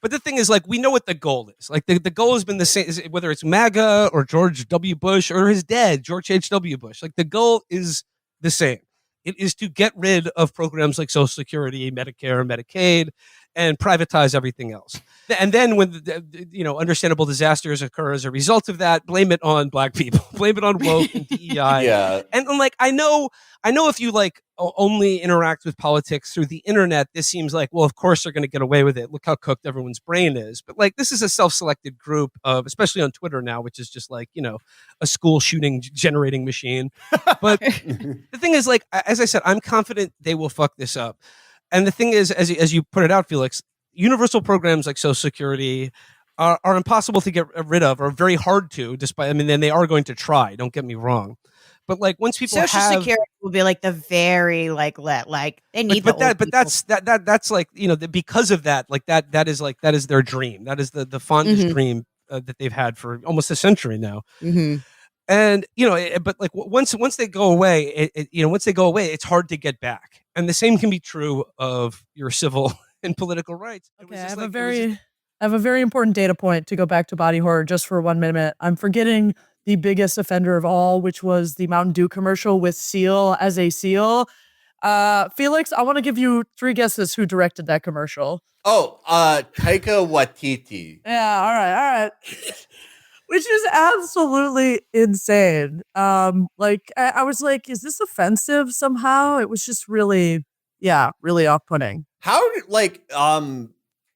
But the thing is, like, we know what the goal is. Like, the goal has been the same, whether it's MAGA or George W. Bush or his dad, George H.W. Bush. Like, the goal is the same. It is to get rid of programs like Social Security, Medicare, Medicaid, and privatize everything else. And then when understandable disasters occur as a result of that, blame it on black people, blame it on woke and DEI. Yeah. And like, I know if you like only interact with politics through the internet, this seems like, well, of course they're going to get away with it. Look how cooked everyone's brain is. But like, this is a self-selected group of, especially on Twitter now, which is just like, a school shooting generating machine. But the thing is, like, as I said, I'm confident they will fuck this up. And the thing is, as you put it out, Felix, universal programs like Social Security are impossible to get rid of, or very hard to, then they are going to try, don't get me wrong. But like, once people Social Security will be like the very they need that's like, because of that, like that is their dream. That is the fondest dream that they've had for almost a century now. Mm-hmm. And but like once they go away, it's hard to get back. And the same can be true of your civil and political rights. Okay, I have a very important data point to go back to body horror just for 1 minute. I'm forgetting the biggest offender of all, which was the Mountain Dew commercial with Seal as a seal. Felix, I want to give you 3 guesses who directed that commercial. Taika Waititi. Yeah, all right. Which is absolutely insane. Like, I was like, is this offensive somehow? It was just really off-putting.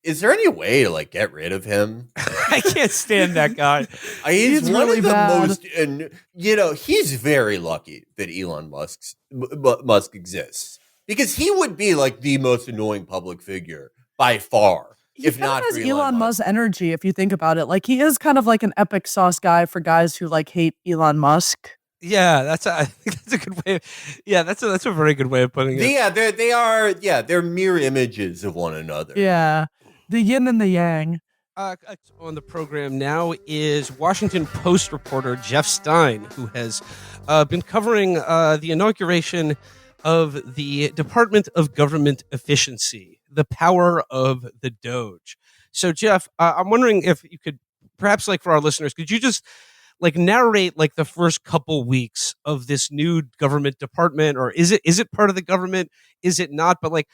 Is there any way to like get rid of him? I can't stand that guy. He's one really of the bad. most, and he's very lucky that Elon Musk exists, because he would be like the most annoying public figure by far. If not has for Elon Musk energy, if you think about it. Like, he is kind of like an epic sauce guy for guys who like hate Elon Musk. Yeah, I think that's a good way. That's a very good way of putting it. Yeah, they're mirror images of one another. Yeah, the yin and the yang. On the program now is Washington Post reporter Jeff Stein, who has been covering the inauguration of the Department of Government Efficiency, the power of the Doge. So, Jeff, I'm wondering if you could, perhaps, like, for our listeners, could you just like narrate like the first couple weeks of this new government department, or is it part of the government? Is it not? But like,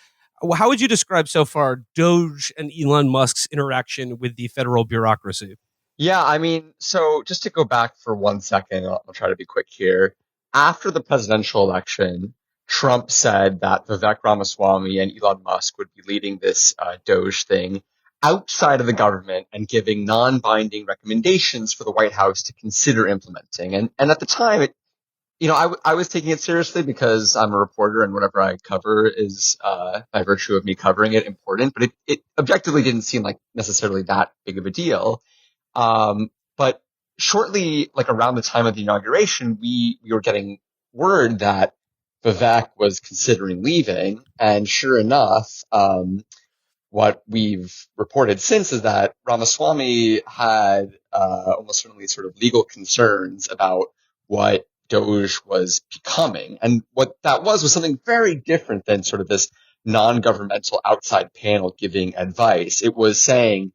how would you describe so far Doge and Elon Musk's interaction with the federal bureaucracy? Yeah, I mean, so just to go back for 1 second, I'll try to be quick here. After the presidential election, Trump said that Vivek Ramaswamy and Elon Musk would be leading this Doge thing outside of the government and giving non-binding recommendations for the White House to consider implementing. And at the time, I was taking it seriously because I'm a reporter and whatever I cover is, by virtue of me covering it, important. But it objectively didn't seem like necessarily that big of a deal. But shortly, like around the time of the inauguration, we were getting word that Vivek was considering leaving. And sure enough, what we've reported since is that Ramaswamy had almost certainly sort of legal concerns about what Doge was becoming. And what that was something very different than sort of this non-governmental outside panel giving advice. It was saying,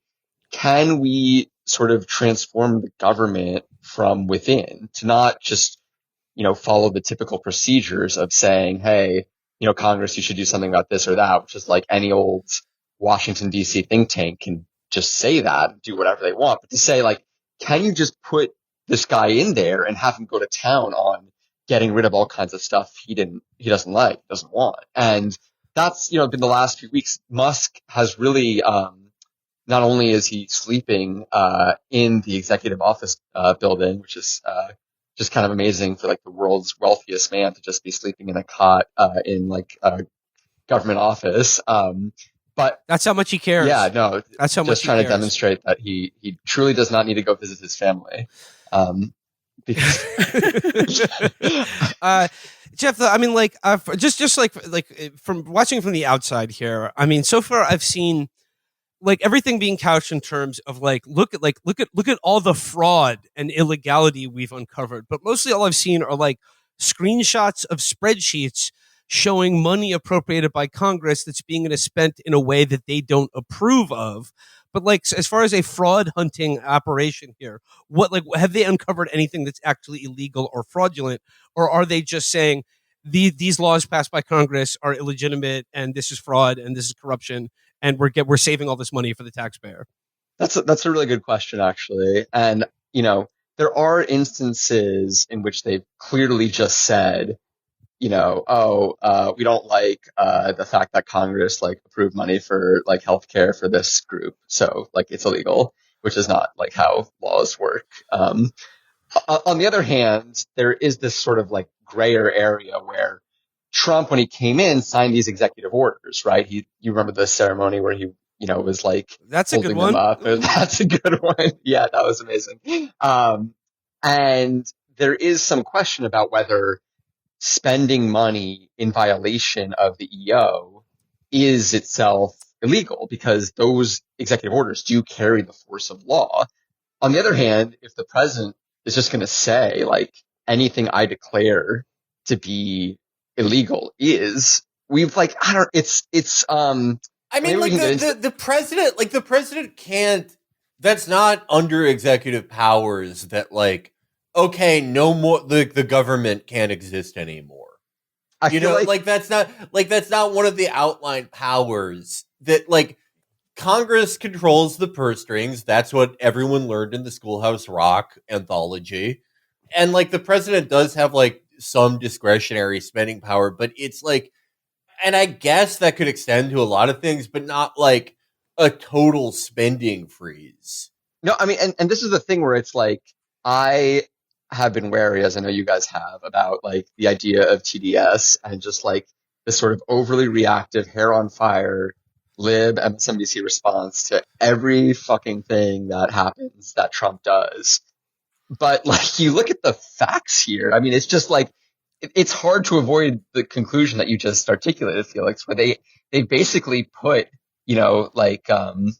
can we sort of transform the government from within to not just, follow the typical procedures of saying, hey, Congress, you should do something about this or that, which is like any old Washington, D.C. think tank can just say that and do whatever they want. But to say, like, can you just put this guy in there and have him go to town on getting rid of all kinds of stuff he doesn't like, doesn't want? And that's, been the last few weeks. Musk has really, not only is he sleeping in the executive office building, which is just kind of amazing for like the world's wealthiest man to just be sleeping in a cot in like a government office. But that's how much he cares. Yeah, no, that's how much just trying he to cares. Demonstrate that he truly does not need to go visit his family. Because Jeff, I mean, like, just like from watching from the outside here, I mean, so far I've seen like everything being couched in terms of like look at all the fraud and illegality we've uncovered, but mostly all I've seen are like screenshots of spreadsheets showing money appropriated by Congress that's being spent in a way that they don't approve of. But like, as far as a fraud hunting operation here, what, like, have they uncovered anything that's actually illegal or fraudulent, or are they just saying these laws passed by Congress are illegitimate and this is fraud and this is corruption and we're saving all this money for the taxpayer? That's a really good question, actually. And, you know, there are instances in which they've clearly just said, you know, we don't like the fact that Congress like approved money for like healthcare for this group, so like it's illegal, which is not like how laws work. On the other hand, there is this sort of like grayer area where Trump, when he came in, signed these executive orders, right? You remember the ceremony where he, you know, was like, that's a good one. That's a good one. Yeah, that was amazing. And there is some question about whether spending money in violation of the EO is itself illegal, because those executive orders do carry the force of law. On the other hand, if the president is just going to say, like, anything I declare to be illegal is, we've like, I don't, I mean, like the president can't, that's not under executive powers that like, okay, no more, the government can't exist anymore. You know, like that's not one of the outlined powers that like Congress controls the purse strings. That's what everyone learned in the Schoolhouse Rock anthology. And like the president does have like some discretionary spending power, but it's like, and I guess that could extend to a lot of things, but not like a total spending freeze. No, I mean, and this is the thing where it's like, I have been wary, as I know you guys have, about like the idea of TDS and just like this sort of overly reactive, hair on fire, lib MSNBC response to every fucking thing that happens that Trump does. But like, you look at the facts here. I mean, it's just like, it's hard to avoid the conclusion that you just articulated, Felix, where they basically put, you know, like, do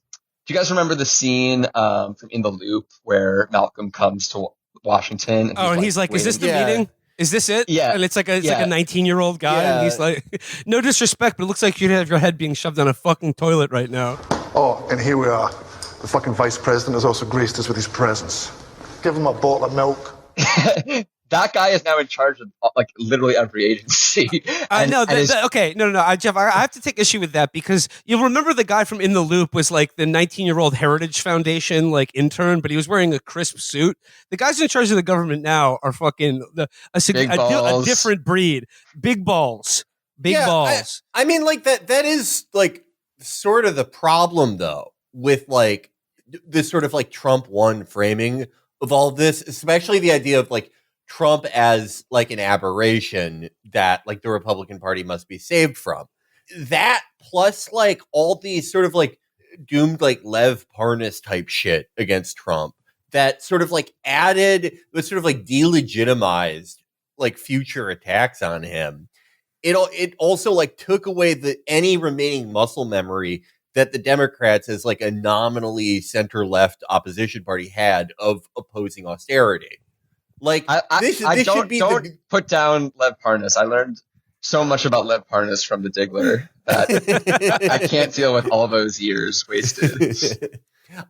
you guys remember the scene from In the Loop where Malcolm comes to Washington? And he's like, is this the meeting? Is this it? Yeah. And it's like a 19-year-old guy, and he's like, no disrespect, but it looks like you'd have your head being shoved down a fucking toilet right now. Oh, and here we are. The fucking vice president has also graced us with his presence. Give him a bottle of milk. That guy is now in charge of like literally every agency. Okay, no, Jeff, I have to take issue with that, because you'll remember the guy from In the Loop was like the 19-year-old Heritage Foundation like intern, but he was wearing a crisp suit. The guys in charge of the government now are fucking a different breed. Big balls. Balls. I mean, like that is like sort of the problem though with like this sort of like Trump 1 framing of all of this, especially the idea of like Trump as like an aberration that like the Republican Party must be saved from. That plus like all these sort of like doomed like Lev Parnas type shit against Trump that sort of like added, was sort of like delegitimized like future attacks on him. It also like took away any remaining muscle memory that the Democrats as like a nominally center left opposition party had of opposing austerity. Like don't put down Lev Parnas. I learned so much about Lev Parnas from the Diggler that I can't deal with all those years wasted.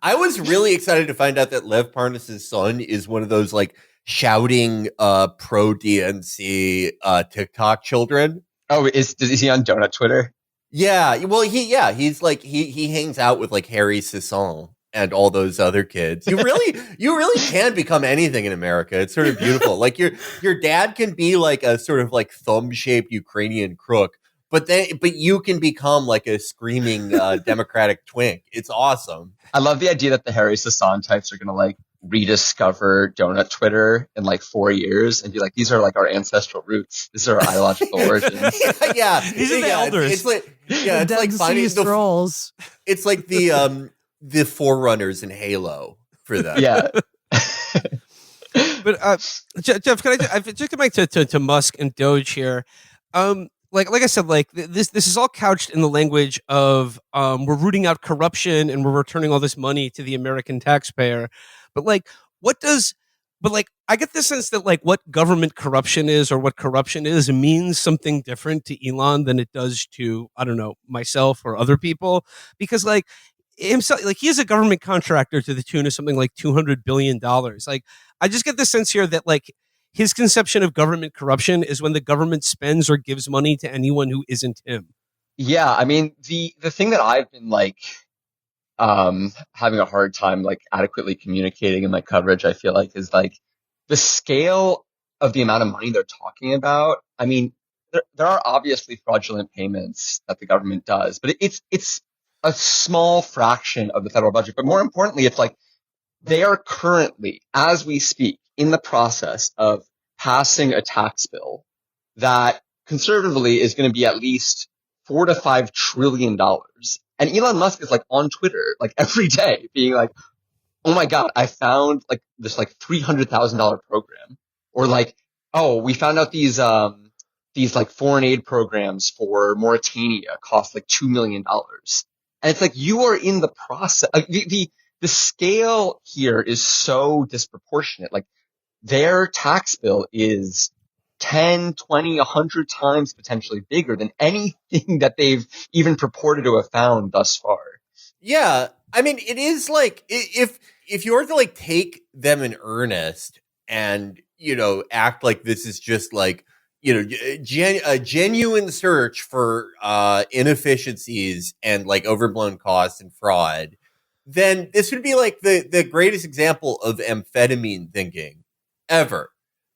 I was really excited to find out that Lev Parnas' son is one of those like shouting pro DNC TikTok children. Oh, is he on Donut Twitter? Yeah, well, he's like he hangs out with like Harry Sisson and all those other kids. You really can become anything in America. It's sort of beautiful. Like your dad can be like a sort of like thumb-shaped Ukrainian crook, but you can become like a screaming Democratic twink. It's awesome. I love the idea that the Harry Sisson types are going to like rediscover Donut Twitter in like 4 years and be like, these are like our ancestral roots. These are our ideological origins. Yeah. These are the elders. It's like finding the scrolls. It's like the forerunners in Halo for that. Yeah. But Jeff, can I just get back to Musk and Doge here? Like I said, like this is all couched in the language of we're rooting out corruption and we're returning all this money to the American taxpayer. But like, I get the sense that like what government corruption is or what corruption is means something different to Elon than it does to, I don't know, myself or other people. Because like himself, like he is a government contractor to the tune of something like $200 billion. Like I just get the sense here that like his conception of government corruption is when the government spends or gives money to anyone who isn't him. Yeah, I mean, the thing that I've been like having a hard time like adequately communicating in my coverage, I feel like, is like the scale of the amount of money they're talking about. I mean, there are obviously fraudulent payments that the government does, but it's a small fraction of the federal budget. But more importantly, it's like they are currently, as we speak, in the process of passing a tax bill that conservatively is going to be at least $4 to $5 trillion. And Elon Musk is like on Twitter, like every day being like, oh my God, I found like this like $300,000 program, or like, oh, we found out these like foreign aid programs for Mauritania cost like $2 million. And it's like, you are in the process. The scale here is so disproportionate. Like their tax bill is 10, 20, 100 times potentially bigger than anything that they've even purported to have found thus far. Yeah, I mean, it is like if you were to like take them in earnest and act like this is just like a genuine search for inefficiencies and like overblown costs and fraud, then this would be like the greatest example of amphetamine thinking ever.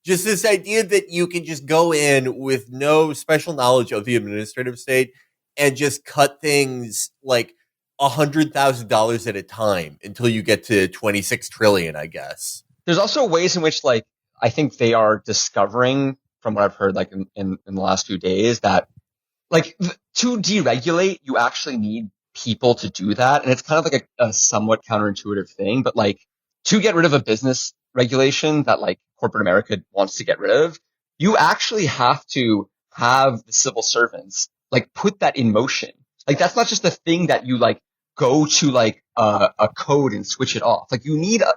Just this idea that you can just go in with no special knowledge of the administrative state and just cut things like $100,000 at a time until you get to 26 trillion, I guess. There's also ways in which, like, I think they are discovering, from what I've heard, like in the last few days, that like to deregulate, you actually need people to do that. And it's kind of like a somewhat counterintuitive thing, but like to get rid of a business regulation that like corporate America wants to get rid of, you actually have to have the civil servants like put that in motion. Like that's not just a thing that you like go to like a code and switch it off. Like you need a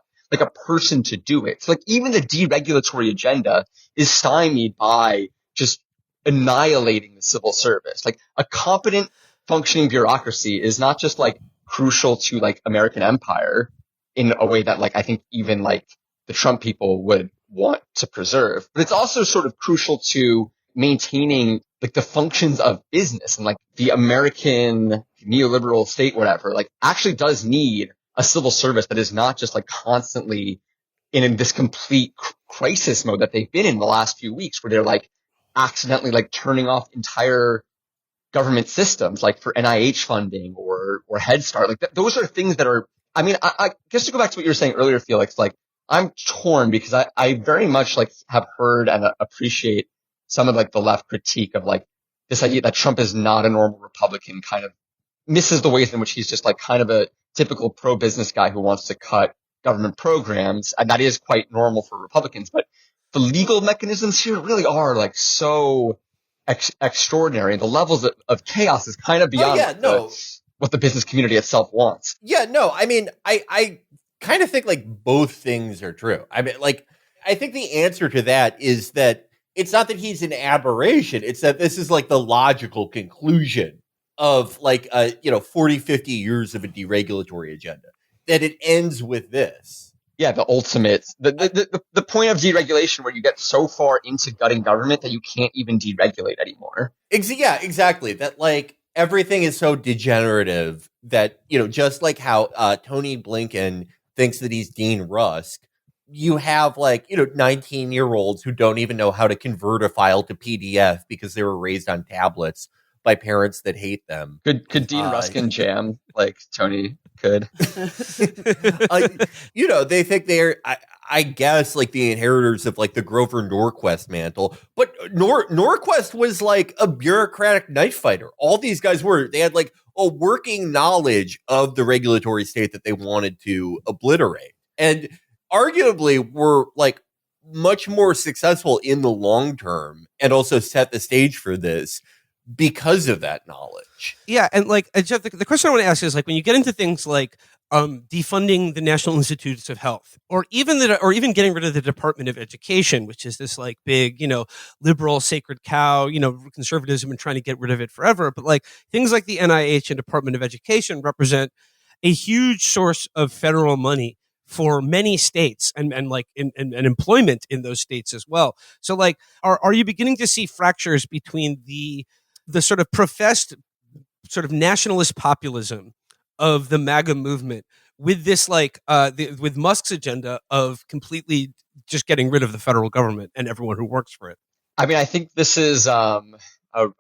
person to do it. So like even the deregulatory agenda is stymied by just annihilating the civil service. Like a competent functioning bureaucracy is not just like crucial to like American empire in a way that like I think even like the Trump people would want to preserve, but it's also sort of crucial to maintaining like the functions of business, and like the American neoliberal state, whatever, like actually does need a civil service that is not just like constantly in this complete crisis mode that they've been in the last few weeks, where they're like accidentally like turning off entire government systems, like for NIH funding or Head Start. Like those are things that are, I mean, I guess to go back to what you were saying earlier, Felix, like I'm torn because I very much like have heard and appreciate some of like the left critique of like this idea that Trump is not a normal Republican, kind of misses the ways in which he's just like kind of a typical pro-business guy who wants to cut government programs. And that is quite normal for Republicans, but the legal mechanisms here really are like so extraordinary. And the levels of chaos is kind of beyond what the business community itself wants. Yeah, no, I mean, I kind of think like both things are true. I mean, like, I think the answer to that is that it's not that he's an aberration. It's that this is like the logical conclusion of like, 40, 50 years of a deregulatory agenda, that it ends with this. Yeah, the ultimate, the point of deregulation where you get so far into gutting government that you can't even deregulate anymore. Yeah, exactly. That like everything is so degenerative that, just like how Tony Blinken thinks that he's Dean Rusk, you have like, 19-year-olds who don't even know how to convert a file to PDF because they were raised on tablets by parents that hate them. Could Dean Ruskin jam like Tony could? They think they're, I guess, like the inheritors of like the Grover Norquist mantle. But Norquist was like a bureaucratic knife fighter. All these guys they had like a working knowledge of the regulatory state that they wanted to obliterate. And arguably were like much more successful in the long term and also set the stage for this because of that knowledge. Yeah, and like Jeff, the question I want to ask is like when you get into things like defunding the National Institutes of Health, or even getting rid of the Department of Education, which is this like big, liberal sacred cow, conservatism and trying to get rid of it forever. But like things like the NIH and Department of Education represent a huge source of federal money for many states and employment in those states as well. So like, are you beginning to see fractures between the sort of professed sort of nationalist populism of the MAGA movement with this with Musk's agenda of completely just getting rid of the federal government and everyone who works for it? I mean, I think this is a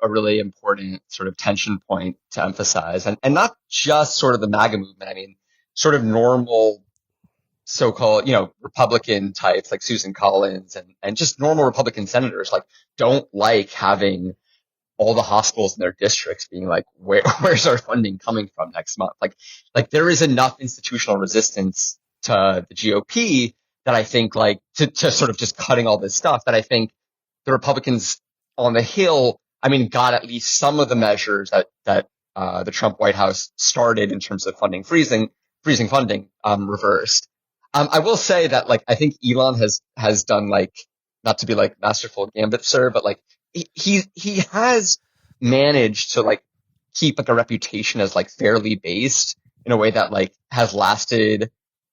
really important sort of tension point to emphasize, and not just sort of the MAGA movement. I mean, sort of normal so-called, Republican types like Susan Collins and just normal Republican senators don't like having all the hospitals in their districts being like, where's our funding coming from next month? Like there is enough institutional resistance to the GOP that I think to sort of just cutting all this stuff that I think the Republicans on the Hill, got at least some of the measures that the Trump White House started in terms of freezing funding, reversed. I will say that I think Elon has done not to be masterful gambit, sir, but he has managed to keep a reputation as fairly based in a way that has lasted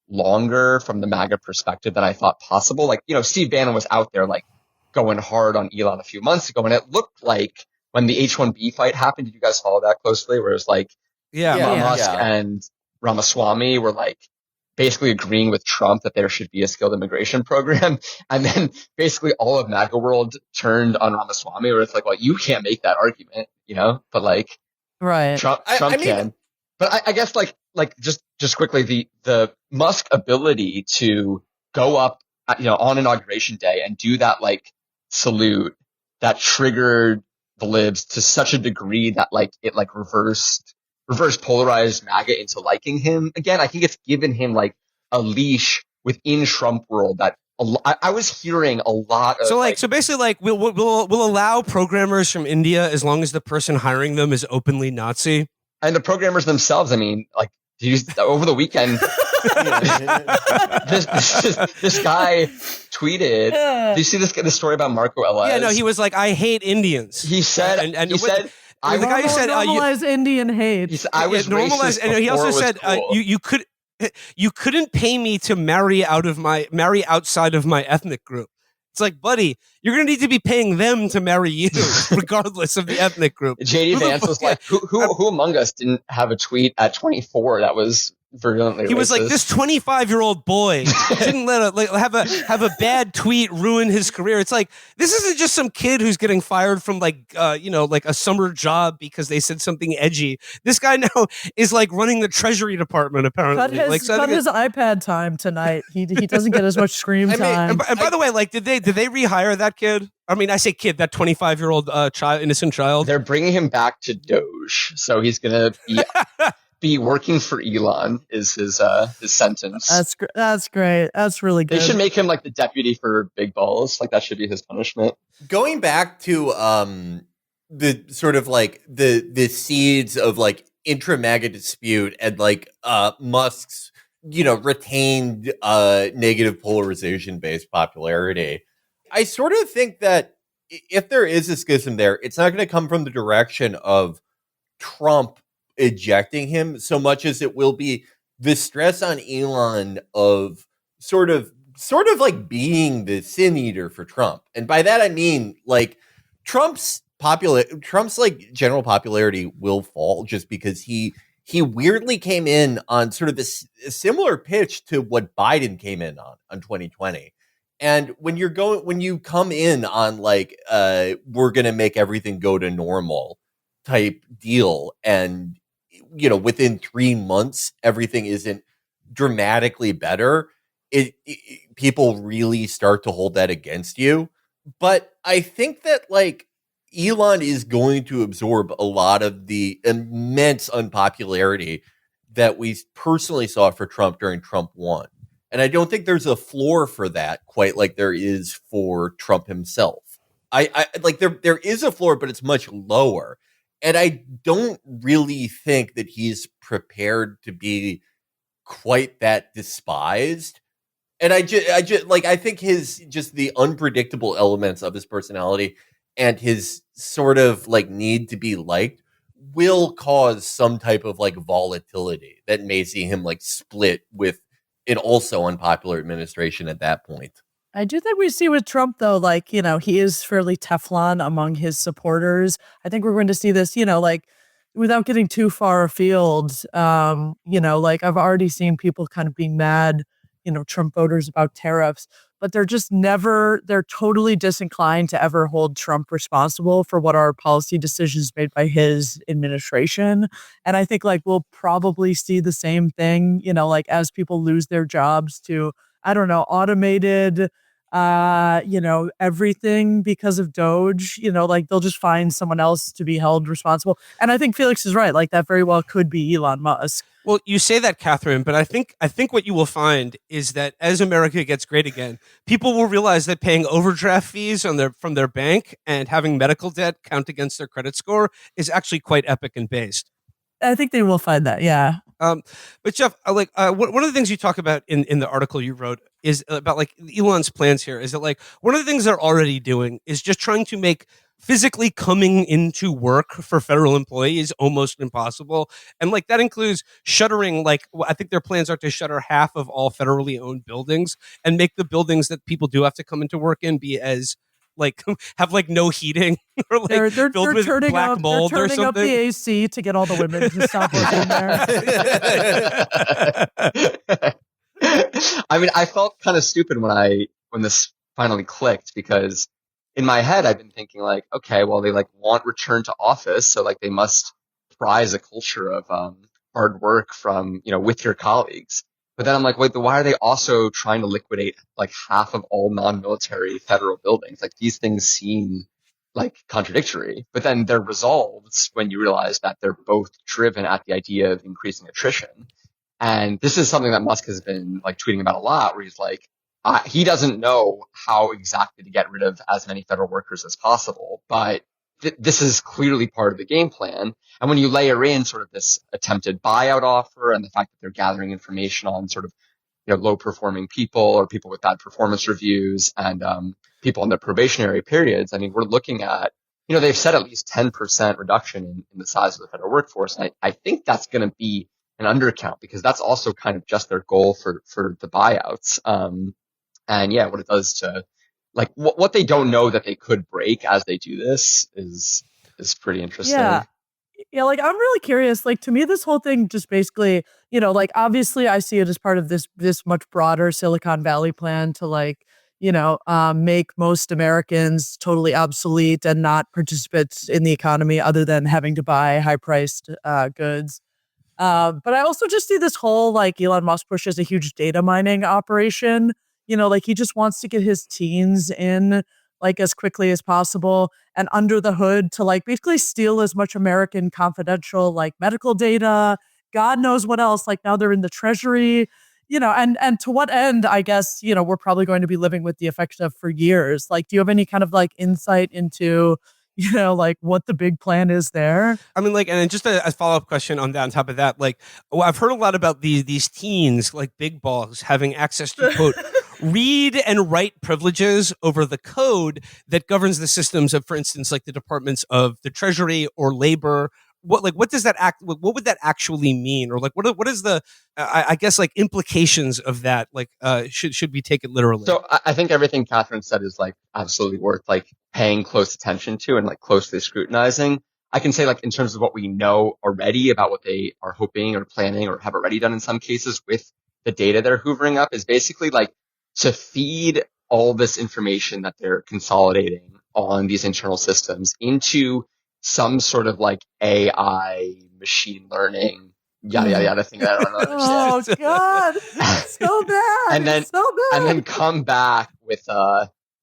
longer from the MAGA perspective than I thought possible. Steve Bannon was out there going hard on Elon a few months ago, and it looked like when the H-1B fight happened, did you guys follow that closely? Where it was Musk and Ramaswamy were basically agreeing with Trump that there should be a skilled immigration program. And then basically all of MAGA world turned on Ramaswamy, where it's well, you can't make that argument, but right. Trump can. But I guess just quickly, the Musk ability to go up, on inauguration day and do that salute that triggered the libs to such a degree that it reverse polarized MAGA into liking him again. I think it's given him a leash within Trump world that I was hearing a lot of. So basically we'll allow programmers from India as long as the person hiring them is openly Nazi. And the programmers themselves, over the weekend, this guy tweeted. Do you see this story about Marco Ellis? Yeah, no, he was I hate Indians. He said, he said. The guy who said normalize Indian hate. I was normalized, and he also said cool. you couldn't pay me to marry outside of my ethnic group. It's buddy, you're gonna need to be paying them to marry you, regardless of the ethnic group. JD Vance was who among us didn't have a tweet at 24 that was virulently racist? He was this 25-year-old boy didn't let have a bad tweet ruin his career. It's this isn't just some kid who's getting fired from a summer job because they said something edgy. This guy now is running the Treasury Department apparently. Cut his iPad time tonight. He doesn't get as much screen time. And by the way, did they rehire that kid? I say kid, that 25-year-old innocent child. They're bringing him back to Doge, so he's gonna be working for Elon is his sentence. That's great. That's really good. They should make him the deputy for big balls. That should be his punishment. Going back to the sort of the seeds of intra-MAGA dispute and Musk's retained negative polarization based popularity. I sort of think that if there is a schism there, it's not going to come from the direction of Trump ejecting him so much as it will be the stress on Elon of sort of being the sin eater for Trump. And by that I mean Trump's general popularity will fall just because he weirdly came in on sort of a similar pitch to what Biden came in on 2020. And when you come in on we're going to make everything go to normal type deal, and within 3 months everything isn't dramatically better, people really start to hold that against you. But I think that Elon is going to absorb a lot of the immense unpopularity that we personally saw for Trump during Trump 1. And I don't think there's a floor for that quite like there is for Trump himself. There is a floor, but it's much lower. And I don't really think that he's prepared to be quite that despised. And I think the unpredictable elements of his personality and his sort of like need to be liked will cause some type of like volatility that may see him like split with an also unpopular administration at that point. I do think we see with Trump, though, like, he is fairly Teflon among his supporters. I think we're going to see this, like, without getting too far afield, like I've already seen people kind of being mad, Trump voters about tariffs, but they're totally disinclined to ever hold Trump responsible for what are policy decisions made by his administration. And I think like we'll probably see the same thing, like as people lose their jobs to, I don't know, automated, everything because of Doge, like they'll just find someone else to be held responsible. And I think Felix is right. Like that very well could be Elon Musk. Well, you say that, Catherine, but I think what you will find is that as America gets great again, people will realize that paying overdraft fees from their bank and having medical debt count against their credit score is actually quite epic and based. I think they will find that, yeah. But Jeff, one of the things you talk about in the article you wrote is about like Elon's plans here. Is that like one of the things they're already doing is just trying to make physically coming into work for federal employees almost impossible, and like that includes shuttering. Like I think their plans are to shutter half of all federally owned buildings and make the buildings that people do have to come into work in be as like have like no heating or like they're filled with black mold or something. They're turning up the AC to get all the women to stop working there. I mean, I felt kind of stupid when this finally clicked, because in my head I've been thinking like, okay, well they like want return to office, so like they must prize a culture of hard work from with your colleagues. But then I'm like, wait, why are they also trying to liquidate like half of all non-military federal buildings? Like these things seem like contradictory, but then they're resolved when you realize that they're both driven at the idea of increasing attrition. And this is something that Musk has been like tweeting about a lot, where he's like, he doesn't know how exactly to get rid of as many federal workers as possible, but this is clearly part of the game plan. And when you layer in sort of this attempted buyout offer and the fact that they're gathering information on sort of, low performing people or people with bad performance reviews and, people on their probationary periods, I mean, we're looking at, they've said at least 10% reduction in the size of the federal workforce. And I think that's going to be an undercount, because that's also kind of just their goal for the buyouts. And yeah, what it does to like what they don't know that they could break as they do this is pretty interesting. Yeah. Yeah, like I'm really curious. Like to me, this whole thing just basically, like obviously I see it as part of this much broader Silicon Valley plan to like, make most Americans totally obsolete and not participants in the economy other than having to buy high-priced goods. But I also just see this whole like Elon Musk push as a huge data mining operation. Like he just wants to get his teens in like as quickly as possible and under the hood to like basically steal as much American confidential like medical data, God knows what else. Like now they're in the Treasury, and to what end, I guess, we're probably going to be living with the effects of for years. Like, do you have any kind of like insight into, like what the big plan is there? I mean, like, and then just a follow-up question on that, on top of that, like, I've heard a lot about these teens, like big balls, having access to, quote, read and write privileges over the code that governs the systems of, for instance, like the departments of the Treasury or Labor. What does that what would that actually mean? Or like, what is the, I guess, like implications of that? Like, should we take it literally? So I think everything Catherine said is like absolutely worth like paying close attention to and like closely scrutinizing. I can say like in terms of what we know already about what they are hoping or planning or have already done in some cases with the data they're hoovering up is basically like to feed all this information that they're consolidating on these internal systems into some sort of like AI machine learning, yada, yada, yada thing that I don't understand. Oh God, it's so bad. And then, it's so bad. And then come back with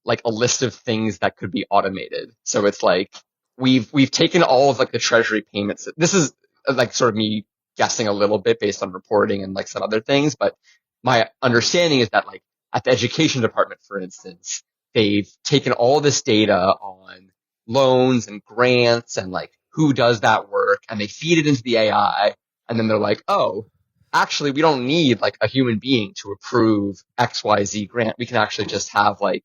like a list of things that could be automated. So it's like, we've taken all of like the Treasury payments. This is like sort of me guessing a little bit based on reporting and like some other things. But my understanding is that like at the education department, for instance, they've taken all this data on loans and grants and like who does that work, and they feed it into the AI, and then they're like, oh, actually, we don't need like a human being to approve XYZ grant. We can actually just have like,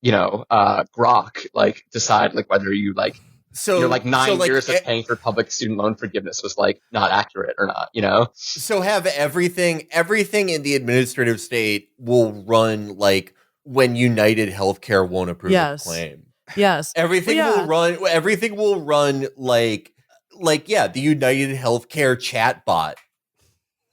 Grok like decide like whether you like, like 9 years of paying for public student loan forgiveness was like not accurate or not, So have everything in the administrative state will run like when United Healthcare won't approve a claim. Yes. Everything will run like the United Healthcare chatbot.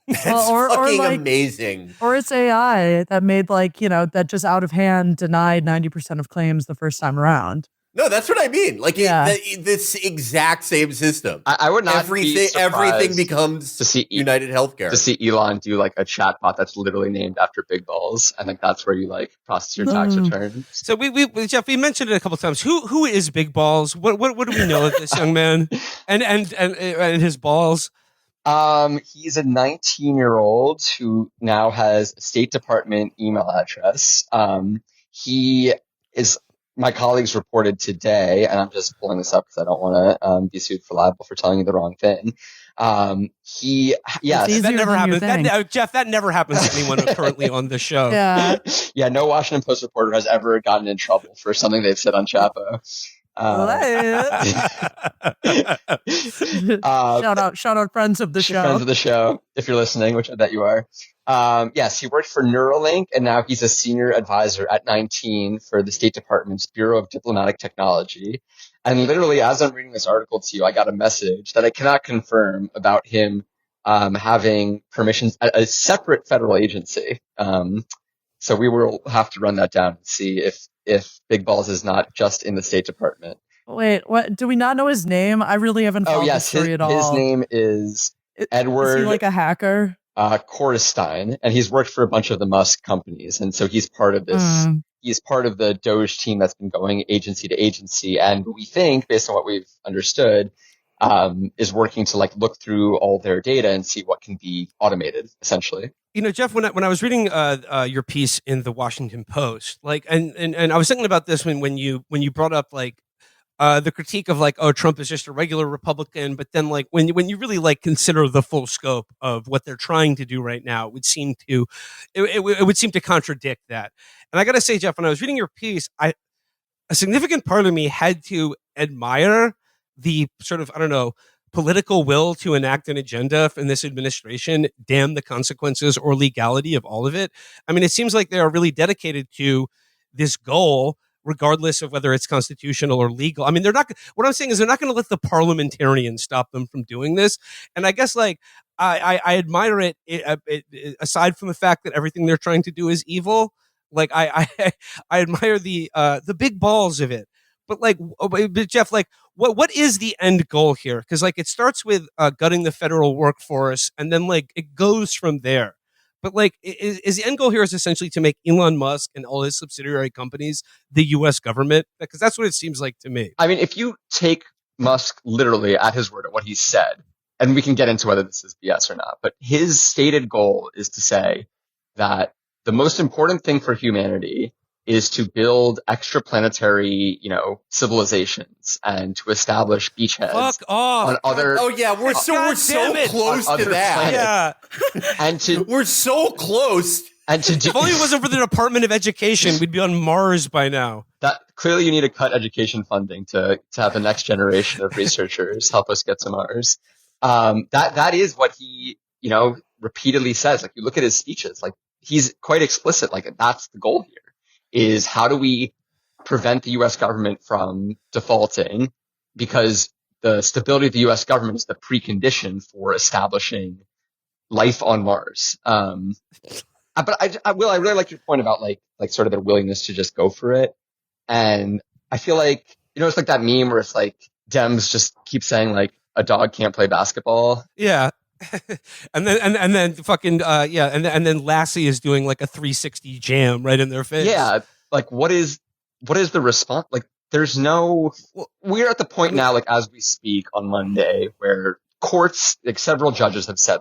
That's fucking amazing. Or it's AI that made that just out of hand denied 90% of claims the first time around. No, that's what I mean. Like this exact same system. I would not everything becomes to see United Healthcare. To see Elon do like a chatbot that's literally named after Big Balls. I think that's where you like process your tax return. So we Jeff, we mentioned it a couple of times. Who is Big Balls? What do we know of this young man and his balls? He's a 19-year-old who now has a State Department email address. He is. My colleagues reported today, and I'm just pulling this up because I don't want to be sued for libel for telling you the wrong thing. That never happens. Jeff, that never happens to anyone currently on the show. Yeah. No Washington Post reporter has ever gotten in trouble for something they've said on Chapo. Shout out friends of the show. Friends of the show, if you're listening, which I bet you are. Yes, he worked for Neuralink, and now he's a senior advisor at 19 for the State Department's Bureau of Diplomatic Technology. And literally, as I'm reading this article to you, I got a message that I cannot confirm about him having permissions at a separate federal agency. So we will have to run that down and see if Big Balls is not just in the State Department. Wait, what? Do we not know his name? I really haven't followed the story at all. His name is Edward. Is he like a hacker? Korestein, and he's worked for a bunch of the Musk companies, and so he's part of this. He's part of the Doge team that's been going agency to agency, and we think, based on what we've understood, is working to like look through all their data and see what can be automated, essentially. Jeff, when I was reading your piece in the Washington Post, and I was thinking about this when you brought up the critique of Trump is just a regular Republican, but then when you really consider the full scope of what they're trying to do right now, it would seem to contradict that. And I got to say, Jeff, when I was reading your piece, a significant part of me had to admire the sort of, political will to enact an agenda in this administration, damn the consequences or legality of all of it. I mean, it seems like they are really dedicated to this goal, regardless of whether it's constitutional or legal. I mean, what I'm saying is they're not going to let the parliamentarians stop them from doing this. And I guess I admire it, aside from the fact that everything they're trying to do is evil. I admire the big balls of it. But Jeff, what is the end goal here? Because it starts with gutting the federal workforce, and then it goes from there. But is the end goal here is essentially to make Elon Musk and all his subsidiary companies the U.S. government? Because that's what it seems like to me. I mean, if you take Musk literally at his word, at what he said, and we can get into whether this is BS or not, but his stated goal is to say that the most important thing for humanity is to build extraplanetary, civilizations and to establish beachheads. Fuck off. On other. Oh yeah, we're so close to that. Planets. Yeah, we're so close. And to if only it wasn't for the Department of Education, we'd be on Mars by now. That clearly you need to cut education funding to have the next generation of researchers help us get to Mars. That is what he, repeatedly says. You look at his speeches, he's quite explicit. That's the goal here. Is how do we prevent the U.S. government from defaulting, because the stability of the U.S. government is the precondition for establishing life on Mars. But I really like your point about sort of their willingness to just go for it. And I feel it's like that meme where it's Dems just keep saying a dog can't play basketball. Yeah. and then fucking and then Lassie is doing a 360 jam right in their face. Yeah, what is the response? There's no. We're at the point now, as we speak on Monday, where courts, several judges have said,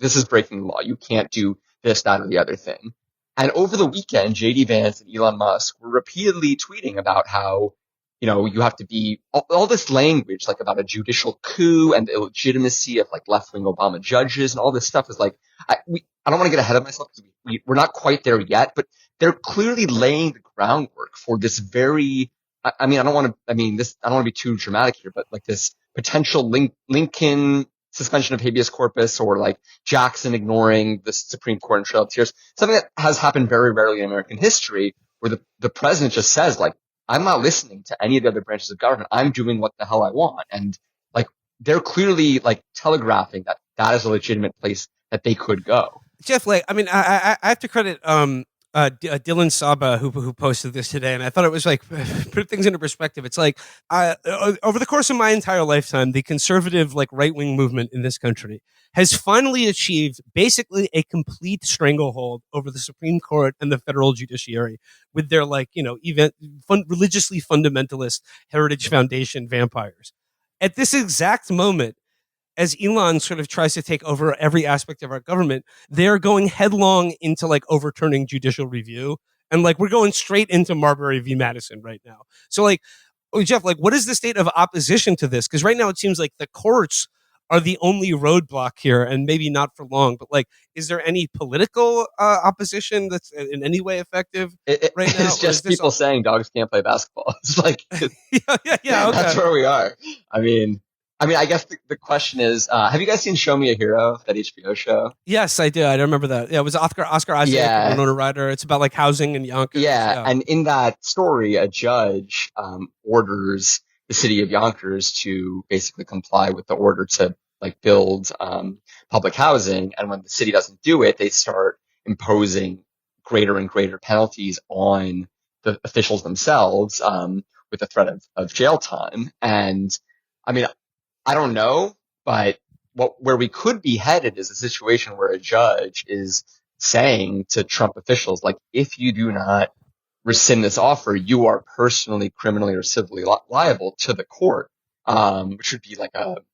this is breaking the law. You can't do this, that, or the other thing. And over the weekend, JD Vance and Elon Musk were repeatedly tweeting about how you have to be all this language like about a judicial coup and the illegitimacy of like left-wing Obama judges and all this stuff is like, I don't want to get ahead of myself because we're not quite there yet, but they're clearly laying the groundwork for this very, I don't want to be too dramatic here, but like this potential Lincoln suspension of habeas corpus or like Jackson ignoring the Supreme Court and Trail of Tears, something that has happened very rarely in American history where the president just says like, I'm not listening to any of the other branches of government. I'm doing what the hell I want. And like, they're clearly like telegraphing that is a legitimate place that they could go. Jeff, like, I have to credit Dylan Saba who posted this today, and I thought it was like put things into perspective. It's like over the course of my entire lifetime, the conservative like right wing movement in this country has finally achieved basically a complete stranglehold over the Supreme Court and the federal judiciary with their like religiously fundamentalist Heritage Foundation vampires. At this exact moment, as Elon sort of tries to take over every aspect of our government, they're going headlong into like overturning judicial review. And like, we're going straight into Marbury v. Madison right now. So like, Jeff, like what is the state of opposition to this? Because right now it seems like the courts are the only roadblock here, and maybe not for long, but like, is there any political opposition that's in any way effective right now? It's just people saying dogs can't play basketball. It's like, yeah, okay. That's where we are. I guess the question is, have you guys seen Show Me a Hero, that HBO show? Yes, I did. I remember that. Yeah, it was Oscar Isaac and Winona Ryder. It's about like housing in Yonkers. Yeah, and in that story, a judge orders the city of Yonkers to basically comply with the order to like build public housing. And when the city doesn't do it, they start imposing greater and greater penalties on the officials themselves with the threat of jail time. And I don't know, but where we could be headed is a situation where a judge is saying to Trump officials, like, if you do not rescind this offer, you are personally, criminally, or civilly liable to the court, which would be like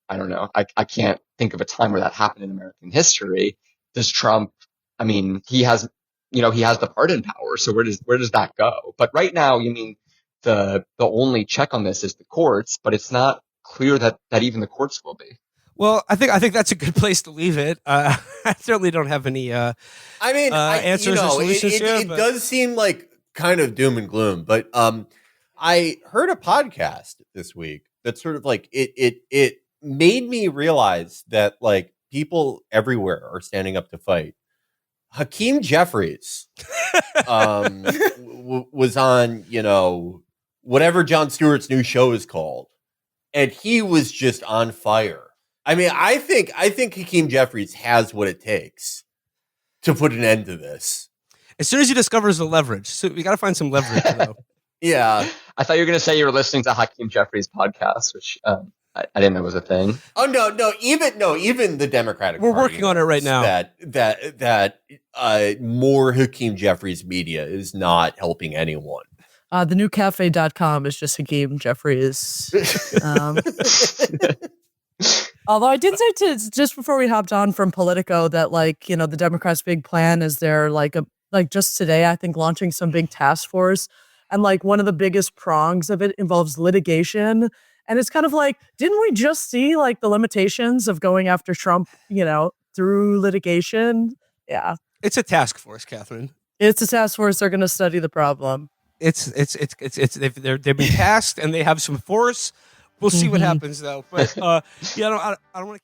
I don't know. I can't think of a time where that happened in American history. Does Trump, he has the pardon power. So where does that go? But right now, the only check on this is the courts, but it's not clear that even the courts will be. Well, I think that's a good place to leave it. I certainly don't have any answers or solutions here. It does seem like kind of doom and gloom, but I heard a podcast this week that sort of like it made me realize that like people everywhere are standing up to fight. Hakeem Jeffries was on, whatever Jon Stewart's new show is called. And he was just on fire. I think Hakeem Jeffries has what it takes to put an end to this. As soon as he discovers the leverage. So we got to find some leverage, though. Yeah. I thought you were going to say you were listening to Hakeem Jeffries' podcast, which I didn't know was a thing. Oh, no. Even the Democratic We're Party working on it right now. That more Hakeem Jeffries media is not helping anyone. The new cafe.com is just Hakeem Jeffries. Although I did say just before we hopped on from Politico that the Democrats' big plan is they're just today, I think, launching some big task force. And one of the biggest prongs of it involves litigation. And it's kind of like, didn't we just see the limitations of going after Trump, through litigation? Yeah. It's a task force, Catherine. It's a task force. They're going to study the problem. They've been tasked and they have some force. We'll see what happens though. But I don't want to